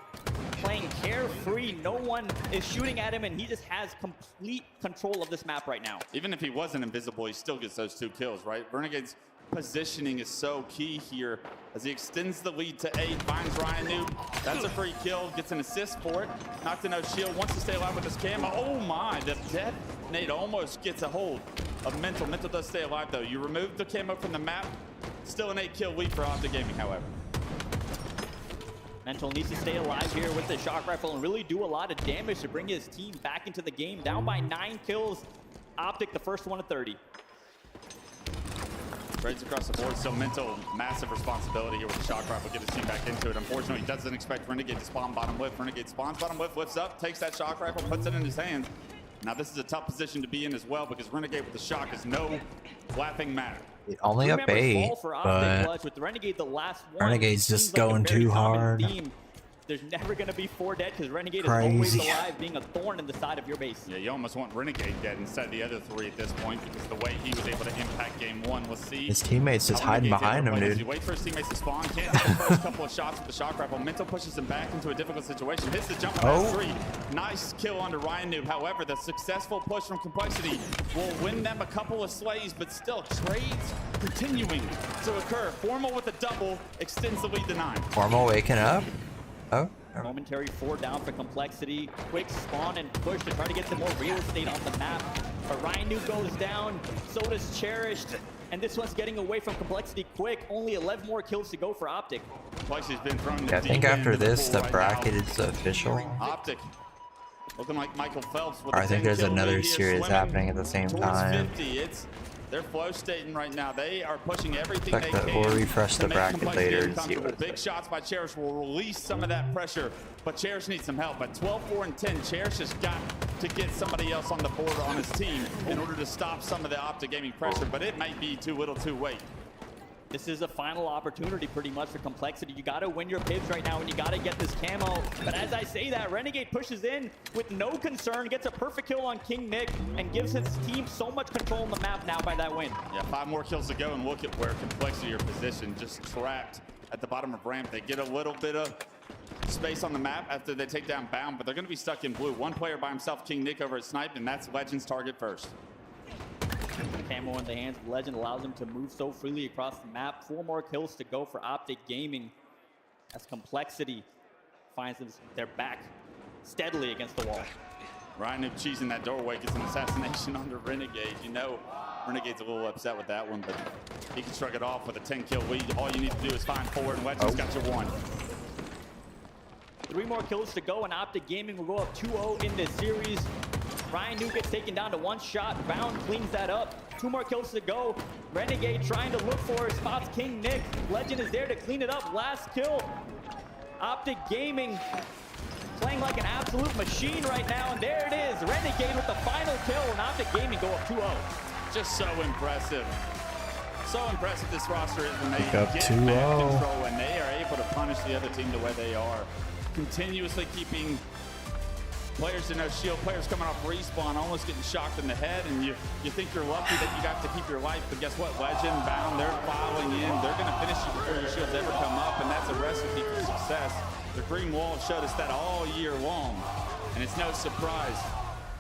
playing carefree. No one is shooting at him, and he just has complete control of this map right now. Even if he wasn't invisible, he still gets those 2 kills, right? Renegade's positioning is so key here as he extends the lead to 8, finds Ryan Noob. That's a free kill, gets an assist for it. Knocked to no shield, wants to stay alive with his camo. Oh my, the death nade almost gets a hold of Mental. Mental does stay alive though. You remove the camo from the map, still an 8-kill lead for Optic Gaming, however. Mental needs to stay alive here with the shock rifle and really do a lot of damage to bring his team back into the game. Down by 9 kills. Optic, the first one of 30. Trades across the board, so Mental, massive responsibility here with the shock rifle, get his team back into it. Unfortunately, he doesn't expect Renegade to spawn bottom lift. Renegade spawns bottom lift, lifts up, takes that shock rifle, puts it in his hands. Now this is a tough position to be in as well because Renegade with the shock is no laughing matter. Only a bait, but with Renegade, the last one, Renegade's just going too hard. There's never going to be 4 dead because Renegade is always alive, being a thorn in the side of your base. Yeah, you almost want Renegade dead instead of the other 3 at this point because the way he was able to impact game 1. Let's see. His teammates just hiding behind him, dude. He waits for his teammates to spawn, can't hit the first couple of shots with the shock rifle. Mental pushes him back into a difficult situation, hits the jump on 3. Nice kill under Ryan Noob. However, the successful push from Complexity will win them a couple of slays, but still trades continuing to occur. Formal with a double extends the lead to 9. Formal waking up. Oh. Momentary 4 down for Complexity. Quick spawn and push to try to get some more real estate on the map. But Ryan Noob goes down, so does Cherished. And this one's getting away from Complexity quick. Only 11 more kills to go for Optic. Complexity's been thrown I think after this, the bracket is official. Optic looking like Michael Phelps. With I think there's another series happening at the same time. 50. They're flow stating right now. They are pushing everything they can. We'll refresh the bracket later and see what big shots by Cherish will release some of that pressure, but Cherish needs some help. At 12, 4, and 10, Cherish has got to get somebody else on the board on his team in order to stop some of the Optic Gaming pressure, but it might be too little too late. This is a final opportunity pretty much for Complexity. You got to win your pibs right now and you got to get this camo. But as I say that, Renegade pushes in with no concern, gets a perfect kill on King Nick and gives his team so much control on the map now by that win. Yeah, 5 more kills to go and look at where Complexity are positioned, just trapped at the bottom of ramp. They get a little bit of space on the map after they take down Bound, but they're going to be stuck in blue. 1 player by himself, King Nick over at Snipe, and that's Legend's target first. Camo in the hands of Legend allows him to move so freely across the map. 4 more kills to go for Optic Gaming as Complexity finds their back steadily against the wall. Ryan Noob cheesing that doorway, gets an assassination on the Renegade. You know Renegade's a little upset with that one, but he can shrug it off with a 10-kill lead. All you need to do is find 4, and Legend's got your 1. 3 more kills to go, and Optic Gaming will go up 2-0 in this series. Ryan Noob gets taken down to 1 shot. Bound cleans that up. 2 more kills to go. Renegade trying to look for his spots. King Nick. Legend is there to clean it up. Last kill. Optic Gaming playing like an absolute machine right now. And there it is. Renegade with the final kill. And Optic Gaming go up 2-0. Just so impressive. So impressive this roster is when they Pick up get 2-0. map control and they are able to punish the other team the way they are. Continuously keeping Players in no shield, players coming off respawn, almost getting shocked in the head, and you think you're lucky that you got to keep your life, but guess what? Legend, Bound, they're filing in. They're going to finish you before your shields ever come up, and that's a recipe for success. The green wall showed us that all year long, and it's no surprise.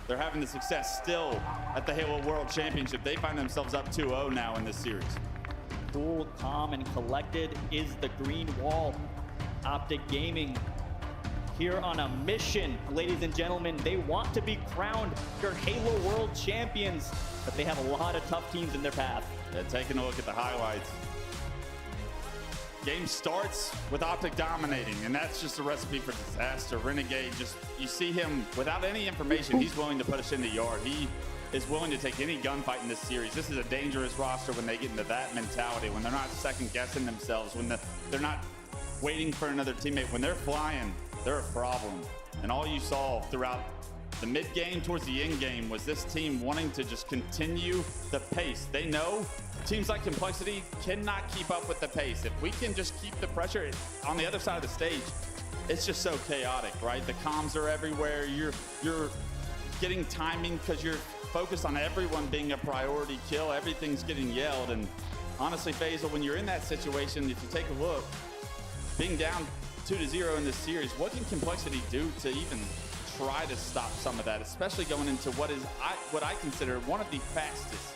They're having the success still at the Halo World Championship. They find themselves up 2-0 now in this series. Cool, calm, and collected is the green wall. Optic Gaming here on a mission, ladies and gentlemen. They want to be crowned their Halo World Champions, but they have a lot of tough teams in their path. Yeah, taking a look at the highlights. Game starts with Optic dominating, and that's just a recipe for disaster. Renegade, just, you see him without any information, he's willing to put us in the yard. He is willing to take any gunfight in this series. This is a dangerous roster when they get into that mentality, when they're not second guessing themselves, when they're not waiting for another teammate. When they're flying, they're a problem. And all you saw throughout the mid game towards the end game was this team wanting to just continue the pace. They know teams like Complexity cannot keep up with the pace. If we can just keep the pressure on the other side of the stage, it's just so chaotic, right? The comms are everywhere. You're getting timing because you're focused on everyone being a priority kill. Everything's getting yelled. And honestly, Faisal, when you're in that situation, if you take a look, being down 2-0 in this series, what can Complexity do to even try to stop some of that, especially going into what I consider one of the fastest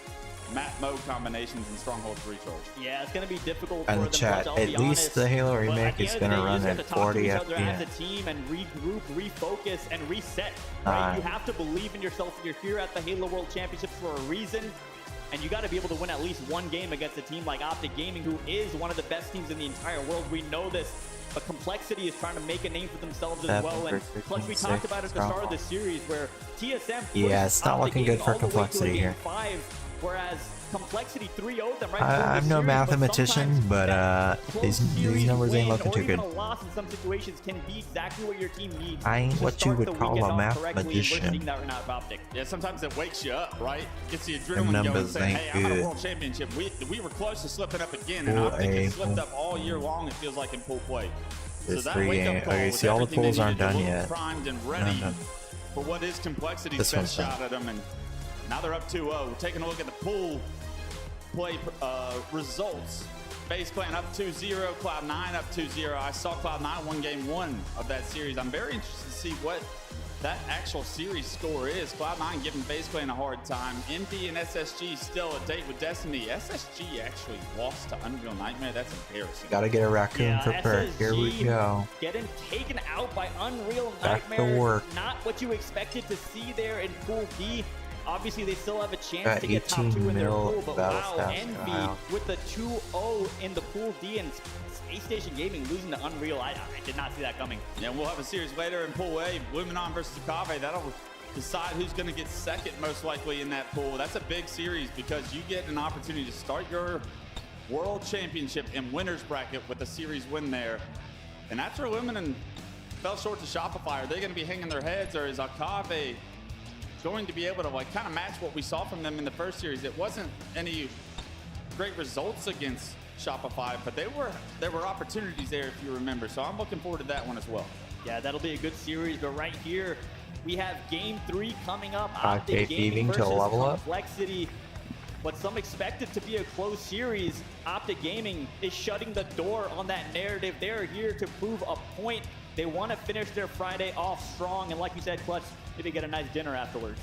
map mode combinations in Stronghold's Recharge? Yeah, it's going to be difficult And for the them. chat, I'll at be least honest, the Halo but remake at the is end going of to the day, run you at just have to talk to 40 each other as FPS. a team and regroup, refocus, and reset. Right? You have to believe in yourself. You're here at the Halo World Championships for a reason. And you got to be able to win at least one game against a team like Optic Gaming, who is one of the best teams in the entire world. We know this, but Complexity is trying to make a name for themselves as well. And plus, we talked about it at the start of the series where TSM Yeah, it's not looking good for Complexity here. 5, whereas Complexity 3-0'd them right I'm no mathematician, but these numbers ain't looking too good. A loss in some situations can be exactly what your team needs. I ain't what you would call a mathematician. Yeah, sometimes it wakes you up, right? Gets the Them adrenaline going, numbers saying, ain't hey, I'm at a good. world championship. We were close to slipping up again, and Pool Optic A, has slipped pool- up all year long, it feels like, in pool play. This that 3 wake-up game. call Okay, was see, all the everything they pools aren't needed to done look yet. primed and None ready done. for what is Complexity's This best one's shot at them. And now they're up 2-0. Taking a look at the pool play results. FaZe Clan up 2-0, Cloud9 up 2-0. I saw Cloud9 won game 1 of that series. I'm very interested to see what that actual series score is. Cloud9 giving FaZe Clan a hard time. MD and SSG still a date with Destiny. SSG actually lost to Unreal Nightmare. That's embarrassing. Gotta get a raccoon for perk. Here we go. Getting taken out by Unreal Back to Nightmare. work. Not what you expected to see there in Pool D. Obviously, they still have a chance Got to get top 18 2 in their mil pool, but battle wow, stats. Envy Wow. with the 2-0 in the Pool D, and Space Station Gaming losing to Unreal. I did not see that coming. Yeah, we'll have a series later in Pool A, Luminon versus Akave. That'll decide who's going to get second most likely in that pool. That's a big series because you get an opportunity to start your World Championship in winner's bracket with a series win there. And after Luminon fell short to Shopify, are they going to be hanging their heads, or is Akave going to be able to kind of match what we saw from them in the first series? It wasn't any great results against Shopify, but there were opportunities there, if you remember. So I'm looking forward to that one as well. Yeah, that'll be a good series. But right here, we have Game 3 coming up. Okay, thieving to level up. Complexity. What some expected to be a close series, Optic Gaming is shutting the door on that narrative. They're here to prove a point. They want to finish their Friday off strong, and like you said, Clutch, maybe get a nice dinner afterwards.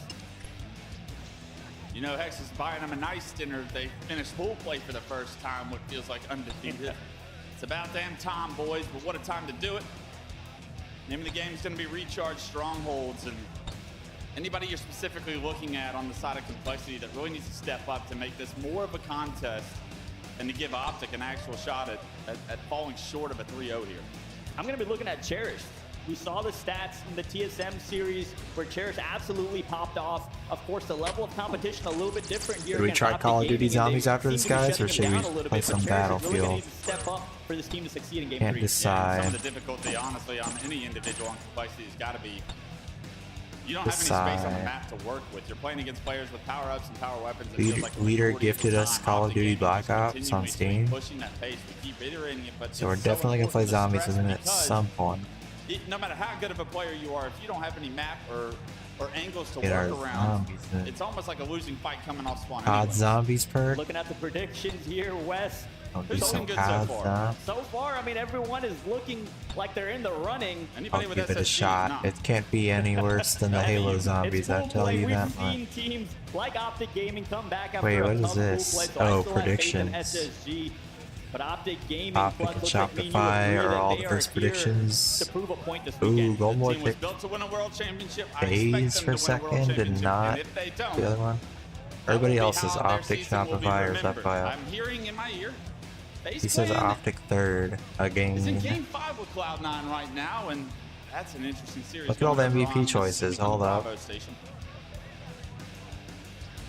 You know, Hex is buying them a nice dinner. They finished pool play for the first time, what feels like undefeated. It's about damn time, boys, but what a time to do it. Name of the game is going to be Recharge Strongholds, and anybody you're specifically looking at on the side of Complexity that really needs to step up to make this more of a contest and to give Optic an actual shot at falling short of a 3-0 here. I'm going to be looking at Cherish. We saw the stats in the TSM series where Cherish absolutely popped off. Of course, the level of competition a little bit different here. Should we try Call of Duty Zombies after this, guys, or should we play some Battlefield? Really step up for this team to succeed in Game 3. Can't decide. Some of the difficulty, honestly, on any individual on Complexity has got to be, you don't have any space on the map to work with. You're playing against players with power-ups and power weapons. Leader gifted us Call of Duty Black Ops on Steam. Pushing that pace. We keep iterating it, but So we're definitely going to play Zombies with him at some point. no matter how good of a player you are, if you don't have any map or angles to Get our work around, zombies in. it's almost like a losing fight coming off spawn. COD anyway. zombies perk. Looking at the predictions here, Wes. Don't do Who's some looking good so COD far? stuff. So far, I mean, everyone is looking like they're in the running. Anybody I'll with give it a SSG, shot. no. It can't be any worse than the Halo zombies, I tell you that much. We've seen teams like Optic Gaming come back after Wait, a what is tough pool this? play, so Oh, I still have faith in predictions. SSG. But Optic Gaming, Optic Flood, and looks like me, you Shopify agree are that all they the are first here predictions. to prove a point this Ooh, weekend. gold more Team was tick. built to win a world championship. I expect Days them for to win a world second and championship, not if they don't, the other one. that Everybody will be else is how their Optic, season will be Shopify, or remembered. Shopify. I'm hearing in my ear. He says Optic third. A He's in game. game 5 with Cloud9 right now, and that's an interesting series. Look at all the going MVP on choices. on Hold up. Bravo Station.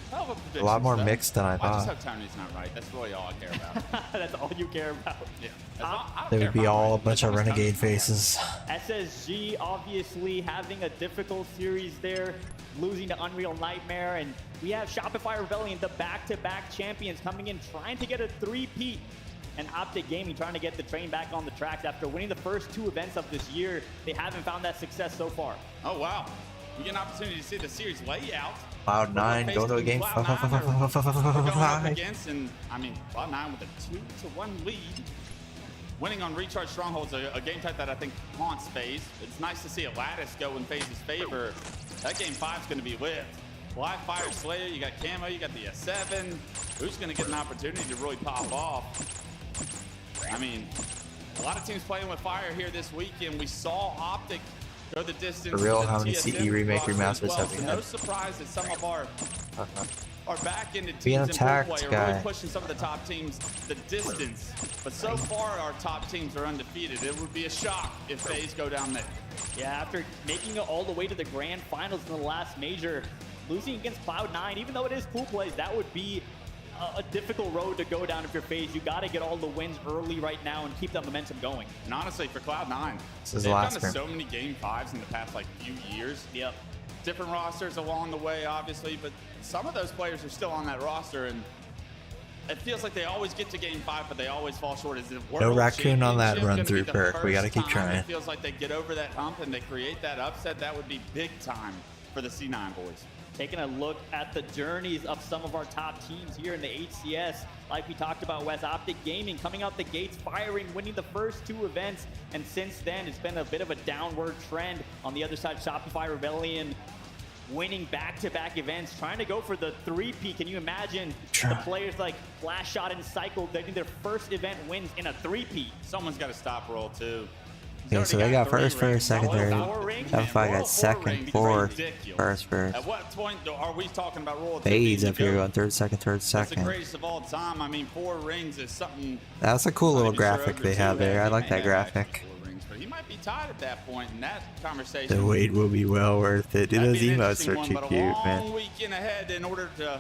Hell of a A prediction, lot more though. mixed than I I just thought. hope Tony's not right. That's really all I care about. That's all you care about. Yeah. That's all, I don't They care would be if I'm all a right. bunch As of long as renegade Tony's not right. faces. SSG obviously having a difficult series there, losing to Unreal Nightmare, and we have Shopify Rebellion, the back-to-back champions, coming in trying to get a three-peat, and Optic Gaming trying to get the train back on the tracks after winning the first 2 events of this year. They haven't found that success so far. Oh, wow. You get an opportunity to see the series layout. Cloud9 go to a game. Going up against, and I mean, Cloud9 with a 2-1 lead. Winning on Recharge Strongholds, a game type that I think haunts FaZe. It's nice to see a Lattice go in FaZe's favor. That game 5 is going to be lit. Live Fire Slayer, you got Camo, you got the S7. Who's going to get an opportunity to really pop off? I mean, a lot of teams playing with fire here this weekend. We saw Optic go the distance. For real, with how many TSM CE remake roster as remasters well. have we So had? no surprise that some of our back-ended Being teams in attacked, full play are guy. really pushing some of the top teams the distance. But so far, our top teams are undefeated. It would be a shock if FaZe go down there. Yeah, after making it all the way to the grand finals in the last major, losing against Cloud9, even though it is pool plays, that would be a difficult road to go down if you're FaZe. You got to get all the wins early right now and keep that momentum going. And honestly, for Cloud9, This is they've last done round. so many game 5s in the past few years. Yep. Different rosters along the way, obviously, but some of those players are still on that roster, and it feels like they always get to game 5, but they always fall short. Is the No World raccoon on that Championship run gonna through be the perk. We gotta first keep time trying. It feels like they get over that hump and they create that upset. That would be big time for the C9 boys. Taking a look at the journeys of some of our top teams here in the HCS. Like we talked about, West Optic Gaming coming out the gates firing, winning the first 2 events. And since then, it's been a bit of a downward trend. On the other side, Shopify Rebellion winning back-to-back events, trying to go for the 3-peat. Can you imagine the players like Flash Shot and Cycle getting their first event wins in a 3-peat? Someone's got to stop roll too. Okay, so they got first, second, third. Shopify got second, fourth, first. At what point are we talking about roll? FaZe up here going third, second. That's the greatest of all time. I mean, 4 rings is something. That's a cool little Maybe sure graphic over they 2 have there. I he like may that have actually graphic. 4 rings, but he might be tied at that point in that conversation. The wait will be well worth it. Dude, That'd those be an emotes interesting are one, too but cute, a long man. weekend ahead in order to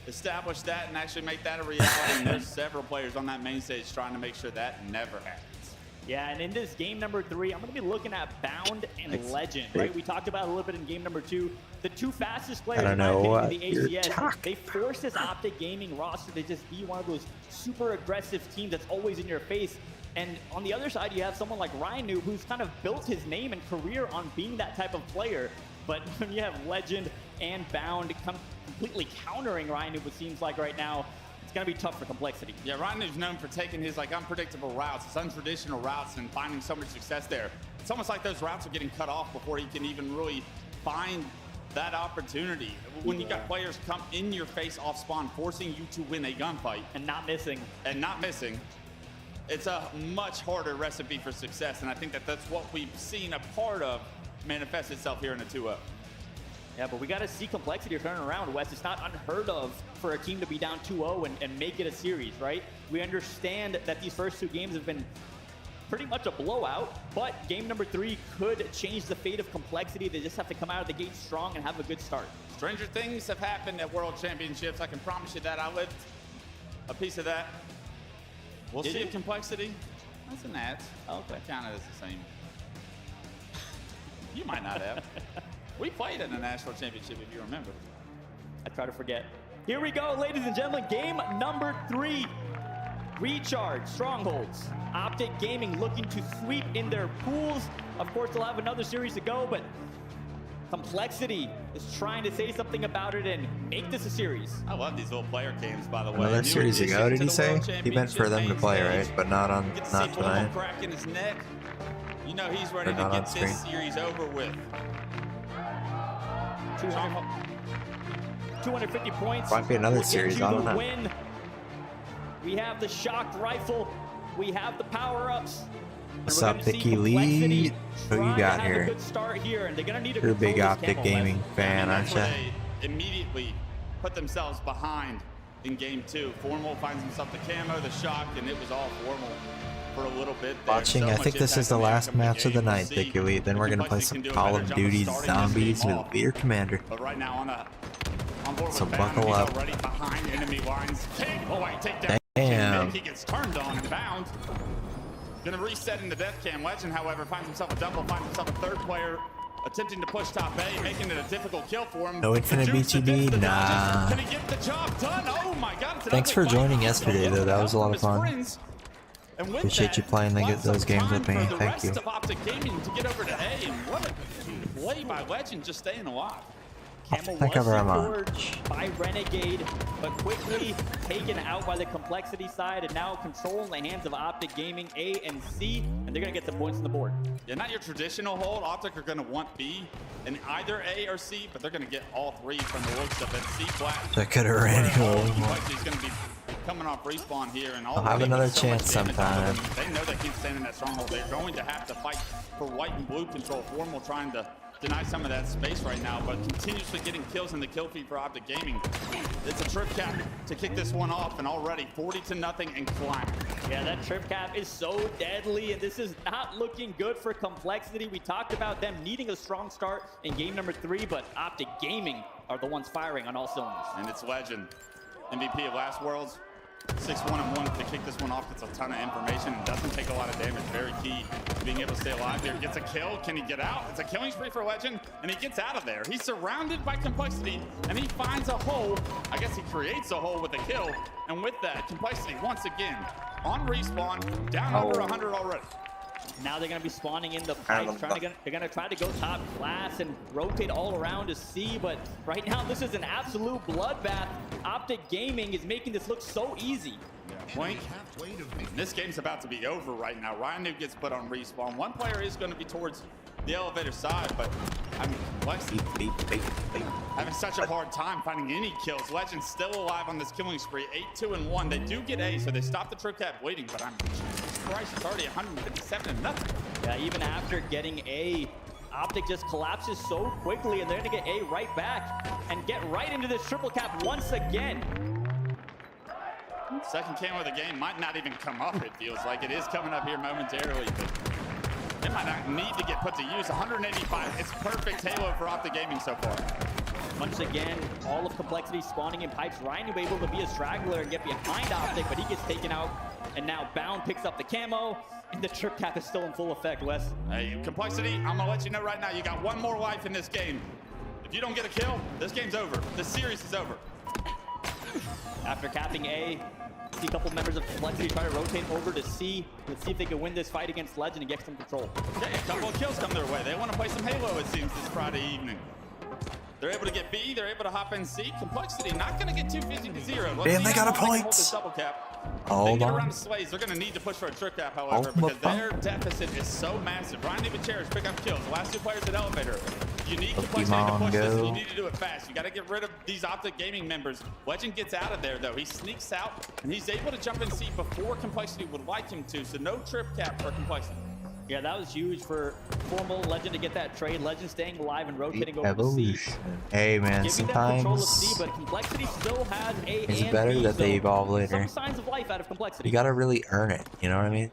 establish that and actually make that a reality. And there's several players on that main stage trying to make sure that never happens. Yeah, and in this game number 3, I'm going to be looking at Bound and Legend, right? We talked about it a little bit in game number 2. The 2 fastest players don't in my know opinion what in the you're HCS, they force this Optic Gaming roster to just be one of those super aggressive teams that's always in your face. And on the other side, you have someone like Ryan Noob, who's kind of built his name and career on being that type of player. But when you have Legend and Bound completely countering Ryan Noob, it seems like right now, it's going to be tough for Complexity. Yeah, Ryan is known for taking his unpredictable routes, his untraditional routes, and finding so much success there. It's almost like those routes are getting cut off before he can even really find that opportunity. When you got players come in your face off spawn, forcing you to win a gunfight. And not missing. It's a much harder recipe for success, and I think that's what we've seen a part of manifest itself here in a 2-0. Yeah, but we got to see Complexity turn around, Wes. It's not unheard of for a team to be down 2-0 and make it a series, right? We understand that these first 2 games have been pretty much a blowout, but game number 3 could change the fate of Complexity. They just have to come out of the gate strong and have a good start. Stranger things have happened at World Championships. I can promise you that. I lived a piece of that. We'll see if Complexity. That's an ad. Okay. Kind of is the same. You might not have. We played in a national championship, if you remember. I try to forget. Here we go, ladies and gentlemen. Game number 3. Recharge, Strongholds. Optic Gaming looking to sweep in their pools. Of course, they'll have another series to go, but Complexity is trying to say something about it and make this a series. I love these little player games, by the way. Another series ago, did he say? He meant for them to play, right? But not tonight. Crack in his neck. You know he's ready to get this series over with. 250 points. Might be another series, I don't know. Win. We have the shocked rifle. We have the power-ups. What's up, Vicky Lee? Who you got here? You're a big Optic Gaming fan, aren't you? They immediately put themselves behind in game 2. Formal finds himself the camo, the shock, and it was all Formal for a little bit there. Watching, I think this is the last match of the night, Vicky Lee. Then we're gonna play some Call of Duty Zombies with Leader Commander. But right now on board So with buckle up. already behind enemy lines. Take down. Damn. He gets turned on and bound. Gonna reset into death cam. Legend, however, finds himself a double, finds himself a third player attempting to push top A, making it a difficult kill for him. No infinite BTB? Nah. Can he get the job done? Oh my god. Thanks for joining yesterday, though. That was a lot of fun. Appreciate you playing those games with me. Thank you. Optic Gaming to get over to A, and what a play by Legend, just staying alive. Camo Thank you was very secured much. by Renegade, but quickly taken out by the Complexity side, and now control in the hands of Optic Gaming, A and C, and they're gonna get some points on the board. Yeah, not your traditional hold. Optic are gonna want B in either A or C, but they're gonna get all 3 from the looks of it. C flat. That could have ran home. He's gonna be coming off respawn here, and I'll have another chance sometime. They know they can't stand in that stronghold. They're going to have to fight for white and blue control. Formal trying to deny some of that space right now, but continuously getting kills in the kill feed for Optic Gaming. It's a trip cap to kick this one off, and already 40-0 and climbing. Yeah, that trip cap is so deadly, and this is not looking good for Complexity. We talked about them needing a strong start in game number 3, but Optic Gaming are the ones firing on all cylinders. And it's Legend, MVP of last Worlds. 6-1-1 to kick this one off. Gets a ton of information and doesn't take a lot of damage. Very key to being able to stay alive here. Gets a kill. Can he get out? It's a killing spree for Legend, and he gets out of there. He's surrounded by Complexity, and he finds a hole. I guess he creates a hole with a kill. And with that, Complexity once again on respawn, down under 100 already. Now they're going to be spawning in the pipes. They're going to try to go top glass and rotate all around to C, but right now this is an absolute bloodbath. Optic Gaming is making this look so easy. Blink. This game's about to be over right now. Ryan gets put on respawn. One player is going to be towards the elevator side, but I mean, Lexi having such a hard time finding any kills. Legend's still alive on this killing spree. 8-2-1. They do get A, so they stop the trip cap waiting, but Jesus Christ, it's already 157-0. Yeah, even after getting A, Optic just collapses so quickly, and they're going to get A right back and get right into this triple cap once again. Second camo of the game might not even come up, it feels like. It is coming up here momentarily, but it might not need to get put to use. 185, it's perfect Halo for Optic Gaming so far. Once again, all of Complexity spawning in pipes. Ryan will be able to be a straggler and get behind Optic, but he gets taken out, and now Bound picks up the camo, and the trip cap is still in full effect, Wes. Hey, Complexity, I'm gonna let you know right now, you got one more life in this game. If you don't get a kill, this game's over. This series is over. After capping A, see a couple members of Complexity try to rotate over to C. Let's see if they can win this fight against Legend and get some control. Okay, a couple of kills come their way. They want to play some Halo, it seems, this Friday evening. They're able to get B, they're able to hop in C. Complexity not going to get 250-0. Damn, they got a point. They get around the Slays. They're going to need to push for a trick cap, however, because their deficit is so massive. Ryan and Cherish pick up kills. The last 2 players at Elevator. You need Complexity to push this, and you need to do it fast. You got to get rid of these Optic Gaming members. Legend gets out of there, though. He sneaks out, and he's able to jump in C before Complexity would like him to, so no trip cap for Complexity. Yeah, that was huge for Formal Legend to get that trade. Legend staying alive and rotating over Evolution. to C. Hey man, sometimes C, but Complexity still has A it's and better B, that they evolve later. Some signs of life out of Complexity. You gotta really earn it, you know what I mean?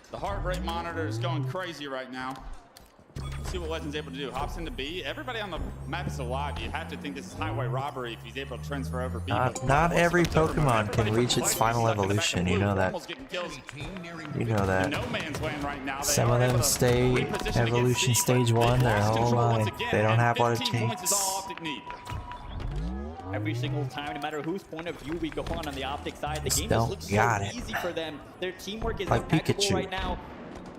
The heart rate monitor is going crazy right now. Let's see what Legend's able to do. Hops into B. Everybody on the map is alive. You have to think this is highway robbery if he's able to transfer over B. Not every Pokemon can reach its final evolution, you know that. You know that. No man's land right now. Some of them stay evolution stage 1 their whole life. They don't have what it takes. every single time, no matter whose point of view we go on the Optic side. The game Still just looks got so it. easy for them. Their teamwork is Like impeccable Pikachu. right now,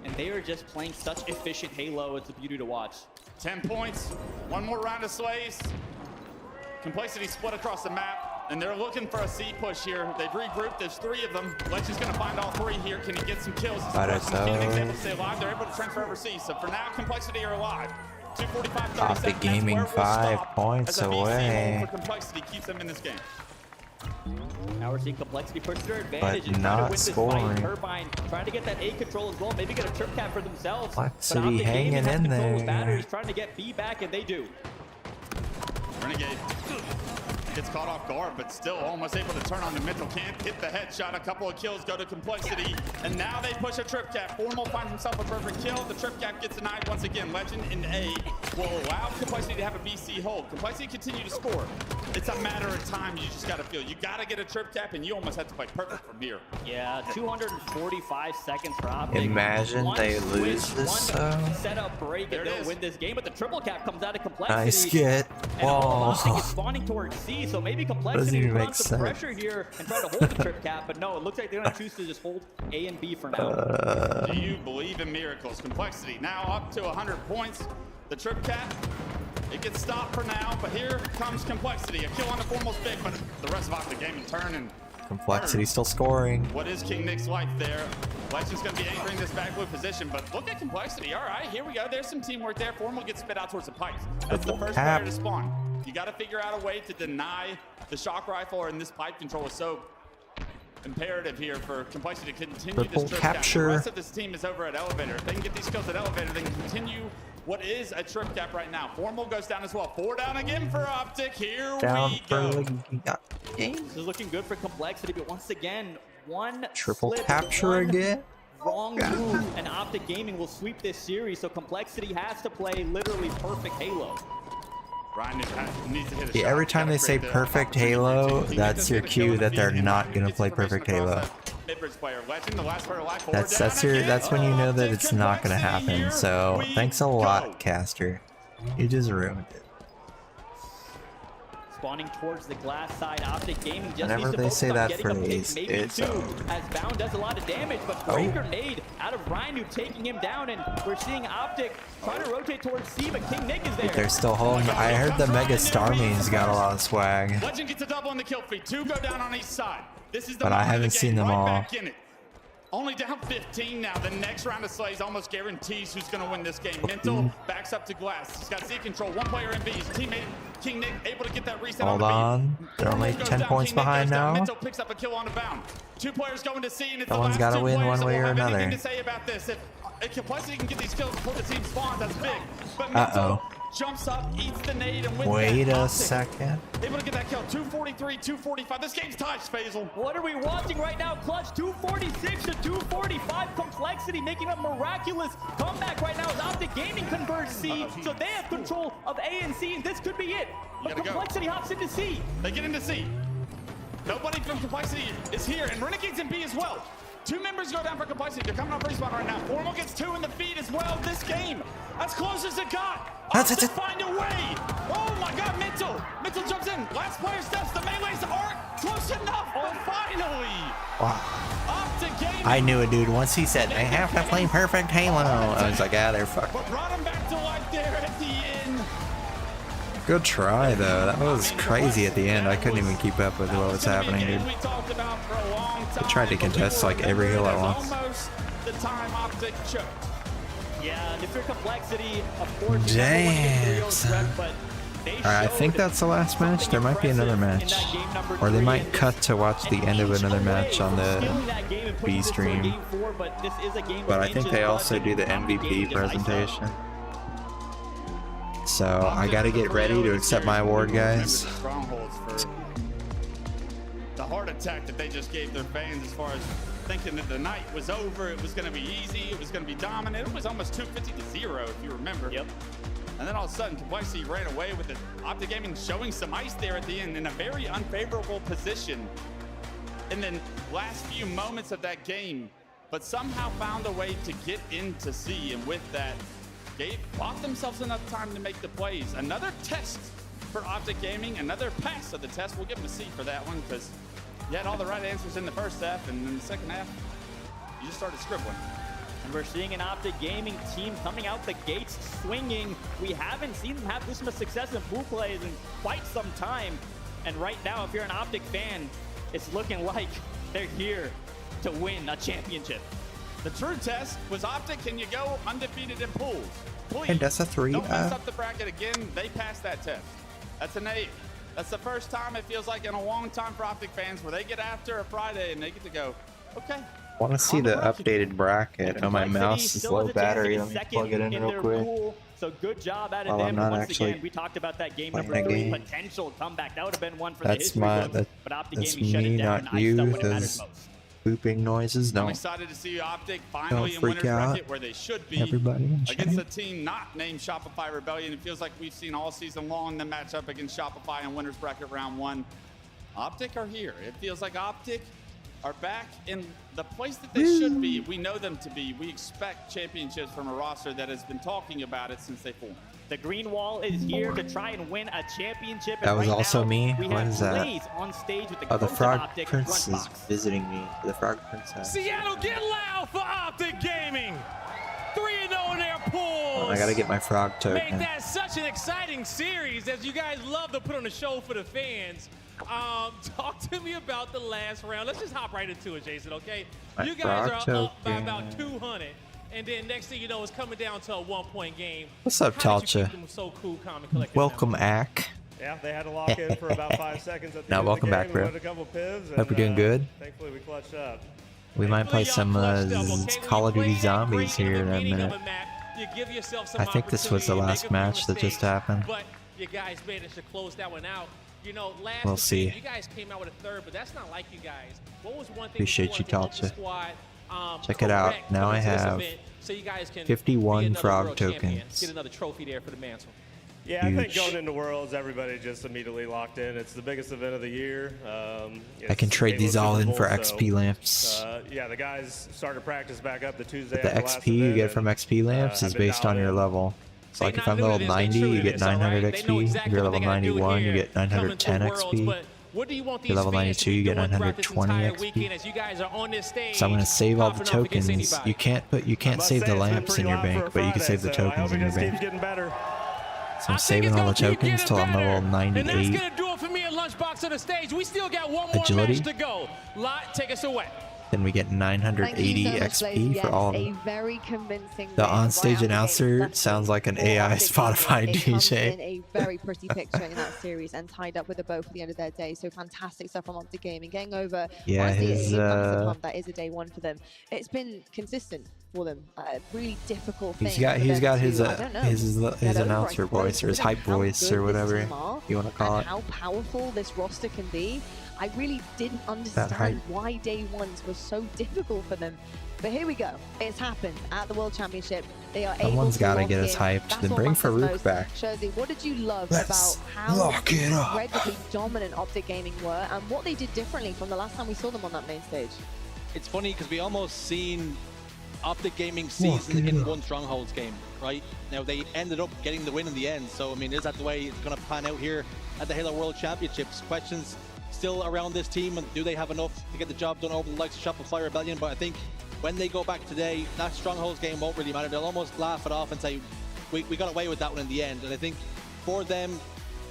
and they are just playing such efficient Halo. It's a beauty to watch. 10 points, one more round of slays. Complexity split across the map, and they're looking for a C push here. They've regrouped, there's 3 of them. Legend's gonna find all 3 here. Can he get some kills? King's able to stay alive, they're able to transfer overseas. So for now, Complexity are alive. 245, Optic Gaming 5 points away. For Complexity keeps them in this game. Now we're seeing Complexity push their advantage But and trying to not win this scoring. fight. Turbine trying to get that A control as well, maybe get a trip cap for themselves. Complexity But Optic Gaming hanging has in control with there. batteries, trying to get B back, and they do. Renegade gets caught off guard, but still almost able to turn on the mental. Can't hit the headshot. A couple of kills go to Complexity, and now they push a trip cap. Formal finds himself a perfect kill. The trip cap gets denied once again. Legend in A will allow Complexity to have a BC hold. Complexity continue to score. It's a matter of time. You just got to feel. You got to get a trip cap, and you almost have to play perfect from here. Yeah, 245 seconds for Optic. Imagine One they switch, lose this. one setup break, and they'll win this game. But the triple cap comes out of Complexity. Nice get. And all Whoa. of Optic is spawning towards C, so maybe Doesn't Complexity even put on make some sense. pressure here and try to hold the trip cap. But no, it looks like they're going to choose to just hold A and B for now. Do you believe in miracles? Complexity now up to 100 points. The trip cap, it gets stopped for now, but here comes Complexity. A kill on the Formal's big, but the rest of Optic Gaming turn and Complexity still scoring. what is King Nick's life there? Legend's going to be anchoring this back blue position, but look at Complexity. All right, here we go. There's some teamwork there. Formal gets spit out towards the pipes. That's the first player to spawn. You got to figure out a way to deny the shock rifle, or in this pipe control is so imperative here for Complexity to continue Triple this trip cap. capture. The rest of this team is over at Elevator. If they can get these kills at Elevator, they can continue what is a trip cap right now. Formal goes down as well. 4 down again for Optic. Here Down we for go. This is looking good for Complexity, but once again, one Triple slip, capture one again. wrong move, and Optic Gaming will sweep this series. So Complexity has to play literally perfect Halo. Ryan needs to hit a Yeah, shot. every time they say perfect Halo, that's your cue that they're not gonna play perfect Halo. Mid-bridge player. Legend, the last player alive. That's when you know that it's not gonna happen. So thanks a lot, Caster. You just ruined it. Spawning towards the glass side, Optic Gaming just Whenever needs to they focus say on that getting a pick, phrase, maybe it's 2, over. as Bound does a lot of damage, but great grenade out of Ryan, taking him down, and we're seeing Optic trying to rotate towards C, but King Nick is there. They're still holding. I heard the Mega Starmie's got a lot of swag, Legend gets a double on the kill feed. 2 go down on each side. This is the but I moment of haven't the seen game. them Right all. back in it. Only down 15 now. The next round of slays almost guarantees who's going to win this game. Mental backs up to glass. He's got Z control. 1 player in B. His teammate King Nick able to get that reset Hold on the on, they're only 10 points behind now. Mental picks up a kill on the Bound. 2 players going to C, and it's Someone's the last gotta 2 win players one that way will or have anything another. to say about this. If Complexity can get these kills before the team spawns, that's big. But Uh-oh. jumps up, eats the nade, and wins Wait that. a Optic second. able to get that kill. 243, 245. This game's touched, Faisal. What are we watching right now? Clutch 246 to 245. Complexity making a miraculous comeback right now as Optic Gaming converts C. So they have control of A and C, and this could be it. But gotta go. Complexity hops into C. They get into C. Nobody from Complexity is here, and Renegade's in B as well. 2 members go down for Complexity. They're coming off respawn right now. Formal gets 2 in the feed as well. This game, as close as it got. Optic find a way. Oh my God, Mental. Mental jumps in. Last player steps. The melees aren't close enough. Oh, finally. Wow. Optic Gaming. I knew it, dude. Once he said, I have to play perfect Halo, I was like, ah, they're fucked. But brought him back to life there at the end. Good try, though. That was crazy at the end. I couldn't even keep up with what was happening, dude. We talked about for a long time. I tried to contest like every hill at once. Almost the time Optic choked. Yeah, and if you're Complexity, of course, Damn, son. But Alright, I think that's the last match. There might be another match. Or they might cut to watch the end of another match on the B stream. But I think they also do the MVP presentation. So I gotta get ready to accept my award, guys. Strongholds for the heart attack that they just gave their fans as far as thinking that the night was over, it was going to be easy, it was going to be dominant. It was almost 250-0 if you remember. Yep. And then all of a sudden, Complexity ran away with it. Optic Gaming showing some ice there at the end in a very unfavorable position in the last few moments of that game, but somehow found a way to get into C, and with that, bought themselves enough time to make the plays. Another test for Optic Gaming. Another pass of the test. We'll give them a C for that one because you had all the right answers in the first half, and in the second half, you just started scribbling. And we're seeing an Optic Gaming team coming out the gates swinging. We haven't seen them have this much success in pool plays in quite some time. And right now, if you're an Optic fan, it's looking like they're here to win a championship. The true test was Optic, can you go undefeated in pools? Please. And that's a 3. Don't mess up the bracket again. They passed that test. That's an 8. That's the first time it feels like in a long time for Optic fans where they get after a Friday and they get to go, okay. I want to see the updated bracket. Oh, my mouse is low battery. Let me plug it in real quick. So good job out of Well, them. I'm not Once actually again, we talked about that game playing number 3 that game. potential comeback. That would have been one for That's the history books, but Optic that's Gaming shut me, it down not and you. iced up when it mattered Those most. booping noises. I'm Don't. excited to see Optic finally in freak winners out, bracket where they should be everybody in against a chat. team not named Shopify Rebellion. It feels like we've seen all season long them match up against Shopify in winners bracket round 1. Optic are here. It feels like Optic are back in the place that they should be. We know them to be. We expect championships from a roster that has been talking about it since they formed. The green wall is here to try and win a championship. That was right also now, me. We What have is that? Blaze on stage with the Oh, the Crimson Frog Optic Prince front is box. visiting me. The Frog Princess. Seattle, get loud for Optic Gaming. 3-0 in their pools. Oh, I gotta get my frog Make token. that such an exciting series as you guys love to put on a show for the fans. Talk to me about the last round. Let's just hop right into it, Jason, okay? My You guys frog are up by token. about 200. And then next thing you know, it's coming down to a 1-point game. What's up, How did you Talcha? keep them so cool, calm, and collected? Welcome, Ack. Yeah, they had to lock in for about 5 seconds at the Now, end welcome of the game. back, bro. We went a couple pivs Hope you're doing good. Thankfully, we clutched up. We might play some Call of Duty Zombies here in a minute. You give yourself some I think this was the opportunity, last make a few match that just mistakes, happened. But you guys managed to close that one out. You know, last We'll defeat, see. you guys came out with a third, but that's not like you guys. What was one thing Appreciate you, to help the Talcha. squad, Check it out. correct Now I coming to this have event so you guys can 51 be another frog world champion, tokens. Get another trophy there for the mantle. Yeah, I think Huge. going into Worlds, everybody just immediately locked in. It's the biggest event of the year. I can trade Halo these all Super in Bowl, for so, XP lamps. Yeah, the guys started practice back up the Tuesday. The after last XP you event, get from XP lamps I've is been based on dialed your in. level. So like if I'm not new level to this, they 90, true you to get this, all 900 right? They know XP. exactly If you're what level they gotta do 91, you here. get 910 Coming to Worlds, XP. but what do you want If you're these level fans to 92, you be get doing throughout this 920 entire XP. weekend as you guys are on this stage, So I'm gonna save all the popping off against tokens. anybody? You can't save the lamps in your bank, but you can save the tokens in your bank. Getting better. So I'm saving all the tokens till I'm level And that's 98. gonna do it for me at Lunchbox on the stage. We still got one more Agility. match to go. Lot, take us away. Then we get 980 Thank you so much, XP Blaze. for Yes, all of a them. very convincing The win right on-stage out the gate. announcer That's sounds like an for AI Optic Spotify Gaming. It comes in DJ. a very pretty picture in that series and tied up with a bow for the end of their day. So fantastic stuff from Optic Gaming. Getting over, Yeah, honestly, his, it comes to the pump. That is a day one for them. It's been consistent for them. A really difficult thing. He's got for them his to, I don't know, his get over. announcer I voice or his hype how voice good or this whatever team are you want to call and it. how powerful this roster can be. I really didn't hype. understand why day ones was so difficult for them. But here we go. It's happened at the World Championship. They are Someone's able to gotta lock get us in. hyped. That's Then what bring matters Farouk most. back. Shorzy, what did you love Let's about how lock it up. incredibly dominant Optic Gaming were and what they did differently from the last time we saw them on that main stage? It's funny because we almost seen Optic Gaming season in one Strongholds game, right? Now they ended up getting the win in the end. So I mean, is that the way it's going to pan out here at the Halo World Championships? Questions still around this team, and do they have enough to get the job done over the likes of Shopify Rebellion? But I think when they go back today, that Strongholds game won't really matter. They'll almost laugh it off and say, we got away with that one in the end. And I think for them,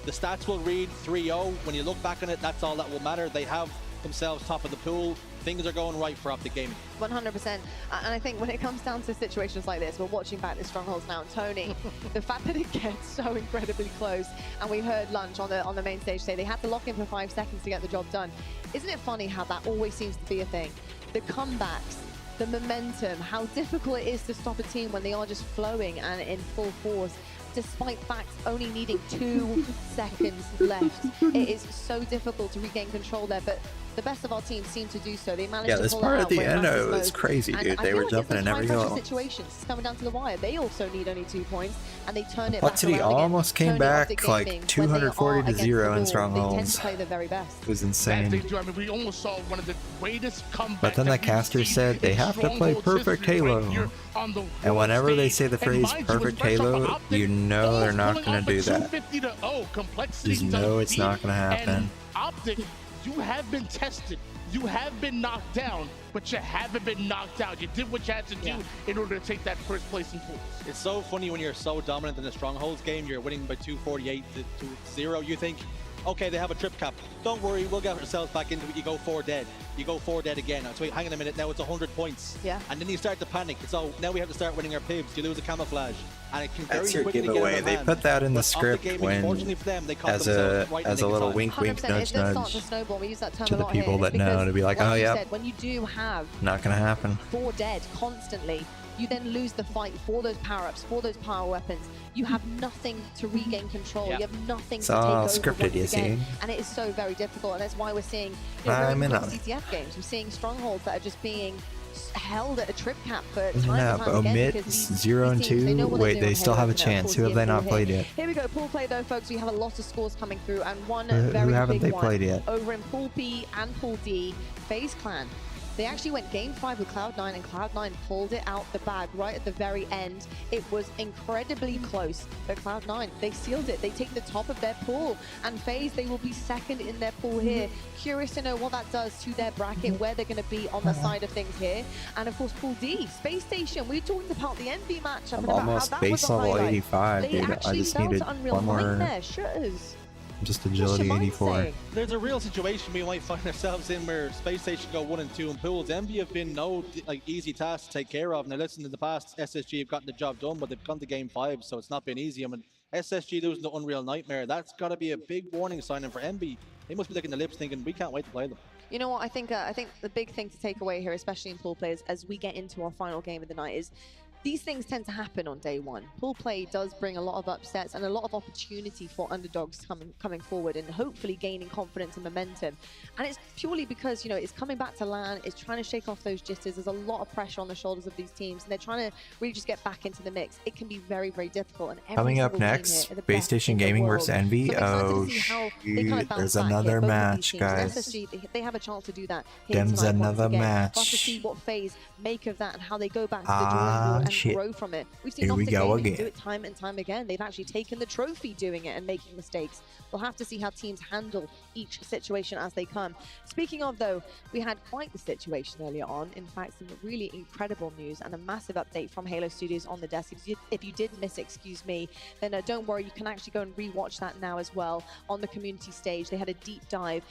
the stats will read 3-0. When you look back on it, that's all that will matter. They have themselves top of the pool. Things are going right for Optic Gaming. 100%. And I think when it comes down to situations like this, we're watching back the Strongholds now, and Tony, the fact that it gets so incredibly close, and we heard Lunch on the main stage say they had to lock in for 5 seconds to get the job done. Isn't it funny how that always seems to be a thing? The comebacks, the momentum, how difficult it is to stop a team when they are just flowing and in full force, despite facts only needing 2 seconds left. It is so difficult to regain control there, but the best of our teams seem to do so. They managed Yeah, to this pull part out at the when end matters was most. crazy, And dude. I They feel were like jumping it's in those every high-pressure goal. situations. It's coming down to the wire. They also need only 2 points, and they turn it Complexity back around again. almost came Tony back Optic like Gaming, when they 240 are to against 0 the in wall, They tend Strongholds. to play their very best. It was That insane. they do. I mean, we almost saw one of the greatest comebacks. But then the that we've caster seen said they in have to play Strongholds perfect history right Halo. here on on the And whenever they say the and phrase mind you, with perfect fresh off Halo, of Optic, you know they're not pulling going off to a do that. 250-0, Complexity Just done know it's beat, not going to happen. And Optic, you have been tested. You have been knocked down, but you haven't been knocked out. You did what you had to do in order to take that first place in pools. It's so funny when you're so dominant in the Strongholds game, you're winning by 248 to 0. You think, okay, they have a trip cap. Don't worry, we'll get ourselves back into it. You go 4 dead. You go 4 dead again. So wait, hang on a minute, now it's 100 points. Yeah. And then you start to panic. So now we have to start winning our pibs. You lose a camouflage. And it can That's very your quickly giveaway. get out of They hand. put that in the But script Optic Gaming, when, fortunately for them, they caught as a themselves right in the little nick of wink, time. wink, 100%, nudge, it does start nudge to snowball. We use that term to a the lot people here, that know because to be like, like oh you yeah, said, when you do have not gonna happen. 4 dead constantly, you then lose the fight for those power-ups, for those power weapons. You have nothing to regain control. Yeah. You have nothing It's to take all over scripted, once you again. see. And it is so very difficult, and that's why we're seeing I'm very in good on it. CTF games. We're seeing strongholds that are just being held at a trip cap for time No, and but time again. omit because these 0 and teams, they know 2. what they're Wait, doing they on still Halo, have a you know, chance. Who full have they team, not full played hit. yet? Here we go, pool play though, folks. We have a lot of scores coming through, and one Who very haven't big they one played yet? over in Pool B and Pool D. FaZe Clan. They actually went game 5 with Cloud9, and Cloud9 pulled it out the bag right at the very end. It was incredibly close, but Cloud9, they sealed it. They take the top of their pool, and FaZe, they will be second in their pool here. Curious to know what that does to their bracket, where they're going to be on the side of things here. And of course, Pool D, Space Station. We talked about the Envy matchup I'm and about how almost that was base a level highlight. 85, They dude. I actually just fell needed to Unreal one more, Nightmare shooters. just agility 84. There's a real situation we might find ourselves in where Space Station go 1 and 2 in pools. Envy have been no easy task to take care of. Now listen, in the past, SSG have gotten the job done, but they've gone to game 5, so it's not been easy. I mean, SSG losing to Unreal Nightmare, that's got to be a big warning sign. And for Envy, they must be licking the lips thinking, we can't wait to play them. You know what, I think the big thing to take away here, especially in pool players, as we get into our final game of the night, is these things tend to happen on day 1. Pool play does bring a lot of upsets and a lot of opportunity for underdogs coming forward and hopefully gaining confidence and momentum. And it's purely because, you know, it's coming back to LAN, it's trying to shake off those jitters. There's a lot of pressure on the shoulders of these teams, and they're trying to really just get back into the mix. It can be very, very difficult. And every Coming up single team next, here are the Space best Station in the Gaming world. versus Envy. So I'm excited Oh to see how they kind of bounce there's back another here, both of these match, teams. guys. SSG, they have a chance to do that here Them's tonight once another again. match. We'll have to see what FaZe make of that and how they go back to the drawing board and shit. grow from it. We've seen Here we Optic go Gaming again. do it time and time again. They've actually taken the trophy doing it and making mistakes. We'll have to see how teams handle each situation as they come. Speaking of, though, we had quite the situation earlier on. In fact, some really incredible news and a massive update from Halo Studios on the desk. If you did miss it, excuse me, then don't worry. You can actually go and rewatch that now as well on the community stage. They had a deep dive.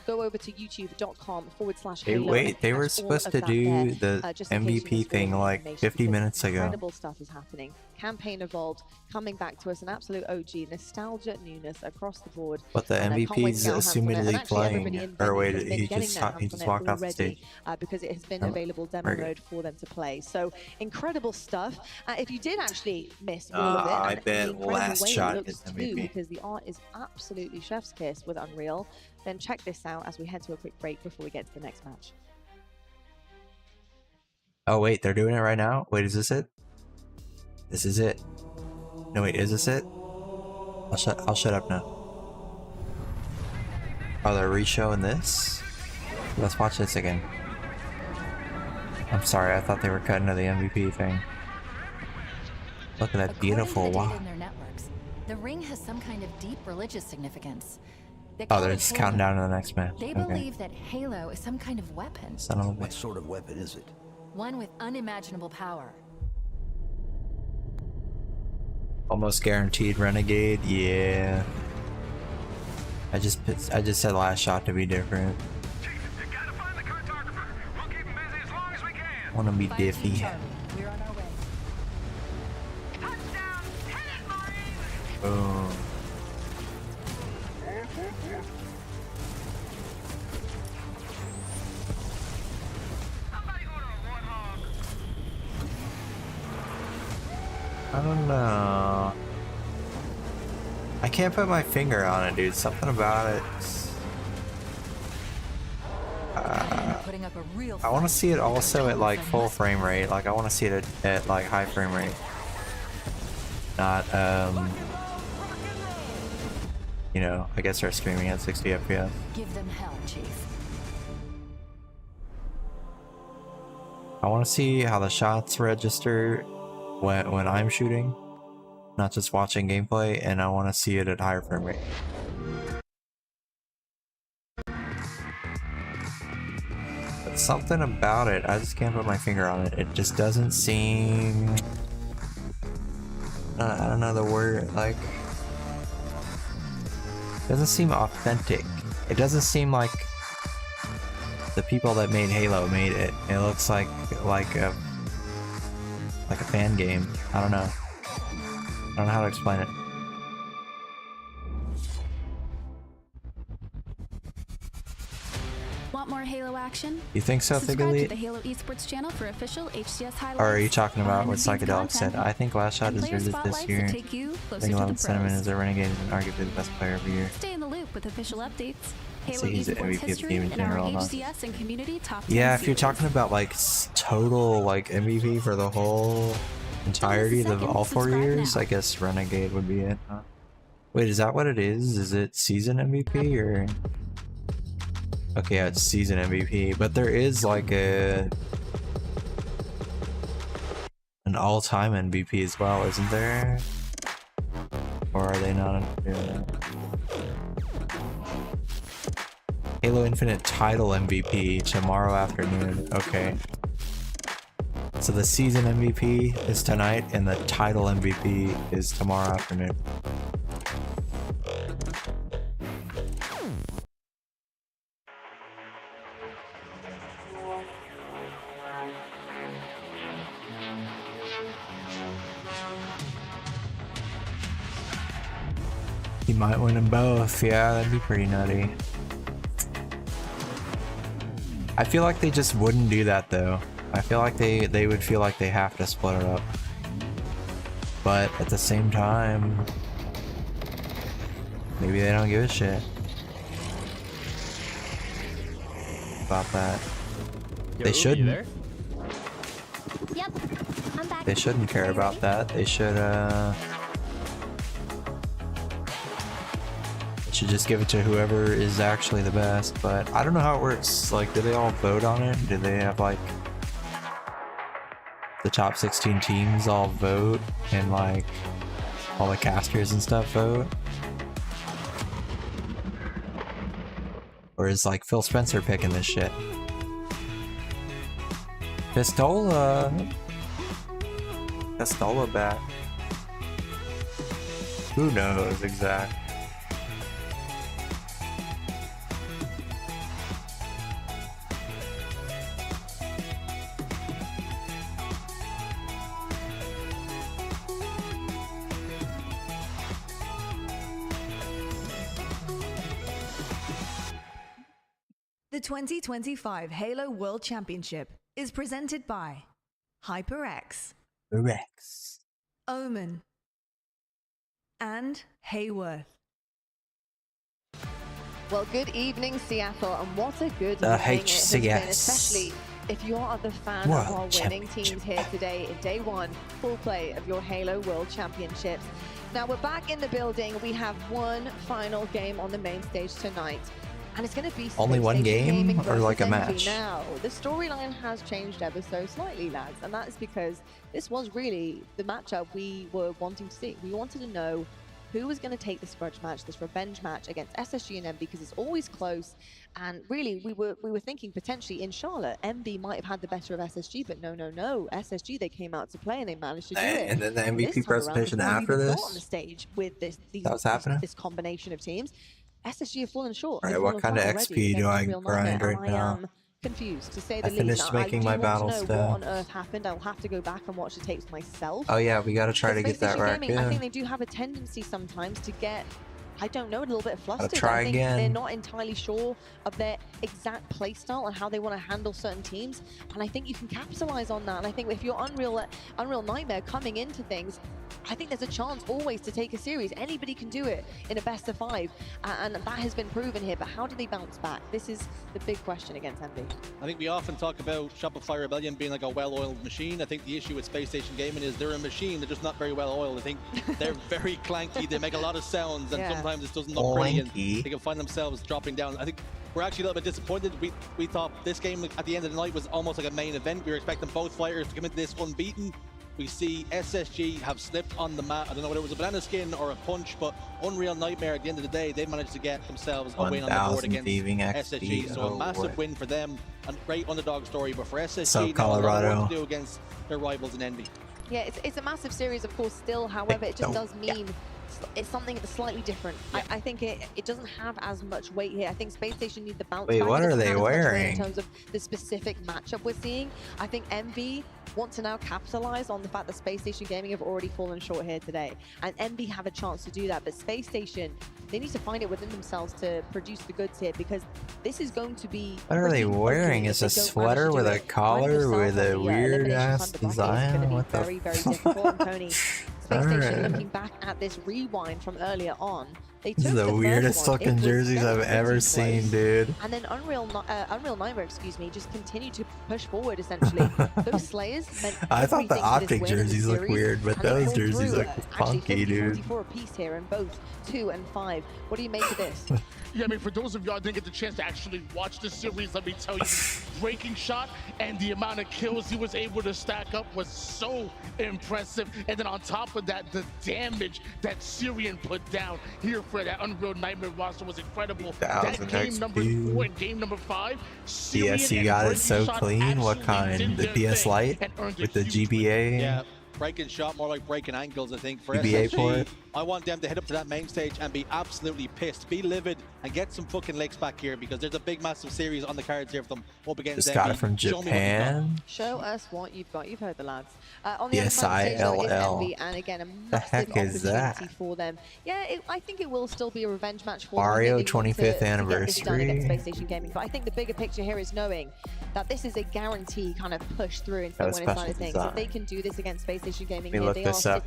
Go over to youtube.com/Halo. Hey, wait, they were supposed to do the just in case you MVP missed all thing the like information, 50 because minutes ago. Incredible stuff is happening. Campaign evolved, coming back to us, an absolute OG, nostalgia, newness across the board. But the And I can't wait to MVP's get our hands on it. And assumedly actually everybody playing. in Or venue wait, has been he getting just their hands on it walked off the already, stage. because it has been Oh, available demo very good. mode for them to play. So incredible stuff. If you did actually miss all of it, I and bet the incredible last way it shot looks is too, MVP. because the art is absolutely chef's kiss with Unreal, then check this out as we head to a quick break before we get to the next match. Oh wait, they're doing it right now? Wait, is this it? This is it. No wait, is this it? I'll shut up now. Oh, they're re-showing this? Let's watch this again. I'm sorry, I thought they were cutting to the MVP thing. Look at that beautiful According to wow. the data in their networks, the ring has some kind of deep religious significance. They Oh, call they're it just Halo. counting down to the next match. They Okay. believe that Halo is some kind of weapon. Son of a bitch. What sort of weapon is it? One with unimaginable power. Almost guaranteed renegade, yeah. I just said last shot to be different. Wanna be diffy. We're on our way. Boom. I don't know. I can't put my finger on it, dude. Something about it. Putting up a real I want to see it also at like full frame rate. Like I want to see it at like high frame rate. Not you know, I guess they're streaming at 60 FPS. Give them hell, Chief. I want to see how the shots register when I'm shooting, not just watching gameplay, and I want to see it at higher frame rate. But something about it, I just can't put my finger on it. It just doesn't seem... I don't know the word, like... It doesn't seem authentic. It doesn't seem like the people that made Halo made it. It looks like a fan game. I don't know. I don't know how to explain it. Want more Halo action? You think so, Subscribe Thigley? to the Halo Esports channel for official HCS highlights. Or are you talking about what behind-the-scenes Psychedelic said? content, I think Last Shot and player deserved it this spotlights year. that take you I closer think to the 11 Cinnamon pros. is a Renegade and arguably the best player of the year. Stay in the loop with official updates. I'd Halo say he's the Esports MVP of the history game in and our general, not- HCS and community top 10 Yeah, if you're series. talking about like total like MVP for the whole entirety of all 4 years, I guess Renegade would be it. Huh? Wait, is that what it is? Is it season MVP or? Okay, yeah, it's season MVP, but there is like an all-time MVP as well, isn't there? Or are they not doing that? Halo Infinite title MVP tomorrow afternoon. Okay. So the season MVP is tonight and the title MVP is tomorrow afternoon. He might win them both. Yeah, that'd be pretty nutty. I feel like they just wouldn't do that though. I feel like they would feel like they have to split it up. But at the same time, maybe they don't give a shit about that. Yo, They you shouldn't. there? Yep, I'm back. They shouldn't care about that. They should just give it to whoever is actually the best. But I don't know how it works. Like, do they all vote on it? Do they have like the top 16 teams all vote and like all the casters and stuff vote? Or is like Phil Spencer picking this shit? Pistola back. Who knows exactly? The 2025 Halo World Championship is presented by HyperX, Rex, Omen, and Hayworth. Well, good evening, Seattle, and what a good The evening it has been, HCS. especially if you are the fan World of our winning teams here today in day one, full play of your Halo World Championships. Now, we're back in the building. We have one final game on the main stage tonight. And it's going to be Only one Station game Gaming or like a versus Envy. match? Now, the storyline has changed ever so slightly, lads, and that is because this was really the matchup we were wanting to see. We wanted to know who was going to take this grudge match, this revenge match against SSG and MB, because it's always close. And really, we were thinking potentially in Charlotte, MB might have had the better of SSG, but no. SSG, they came out to play and they managed to do it. And then the And MVP this time around, presentation before we after even this? got on the stage with this combination of teams, SSG have fallen short. Alright, They've what fallen kind of flat XP already do I against Unreal grind Nightmare, right and now? I am confused, to say the I least. finished making I my do battle want to know stuff. what on earth happened. I'll have to go back and watch the tapes myself. Oh yeah, we gotta try to Because get that PlayStation right. Gaming, I think they do have a tendency sometimes to get, I don't know, a little bit flustered. try I think again. they're not entirely sure of their exact playstyle and how they want to handle certain teams. And I think you can capitalize on that. And I think if you're Unreal Nightmare coming into things, I think there's a chance always to take a series. Anybody can do it in a best of 5, and that has been proven here. But how do they bounce back? This is the big question against MB. I think we often talk about Shopify Rebellion being like a well-oiled machine. I think the issue with Space Station Gaming is they're a machine, they're just not very well-oiled. I think they're very clanky, they make a lot of sounds, and Yeah. sometimes it doesn't look brilliant. Clanky. They can find themselves dropping down. I think we're actually a little bit disappointed. We thought this game at the end of the night was almost like a main event. We were expecting both fighters to come into this unbeaten. We see SSG have slipped on the mat. I don't know whether it was a banana skin or a punch, but Unreal Nightmare, at the end of the day, they managed to get themselves a win on the board against SSG. So a massive win for them, a great underdog story. But for SSG, now a lot of work to do against their rivals in Envy. Yeah, it's a massive series, of course, still. However, it just does mean it's something that's slightly different. I think it doesn't have as much weight here. I think Space Station need the bounce back. Wait, what are they wearing? In terms of the specific matchup we're seeing, I think Envy want to now capitalize on the fact that Space Station Gaming have already fallen short here today. And Envy have a chance to do that, but Space Station, they need to find it within themselves to produce the goods here, because this is going to be... What are they wearing? Is a sweater with a collar with a weird-ass design? What the very difficult. And Tony, Space Station looking back at this rewind from earlier on, they took This is the weirdest looking jerseys I've ever seen, dude. And then Unreal Nightmare, excuse me, just continued to push forward, essentially. Those Slayers meant I thought the optic jerseys look series, weird, but those jerseys look funky, dude. 44 apiece here in both 2 and 5. What do you make of this? Yeah, I mean, for those of y'all who didn't get the chance to actually watch this series, let me tell you, breaking shot and the amount of kills he was able to stack up was so impressive. And then on top of that, the damage that Syrian put down here for that Unreal Nightmare roster was incredible. That game number 4 and game number 5, Syrian DS, you got it so clean. What kind? The DS Lite with the GBA? Yeah, breaking shot, more like breaking ankles, I think. For GBA SSG, port. I want them to head up to that main stage and be absolutely pissed, be livid, and get some fucking licks back here, because there's a big, massive series on the cards here for them up against Just got it from Japan. Show us what you've got. You've heard the lads. On the other side of the stage, though, is Envy, and again, a massive opportunity for them. Yeah, I think it will still be a revenge match for Mario them. 25th anniversary. Space Station Gaming, but I think the bigger picture here is knowing that this is a guarantee kind of push through into the winning side of things. If they can do this against Space Station Gaming, here, they are sitting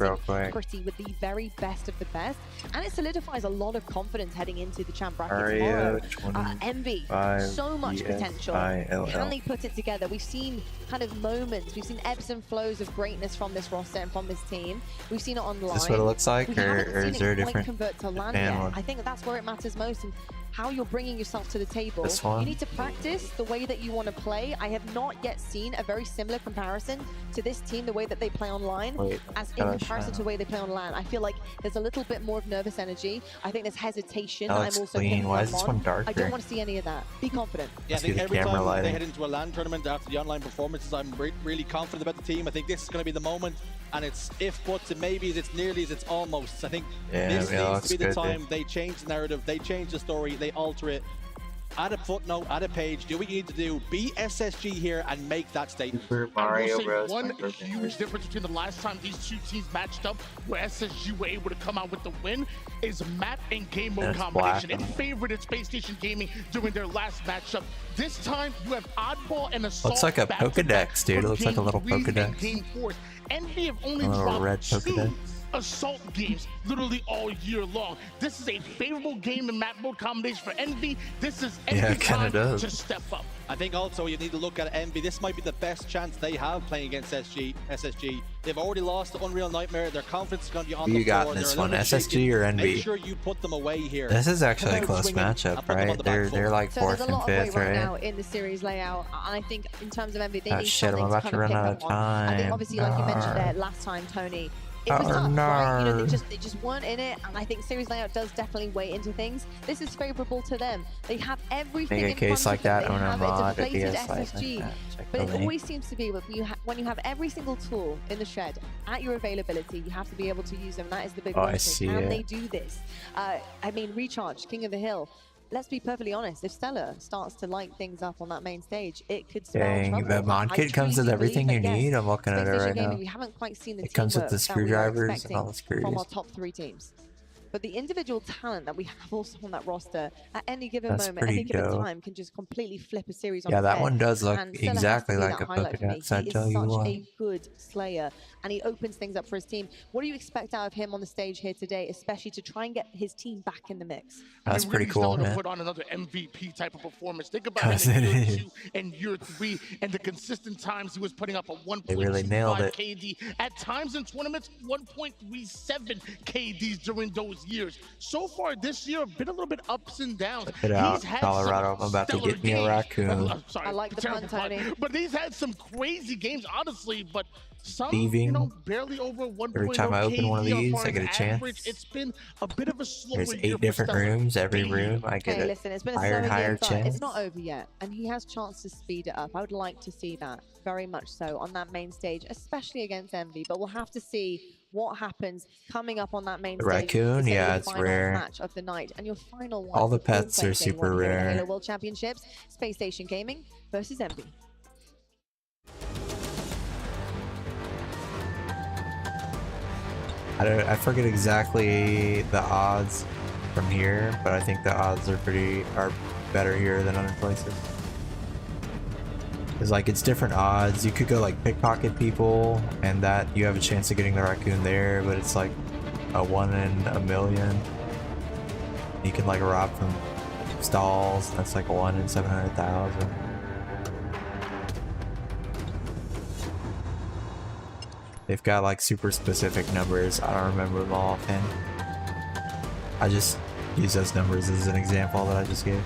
pretty with the very best of the best. And it solidifies a lot of confidence heading into the champ bracket tomorrow. Envy, so much potential. Can they put it together? We've seen kind of moments, we've seen ebbs and flows of greatness from this roster and from this team. We've seen it online. Is this what it looks like, or is there a different convert to land yet. I think that's where it matters most, and how you're bringing yourself to the table. You need to practice the way that you want to play. I have not yet seen a very similar comparison to this team, the way that they play online, as in comparison to the way they play on LAN. I feel like there's a little bit more of nervous energy. I think there's hesitation. I'm also clean. Why is this one darker? I don't want to see any of that. Be confident. Yeah, I think every time they head into a LAN tournament after the online performances, I'm really confident about the team. I think this is going to be the moment, and it's if buts and maybes, it's nearly, it's almost. I think this needs to be the time they change the narrative, they change the story, they alter it. Add a footnote, add a page, do what you need to do, beat SSG here and make that statement. I will say one huge difference between the last time these two teams matched up, where SSG were able to come out with the win, is map and game mode combination. It favored Space Station Gaming during their last matchup. This time, you have Oddball and Assault. Looks like a Pokedex, dude. It looks like a little Pokedex. Envy have only dropped red Pokedex. Assault games literally all year long. This is a favorable game and map mode combination for Envy. This is Envy time to step up. I think also you need to look at Envy. This might be the best chance they have playing against SSG. They've already lost to Unreal Nightmare. Their confidence is going to be on the floor. You got this one, SSG or Envy? Make sure you put them away here. This is actually a close matchup, right? They're like 4th and 5th, right? Now in the series layout, and I think in terms of Envy, they need shit, I'm something about to to kind run of out of time. I think obviously, like you mentioned there last time, Tony, it was tough, right? You know, they just weren't in it, and I think series layout does definitely weigh into things. This is favorable to them. They have everything in front of them. They have a deflated SSG, but it always seems to be when you have every single tool in the shed at your availability, you have to be able to use them. That is the big question. Can they do this? I mean, Recharge, King of the Hill. Let's be perfectly honest, if Stella starts to light things up on that main stage, it could spell trouble. The mod kit comes with everything you need. I'm looking at it right now. We haven't quite seen the it comes with the screwdrivers and all the screws from our top 3 teams. But the individual talent that we have also on that roster at any given moment, any given time, can just completely flip a series on its head. Yeah, that one does look exactly like a Pokedex, I tell you what. He is such a good slayer, and he opens things up for his team. What do you expect out of him on the stage here today, especially to try and get his team back in the mix? That's pretty cool, man. To put on another MVP type of performance. Think about it in year 2 and year 3, and the consistent times he was putting up a 1.25 KD. At times in tournaments, 1.37 KDs during those his years. So far this year, been a little bit ups and downs. Get out, He's had Colorado. some I'm about to stellar get me a games. raccoon. Sorry, I like the terrible pun, Tony. But he's had some crazy games, honestly. But some, Thieving. you know, barely over 1.0 Every time I open one of KD these, on I get a average. chance. It's been a bit of a slower There's year 8 different for Stellar. rooms. Every room I get Hey, a listen, it's been a higher and slower higher year, but chance. it's not over yet, and he has chance to speed it up. I would like to see that very much so on that main stage, especially against Envy. But we'll have to see what happens coming up on that main The stage. raccoon, It's yeah, your it's final rare. match of the night, and your final one. All the for full pets play are game super one here at rare. Halo World Championships, Space Station Gaming versus Envy. I forget exactly the odds from here, but I think the odds are better here than other places. Cause like it's different odds. You could go like pickpocket people, and that you have a chance of getting the raccoon there, but it's like a 1 in a million. You can like rob from stalls. That's like 1 in 700,000. They've got like super specific numbers. I don't remember them all offhand. I just use those numbers as an example that I just gave.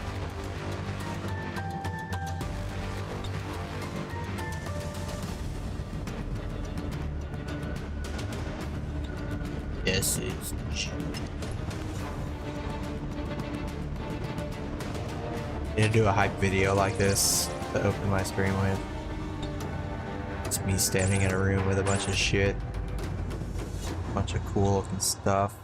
This is need to do a hype video like this to open my stream with. It's me standing in a room with a bunch of shit. A bunch of cool looking stuff.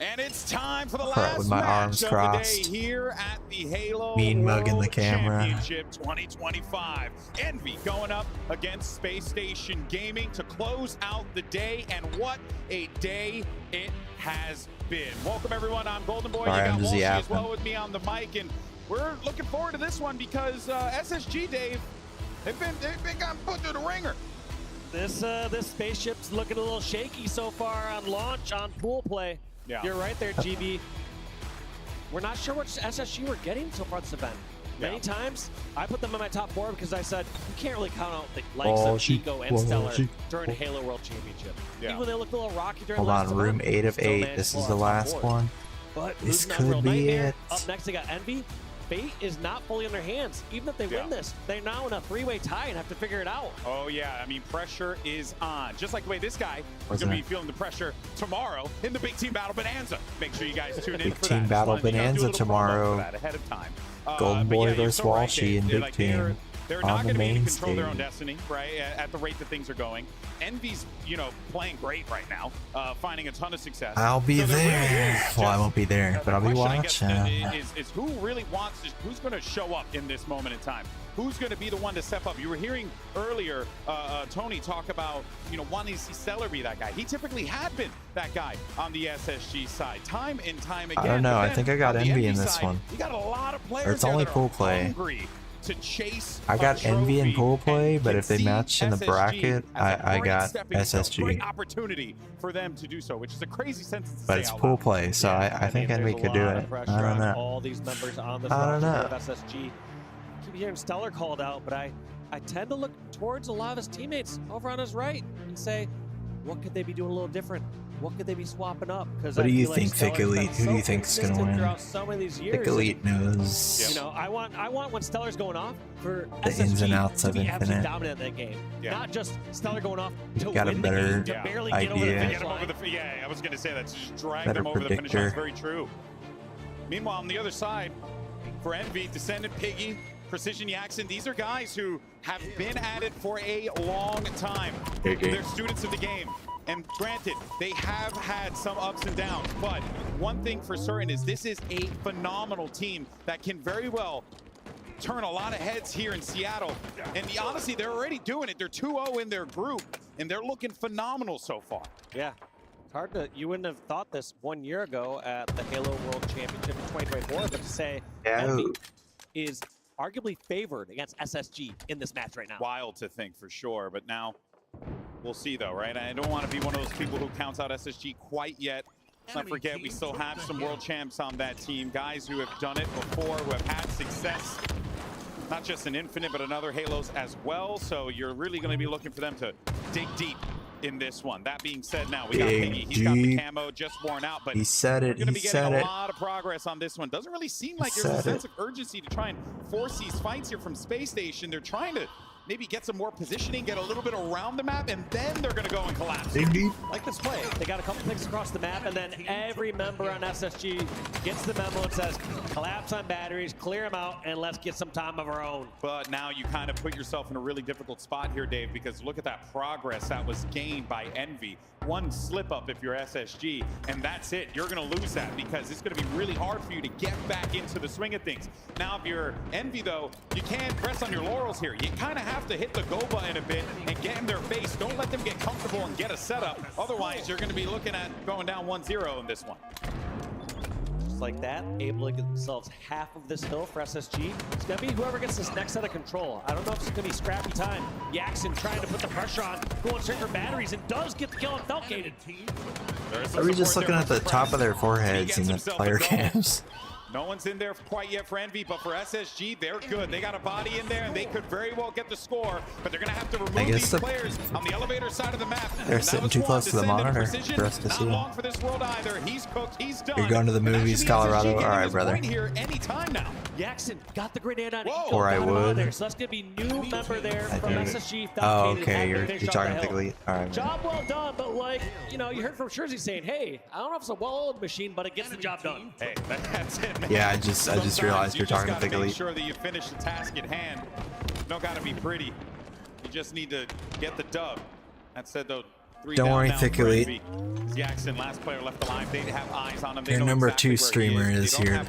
And it's time for the Right, last with my match arms of crossed. the day here at the Halo Mean mugging the World camera. Championship 2025. Envy going up against Space Station Gaming to close out the day, and what a day it has been. Welcome everyone, I'm Golden Boy. Sorry, you I'm got just Walshy as yapping. well with me on the mic, and we're looking forward to this one because SSG, Dave, they've been gotten put through the ringer. This spaceship's looking a little shaky so far on launch, on pool play. Yeah. You're right there, GB. We're not sure which SSG we're getting so far this event. Many times, I put them in my top 4 because I said, you can't really count out the likes of Chico and Stellar during Halo World Championship. Even when they look a little rocky during Hold the on, last room event, 8 of still 8. managed This to is pull the out top last 4. one. But This losing on could Real be Nightmare. it. Up next, they got Envy. Fate is not fully in their hands. Even if they win this, they're now in a 3-way tie and have to figure it out. Oh yeah, I mean pressure is on. Just like the way this guy is Wasn't going to it? be feeling the pressure tomorrow in the Big Team Battle Bonanza. Make sure you guys tune in Big for Team that. Battle Just wanted to, Bonanza do a little promo tomorrow. for that ahead of time. Golden But Boy yeah, you're versus so right, Walshy Dave. in They're Big like, Team They're on not the going to be able main to control their own stage. destiny, right? At the rate that things are going. Envy's, playing great right now, finding a ton of success. I'll be So there really there. is Well, I just- won't be there, but I'll be question, I guess, watching. is who really wants to, who's going to show up in this moment in time? Who's going to be the one to step up? You were hearing earlier Tony talk about, wanting to see Stellar be that guy. He typically had been that guy on the SSG side, time and time again. I don't know. But I then think I got on the Envy in Envy this side, one. You got a lot of players Or it's there only that pool are play. hungry to chase I got a Envy and trophy pool play, and but can if they see match in the SSG bracket, as a I great got stepping stone, SSG. Great opportunity for them to do so, which is a crazy sentence to But say it's out pool loud. play, so I think There's Envy a could do lot it. of pressure I don't on know. all these members on this I don't roster know. of SSG. Keep hearing Stellar called out, but I tend to look towards a lot of his teammates over on his right and say, what could they be doing a little different? What could they be swapping up? Because What do you think, Thick Elite? Who do you think's gonna win? Throughout so many of these years. Thick Elite knows I want when Stellar's going off for the SSG ins and outs to of be absolutely Infinite. dominant in that game. Not just Stellar going off to Got a win better the game, to barely get over the idea. finish Get him line. over the, yeah, I was going to say that. Just drag Better them over the finish line. It's predictor. very true. Meanwhile, on the other side, for Envy, Descendant, Piggy, Precision Yaxon, these are guys who have been at it for a long time. They're students of the game. And granted, they have had some ups and downs, but one thing for certain is this is a phenomenal team that can very well turn a lot of heads here in Seattle. And honestly, they're already doing it. They're 2-0 in their group, and they're looking phenomenal so far. Yeah. It's hard to, you wouldn't have thought this 1 year ago at the Halo World Championship in 2024, but to say Envy is arguably favored against SSG in this match right now. Wild to think for sure, but now we'll see though, right? I don't want to be one of those people who counts out SSG quite yet. Let's not forget, we still have some world champs on that team, guys who have done it before, who have had success, not just in Infinite, but in other Halos as well. So you're really going to be looking for them to dig deep in this one. That being said, now we got Piggy. He's got the camo just worn out, but he said it. we're going to be getting a lot of progress on this one. Doesn't really seem like there's a sense of urgency to try and force these fights here from Space Station. They're trying to maybe get some more positioning, get a little bit around the map, and then they're going to go and collapse. Like this play, they got a couple picks across the map, and then every member on SSG gets the memo and says, collapse on batteries, clear them out, and let's get some time of our own. But now you kind of put yourself in a really difficult spot here, Dave, because look at that progress that was gained by Envy. One slip up if you're SSG, and that's it. You're going to lose that because it's going to be really hard for you to get back into the swing of things. Now, if you're Envy, though, you can't rest on your laurels here. You kind of have to hit the go button a bit and get in their face. Don't let them get comfortable and get a setup. Otherwise, you're going to be looking at going down 1-0 in this one. Just like that, able to get themselves half of this hill for SSG. It's going to be whoever gets this next set of control. I don't know if it's going to be scrappy time. Jackson trying to put the pressure on, going straight for batteries, and does get the kill on Feltgated. Are we just looking at the top of their foreheads in the player cams? No one's in there quite yet for Envy, but for SSG, they're good. They got a body in there, and they could very well get the score, but they're going to have to remove these players on the elevator side of the map. They're sitting too close to the monitor for us to see them. Not long for this world either. He's cooked. He's done. You're going to the movies, Colorado? All right, brother. Here anytime now. Jackson got the grenade on Eco. Or I would. There, so that's going to be new member there from SSG. Oh, okay. You're talking technically. All right. Job well done, but like, you know, you heard from Jersey saying, hey, I don't know if it's a well-oiled machine, but it gets the job done. Hey, that's it, man. Yeah, I just realized you're talking to Make sure that you finish the task at hand. Don't got to be pretty. You just need to get the dub. That said, though, don't worry, Thick Elite. Jackson, last player left alive. They have eyes on him. Your number 2 streamer is here.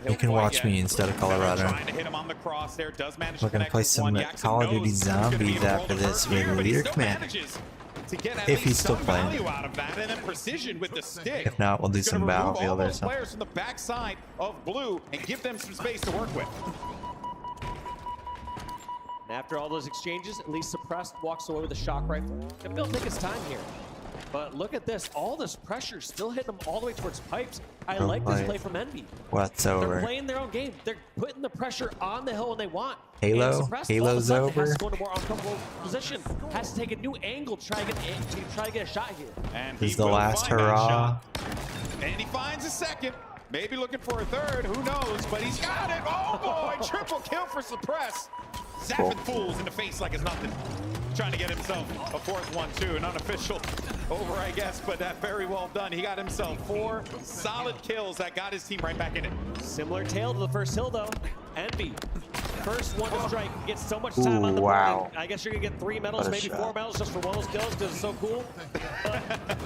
You can watch me instead of Colorado. We're gonna play some Call of Duty Zombies after this with Leader Commander. If he's still playing. If not, we'll do some Battlefield or something. Players from the backside of blue and give them some space to work with. And after all those exchanges, at least Suppressed walks away with a shock rifle. Gonna be able to take his time here. But look at this, all this pressure still hitting them all the way towards pipes. I like this play from Envy. Whatsoever. They're playing their own game. They're putting the pressure on the hill when they want. Halo? Halo's over. Has to go into a more uncomfortable position. Has to take a new angle to try to get a shot here. And this is the last hurrah. And he finds a second. Maybe looking for a third, who knows, but he's got it. Oh boy, triple kill for Suppress. Zapping fools in the face like it's nothing. Trying to get himself a fourth one too, an unofficial over, I guess, but that very well done. He got himself 4 solid kills that got his team right back in it. Similar tale to the first hill though. Envy, first one to strike, gets so much time on the board. I guess you're gonna get 3 medals, maybe 4 medals just for one of those kills because it's so cool. But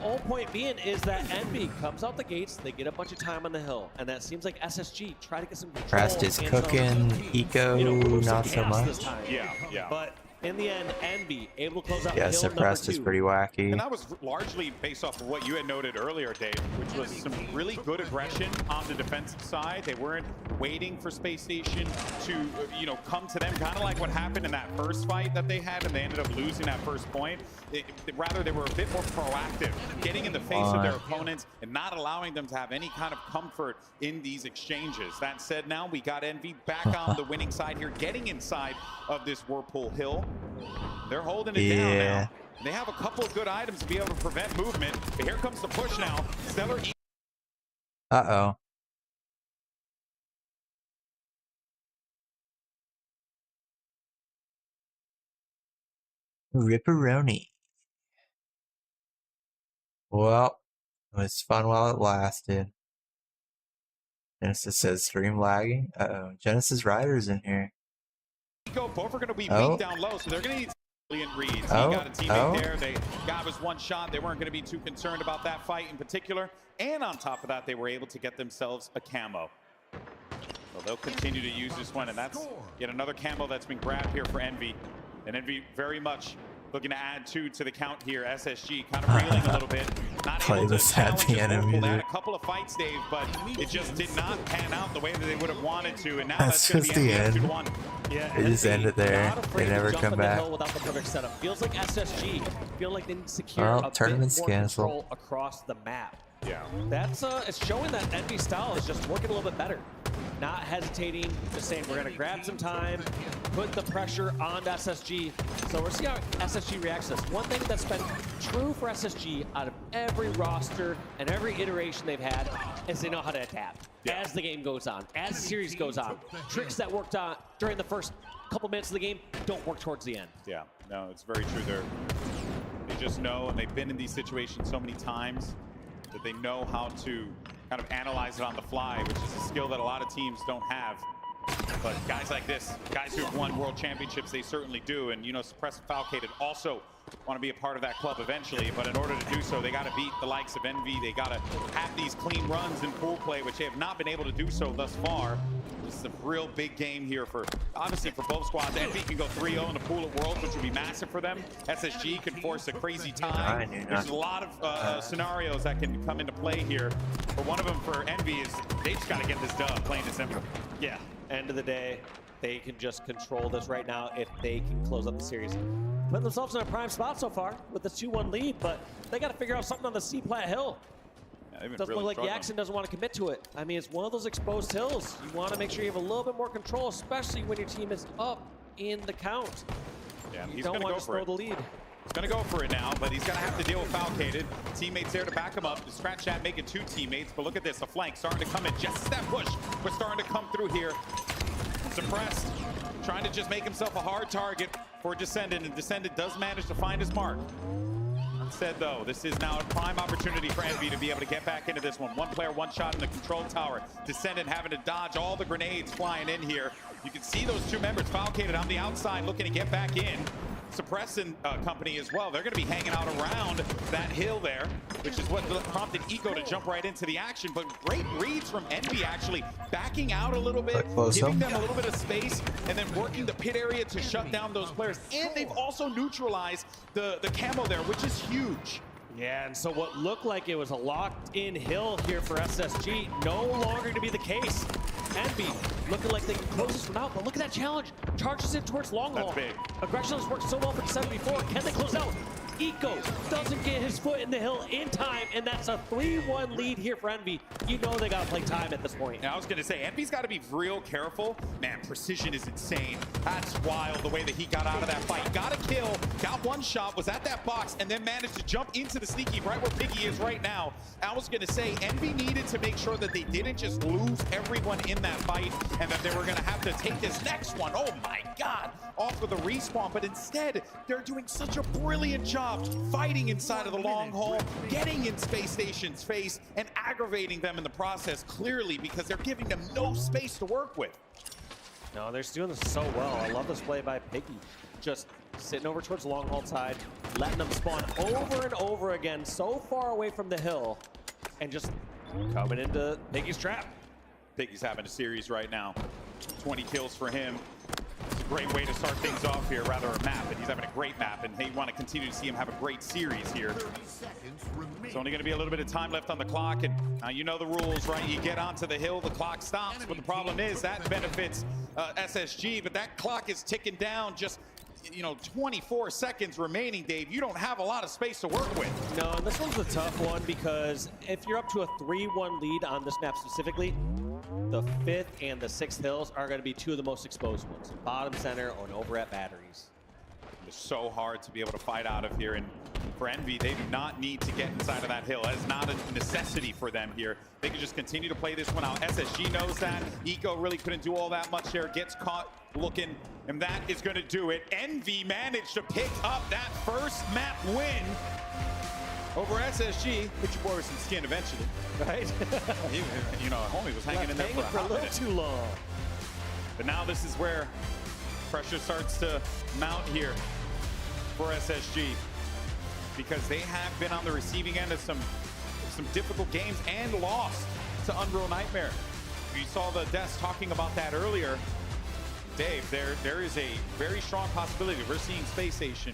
whole point being is that Envy comes out the gates, they get a bunch of time on the hill, and that seems like SSG try to get some control. Rest is cooking, Eco, not so much. Yeah. But in the end, Envy able to close out yeah, the hill. Suppressed is pretty wacky. And that was largely based off of what you had noted earlier, Dave, which was some really good aggression on the defensive side. They weren't waiting for Space Station to, come to them, kind of like what happened in that first fight that they had, and they ended up losing that first point. Rather, they were a bit more proactive, getting in the face of their opponents and not allowing them to have any kind of comfort in these exchanges. That said, now we got Envy back on the winning side here, getting inside of this Whirlpool Hill. They're holding it down now. They have a couple of good items to be able to prevent movement. But here comes the push now. Stellar. Uh-oh. Ripperoni. Well, it was fun while it lasted. Genesis says stream lagging. Uh-oh. Genesis Riders in here. Both are going to be weak down low, so they're going to need brilliant reads. He got a teammate there. The guy was one shot. They weren't going to be too concerned about that fight in particular. And on top of that, they were able to get themselves a camo. So they'll continue to use this one, and that's yet another camo that's been grabbed here for Envy. And Envy very much looking to add 2 to the count here. SSG kind of reeling a little bit. Not able to challenge a couple of fights, Dave, but it just did not pan out the way that they would have wanted to. And now that's going to be the end. Yeah, they just ended there. They never come back. Without the perfect setup. Feels like SSG feel like they need to secure a bit more control across the map. Yeah, that's it's showing that Envy style is just working a little bit better. not hesitating, just saying we're going to grab some time, put the pressure on SSG. So we'll see how SSG reacts to this. One thing that's been true for SSG out of every roster and every iteration they've had is they know how to adapt as the game goes on, as the series goes on. Tricks that worked on during the first couple minutes of the game don't work towards the end. Yeah, no, it's very true. They just know, and they've been in these situations so many times that they know how to kind of analyze it on the fly, which is a skill that a lot of teams don't have. But guys like this, guys who have won world championships, they certainly do. And, you know, Suppressed and Falcated also want to be a part of that club eventually. But in order to do so, they got to beat the likes of Envy. They got to have these clean runs in pool play, which they have not been able to do so thus far. This is a real big game here for, obviously, for both squads. Envy can go 3-0 in the pool at Worlds, which would be massive for them. SSG can force a crazy tie. There's a lot of scenarios that can come into play here. But one of them for Envy is they just got to get this dub, plain and simple. Yeah, end of the day, they can just control this right now if they can close up the series. Putting themselves in a prime spot so far with the 2-1 lead, but they got to figure out something on the C-Plat Hill. Doesn't really look like Jackson doesn't want to commit to it. I mean, it's one of those exposed hills. You want to make sure you have a little bit more control, especially when your team is up in the count. Yeah, you don't want to throw the lead. He's going to go for it now, but he's going to have to deal with Falcated. Teammates there to back him up. The Scratch Chat making 2 teammates, but look at this. The flank starting to come in. Just that push. We're starting to come through here. Suppressed, trying to just make himself a hard target for Descendant, and Descendant does manage to find his mark. Instead, though, this is now a prime opportunity for Envy to be able to get back into this one. One player, one shot in the control tower. Descendant having to dodge all the grenades flying in here. You can see those 2 members, Falcated on the outside, looking to get back in. Suppressing company as well. They're going to be hanging out around that hill there, which is what prompted Eco to jump right into the action. But great reads from Envy, actually backing out a little bit, giving them a little bit of space, and then working the pit area to shut down those players. And they've also neutralized the camo there, which is huge. Yeah, and so what looked like it was a locked-in hill here for SSG, no longer to be the case. Envy looking like they can close this one out, but look at that challenge. Charges in towards long haul. That's big. Aggression has worked so well for 74. Can they close out? Eco doesn't get his foot in the hill in time, and that's a 3-1 lead here for Envy. You know they got to play time at this point. Yeah, I was going to say, Envy's got to be real careful. Man, precision is insane. That's wild, the way that he got out of that fight. Got a kill, got 1 shot, was at that box, and then managed to jump into the sneaky right where Piggy is right now. I was going to say, Envy needed to make sure that they didn't just lose everyone in that fight, and that they were going to have to take this next one. Oh my God, off of the respawn. But instead, they're doing such a brilliant job fighting inside of the long haul, getting in Space Station's face, and aggravating them in the process, clearly, because they're giving them no space to work with. No, they're doing this so well. I love this play by Piggy. Just sitting over towards the long haul side, letting them spawn over and over again, so far away from the hill, and just coming into Piggy's trap. Piggy's having a series right now. 20 kills for him. It's a great way to start things off here, rather a map, and he's having a great map, and they want to continue to see him have a great series here. It's only going to be a little bit of time left on the clock, and now you know the rules, right? You get onto the hill, the clock stops, but the problem is that benefits SSG, but that clock is ticking down. Just, you know, 24 seconds remaining, Dave. You don't have a lot of space to work with. No, and this one's a tough one, because if you're up to a 3-1 lead on this map specifically, the 5th and the 6th hills are going to be 2 of the most exposed ones. Bottom center or over at batteries. It's so hard to be able to fight out of here, and for Envy, they do not need to get inside of that hill. That is not a necessity for them here. They can just continue to play this one out. SSG knows that. Eco really couldn't do all that much there. Gets caught looking, and that is going to do it. Envy managed to pick up that first map win over SSG. Put your boy with some skin eventually, right? You know, homie was hanging in there for a little too long. But now this is where pressure starts to mount here for SSG, because they have been on the receiving end of some difficult games and lost to Unreal Nightmare. You saw the devs talking about that earlier. Dave, there is a very strong possibility we're seeing Space Station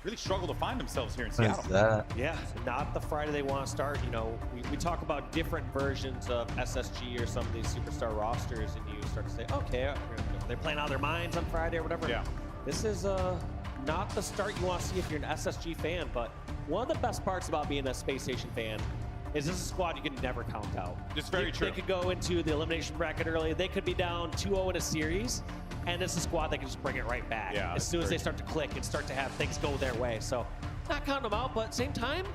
really struggle to find themselves here in Seattle. Yeah, not the Friday they want to start. You know, we talk about different versions of SSG or some of these superstar rosters, and you start to say, okay, they're playing out of their minds on Friday or whatever. Yeah. This is not the start you want to see if you're an SSG fan, but one of the best parts about being a Space Station fan is this a squad you can never count out. It's very true. They could go into the elimination bracket early. They could be down 2-0 in a series, and it's a squad that can just bring it right back as soon as they start to click and start to have things go their way. So not counting them out, but at the same time,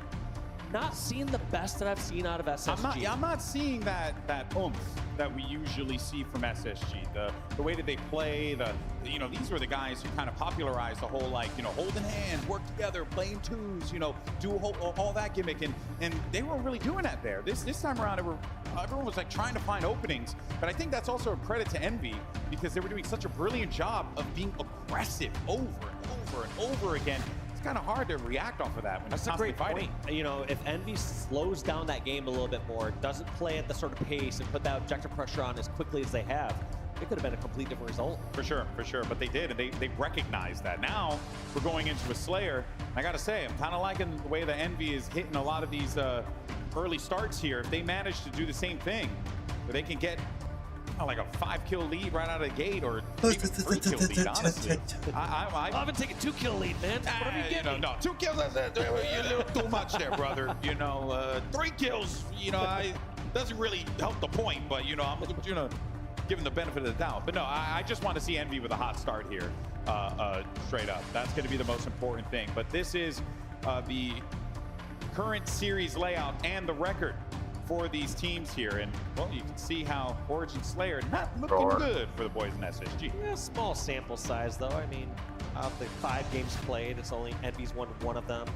not seeing the best that I've seen out of SSG. I'm not seeing that oomph that we usually see from SSG. The way that they play, these were the guys who kind of popularized the whole, like, holding hands, work together, playing twos, do all that gimmick, and they weren't really doing that there. This time around, everyone was like trying to find openings, but I think that's also a credit to Envy because they were doing such a brilliant job of being aggressive over and over and over again. It's kind of hard to react off of that when That's you're a great constantly fighting. point. If Envy slows down that game a little bit more, doesn't play at the sort of pace and put that objective pressure on as quickly as they have, it could have been a complete different result. For sure, but they did, and they recognized that. Now we're going into a Slayer. I gotta say, I'm kind of liking the way the Envy is hitting a lot of these early starts here. If they manage to do the same thing, where they can get like a 5-kill lead right out of the gate, or even 3-kill lead, honestly. I haven't taken 2-kill lead, man. What are we getting? No, 2 kills, that's a little too much there, brother. 3 kills, doesn't really help the point, but, I'm give him the benefit of the doubt. But no, I just want to see Envy with a hot start here, straight up. That's going to be the most important thing. But this is the current series layout and the record for these teams here, and well, you can see how Origin Slayer not looking good for the boys in SSG. Yeah, small sample size though. I mean, out of the 5 games played, it's only Envy's won 1 of them.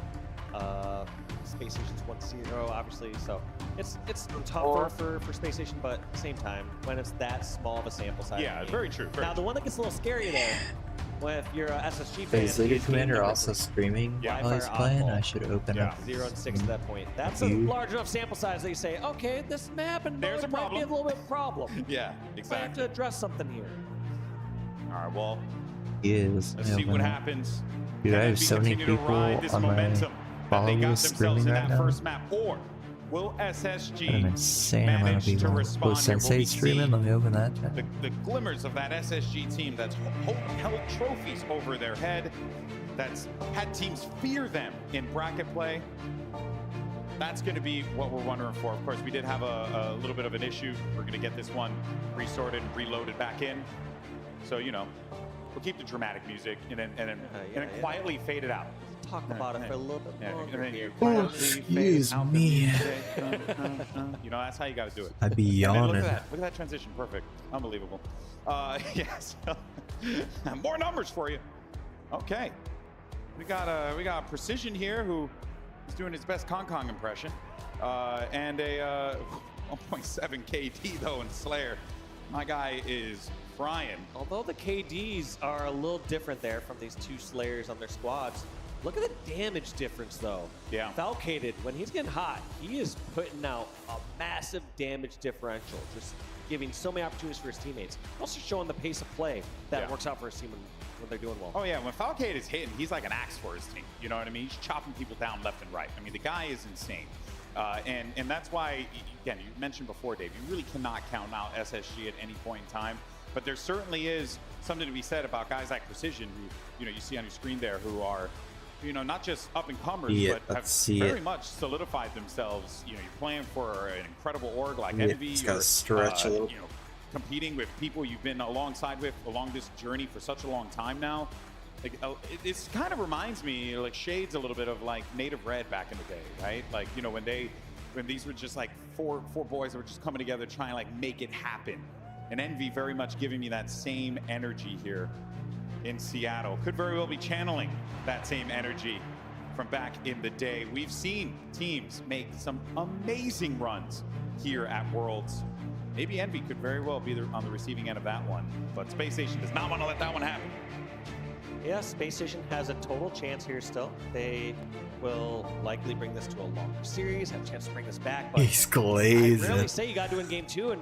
Space Station's 1-0, obviously, so it's tougher for Space Station, but at the same time, when it's that small of a sample size. Yeah, very true. Now, the one that gets a little scary there, if you're a SSG fan, Is Leader Commander also streaming while he's playing? I should open up. 0-6 at that point. That's a large enough sample size that you say, okay, this map and there's a might problem. be a little bit of a problem. Yeah, We have exactly. to address something here. All right, well, He is. let's see what happens. Dude, I Can have Envy so many continue to people ride this on my momentum that they got followers themselves streaming in right that now. first map, or will An SSG insane amount of manage to people. respond? Was Here? Will Sensei we streaming? see Let me open that chat. the glimmers of that SSG team that's held trophies over their head, that's had teams fear them in bracket play? That's going to be what we're wondering for. Of course, we did have a little bit of an issue. We're going to get this one resorted and reloaded back in. So, we'll keep the dramatic music and then quietly fade it out. Talk about it for a little bit longer here. Excuse me. That's how you got to do it. I'd be And then yawning. look at that transition. Perfect. Unbelievable. Yes. More numbers for you. Okay. We got Precision here, who is doing his best Kong impression. And a 1.7 KD, though, in Slayer. My guy is frying. Although the KDs are a little different there from these 2 Slayers on their squads, look at the damage difference, though. Yeah. Falcated, when he's getting hot, he is putting out a massive damage differential, just giving so many opportunities for his teammates. Also showing the pace of play that works out for his team when they're doing well. Oh, yeah. When Falcade is hitting, he's like an axe for his team. You know what I mean? He's chopping people down left and right. I mean, the guy is insane. And that's why, again, you mentioned before, Dave, you really cannot count out SSG at any point in time. But there certainly is something to be said about guys like Precision, who, you see on your screen there, who are, not just up-and-comers, but have very much solidified themselves. You're playing for an incredible org like Envy. It's got to stretch a little. Competing with people you've been alongside with along this journey for such a long time now. Like, it kind of reminds me, like, shades a little bit of like Native Red back in the day, right? Like, when these were just like four boys that were just coming together trying to like make it happen. And Envy very much giving me that same energy here in Seattle. Could very well be channeling that same energy from back in the day. We've seen teams make some amazing runs here at Worlds. Maybe Envy could very well be on the receiving end of that one, but Space Station does not want to let that one happen. Yeah, Space Station has a total chance here still. They will likely bring this to a longer series, have a chance to bring this back. But He's glazing. I rarely say you got to do in game 2, and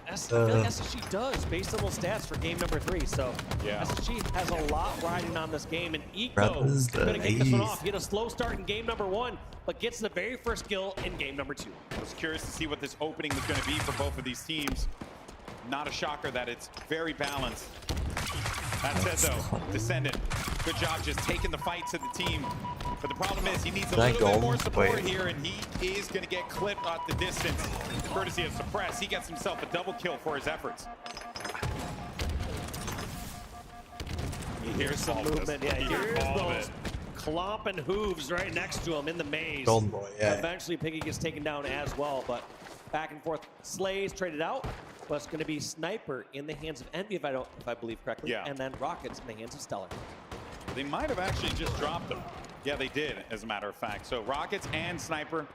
I feel like SSG does based on those stats for game number 3. So SSG has a lot riding on this game, and Eco is going to kick this one off. He had a slow start in game number 1, but gets the very first kill in game number 2. I was curious to see what this opening was going to be for both of these teams. Not a shocker that it's very balanced. That said, though, Descendant Good job just taking the fight to the team. But the problem is he needs a little bit more support here, and he is going to get clipped at the distance. Courtesy of Suppress, he gets himself a double kill for his efforts. Here's some movement. Yeah, here's those clomping hooves right next to him in the maze. Golden Boy, yeah. Eventually, Piggy gets taken down as well, but back and forth. Slays traded out. But it's going to be Sniper in the hands of Envy, if I believe correctly, and then Rockets in the hands of Stellar. They might have actually just dropped them. Yeah, they did, as a matter of fact. So Rockets and Sniper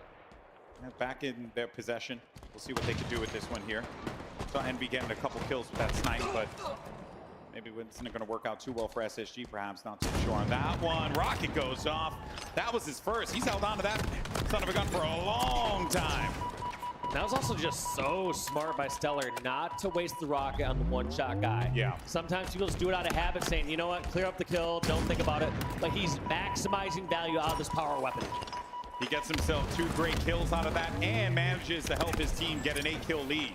back in their possession. We'll see what they can do with this one here. So Envy getting a couple kills with that snipe, but maybe it's not going to work out too well for SSG, perhaps. Not too sure on that one. Rocket goes off. That was his first. He's held on to that son of a gun for a long time. That was also just so smart by Stellar not to waste the rocket on the one-shot guy. Yeah. Sometimes people just do it out of habit, saying, you know what, clear up the kill, don't think about it. But he's maximizing value out of this power weapon. He gets himself 2 great kills out of that and manages to help his team get an 8-kill lead.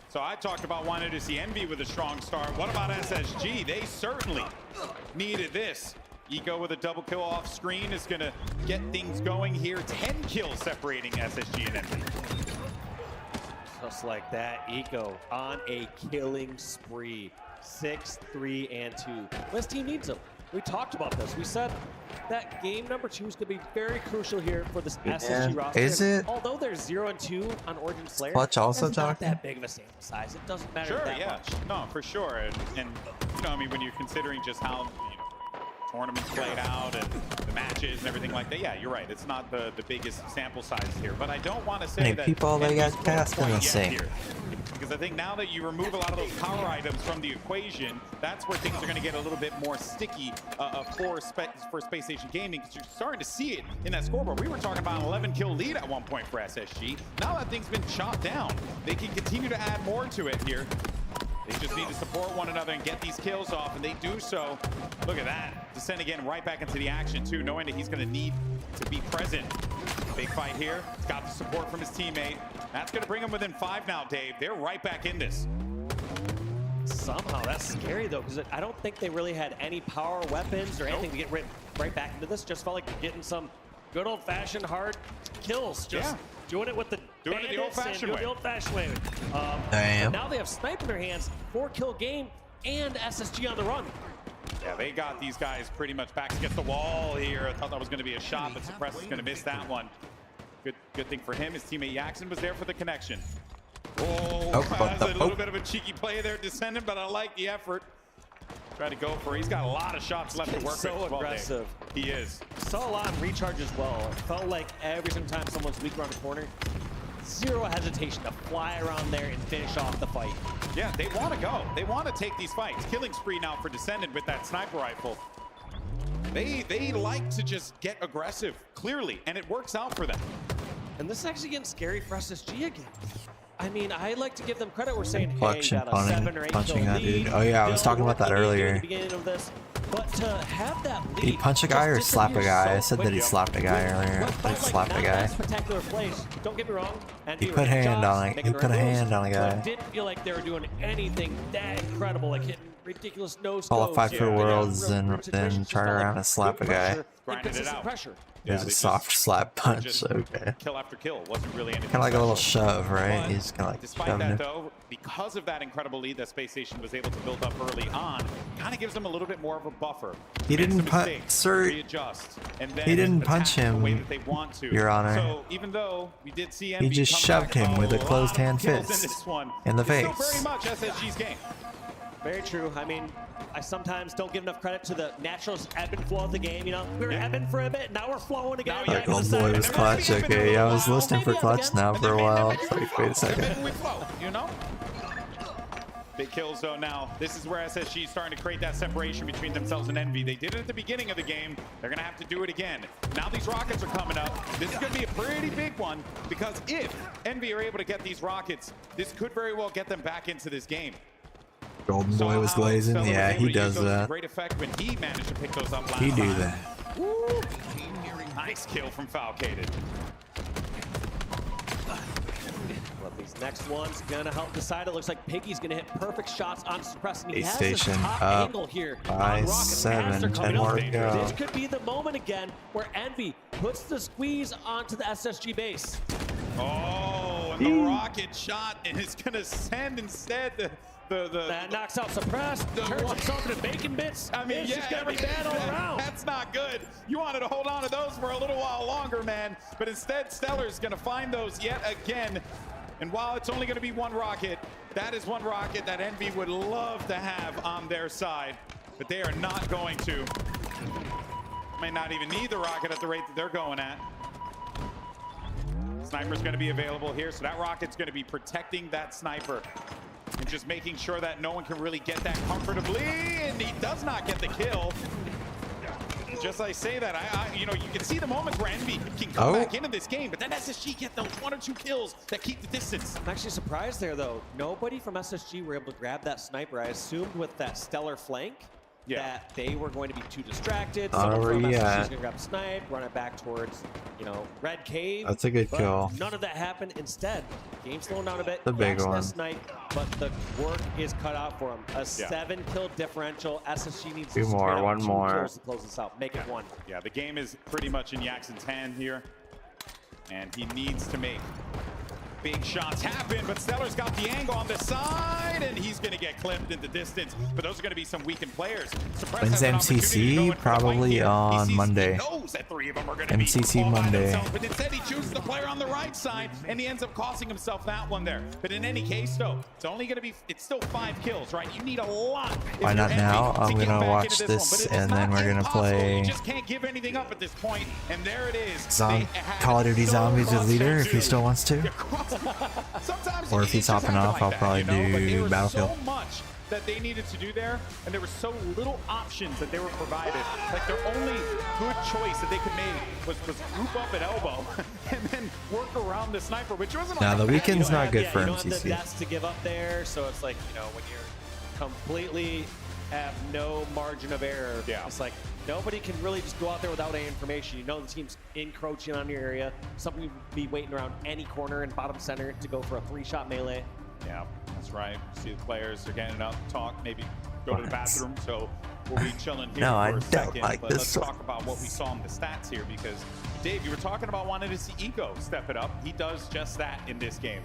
So I talked about wanting to see Envy with a strong start. What about SSG? They certainly needed this. Eco with a double kill off screen is going to get things going here. 10 kills separating SSG and Envy. Just like that, Eco on a killing spree. 6, 3, and 2. This team needs him. We talked about this. We said that game number 2 is going to be very crucial here for this SSG roster. Is it? Although they're 0-2 on Origin Slayer, Clutch also it's not talking? that big of a sample size. It doesn't matter that much. No, for sure. And you know, I mean, when you're considering just how tournaments played out and the matches and everything like that, yeah, you're right. It's not the biggest sample size here, but I don't want to say that people they got cast in the same. Because I think now that you remove a lot of those power items from the equation, that's where things are going to get a little bit more sticky for Space Station Gaming, because you're starting to see it in that scoreboard. We were talking about an 11-kill lead at one point for SSG. Now that thing's been chopped down, they can continue to add more to it here. They just need to support one another and get these kills off, and they do so. Look at that. Descend again right back into the action, too, knowing that he's going to need to be present. Big fight here. He's got the support from his teammate. That's going to bring him within 5 now, Dave. They're right back in this. Somehow, that's scary, though, because I don't think they really had any power weapons or anything to get right back into this. Just felt like they're getting some good old-fashioned hard kills. Just doing it with the old-fashioned way. Damn. Now they have Snipe in their hands, 4-kill game, and SSG on the run. Yeah, they got these guys pretty much back against the wall here. I thought that was going to be a shot, but Suppress is going to miss that one. Good thing for him. His teammate Jackson was there for the connection. Oh, that's a little bit of a cheeky play there, Descendant, but I like the effort. Try to go for it. He's got a lot of shots left to work with. So aggressive. He is. Saw a lot of recharge as well. It felt like every single time someone's weak around the corner, zero hesitation to fly around there and finish off the fight. Yeah, they want to go. They want to take these fights. Killing spree now for Descendant with that sniper rifle. They like to just get aggressive, clearly, and it works out for them. And this is actually getting scary for SSG again. I mean, I like to give them credit. We're saying, hey, Clutch and got a 7 or 8 punching kill that dude. lead. Oh yeah, I was talking about that earlier. At the beginning of this, but to have that lead, Did he punch a guy or slap a guy? I said that he slapped a guy earlier. He slapped a guy. Spectacular plays. Don't get me wrong. He put a hand on it. He put a hand on a guy. It didn't feel like they were doing anything that incredible, like hitting ridiculous nose. Qualified for Worlds and then turn around and slap a guy. Grinded it out. Pressure. It was a soft slap punch, okay. Kill after kill. Wasn't really anything Kind of like a little special. shove, right? But He's kind of like despite shoving that, it. though, because of that incredible lead that Space Station was able to build up early on, kind of gives them a little bit more of a buffer. He didn't punch, sir. Readjust, and then He didn't attack punch the him, way that they want to. Your Honor. So even though we did see He MB just come shoved back him with a closed hand kills in fist this one, in the it's still face. very much SSG's game. Very true. I mean, I sometimes don't give enough credit to the natural ebb and flow of the game. You know, we were ebbing for a bit, now we're flowing again. Like, oh boy, was Clutch. Okay, I was listening for Clutch now for a while. It's like, wait a second. We flow, you know? Big kills though now. This is where SSG is starting to create that separation between themselves and Envy. They did it at the beginning of the game. They're going to have to do it again. Now these rockets are coming up. This is going to be a pretty big one, because if Envy are able to get these rockets, this could very well get them back into this game. Golden Boy was glazing. Yeah, he does that. Great effect when he managed to pick those up last He do time. that. Woo. Nice kill from Falcated. Well, these next ones gonna help decide. It looks like Piggy's gonna hit perfect shots on Suppress, and he has Station this top up angle here by on Rocket. 7, 10 more to go. This could be the moment again where Envy puts the squeeze onto the SSG base. Oh, and the rocket shot, and it's gonna send instead that knocks out Suppress, turns himself into bacon bits. I mean, it's yeah, just gonna be bad all around. That's not good. You wanted to hold on to those for a little while longer, man. But instead, Stellar's gonna find those yet again. And while it's only gonna be one rocket, that is one rocket that Envy would love to have on their side. But they are not going to. May not even need the rocket at the rate that they're going at. Sniper's gonna be available here, so that rocket's gonna be protecting that sniper. And just making sure that no one can really get that comfortably, and he does not get the kill. Just like I say that, you know, you can see the moments where Envy can come back into this game, but then SSG get those 1 or 2 kills that keep the distance. I'm actually surprised there, though. Nobody from SSG were able to grab that sniper. I assumed with that Stellar flank that they were going to be too distracted. Someone from SSG is going to grab snipe, run it back towards, you know, Red Cave. That's a good kill. None of that happened. Instead, game slowing down a bit. The big one. Snipe, but the work is cut out for him. A 7-kill differential. SSG needs Two more, one more. kills to close this out. Make it 1. Yeah, the game is pretty much in Yaxon's hand here, and he needs to make big shots happen, but Stellar's got the angle on the side, and he's going to get clipped in the distance. But those are going to be some weakened players. When's MCC? Probably on Monday. MCC Monday. But instead, he chooses the player on the right side, and he ends up costing himself that one there. But in any case, though, it's only going to be, it's still 5 kills, right? You need a lot. Why not now? I'm going to watch this, and then we're going to play You just can't give anything up at this point, and there it is. Call of Duty Zombies with Leader if he still wants to. Or if he's hopping off, I'll probably do Battlefield. So much that they needed to do there, and there were so little options that they were provided. Like their only good choice that they could make was group up at elbow and then work around the sniper, which wasn't. Now the weekend's not good for you don't have the MCC. deaths to give up there, so it's like, you know, when you're completely have no margin of error, it's like nobody can really just go out there without any information. You know the team's encroaching on your area. Somebody would be waiting around any corner and bottom center to go for a 3-shot melee. Yeah, that's right. See the players are getting up, talk, maybe go to the bathroom. So we'll be chilling here for a second. But let's talk about what we saw in the stats here, because Dave, you were talking about wanting to see Ego step it up. He does just that in this game.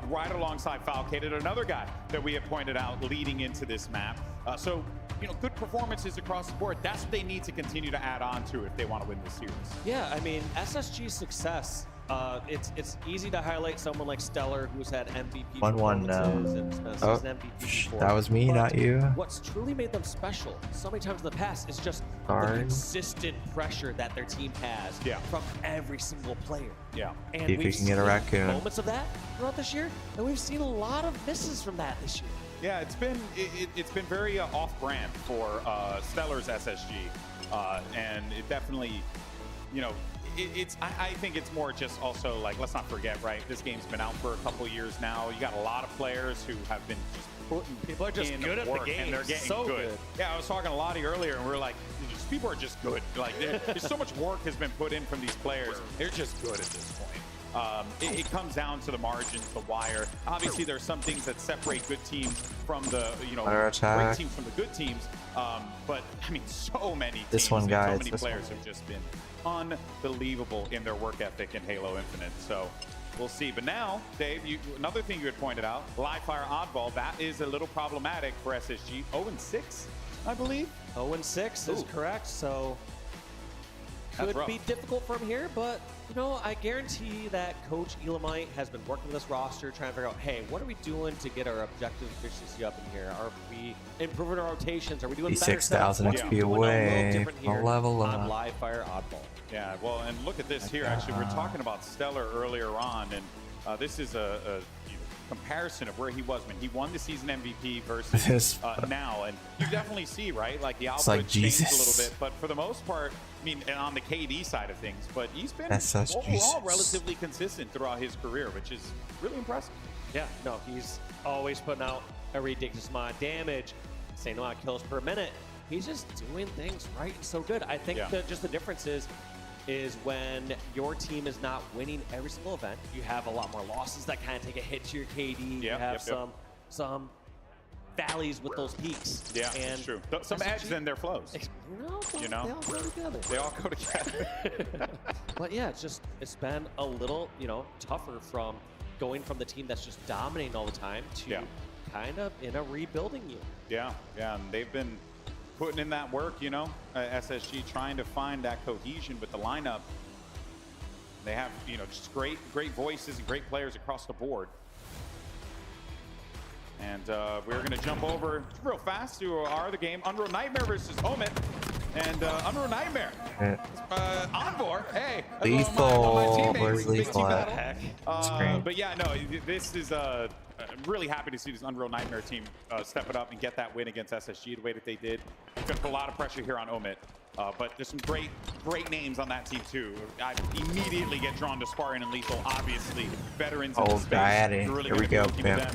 Right alongside Falcated, another guy that we have pointed out leading into this map. So, you know, good performances across the board. That's what they need to continue to add on to if they want to win this series. Yeah, I mean, SSG's success, it's easy to highlight someone like Stellar, who's had MVP 1-1 now. and MVP That was me, not you. What's truly made them special so many times in the past is just the consistent pressure that their team has from every single player. Yeah. And see if we can get a raccoon. Moments of that throughout this year, and we've seen a lot of misses from that this year. Yeah, it's been very off-brand for Stellar's SSG, and it definitely, you know, I think it's more just also like, let's not forget, right? This game's been out for a couple years now. You got a lot of players who have been just putting people are just good at the game, and they're getting so good. Yeah, I was talking to Lottie earlier, and we were like, people are just good. Like, there's so much work has been put in from these players. They're just good at this point. It comes down to the margins, the wire. Obviously, there's some things that separate good teams from the, you know, great teams from the good teams. But I mean, so many teams, this one, guys, so many players have just been unbelievable in their work ethic in Halo Infinite. So we'll see. But now, Dave, another thing you had pointed out, live fire oddball, that is a little problematic for SSG. 0-6, I believe. 0-6 is correct. So could be difficult from here, but you know, I guarantee that Coach Elamite has been working with this roster, trying to figure out, hey, what are we doing to get our objective efficiency up in here? Are we improving our rotations? Are we doing better? 6,000 XP away. I'll level on up. live fire oddball. Yeah, well, and look at this here. Actually, we're talking about Stellar earlier on, and this is a comparison of where he was when he won the season MVP versus now. And you definitely see, right, like the output changed a little bit, but for the most part, I mean, and on the KD side of things, but he's been overall relatively consistent throughout his career, which is really impressive. Yeah, no, he's always putting out a ridiculous amount of damage, same amount of kills per minute. He's just doing things right and so good. I think that just the difference is is when your team is not winning every single event. You have a lot more losses that kind of take a hit to your KD. You have some valleys with those peaks. Yeah, and that's true. Some ebbs in their flows. No, you know, they all go together. They all go together. But yeah, it's been a little, tougher from going from the team that's just dominating all the time to kind of in a rebuilding year. Yeah, and they've been putting in that work, SSG trying to find that cohesion with the lineup. They have, just great voices and great players across the board. And we're going to jump over real fast to our other game, Unreal Nightmare versus Omit. And Unreal Nightmare, Envor, hey, Lethal, where's Lethal at? But yeah, no, this is, I'm really happy to see this Unreal Nightmare team step it up and get that win against SSG the way that they did. It's going to put a lot of pressure here on Omit. But there's some great names on that team too. I immediately get drawn to Spartan and Lethal, obviously veterans in the space. Here we go, man.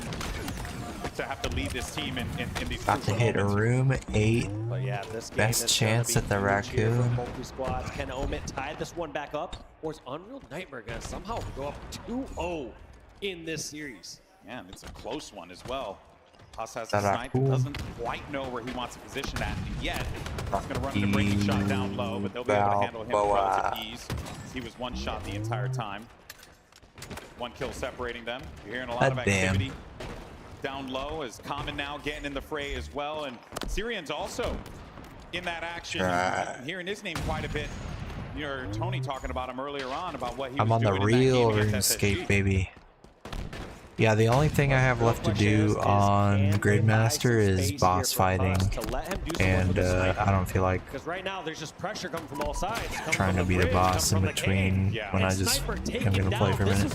To have to lead this team in these about to hit a room 8. But yeah, this game best chance at the Raccoon. Squads. Can Omit tie this one back up, or is Unreal Nightmare gonna somehow go up 2-0 in this series? Man, it's a close one as well. Haas has a snipe, doesn't quite know where he wants to position that yet. He's gonna run the breaking shot down low, but they'll be able to handle him with relative ease. He was one shot the entire time. One kill separating them. You're hearing a lot of activity. Down low is Common now getting in the fray as well, and Syrian's also in that action. I'm hearing his name quite a bit. You heard Tony talking about him earlier on about what he was doing. I'm on the real RuneScape, baby. Yeah, the only thing I have left to do on Gridmaster is boss fighting, and I don't feel like right now there's just pressure coming from all sides. Trying to beat a boss in between when I just am gonna play for a minute.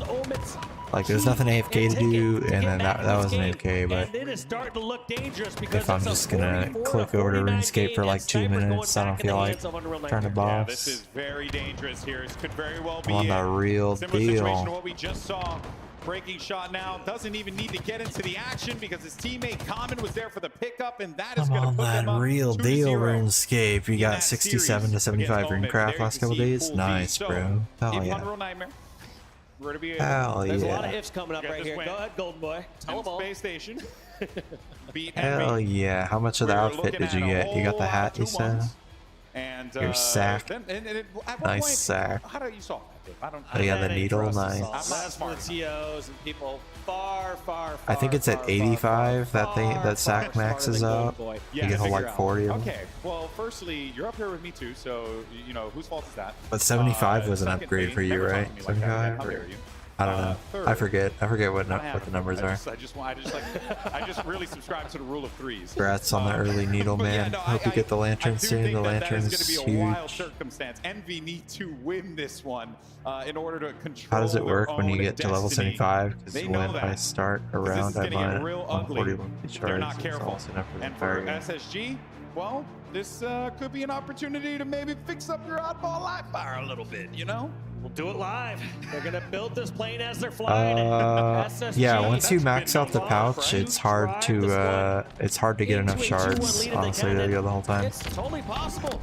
Like, there's nothing AFK to do, and then that was an AFK, but if I'm just gonna click over to RuneScape for like 2 minutes, I don't feel like trying to boss. Yeah, this is very dangerous here. This could very well be I'm on the real similar situation to deal. what we just saw. Breaking shot now, doesn't even need to get into the action because his teammate Common was there for the pickup, and that is going to put them up Real 2-0. deal RuneScape. You got 67 to 75 RuneCraft last couple days. Nice, bro. Hell yeah. Hell There's a lot yeah. of ifs coming up right here. Go ahead, Golden Boy. Tell them all. Space Station. Hell yeah. How much of the outfit did you get? You got the hat, you said? And your sack. Nice sack. How do you solve that? I don't. Oh yeah, the needle, nice. That's for the TOs and people far. I think it's at 85 that sack maxes out. You can hold like 40 of them. Okay, well, firstly, you're up here with me too, so whose fault is that? But 75 was an upgrade for you, right? 75? How dare you? I don't know. I forget what the numbers are. I just really subscribe to the rule of threes. Congrats on the early needle, man. Hope you get the lantern soon. The lantern is huge. Wild circumstance. Envy need to win this one in order to control. How does it work when you get to level destiny. 75? Because when I start a round, I'm on 140 They're charge. not careful. And for SSG, well, this could be an opportunity to maybe fix up your oddball live fire a little bit, We'll do it live. They're going to build this plane as they're flying. Yeah, once you max out the pouch, it's hard to get enough shards, honestly, to go the whole time. It's totally possible.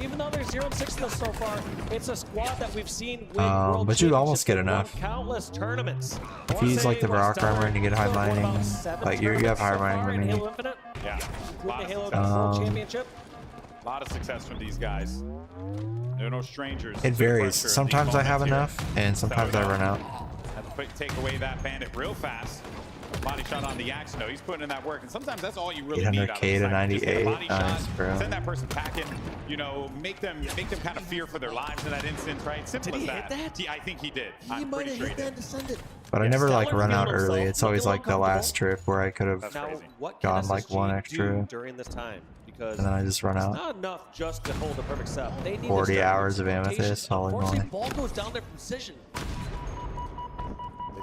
Even though they're 0-6 in this so far, it's a squad that we've seen win world but you almost get enough. countless tournaments. If you use like the rock armor and you get high mining, like you have higher mining than me. Yeah. A lot of success from these guys. They're no strangers. It varies. Sometimes I have enough, and sometimes I run out. Have to take away that bandit real fast. Body shot on the axe, though. He's putting in that work, and sometimes that's all you really need. 800k to 98. Nice, bro. Send that person packing. Make them kind of fear for their lives in that instance, right? Simple as that. I think he did. I'm pretty sure he did. But I never like run out early. It's always like the last trip where I could have gone like one extra, during this time. And then I just run out. Not enough just to hold a perfect step. They need 40 hours of amethyst, holy moly. ball goes down there from precision.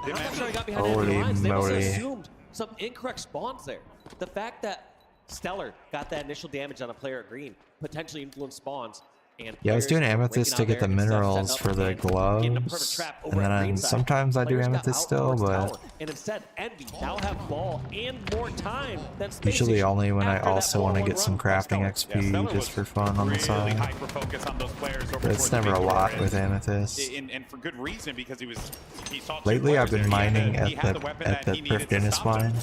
I'm not sure I got behind Holy enemy lines. They must have moly. assumed some incorrect spawns there. The fact that Stellar got that initial damage on a player at green potentially influenced spawns. And Yeah, I was doing players were amethyst to breaking get the out there and minerals setting for up the and getting a perfect gloves, trap and over then at ringside. sometimes I do Players got amethyst out still, towards but tower, and instead Envy now have ball and more time than Space usually Station. only when I After that also want to 4-1 get some run, crafting XP just for fun on the side. Hyper-focus on those players over But it's towards never the a big lot door, with amethyst. and for good reason, because he saw two Lately, I've players been there. mining He had the weapon that he needed to Perfidinis stop them. mine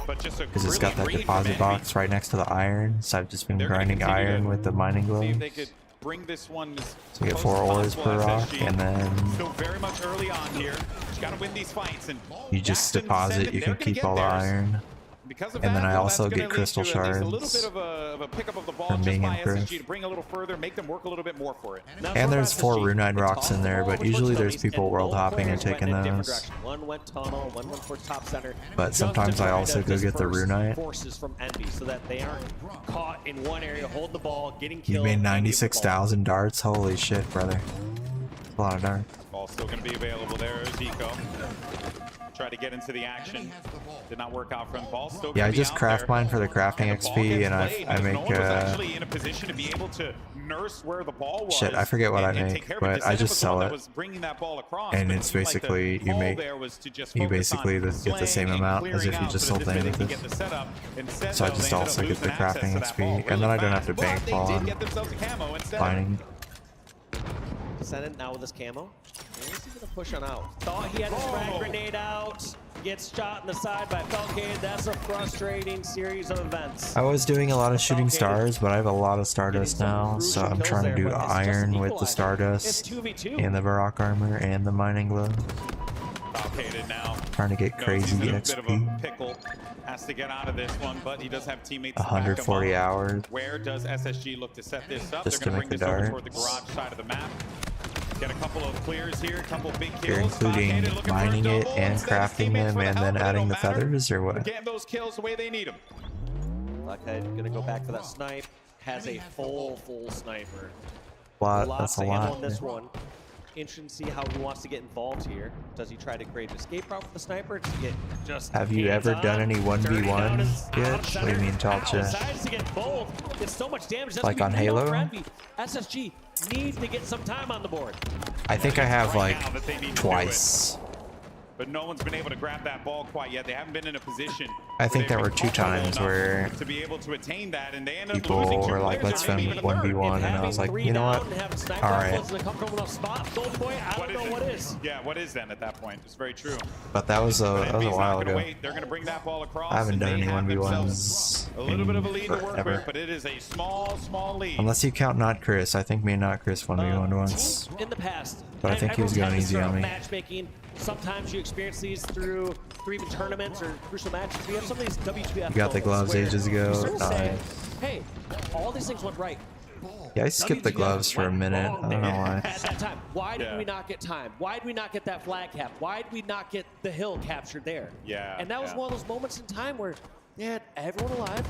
But just a because it's really got that great deposit from box right next to the iron. So I've just been grinding continue iron to with the mining See if they gloves. could bring this one as So we get close 4 as ores possible, per rock, SSG. and then Still very much early on here. You gotta win these fights, and you just Jackson deposit. said that You they're can gonna keep get all the theirs. iron. Because of And then that, I well, also that's gonna get lead crystal to at least a little shards bit of a pickup of the ball from just being by improved. SSG to bring a little further, make them work a little bit more for it. And there's 4 runine rocks in there, but usually there's people world hopping and taking those. One went tunnel, one went towards top center. But just sometimes to I try also to go get the disperse runite. forces from Envy so that they aren't caught in one area, hold the ball, getting You killed. made and give the ball. 96,000 darts. Holy shit, brother! A lot of darts. Ball still going to be available there. Zico tried to get into the action. Did not work out from ball. Still Yeah, I gonna be just out craft there. mine for the crafting And the ball XP, gets and played I because make no one was actually in a position to be able to nurse where the ball was. shit. I forget what I and take make, care of it. but I Decenna just was the one sell that it. was bringing that ball across, And but it's it seemed like the basically you call make there was to just you focus basically on get the same slaying and amount as clearing if you out just so sold that the Disney can amethyst. get the setup. Instead, So I though, just they ended also up get the losing access crafting to that ball XP, and then I don't have to but bank they while did I'm get themselves a camo instead. mining. Descendant now with his camo. Where's he gonna push on out? Thought he had his frag grenade out. Gets shot in the side by Falcade. That's a frustrating series of events. I was doing a lot of shooting stars, but I have a lot of stardust now, so I'm trying to do iron with the stardust and the Varrock armor and the mining glove. Falcated now. Trying to get crazy Knows he's in a bit of XP. a pickle. Has to get out of this one, but he does have teammates. 140 hours. Where does SSG look to set this up? Just They're to going to make bring the this over dart. toward the garage side of the map. Get a couple of clears here, a couple big kills. You're including Falcated looking for a mining it double. and Instead, his crafting teammates them for the and help, then but it adding don't the matter. feathers, or They're what? getting those kills the way they need them. Blackhead gonna go back for that snipe. Has a full sniper. Lot, Lots that's a to handle lot. on this one. Interesting to see how he wants to get involved here. Does he try to create an escape route for the sniper? Does he get just Have you ever done any 1v1 yet? What do you mean, Talcha? Decides to get both. It's so much damage. That's Like gonna on be Halo? for Envy. SSG needs to get some time on the board. I think I have like now that they need to do twice. But no one's been able to grab that ball quite yet. They haven't been in a position. I think there where were they've 2 been comfortable times enough where to be able to attain that, and they ended up people losing 2 were like, players let's or maybe spend even a third. 1v1, and I was like, you know what? Alright. What is? Yeah, what is then at that point? It's very true. But that was a Envy's while not gonna ago. wait. They're going to bring that ball across. I haven't and done they any have 1v1s themselves a little bit of a lead to work forever. with, but it is a small lead. Unless you count not Chris. I think me and not Chris 1v1'd once. In the past, But I think he was going easy on me. Matchmaking. Sometimes you experience these through even tournaments or crucial matches. We have some of these WTF. You got the gloves ages ago. You sort of say, Nice. hey, all these things went right. Yeah, I skipped the gloves for a minute. I don't know why. At that time, why did we not get time? Why did we not get that flag cap? Why did we not get the hill captured there? Yeah. And that was one of those moments in time where they had everyone alive.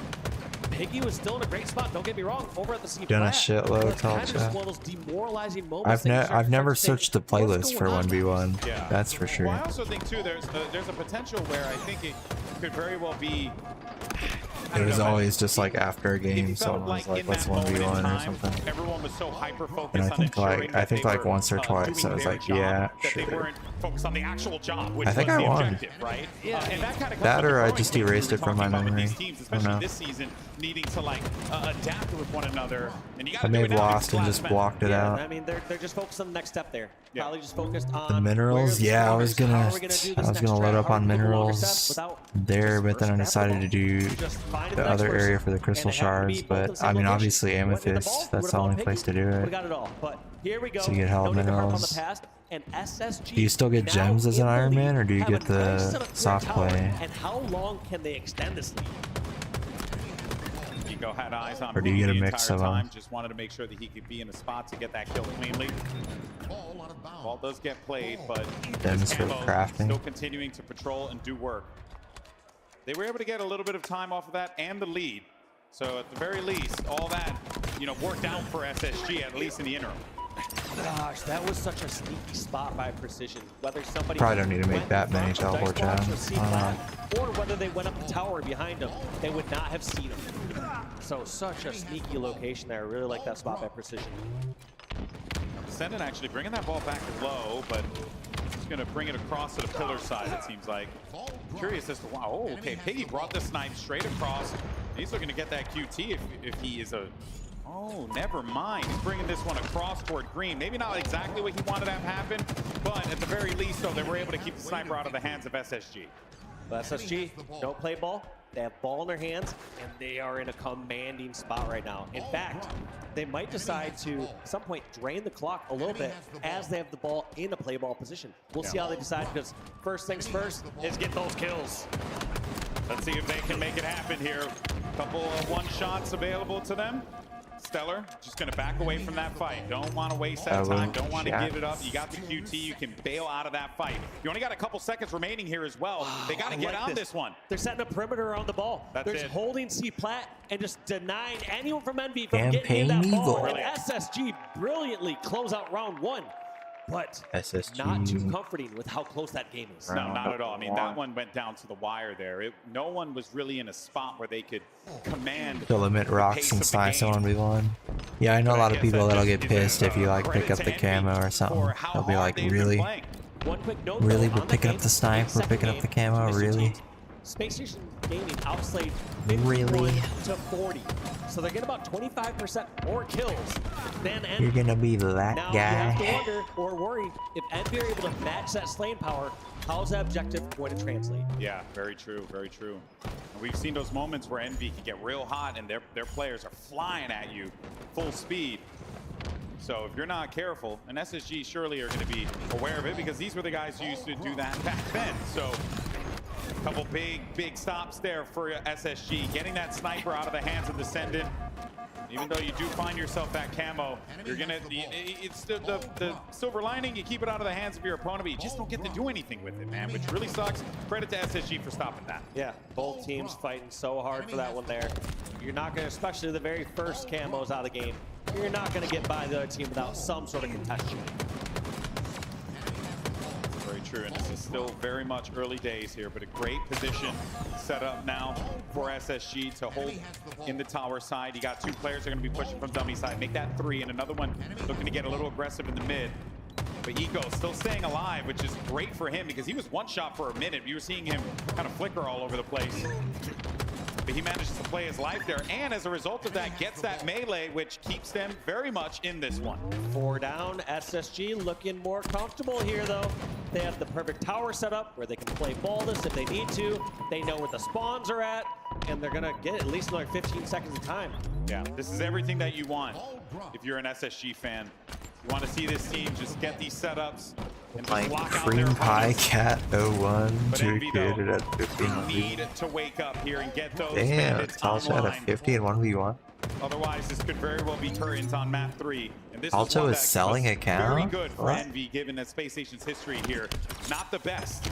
Piggy was still in a great spot. Don't get me wrong. Over at the C Done a flat, shitload, but it's kind of Talcha. just one of those demoralizing moments. that you start I've never to think, searched the playlist for 1v1. Yeah. That's for sure. Well, I also think too, there's a potential where I think it could very well be. It was always just like after a game, someone was like, let's 1v1 or something. Everyone was so hyper focused And I on think ensuring like that they were, once or twice doing I was their like, job, yeah, that they sure. weren't focused on the actual job, which I think was I the won. objective, right? Yeah. And that kind of That or I growing just pains we erased were it from my talking about with memory. these teams, I don't especially know. this season, needing to like adapt with one another. And you I got may to have do it now lost because and last just match. blocked it out. I mean, they're just focused on the next step there. Probably just focused on The minerals, yeah, I was gonna do this load up on next minerals there, but then I decided to do the other area for the crystal shards. But I mean, obviously amethyst, that's the only place to do We it. got it all, but here we go. So you get hell No need to harp on the minerals. past, and SSG Do you still get now gems as an in the Iron lead, Man, or do you have get a nice set the of clear soft tower, play? And how long can they extend this lead? Nico had eyes on Or do you get a the mix entire of 'em? time. Just wanted to make sure that he could be in a spot to get that kill cleanly. Ball does get played, but Gems for Camo crafting. still continuing to patrol and do work. They were able to get a little bit of time off of that and the lead. So at the very least, all that, worked out for SSG, at least in the interim. Gosh, that was such a sneaky spot by Precision. Whether somebody Probably don't need to make went that many from dice teleport box or gems. C I don't flat, or whether they went up the tower behind them, they would not have seen them. So such a sneaky location there. I really like that spot by Precision. Descendant actually bringing that ball back low, but he's going to bring it across to the pillar side, it seems like. Curious as to why. Oh, okay. Piggy brought the snipe straight across. He's looking to get that QT if he is a... Oh, never mind. He's bringing this one across toward green. Maybe not exactly what he wanted to have happen, but at the very least, though, they were able to keep the sniper out of the hands of SSG. But SSG don't play ball. They have ball in their hands, and they are in a commanding spot right now. In fact, they might decide to, at some point, drain the clock a little bit as they have the ball in a play ball position. We'll see how they decide, because first things first is get those kills. Let's see if they can make it happen here. Couple of one-shots available to them. Stellar just going to back away from that fight. Don't want to waste that time. Don't want to give it up. You got the QT. You can bail out of that fight. You only got a couple seconds remaining here as well. They got to get on this one. They're setting a perimeter around the ball. They're just holding C-Plat and just denying anyone from Envy from getting in that ball. And SSG brilliantly close out round one. But SSG. Not too comforting with how close that game is. No, not at all. I mean, that one went down to the wire there. No one was really in a spot where they could command the limit rocks and snipes on 1v1. Yeah, I know a lot of people that'll get pissed if you like pick up the camo or something. They'll be like, really? Really? We're picking up the snipe? We're picking up the camo? Really? Space Station Gaming outslayed Really? 51 to 40. So they're getting about 25% more kills than Envy. You're gonna be that now, guy. you have to wonder or worry if Envy are able to match that slaying power. How's that objective going to translate? Yeah, very true, very true. And we've seen those moments where Envy can get real hot and their players are flying at you full speed. So if you're not careful, and SSG surely are going to be aware of it because these were the guys who used to do that back then. So a couple big stops there for SSG, getting that sniper out of the hands of Descendant. Even though you do find yourself that camo, you're gonna, it's the silver lining, you keep it out of the hands of your opponent, but you just don't get to do anything with it, man, which really sucks. Credit to SSG for stopping that. Yeah, both teams fighting so hard for that one there. You're not gonna, especially the very first camos out of the game, you're not gonna get by the other team without some sort of contention. Very true, and this is still very much early days here, but a great position set up now for SSG to hold in the tower side. You got two players that are going to be pushing from dummy side, make that three, and another one looking to get a little aggressive in the mid. But Eco still staying alive, which is great for him because he was one shot for a minute. You were seeing him kind of flicker all over the place. But he manages to play his life there, and as a result of that, gets that melee, which keeps them very much in this one. 4 down, SSG looking more comfortable here, though. They have the perfect tower set up where they can play ball this if they need to. They know where the spawns are at, and they're going to get at least another 15 seconds of time. Yeah, this is everything that you want if you're an SSG fan. You want to see this team just get these setups and Like just lock out Cream their Pie opponents. Cat 01 But to Envy, created though, at 15. need to wake up here and get those Damn, bandits it's also at a online. 50 and 1v1. Otherwise, this could very well be curtains on map 3. And this Alto one is that selling was a cow? very good for What? Envy, given that Space Station's history here. Not the best.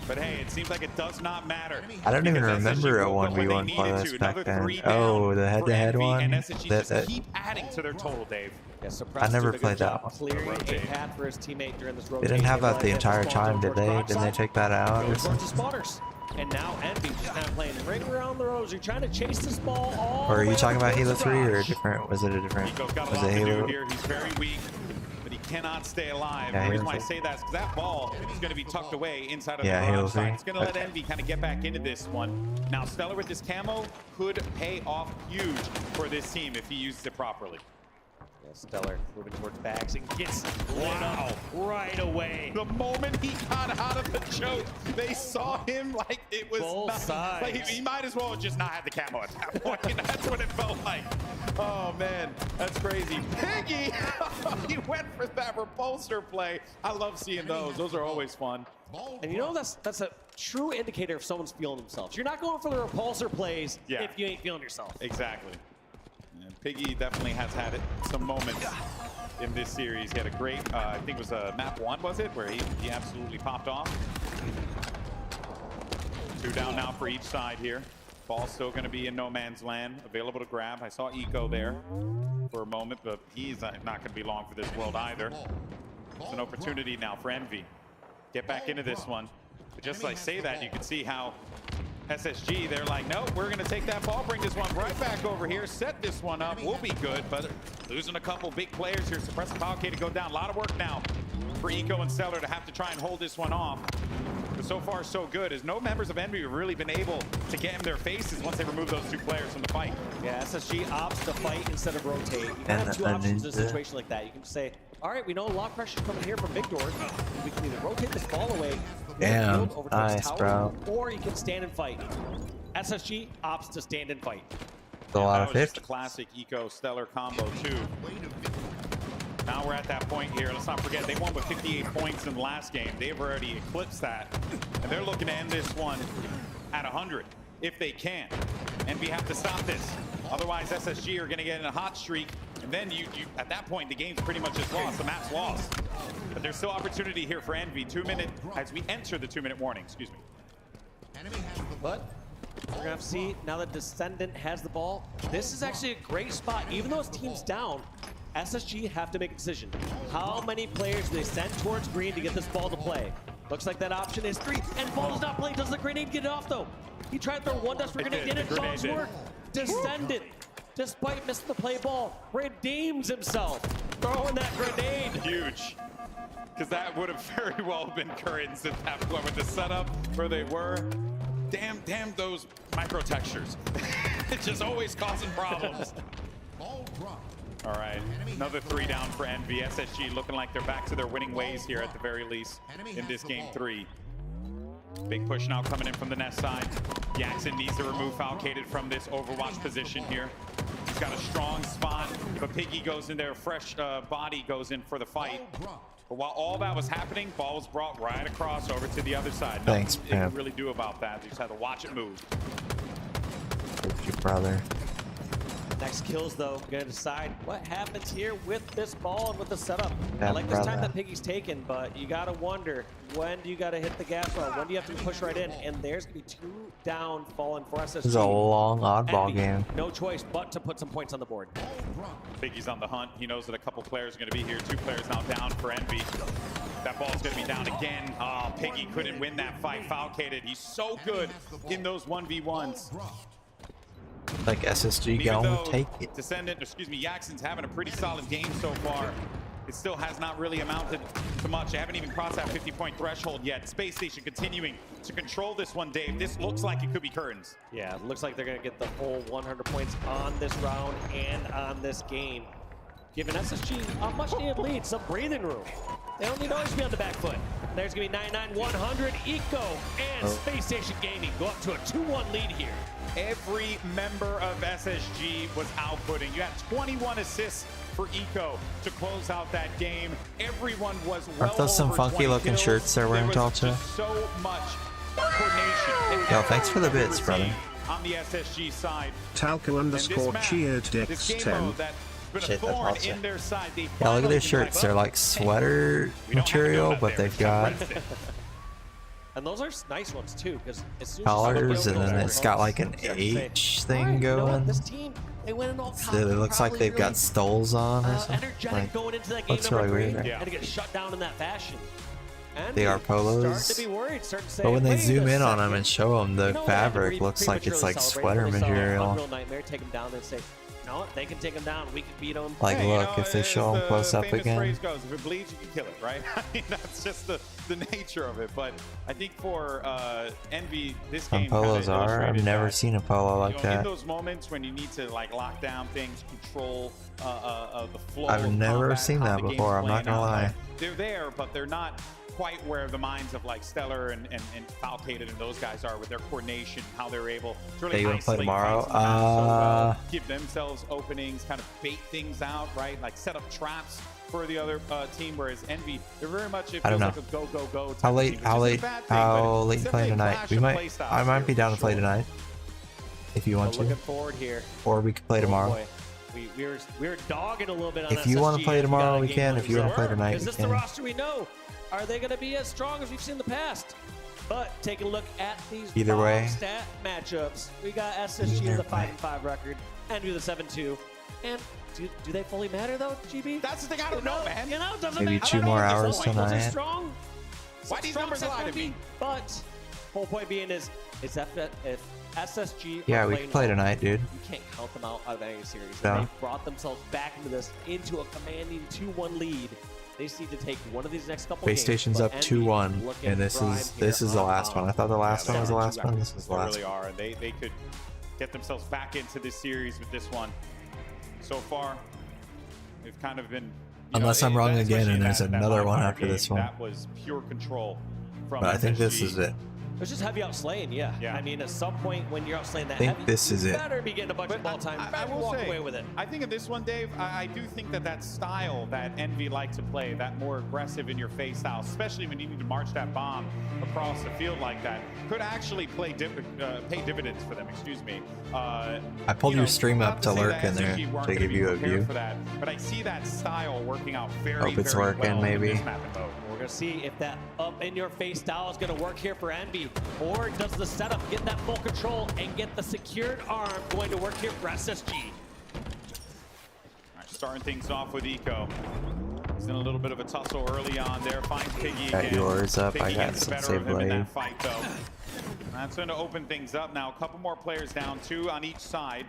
But hey, it seems like it does not matter. I don't even because remember SSG a woke up when they 1v1 needed playlist to. back Another then. 3 Oh, down the for head-to-head Envy, one? And SSG That- just keep adding to their total, Dave. Yeah, I never did a good played that job one. Clearing a path for his teammate during this They rotation. didn't have that the Hit entire spawn time, did towards they? box Didn't they side. take that out or Goes towards something? the spawners. And now Envy just kind of playing ring around the rosy, trying to chase this ball all Or are the you way talking up about towards Halo the 3 or a garage. different? Was it a different? Nico's got a Was lot it to do Halo? here. He's very weak, but he cannot stay alive. Yeah, the reason Halo why I 3. say that is because that ball is going to be tucked away inside of Yeah, the Halo garage side. 3. It's going to let Okay. Envy kind of get back into this one. Now, Stellar with this camo could pay off huge for this team if he uses it properly. Yeah, Stellar moving towards bags and gets lit up right away. The moment he got out of the choke, they saw him like it was Both not, sides. like he might as well just not have the camo at that point. That's what it felt like. Oh man, that's crazy. Piggy, he went for that repulsor play. I love seeing those. Those are always fun. And you know that's a true indicator if someone's feeling themselves. You're not going for the repulsor plays if you ain't feeling yourself. Exactly. And Piggy definitely has had some moments in this series. He had a great, I think it was map 1, was it? Where he absolutely popped off. 2 down now for each side here. Ball's still going to be in no man's land, available to grab. I saw Eco there for a moment, but he's not going to be long for this world either. It's an opportunity now for Envy. Get back into this one. But just as I say that, you can see how SSG, they're like, nope, we're going to take that ball, bring this one right back over here, set this one up. We'll be good, but losing a couple big players here. Suppressive Falcade to go down. A lot of work now for Eco and Stellar to have to try and hold this one off. But so far, so good, as no members of Envy have really been able to get in their faces once they remove those two players from the fight. Yeah, SSG opts to fight instead of rotate. You can have two options in a situation like that. You can say, all right, we know a lot of pressure coming here from big doors. We can either rotate this ball away, damn, over nice, tower, bro. or you can stand and fight. SSG opts to stand and fight. A lot of that was just 50. a classic Eco Stellar combo too. Now we're at that point here. Let's not forget, they won with 58 points in the last game. They've already eclipsed that. And they're looking to end this one at 100, if they can. And we have to stop this. Otherwise, SSG are going to get in a hot streak. And then you at that point, the game's pretty much just lost. The map's lost. But there's still opportunity here for Envy. 2 minute, as we enter the 2-minute warning, excuse me. But we're going to have to see, now that Descendant has the ball, this is actually a great spot. Even though his team's down, SSG have to make a decision. How many players do they send towards green to get this ball to play? Looks like that option is 3, and ball is not played. Does the grenade get it off, though? He tried to throw one desperate grenade in, and John's work. Descendant, despite missing the play ball, redeems himself, throwing that grenade. Huge. Because that would have very well been curtains at that point with the setup where they were. Damn those micro textures. It's just always causing problems. All right, another 3 down for Envy. SSG looking like they're back to their winning ways here at the very least in this game 3. Big push now coming in from the Nest side. Jackson needs to remove Falcated from this Overwatch position here. He's got a strong spot, but Piggy goes in there, fresh body goes in for the fight. But while all that was happening, ball was brought right across over to the other side. Thanks, Nothing you can really do about that. You just have to watch it move. Thank you, brother. Next kills, though, gonna decide what happens here with this ball and with the setup. Yeah, I like this time brother. that Piggy's taken, but you gotta wonder, when do you gotta hit the gas pedal? When do you have to push right in? And there's gonna be 2 down falling for SSG. This is a long oddball Envy, game. no choice but to put some points on the board. Piggy's on the hunt. He knows that a couple players are going to be here. 2 players now down for Envy. That ball's going to be down again. Oh, Piggy couldn't win that fight. Falcated. He's so good in those 1v1s. Like SSG gonna take it. Descendant, excuse me, Jackson's having a pretty solid game so far. It still has not really amounted to much. They haven't even crossed that 50-point threshold yet. Space Station continuing to control this one, Dave. This looks like it could be curtains. Yeah, it looks like they're gonna get the full 100 points on this round and on this game, giving SSG a much-needed lead, some breathing room. They don't need to always be on the back foot. There's gonna be 99-100 Eco and Space Station Gaming go up to a 2-1 lead here. Every member of SSG was outputting. You had 21 assists for Eco to close out that game. Everyone was well Aren't those some over funky 20 looking kills. shirts they're wearing, There was Talcha? just so much coordination. Yo, thanks for the bits, brother. On the SSG side. Talco underscore cheered Dex 10. Been a Shit, that's thorn awesome. in their side. They Yeah, look at finally their can shirts. like, They're like sweater material, but they've got And those are nice ones too, because as soon as collars, and then it's got like an H thing going. This team, they went in all So it looks like they've got stoles on or something. energetic Like, going into that game looks number really 3, weird. and to get shut down in that fashion. And They are polos. Starting to be worried, starting to say, But when they wait zoom a in on second. them and show them the You know what? fabric, looks like it's like sweater material. Unreal Nightmare take them down and say, no, they can take them down. We can beat them. Like, look, if they show them close up famous again. phrase goes, if it bleeds, you can kill it, right? I mean, that's just the nature of it. But I think for Envy, this Some game polos are. I've never seen a polo like in that. those moments when you need to like lock down things, control the flow. I've of never combat, seen how that the game's before, I'm not playing gonna out. lie. Like, they're there, but they're not quite where the minds of like Stellar and Falcated and those guys are with their coordination, how they're able to really Hey, you wanna play isolate tomorrow? fights on the map so well, give themselves openings, kind of bait things out, right? Like set up traps for the other team, whereas Envy, they're very much, it I don't feels know. like a go-go-go type How of late? team, How which late? isn't a bad thing, How but late it's you playing definitely a tonight? clash We of might. play styles I might here be down for to play sure. tonight, if you want Looking to, forward here. or we could play tomorrow. Boy, we were dogging a little bit on If you want to SSG play as we got tomorrow, a we game can. one. If you want to play tonight, Is we this the can. roster we know? Are they going to be as strong as we've seen in the past? But taking a look at these Either way. stat matchups, we got SSG with a 5-5 record, and do the 7-2. And do they fully matter though, GB? That's the thing I don't know, man. You know, it doesn't Maybe matter. 2 more I don't know hours if they're tonight. strong. Why these Strong numbers as lie to Envy, me? But whole point being is is that if SSG Yeah, are we playing can play well, tonight, dude. you can't count them out of any series. No. They brought themselves back into this, into a commanding 2-1 lead. They just need to take one of these next couple Base games. station's up 2-1, and this is the last one. I thought the last one was the last one. This is the They last really one. are, and they could get themselves back into this series with this one. So far, they've kind of been. Unless I'm wrong again, and there's another one after game, this one. That was pure control from But I think this SSG. is it. It's just heavy outslaying, yeah. I mean, at some point when you're outslaying that I think heavy, this is you it. better be getting a bunch of ball time. I Better will walk say, away with it. I think in this one, Dave, I do think that style that Envy like to play, that more aggressive in your face style, especially when you need to march that bomb across the field like that, could actually pay dividends for them. Excuse me. I pulled your stream up to lurk in there to give you a view. For that, but I see that style working out very, Hope it's very working, well maybe. in this map and mode. We're going to see if that up-in-your-face style is going to work here for Envy, or does the setup get that full control and get the secured arm going to work here for SSG? All right, starting things off with Eco. He's in a little bit of a tussle early on there. Finds Piggy Got again. yours up. Piggy I got gets the better Sensei of him in Blade. that fight, though. That's going to open things up now. A couple more players down, 2 on each side.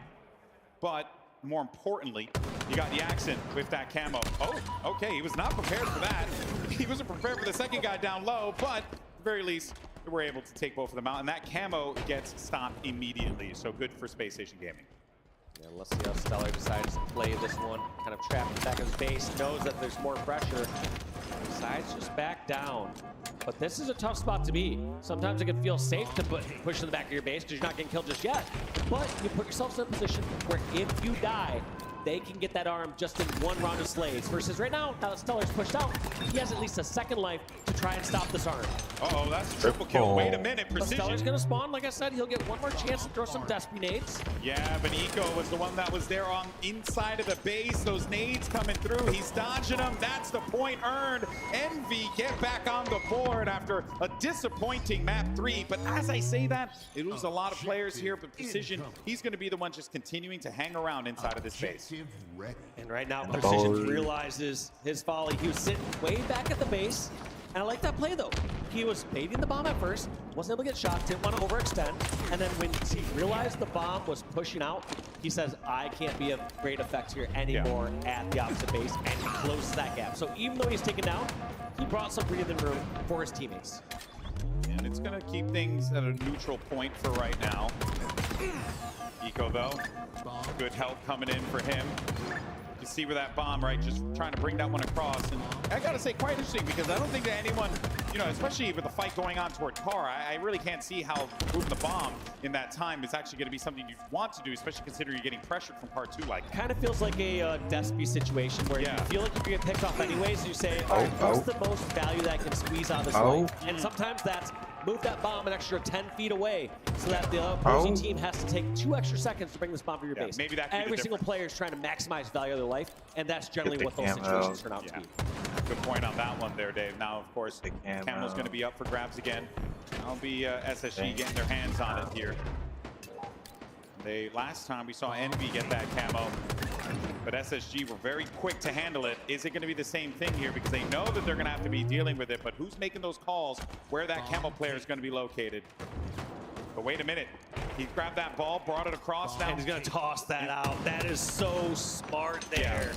But more importantly, you got Jackson with that camo. Oh, okay, he was not prepared for that. He wasn't prepared for the second guy down low, but at the very least, they were able to take both of them out. And that camo gets stopped immediately. So good for Space Station Gaming. Yeah, let's see how Stellar decides to play this one. Kind of trapped in the back of his base, knows that there's more pressure. Decides just back down. But this is a tough spot to be. Sometimes it can feel safe to push to the back of your base because you're not getting killed just yet. But you put yourself in a position where if you die, they can get that arm just in one round of slaves. Versus right now that Stellar's pushed out, he has at least a second life to try and stop this arm. Uh-oh, that's a triple kill. Wait a minute, But precision. Stellar's gonna spawn, like I said, he'll get one more chance to throw some Despy nades. Yeah, but Eco was the one that was there on inside of the base. Those nades coming through. He's dodging them. That's the point earned. Envy get back on the board after a disappointing map 3. But as I say that, they lose a lot of players here, but Precision, he's going to be the one just continuing to hang around inside of this base. And right now, Precision realizes his folly. He was sitting way back at the base. And I like that play, though. He was baiting the bomb at first, wasn't able to get shot, didn't want to overextend. And then when he realized the bomb was pushing out, he says, I can't be of great effect here anymore at the opposite base, and he closes that gap. So even though he's taken down, he brought some breathing room for his teammates. And it's going to keep things at a neutral point for right now. Eco, though, good help coming in for him. You see where that bomb, right, just trying to bring that one across. And I gotta say, quite interesting, because I don't think that anyone, you know, especially with the fight going on toward Car, I really can't see how moving the bomb in that time is actually gonna be something you want to do, especially considering you're getting pressured from Car 2 like that. Kind of feels like a Despy situation where you feel like you're gonna get picked off anyways. You say, all right, what's the most value that I can squeeze out of this fight? And sometimes that's move that bomb an extra 10 feet away so that the opposing team has to take 2 extra seconds to bring this bomb to your base. Maybe that Every single player is trying to maximize value of their life, and that's generally what those situations turn out to be. Good point on that one there, Dave. Now, of course, Camel's going to be up for grabs again. That'll be SSG getting their hands on it here. Last time we saw Envy get that camo, but SSG were very quick to handle it. Is it going to be the same thing here? Because they know that they're going to have to be dealing with it, but who's making those calls where that camo player is going to be located? But wait a minute. He grabbed that ball, brought it across now. And he's going to toss that out. That is so smart there.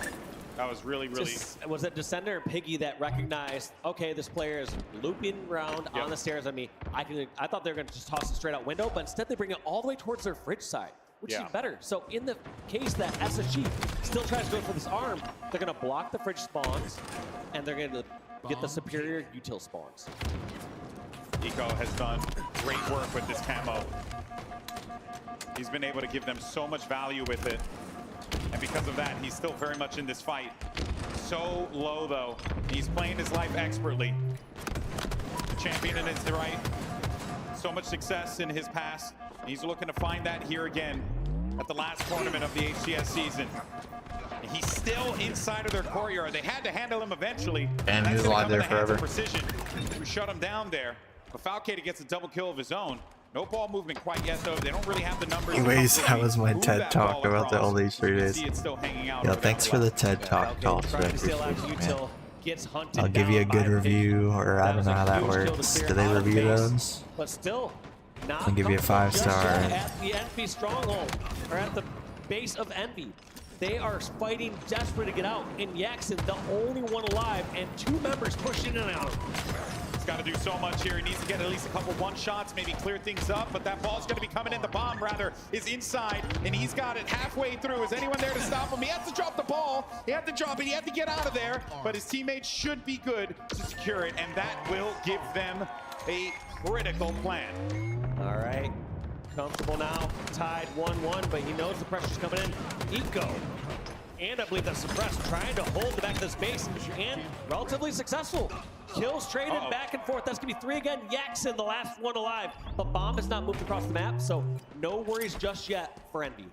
That was really, really... Was it Descender or Piggy that recognized, okay, this player is looping around on the stairs on me. I thought they were going to just toss it straight out window, but instead they bring it all the way towards their fridge side, which is better. So in the case that SSG still tries to go for this arm, they're going to block the fridge spawns, and they're going to get the superior util spawns. Eco has done great work with this camo. He's been able to give them so much value with it. And because of that, he's still very much in this fight. So low, though. He's playing his life expertly. The champion in his right. So much success in his past. He's looking to find that here again at the last tournament of the HCS season. He's still inside of their courtyard. They had to handle him eventually. And he's alive there forever. Precision to shut him down there. But Falcated gets a double kill of his own. No ball movement quite yet, though. They don't really have the numbers. Anyways, that was my TED Talk about the old H3 days. Yo, thanks for the TED Talk, also. I appreciate it, man. I'll give you a good review, or I don't know how that works. Do they review those? But still, Not I'll give you a comfortable 5-star. just yet at the Envy stronghold, or at the base of Envy. They are fighting desperate to get out. And Yaxon, the only one alive, and 2 members pushing it out. He's got to do so much here. He needs to get at least a couple one-shots, maybe clear things up, but that ball's going to be coming in. The bomb, rather, is inside, and he's got it halfway through. Is anyone there to stop him? He has to drop the ball. He had to drop it. He had to get out of there, but his teammates should be good to secure it, and that will give them a critical plan. All right. Comfortable now, tied 1-1, but he knows the pressure's coming in. Eco, and I believe that's Suppressed, trying to hold the back of the space, and relatively successful. Kills traded back and forth. That's gonna be 3 again. Yaxon, the last one alive. The bomb has not moved across the map, so no worries just yet for Envy.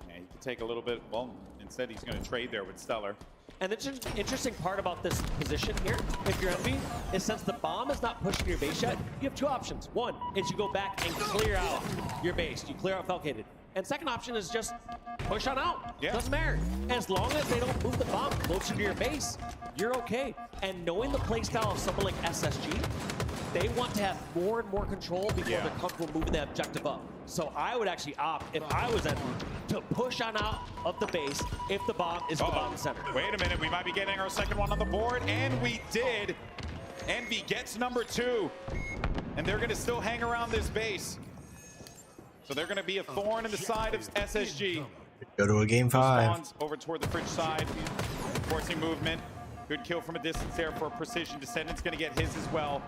Yeah, he can take a little bit, well, instead he's gonna trade there with Stellar. And the interesting part about this position here, if you're Envy, is since the bomb is not pushing your base yet, you have 2 options. One is you go back and clear out your base. You clear out Falcated. And second option is just push on out. Yeah. Doesn't matter. As long as they don't move the bomb closer to your base, you're okay. And knowing the playstyle of someone like SSG, they want to have more and more control before they're comfortable moving the objective up. So I would actually opt, if I was Envy, to push on out of the base if the bomb is the bottom center. Wait a minute, we might be getting our second one on the board, and we did. Envy gets number 2, and they're gonna still hang around this base. So they're gonna be a thorn in the side of SSG. Go to a game 5. Spawns over toward the fridge side, forcing movement. Good kill from a distance there for Precision. Descendant's gonna get his as well.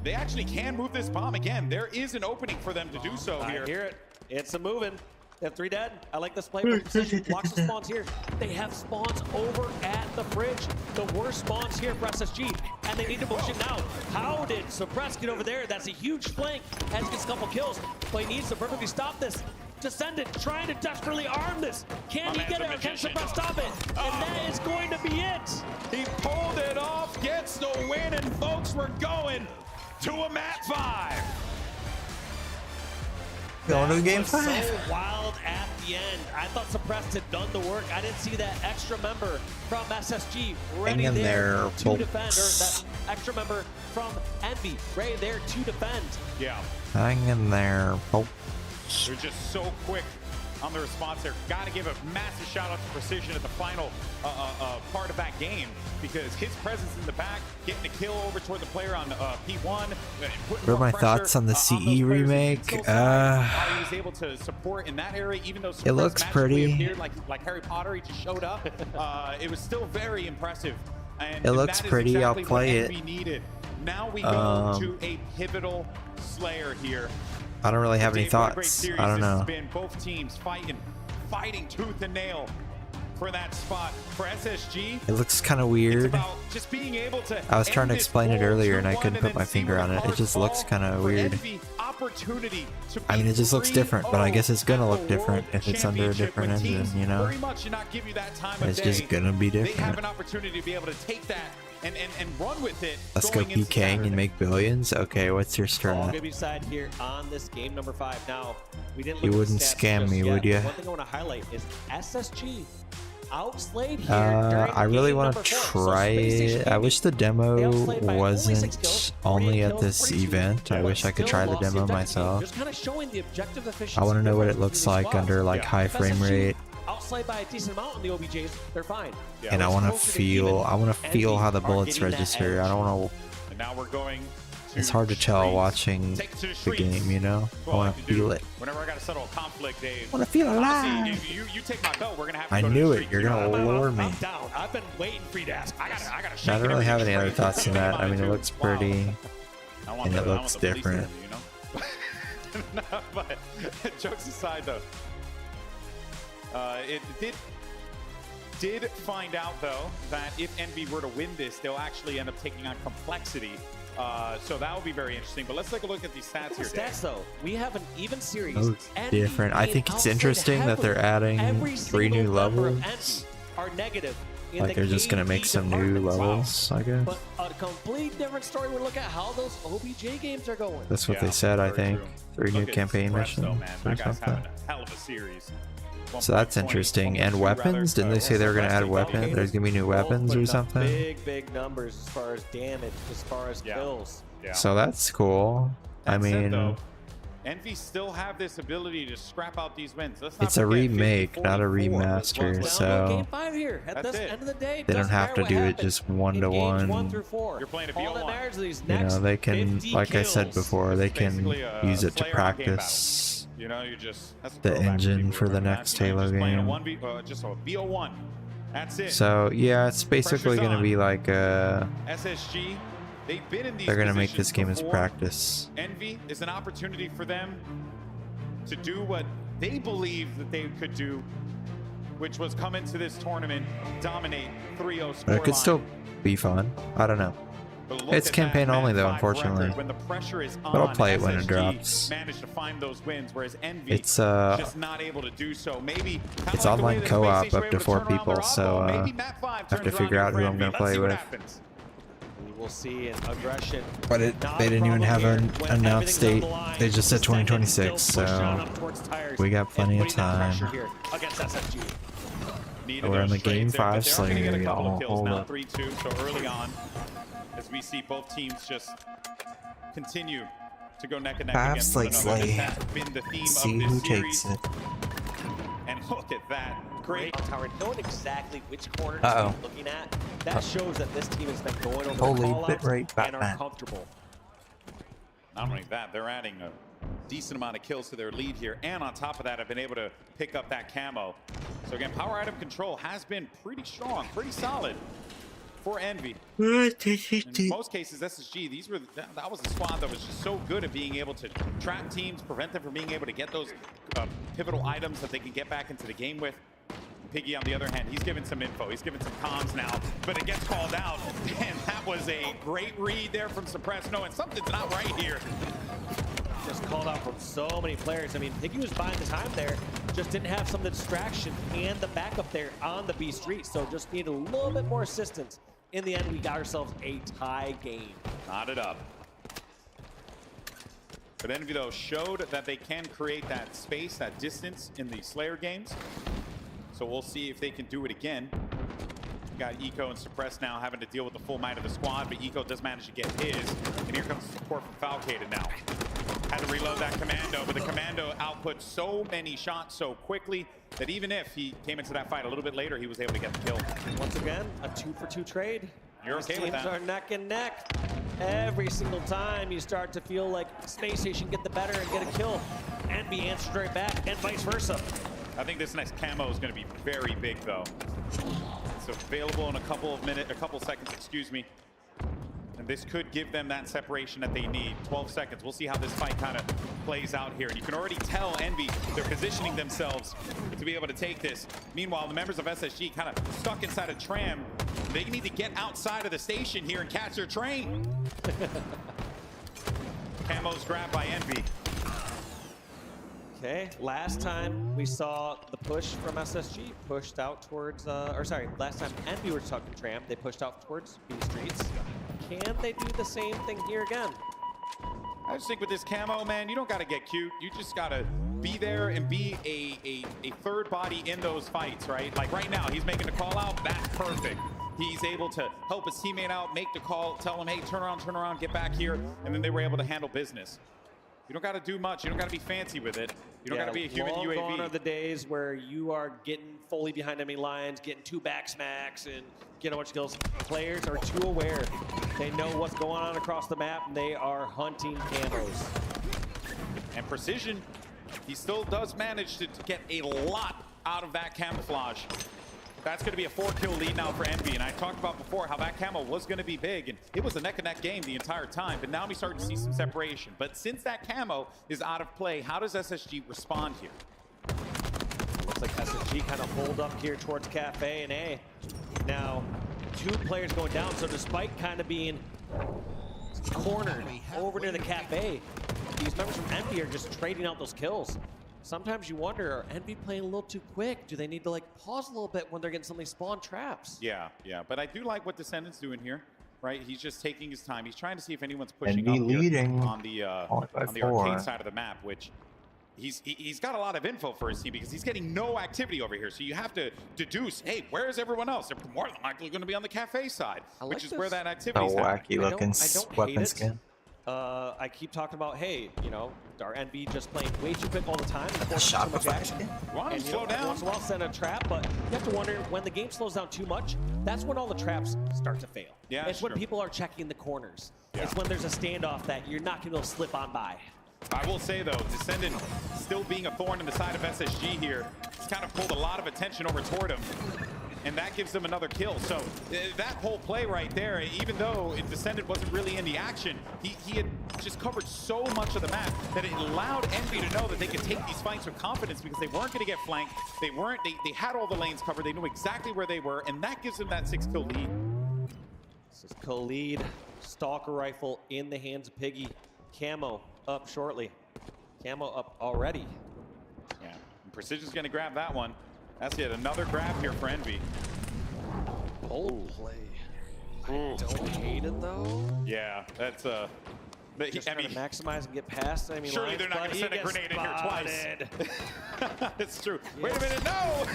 They actually can move this bomb again. There is an opening for them to do so here. I hear it. It's a moving. They have 3 dead. I like this play for Precision. Blocks the spawns here. They have spawns over at the bridge. The worst spawns here for SSG, and they need to push it now. How did Suppress get over there? That's a huge flank. Has gets a couple kills, but he needs to perfectly stop this. Descendant trying to desperately arm this. Can he get it, or can Suppress stop it? And that is going to be it. He pulled it off, gets the win, and folks, we're going to a mat 5. Going to game 5. So wild at the end. I thought Suppressed had done the work. I didn't see that extra member from SSG ready Hang in there to folks. defend, or that extra member from Envy ready there to defend. Yeah. Hang in there, folks. They're just so quick on the response there. Got to give a massive shout out to Precision at the final part of that game, because his presence in the back, getting a kill over toward the player on P1. What are my thoughts on the CE remake? He was able to support in that area, even though It looks pretty. appeared like Harry Potter. He just showed up. It was still very impressive. And It looks that is pretty. I'll exactly play what it. Envy needed. Now we go to a pivotal Slayer here. I don't really have any Dave, what a great thoughts. series I don't this has know. been. Both teams fighting tooth and nail for that spot. For SSG, It looks kind of it's weird. about just being able to I was trying to end this explain it 4-2-1 earlier and I couldn't and put then my see finger where on the it. It just cards looks fall. kind of For weird. Envy, opportunity to I mean, it just looks different, but I guess it's gonna look 3-0 different if it's under a championship different when engine, teams you know? very much do not give you that time of It's day. just gonna be They have different. an opportunity to be able to take that and run with it. Let's go going into PKing Saturday. and make billions. Okay, what's your All strat? gonna be decided here on this game number 5. Now, we didn't You look at the wouldn't stats scam just me, yet, would but ya? One thing I want to highlight is SSG outslayed here. I really want to try it. I wish the demo wasn't only at this event. I wish I could try the demo myself. Just kind of showing the objective efficiency. I want to know what it looks like under like high frame rate, Outslayed by a decent amount in the OBJs, they're fine. and I want to feel how the bullets register. I don't know. And now we're going to It's hard to tell watching Take it to the the streets. game, you know? I Well, want to feel it. Whenever I got to settle a conflict, Dave. Wanna feel honestly, alive. if you take my belt, we're gonna have to I go to knew the it. streets. You're You gonna know, lure me. I'm down. I've been waiting for you to ask. I gotta shake I don't it really up have and any other trade. thoughts on that. I mean, it looks pretty, I want and the- it I want looks the police different. interview, you know? No, but jokes aside, though, it did find out though that if Envy were to win this, they'll actually end up taking on Complexity. So that will be very interesting. But let's take a look at these stats here. Stats though, we have an even series. Looks Envy different. I being think it's outplayed interesting that they're heavily. adding Every 3 single new member of levels. Envy are negative in Like the they're just gonna make KD some new department. levels, I guess. But a complete different story. We look at how those OBJ games are going. That's what they said, I think. 3 new Look at campaign Express, though, missions man. or That guy's something. having a hell of a series. So that's interesting. And weapons? Didn't they say they were gonna add weapons? There's gonna be new weapons or something? Big numbers as far as damage, as far as kills. So that's cool. I That said, mean, though, Envy still have this ability to scrap out these wins. Let's not It's a forget, remake, 50, not a 44 remaster, was so Game 5 here. At That's this it. end of the day, they don't doesn't have to matter do what it happens just one in to games 1 one. through 4. You're playing a All that BO1. matters are these You next know, they can, 50 like I said kills. before, they can Basically a use it to player on game battle. practice You know, you just that's a the throwback engine people for the remember that. next You know, Halo just playing game. a 1v, just a BO1. That's it. So yeah, it's basically Pressure's gonna on. be like SSG, they've been in these they're gonna make this positions game as before. practice. Envy is an opportunity for them to do what they believe that they could do, which was come into this tournament, dominate 3-0 But it could scoreline. still be fun. I don't know. But look It's at campaign that only though, Mag 5 unfortunately. record. When the pressure is But I'll on, play it when it SSG drops. managed to find those wins, whereas Envy It's just not able to do so. Maybe it's online co-op up to 4 people, so I have to figure out who I'm gonna play with. We will see an aggression. But they didn't even have an announced date. They just said 2026, so we got plenty of time. Against SSG. We're in the game 5 slayer, y'all. Hold Now up. 3-2, so early on, as we see both teams just continue to go neck and neck 5 against one slay another. This slay. has been the theme See of who this takes series. it. And look at that. Great. Tower, knowing exactly which corner Uh-oh. to be looking at, that shows that this team has been going over Holy the call-outs bitrate and are Batman. comfortable. Not only that, they're adding a decent amount of kills to their lead here, and on top of that, have been able to pick up that camo. So again, power item control has been pretty strong, pretty solid for Envy. In most cases, SSG, that was a squad that was just so good at being able to trap teams, prevent them from being able to get those pivotal items that they can get back into the game with. Piggy, on the other hand, he's given some info. He's given some comms now, but it gets called out. And that was a great read there from Suppress, knowing something's not right here. Just called out from so many players. I mean, Piggy was buying the time there, just didn't have some of the distraction and the backup there on the B street, so just needed a little bit more assistance. In the end, we got ourselves a tie game. Knotted up. But Envy, though, showed that they can create that space, that distance in the Slayer games. So we'll see if they can do it again. We got Eco and Suppress now having to deal with the full might of the squad, but Eco does manage to get his. And here comes the support from Falcated now. Had to reload that Commando, but the Commando output so many shots so quickly that even if he came into that fight a little bit later, he was able to get the kill. Once again, a 2-for-2 trade. You're These okay with teams that? are neck and neck. Every single time you start to feel like Space Station get the better and get a kill, Envy answers right back, and vice versa. I think this next camo is going to be very big, though. It's available in a couple seconds, excuse me. And this could give them that separation that they need. 12 seconds. We'll see how this fight kind of plays out here. And you can already tell Envy, they're positioning themselves to be able to take this. Meanwhile, the members of SSG kind of stuck inside a tram. They need to get outside of the station here and catch their train. Camo's grabbed by Envy. Okay, last time we saw the push from SSG pushed out towards, last time Envy were talking tram, they pushed out towards B streets. Can they do the same thing here again? I just think with this camo, man, you don't got to get cute. You just got to be there and be a third body in those fights, right? Like right now, he's making the call out. That's perfect. He's able to help his teammate out, make the call, tell him, hey, turn around, get back here. And then they were able to handle business. You don't got to do much. You don't got to be fancy with it. You don't got to be a human long UAV. Gone are the days where you are getting fully behind enemy lines, getting 2 back smacks, and getting a bunch of kills. Players are too aware. They know what's going on across the map, and they are hunting camos. And precision, he still does manage to get a lot out of that camouflage. That's going to be a 4-kill lead now for Envy. And I talked about before how that camo was going to be big. And it was a neck-and-neck game the entire time. But now we start to see some separation. But since that camo is out of play, how does SSG respond here? Looks like SSG kind of hold up here towards Cafe and A. Now, 2 players going down. So despite kind of being cornered over near the Cafe, these members from Envy are just trading out those kills. Sometimes you wonder, are Envy playing a little too quick? Do they need to like pause a little bit when they're getting some of these spawn traps? Yeah. But I do like what Descendant's doing here, right? He's just taking his time. He's trying to see if anyone's pushing Envy up here leading on the arcade side of the map, which he's got a lot of info for his team because he's getting no activity over here. So you have to deduce, hey, where is everyone else? They're more than likely going to be on the Cafe side, which is where that activity is happening. wacky looking weapon skin. I keep talking about, hey, you know, our NV just playing way too quick all the time. And Shot too much action. Ron, slow down. Once in a while, send a trap, but you have to wonder when the game slows down too much. That's when all the traps start to fail. Yeah, it's when people are checking the corners. Yeah. It's when there's a standoff that you're not going to be able to slip on by. I will say, though, Descendant still being a thorn in the side of SSG here, it's kind of pulled a lot of attention over toward him, and that gives them another kill. So that whole play right there, even though Descendant wasn't really in the action, he had just covered so much of the map that it allowed Envy to know that they could take these fights with confidence because they weren't going to get flanked. They had all the lanes covered. They knew exactly where they were, and that gives them that 6-kill lead. This is Khalid, Stalker Rifle in the hands of Piggy. Camo up shortly. Camo up already. Yeah, and Precision's going to grab that one. That's yet another grab here for Envy. Bold play. I don't hate it though. Yeah, that's Just trying to maximize and get past enemy surely lines, they're not going to send a grenade in here twice. It's true. Yes. Wait a minute, no!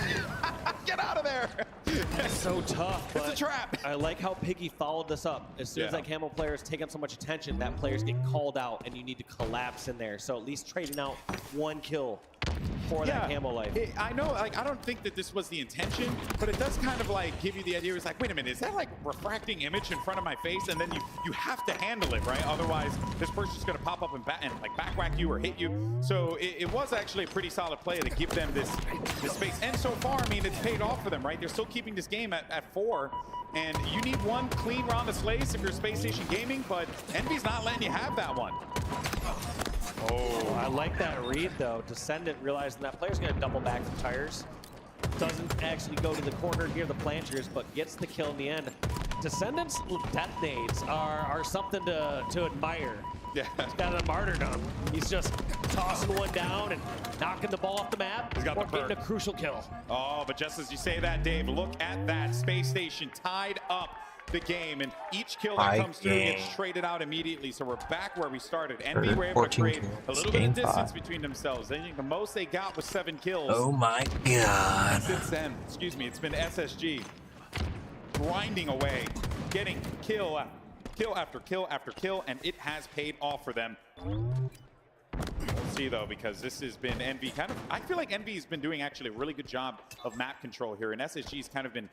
Get out of there! It's so tough. It's a trap. I like how Piggy followed this up. As soon as that Camo player is taking so much attention, that players get called out and you need to collapse in there. So at least trading out one kill for that Camo life. I know, like, I don't think that this was the intention, but it does kind of like give you the idea. It's like, wait a minute, is that like refracting image in front of my face? And then you have to handle it, right? Otherwise, this person's going to pop up and like back whack you or hit you. So it was actually a pretty solid play to give them this space. And so far, I mean, it's paid off for them, right? They're still keeping this game at 4. And you need one clean round of slays if you're Space Station Gaming, but Envy's not letting you have that one. Oh, I like that read though. Descendant realizing that player's going to double back the tires. Doesn't actually go to the corner near the planters, but gets the kill in the end. Descendant's death nades are something to admire. Yeah. He's got a martyrdom. He's just tossing one down and knocking the ball off the map. He's got or the getting a crucial kill. Oh, but just as you say that, Dave, look at that. Space Station tied up the game, and each kill that comes through gets traded out immediately. So we're back where we started. Envy were able to create a little bit of distance between themselves. I think the most they got was 7 kills. Oh my god. Since then, excuse me, it's been SSG grinding away, getting kill after kill after kill, and it has paid off for them. We'll see though, because this has been Envy kind of, I feel like Envy has been doing actually a really good job of map control here, and SSG's kind of been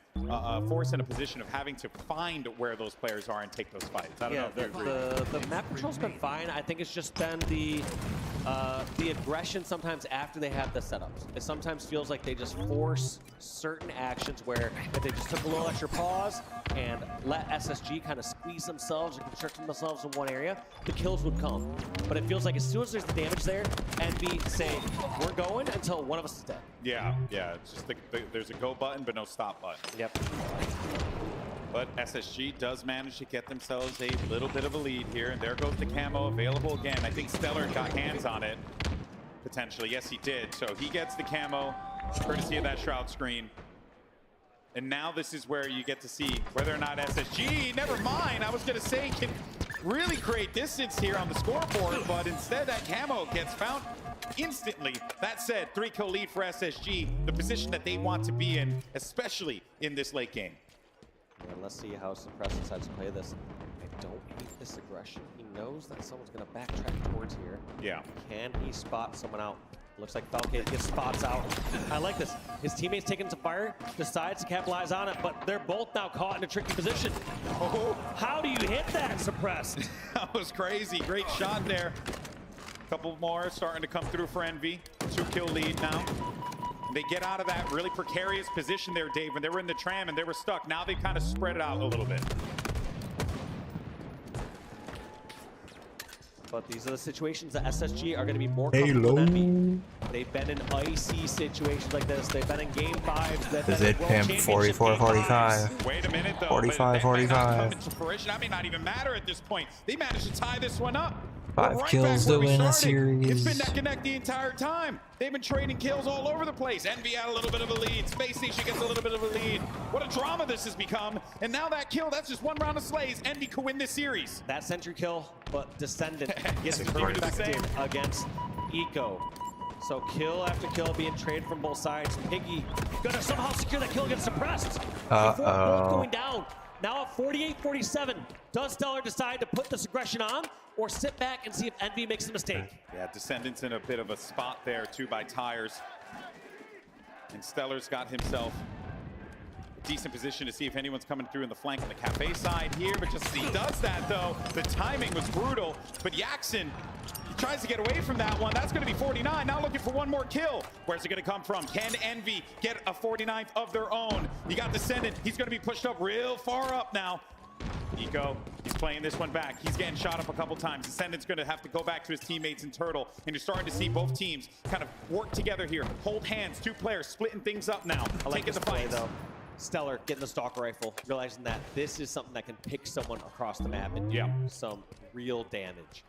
forced in a position of having to find where those players are and take those fights. I don't know if you agree. The map control's been fine. I think it's just been the aggression sometimes after they have the setups. It sometimes feels like they just force certain actions where if they just took a little extra pause and let SSG kind of squeeze themselves or constrict themselves in one area, the kills would come. But it feels like as soon as there's the damage there, Envy say, we're going until one of us is dead. Yeah, it's just there's a go button, but no stop button. Yep. But SSG does manage to get themselves a little bit of a lead here, and there goes the camo available again. I think Stellar got hands on it, potentially. Yes, he did. So he gets the camo, courtesy of that shroud screen. And now this is where you get to see whether or not SSG, never mind, I was going to say, can really create distance here on the scoreboard, but instead that camo gets found instantly. That said, 3-kill lead for SSG, the position that they want to be in, especially in this late game. Yeah, let's see how Suppress decides to play this. I don't hate this aggression. He knows that someone's going to backtrack towards here. Yeah. Can he spot someone out? Looks like Falcon gets spots out. I like this. His teammate's taking some fire, decides to capitalize on it, but they're both now caught in a tricky position. Oh, how do you hit that, Suppressed? That was crazy. Great shot there. A couple more starting to come through for Envy. 2-kill lead now. They get out of that really precarious position there, Dave, when they were in the tram and they were stuck. Now they kind of spread it out a little bit. But these are the situations that SSG are going to be more comfortable than Envy. They've been in icy situations like this. They've been in game 5s. Is it Pimp 44-45? Wait a minute, though. 45-45. Come into fruition. That may not even matter at this point. They managed to tie this one up. 5 kills to win a series. It's been neck and neck the entire time. They've been trading kills all over the place. Envy had a little bit of a lead. Space Station gets a little bit of a lead. What a drama this has become. And now that kill, that's just one round of slays. Envy could win this series. That sentry kill, but Descendant gets perfected against Eco. So kill after kill being traded from both sides. Piggy gonna somehow secure that kill against Suppressed. Both going down. Now at 48-47, does Stellar decide to put this aggression on or sit back and see if Envy makes a mistake? Yeah, Descendants in a bit of a spot there too by Tires. And Stellar's got himself a decent position to see if anyone's coming through in the flank on the Cafe side here, but just as he does that though, the timing was brutal. But Yaxon tries to get away from that one. That's going to be 49. Now looking for one more kill. Where's it going to come from? Can Envy get a 49th of their own? You got Descendant. He's going to be pushed up real far up now. Eco, he's playing this one back. He's getting shot up a couple times. Descendant's going to have to go back to his teammates in Turtle. And you're starting to see both teams kind of work together here. Hold hands, two players splitting things up now. I like taking the fight though. Stellar getting the stalker rifle, realizing that this is something that can pick someone across the map and do some real damage.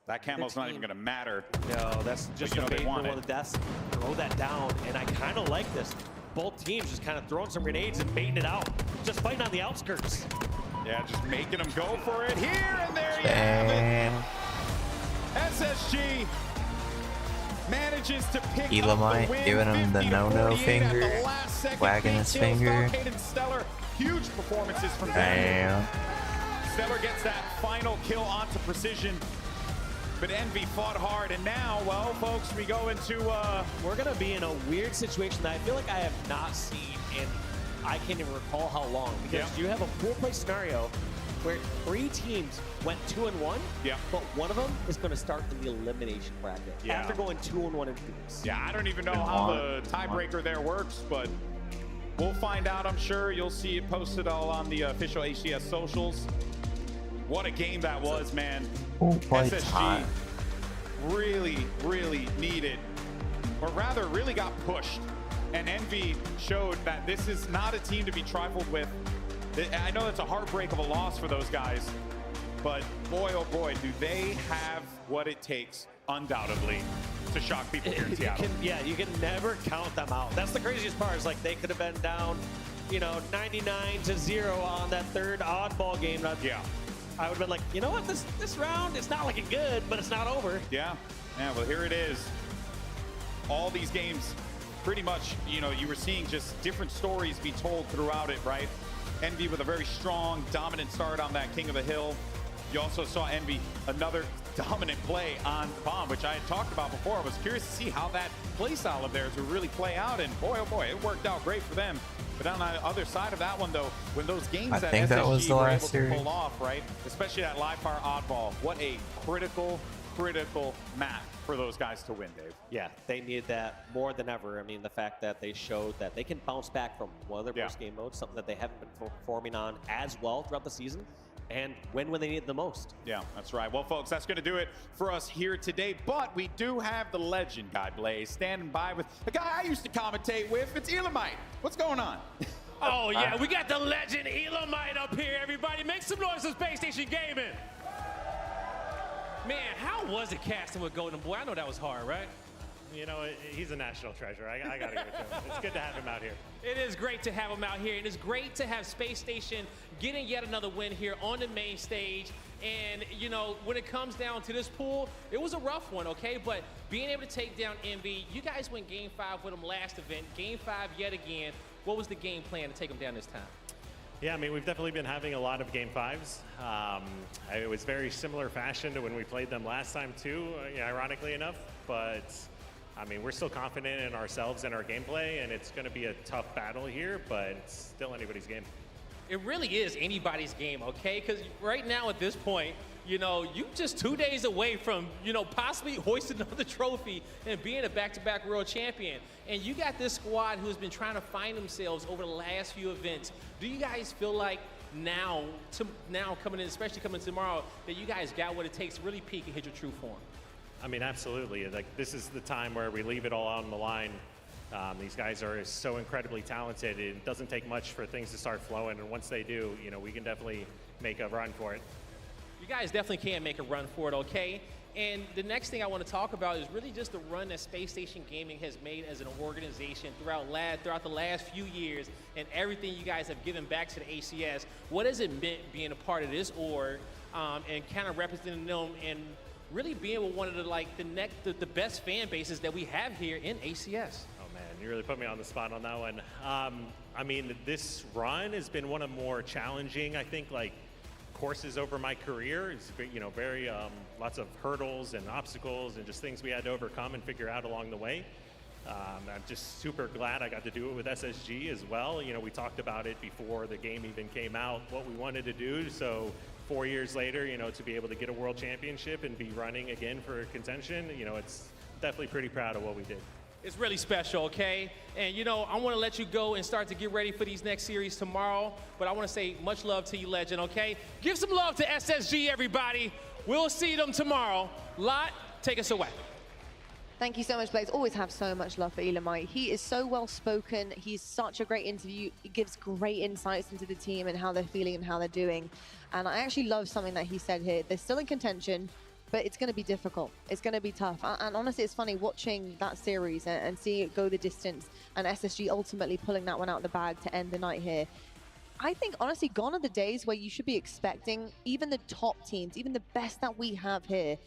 That camo's not even going to matter. No, that's just a bait for one of the deaths. Throw that down, and I kind of like this. Both teams just kind of throwing some grenades and baiting it out. Just fighting on the outskirts. Yeah, just making them go for it here, and there you have it. SSG manages to pick Elamite up the win, giving him the no-no finger, wagging his finger. Stellar, huge performances from Damn. Stellar gets that final kill onto Precision, but Envy fought hard, and now, well, folks, we go into we're gonna be in a weird situation that I feel like I have not seen in I can't even recall how long, because you have a pool play scenario where 3 teams went 2-1, but one of them is going to start in the elimination bracket after going 2-1 in groups. Yeah, I don't even know how the tiebreaker there works, but we'll find out, I'm sure. You'll see it posted all on the official HCS socials. What a game that was, man. SSG really, really needed, or rather really got pushed. And Envy showed that this is not a team to be trifled with. I know it's a heartbreak of a loss for those guys, but boy, oh boy, do they have what it takes, undoubtedly, to shock people here in Seattle. You can never count them out. That's the craziest part, is like they could have been down, 99-0 on that third oddball game. I would have been like, you know what, this round, it's not looking good, but it's not over. Yeah, well, here it is. All these games, pretty much, you were seeing just different stories be told throughout it, right? Envy with a very strong, dominant start on that King of the Hill. You also saw Envy, another dominant play on Bomb, which I had talked about before. I was curious to see how that play style of theirs would really play out, and boy, oh boy, it worked out great for them. But on the other side of that one, though, when those games that SSG were able to pull off, right? Especially that live fire oddball, what a critical map for those guys to win, Dave. Yeah, they need that more than ever. I mean, the fact that they showed that they can bounce back from one of their first game modes, something that they haven't been performing on as well throughout the season, and win when they need it the most. Yeah, that's right. Well, folks, that's going to do it for us here today. But we do have the legend, Guy Blaze, standing by with the guy I used to commentate with. It's Elamite. What's going on? Oh, yeah, we got the legend Elamite up here, everybody. Make some noise for Space Station Gaming. Man, how was it casting with Golden Boy? I know that was hard, right? He's a national treasure. I got to give it to him. It's good to have him out here. It is great to have him out here, and it's great to have Space Station getting yet another win here on the main stage. And, when it comes down to this pool, it was a rough one, okay? But being able to take down Envy, you guys went Game 5 with them last event. Game 5 yet again. What was the game plan to take them down this time? Yeah, I mean, we've definitely been having a lot of Game 5s. It was very similar fashion to when we played them last time, too, ironically enough. But, I mean, we're still confident in ourselves and our gameplay, and it's going to be a tough battle here, but it's still anybody's game. It really is anybody's game, okay? Because right now at this point, you're just 2 days away from, possibly hoisting another trophy and being a back-to-back world champion. And you got this squad who's been trying to find themselves over the last few events. Do you guys feel like now coming in, especially coming tomorrow, that you guys got what it takes to really peak and hit your true form? I mean, absolutely. Like, this is the time where we leave it all out on the line. These guys are so incredibly talented. It doesn't take much for things to start flowing, and once they do, we can definitely make a run for it. You guys definitely can make a run for it, okay? And the next thing I want to talk about is really just the run that Space Station Gaming has made as an organization throughout the last few years, and everything you guys have given back to the HCS. What has it meant being a part of this org and kind of representing them and really being with one of the best fan bases that we have here in HCS? Oh man, You really put me on the spot on that one. I mean, this run has been one of more challenging, I think, like courses over my career. It's, you know, very lots of hurdles and obstacles and just things we had to overcome and figure out along the way. I'm just super glad I got to do it with SSG as well. You know, we talked about it before the game even came out, what we wanted to do. So 4 years later, you know, to be able to get a world championship and be running again for contention, you know, it's definitely pretty proud of what we did. It's really special, okay? And you know, I want to let you go and start to get ready for these next series tomorrow, but I want to say much love to you, Legend, okay? Give some love to SSG, everybody. We'll see them tomorrow. Lot, take us away. Thank you so much, Blaze. Always have so much love for Elamite. He is so well-spoken. He's such a great interview. He gives great insights into the team and how they're feeling and how they're doing. And I actually love something that he said here. They're still in contention, but it's going to be difficult. It's going to be tough. And honestly, it's funny watching that series and seeing it go the distance and SSG ultimately pulling that one out of the bag to end the night here. I think, honestly, gone are the days where you should be expecting even the top teams, even the best that we have here,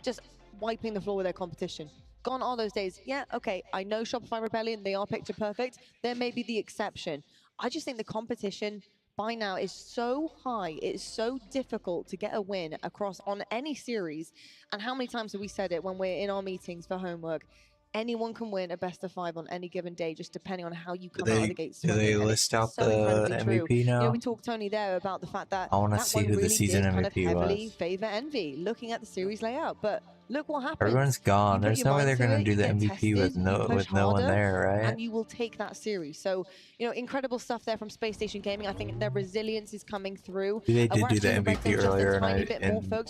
just wiping the floor with their competition. Gone are those days. Yeah, okay, I know Shopify Rebellion, they are picture perfect. There may be the exception. I just think the competition by now is so high, it's so difficult to get a win across on any series. And how many times have we said it when we're in our meetings for homework? Anyone can win a best of 5 on any given day, just depending on how you come out of the gates. Do they list out the MVP now? You know, we talked, Tony, there about the fact that I want to see who the season MVP heavily was. favor Envy, looking at the series layout. But look what happened. Everyone's gone. There's no way they're going to do the MVP with no one there, right? And you will take that series. So, you know, incredible stuff there from Space Station Gaming. I think their resilience is coming through. They did do the MVP earlier, and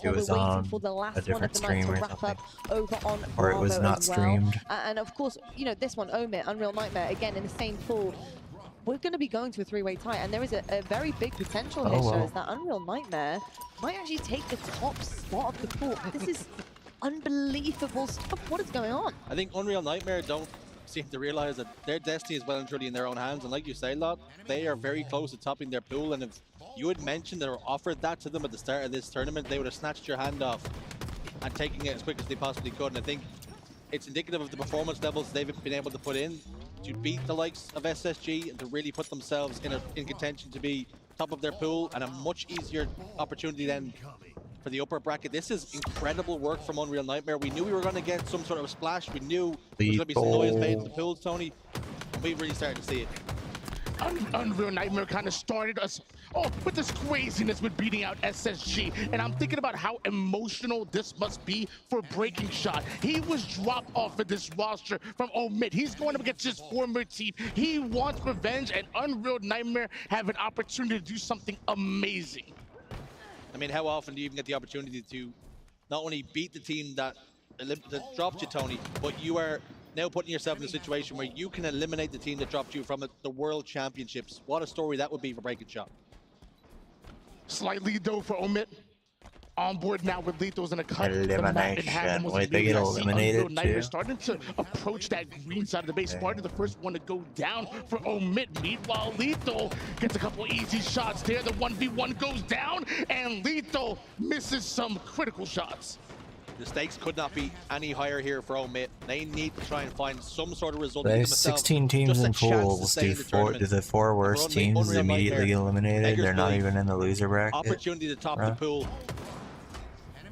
it was on for the last a different stream or something. Over on or it was not streamed. And of course, you know, this one, Omit, Unreal Nightmare, again in the same pool. We're going to be going to a 3-way tie, and there is a very big potential here, shows that Unreal Nightmare might actually take the top spot of the pool. This is unbelievable stuff. What is going on? I think Unreal Nightmare don't seem to realize that their destiny is well and truly in their own hands. And like you say, Lot, they are very close to topping their pool. And if you had mentioned or offered that to them at the start of this tournament, they would have snatched your hand off and taking it as quick as they possibly could. And I think it's indicative of the performance levels they've been able to put in to beat the likes of SSG and to really put themselves in contention to be top of their pool, and a much easier opportunity then for the upper bracket. This is incredible work from Unreal Nightmare. We knew we were going to get some sort of splash. We knew there was going to be some noise made in the pools, Tony. And we've really started to see it. Unreal Nightmare kind of started us with this craziness with beating out SSG. And I'm thinking about how emotional this must be for Breaking Shot. He was dropped off of this roster from Omid. He's going up against his former team. He wants revenge, and Unreal Nightmare have an opportunity to do something amazing. I mean, how often do you even get the opportunity to not only beat the team that dropped you, Tony, but you are now putting yourself in a situation where you can eliminate the team that dropped you from the World Championships. What a story that would be for Breaking Shot. Slight lead though for Omid. On board now with Lethal's in a cut. Elimination. Wait, they get eliminated too? Starting to approach that green side of the base. Spartan, the first one to go down for Omid. Meanwhile, Lethal gets a couple easy shots there. The 1v1 goes down, and Lethal misses some critical shots. The stakes could not be any higher here for Omid. They need to try and find some sort of result. There's 16 teams in pools. Do the 4 worst teams immediately eliminated? They're not even in the loser bracket. Opportunity to top the pool.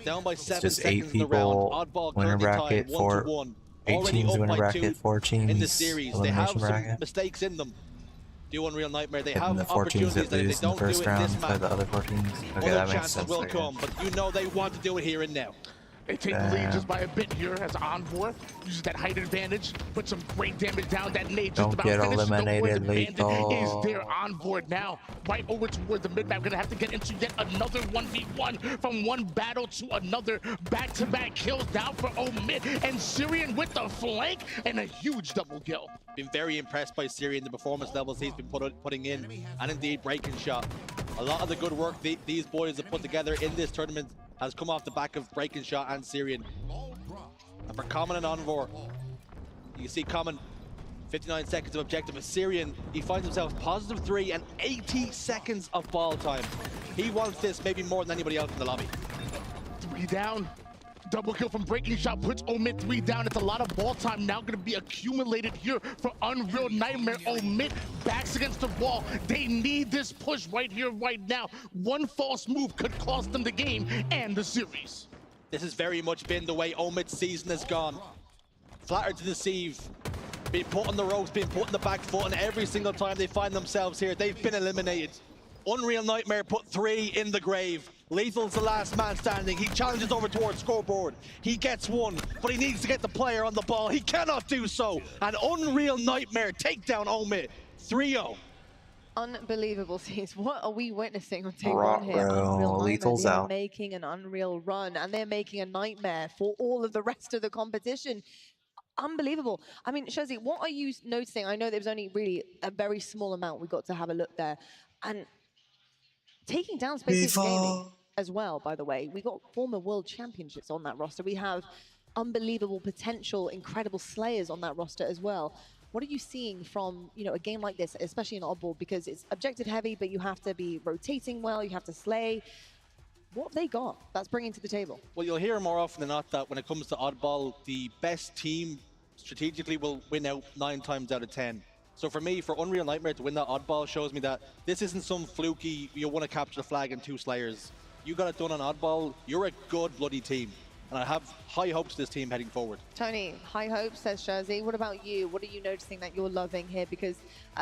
Down by 7 it's just 8 seconds in the round. people winner bracket, 8 teams winner bracket, 4 teams in the series. They have some mistakes in them. Do Unreal Nightmare. They have opportunities that if they don't do it this map, the other 4 teams. Okay, other chances will come. But you know they want to do it here and now. They take the lead just by a bit here as Envor uses that height advantage, put some great damage down. That nade just about finished. Eliminated, Lethal. Is there Envor now, right over towards the mid-map. Gonna have to get into yet another 1v1 from one battle to another. Back-to-back kills down for Omid, and Syrian with the flank and a huge double kill. Been very impressed by Syrian, the performance levels he's been putting in, and indeed Breaking Shot. A lot of the good work these boys have put together in this tournament has come off the back of Breaking Shot and Syrian. And for Common and Envor, you see Common, 59 seconds of objective. With Syrian, he finds himself +3 and 80 seconds of ball time. He wants this maybe more than anybody else in the lobby. 3 down. Double kill from Breaking Shot puts Omit 3 down. It's a lot of ball time now going to be accumulated here for Unreal Nightmare. Omit backs against the wall. They need this push right here, right now. One false move could cost them the game and the series. This has very much been the way Omit's season has gone. Flattered to deceive. Being put on the ropes, being put in the back foot, and every single time they find themselves here, they've been eliminated. Unreal Nightmare put 3 in the grave. Lethal's the last man standing. He challenges over towards scoreboard. He gets 1, but he needs to get the player on the ball. He cannot do so. And Unreal Nightmare take down Omit 3-0. Unbelievable, Seas. What are we witnessing on day 1 here? Unreal Lethal's Nightmare. They're out. making an unreal run, and they're making a nightmare for all of the rest of the competition. Unbelievable. I mean, Shozi, what are you noticing? I know there was only really a very small amount we got to have a look there. And taking down Space Gaming as well, by the way. We got former world championships on that roster. We have unbelievable potential, incredible slayers on that roster as well. What are you seeing from, you know, a game like this, especially in oddball, because it's objective heavy, but you have to be rotating well, you have to slay. What have they got that's bringing to the table? Well, you'll hear more often than not that when it comes to oddball, the best team strategically will win out 9 times out of 10. So for me, for Unreal Nightmare to win that oddball shows me that this isn't some fluky, you want to capture the flag and 2 slayers. You got it done on oddball, you're a good bloody team. And I have high hopes for this team heading forward. Tony, high hopes, says Shozi. What about you? What are you noticing that you're loving here? Because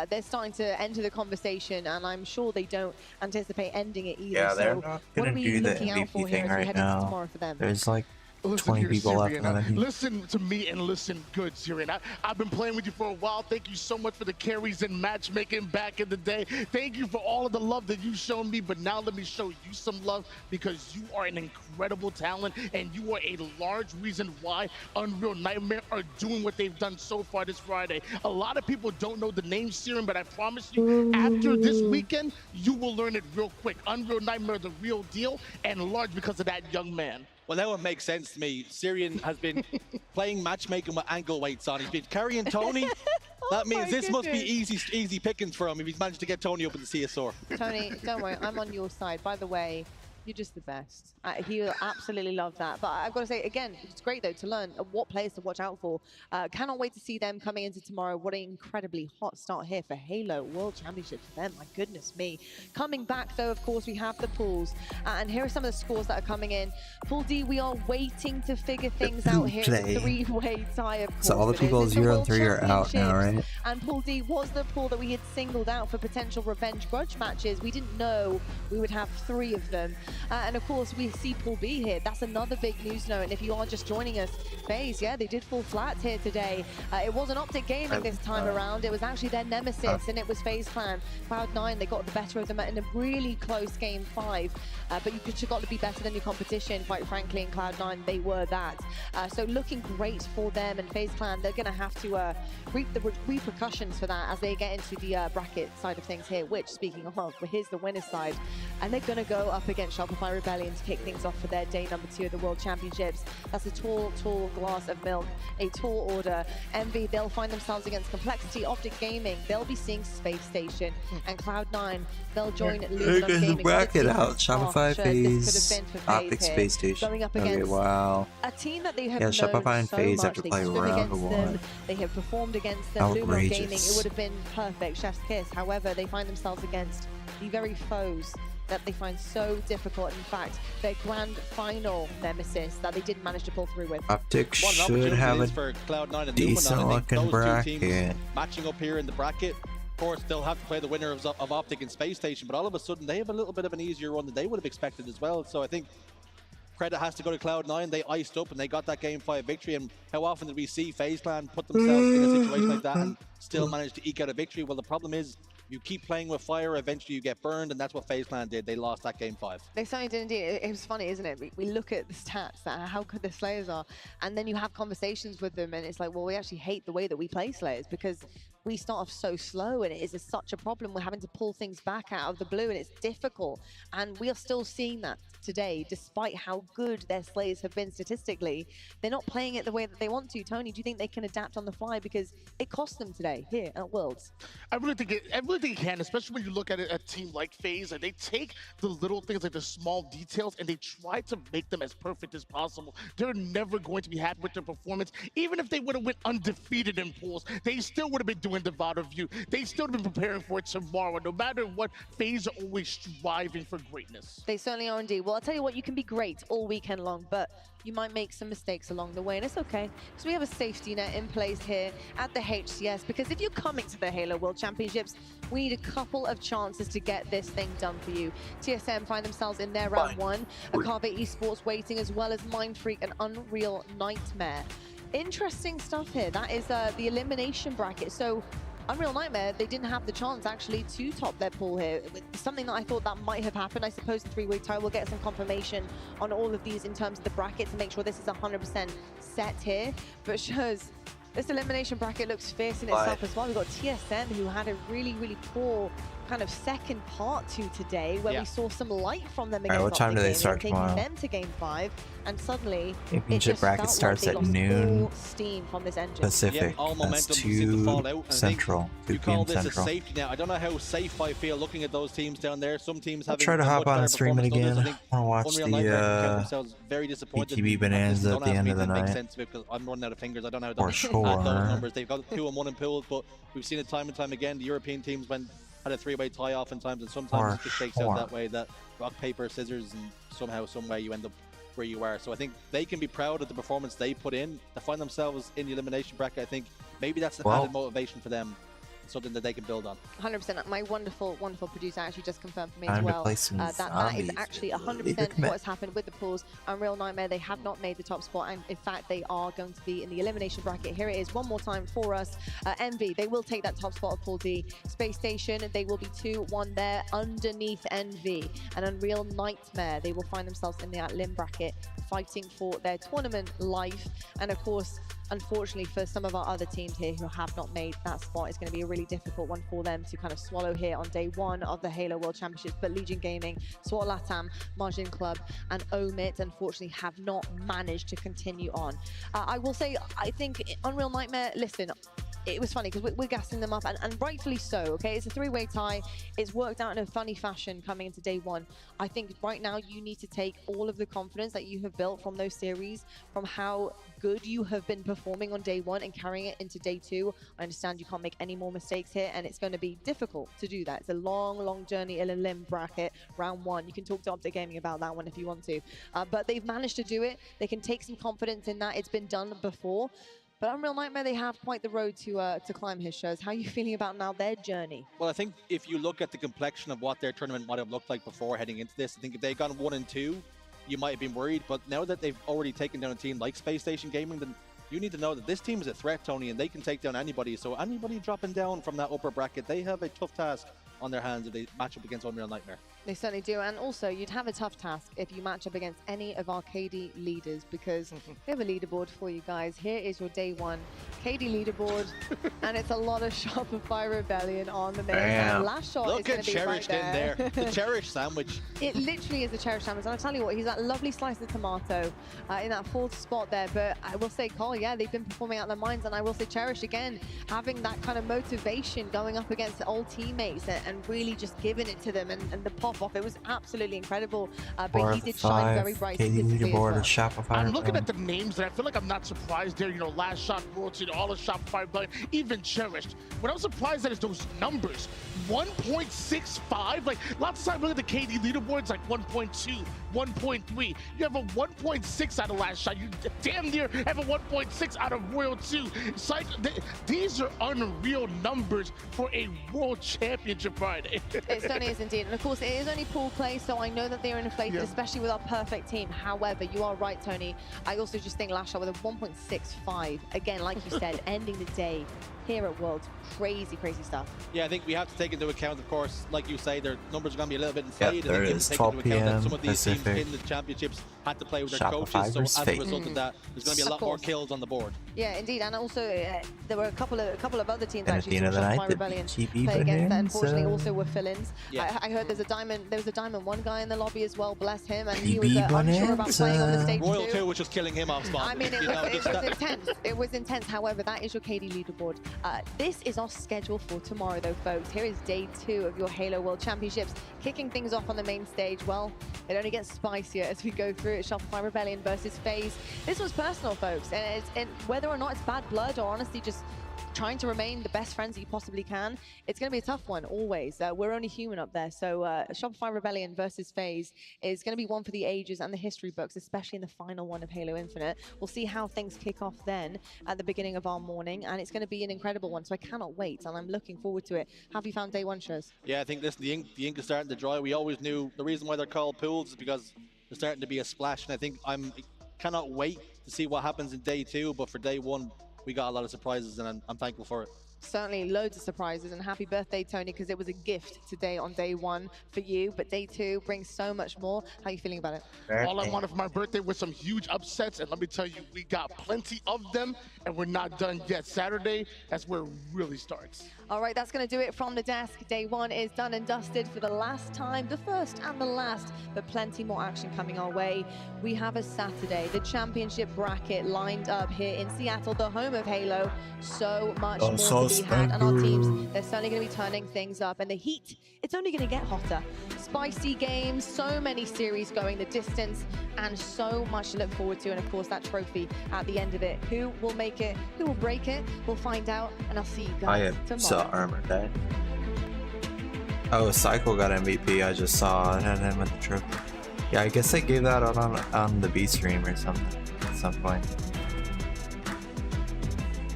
they're starting to enter the conversation, and I'm sure they don't anticipate ending it either. Yeah, they're so not what going are to we do the looking out for MVP here thing as we right head into now. tomorrow for them? There's like Listen 20 here, people left. Syrian. Listen to me and listen good, Syrian. I've been playing with you for a while. Thank you so much for the carries and matchmaking back in the day. Thank you for all of the love that you've shown me, but now let me show you some love because you are an incredible talent and you are a large reason why Unreal Nightmare are doing what they've done so far this Friday. A lot of people don't know the name Syrian, but I promise you, after this weekend, you will learn it real quick. Unreal Nightmare, the real deal, and large because of that young man. Well, now it makes sense to me. Syrian has been playing matchmaking with ankle weights on. He's been carrying Tony. That means this must be easy pickings for him if he's managed to get Tony up in the CSR. Tony, don't worry, I'm on your side. By the way, you're just the best. He will absolutely love that. But I've got to say, again, it's great, though, to learn what players to watch out for. Cannot wait to see them coming into tomorrow. What an incredibly hot start here for Halo World Championship for them. My goodness me. Coming back, though, of course, we have the pools. And here are some of the scores that are coming in. Pool D, we are waiting to figure things out here. It's a 3-way tie, of course. So all the people 0 and 3 are out now, right? And Pool D was the pool that we had singled out for potential revenge grudge matches. We didn't know we would have 3 of them. And of course, we see Pool B here. That's another big news note. And if you are just joining us, FaZe, yeah, they did fall flat here today. It wasn't Optic Gaming this time around. It was actually their nemesis, and it was FaZe Clan. Cloud9, they got the better of them in a really close game 5. But you just got to be better than your competition, quite frankly, in Cloud9, they were that. So looking great for them, and FaZe Clan, they're going to have to reap the repercussions for that as they get into the bracket side of things here, which, speaking of, here's the winner's side. And they're going to go up against Shopify Rebellion to kick things off for their day number 2 of the World Championships. That's a tall glass of milk, a tall order. Envy, they'll find themselves against Complexity. Optic Gaming, they'll be seeing Space Station. And Cloud9, they'll join Losers Gaming. The bracket out. Shopify, FaZe, Optic, Space Station. Going up Okay, against wow. a team that they have Yeah, known Shopify and so FaZe much. have to They play swim round against them. 1. They have performed against them. Lumo Gaming, it Outrageous. would have been perfect. Chef's kiss. However, they find themselves against the very foes that they find so difficult. In fact, their grand final nemesis that they didn't manage to pull through with. Optic should have a for Cloud9 and decent Luminon. I think looking those 2 teams bracket. matching up here in the bracket. Of course, they'll have to play the winner of Optic and Space Station, but all of a sudden they have a little bit of an easier run than they would have expected as well. So I think credit has to go to Cloud9. They iced up and they got that game 5 victory. And how often did we see FaZe Clan put themselves in a situation like that and still manage to eke out a victory? Well, the problem is, you keep playing with fire, eventually you get burned, and that's what FaZe Clan did. They lost that game 5. They certainly did indeed. It was funny, isn't it? We look at the stats, how good the Slayers are, and then you have conversations with them, and it's like, well, we actually hate the way that we play Slayers because we start off so slow, and it is such a problem. We're having to pull things back out of the blue, and it's difficult. And we are still seeing that today, despite how good their Slayers have been statistically. They're not playing it the way that they want to. Tony, do you think they can adapt on the fly? Because it cost them today here at Worlds. I really think it can, especially when you look at a team like FaZe, and they take the little things, like the small details, and they try to make them as perfect as possible. They're never going to be happy with their performance. Even if they would have went undefeated in pools, they still would have been doing the VOD review. They still would have been preparing for it tomorrow. No matter what, FaZe are always striving for greatness. They certainly are indeed. Well, I'll tell you what, you can be great all weekend long, but you might make some mistakes along the way, and it's okay, because we have a safety net in place here at the HCS, because if you're coming to the Halo World Championships, we need a couple of chances to get this thing done for you. TSM find themselves in their round one, Akave Esports waiting, as well as Mindfreak and Unreal Nightmare. Interesting stuff here. That is the elimination bracket. So Unreal Nightmare, they didn't have the chance actually to top their pool here. Something that I thought that might have happened. I suppose the three-way tie will get some confirmation on all of these in terms of the bracket to make sure this is 100% set here. But shows this elimination bracket looks fierce in itself as well. We've got TSM, who had a really, really poor kind of second part to today, where we saw some light from them against what time do they start taking tomorrow? them to game 5, and suddenly Championship bracket starts at noon steam from this engine. Pacific. all That's momentum seemed to fall 2 out, and I think Central. 2 You call p.m. this Central. a safety net. I don't know how safe I feel looking at those teams down there. Some teams I'll having try to a hop much on better and stream it performance than again. others. I want to watch Unreal Nightmare can count the themselves very disappointed. BTB Bonanza Don't at the ask end me of the if it makes night. sense because I'm running out of fingers. I don't know how For to sure. add those numbers. They've got 2-1 in pools, but we've seen it time and time again. The European teams had a three-way tie oftentimes, and sometimes it just shakes out that way, that rock, paper, scissors, and somehow, some way you end up where you are. So I think they can be proud of the performance they put in to find themselves in the elimination bracket. I think maybe that's the added motivation for them, something that they can build on. 100%. My wonderful, wonderful producer actually just confirmed for me Time as to well play some that is zombies. actually 100% what has happened with the pools. Unreal Nightmare, they have not made the top spot, and in fact they are going to be in the elimination bracket. Here it is one more time for us. Envy, they will take that top spot of Pool D. Space Station, they will be 2-1 there underneath Envy. And Unreal Nightmare, they will find themselves in the limb bracket, fighting for their tournament life. And of course, unfortunately for some of our other teams here who have not made that spot, it's going to be a really difficult one for them to kind of swallow here on day one of the Halo World Championships. But Legion Gaming, SWAT Latam, Margin Club, and Omit unfortunately have not managed to continue on. I will say, I think Unreal Nightmare, listen, it was funny because we're gassing them up, and rightfully so, okay? It's a three-way tie. It's worked out in a funny fashion coming into day one. I think right now you need to take all of the confidence that you have built from those series, from how good you have been performing on day one and carrying it into day two. I understand you can't make any more mistakes here, and it's going to be difficult to do that. It's a long, long journey in a limb bracket, round one. You can talk to Optic Gaming about that one if you want to. But they've managed to do it. They can take some confidence in that. It's been done before. But Unreal Nightmare, they have quite the road to climb his shows. How are you feeling about now their journey? Well, I think if you look at the complexion of what their tournament might have looked like before heading into this, I think if they'd gone 1 and 2, you might have been worried. But now that they've already taken down a team like Space Station Gaming, then you need to know that this team is a threat, Tony, and they can take down anybody. So anybody dropping down from that upper bracket, they have a tough task on their hands if they match up against Unreal Nightmare. They certainly do, and also you'd have a tough task if you match up against any of our KD leaders, because we have a leaderboard for you guys. Here is your day one KD leaderboard, and it's a lot of Shopify Rebellion on the name. And last shot Look is at going to be right Cherished in there. The Cherish sandwich. It literally is a Cherish sandwich, and I'll tell you what, he's that lovely slice of tomato in that fourth spot there. But I will say, Cole, yeah, they've been performing out their minds, and I will say Cherish again, having that kind of motivation going up against the old teammates and really just giving it to them, and the pop-off, it was absolutely incredible. But he did shine very bright. KD leaderboard at Shopify. I'm looking at the names, and I feel like I'm not surprised there. You know, Last Shot, Royalty, all of Shopify, but even Cherished. What I'm surprised at is those numbers. 1.65. Like, lots of time look at the KD leaderboards, like 1.2, 1.3. You have a 1.6 out of Last Shot. You damn near have a 1.6 out of Royal 2. It's like, these are unreal numbers for a World Championship Friday. It certainly is indeed. And of course, it is only pool play, so I know that they are inflated, especially with our perfect team. However, you are right, Tony. I also just think Last Shot with a 1.65. Again, like you said, ending the day here at Worlds. Crazy, crazy stuff. Yeah, I think we have to take into account, of course, like you say, their numbers are going to be a little bit inflated. Yep, there and is. take 12 into account that p.m. some of these Pacific. teams in the championships had to play with their Shopify coaches, so as a fake. result of that, there's going to be a lot more kills on the board. Yeah, indeed, and also there were a couple of other teams And at actually the end of the from night, Shopify the Rebellion BGB play against that. Unfortunately, Bonanza. also were fill-ins. Yeah. I heard there was a Diamond 1 guy in the lobby as well. Bless him, and he BGB was unsure about playing on the stage Royal too. 2 was just killing him off spawn. I mean, it was intense. It was intense. However, that is your KD leaderboard. This is our schedule for tomorrow, though, folks. Here is day 2 of your Halo World Championships, kicking things off on the main stage. Well, it only gets spicier as we go through it. Shopify Rebellion versus FaZe. This was personal, folks, and whether or not it's bad blood or honestly just trying to remain the best friends that you possibly can, it's going to be a tough one, always. We're only human up there, so Shopify Rebellion versus FaZe is going to be one for the ages and the history books, especially in the final one of Halo Infinite. We'll see how things kick off then at the beginning of our morning, and it's going to be an incredible one, so I cannot wait, and I'm looking forward to it. Have you found day 1, Shaz? Yeah, I think the ink is starting to dry. We always knew the reason why they're called pools is because there's starting to be a splash, and I think cannot wait to see what happens in day 2, but for day 1, we got a lot of surprises, and I'm thankful for it. Certainly loads of surprises, and happy birthday, Tony, because it was a gift today on day 1 for you, but day 2 brings so much more. How are you feeling about it? All I wanted for my birthday was some huge upsets, and let me tell you, we got plenty of them, and we're not done yet. Saturday, that's where it really starts. All right, that's going to do it from the desk. Day 1 is done and dusted for the last time, the first and the last, but plenty more action coming our way. We have a Saturday, the championship bracket lined up here in Seattle, the home of Halo. So much more to be had, and our teams, they're certainly going to be turning things up, and the heat, it's only going to get hotter. Spicy games, so many series going the distance, and so much to look forward to, and of course that trophy at the end of it. Who will make it? Who will break it? We'll find out, and I'll see you guys tomorrow. Armor day. Oh, Cycle got MVP. I just saw it had him with the trophy. Yeah, I guess they gave that out on the B stream or something at some point.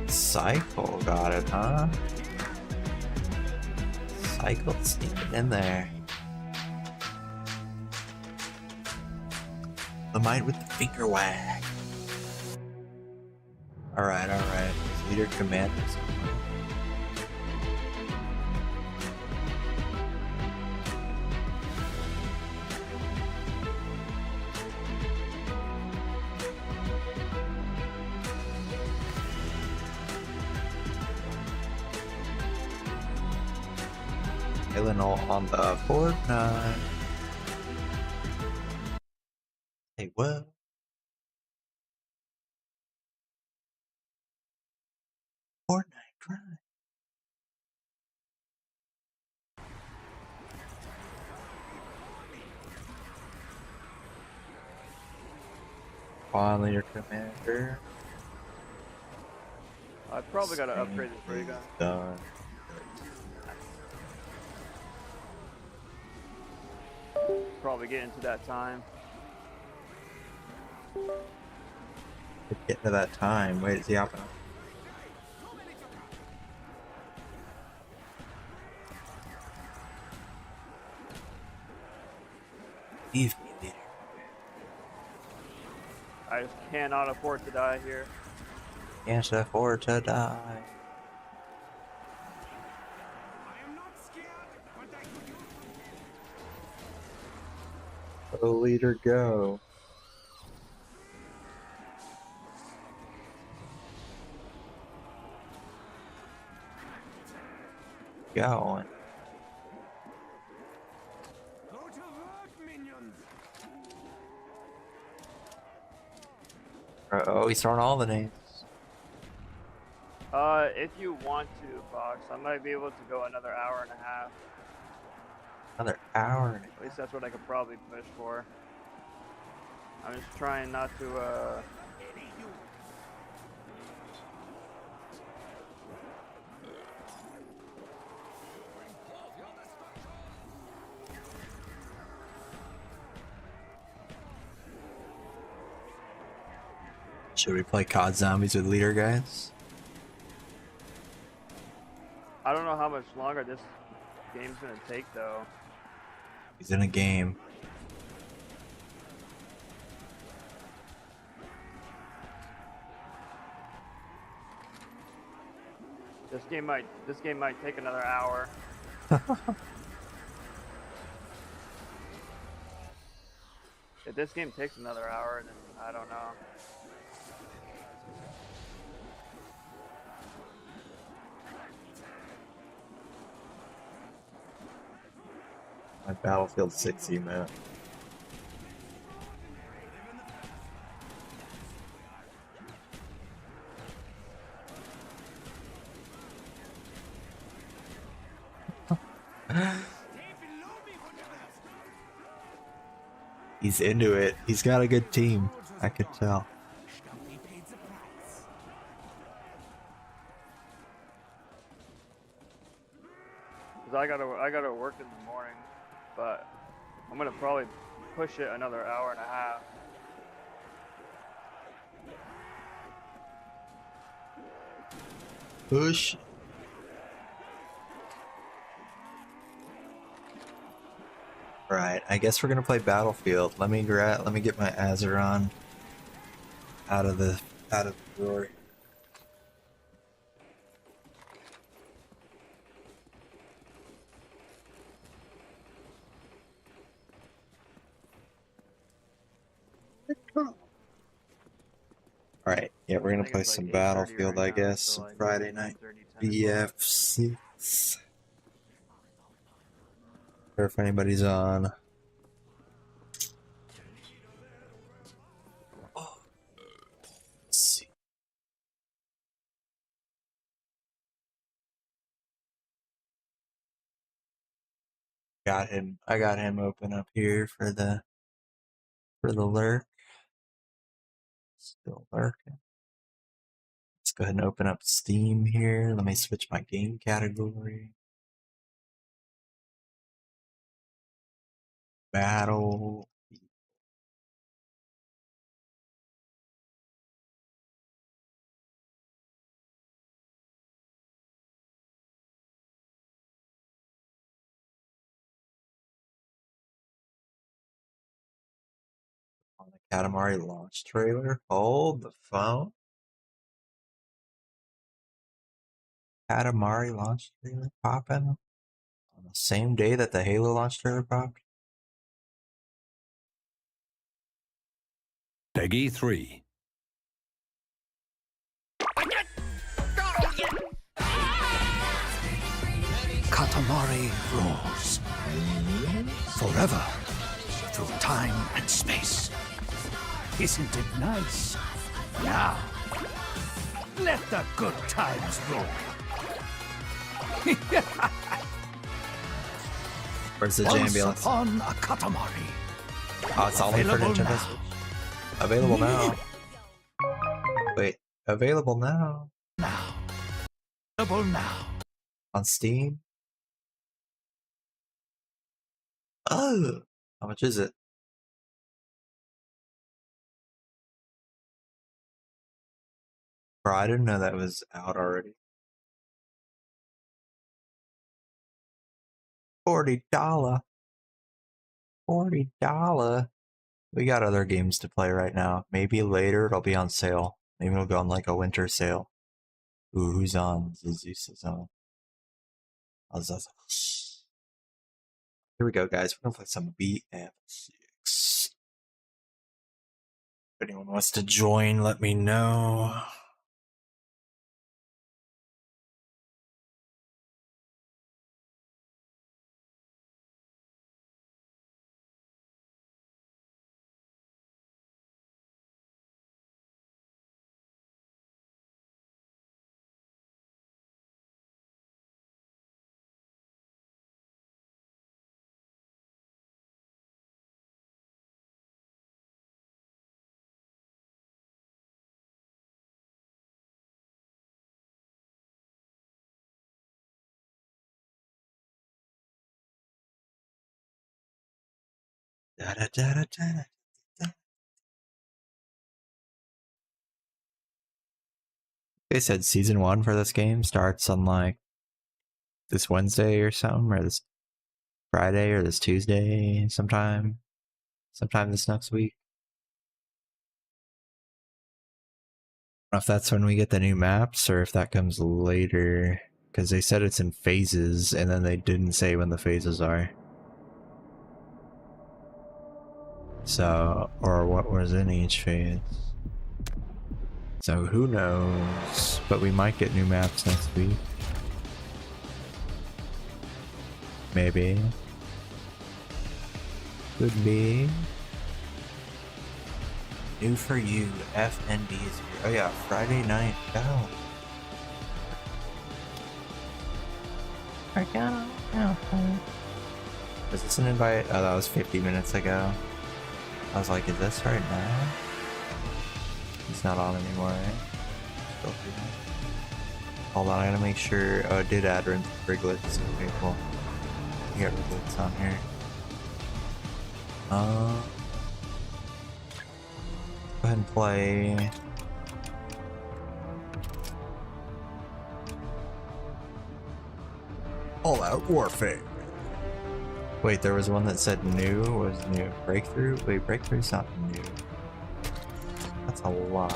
Cycle got it, huh? Cycle sneaking in there. The mind with the finger wag. Alright. Leader commanders. Illinois on the Fortnite. Hey, what? Fortnite grind. Finally, your commander. I probably gotta upgrade this for you guys. Done. Probably getting to that time. Getting to that time. Wait, is he hopping up? Leave me there. I just cannot afford to die here. Can't afford to die. Go, leader, go. Going. Oh, he's throwing all the names. If you want to, Fox, I might be able to go another hour and a half. Another hour and a half. At least that's what I could probably push for. I'm just trying not to, Should we play COD Zombies with leader, guys? I don't know how much longer this game's gonna take, though. He's in a game. This game might take another hour. If this game takes another hour, then I don't know. My Battlefield 6 emote. He's into it. He's got a good team. I could tell. Cause I gotta work in the morning, but I'm gonna probably push it another hour and a half. Push. Right, I guess we're gonna play Battlefield. Let me get my Azeron out of the drawer. Alright, yeah, we're gonna play some Battlefield, I guess. Some Friday night BF6. Or if anybody's on. Let's see. I got him open up here for the lurk. Still lurking. Let's go ahead and open up Steam here. Let me switch my game category. Battle. On the Katamari launch trailer. Hold the phone. Katamari launch trailer popping on the same day that the Halo launch trailer popped. Peggy 3. Katamari roars. Forever. Through time and space. Isn't it nice? Now, let the good times roll. Where's the Once ambulance? upon a Katamari. Oh, it's only for Available Nintendo now. Switch. Available now. Wait, available now. Available now. On Steam? Oh, how much is it? Bro, I didn't know that was out already. $40. $40. We got other games to play right now. Maybe later it'll be on sale. Maybe it'll go on like a winter sale. Ooh, who's on? Zeus is on. Here we go, guys. We're gonna play some BF6. If anyone wants to join, let me know. They said season 1 for this game starts on like this Wednesday or something, or this Friday or this Tuesday sometime this next week. I don't know if that's when we get the new maps or if that comes later, because they said it's in phases and then they didn't say when the phases are. So, or what was in each phase. So who knows, but we might get new maps next week. Maybe. Could be. New for you, FNB is here. Oh yeah, Friday night. Go. Was this an invite? Oh, that was 50 minutes ago. I was like, is this right now? He's not on anymore, right? Still here. Hold on, I gotta make sure. Oh, it did add Wriglets. Okay, cool. We got Wriglets on here. Go ahead and play. All Out Warfare. Wait, there was one that said new. Was new Breakthrough? Wait, Breakthrough's not new. That's a lie.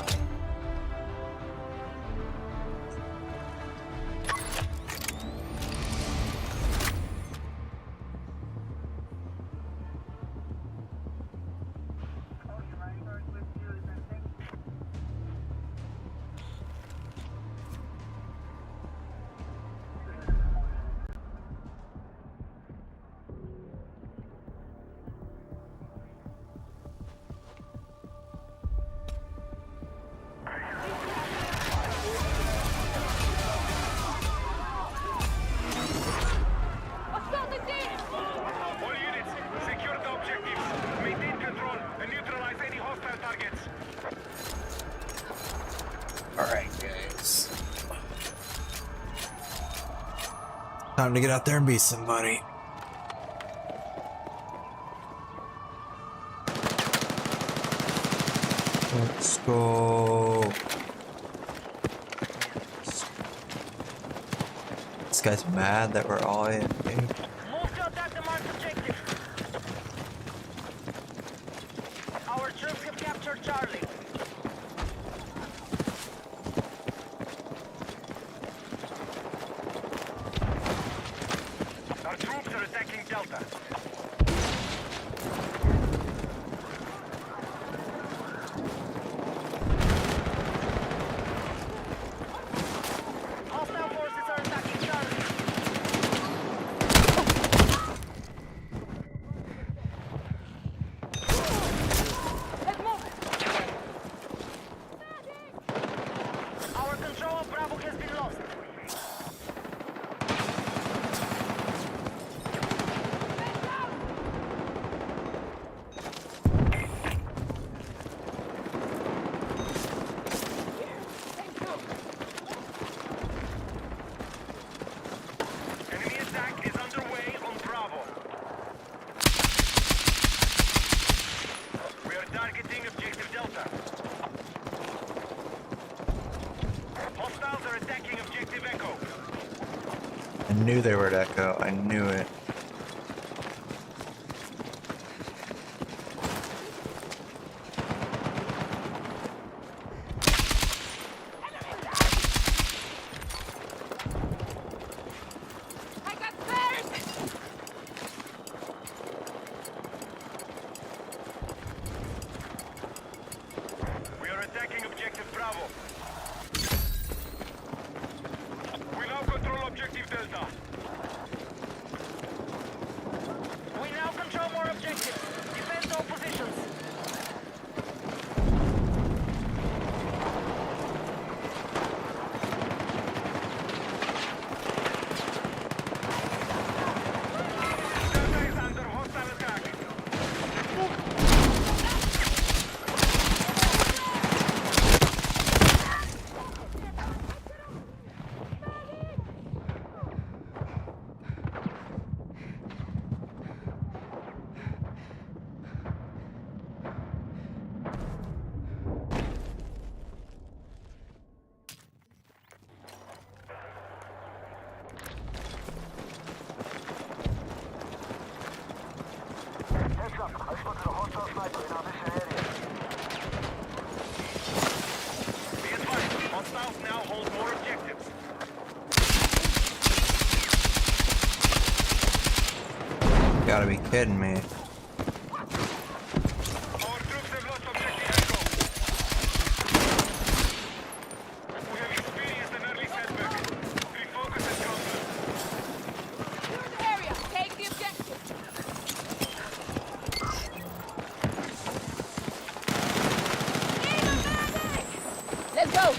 Time to get out there and be somebody. Let's go. This guy's mad that we're all in, dude. Move to attack the marked objective. Our troops have captured Charlie. Our troops are attacking Delta. Hostile forces are attacking Charlie. Let's move. Our control of Bravo has been lost. Enemy attack is underway on Bravo. We are targeting objective Delta. Hostiles are attacking objective Echo. I knew they were at Echo. I knew it. I got flares! We are attacking objective Bravo. We now control objective Delta. We now control more objectives. Defend all positions. Delta is under hostile attack. Heads up, I spotted a hostile sniper in our mission area. Be advised, hostiles now hold more objectives. Gotta be kidding me. Our troops have lost objective Echo. We have experienced an early setback. Refocus and counter. Clear the area. Take the objective. go.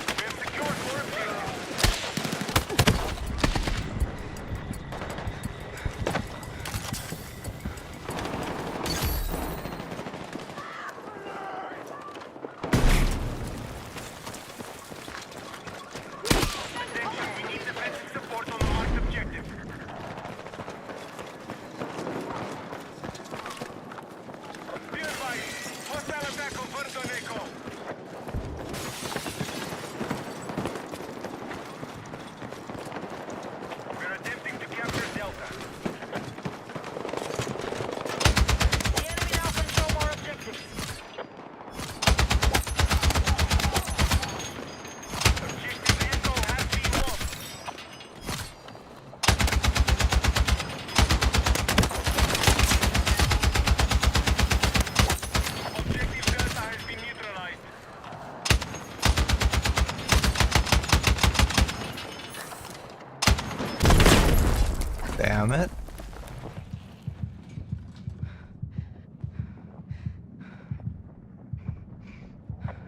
Damn it.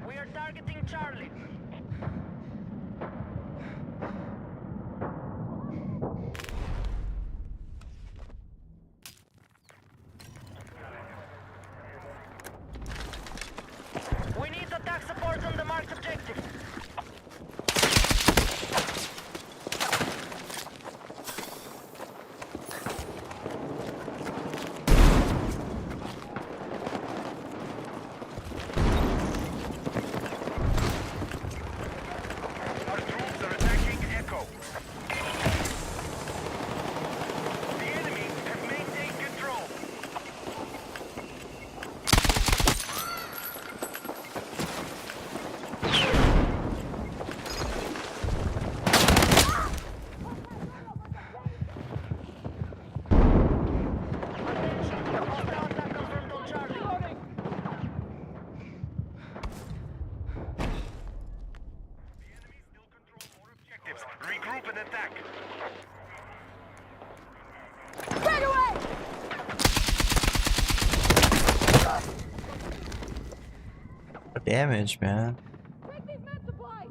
We are targeting Charlie. We need attack support on the marked objective. Regroup and attack. Right away. Damage, man. Take these med supplies.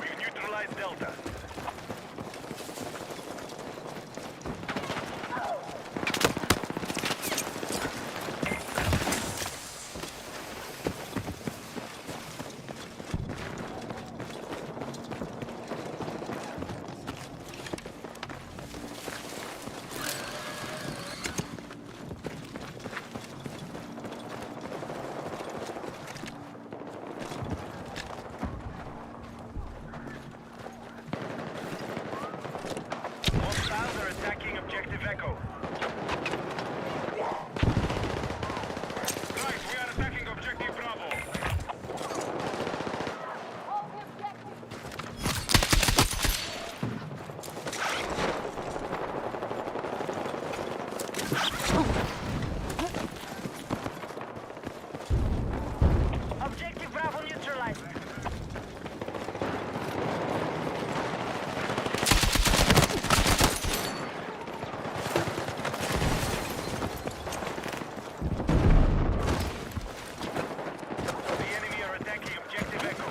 We've neutralized Delta. Hostiles are attacking objective Echo. Guys, we are attacking objective Bravo. Objective Bravo neutralized. The enemy are attacking objective Echo.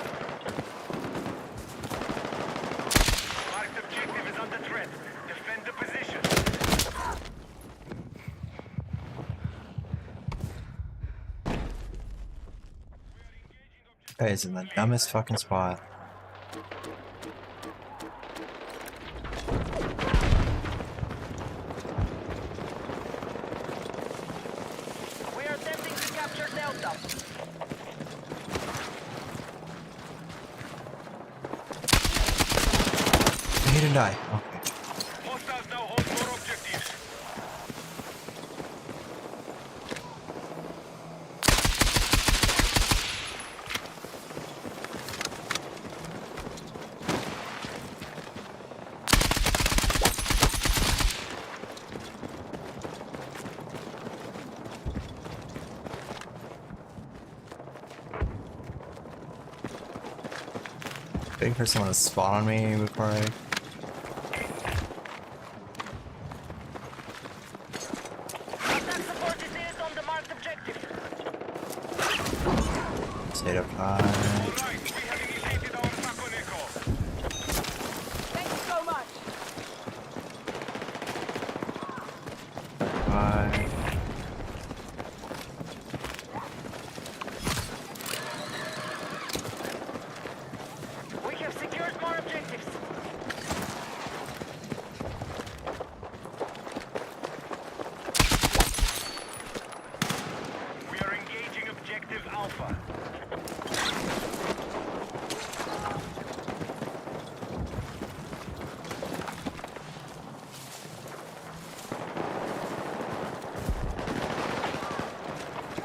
Marked objective is under threat. Defend the position. Guys in the dumbest fucking spot. We are attempting to capture Delta. He didn't die. Okay. Hostiles now hold more objectives. Waiting for someone to spawn on me before I... State of high. High. We have secured more objectives. We are engaging objective Alpha.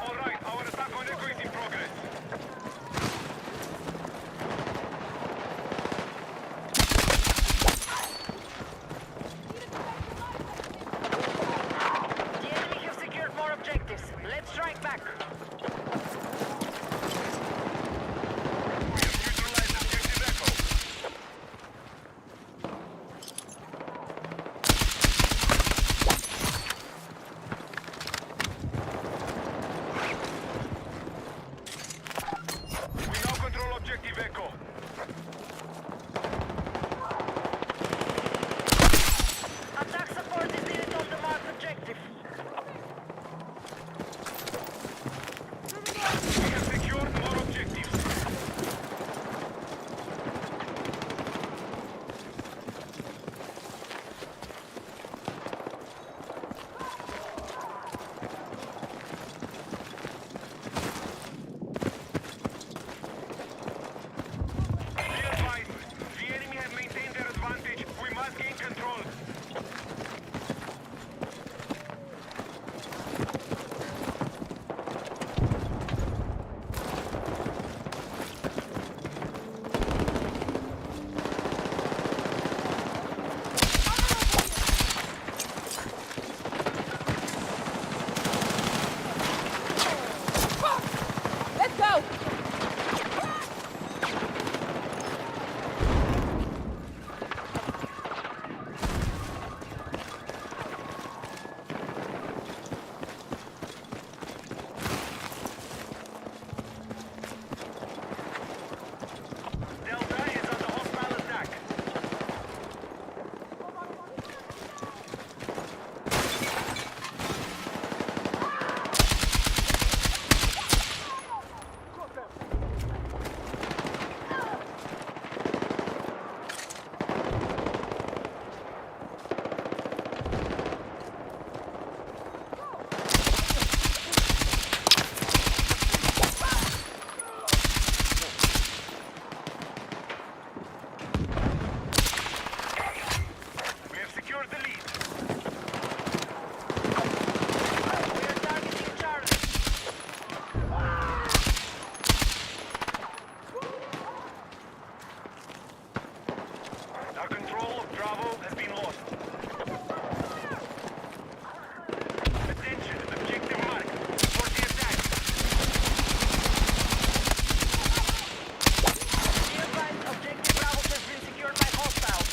All right, our attack on Echo is in progress. The enemy have secured more objectives. Let's strike back. We now control objective Echo. Attack support is needed on the marked objective. We have secured more objectives. Be advised, the enemy have maintained their advantage. We must gain control. Let's go! Delta is under hostile attack. We have secured the lead. We are targeting Charlie. Our control of Bravo has been lost. Attention, objective marked. For the attack. Be advised, objective Bravo has been secured by hostiles.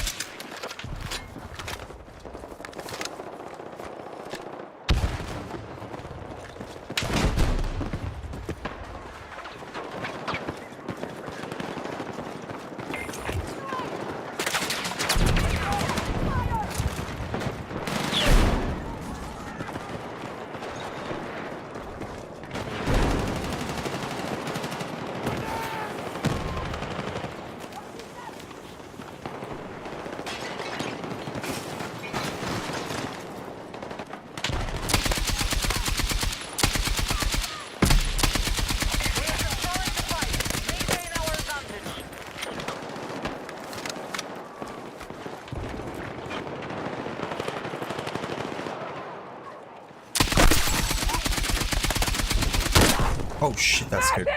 Oh shit, that's good.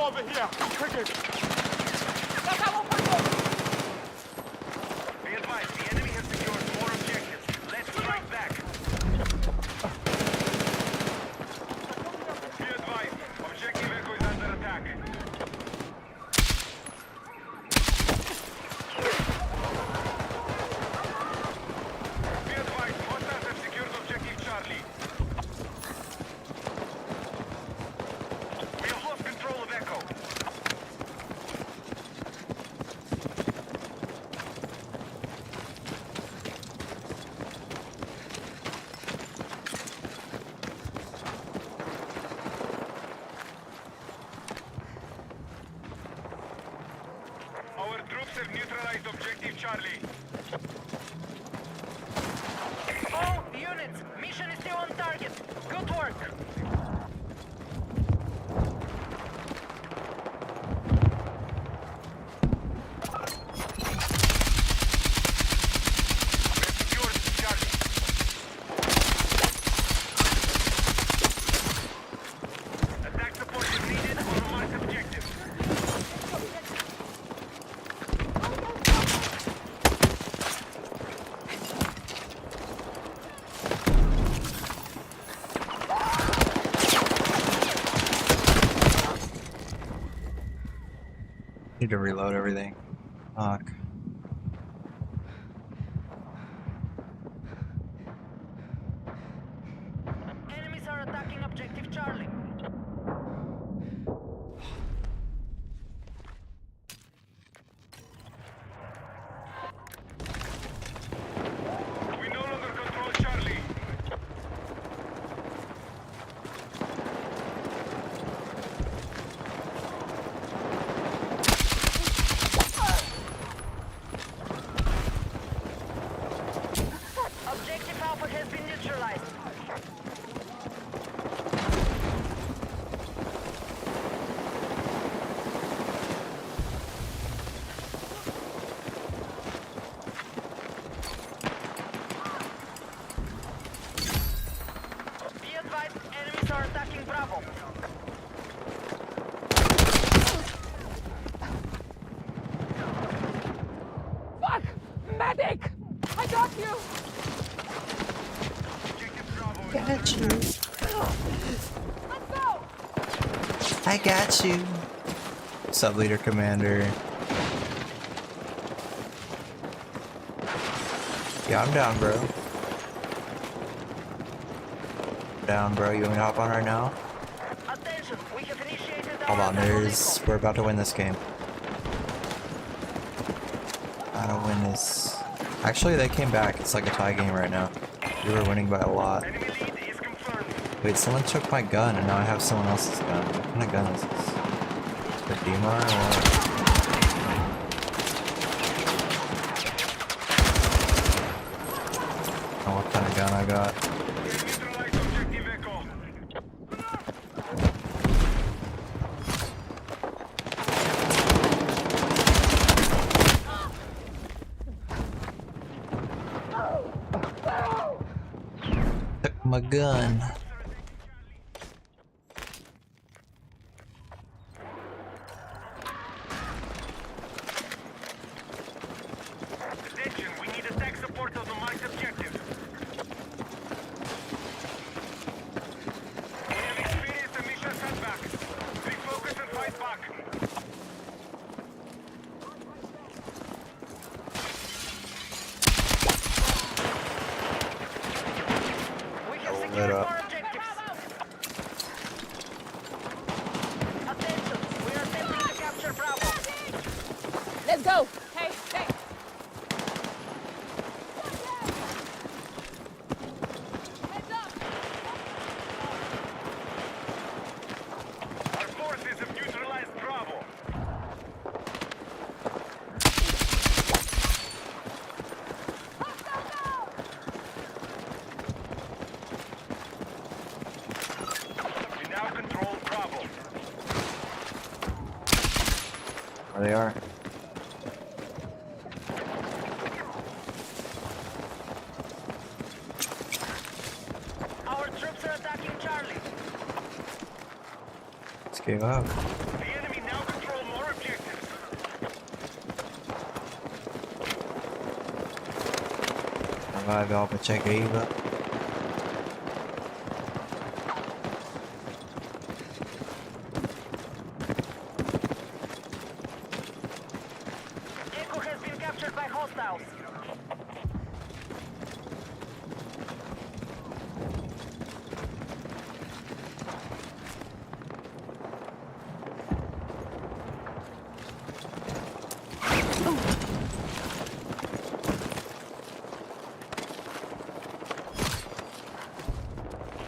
over here. Quicker. Be advised, the enemy has secured more objectives. Let's strike back. Be advised, objective Echo is under attack. Be advised, hostiles have secured objective Charlie. We have lost control of Echo. Our troops have neutralized objective Charlie. All units, mission is still on target. Good work. Attack support is needed on the marked objective. Need to reload everything. Fuck. Enemies are attacking objective Charlie. We no longer control Charlie. Objective Alpha has been neutralized. Be advised, enemies are attacking Bravo. Fuck! Medic! I got you! Got you. Let's go! I got you. Sub leader commander. Yeah, I'm down, bro. Down, bro. You want me to hop on right now? Attention, we have initiated Hold on, we're about to win this game. I don't win this. Actually, they came back. It's like a tie game right now. We were winning by a lot. Wait, someone took my gun and now I have someone else's gun. What kind of gun is this? The DMR or what? Oh, what kind of gun I got? Took my gun. Attention, we need attack support of the marked objective. We have experienced a mission setback. Refocus and fight back. We have Lit secured up. more objectives. Attention, we are attempting to capture Bravo. Let's go! Hey, hey! Our forces have neutralized Bravo. We now control Bravo. There they are. Our troops are attacking Charlie. Let's give up. The enemy Vai Velma, check Eva. Echo has been captured by hostiles.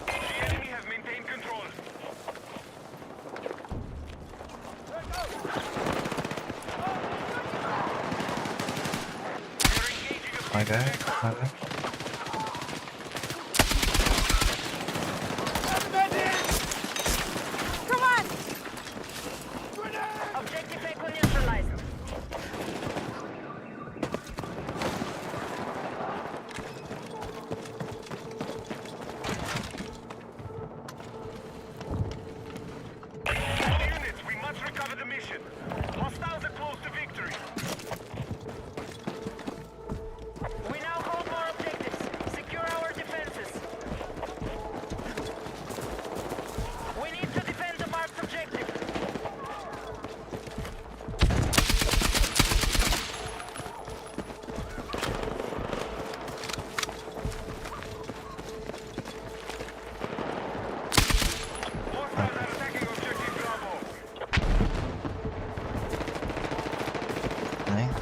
The enemy has maintained control. My guy, my guy. Come on! Objective Echo neutralized. All units, we must recover the mission. Hostiles are close to victory. We now hold more objectives. Secure our defenses. We need to defend the marked objective. Hostiles are attacking objective Bravo. Nice.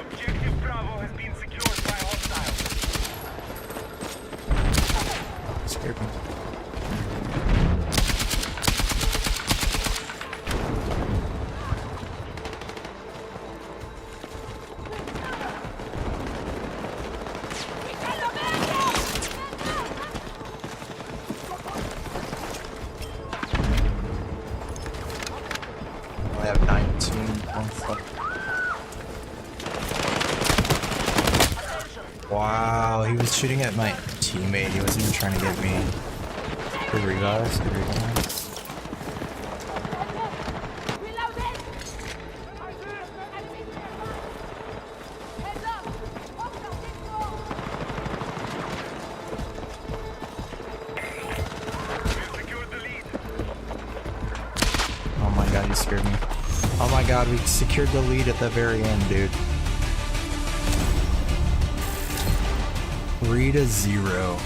Objective Bravo has been secured by hostiles. Scared me. I have 19 points left. Wow, he was shooting at my teammate. He wasn't even trying to get me. Good revives, good revives. Oh my god, you scared me. Oh my god, we secured the lead at the very end, dude. 3-0.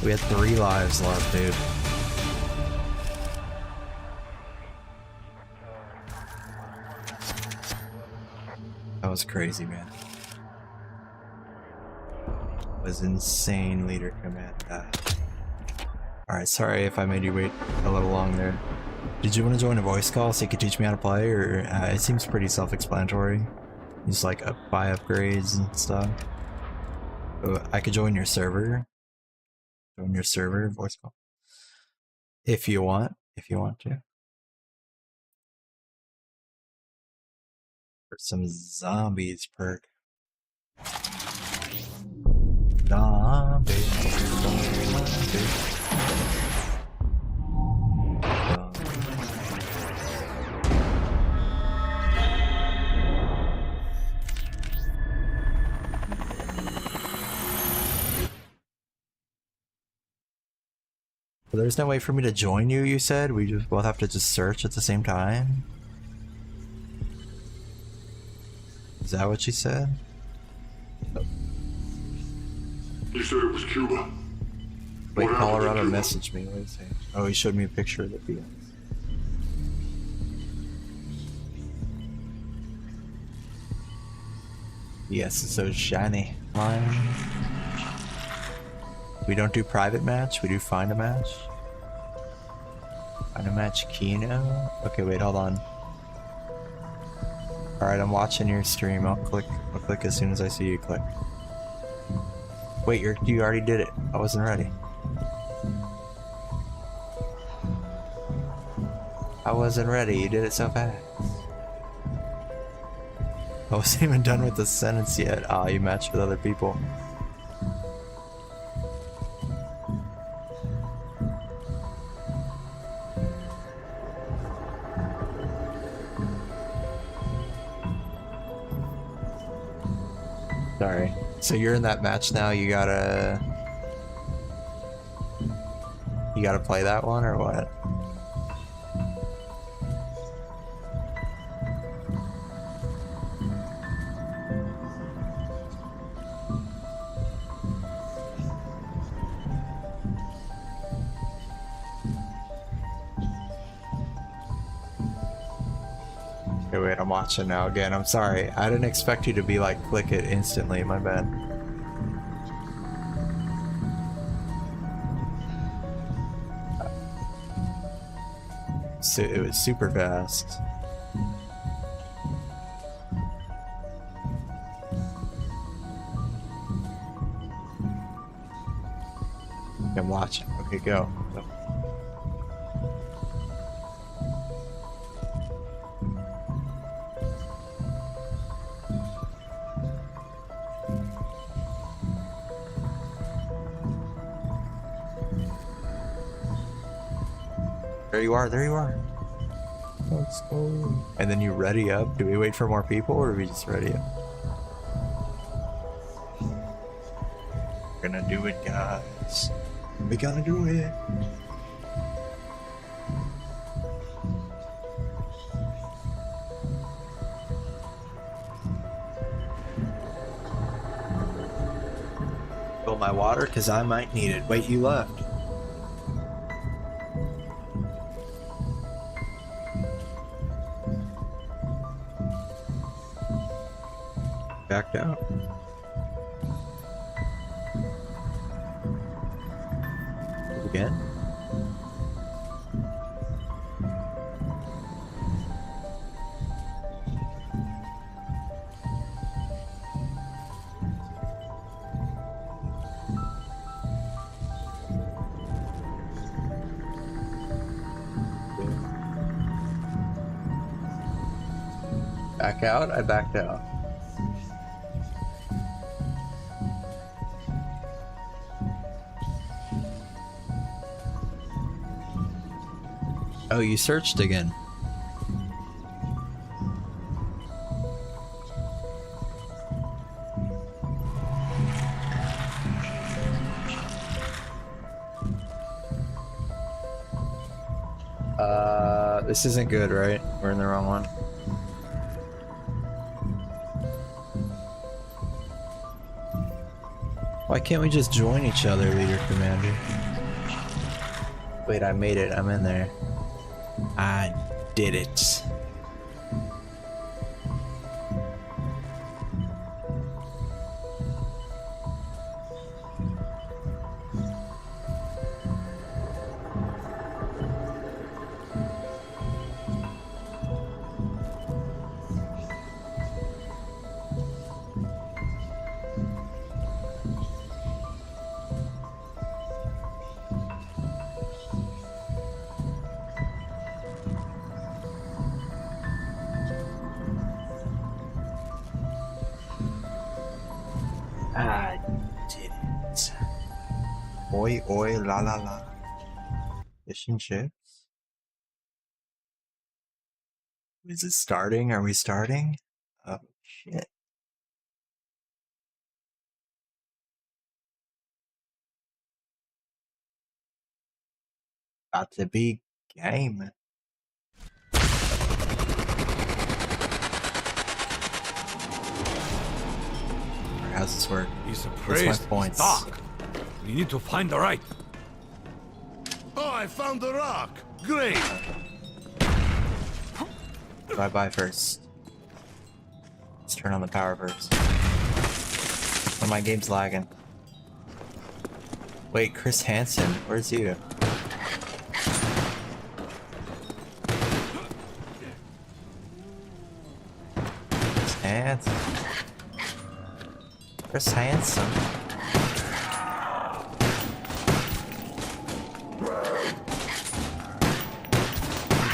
We had 3 lives left, dude. That was crazy, man. It was insane leader command. Alright, sorry if I made you wait a little long there. Did you want to join a voice call so you could teach me how to play, or it seems pretty self-explanatory? Just like buy upgrades and stuff. I could join your server. Join your server voice call. If you want to. For some zombies perk. Zombies. Well, there's no way for me to join you, you said? We just both have to just search at the same time? Is that what she said? He said it was Cuba. Wait, Colorado messaged me. What did he say? Oh, he showed me a picture of the field. Yes, it's so shiny. We don't do private match, we do find a match. Find a match Kino. Okay, wait, hold on. Alright, I'm watching your stream. I'll click as soon as I see you click. Wait, you already did it. I wasn't ready. I wasn't ready, you did it so fast. I wasn't even done with the sentence yet. Ah, you matched with other people. Sorry. So you're in that match now, you gotta play that one or what? Okay, wait, I'm watching now again. I'm sorry. I didn't expect you to be like, click it instantly. My bad. So it was super fast. I'm watching. Okay, go. There you are, there you are. Let's go. And then you ready up. Do we wait for more people or do we just ready up? We're gonna do it, guys. We're gonna do it. Fill my water, because I might need it. Wait, you left. Backed out. Again. Back out? I backed out. Oh, you searched again. This isn't good, right? We're in the wrong one. Why can't we just join each other, Leader Commander? Wait, I made it. I'm in there. I did it. I did it. Oi, oi, la la la. Fish and chips. Is it starting? Are we starting? Oh, shit. About to be game. How's this work? He's What's my points? Dark. We need to find the right. Oh, I found the rock. Great. Bye first. Let's turn on the power first. Oh, my game's lagging. Wait, Chris Hansen, where's you? Chris Hansen. Chris Hansen.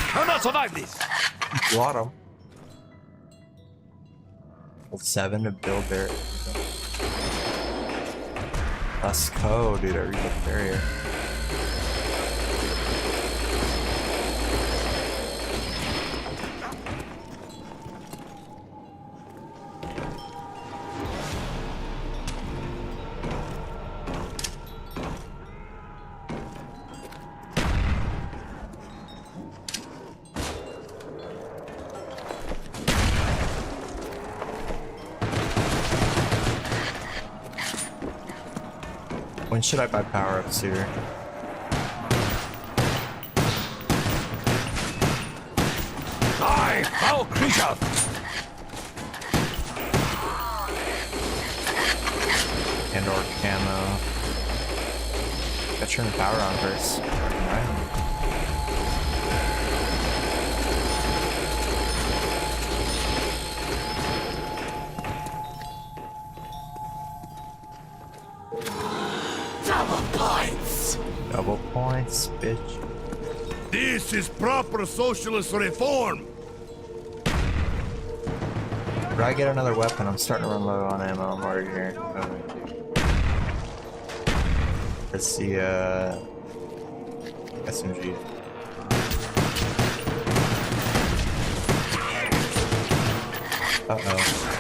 Cannot survive this. Got him. Level 7 to build there. Let's go, dude. I read the barrier. When should I buy power-ups here? Die, foul creature! And/or camo. Gotta turn the power on first. Alright. Double points, bitch. This is proper socialist reform. Did I get another weapon? I'm starting to run low on ammo. I'm already here. Let's see, SMG. Uh-oh.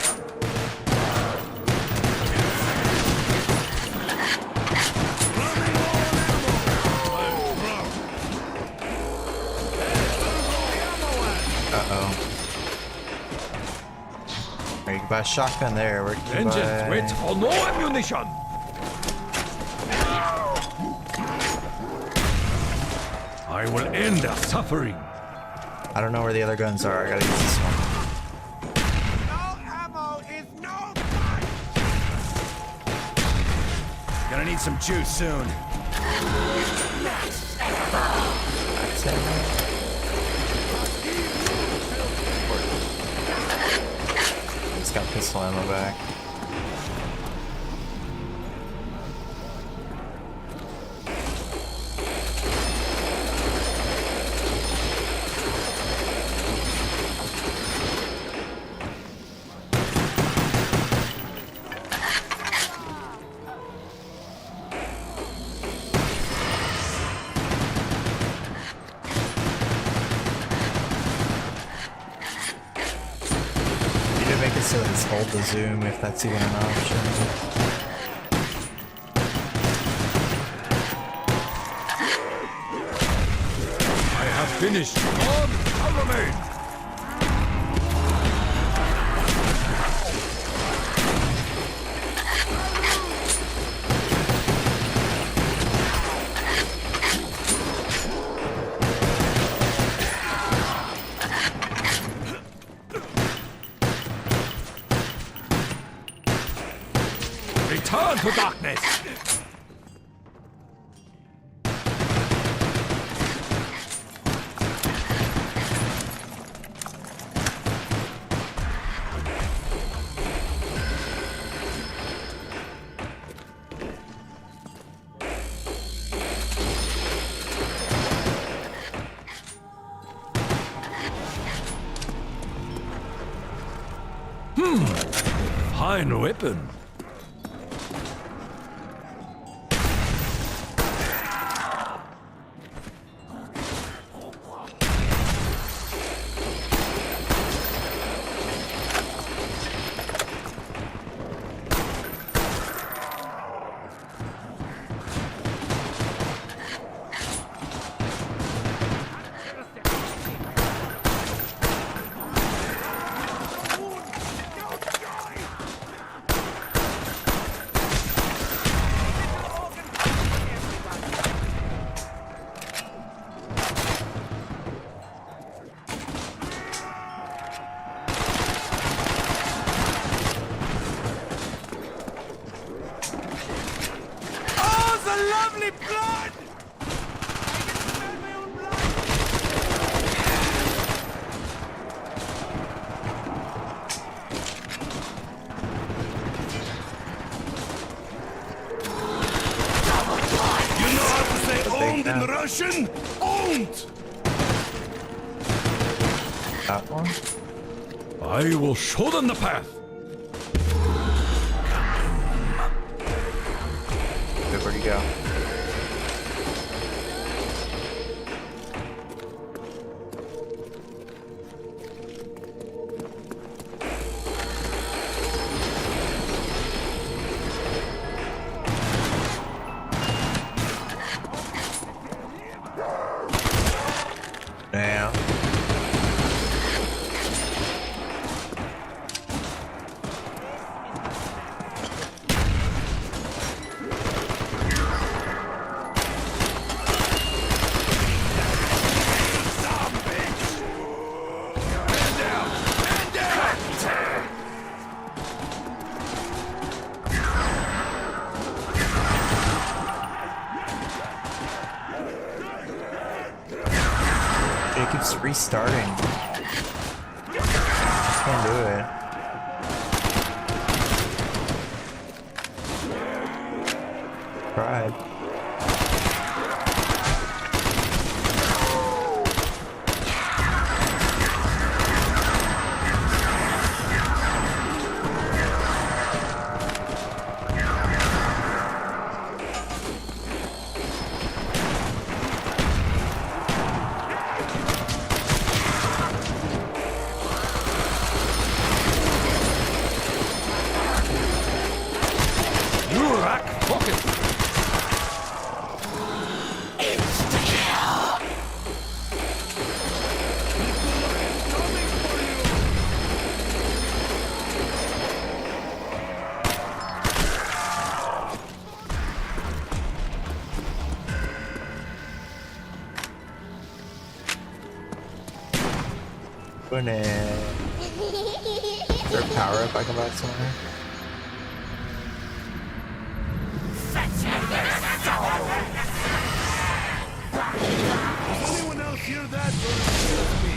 You can buy a shotgun there. Where can you Engines wait for no ammunition. I will end their suffering. I don't know where the other guns are. I gotta use this one. Gonna need some juice soon. He's got pistol ammo back. So let's hold the zoom if that's even an option. I have finished all that remains. Return to darkness! Fine weapon. Lovely blood! You know how to say owned in Russian? Owned! That one? I will show them the path. go. Damn. It keeps restarting. Can't do it. Tried. Is there a power up I can buy somewhere? Does anyone else hear that? Or is it just me?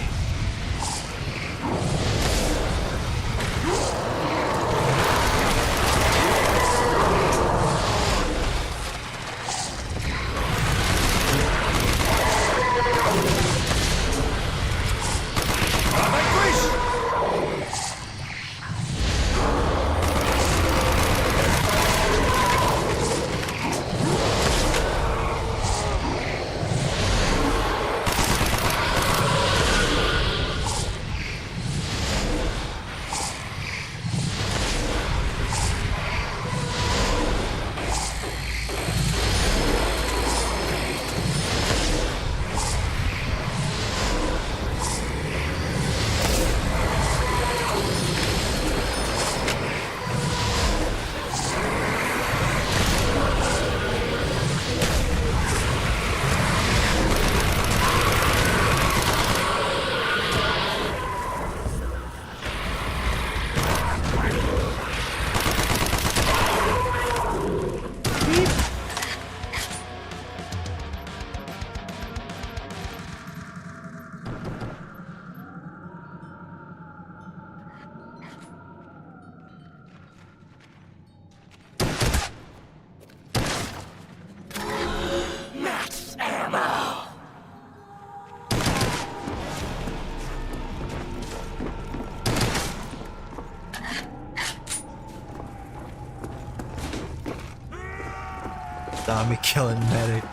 Zombie killing medic.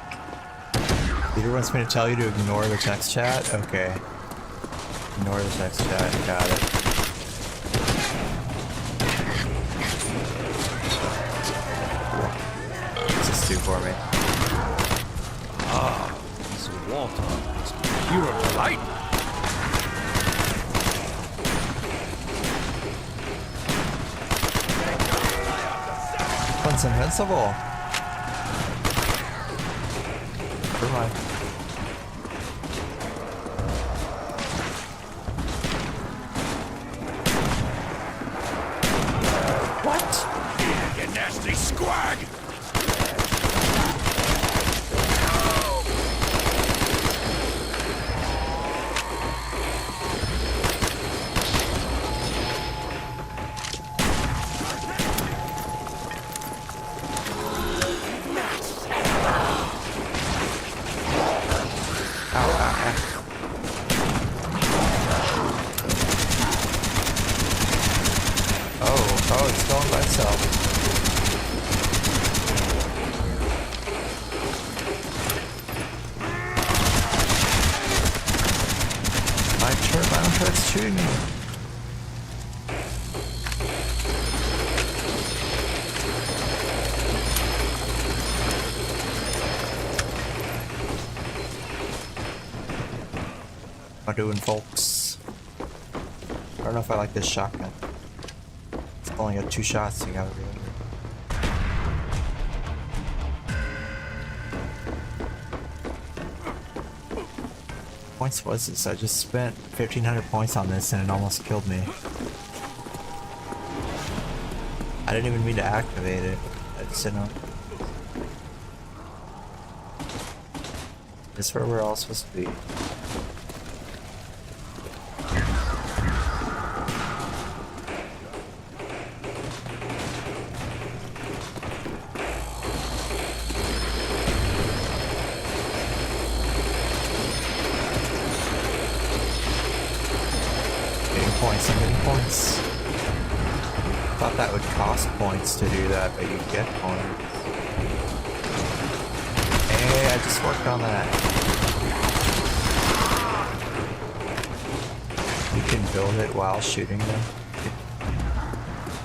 Leader wants me to tell you to ignore the text chat? Okay. Ignore the text chat. Got it. What's this do for me? Ah, this water is pure delight. One's invincible. Never mind. What? You nasty squag! Oh, it's going by itself. That's shooting me. How doing, folks? I don't know if I like this shotgun. It's only got 2 shots. You gotta reload. Points was this? I just spent 1,500 points on this and it almost killed me. I didn't even mean to activate it. I just didn't know. This is where we're all supposed to be. I'm getting points. Thought that would cost points to do that, but you get points. Hey, I just worked on that. You can build it while shooting them.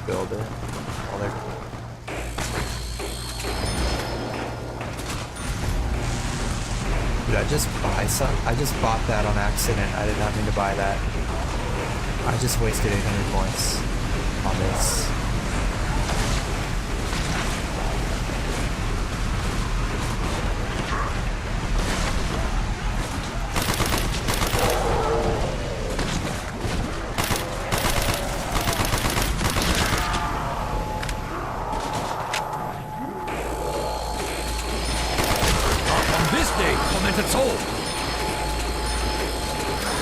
Build it while they're... Did I just buy some? I just bought that on accident. I did not mean to buy that. I just wasted 800 points on this. On this day, commented soul.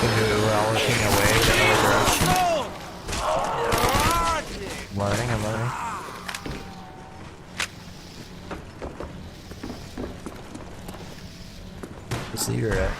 We're all looking away the other direction. I'm learning. Where's the you're at?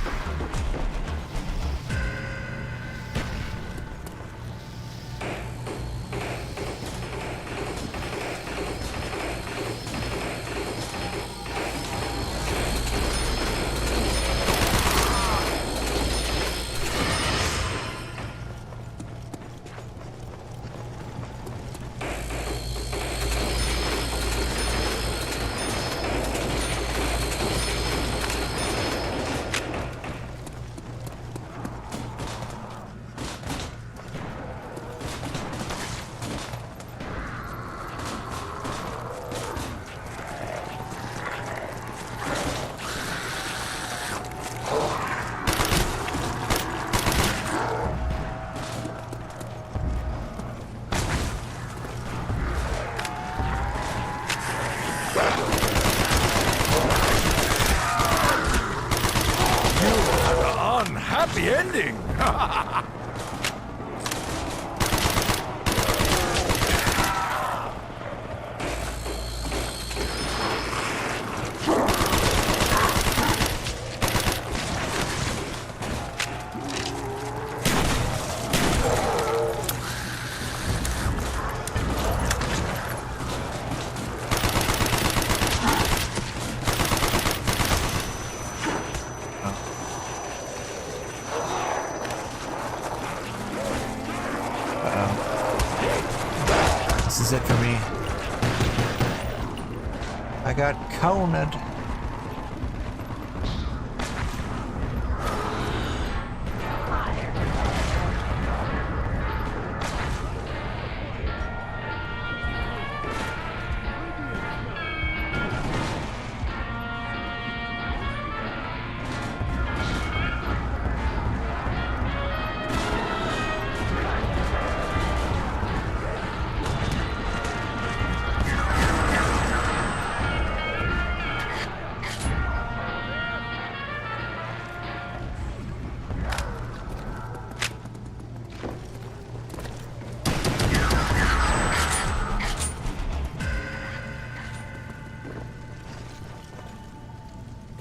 Happy ending! This is it for me. I got cornered.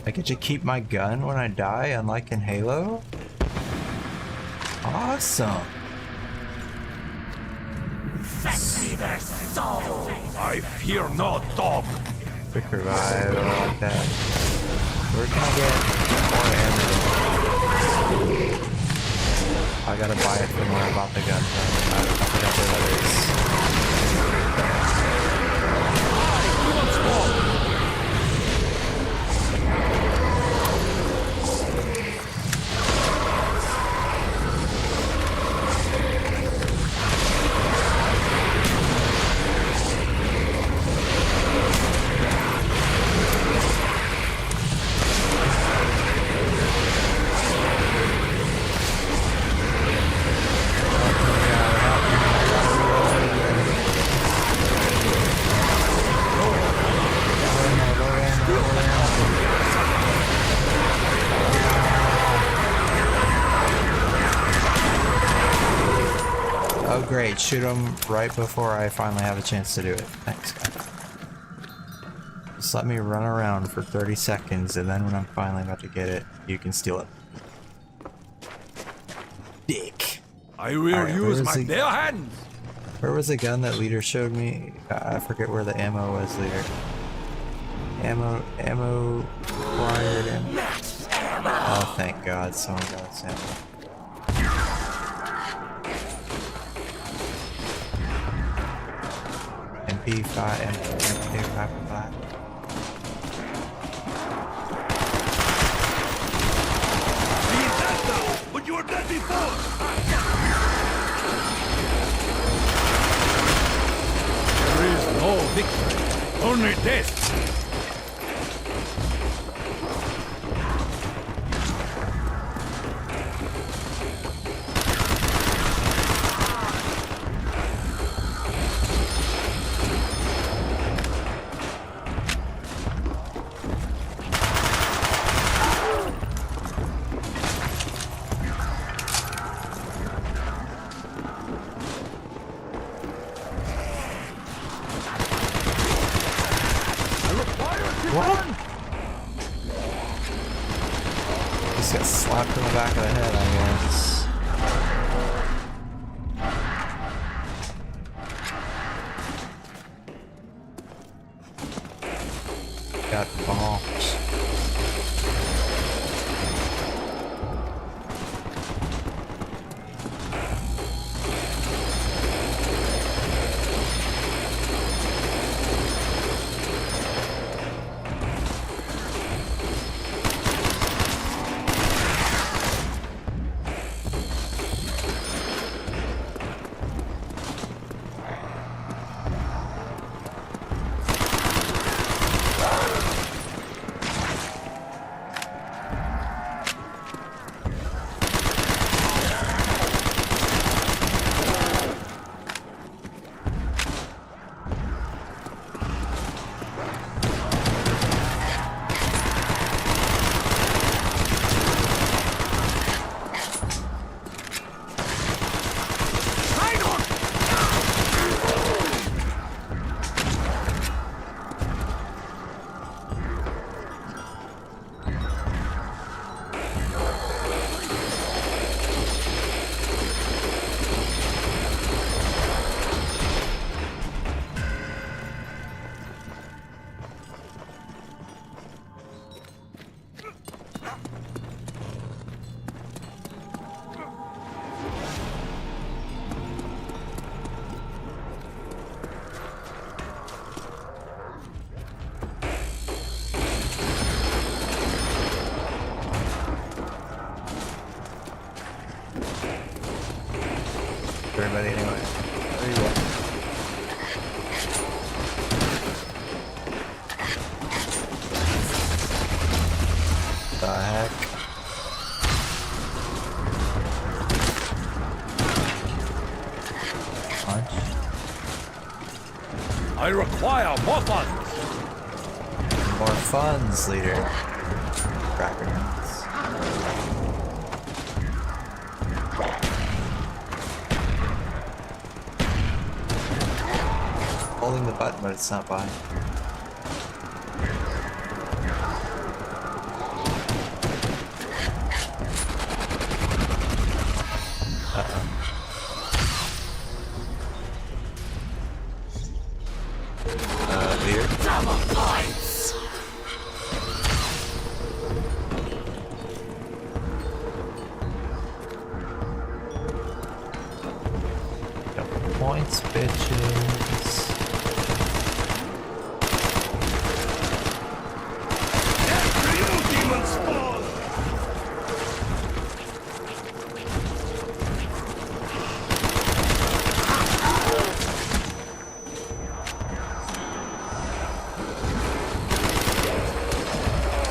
I get to keep my gun when I die, unlike in Halo? Awesome! I fear no dog. Quick revive, I like that. Where can I get more ammo? I gotta buy it from where I bought the gun from. I forgot where that Oh great, shoot him right before I finally have a chance to do it. Thanks, guys. Just let me run around for 30 seconds, and then when I'm finally about to get it, you can steal it. Dick. I will use my bare hands. Where was the gun that leader showed me? I forget where the ammo was, leader. Ammo required ammo. Oh, thank God, someone got us ammo. MP5 and MP5. But you were dead before! There is no victory, only death! Just got slapped in the back of the head, I guess. Got bombs. Everybody anyway. There you go. The heck? Punch. I require more funds. More funds, leader. Cracker nuts. Holding the button, but it's not buying. Leader. points, bitches.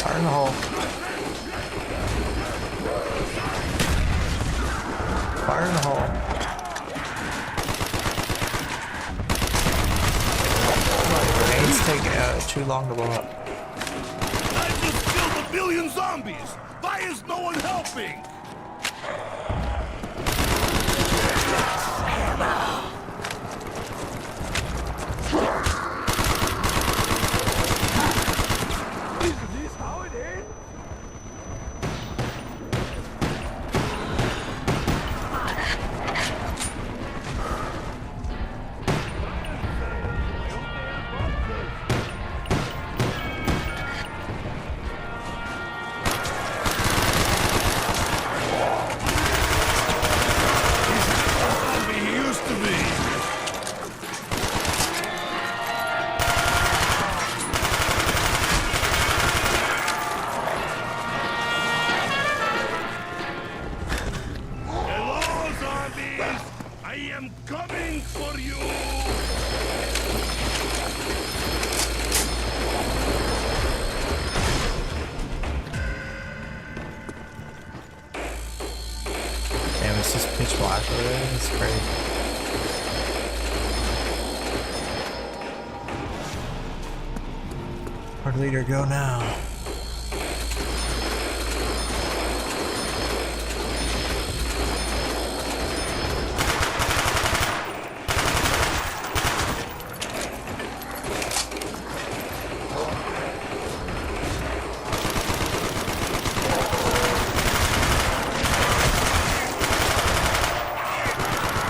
Fire in the hole. Fire in the hole. Grenades take too long to blow up. I just killed a billion zombies! Why is no one helping? Is this how it ends? Damn, it's just pitch black over there. It's great. Hard leader, go now.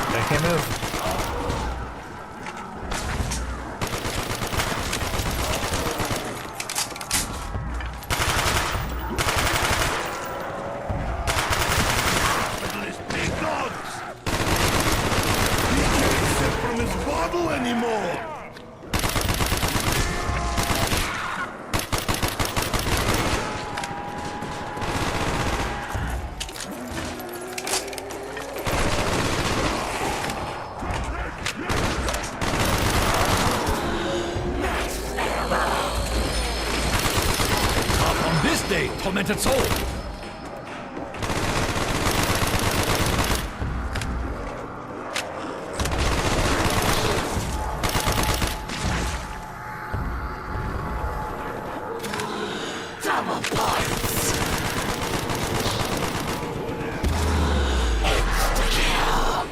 I can't move. From his bottle anymore! On this day, tormented soul! Double points! Insta-kill!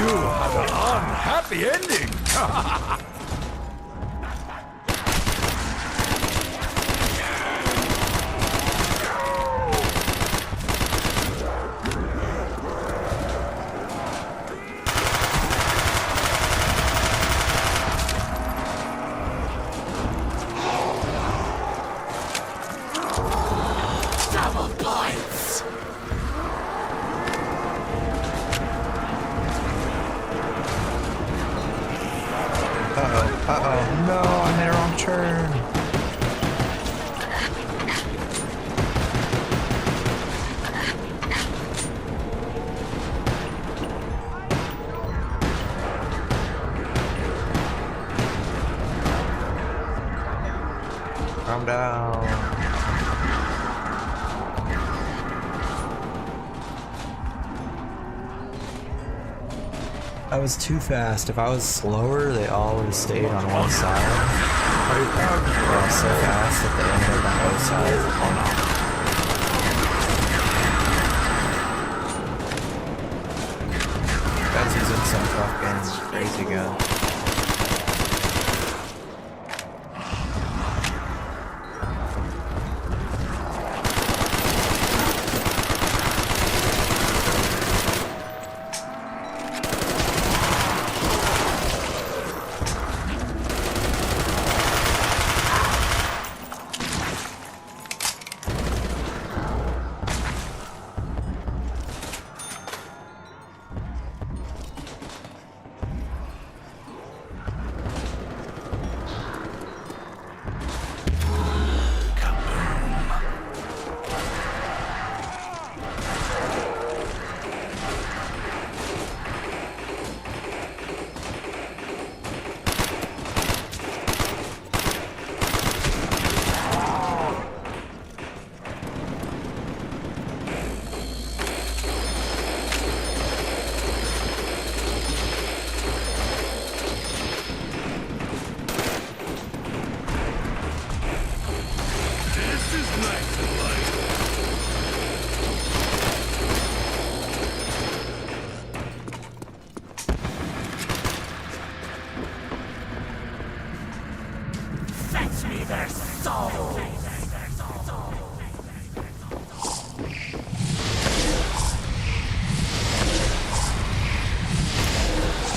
You had an unhappy ending. Uh-oh, no, I made a wrong turn. Calm down. I was too fast. If I was slower, they all would have stayed on one side. I was so fast at the end of the both sides. Guy's using some fucking crazy gun.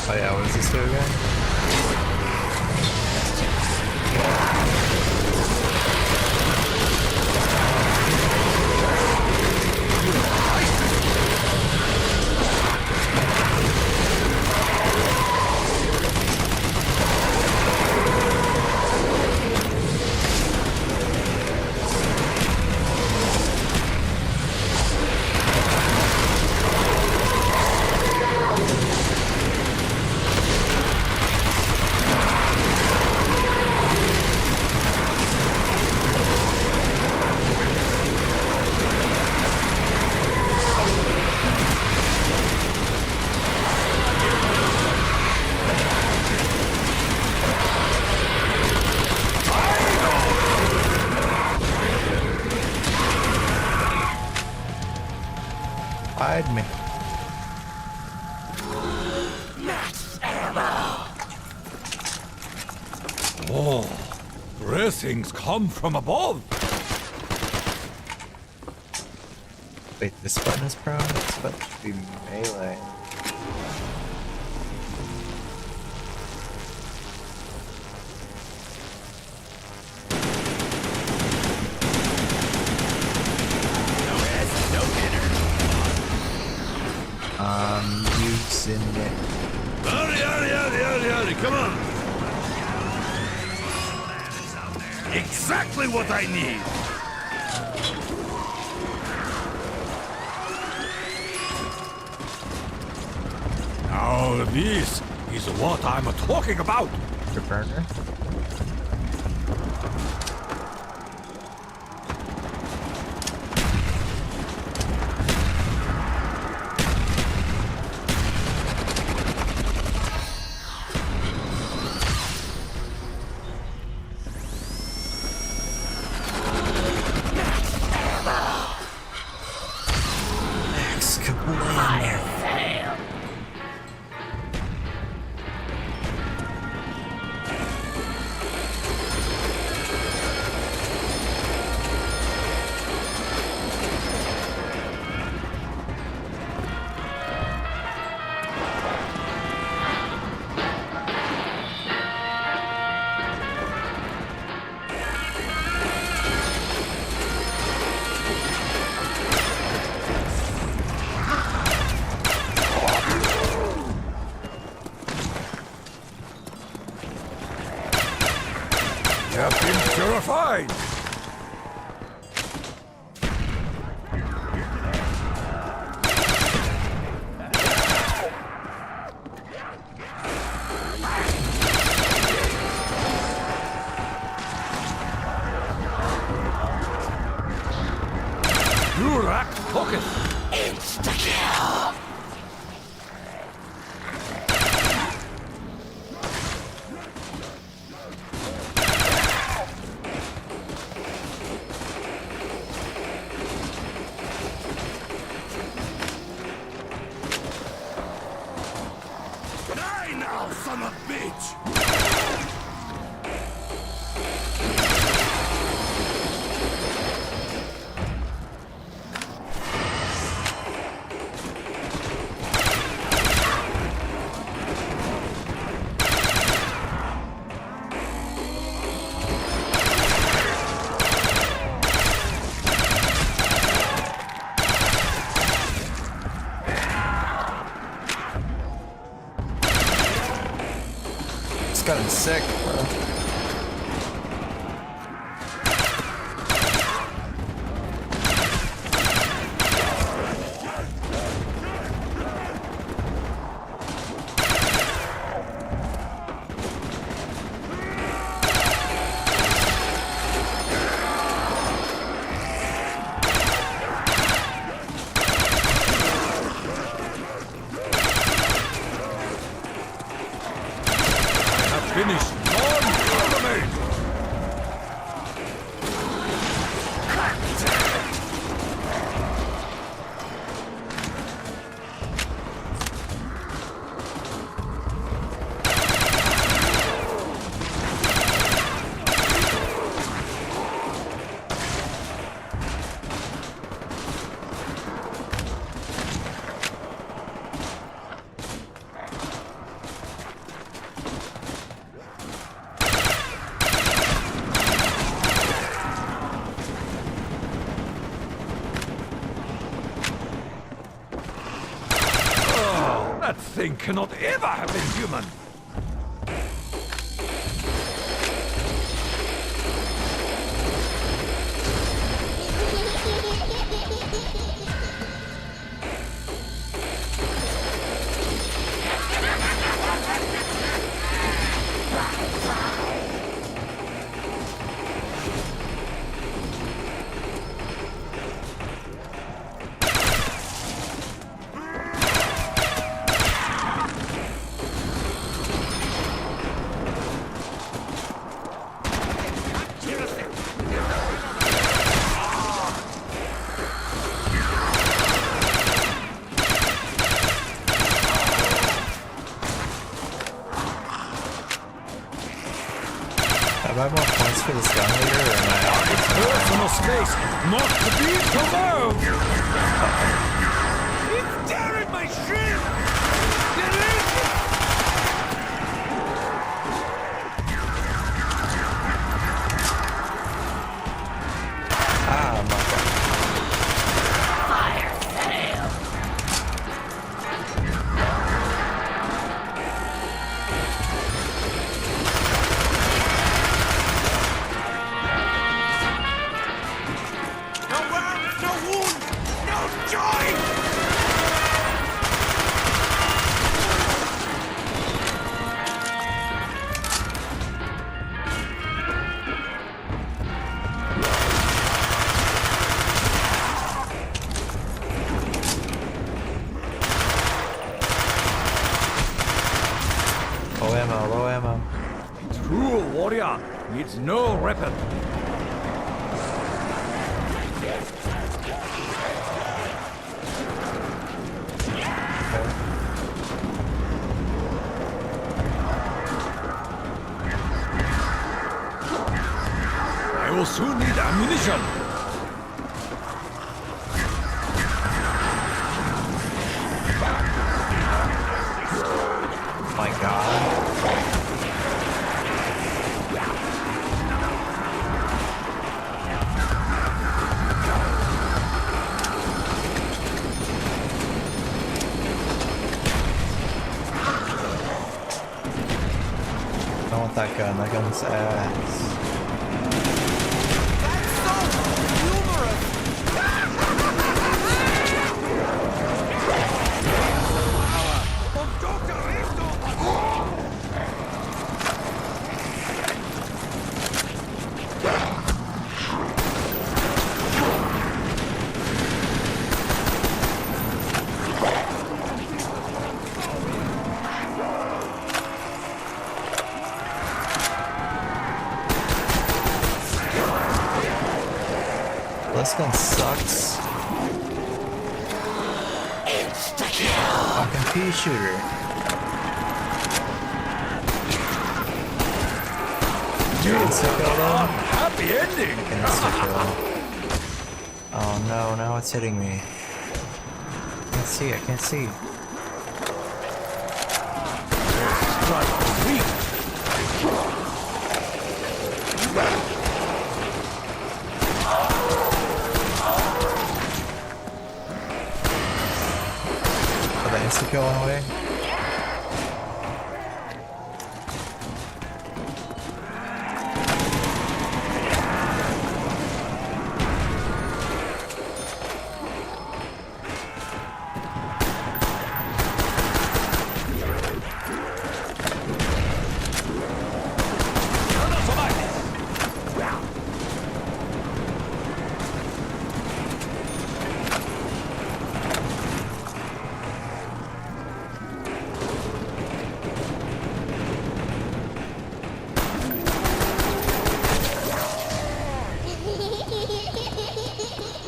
Oh yeah, what does this do again? Hide me. Oh, blessings come from above. Wait, this button is prone? This button should be melee. Nukes in it. Hurry, come on. Exactly what I need. Now this is what I'm talking about. Mr. Burner. fight! Durak pocket! Insta-kill! Die now, son of a bitch! Got him sick, bro. Finished. That thing cannot ever have been human! Have I more points for this gun leader, or am I out? Personal space, not to be provoked! It's tearing my shit! Ah, my God. Fire fail. No wounds, no wounds, no joy! Low ammo, low ammo. True warrior needs no weapon. I will soon need ammunition. My God. I don't want that gun. That gun's ass. this gun sucks. Fucking pea shooter. Happy ending! Oh no, now it's hitting me. I can't see. Oh, the insta-kill went away.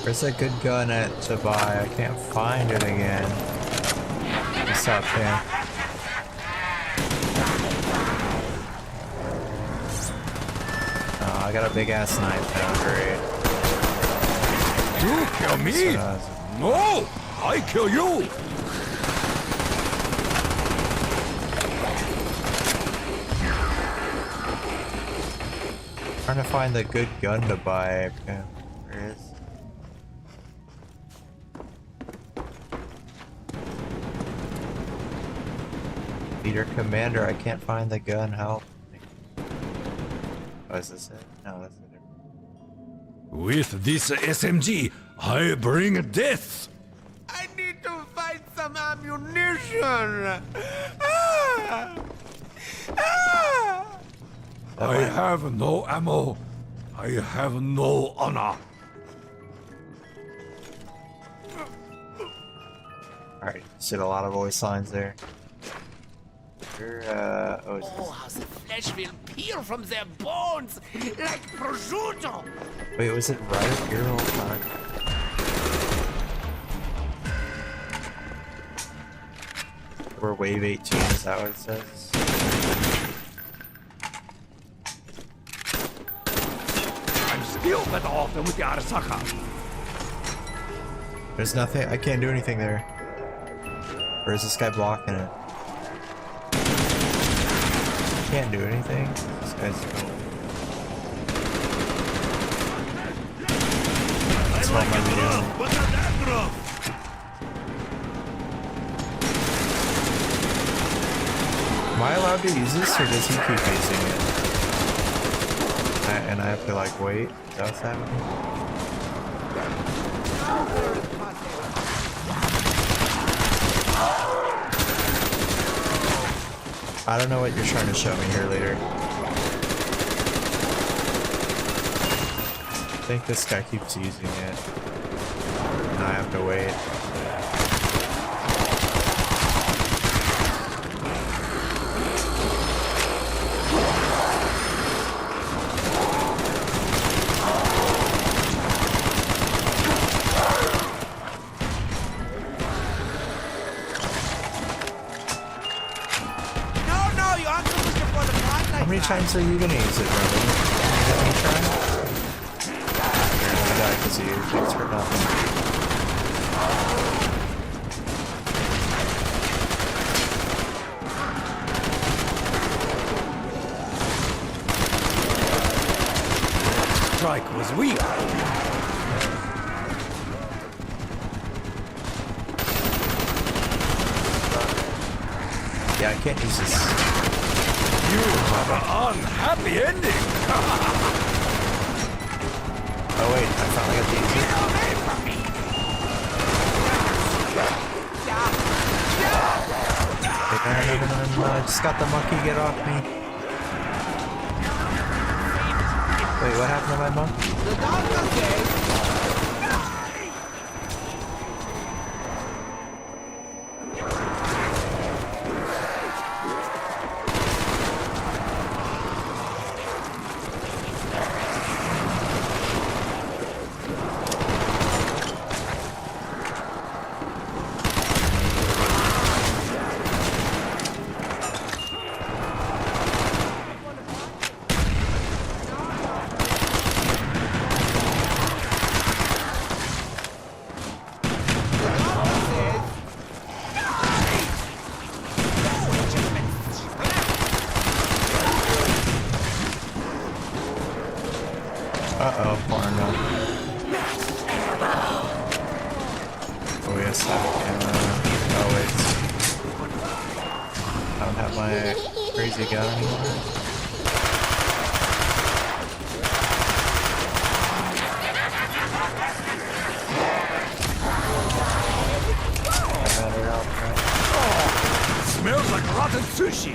Where's a good gun to buy? I can't find it again. What's up, man? Oh, I got a big ass knife now, great. You kill me? No! I kill you! Trying to find the good gun to buy. Okay, where is? Leader Commander, I can't find the gun, help. Oh, is this it? No, that's it. With this SMG, I bring death! I need to find some ammunition! I have no ammo. I have no honor. Alright, said a lot of voice lines there. Oh, how the flesh will peel from their bones like prosciutto! wait, was it right up here all the time? We're wave 18, is that what it says? I'm still better off than with the Arasaka. There's nothing, I can't do anything there. Or is this guy blocking it? Can't do anything. This guy's That's what I'm doing. Am I allowed to use this, or does he keep using it? And I have to like wait? Is that what's happening? I don't know what you're trying to show me here later. I think this guy keeps using it. And I have to wait. How many times are you gonna use it, brother? Let me try. You're gonna die because of you. Thanks for nothing. Strike was weak. Yeah, I can't use this. You have an unhappy ending! Oh wait, I finally got to use it. No, I just got the monkey, get off me. Wait, what happened to my monkey? The doctor says Uh-oh, porno. Oh, yes, oh, wait. I don't have my crazy gun anymore. Smells like rotten sushi.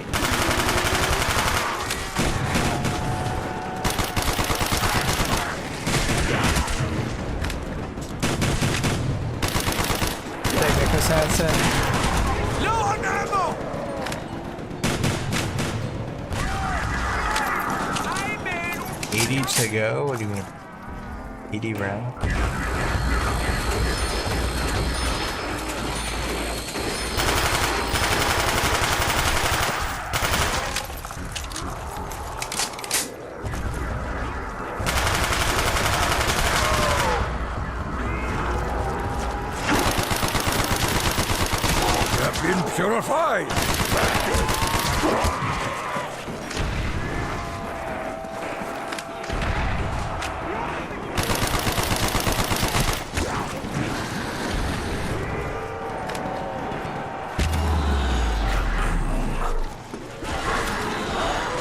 Assassin. Low on ammo. 80 to go? What do you mean? 80 round? Purified!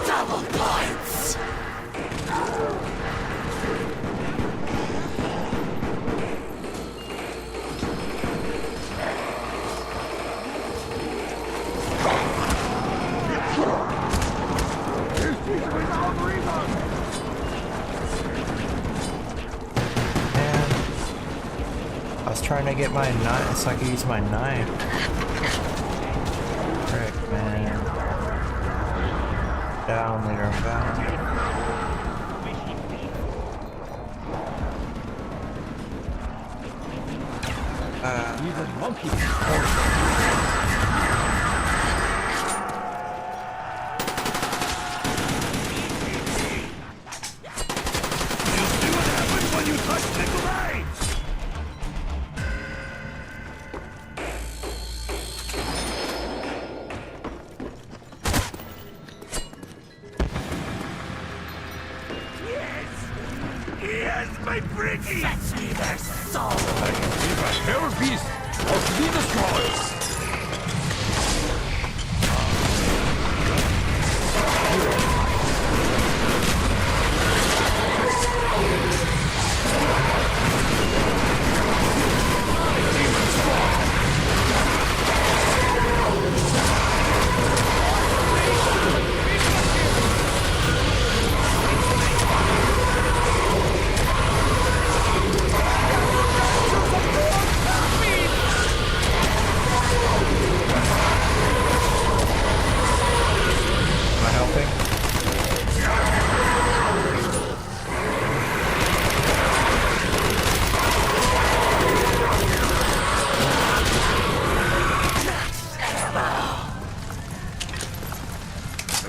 Double points! I was trying to get my knife so I could use my knife. Frick, man. Down there, back. Even monkey. When you touch nickel eye! Yes, my pretty! Fetch me their soul! I can see my hell beast of the destroyers!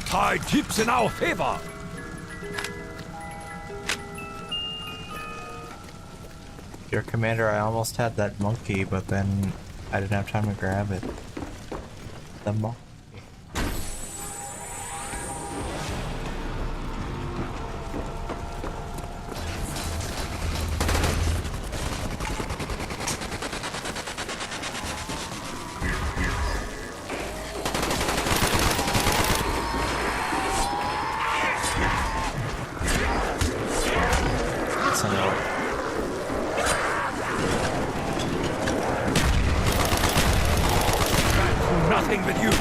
Tide tips in our favor. Your commander, I almost had that monkey, but then I didn't have time to grab it. The monkey. Nothing with you.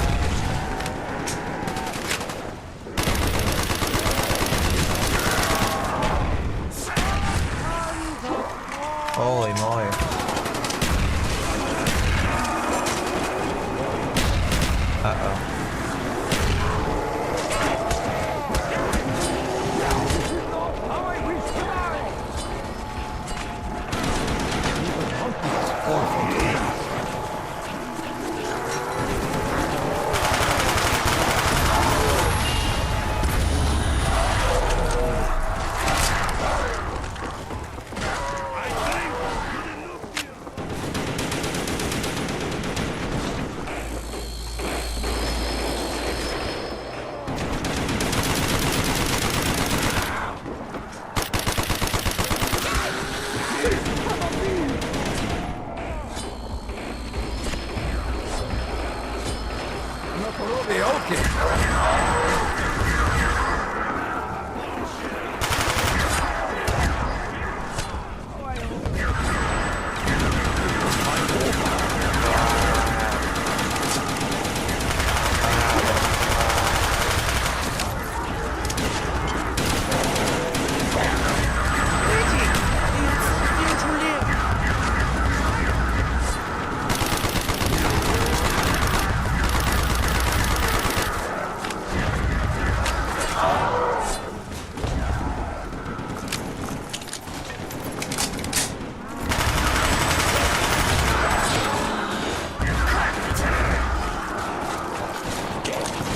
Holy moly. Uh-oh.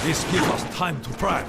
This gives us time to prep.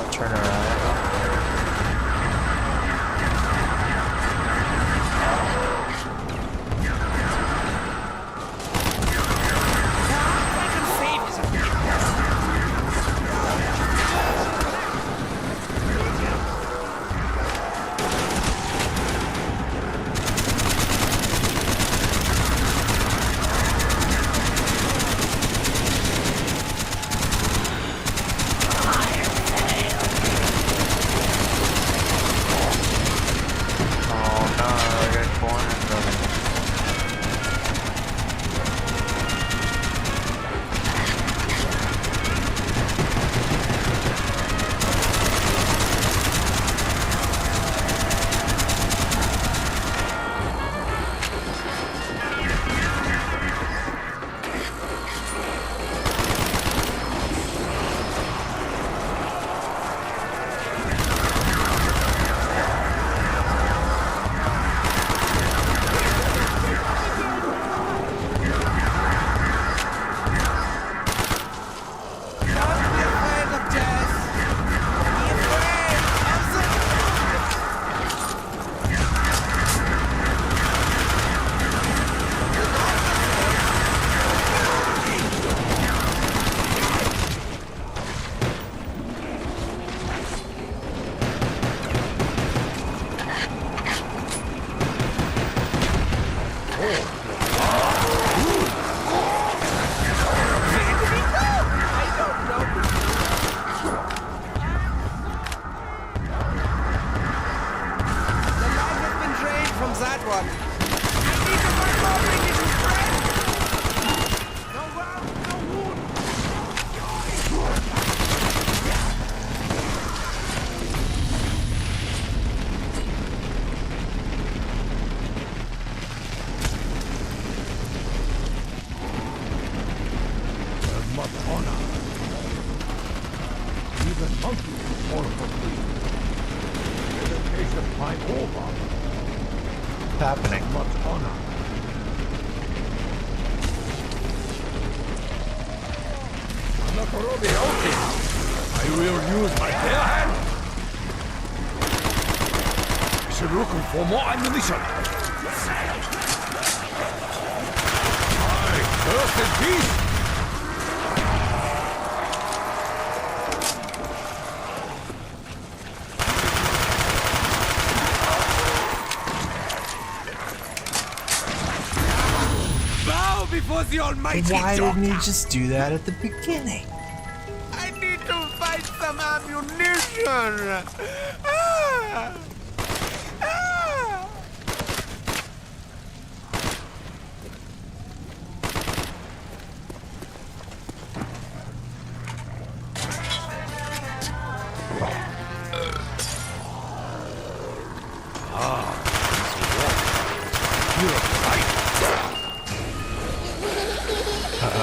Turn around. Happening. I will use my bare hand. She's looking for more ammunition. I thirst in peace. Before the almighty Why didn't he doctor. just do that at the beginning? I need to find some ammunition. Ah! Ah!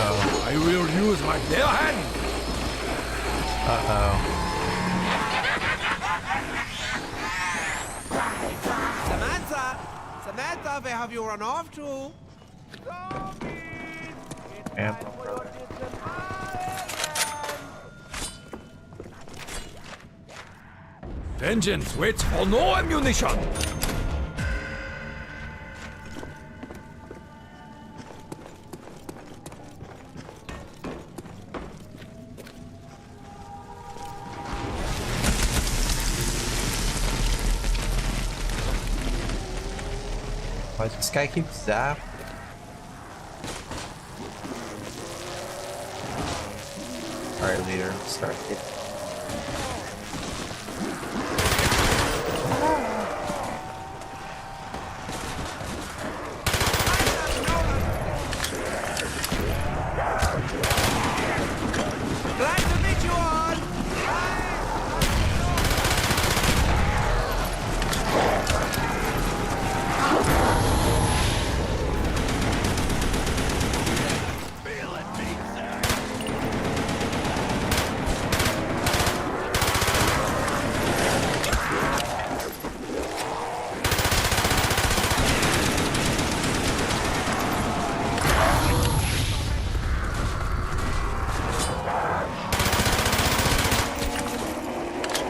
Uh-oh. I will use my bare hand. Uh-oh. Samantha, where have you run off to? Yeah. Vengeance waits for no ammunition. Why does this guy keep zap? Alright, leader, start it. Glad to meet you all.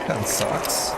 That sucks.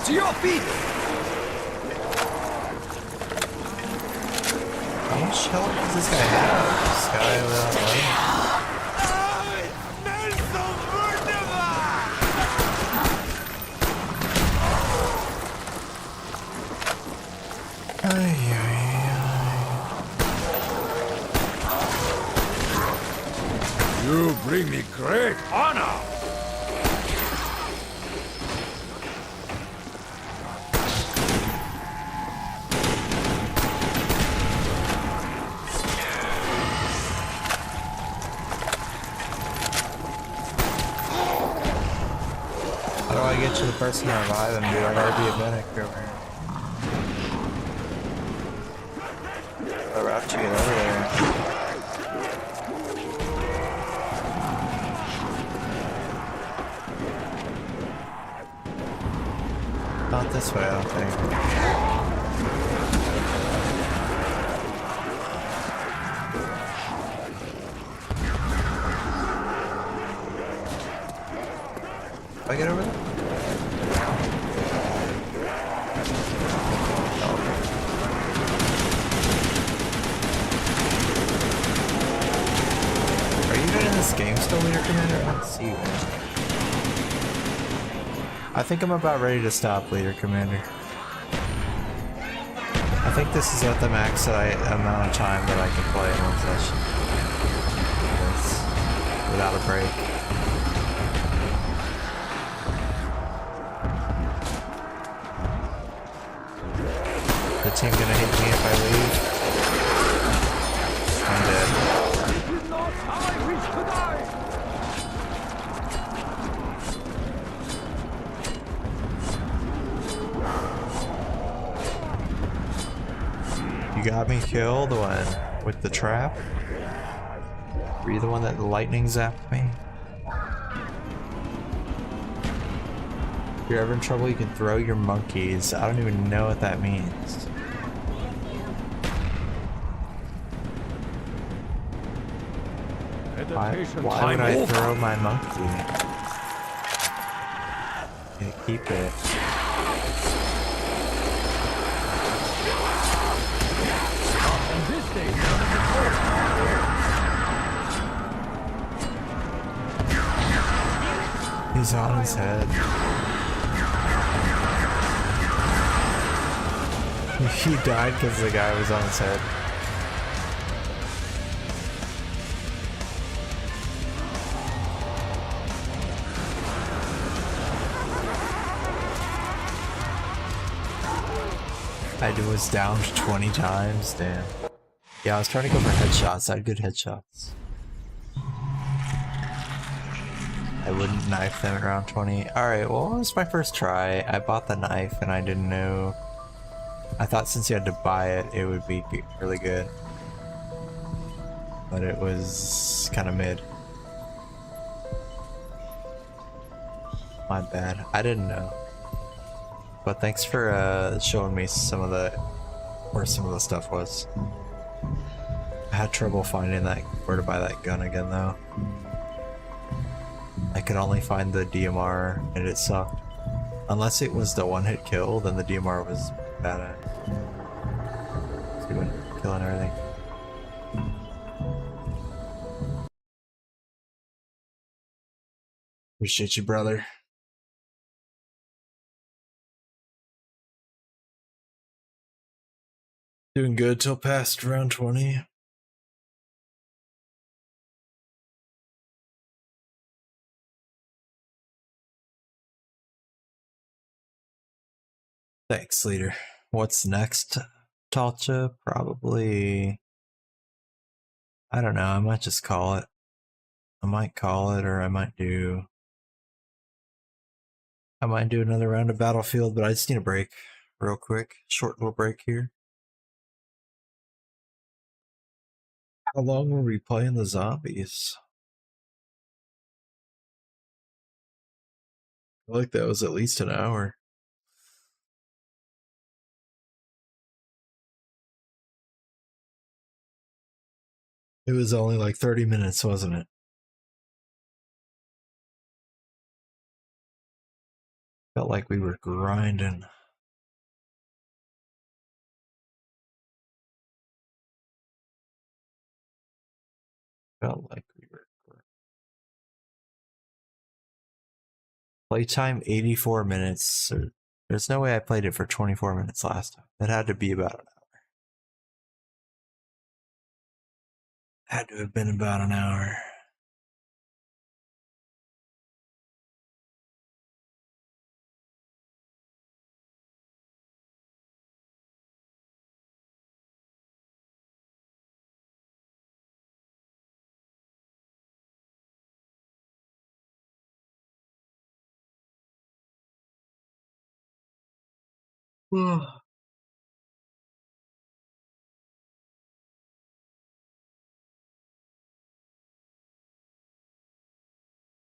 To your feet! How much health does this guy have? This guy without light? You bring me great honor! How do I get you the person to revive him, dude? I gotta be a medic over here. I'll route you get over there. Not this way, I don't think. I get over there? Are you even in this game still, Leader Commander? I don't see you. I think I'm about ready to stop, Leader Commander. I think this is at the max amount of time that I can play in one session. Without a break. The team gonna hate me if I leave? I'm dead. You got me killed when with the trap? Were you the one that lightning zapped me? If you're ever in trouble, you can throw your monkeys. I don't even know what that means. Why would I throw my monkey? Yeah, keep it. He's on his head. He died because the guy was on his head. I was down 20 times, damn. Yeah, I was trying to go for headshots. I had good headshots. I wouldn't knife them at round 20. Alright, well, it was my first try. I bought the knife and I didn't know. I thought since you had to buy it, it would be really good. But it was kind of mid. My bad. I didn't know. But thanks for showing me some of the where some of the stuff was. I had trouble finding that where to buy that gun again though. I could only find the DMR and it sucked. Unless it was the one-hit kill, then the DMR was badass. Killing everything. Appreciate you, brother. Doing good till past round 20. Thanks, leader. What's next, Talcha? Probably... I don't know, I might just call it. I might call it, or I might do another round of Battlefield, but I just need a break real quick. Short little break here. How long were we playing the zombies? I feel like that was at least an hour. It was only like 30 minutes, wasn't it? Felt like we were grinding. Felt like we were. Playtime 84 minutes. There's no way I played it for 24 minutes last time. It had to be about an hour. Had to have been about an hour.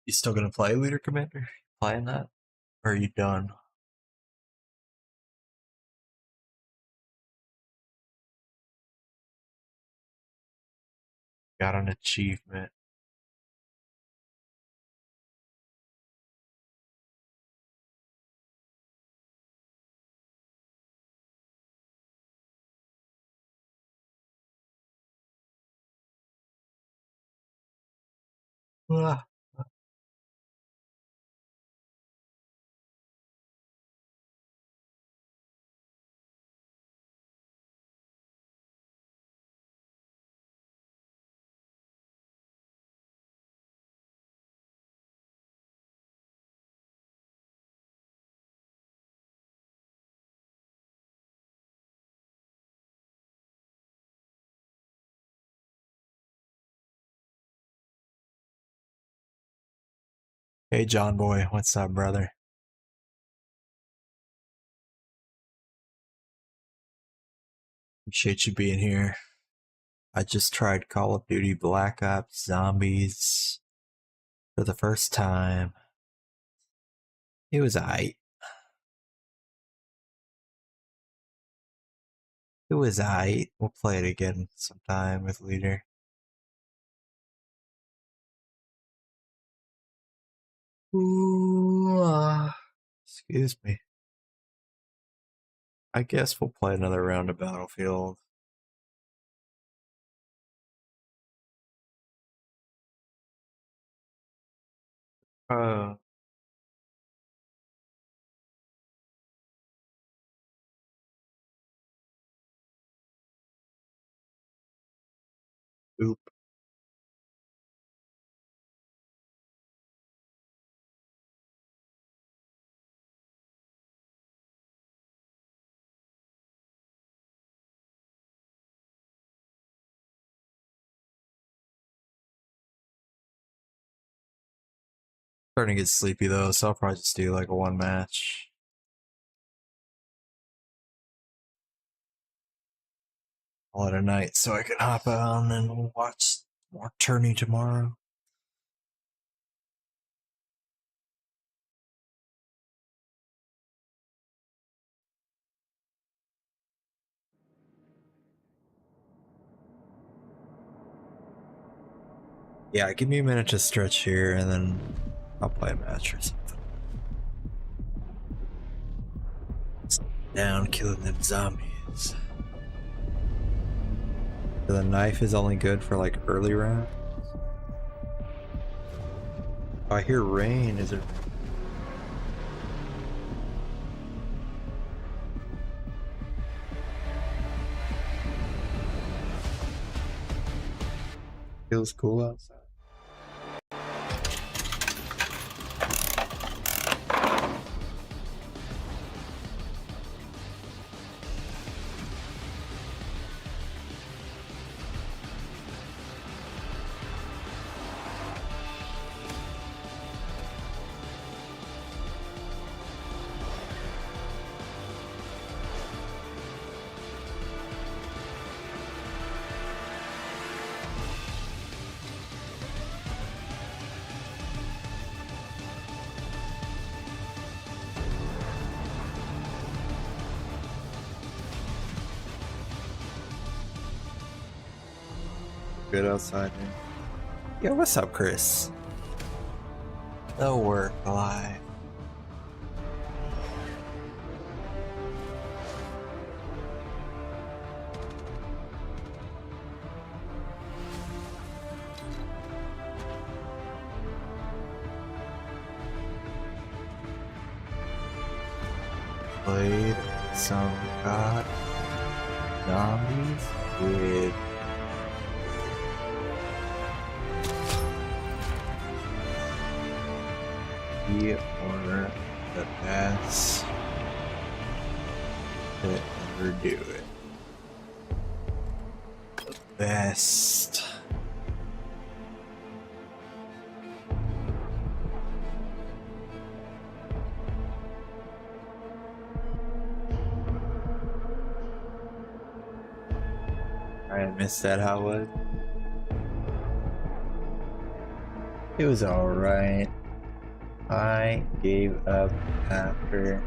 You still gonna play Leader Commander? Playing that? Or are you done? Got an achievement. Ah. Hey John boy, what's up, brother? Appreciate you being here. I just tried Call of Duty Black Ops Zombies for the first time. It was aight. It was aight. We'll play it again sometime with Leader. Ooh, excuse me. I guess we'll play another round of Battlefield. Oop. Starting to get sleepy though, so I'll probably just do like a one match. Call it a night so I can hop on and watch more tourney tomorrow. Yeah, give me a minute to stretch here and then I'll play a match or something. Down killing them zombies. So the knife is only good for like early rounds. Oh, I hear rain. Is it? Feels cool outside. Good outside, man. Yo, what's up, Chris? The work life. Played some god zombies with we are the best to ever do it. The best. I missed that. How was it? It was alright. I gave up after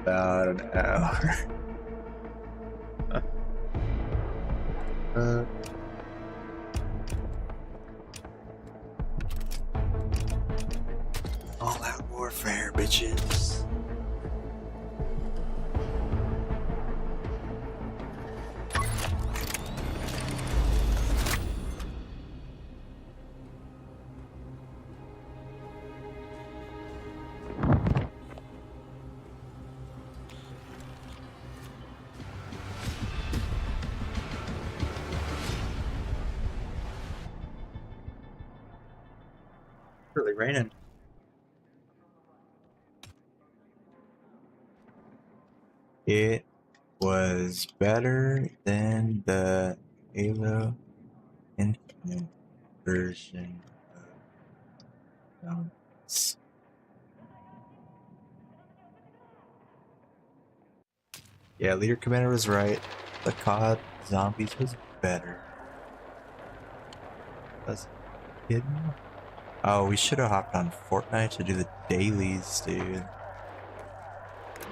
about an hour. All out warfare, bitches. Really raining. It was better than the Halo Infinite version of Zombies. Yeah, Leader Commander was right. the COD Zombies was better. Was it kidding? Oh, we should have hopped on Fortnite to do the dailies, dude.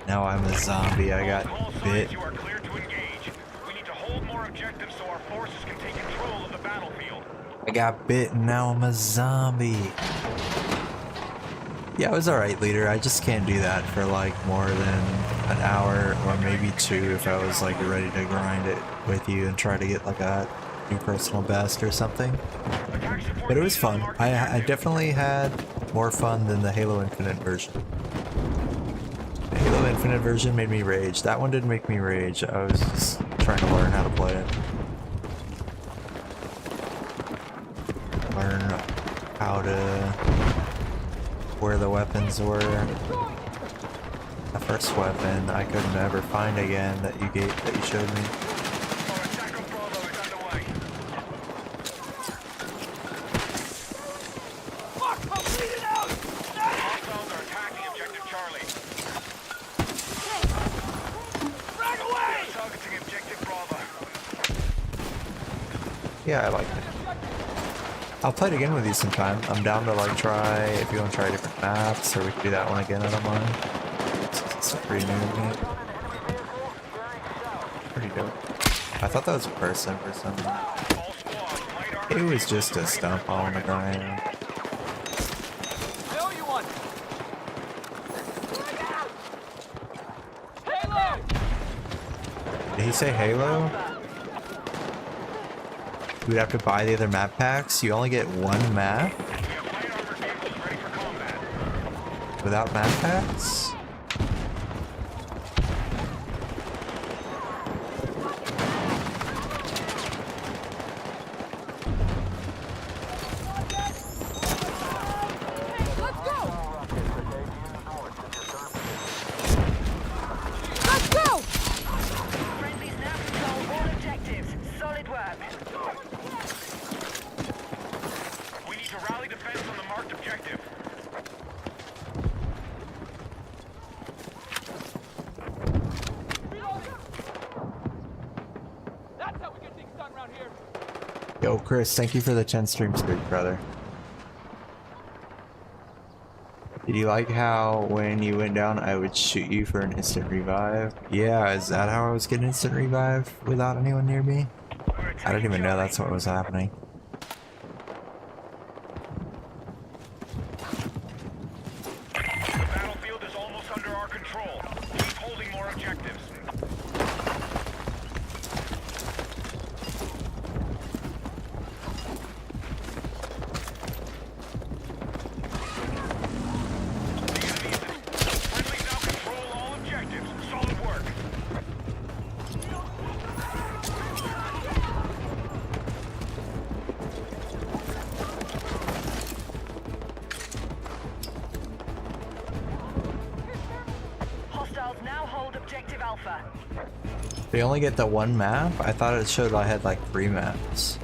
Now I'm a zombie. I got bit. You are clear to engage. We need to hold more objectives so our forces can take control of the battlefield. I got bit and now I'm a zombie. Yeah, it was alright, leader. I just can't do that for like more than an hour or maybe 2 if I was like ready to grind it with you and try to get like a new personal best or something. But it was fun. I definitely had more fun than the Halo Infinite version. The Halo Infinite version made me rage. That one didn't make me rage. I was just trying to learn how to play it. Learn how to... where the weapons were. The first weapon I could never find again that you showed me. Yeah, I liked it. I'll play it again with you sometime. I'm down to like try, if you want to try different maps, or we can do that one again, I don't mind. It's pretty new to me. Pretty dope. I thought that was a person for some reason. It was just a stump on the ground. Did he say Halo? We'd have to buy the other map packs. You only get one map? Without map packs? Yo, Chris, thank you for the 10 stream streak, brother. Did you like how when you went down, I would shoot you for an instant revive? Yeah, is that how I was getting instant revive without anyone near me? I didn't even know that's what was happening. The battlefield is almost under our control. Keep holding more objectives. They only get the one map? I thought it showed I had like 3 maps.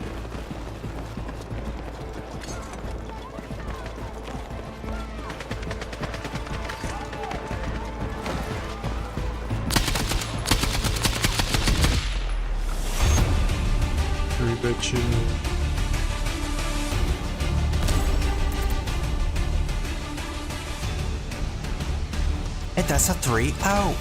Hey, that's a 3. Oh!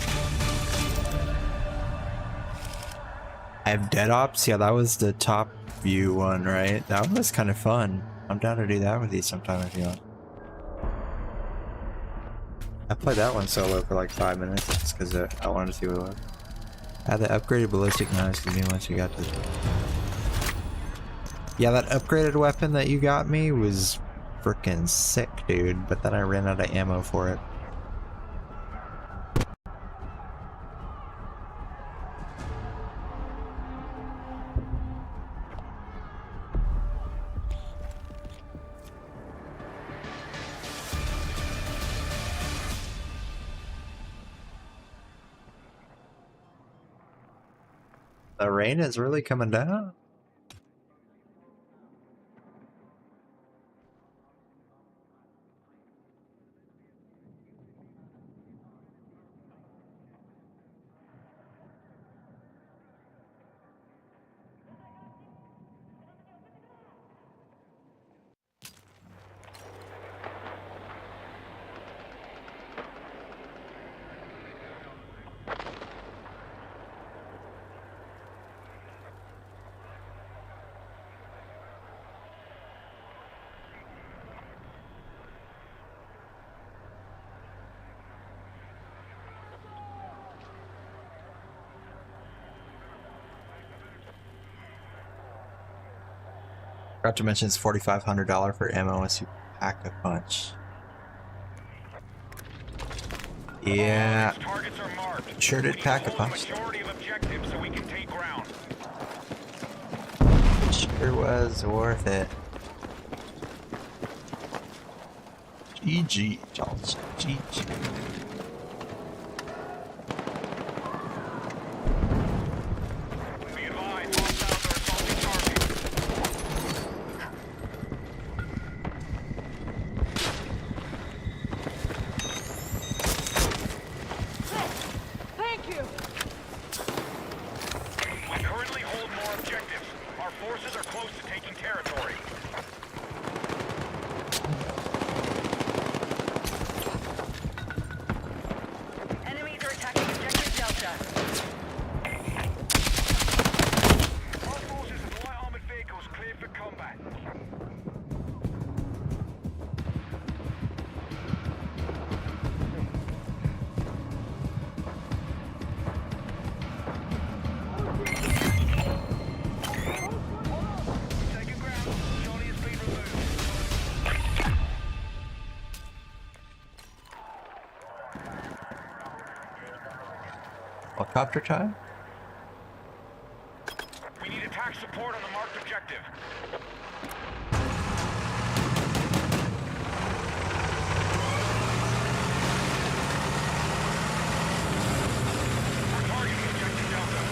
I have Dead Ops. Yeah, that was the top view one, right? That was kind of fun. I'm down to do that with you sometime if you want. I played that one solo for like 5 minutes just because I wanted to see what it was. I had the upgraded ballistic knives to me once you got to... Yeah, that upgraded weapon that you got me was freaking sick, dude. But then I ran out of ammo for it. The rain is really coming down. Forgot to mention it's $4,500 for ammo unless you pack a punch. Yeah, sure did pack a punch. Sure was worth it. GG, Charles. GG. Thank you. We currently hold more objectives. Our forces are close to taking territory. Enemies are attacking objective Delta. Our forces and light armored vehicles cleared for combat. Helicopter time? We need attack support on the marked objective. We're targeting objective Delta.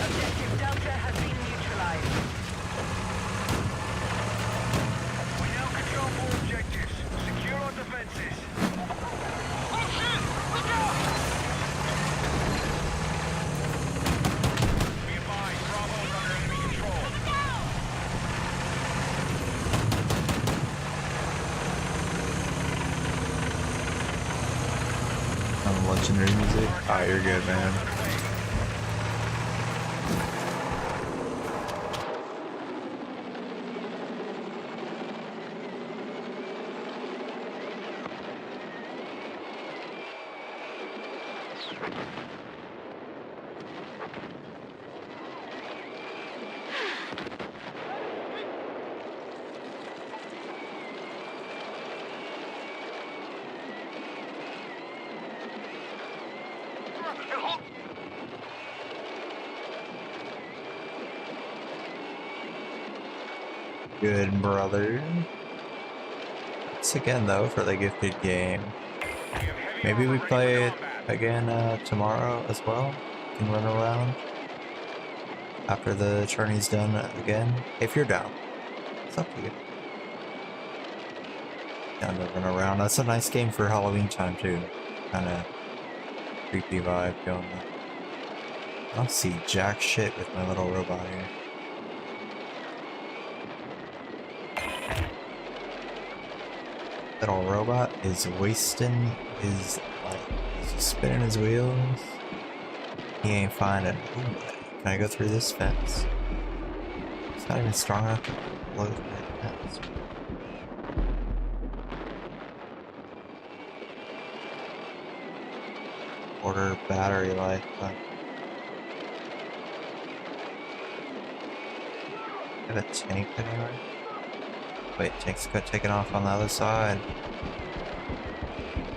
Objective Delta has been neutralized. We now control more objectives. Secure our defenses. Oh shit! Look out! Be advised, Bravo is under enemy control. Legendary music. Ah, you're good, man. Good, brother. Thanks again, though, for the gifted game. Maybe we play it again tomorrow as well. Can run around after the tourney's done again. If you're down, it's up to you. Down to run around. That's a nice game for Halloween time too. Kind of creepy vibe going on. I don't see jack shit with my little robot here. Little robot is wasting his life. He's just spinning his wheels. He ain't finding. Ooh, can I go through this fence? It's not even strong enough to blow through that fence. Order battery life. Have a tank anywhere? Wait, tank's got taken off on the other side.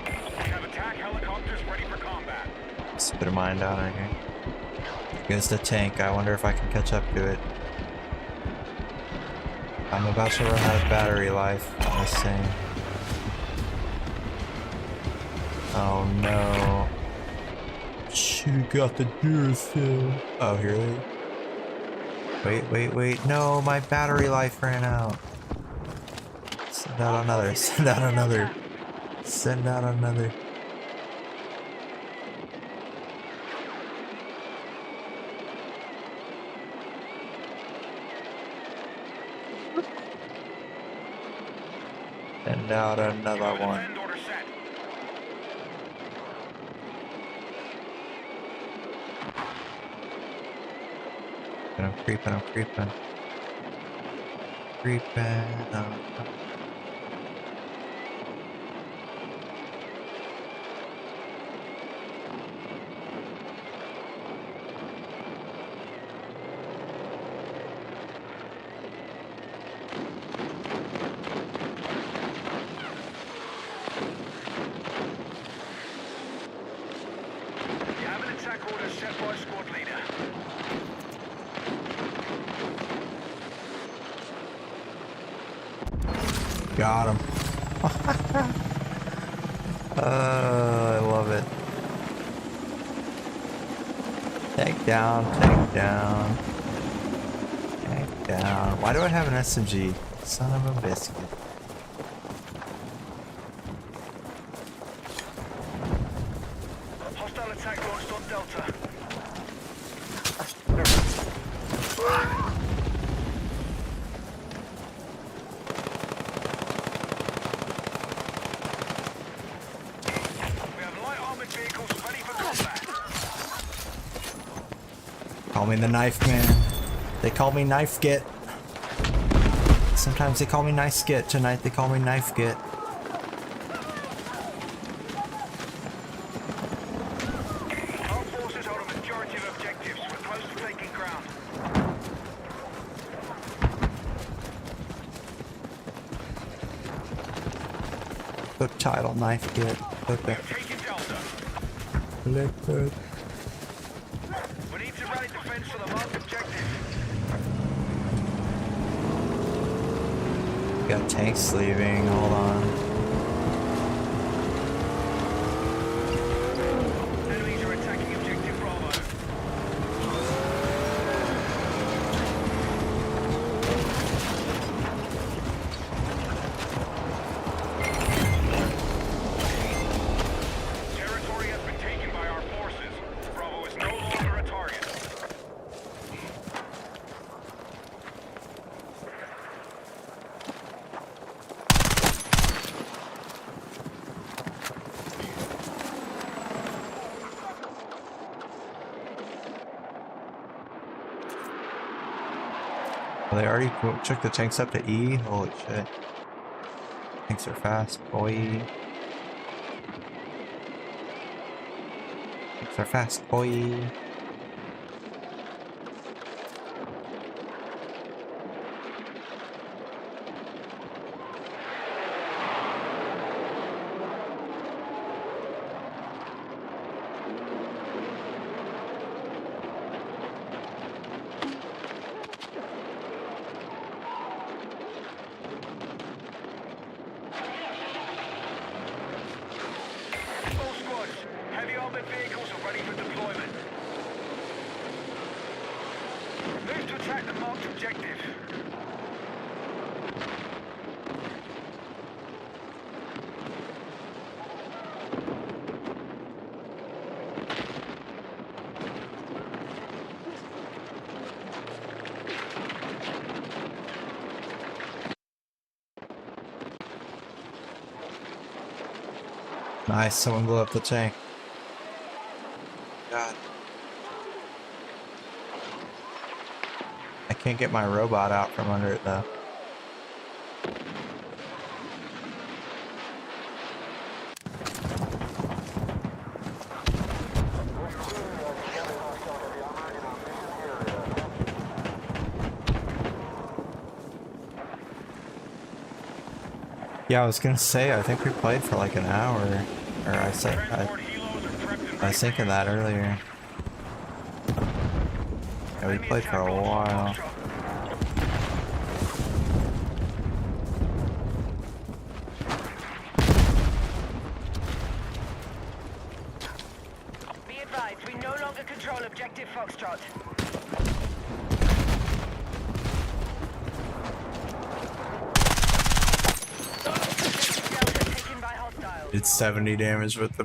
We have attack helicopters ready for combat. Spit a mine down right here. Here's the tank. I wonder if I can catch up to it. I'm about to run out of battery life on this thing. Oh no. Should've got the Duracell. Oh, here they. Wait. No, my battery life ran out. Send out another. Send out another. Send out another. Send out another one. I'm creeping. Got him. I love it. Take down, take down. Take down. Why do I have an SMG? Son of a biscuit. Hostile attack launched on Delta. We have light armored vehicles ready for combat. Call me the knife man. They call me knife get. Sometimes they call me nice get. Tonight they call me knife get. Our forces hold a majority of objectives. We're close to taking ground. Book title knife get. Okay. Taking Delta. Liquid. We need to rally defense for the marked objective. Got tanks leaving. Hold on. Enemies are attacking objective Bravo. Territory has been taken by our forces. Bravo is no longer a target. Well, they already took the tanks up to E. Holy shit. Tanks are fast, boy. Tanks are fast, boy. All squads, heavy armored vehicles are ready for deployment. Move to attack the marked objective. Nice, someone blew up the tank. God. I can't get my robot out from under it though. Yeah, I was gonna say, I think we played for like an hour. Or I was thinking that earlier. Yeah, we played for a while. Be advised, we no longer control objective Foxtrot. Did 70 damage with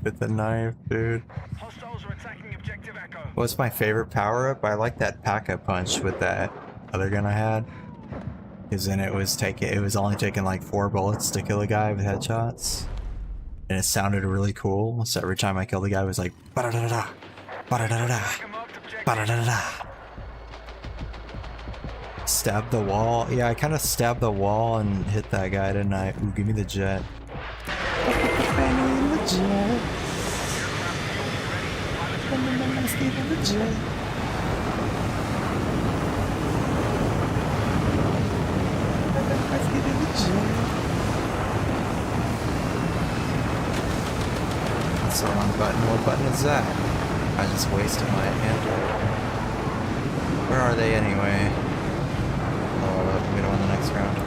the knife, dude. Hostiles are attacking objective Echo. What's my favorite power up? I like that P.A.K.A. punch with that other gun I had. Because then it was only taking like 4 bullets to kill a guy with headshots. And it sounded really cool. So every time I killed a guy it was like ba-da-da-da-da, ba-da-da-da-da, ba-da-da-da-da. Stab the wall. Yeah, I kind of stabbed the wall and hit that guy, didn't I? Ooh, give me the jet. That's the wrong button. What button is that? I just wasted my hand. Where are they anyway? Oh, we don't want the next round.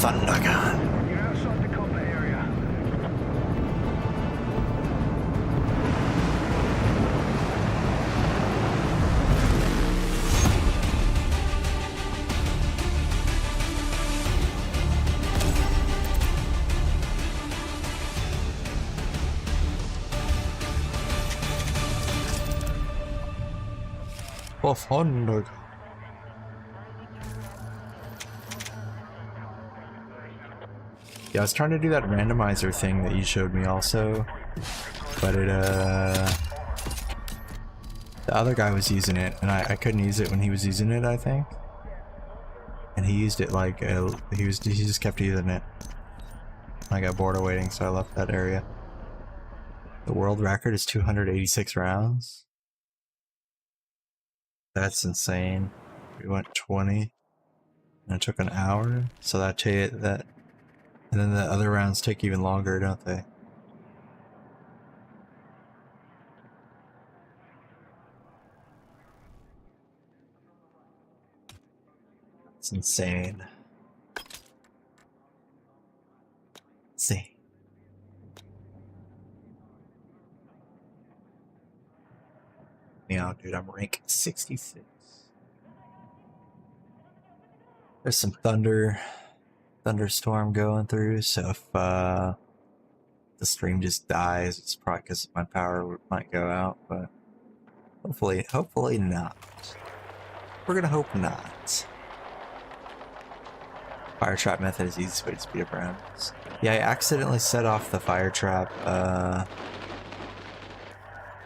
Thunder gun. You're outside the combat area. Thunder gun. Yeah, I was trying to do that randomizer thing that you showed me also, but it, the other guy was using it, and I couldn't use it when he was using it, I think. And he used it like, he just kept using it. I got bored of waiting, so I left that area. The world record is 286 rounds. That's insane. We went 20, and it took an hour, so that. And then the other rounds take even longer, don't they? It's insane. See. Yeah, dude, I'm rank 66. There's some thunderstorm going through, so if the stream just dies, it's probably because my power might go out, but hopefully not. We're gonna hope not. Fire trap method is the easiest way to speed up rounds. Yeah, I accidentally set off the fire trap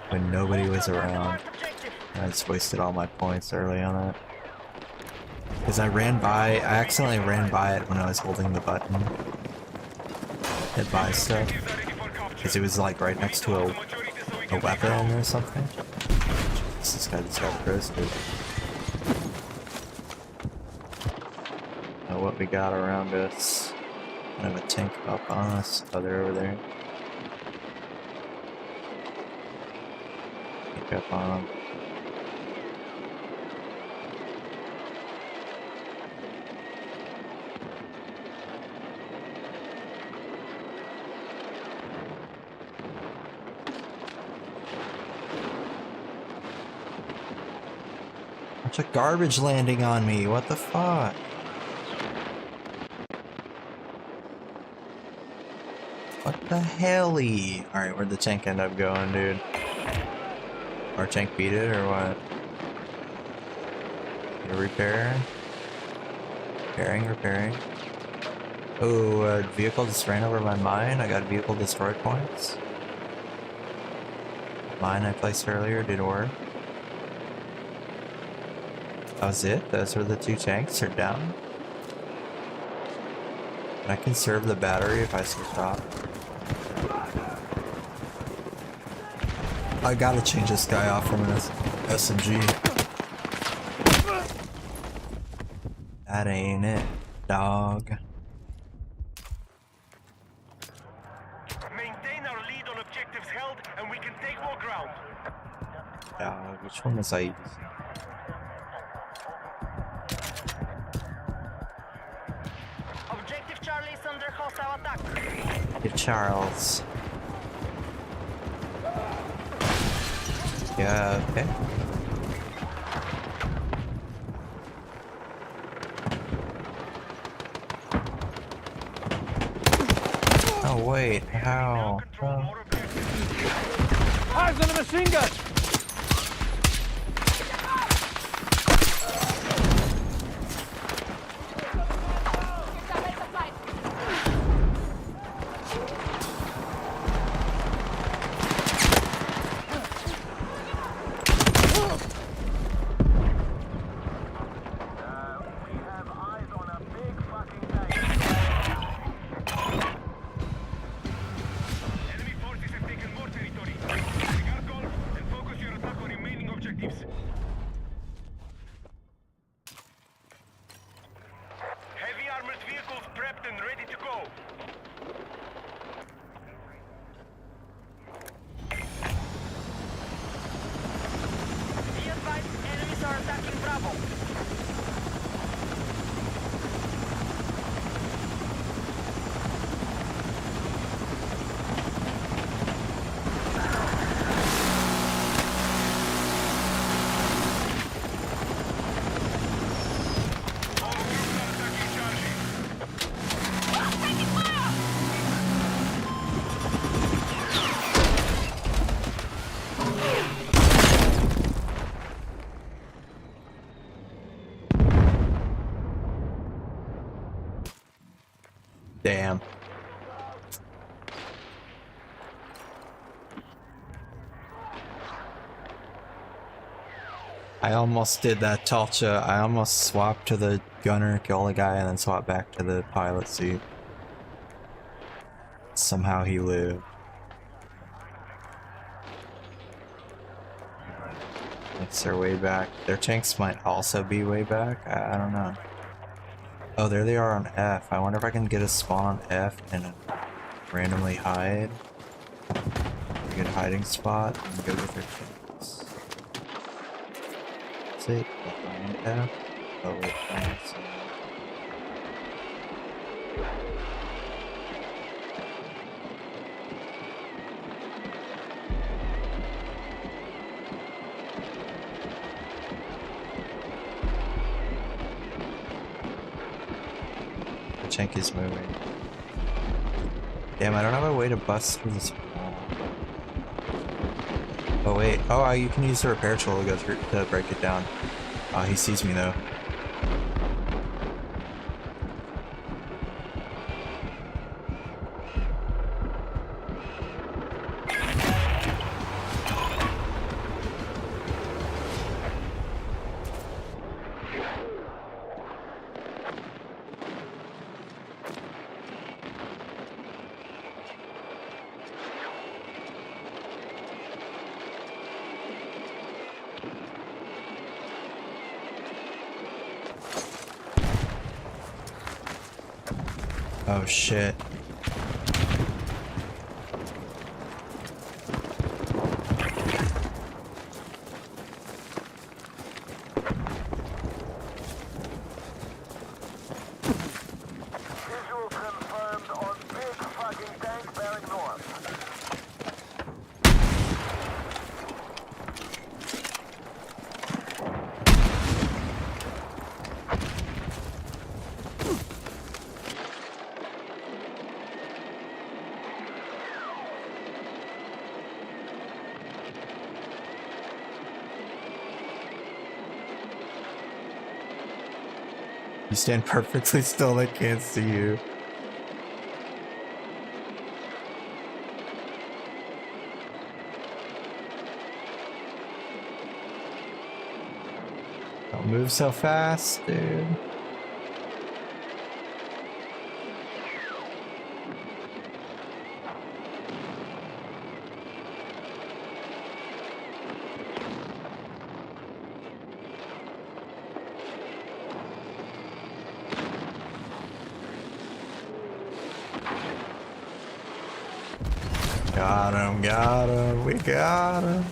when nobody was around. I just wasted all my points early on it. Because I accidentally ran by it when I was holding the button. Hit buy stuff. Because it was like right next to a weapon or something. This guy just got roasted. Now what we got around us. I have a tank up on us. Oh, they're over there. Tank up on them. Bunch of garbage landing on me, what the fuck? What the helly? Alright, where'd the tank end up going, dude? Our tank beat it, or what? Need a repair? Repairing. Oh, a vehicle just ran over my mine. I got vehicle destroy points. Mine I placed earlier didn't work. That was it? Those were the two tanks are down? Can I conserve the battery if I switch off? I gotta change this guy off from an SMG. That ain't it, dog. Maintain our lead on objectives held, and we can take more ground. Dog, which one was I using? Objective Charlie is under hostile attack. Give Charles. Yeah, okay. Oh wait, how? Eyes on the machine gun! Damn. I almost did that Talcha. I almost swapped to the gunner, kill the guy, and then swap back to the pilot seat. Somehow he lived. Thanks, they're way back. Their tanks might also be way back. I don't know. Oh, there they are on F. I wonder if I can get a spawn on F and randomly hide. A good hiding spot and go with their tanks. That's it. Behind F. Oh wait, that's it. Tank is moving. Damn, I don't have a way to bust through this wall. Oh wait, oh, you can use the repair tool to go through to break it down. Oh, he sees me though. Oh shit. Visual confirmed on big fucking tank bearing north. You stand perfectly still, they can't see you. Don't move so fast, dude. Got him, we got him.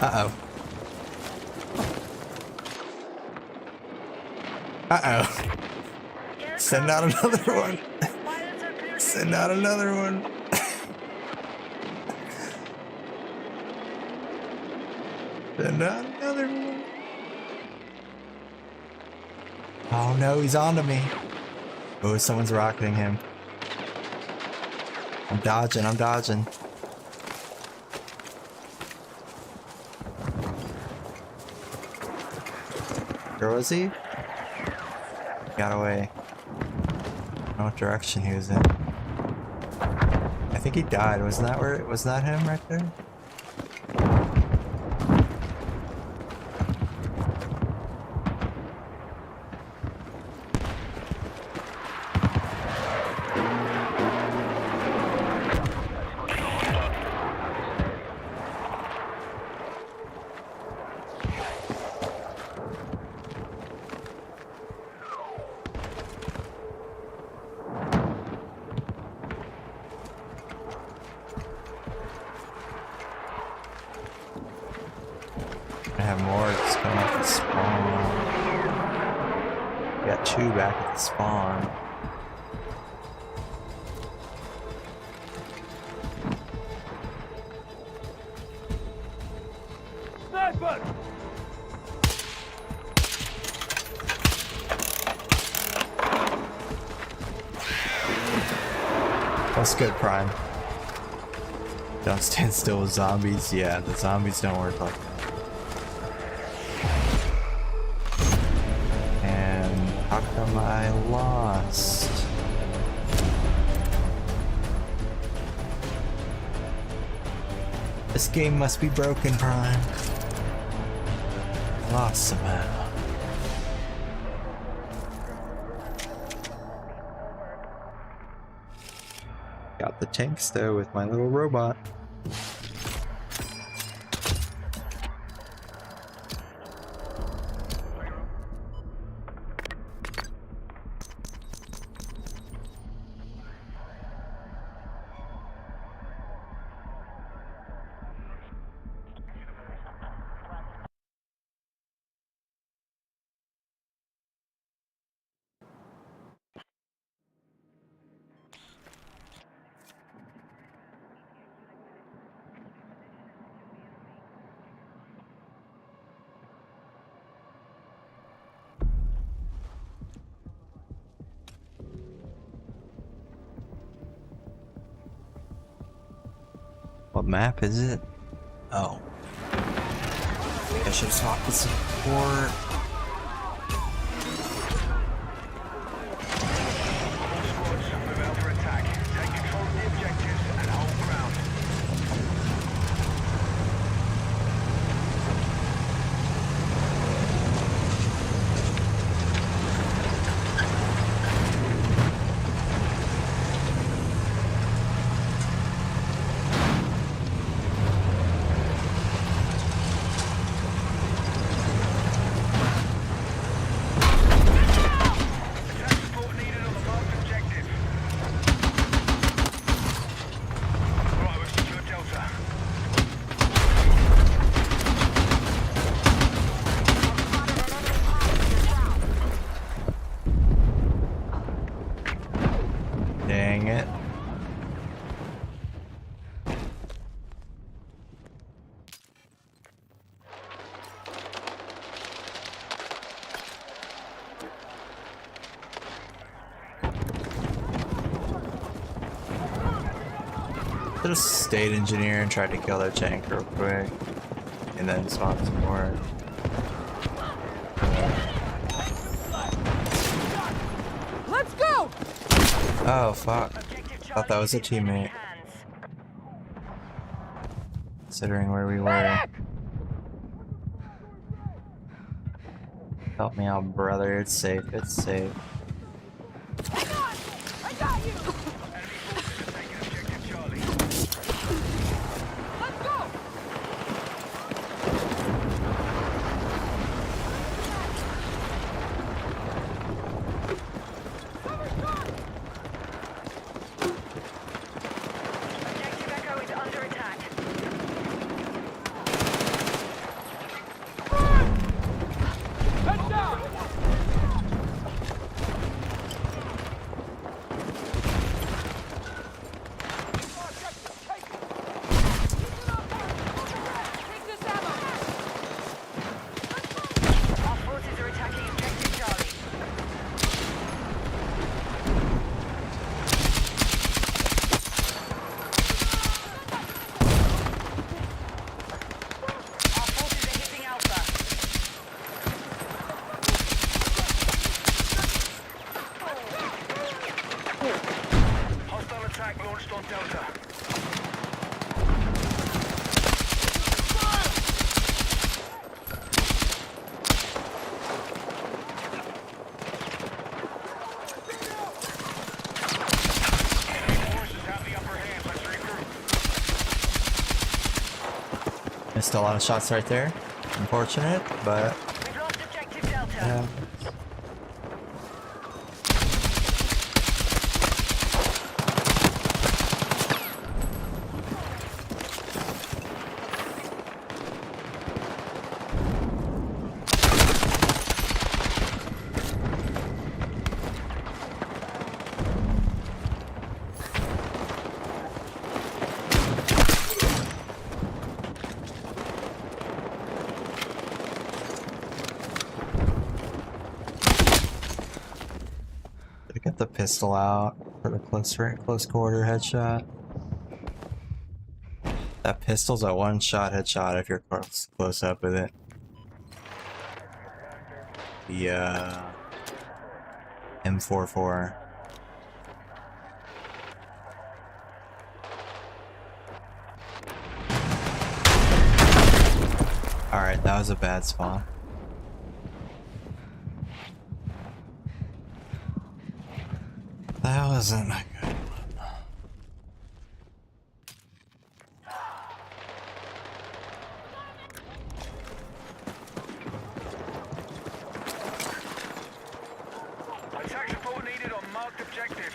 Uh-oh. Uh-oh. Send out another one. Send out another one. Send out another one. Oh no, he's onto me. Oh, someone's rocketing him. I'm dodging, I'm dodging. Where was he? Got away. I don't know what direction he was in. I think he died. Wasn't that him right there? I have more just coming off the spawn. We got two back at the spawn. Sniper! That's good, Prime. Don't stand still with zombies. Yeah, the zombies don't work like that. And how come I lost? This game must be broken, Prime. I lost somehow. Got the tanks though with my little robot. What map is it? Oh. I should have talked to support. Dang it. Should have stayed engineer and tried to kill that tank real quick. And then spawn some more. Let's go! Oh fuck. Thought that was a teammate. Considering where we were. Help me out, brother. It's safe. It's safe. I got you! Let's go! Hostile attack launched on Delta. Forces have the upper hand. Let's regroup. Missed a lot of shots right there. Unfortunate, but We've lost objective Delta. get the pistol out for the close quarter headshot. That pistol's a one-shot headshot if you're close up with it. The M44. That was a bad spawn. That wasn't a good one. Attack support needed on marked objective.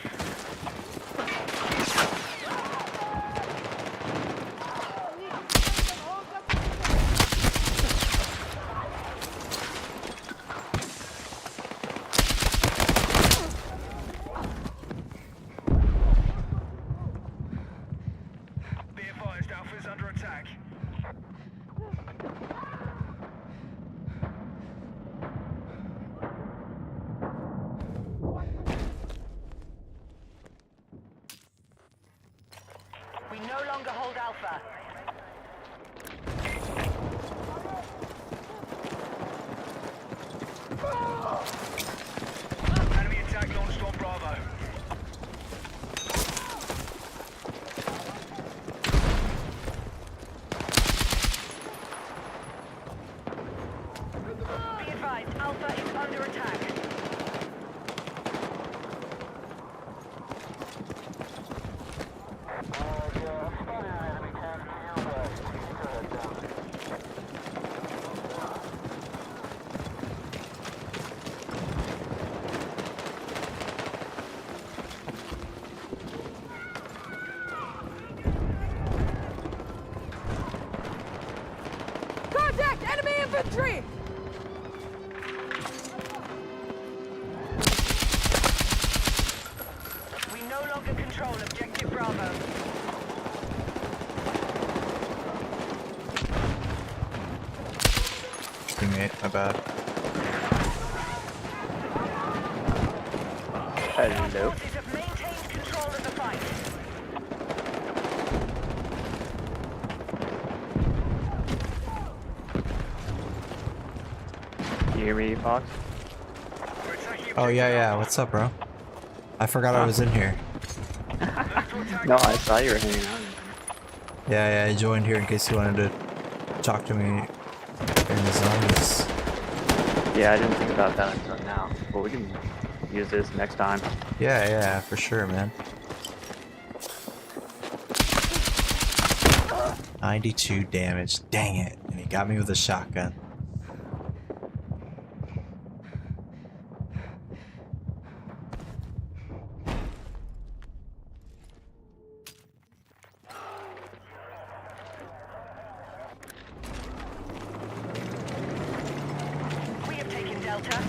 Be advised, Alpha's under attack. We no longer hold Alpha. Enemy attack launched on Bravo. Be advised, Alpha is under attack. Contact enemy infantry! We no longer control objective Bravo. Teammate, my bad. Hello. Forces have maintained control of the fight. You hear me, Fox? Oh yeah, what's up, bro? I forgot I was in here. No, I saw you were hanging out. Yeah, I joined here in case you wanted to talk to me during the zombies. Yeah, I didn't think about that until now. But we can use this next time. Yeah, for sure, man. 92 damage, dang it. And he got me with a shotgun. We have taken Delta.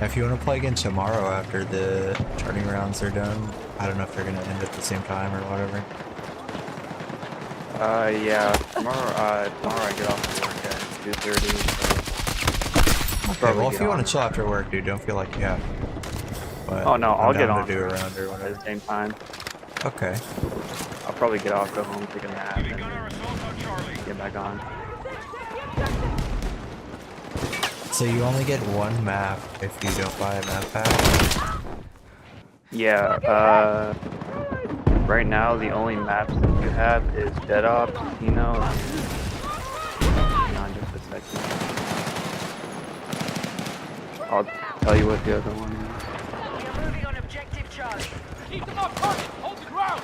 If you want to play again tomorrow after the turning rounds are done, I don't know if they're going to end at the same time or whatever. Yeah, tomorrow I get off work at 2:30. Okay, well if you want to chill after work, dude, don't feel like you have to. But Oh no, I'll I'm get down on to do a round or at whatever. the same time. Okay. I'll probably get off, go home, take a nap, and then get back on. So you only get one map if you don't buy a map pack? Yeah, right now the only maps that you have is Dead Ops, Kino, and... Hang on just a second. I'll tell you what the other one is. We are moving on objective Charlie. Keep them up, target! Hold the ground!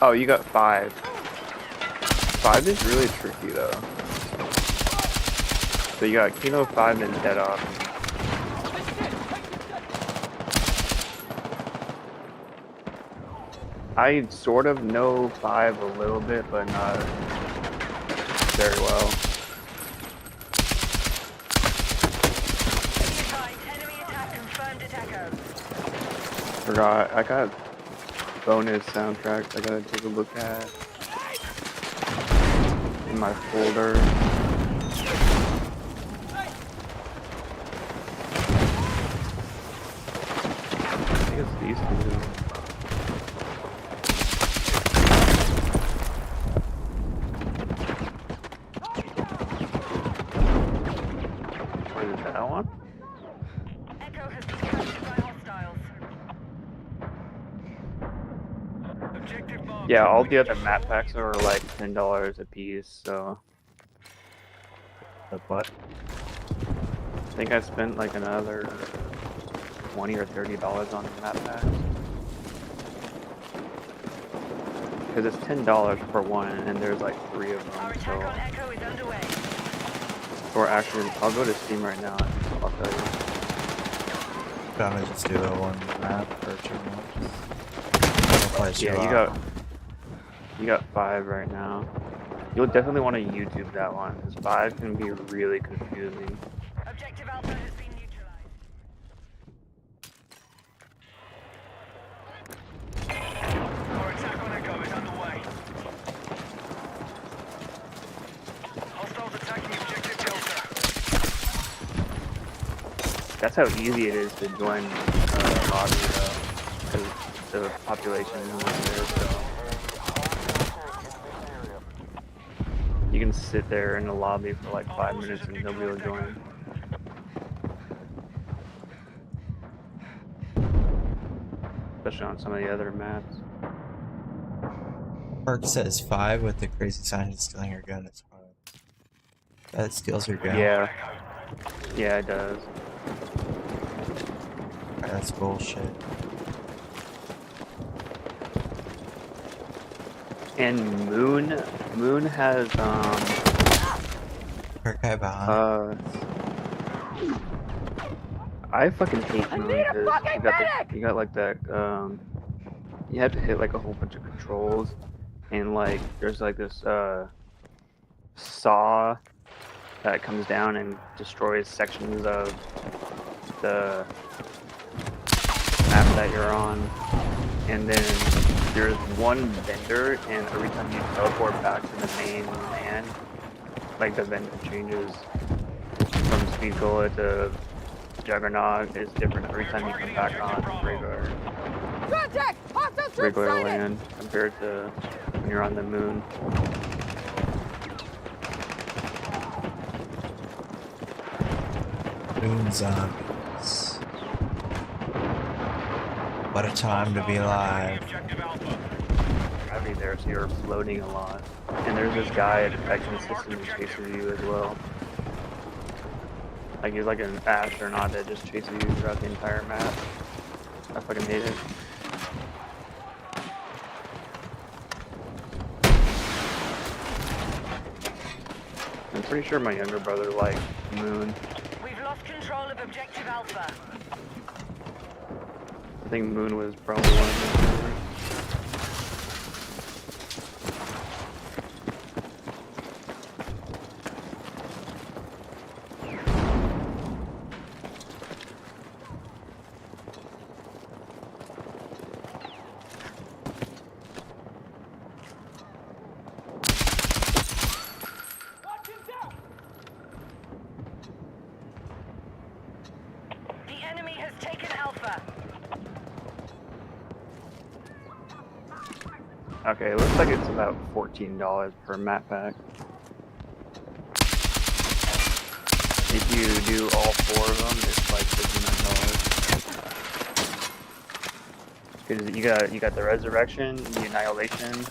Oh, you got 5. 5 is really tricky though. So you got Kino 5 and Dead Ops. I sort of know 5 a little bit, but not very well. Enemy attack confirmed at Echo. Forgot, I got bonus soundtracks I gotta take a look at in my folder. I think it's these two. What is that one? Echo has been captured by hostiles. Yeah, all the other map packs are like $10 a piece, so. The what? I think I spent like another $20 or $30 on map packs. Because it's $10 per one, and there's like 3 of them, so. Or actually, I'll go to Steam right now, and I'll tell you. I'm gonna just do a one map or 2 maps. Yeah, you got 5 right now. You'll definitely want to YouTube that one, because 5 can be really confusing. Objective Alpha has been neutralized. Our attack on Echo is underway. Hostiles attacking objective Delta. That's how easy it is to join lobby, because the population is not there, so. You can sit there in the lobby for like 5 minutes and nobody will join. Especially on some of the other maps. Park says 5 with the crazy sign of stealing your gun. It's hard. That steals your gun. Yeah. Yeah, it does. That's bullshit. And Moon has guy behind. I fucking hate Moon because you got like that you have to hit like a whole bunch of controls, and like there's like this saw that comes down and destroys sections of the map that you're on, and then there's one vendor, and every time you teleport back to the main land, like the vendor changes from Speed Cola to Juggernaut. Is different every time you come back on regular land compared to when you're on the Moon. Moon zombies. What a time to be alive. Gravity there, so you're floating a lot. And there's this guy at detection system who chases you as well. Like he's like an astronaut that just chases you throughout the entire map. I fucking hate it. I'm pretty sure my younger brother liked Moon. We've lost control of objective Alpha. I think Moon was probably one of them. The enemy has taken Alpha. Okay, it looks like it's about $14 per map pack. If you do all 4 of them, it's like $59. Because you got the Resurrection, the Annihilation,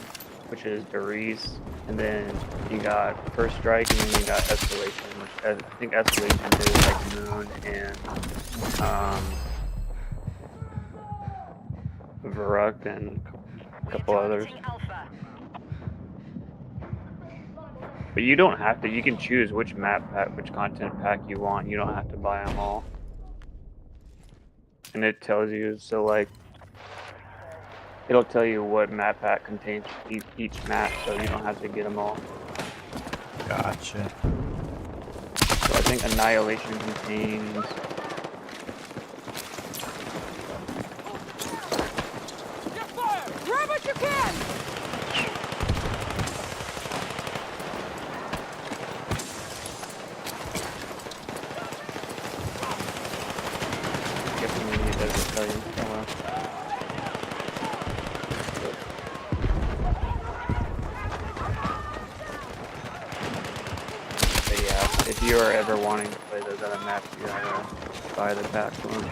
which is Doris, and then you got First Strike, and then you got Escalation, which I think Escalation is like Moon and Varuk and a couple others. But you don't have to. You can choose which map pack, which content pack you want. You don't have to buy them all. And it tells you, so like, it'll tell you what map pack contains each map, so you don't have to get them all. Gotcha. So I think Annihilation contains... Grab what you can! It doesn't tell you. Oh well. But yeah, if you are ever wanting to play those other maps, you gotta buy the pack one.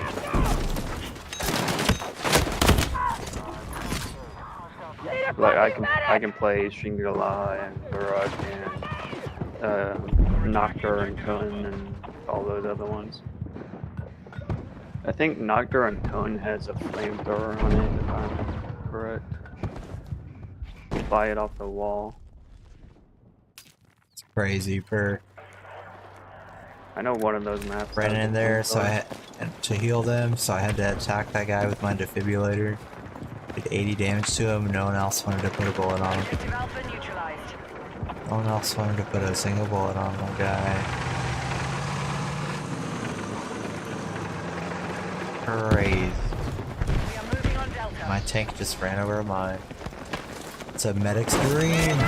Need a Like I can play Shangri-La and Baruch and Noctur and Cohen and all those other ones. I think Noctur and Cohen has a flamethrower on it, if I'm correct. You buy it off the wall. It's crazy, Bert. I know one of those maps. Ran in there, so I had to heal them, so I had to attack that guy with my defibrillator. Did 80 damage to him, no one else wanted to put a bullet on him. No one else wanted to put a single bullet on that guy. Crazy. My tank just ran over mine. It's a medic's green.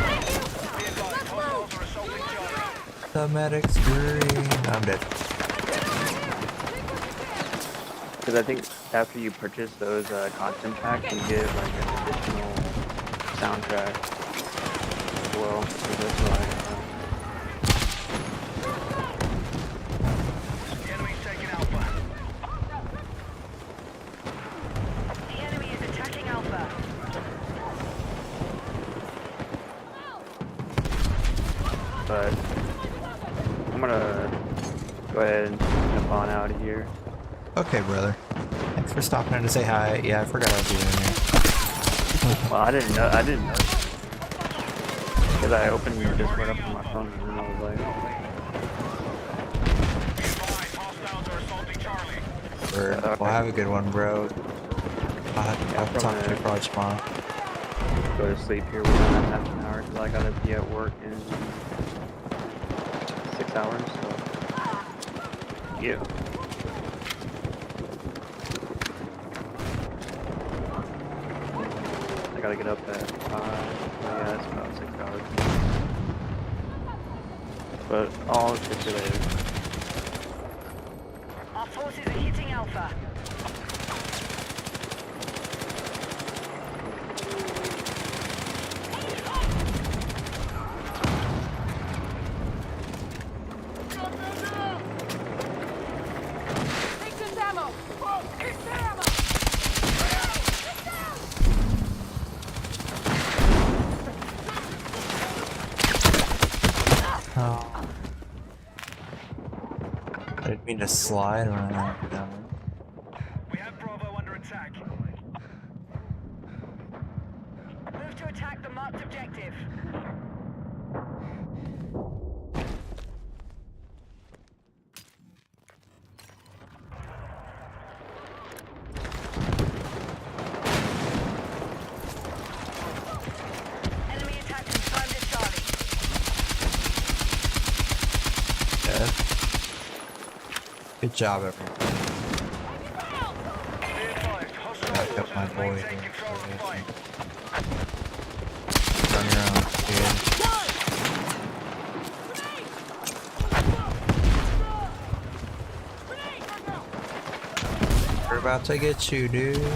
The medic's green. I'm dead. Because I think after you purchase those content packs, you get like an additional soundtrack as well. So that's why. The enemy's taking Alpha. The enemy is attacking Alpha. But I'm gonna go ahead and jump on out of here. Okay, brother. Thanks for stopping in to say hi. Yeah, I forgot I was doing here. Well, I didn't know. Because I opened it just right up on my phone and then I was like... Bird, well, have a good one, bro. I'll talk to you probably tomorrow. Go to sleep here within half an hour because I gotta be at work in 6 hours, so... Yeah. I gotta get up at 5, yeah, it's about 6 hours. But I'll catch you later. Our forces are hitting Alpha. I didn't mean to slide when I knocked down. We have Bravo under attack. Move to attack the marked objective. Enemy attack confirmed at Charlie. Yeah. Good job, everyone. Back up my boy here. On your own, dude. We're about to get you, dude.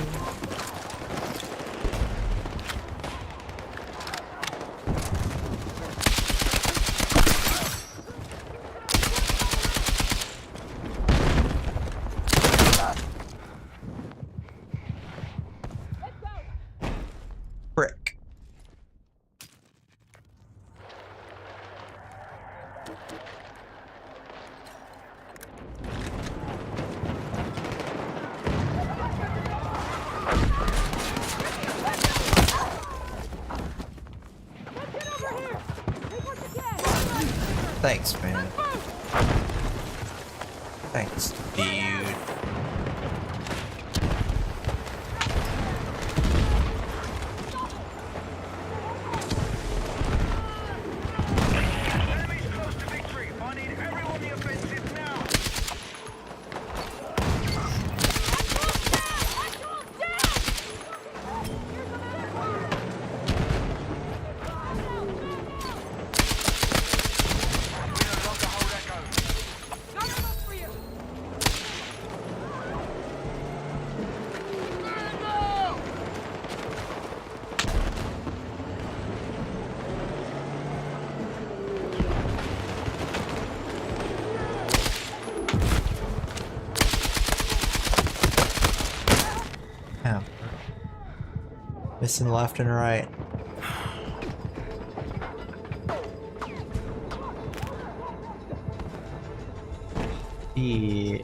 Frick. Thanks, man. Thanks, dude. Missing left and right. Yeah.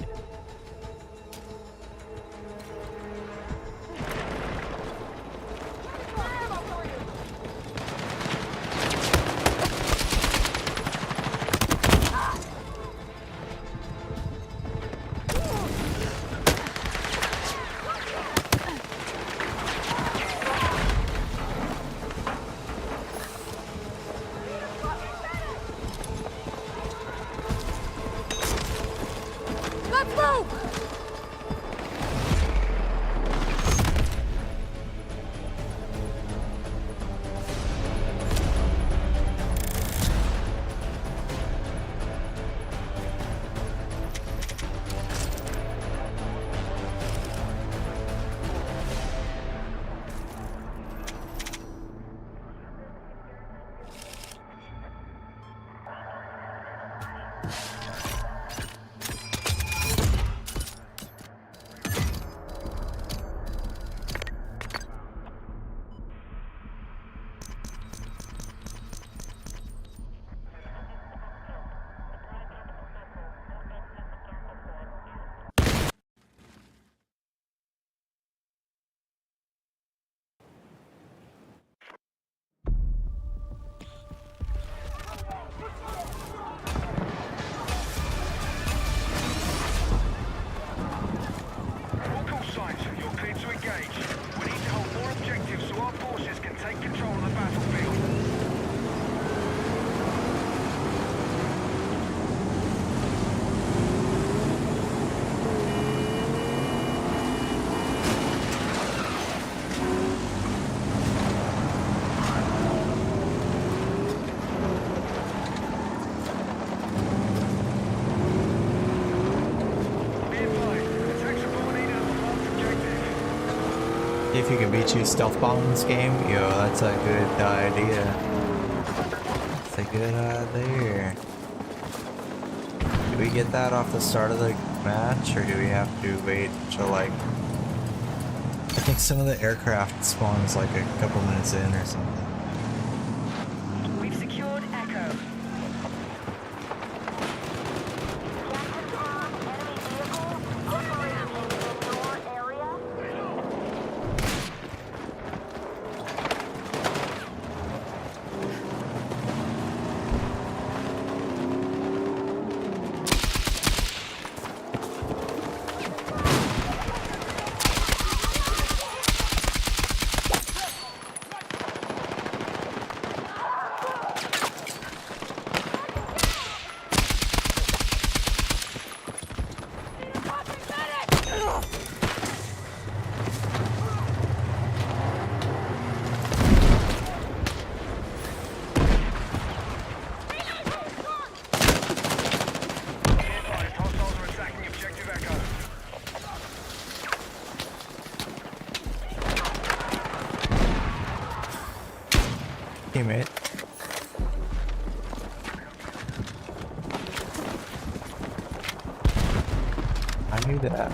Let's move! All call signs, you're clear to engage. We need to hold more objectives so our forces can take control of the battlefield. If you can beat you stealth bomb in this game, yo, that's a good idea. That's a good idea. Do we get that off the start of the match, or do we have to wait till like... I think some of the aircraft spawns like a couple minutes in or something. We've secured Echo. Teammate. I knew that.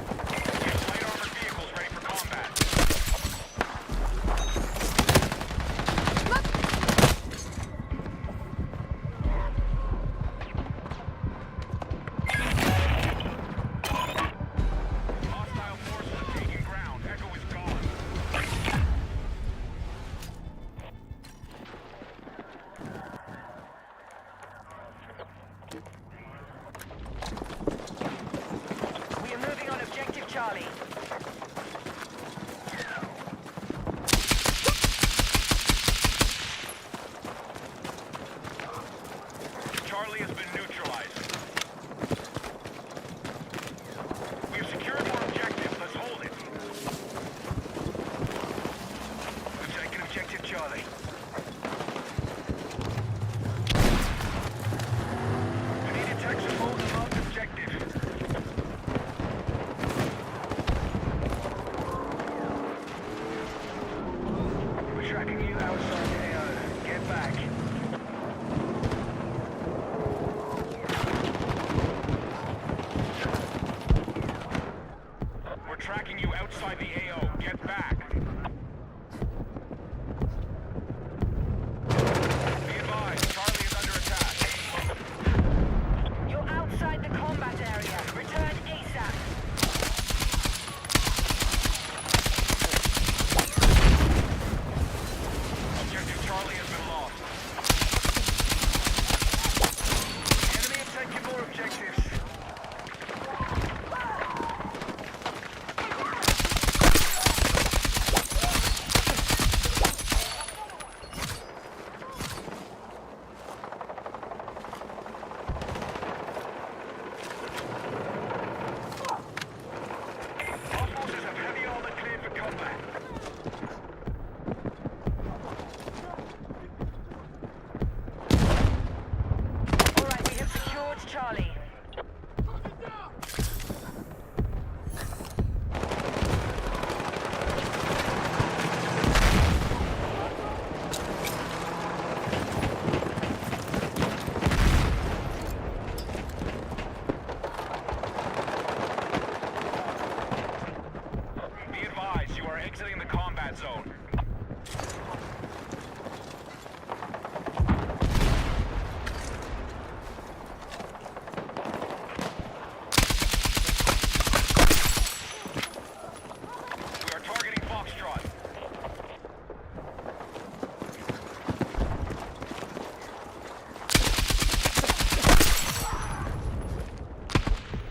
We are moving on objective Charlie. Charlie has been neutralized. We have secured more objectives. Let's hold it. We've taken objective Charlie. We need to take some hold of marked objective. We're tracking you outside the AO. Get back. We're tracking you outside the AO. Get back.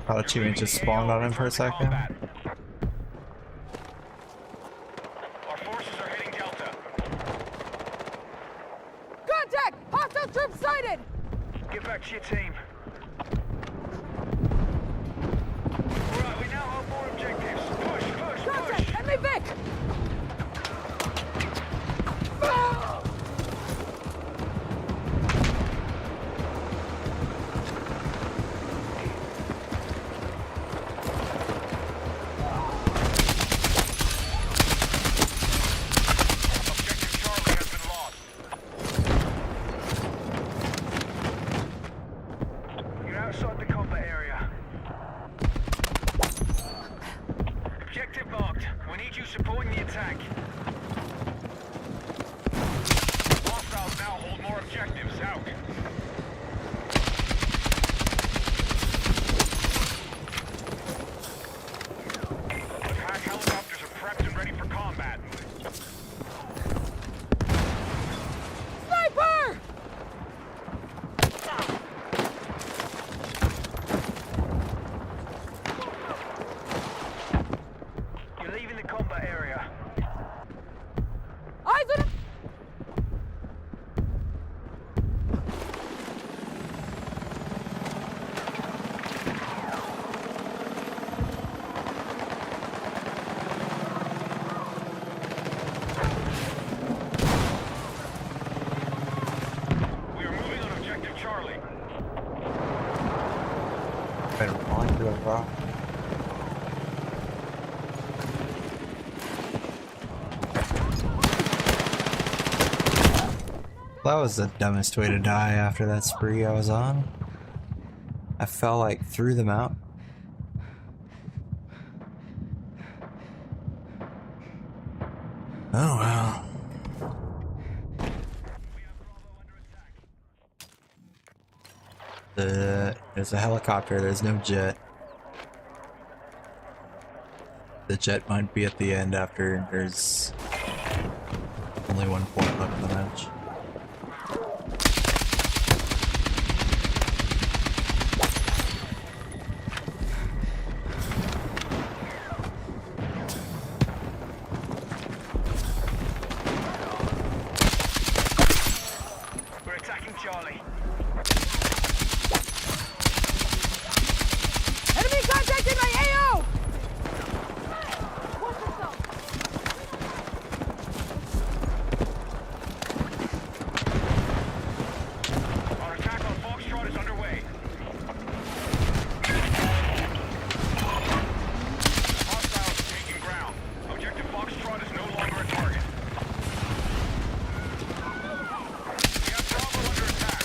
Oh, teammate just spawned on him for a second. Our forces are hitting Delta. Contact! Hostile troops sighted! Get back to your team. Alright, we now hold more objectives. Push! Contact! Enemy Vic! You're outside the combat area. Objective marked. We need you supporting the attack. Hostiles now hold more objectives. Out. Attack helicopters are prepped and ready for combat. Sniper! You're leaving the combat area. Eyes on... We are moving on objective Charlie. Better run to a rock. That was the dumbest way to die after that spree I was on. I fell like through the map. Oh well. There's a helicopter, there's no jet. The jet might be at the end after there's only 1 point left in the match. We're attacking Charlie. Enemy contact in my AO! Our attack on Foxtrot is underway. Hostiles are taking ground. Objective Foxtrot is no longer a target. We have Bravo under attack.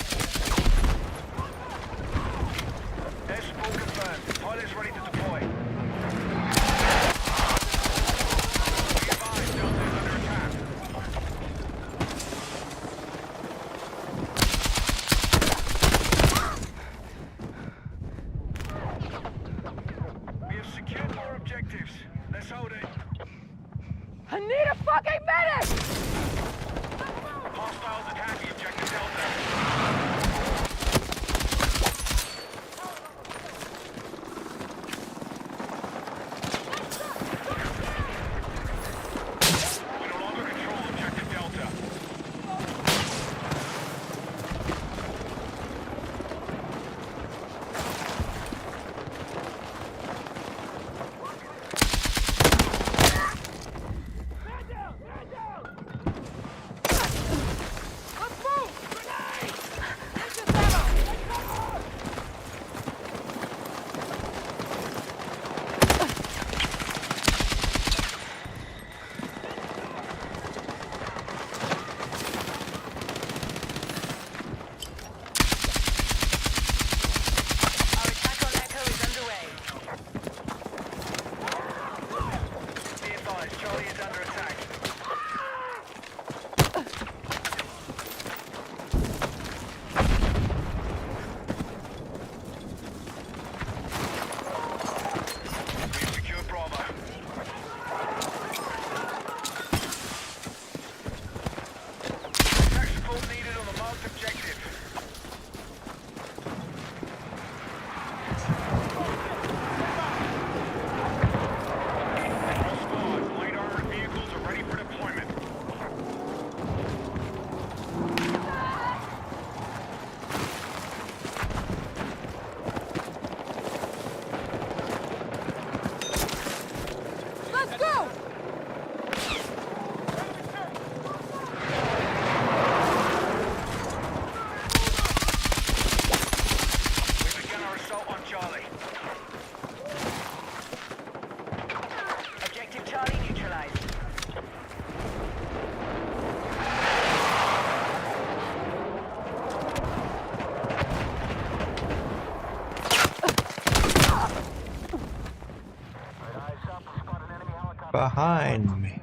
behind me.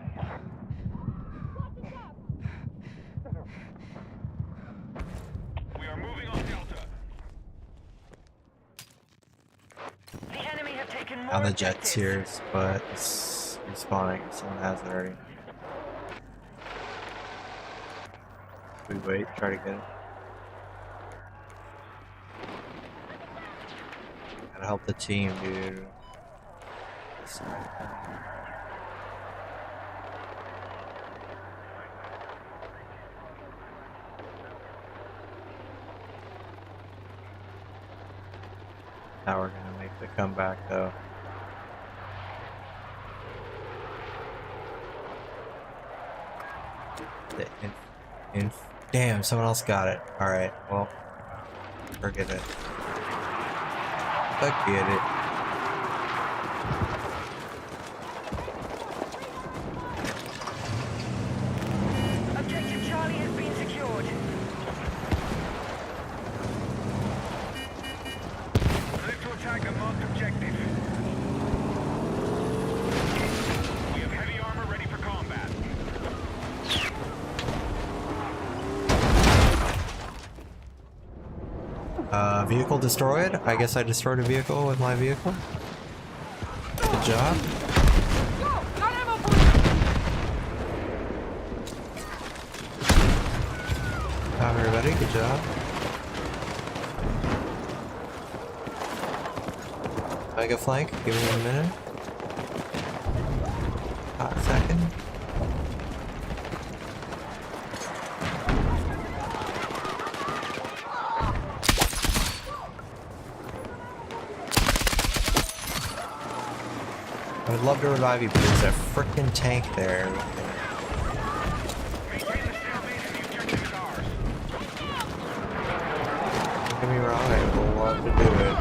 We are moving on Delta. The enemy have taken more Now the jet's objectives. here, but it's respawning. Someone has it already. We wait, try to get it. Gotta help the team, dude. Now we're gonna make the comeback, though. Damn, someone else got it. Alright, well, forget it. Forget it. Objective Charlie has been secured. Move to attack the marked objective. We have heavy armor ready for combat. Vehicle destroyed? I guess I destroyed a vehicle with my vehicle. Good job. Everybody, good job. Mega flank, give me a minute. Hot second. I would love to revive you, but there's a frickin' tank there. Don't get me wrong, I would love to do it.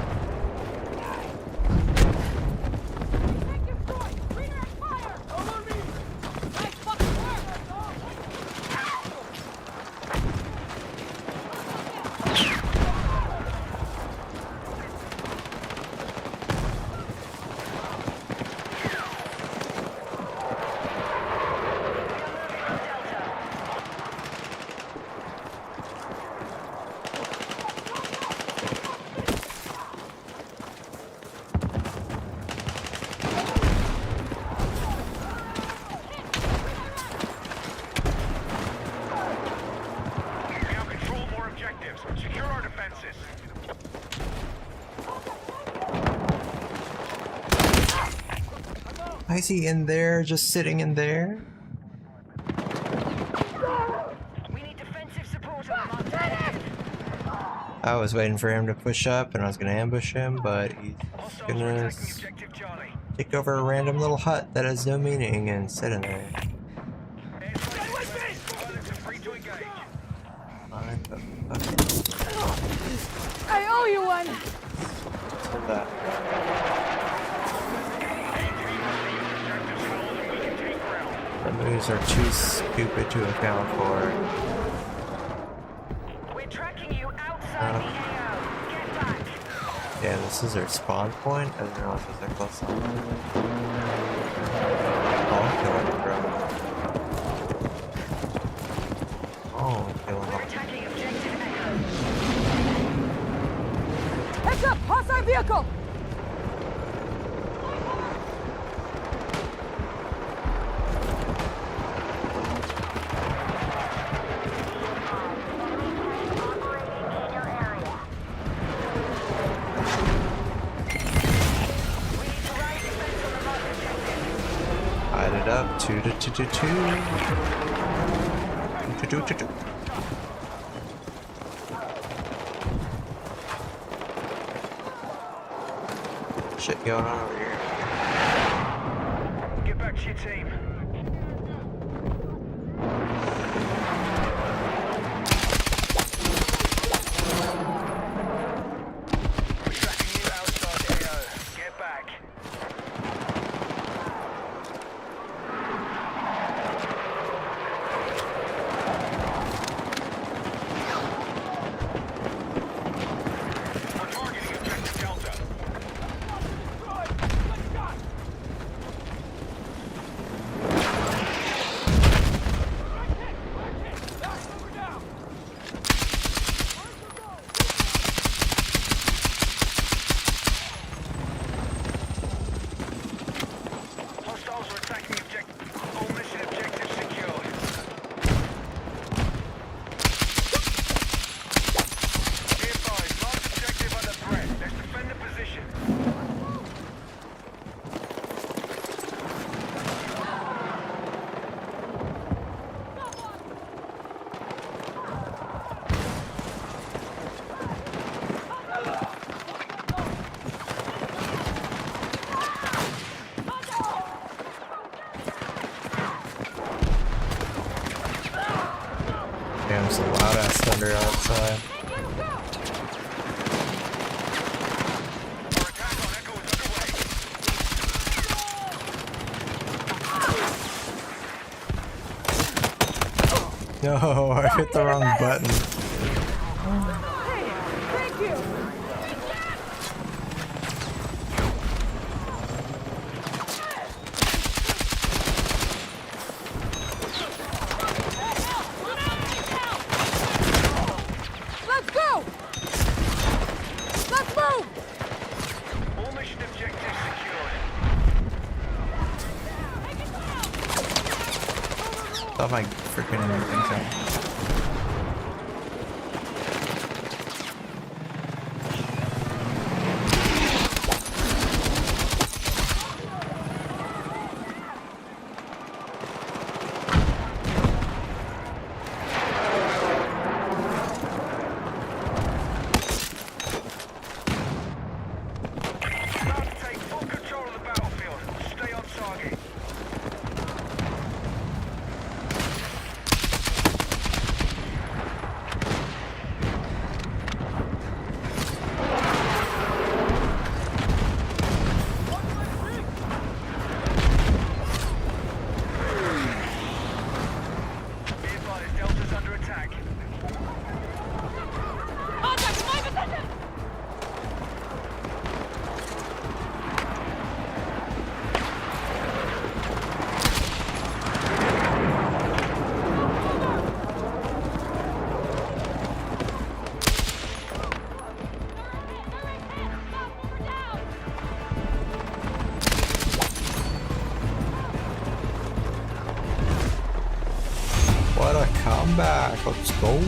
Secure our defenses. I see in there, just sitting in there. We need defensive support on the marked objective. I was waiting for him to push up and I was gonna ambush him, but he's gonna take over a random little hut that has no meaning and sit in there. I owe you one. Hold that. The moves are too stupid to account for. We're tracking you outside the AO. Get back. Yeah, this is their spawn point. I didn't realize it was that close. Oh, I'm killing the drone. Oh, I'm killing them. Heads up! Hostile vehicle! Hide it up. 2 to 2 to 2. 2 to 2 to 2. Shit going on over here. Get back to your team. We're tracking you outside AO. Get back. We're targeting objective Delta. Damn, it's a loud ass thunder outside. No, I hit the wrong button. Thank you. Let's go. Let's move. All mission objectives secured. Thought my freaking thing's out. Take full control of the battlefield. Stay on target. Be advised, Delta's under attack. Contact my position. What a comeback! Let's go!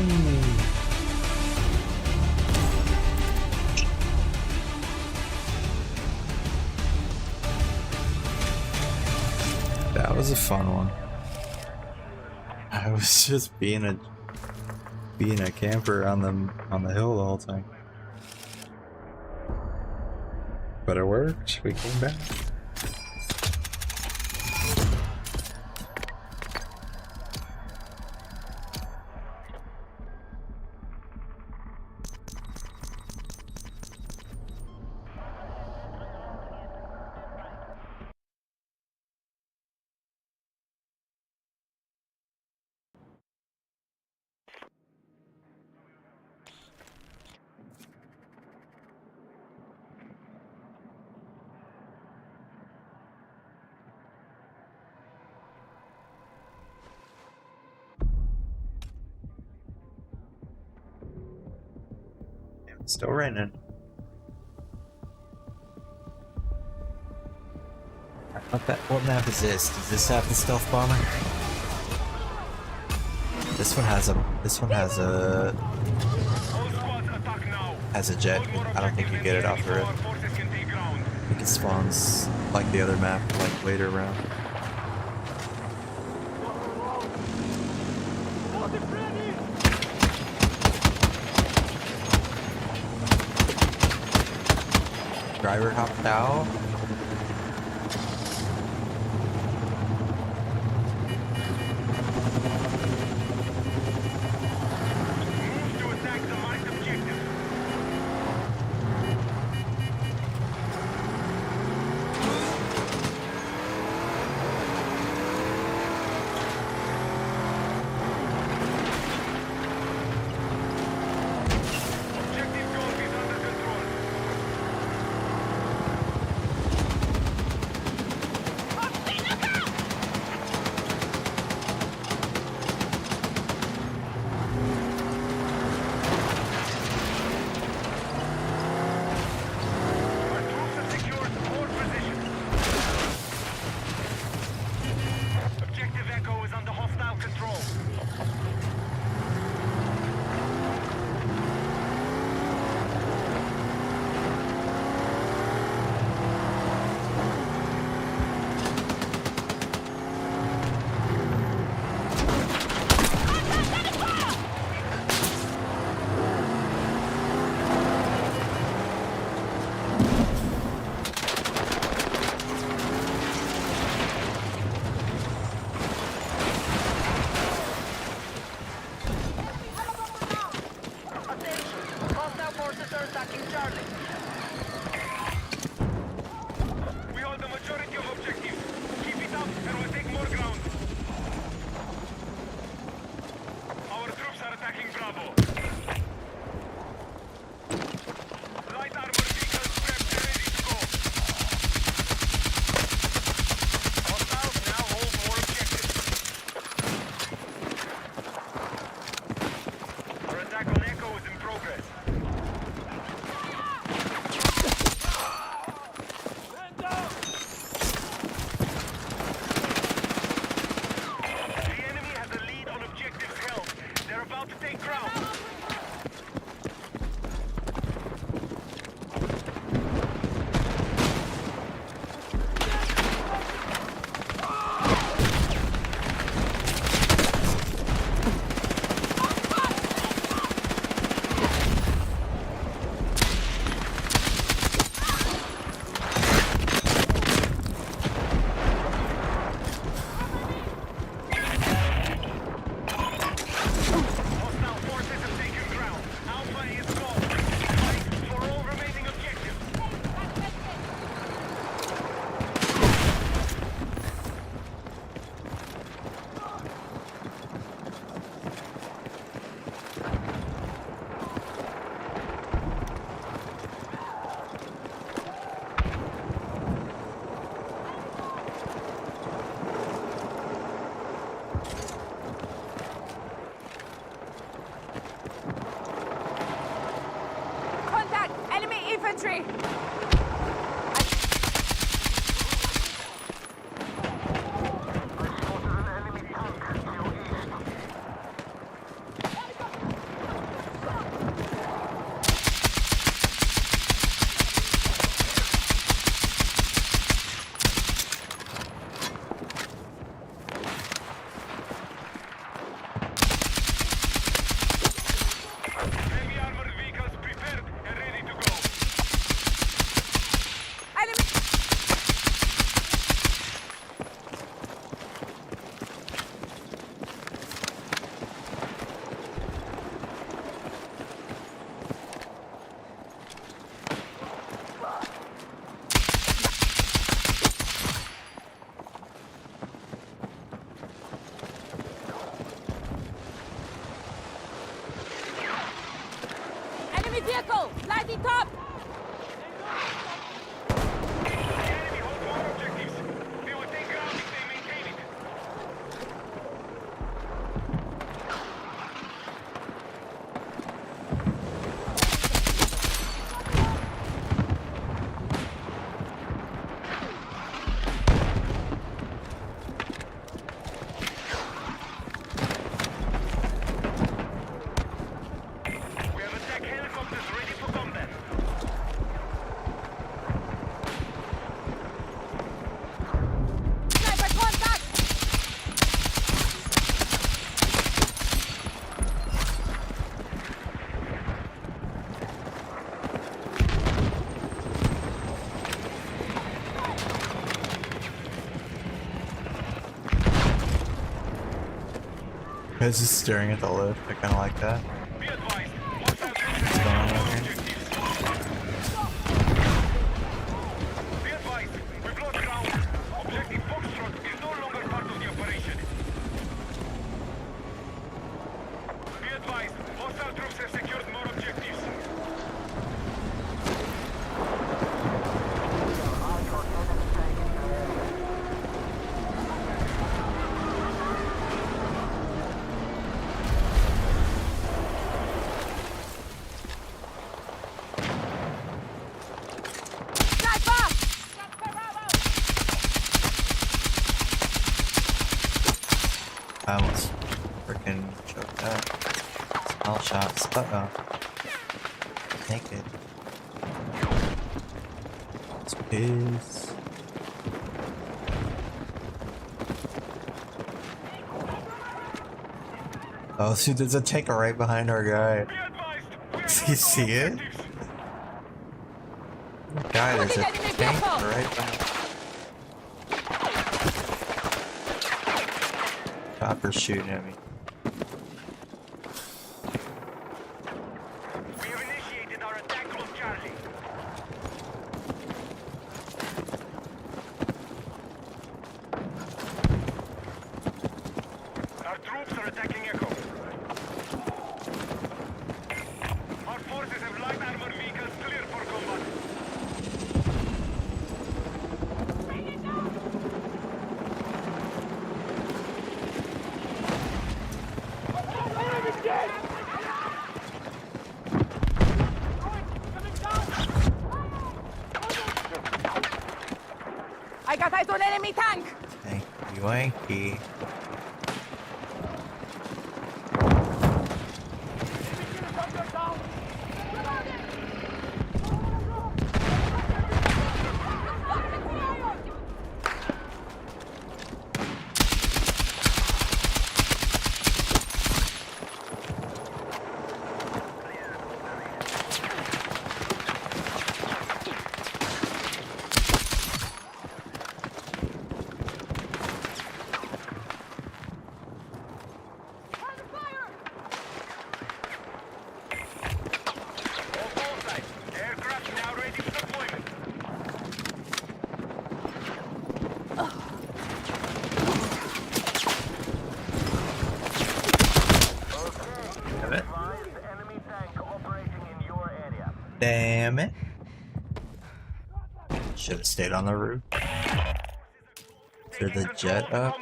That was a fun one. I was just being a camper on the hill the whole time. But it worked. We came back. Still raining. What map is this? Does this have the stealth bomber? This one has a jet. I don't think you get it off the rip. I think it spawns like the other map, like later round. Driver hopped out. infantry! Enemy vehicle! Lighting top! Guys just staring at the lift. I kind of like that. What's going on over here? I almost freaking choked that. Small shots. Uh-oh. Naked. Let's piss. Oh, shoot, there's a tank right behind our guy. Does he see it? Guy, there's a tank right behind. Chopper's shooting at me. We have initiated our attack on Charlie. Our troops are attacking Echo. Our forces have light armored vehicles clear for combat. I got eyes on enemy tank! Thank you, Wanky. Damn it. Should have stayed on the roof. Through the jet up.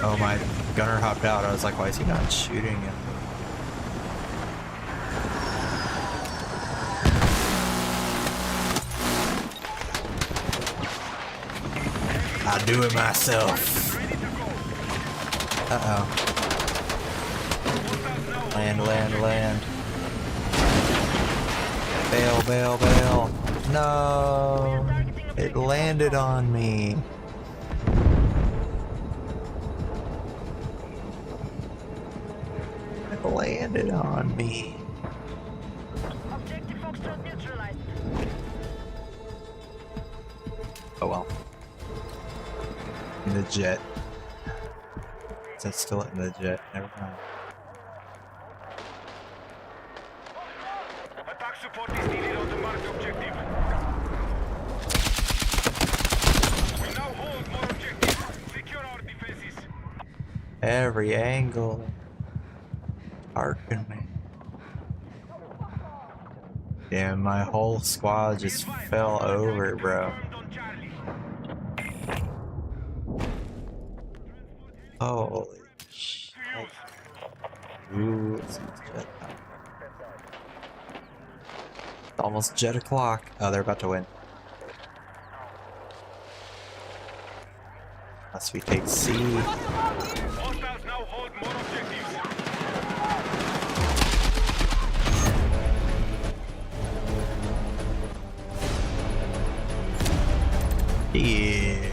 Oh, my gunner hopped out. I was like, why is he not shooting him? I'll do it myself. Uh-oh. Land, land, land. Bail, bail, bail. No! It landed on me. It landed on me. Objective Foxtrot neutralized. Oh well. In the jet. Is that still in the jet? Never mind. Attack support is needed on the marked objective. We now hold more objectives. Secure our defenses. Every angle. Arcing me. Damn, my whole squad just fell over, bro. Holy shit. Ooh, it's jet. It's almost jet o'clock. Oh, they're about to win. Unless we take C. Hostiles now hold more objectives. Yeah.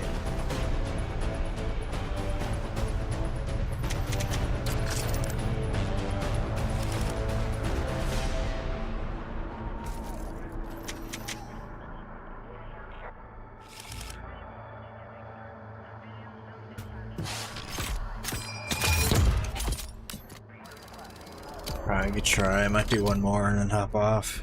Probably could try. I might do one more and then hop off.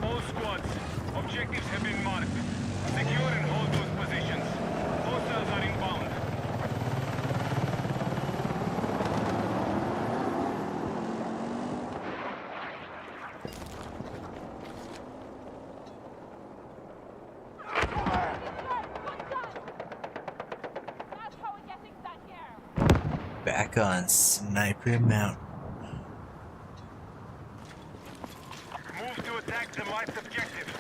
All squads, objectives have been marked. Secure and hold those positions. Hostiles are inbound. Back on Sniper Mountain. Move to attack the marked objective.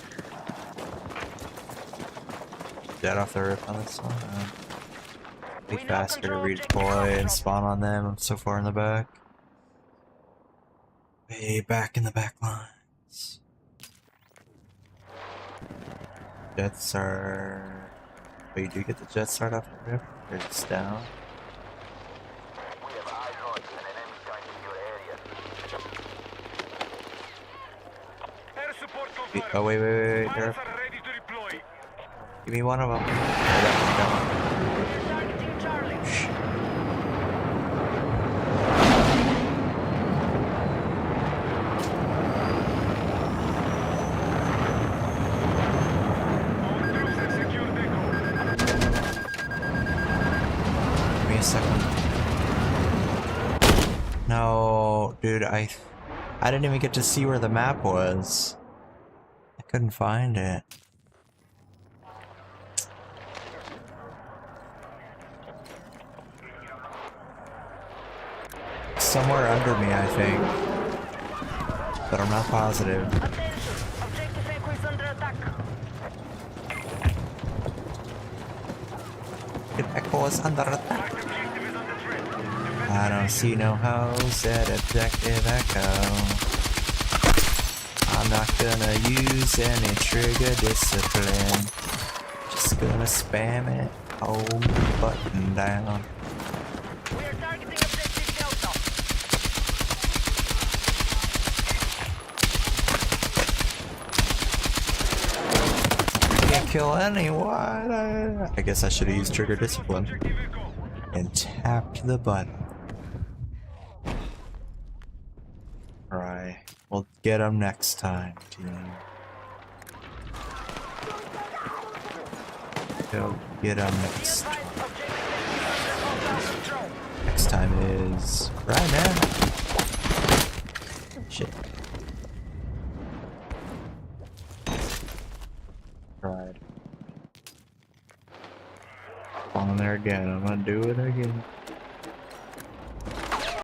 Jet off the rip on this one. Be faster to redeploy and spawn on them. I'm so far in the back. Way back in the back lines. Jets are... Oh, you do get the jet start off the rip? Or it's down? Air support confirmed. Oh, wait, wait. Pilots are ready to deploy. Give me one of them. Oh, that one's down. Targeting Charlie. All troops have secured Echo. Give me a second. No, dude, I didn't even get to see where the map was. I couldn't find it. Somewhere under me, I think. But I'm not positive. Attention. Objective Echo is under attack. If Echo is under attack. I don't see no hoes at Objective Echo. I'm not gonna use any trigger discipline. Just gonna spam it. Hold the button down. We are targeting objective Delta. kill anyone. I guess I should have used trigger discipline and tapped the button. Alright, we'll get him next time, team. Go get him next. Next time is right now. Shit. Right. On there again. I'm gonna do it again.